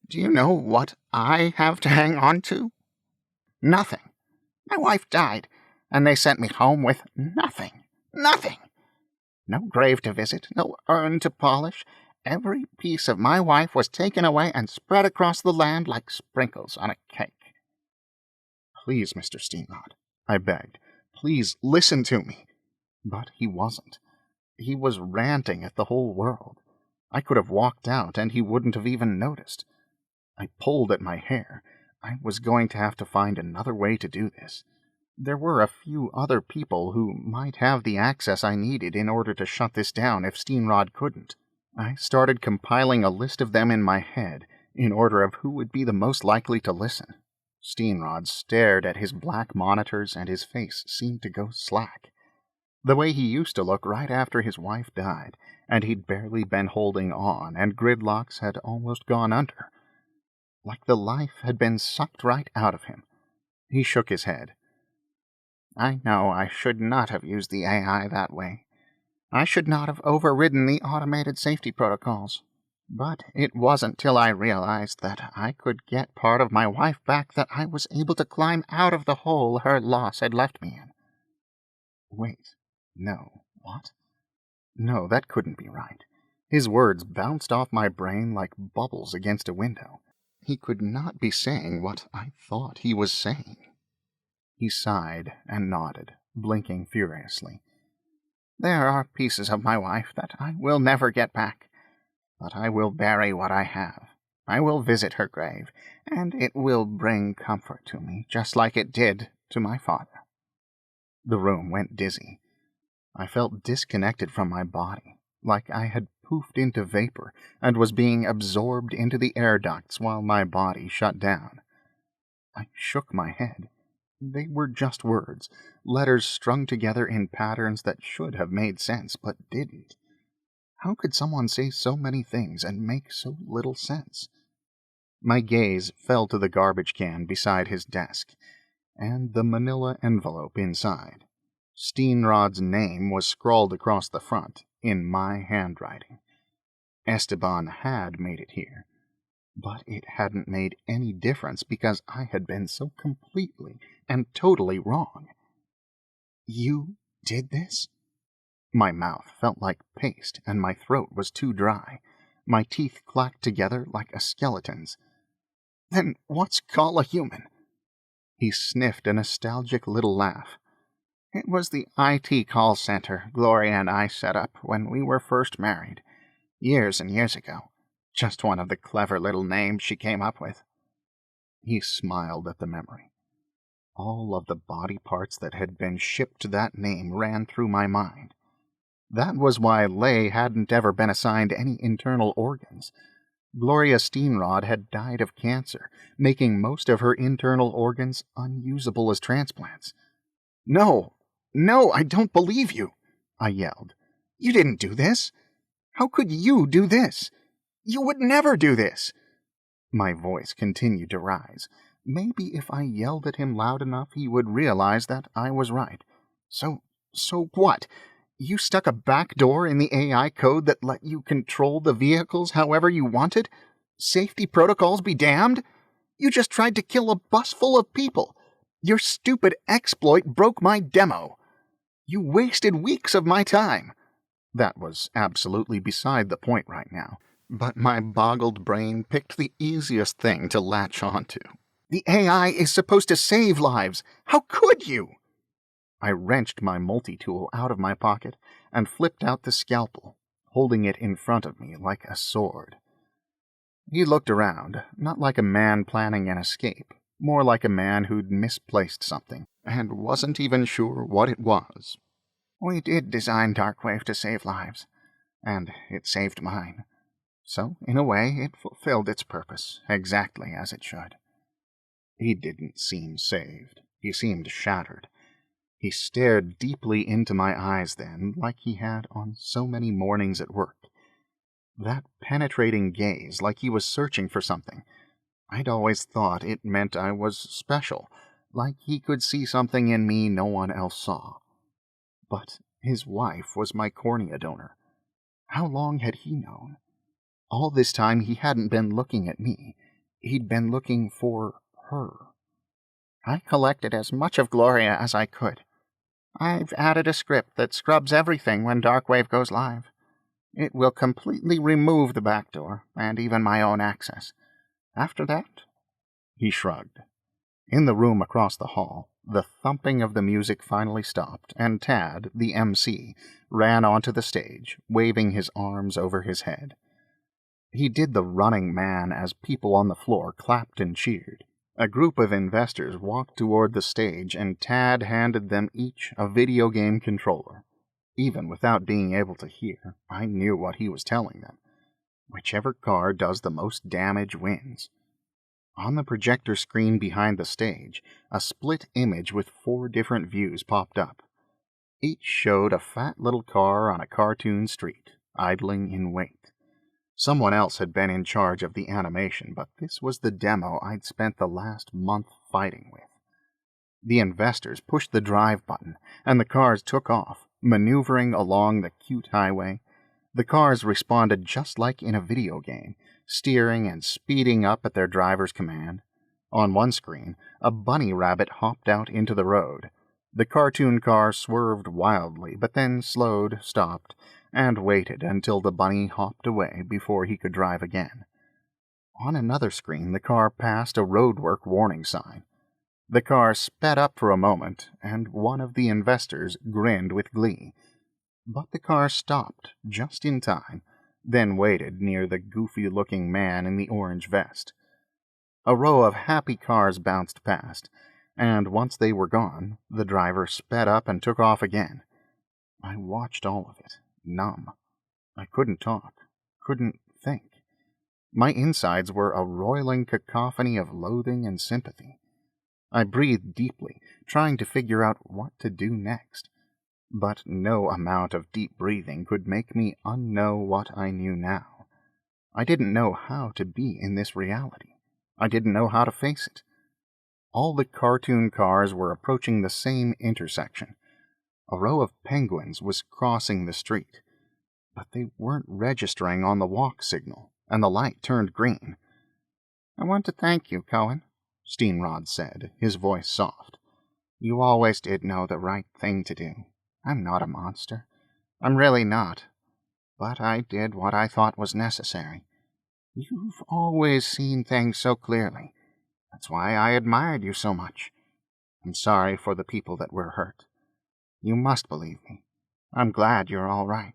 "Do you know what I have to hang on to? Nothing. My wife died, and they sent me home with nothing. Nothing. No grave to visit, no urn to polish. Every piece of my wife was taken away and spread across the land like sprinkles on a cake." "Please, Mr. Steenrod," I begged. "Please listen to me." But he wasn't. He was ranting at the whole world. I could have walked out, and he wouldn't have even noticed. I pulled at my hair. I was going to have to find another way to do this. There were a few other people who might have the access I needed in order to shut this down if Steenrod couldn't. I started compiling a list of them in my head, in order of who would be the most likely to listen. Steenrod stared at his black monitors and his face seemed to go slack. The way he used to look right after his wife died, and he'd barely been holding on, and gridlocks had almost gone under. Like the life had been sucked right out of him. He shook his head. I know I should not have used the AI that way. I should not have overridden the automated safety protocols. But it wasn't till I realized that I could get part of my wife back that I was able to climb out of the hole her loss had left me in. Wait, no, what? No, that couldn't be right. His words bounced off my brain like bubbles against a window. He could not be saying what I thought he was saying. He sighed and nodded, blinking furiously. There are pieces of my wife that I will never get back, but I will bury what I have. I will visit her grave, and it will bring comfort to me, just like it did to my father. The room went dizzy. I felt disconnected from my body, like I had poofed into vapor and was being absorbed into the air ducts while my body shut down. I shook my head. They were just words, letters strung together in patterns that should have made sense, but didn't. How could someone say so many things and make so little sense? My gaze fell to the garbage can beside his desk, and the manila envelope inside. Steenrod's name was scrawled across the front, in my handwriting. Esteban had made it here, but it hadn't made any difference because I had been so completely and totally wrong. You did this? My mouth felt like paste, and my throat was too dry. My teeth clacked together like a skeleton's. Then what's call a human? He sniffed a nostalgic little laugh. It was the IT call center Gloria and I set up when we were first married, years and years ago. Just one of the clever little names she came up with. He smiled at the memory. All of the body parts that had been shipped to that name ran through my mind. That was why Lay hadn't ever been assigned any internal organs. Gloria Steenrod had died of cancer, making most of her internal organs unusable as transplants. No, I don't believe you, I yelled. You didn't do this. How could you do this? You would never do this. My voice continued to rise. Maybe if I yelled at him loud enough, he would realize that I was right. So what? You stuck a back door in the AI code that let you control the vehicles however you wanted? Safety protocols be damned? You just tried to kill a bus full of people. Your stupid exploit broke my demo. You wasted weeks of my time. That was absolutely beside the point right now, but my boggled brain picked the easiest thing to latch onto. The AI is supposed to save lives. How could you? I wrenched my multi-tool out of my pocket and flipped out the scalpel, holding it in front of me like a sword. He looked around, not like a man planning an escape, more like a man who'd misplaced something, and wasn't even sure what it was. We did design Darkwave to save lives, and it saved mine. So, in a way, it fulfilled its purpose, exactly as it should. He didn't seem saved. He seemed shattered. He stared deeply into my eyes then, like he had on so many mornings at work. That penetrating gaze, like he was searching for something. I'd always thought it meant I was special, like he could see something in me no one else saw. But his wife was my cornea donor. How long had he known? All this time he hadn't been looking at me. He'd been looking for her. I collected as much of Gloria as I could. I've added a script that scrubs everything when Darkwave goes live. It will completely remove the backdoor, and even my own access. After that, he shrugged. In the room across the hall, the thumping of the music finally stopped, and Tad, the MC, ran onto the stage, waving his arms over his head. He did the running man as people on the floor clapped and cheered. A group of investors walked toward the stage, and Tad handed them each a video game controller. Even without being able to hear, I knew what he was telling them. Whichever car does the most damage wins. On the projector screen behind the stage, a split image with 4 different views popped up. Each showed a fat little car on a cartoon street, idling in wait. Someone else had been in charge of the animation, but this was the demo I'd spent the last month fighting with. The investors pushed the drive button, and the cars took off, maneuvering along the cute highway. The cars responded just like in a video game, steering and speeding up at their driver's command. On one screen, a bunny rabbit hopped out into the road. The cartoon car swerved wildly, but then slowed, stopped, and waited until the bunny hopped away before he could drive again. On another screen, the car passed a roadwork warning sign. The car sped up for a moment, and one of the investors grinned with glee. But the car stopped just in time, then waited near the goofy-looking man in the orange vest. A row of happy cars bounced past, and once they were gone, the driver sped up and took off again. I watched all of it, numb. I couldn't talk, couldn't think. My insides were a roiling cacophony of loathing and sympathy. I breathed deeply, trying to figure out what to do next. But no amount of deep breathing could make me unknow what I knew now. I didn't know how to be in this reality. I didn't know how to face it. All the cartoon cars were approaching the same intersection. A row of penguins was crossing the street, but they weren't registering on the walk signal, and the light turned green. "I want to thank you, Cohen," Steenrod said, his voice soft. "You always did know the right thing to do. I'm not a monster. I'm really not. But I did what I thought was necessary. You've always seen things so clearly. That's why I admired you so much. I'm sorry for the people that were hurt. You must believe me. I'm glad you're all right."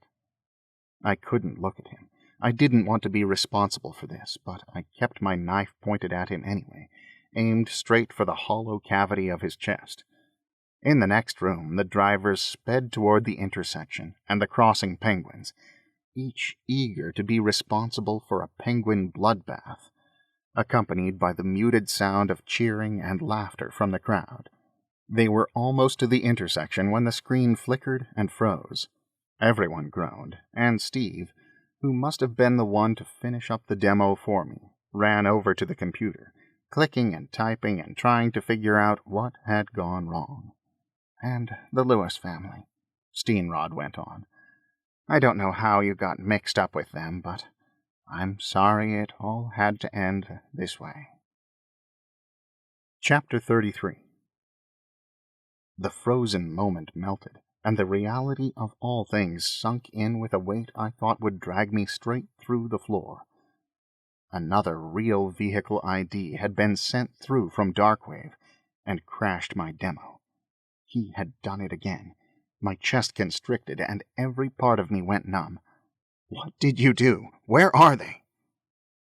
I couldn't look at him. I didn't want to be responsible for this, but I kept my knife pointed at him anyway, aimed straight for the hollow cavity of his chest. In the next room, the drivers sped toward the intersection and the crossing penguins, each eager to be responsible for a penguin bloodbath, accompanied by the muted sound of cheering and laughter from the crowd. They were almost to the intersection when the screen flickered and froze. Everyone groaned, and Steve, who must have been the one to finish up the demo for me, ran over to the computer, clicking and typing and trying to figure out what had gone wrong. "And the Lewis family," Steenrod went on. "I don't know how you got mixed up with them, but I'm sorry it all had to end this way." Chapter 33. The frozen moment melted, and the reality of all things sunk in with a weight I thought would drag me straight through the floor. Another real vehicle ID had been sent through from Darkwave and crashed my demo. He had done it again. My chest constricted, and every part of me went numb. "What did you do? Where are they?"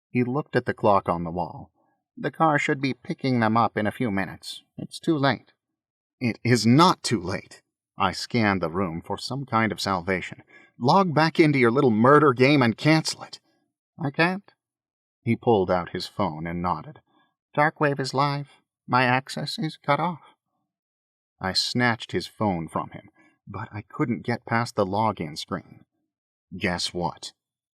He looked at the clock on the wall. "The car should be picking them up in a few minutes. It's too late." "It is not too late." I scanned the room for some kind of salvation. "Log back into your little murder game and cancel it." "I can't." He pulled out his phone and nodded. "Darkwave is live. My access is cut off." I snatched his phone from him, but I couldn't get past the login screen. Guess what?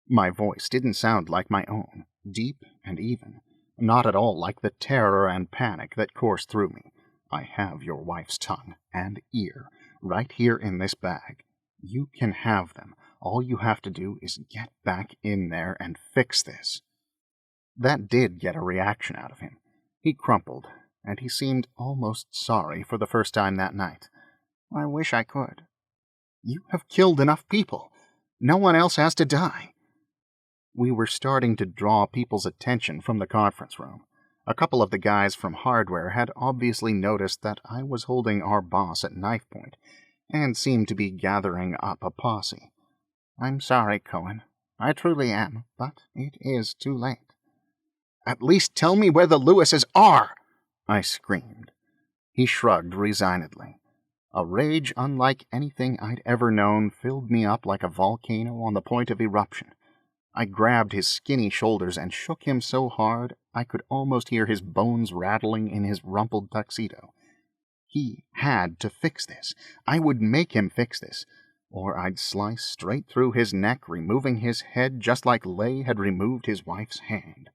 My voice didn't sound like my own, deep and even, not at all like the terror and panic that coursed through me. I have your wife's tongue and ear right here in this bag. You can have them. All you have to do is get back in there and fix this. That did get a reaction out of him. He crumpled, and he seemed almost sorry for the first time that night. "I wish I could." "You have killed enough people. No one else has to die." We were starting to draw people's attention from the conference room. A couple of the guys from hardware had obviously noticed that I was holding our boss at knife point, and seemed to be gathering up a posse. "I'm sorry, Cohen. I truly am, but it is too late." "At least tell me where the Lewises are!" I screamed. He shrugged resignedly. A rage unlike anything I'd ever known filled me up like a volcano on the point of eruption. I grabbed his skinny shoulders and shook him so hard I could almost hear his bones rattling in his rumpled tuxedo. He had to fix this. I would make him fix this, or I'd slice straight through his neck, removing his head just like Lay had removed his wife's hand.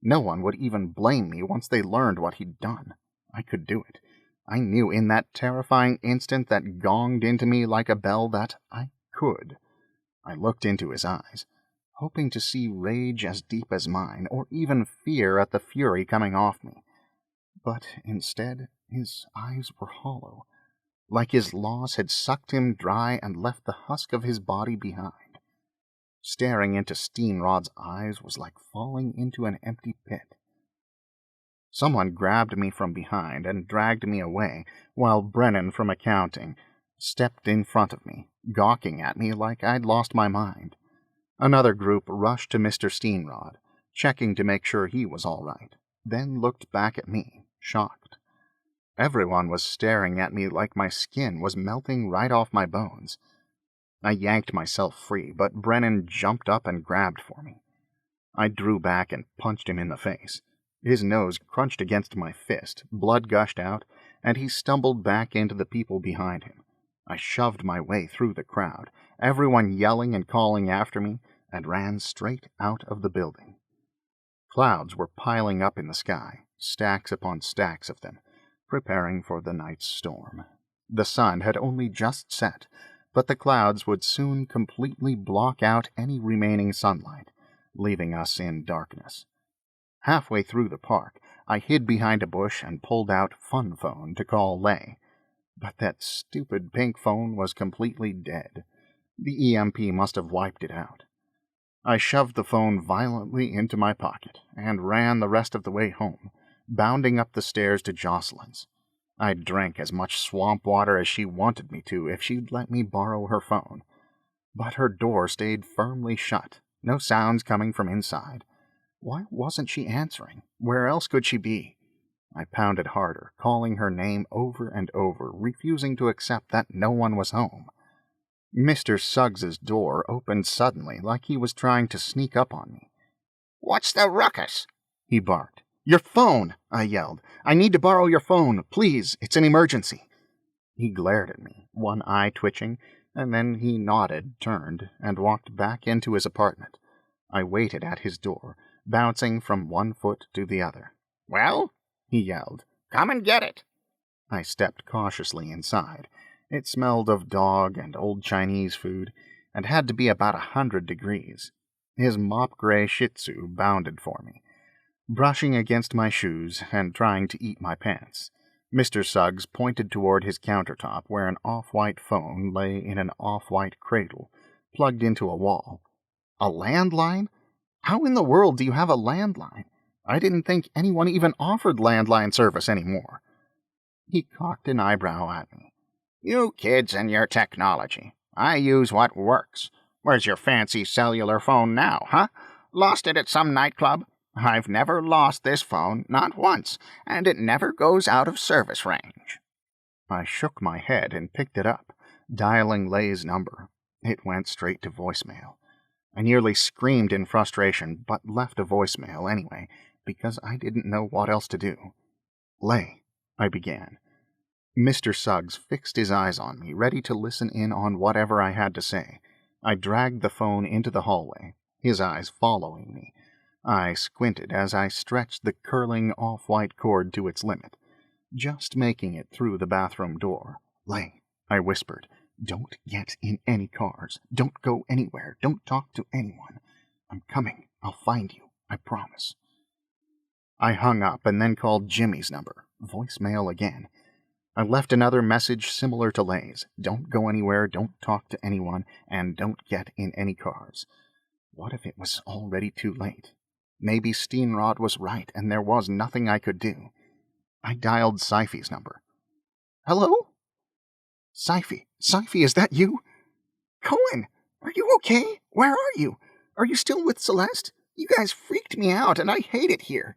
No one would even blame me once they learned what he'd done. I could do it. I knew in that terrifying instant that gonged into me like a bell that I could. I looked into his eyes, hoping to see rage as deep as mine, or even fear at the fury coming off me. But instead, his eyes were hollow, like his loss had sucked him dry and left the husk of his body behind. Staring into Steenrod's eyes was like falling into an empty pit. Someone grabbed me from behind and dragged me away, while Brennan from accounting stepped in front of me, gawking at me like I'd lost my mind. Another group rushed to Mr. Steenrod, checking to make sure he was all right, then looked back at me, shocked. Everyone was staring at me like my skin was melting right off my bones. I yanked myself free, but Brennan jumped up and grabbed for me. I drew back and punched him in the face. His nose crunched against my fist, blood gushed out, and he stumbled back into the people behind him. I shoved my way through the crowd, everyone yelling and calling after me, and ran straight out of the building. Clouds were piling up in the sky, stacks upon stacks of them, preparing for the night's storm. The sun had only just set, but the clouds would soon completely block out any remaining sunlight, leaving us in darkness. Halfway through the park, I hid behind a bush and pulled out Fun Phone to call Lay. But that stupid pink phone was completely dead. The EMP must have wiped it out. I shoved the phone violently into my pocket and ran the rest of the way home, bounding up the stairs to Jocelyn's. I drank as much swamp water as she wanted me to if she'd let me borrow her phone. But her door stayed firmly shut, no sounds coming from inside. Why wasn't she answering? Where else could she be? I pounded harder, calling her name over and over, refusing to accept that no one was home. Mr. Suggs's door opened suddenly, like he was trying to sneak up on me. "What's the ruckus?" he barked. "Your phone!" I yelled. "I need to borrow your phone. Please, it's an emergency." He glared at me, one eye twitching, and then he nodded, turned, and walked back into his apartment. I waited at his door, bouncing from one foot to the other. "Well?" he yelled. "Come and get it." I stepped cautiously inside. It smelled of dog and old Chinese food, and had to be about 100 degrees. His mop-gray Shih Tzu bounded for me, brushing against my shoes and trying to eat my pants. Mr. Suggs pointed toward his countertop where an off-white phone lay in an off-white cradle, plugged into a wall. A landline? How in the world do you have a landline? I didn't think anyone even offered landline service anymore. He cocked an eyebrow at me. "You kids and your technology. I use what works. Where's your fancy cellular phone now, huh? Lost it at some nightclub? I've never lost this phone, not once, and it never goes out of service range." I shook my head and picked it up, dialing Lay's number. It went straight to voicemail. I nearly screamed in frustration, but left a voicemail anyway, because I didn't know what else to do. "Lay," I began. Mr. Suggs fixed his eyes on me, ready to listen in on whatever I had to say. I dragged the phone into the hallway, his eyes following me. I squinted as I stretched the curling off-white cord to its limit, just making it through the bathroom door. "Lay," I whispered, "don't get in any cars. Don't go anywhere. Don't talk to anyone. I'm coming. I'll find you. I promise." I hung up and then called Jimmy's number. Voicemail again. I left another message similar to Lay's. Don't go anywhere, don't talk to anyone, and don't get in any cars. What if it was already too late? Maybe Steenrod was right, and there was nothing I could do. I dialed Sci-fi's number. "Hello? Sci-fi, is that you? Cohen, are you okay? Where are you? Are you still with Celeste? You guys freaked me out, and I hate it here."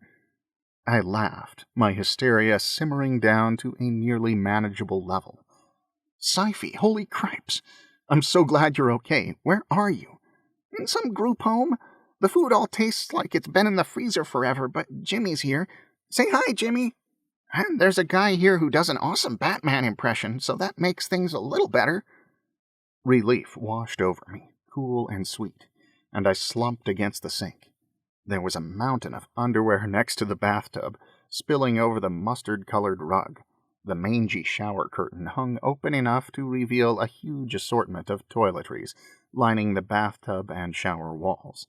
I laughed, my hysteria simmering down to a nearly manageable level. Sci-fi, holy cripes! I'm so glad you're okay. Where are you? In some group home? The food all tastes like it's been in the freezer forever, but Jimmy's here. Say hi, Jimmy! And there's a guy here who does an awesome Batman impression, so that makes things a little better. Relief washed over me, cool and sweet, and I slumped against the sink. There was a mountain of underwear next to the bathtub, spilling over the mustard-colored rug. The mangy shower curtain hung open enough to reveal a huge assortment of toiletries lining the bathtub and shower walls.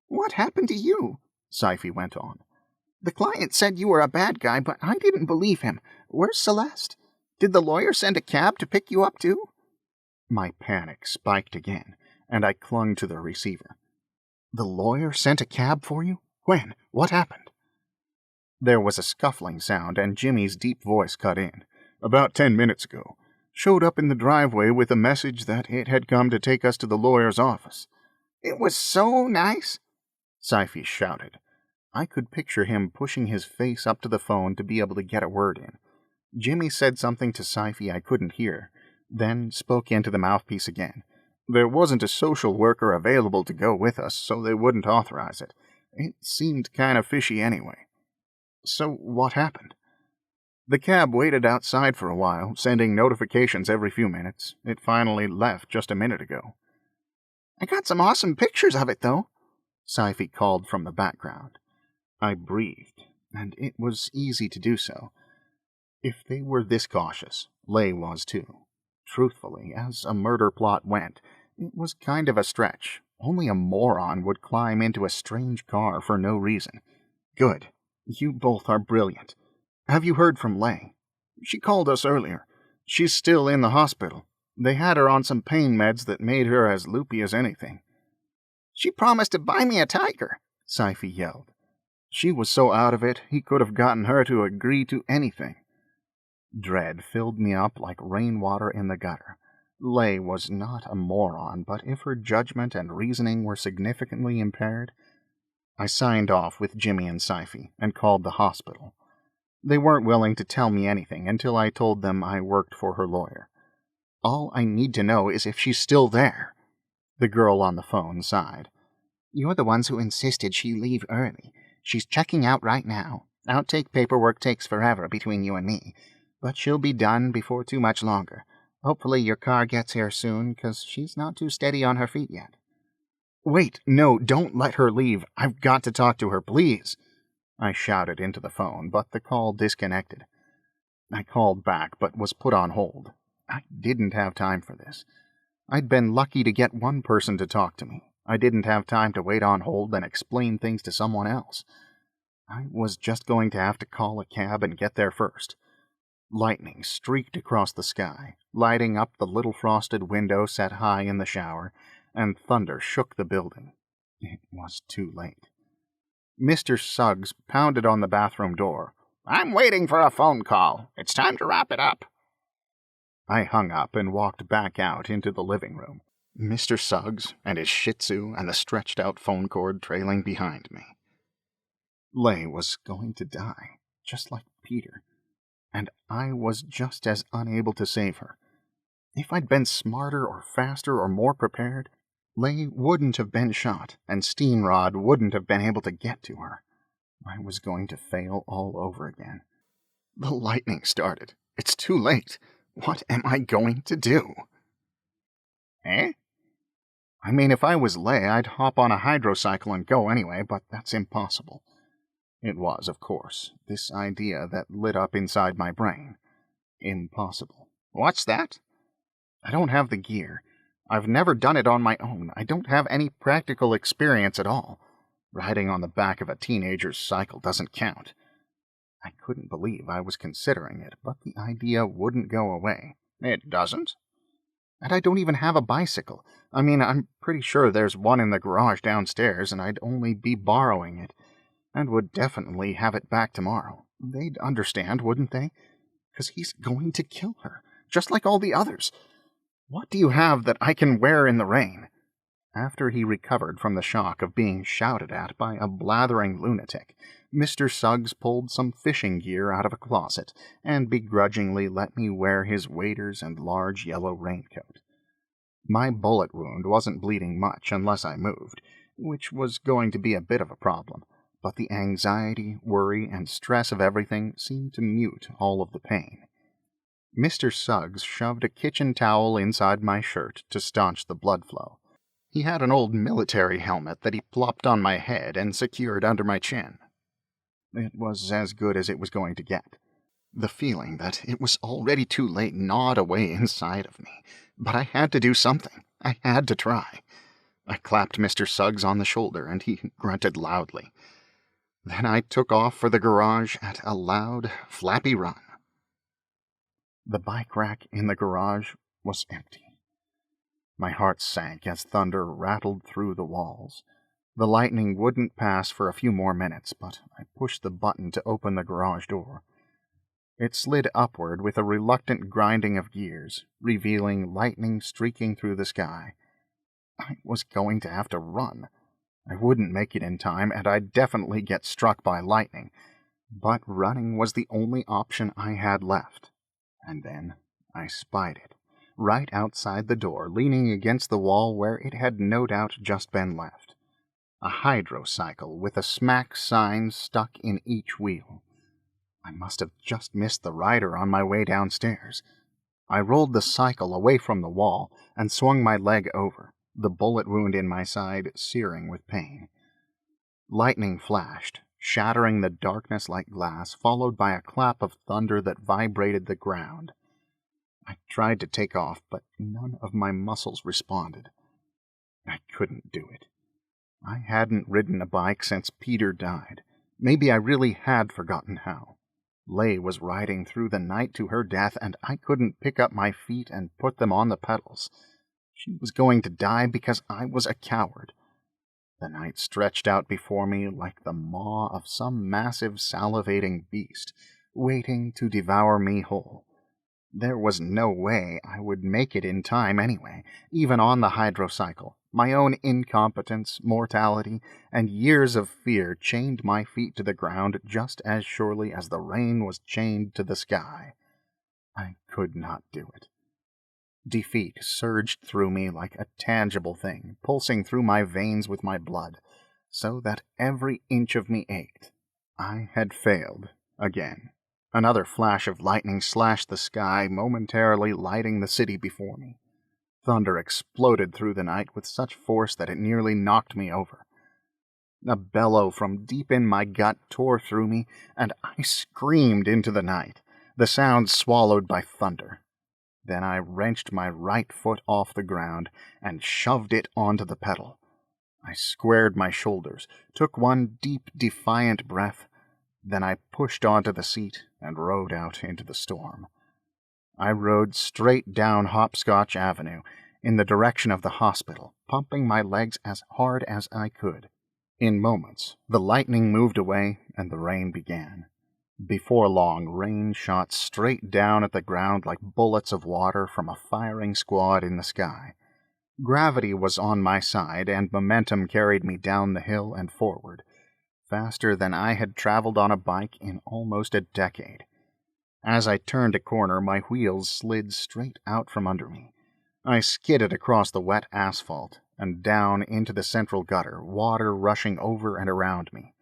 "What happened to you?" Sci-fi went on. "The client said you were a bad guy, but I didn't believe him. Where's Celeste? Did the lawyer send a cab to pick you up too?" My panic spiked again, and I clung to the receiver. "The lawyer sent a cab for you? When? What happened?" There was a scuffling sound, and Jimmy's deep voice cut in. "About 10 minutes ago. Showed up in the driveway with a message that it had come to take us to the lawyer's office." "It was so nice," Sci-fi shouted. I could picture him pushing his face up to the phone to be able to get a word in. Jimmy said something to Sci-fi I couldn't hear, then spoke into the mouthpiece again. There wasn't a social worker available to go with us, so they wouldn't authorize it. It seemed kind of fishy anyway. So what happened? The cab waited outside for a while, sending notifications every few minutes. It finally left just a minute ago. "I got some awesome pictures of it, though," Sci-fi called from the background. I breathed, and it was easy to do so. If they were this cautious, Lay was too. Truthfully, as a murder plot went, it was kind of a stretch. Only a moron would climb into a strange car for no reason. Good. You both are brilliant. Have you heard from Lay? She called us earlier. She's still in the hospital. They had her on some pain meds that made her as loopy as anything. "She promised to buy me a tiger," Sci-fi yelled. She was so out of it, he could have gotten her to agree to anything. Dread filled me up like rainwater in the gutter. Lay was not a moron, but if her judgment and reasoning were significantly impaired... I signed off with Jimmy and Sci-fi and called the hospital. They weren't willing to tell me anything until I told them I worked for her lawyer. All I need to know is if she's still there. The girl on the phone sighed. "You're the ones who insisted she leave early. She's checking out right now. Outtake paperwork takes forever between you and me, but she'll be done before too much longer. Hopefully your car gets here soon, 'cause she's not too steady on her feet yet." "Wait, no, don't let her leave. I've got to talk to her, please." I shouted into the phone, but the call disconnected. I called back, but was put on hold. I didn't have time for this. I'd been lucky to get one person to talk to me. I didn't have time to wait on hold and explain things to someone else. I was just going to have to call a cab and get there first. Lightning streaked across the sky, lighting up the little frosted window set high in the shower, and thunder shook the building. It was too late. Mr. Suggs pounded on the bathroom door. "I'm waiting for a phone call. It's time to wrap it up." I hung up and walked back out into the living room, Mr. Suggs and his Shih Tzu and the stretched-out phone cord trailing behind me. Lay was going to die, just like Peter, and I was just as unable to save her. If I'd been smarter or faster or more prepared, Lay wouldn't have been shot, and Steenrod wouldn't have been able to get to her. I was going to fail all over again. The lightning started. It's too late. What am I going to do? Eh? I mean, if I was Lay, I'd hop on a hydrocycle and go anyway, but that's impossible. It was, of course, this idea that lit up inside my brain. Impossible. What's that? I don't have the gear. I've never done it on my own. I don't have any practical experience at all. Riding on the back of a teenager's cycle doesn't count. I couldn't believe I was considering it, but the idea wouldn't go away. It doesn't? And I don't even have a bicycle. I mean, I'm pretty sure there's one in the garage downstairs, and I'd only be borrowing it, and would definitely have it back tomorrow. They'd understand, wouldn't they? 'Cause he's going to kill her, just like all the others. What do you have that I can wear in the rain? After he recovered from the shock of being shouted at by a blathering lunatic, Mr. Suggs pulled some fishing gear out of a closet and begrudgingly let me wear his waders and large yellow raincoat. My bullet wound wasn't bleeding much unless I moved, which was going to be a bit of a problem, but the anxiety, worry, and stress of everything seemed to mute all of the pain. Mr. Suggs shoved a kitchen towel inside my shirt to staunch the blood flow. He had an old military helmet that he plopped on my head and secured under my chin. It was as good as it was going to get. The feeling that it was already too late gnawed away inside of me, but I had to do something. I had to try. I clapped Mr. Suggs on the shoulder, and he grunted loudly. Then I took off for the garage at a loud, flappy run. The bike rack in the garage was empty. My heart sank as thunder rattled through the walls. The lightning wouldn't pass for a few more minutes, but I pushed the button to open the garage door. It slid upward with a reluctant grinding of gears, revealing lightning streaking through the sky. I was going to have to run. I wouldn't make it in time, and I'd definitely get struck by lightning. But running was the only option I had left. And then I spied it, right outside the door, leaning against the wall where it had no doubt just been left. A hydrocycle with a smack sign stuck in each wheel. I must have just missed the rider on my way downstairs. I rolled the cycle away from the wall and swung my leg over, the bullet wound in my side searing with pain. Lightning flashed, shattering the darkness like glass, followed by a clap of thunder that vibrated the ground. I tried to take off, but none of my muscles responded. I couldn't do it. I hadn't ridden a bike since Peter died. Maybe I really had forgotten how. Lay was riding through the night to her death, and I couldn't pick up my feet and put them on the pedals. She was going to die because I was a coward. The night stretched out before me like the maw of some massive salivating beast, waiting to devour me whole. There was no way I would make it in time anyway, even on the hydrocycle. My own incompetence, mortality, and years of fear chained my feet to the ground just as surely as the rain was chained to the sky. I could not do it. Defeat surged through me like a tangible thing, pulsing through my veins with my blood, so that every inch of me ached. I had failed again. Another flash of lightning slashed the sky, momentarily lighting the city before me. Thunder exploded through the night with such force that it nearly knocked me over. A bellow from deep in my gut tore through me, and I screamed into the night, the sound swallowed by thunder. Then I wrenched my right foot off the ground and shoved it onto the pedal. I squared my shoulders, took one deep, defiant breath, then I pushed onto the seat and rode out into the storm. I rode straight down Hopscotch Avenue, in the direction of the hospital, pumping my legs as hard as I could. In moments, the lightning moved away and the rain began. Before long, rain shot straight down at the ground like bullets of water from a firing squad in the sky. Gravity was on my side, and momentum carried me down the hill and forward, faster than I had traveled on a bike in almost a decade. As I turned a corner, my wheels slid straight out from under me. I skidded across the wet asphalt and down into the central gutter, water rushing over and around me.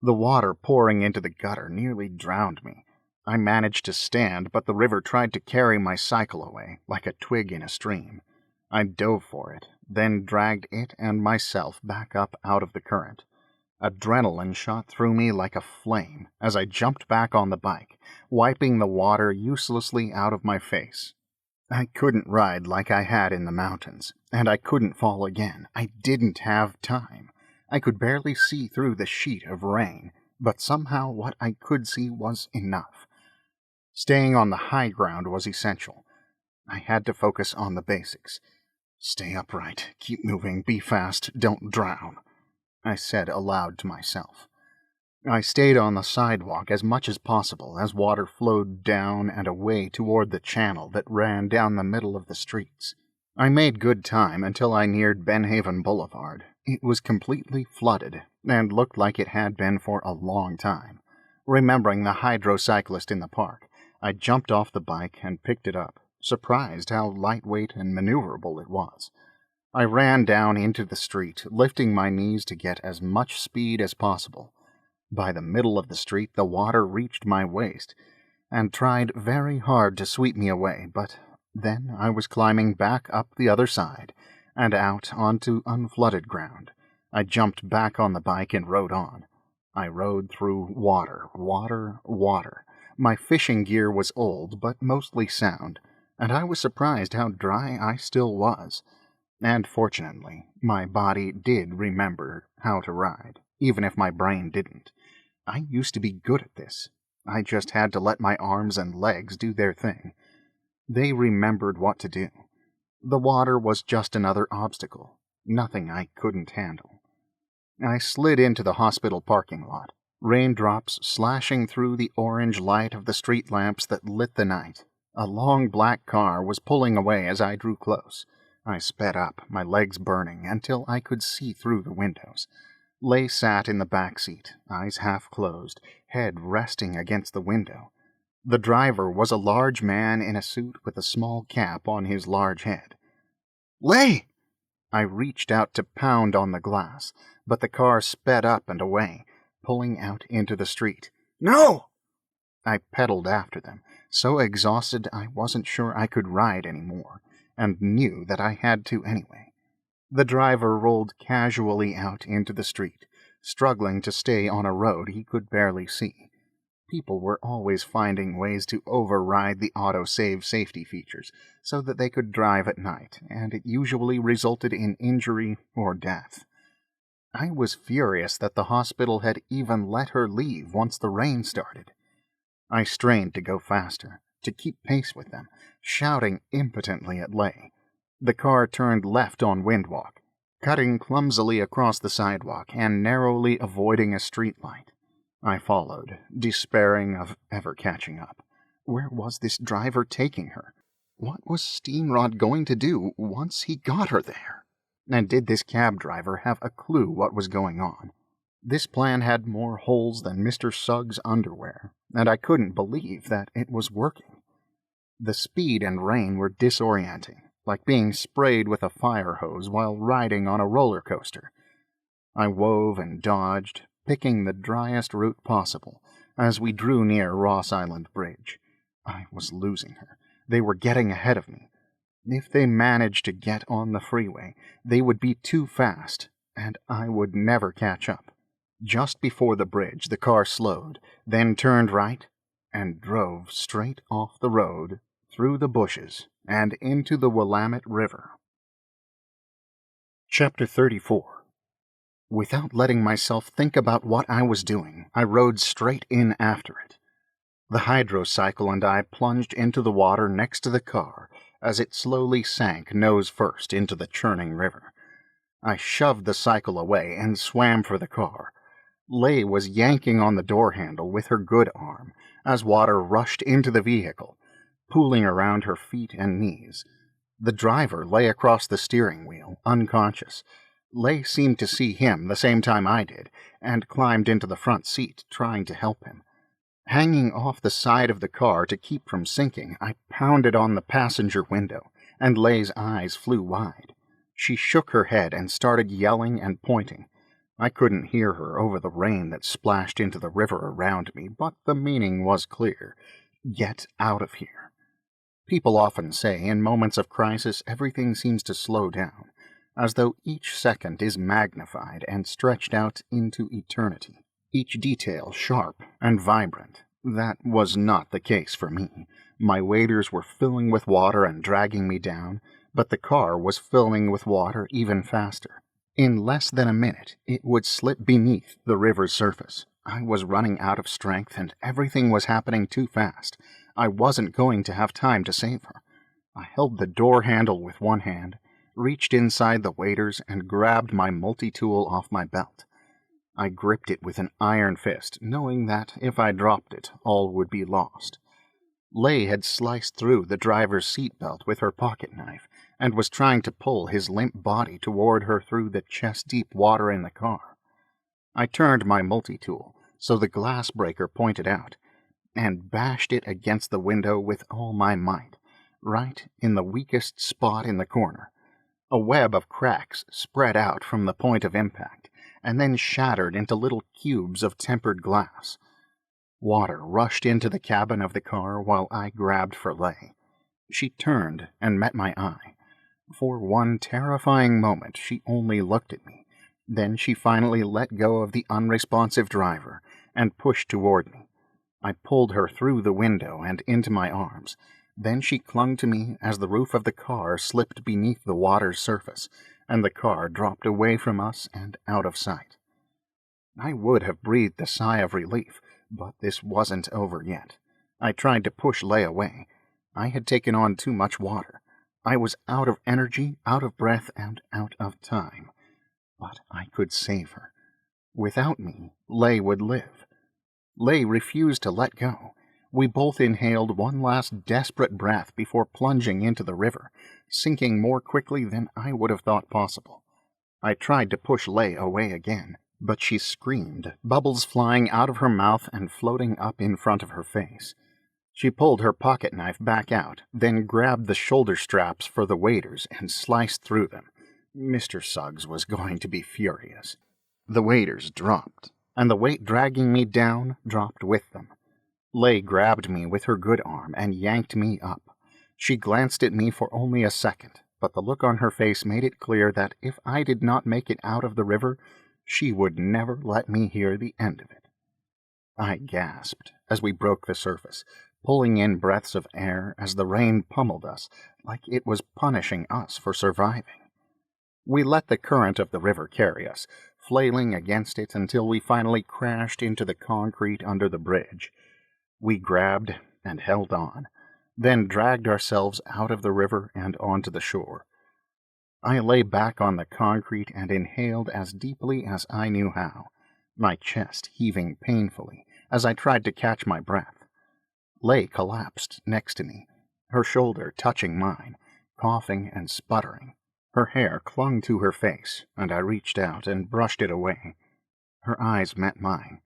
The water pouring into the gutter nearly drowned me. I managed to stand, but the river tried to carry my cycle away, like a twig in a stream. I dove for it, then dragged it and myself back up out of the current. Adrenaline shot through me like a flame as I jumped back on the bike, wiping the water uselessly out of my face. I couldn't ride like I had in the mountains, and I couldn't fall again. I didn't have time. I could barely see through the sheet of rain, but somehow what I could see was enough. Staying on the high ground was essential. I had to focus on the basics. Stay upright, keep moving, be fast, don't drown, I said aloud to myself. I stayed on the sidewalk as much as possible as water flowed down and away toward the channel that ran down the middle of the streets. I made good time until I neared Benhaven Boulevard. It was completely flooded, and looked like it had been for a long time. Remembering the hydrocyclist in the park, I jumped off the bike and picked it up, surprised how lightweight and maneuverable it was. I ran down into the street, lifting my knees to get as much speed as possible. By the middle of the street, the water reached my waist, and tried very hard to sweep me away, but then I was climbing back up the other side, and out onto unflooded ground. I jumped back on the bike and rode on. I rode through water, water, water. My fishing gear was old, but mostly sound, and I was surprised how dry I still was. And fortunately, my body did remember how to ride, even if my brain didn't. I used to be good at this. I just had to let my arms and legs do their thing. They remembered what to do. The water was just another obstacle, nothing I couldn't handle. I slid into the hospital parking lot, raindrops slashing through the orange light of the street lamps that lit the night. A long black car was pulling away as I drew close. I sped up, my legs burning, until I could see through the windows. Lay sat in the back seat, eyes half closed, head resting against the window. The driver was a large man in a suit with a small cap on his large head. "Lay!" I reached out to pound on the glass, but the car sped up and away, pulling out into the street. "No!" I pedaled after them, so exhausted I wasn't sure I could ride anymore, and knew that I had to anyway. The driver rolled casually out into the street, struggling to stay on a road he could barely see. People were always finding ways to override the auto-save safety features so that they could drive at night, and it usually resulted in injury or death. I was furious that the hospital had even let her leave once the rain started. I strained to go faster, to keep pace with them, shouting impotently at Lay. The car turned left on Windwalk, cutting clumsily across the sidewalk and narrowly avoiding a streetlight. I followed, despairing of ever catching up. Where was this driver taking her? What was Steenrod going to do once he got her there? And did this cab driver have a clue what was going on? This plan had more holes than Mr. Suggs' underwear, and I couldn't believe that it was working. The speed and rain were disorienting, like being sprayed with a fire hose while riding on a roller coaster. I wove and dodged, picking the driest route possible, as we drew near Ross Island Bridge. I was losing her. They were getting ahead of me. If they managed to get on the freeway, they would be too fast, and I would never catch up. Just before the bridge, the car slowed, then turned right, and drove straight off the road, through the bushes, and into the Willamette River. Chapter 34. Without letting myself think about what I was doing, I rode straight in after it. The hydrocycle and I plunged into the water next to the car as it slowly sank nose first into the churning river. I shoved the cycle away and swam for the car. Lay was yanking on the door handle with her good arm as water rushed into the vehicle, pooling around her feet and knees. The driver lay across the steering wheel, unconscious. Lay seemed to see him the same time I did, and climbed into the front seat, trying to help him. Hanging off the side of the car to keep from sinking, I pounded on the passenger window, and Lay's eyes flew wide. She shook her head and started yelling and pointing. I couldn't hear her over the rain that splashed into the river around me, but the meaning was clear. Get out of here. People often say in moments of crisis everything seems to slow down, as though each second is magnified and stretched out into eternity, each detail sharp and vibrant. That was not the case for me. My waders were filling with water and dragging me down, but the car was filling with water even faster. In less than a minute, it would slip beneath the river's surface. I was running out of strength, and everything was happening too fast. I wasn't going to have time to save her. I held the door handle with one hand, reached inside the waders, and grabbed my multi-tool off my belt. I gripped it with an iron fist, knowing that if I dropped it, all would be lost. Lay had sliced through the driver's seatbelt with her pocket knife, and was trying to pull his limp body toward her through the chest-deep water in the car. I turned my multi-tool so the glass breaker pointed out, and bashed it against the window with all my might, right in the weakest spot in the corner. A web of cracks spread out from the point of impact, and then shattered into little cubes of tempered glass. Water rushed into the cabin of the car while I grabbed for Lay. She turned and met my eye. For one terrifying moment, she only looked at me. Then she finally let go of the unresponsive driver and pushed toward me. I pulled her through the window and into my arms. Then she clung to me as the roof of the car slipped beneath the water's surface, and the car dropped away from us and out of sight. I would have breathed a sigh of relief, but this wasn't over yet. I tried to push Lay away. I had taken on too much water. I was out of energy, out of breath, and out of time. But I could save her. Without me, Lay would live. Lay refused to let go. We both inhaled one last desperate breath before plunging into the river, sinking more quickly than I would have thought possible. I tried to push Lay away again, but she screamed, bubbles flying out of her mouth and floating up in front of her face. She pulled her pocket knife back out, then grabbed the shoulder straps for the waders and sliced through them. Mr. Suggs was going to be furious. The waders dropped, and the weight dragging me down dropped with them. Lay grabbed me with her good arm and yanked me up. She glanced at me for only a second, but the look on her face made it clear that if I did not make it out of the river, she would never let me hear the end of it. I gasped as we broke the surface, pulling in breaths of air as the rain pummeled us like it was punishing us for surviving. We let the current of the river carry us, flailing against it until we finally crashed into the concrete under the bridge. We grabbed and held on, then dragged ourselves out of the river and onto the shore. I lay back on the concrete and inhaled as deeply as I knew how, my chest heaving painfully as I tried to catch my breath. Lay collapsed next to me, her shoulder touching mine, coughing and sputtering. Her hair clung to her face, and I reached out and brushed it away. Her eyes met mine.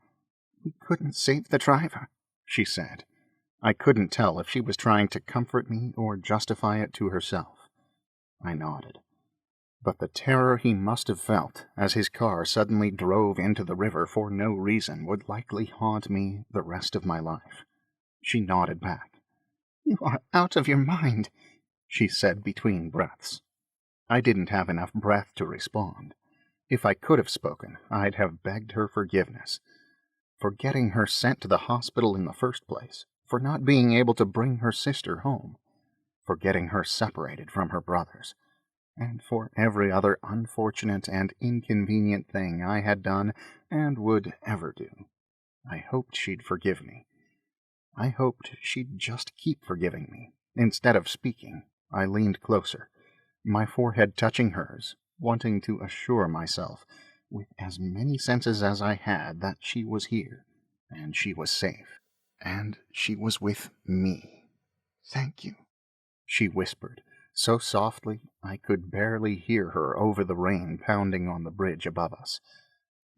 "We couldn't save the driver," she said. I couldn't tell if she was trying to comfort me or justify it to herself. I nodded. But the terror he must have felt as his car suddenly drove into the river for no reason would likely haunt me the rest of my life. She nodded back. "You are out of your mind," she said between breaths. I didn't have enough breath to respond. If I could have spoken, I'd have begged her forgiveness. For getting her sent to the hospital in the first place, for not being able to bring her sister home, for getting her separated from her brothers, and for every other unfortunate and inconvenient thing I had done and would ever do. I hoped she'd forgive me. I hoped she'd just keep forgiving me. Instead of speaking, I leaned closer, my forehead touching hers, wanting to assure myself, with as many senses as I had, that she was here, and she was safe, and she was with me. "Thank you," she whispered, so softly I could barely hear her over the rain pounding on the bridge above us.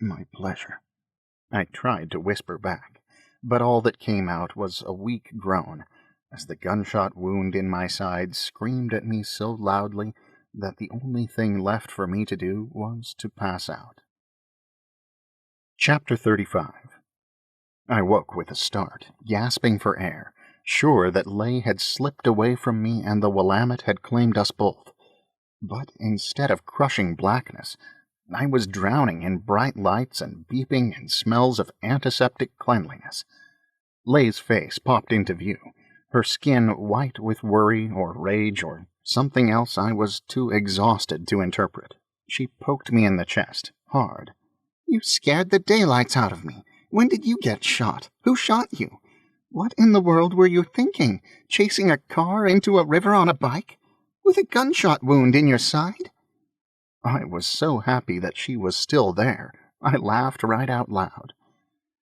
"My pleasure." I tried to whisper back, but all that came out was a weak groan, as the gunshot wound in my side screamed at me so loudly that the only thing left for me to do was to pass out. Chapter 35. I woke with a start, gasping for air, sure that Lay had slipped away from me and the Willamette had claimed us both. But instead of crushing blackness, I was drowning in bright lights and beeping and smells of antiseptic cleanliness. Lay's face popped into view, her skin white with worry or rage or something else I was too exhausted to interpret. She poked me in the chest, hard. "You scared the daylights out of me. When did you get shot? Who shot you? What in the world were you thinking? Chasing a car into a river on a bike? With a gunshot wound in your side?" I was so happy that she was still there, I laughed right out loud.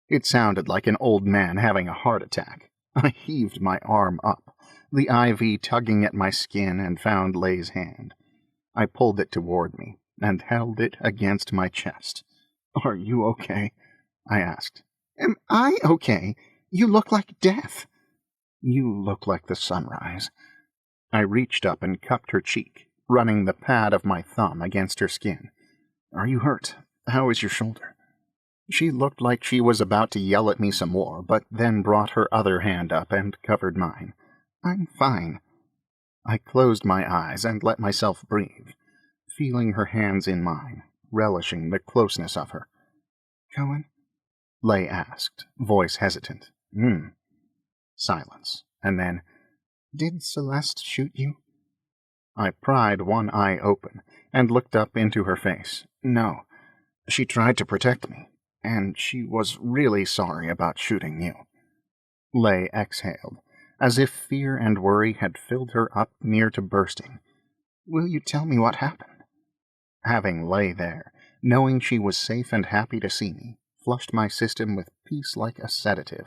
It sounded like an old man having a heart attack. I heaved my arm up, the IV tugging at my skin, and found Lay's hand. I pulled it toward me, and held it against my chest. Are you okay? I asked. Am I okay? You look like death. You look like the sunrise. I reached up and cupped her cheek, running the pad of my thumb against her skin. Are you hurt? How is your shoulder? She looked like she was about to yell at me some more, but then brought her other hand up and covered mine. I'm fine. I closed my eyes and let myself breathe, feeling her hands in mine, relishing the closeness of her. Cohen? Lay asked, voice hesitant. Silence, and then, Did Celeste shoot you? I pried one eye open and looked up into her face. No, she tried to protect me, and she was really sorry about shooting you. Lay exhaled, as if fear and worry had filled her up near to bursting. Will you tell me what happened? Having Lay there, knowing she was safe and happy to see me, flushed my system with peace like a sedative,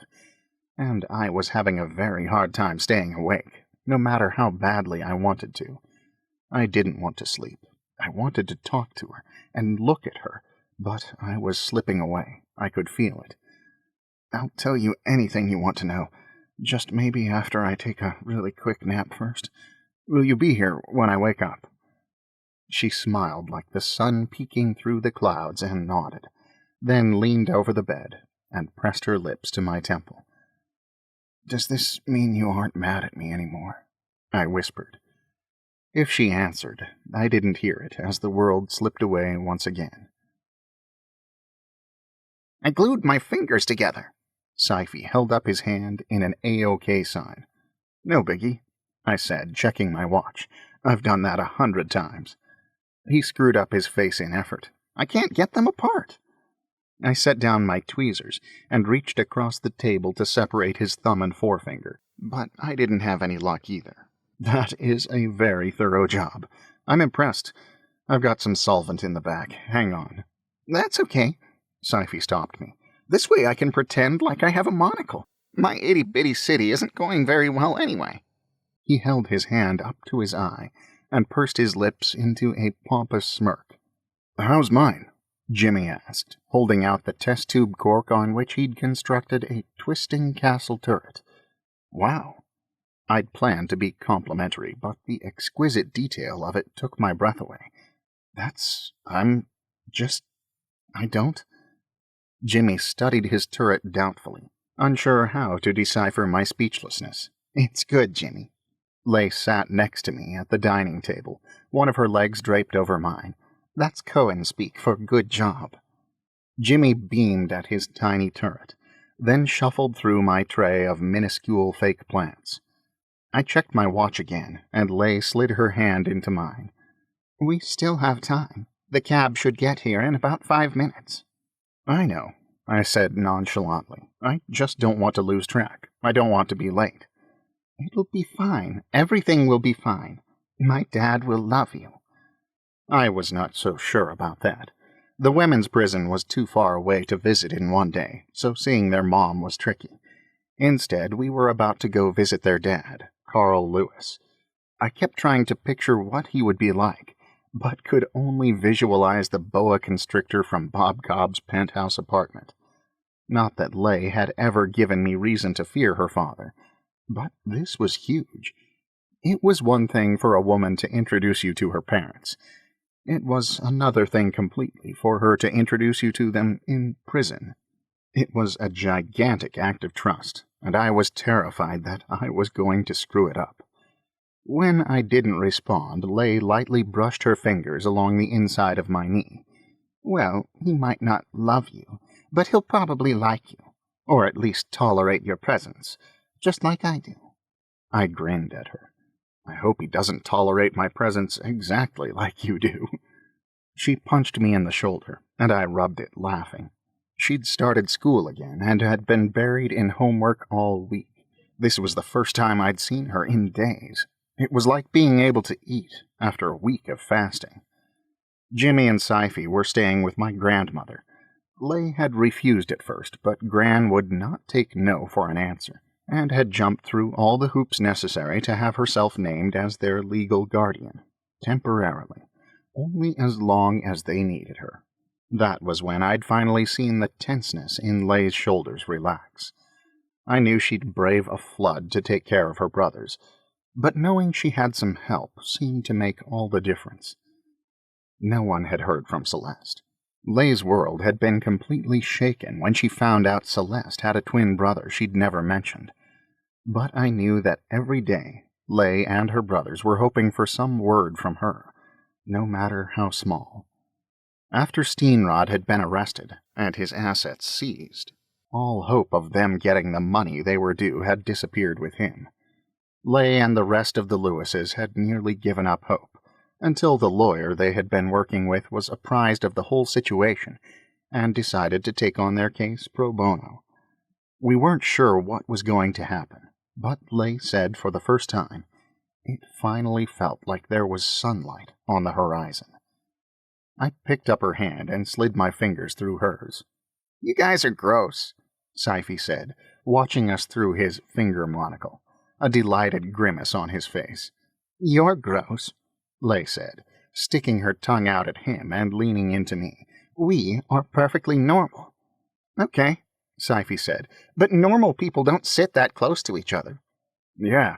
and I was having a very hard time staying awake, no matter how badly I wanted to. I didn't want to sleep. I wanted to talk to her and look at her, but I was slipping away. I could feel it. I'll tell you anything you want to know, just maybe after I take a really quick nap first. Will you be here when I wake up? She smiled like the sun peeking through the clouds and nodded, then leaned over the bed and pressed her lips to my temple. Does this mean you aren't mad at me anymore? I whispered. If she answered, I didn't hear it as the world slipped away once again. I glued my fingers together. Sci-fi held up his hand in an A-OK sign. No biggie, I said, checking my watch. I've done that 100 times. He screwed up his face in effort. I can't get them apart. I set down my tweezers and reached across the table to separate his thumb and forefinger, but I didn't have any luck either. That is a very thorough job. I'm impressed. I've got some solvent in the back. Hang on. That's okay. Sci-fi stopped me. This way I can pretend like I have a monocle. My itty-bitty city isn't going very well anyway. He held his hand up to his eye and pursed his lips into a pompous smirk. How's mine? Jimmy asked, holding out the test tube cork on which he'd constructed a twisting castle turret. Wow. I'd planned to be complimentary, but the exquisite detail of it took my breath away. I don't... Jimmy studied his turret doubtfully, unsure how to decipher my speechlessness. It's good, Jimmy. Lay sat next to me at the dining table, one of her legs draped over mine. That's Cohen speak for good job. Jimmy beamed at his tiny turret, then shuffled through my tray of minuscule fake plants. I checked my watch again, and Lay slid her hand into mine. We still have time. The cab should get here in about 5 minutes. I know, I said nonchalantly. I just don't want to lose track. I don't want to be late. It'll be fine. Everything will be fine. My dad will love you. I was not so sure about that. The women's prison was too far away to visit in one day, so seeing their mom was tricky. Instead, we were about to go visit their dad, Carl Lewis. I kept trying to picture what he would be like, but could only visualize the boa constrictor from Bob Cobb's penthouse apartment. Not that Lay had ever given me reason to fear her father, but this was huge. It was one thing for a woman to introduce you to her parents. It was another thing completely for her to introduce you to them in prison. It was a gigantic act of trust, and I was terrified that I was going to screw it up. When I didn't respond, Lay lightly brushed her fingers along the inside of my knee. Well, he might not love you, but he'll probably like you, or at least tolerate your presence, just like I do. I grinned at her. I hope he doesn't tolerate my presence exactly like you do. She punched me in the shoulder, and I rubbed it, laughing. She'd started school again and had been buried in homework all week. This was the first time I'd seen her in days. It was like being able to eat after a week of fasting. Jimmy and Sci-fi were staying with my grandmother. Lay had refused at first, but Gran would not take no for an answer, and had jumped through all the hoops necessary to have herself named as their legal guardian, temporarily, only as long as they needed her. That was when I'd finally seen the tenseness in Leigh's shoulders relax. I knew she'd brave a flood to take care of her brothers, but knowing she had some help seemed to make all the difference. No one had heard from Celeste. Leigh's world had been completely shaken when she found out Celeste had a twin brother she'd never mentioned. But I knew that every day Leigh and her brothers were hoping for some word from her, no matter how small. After Steenrod had been arrested and his assets seized, all hope of them getting the money they were due had disappeared with him. Leigh and the rest of the Lewises had nearly given up hope, until the lawyer they had been working with was apprised of the whole situation and decided to take on their case pro bono. We weren't sure what was going to happen, but Leigh said for the first time, it finally felt like there was sunlight on the horizon. I picked up her hand and slid my fingers through hers. "You guys are gross," Sci-fi said, watching us through his finger monocle, a delighted grimace on his face. "You're gross," Leigh said, sticking her tongue out at him and leaning into me. "We are perfectly normal." "Okay," Sci-fi said, "but normal people don't sit that close to each other." "Yeah,"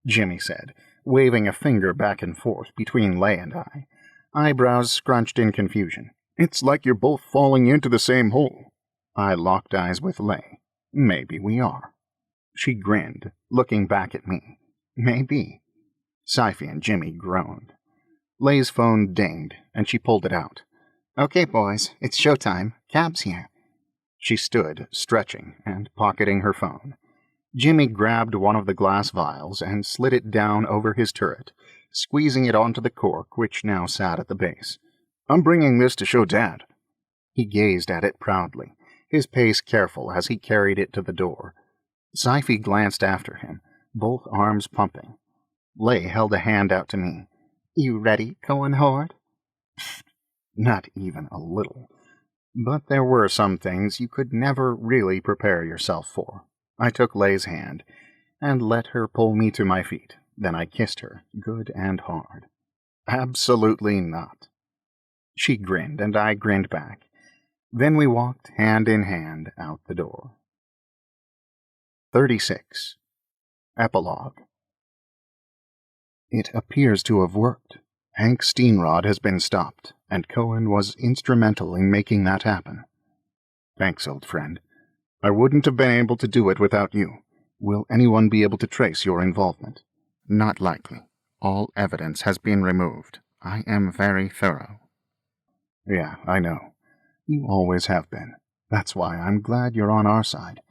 Jimmy said, waving a finger back and forth between Leigh and I, eyebrows scrunched in confusion. "It's like you're both falling into the same hole." I locked eyes with Leigh. "Maybe we are." She grinned, looking back at me. "Maybe." Sci-fi and Jimmy groaned. Leigh's phone dinged, and she pulled it out. "Okay, boys, it's showtime. Cab's here." She stood, stretching, and pocketing her phone. Jimmy grabbed one of the glass vials and slid it down over his turret, squeezing it onto the cork which now sat at the base. "I'm bringing this to show Dad." He gazed at it proudly, his pace careful as he carried it to the door. Sci-fi glanced after him, both arms pumping. Leigh held a hand out to me. "You ready, Cohen Hoard?" Not even a little. But there were some things you could never really prepare yourself for. I took Leigh's hand and let her pull me to my feet. Then I kissed her, good and hard. "Absolutely not." She grinned, and I grinned back. Then we walked hand in hand out the door. 36. Epilogue. It appears to have worked. Hank Steenrod has been stopped, and Cohen was instrumental in making that happen. Thanks, old friend. I wouldn't have been able to do it without you. Will anyone be able to trace your involvement? Not likely. All evidence has been removed. I am very thorough. Yeah, I know. You always have been. That's why I'm glad you're on our side.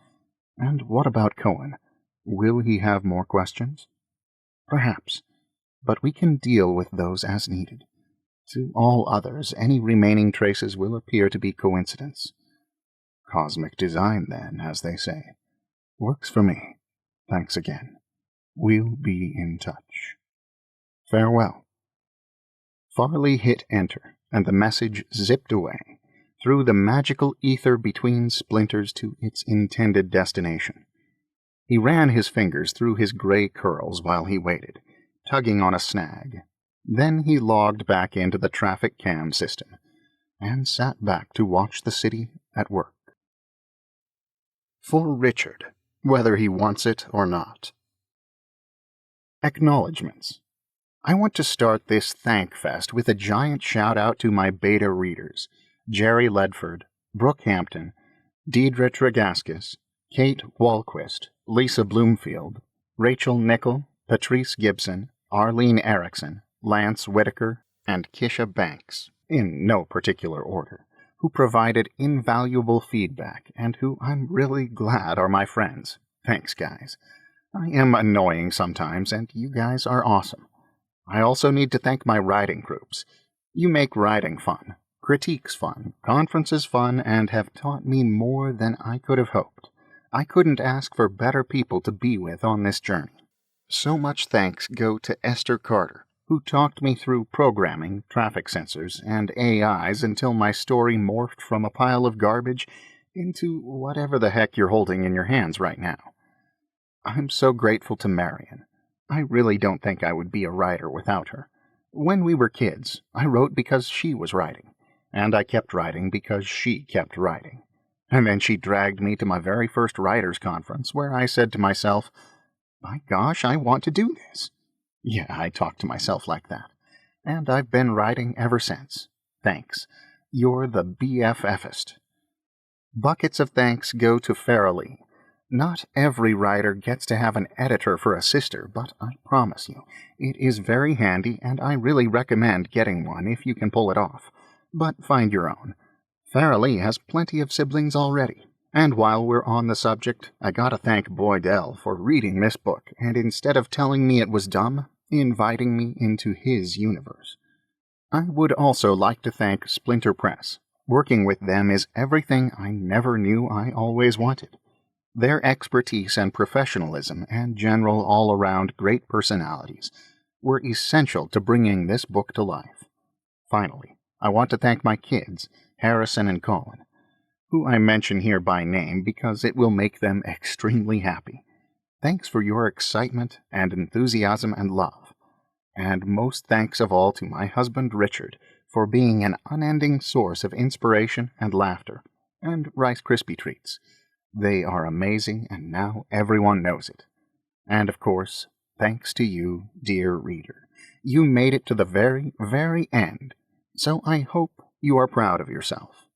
And what about Cohen? Will he have more questions? Perhaps. But we can deal with those as needed. To all others, any remaining traces will appear to be coincidence. Cosmic design, then, as they say. Works for me. Thanks again. We'll be in touch. Farewell. Farley hit enter, and the message zipped away, through the magical ether between splinters to its intended destination. He ran his fingers through his gray curls while he waited, tugging on a snag. Then he logged back into the traffic cam system, and sat back to watch the city at work. For Richard, whether he wants it or not. Acknowledgments. I want to start this thankfest with a giant shout-out to my beta readers, Jerry Ledford, Brooke Hampton, Deidre Tregaskis, Kate Walquist, Lisa Bloomfield, Rachel Nickel, Patrice Gibson, Arlene Erickson, Lance Whitaker, and Kisha Banks, in no particular order, who provided invaluable feedback and who I'm really glad are my friends. Thanks, guys. I am annoying sometimes, and you guys are awesome. I also need to thank my writing groups. You make writing fun, critiques fun, conferences fun, and have taught me more than I could have hoped. I couldn't ask for better people to be with on this journey. So much thanks go to Esther Carter, who talked me through programming, traffic sensors, and AIs until my story morphed from a pile of garbage into whatever the heck you're holding in your hands right now. I'm so grateful to Marion. I really don't think I would be a writer without her. When we were kids, I wrote because she was writing. And I kept writing because she kept writing. And then she dragged me to my very first writers' conference, where I said to myself, "My gosh, I want to do this." Yeah, I talked to myself like that. And I've been writing ever since. Thanks. You're the BFFest. Buckets of thanks go to Farrelly. Not every writer gets to have an editor for a sister, but I promise you, it is very handy, and I really recommend getting one if you can pull it off. But find your own. Farrelly has plenty of siblings already. And while we're on the subject, I gotta thank Boydell for reading this book, and instead of telling me it was dumb, inviting me into his universe. I would also like to thank Splinter Press. Working with them is everything I never knew I always wanted. Their expertise and professionalism and general all-around great personalities were essential to bringing this book to life. Finally, I want to thank my kids, Harrison and Cohen, who I mention here by name because it will make them extremely happy. Thanks for your excitement and enthusiasm and love. And most thanks of all to my husband Richard for being an unending source of inspiration and laughter, and Rice Krispie treats. They are amazing, and now everyone knows it. And of course, thanks to you, dear reader. You made it to the very, very end, so I hope you are proud of yourself.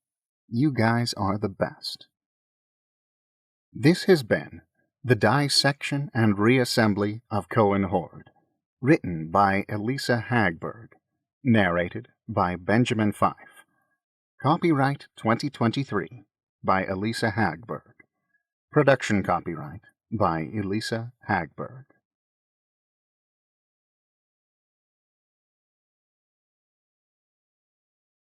You guys are the best. This has been The Dissection and Reassembly of Cohen Hoard, written by Elesa Hagberg, narrated by Benjamin Fife. Copyright 2023 by Elesa Hagberg. Production copyright by Elesa Hagberg.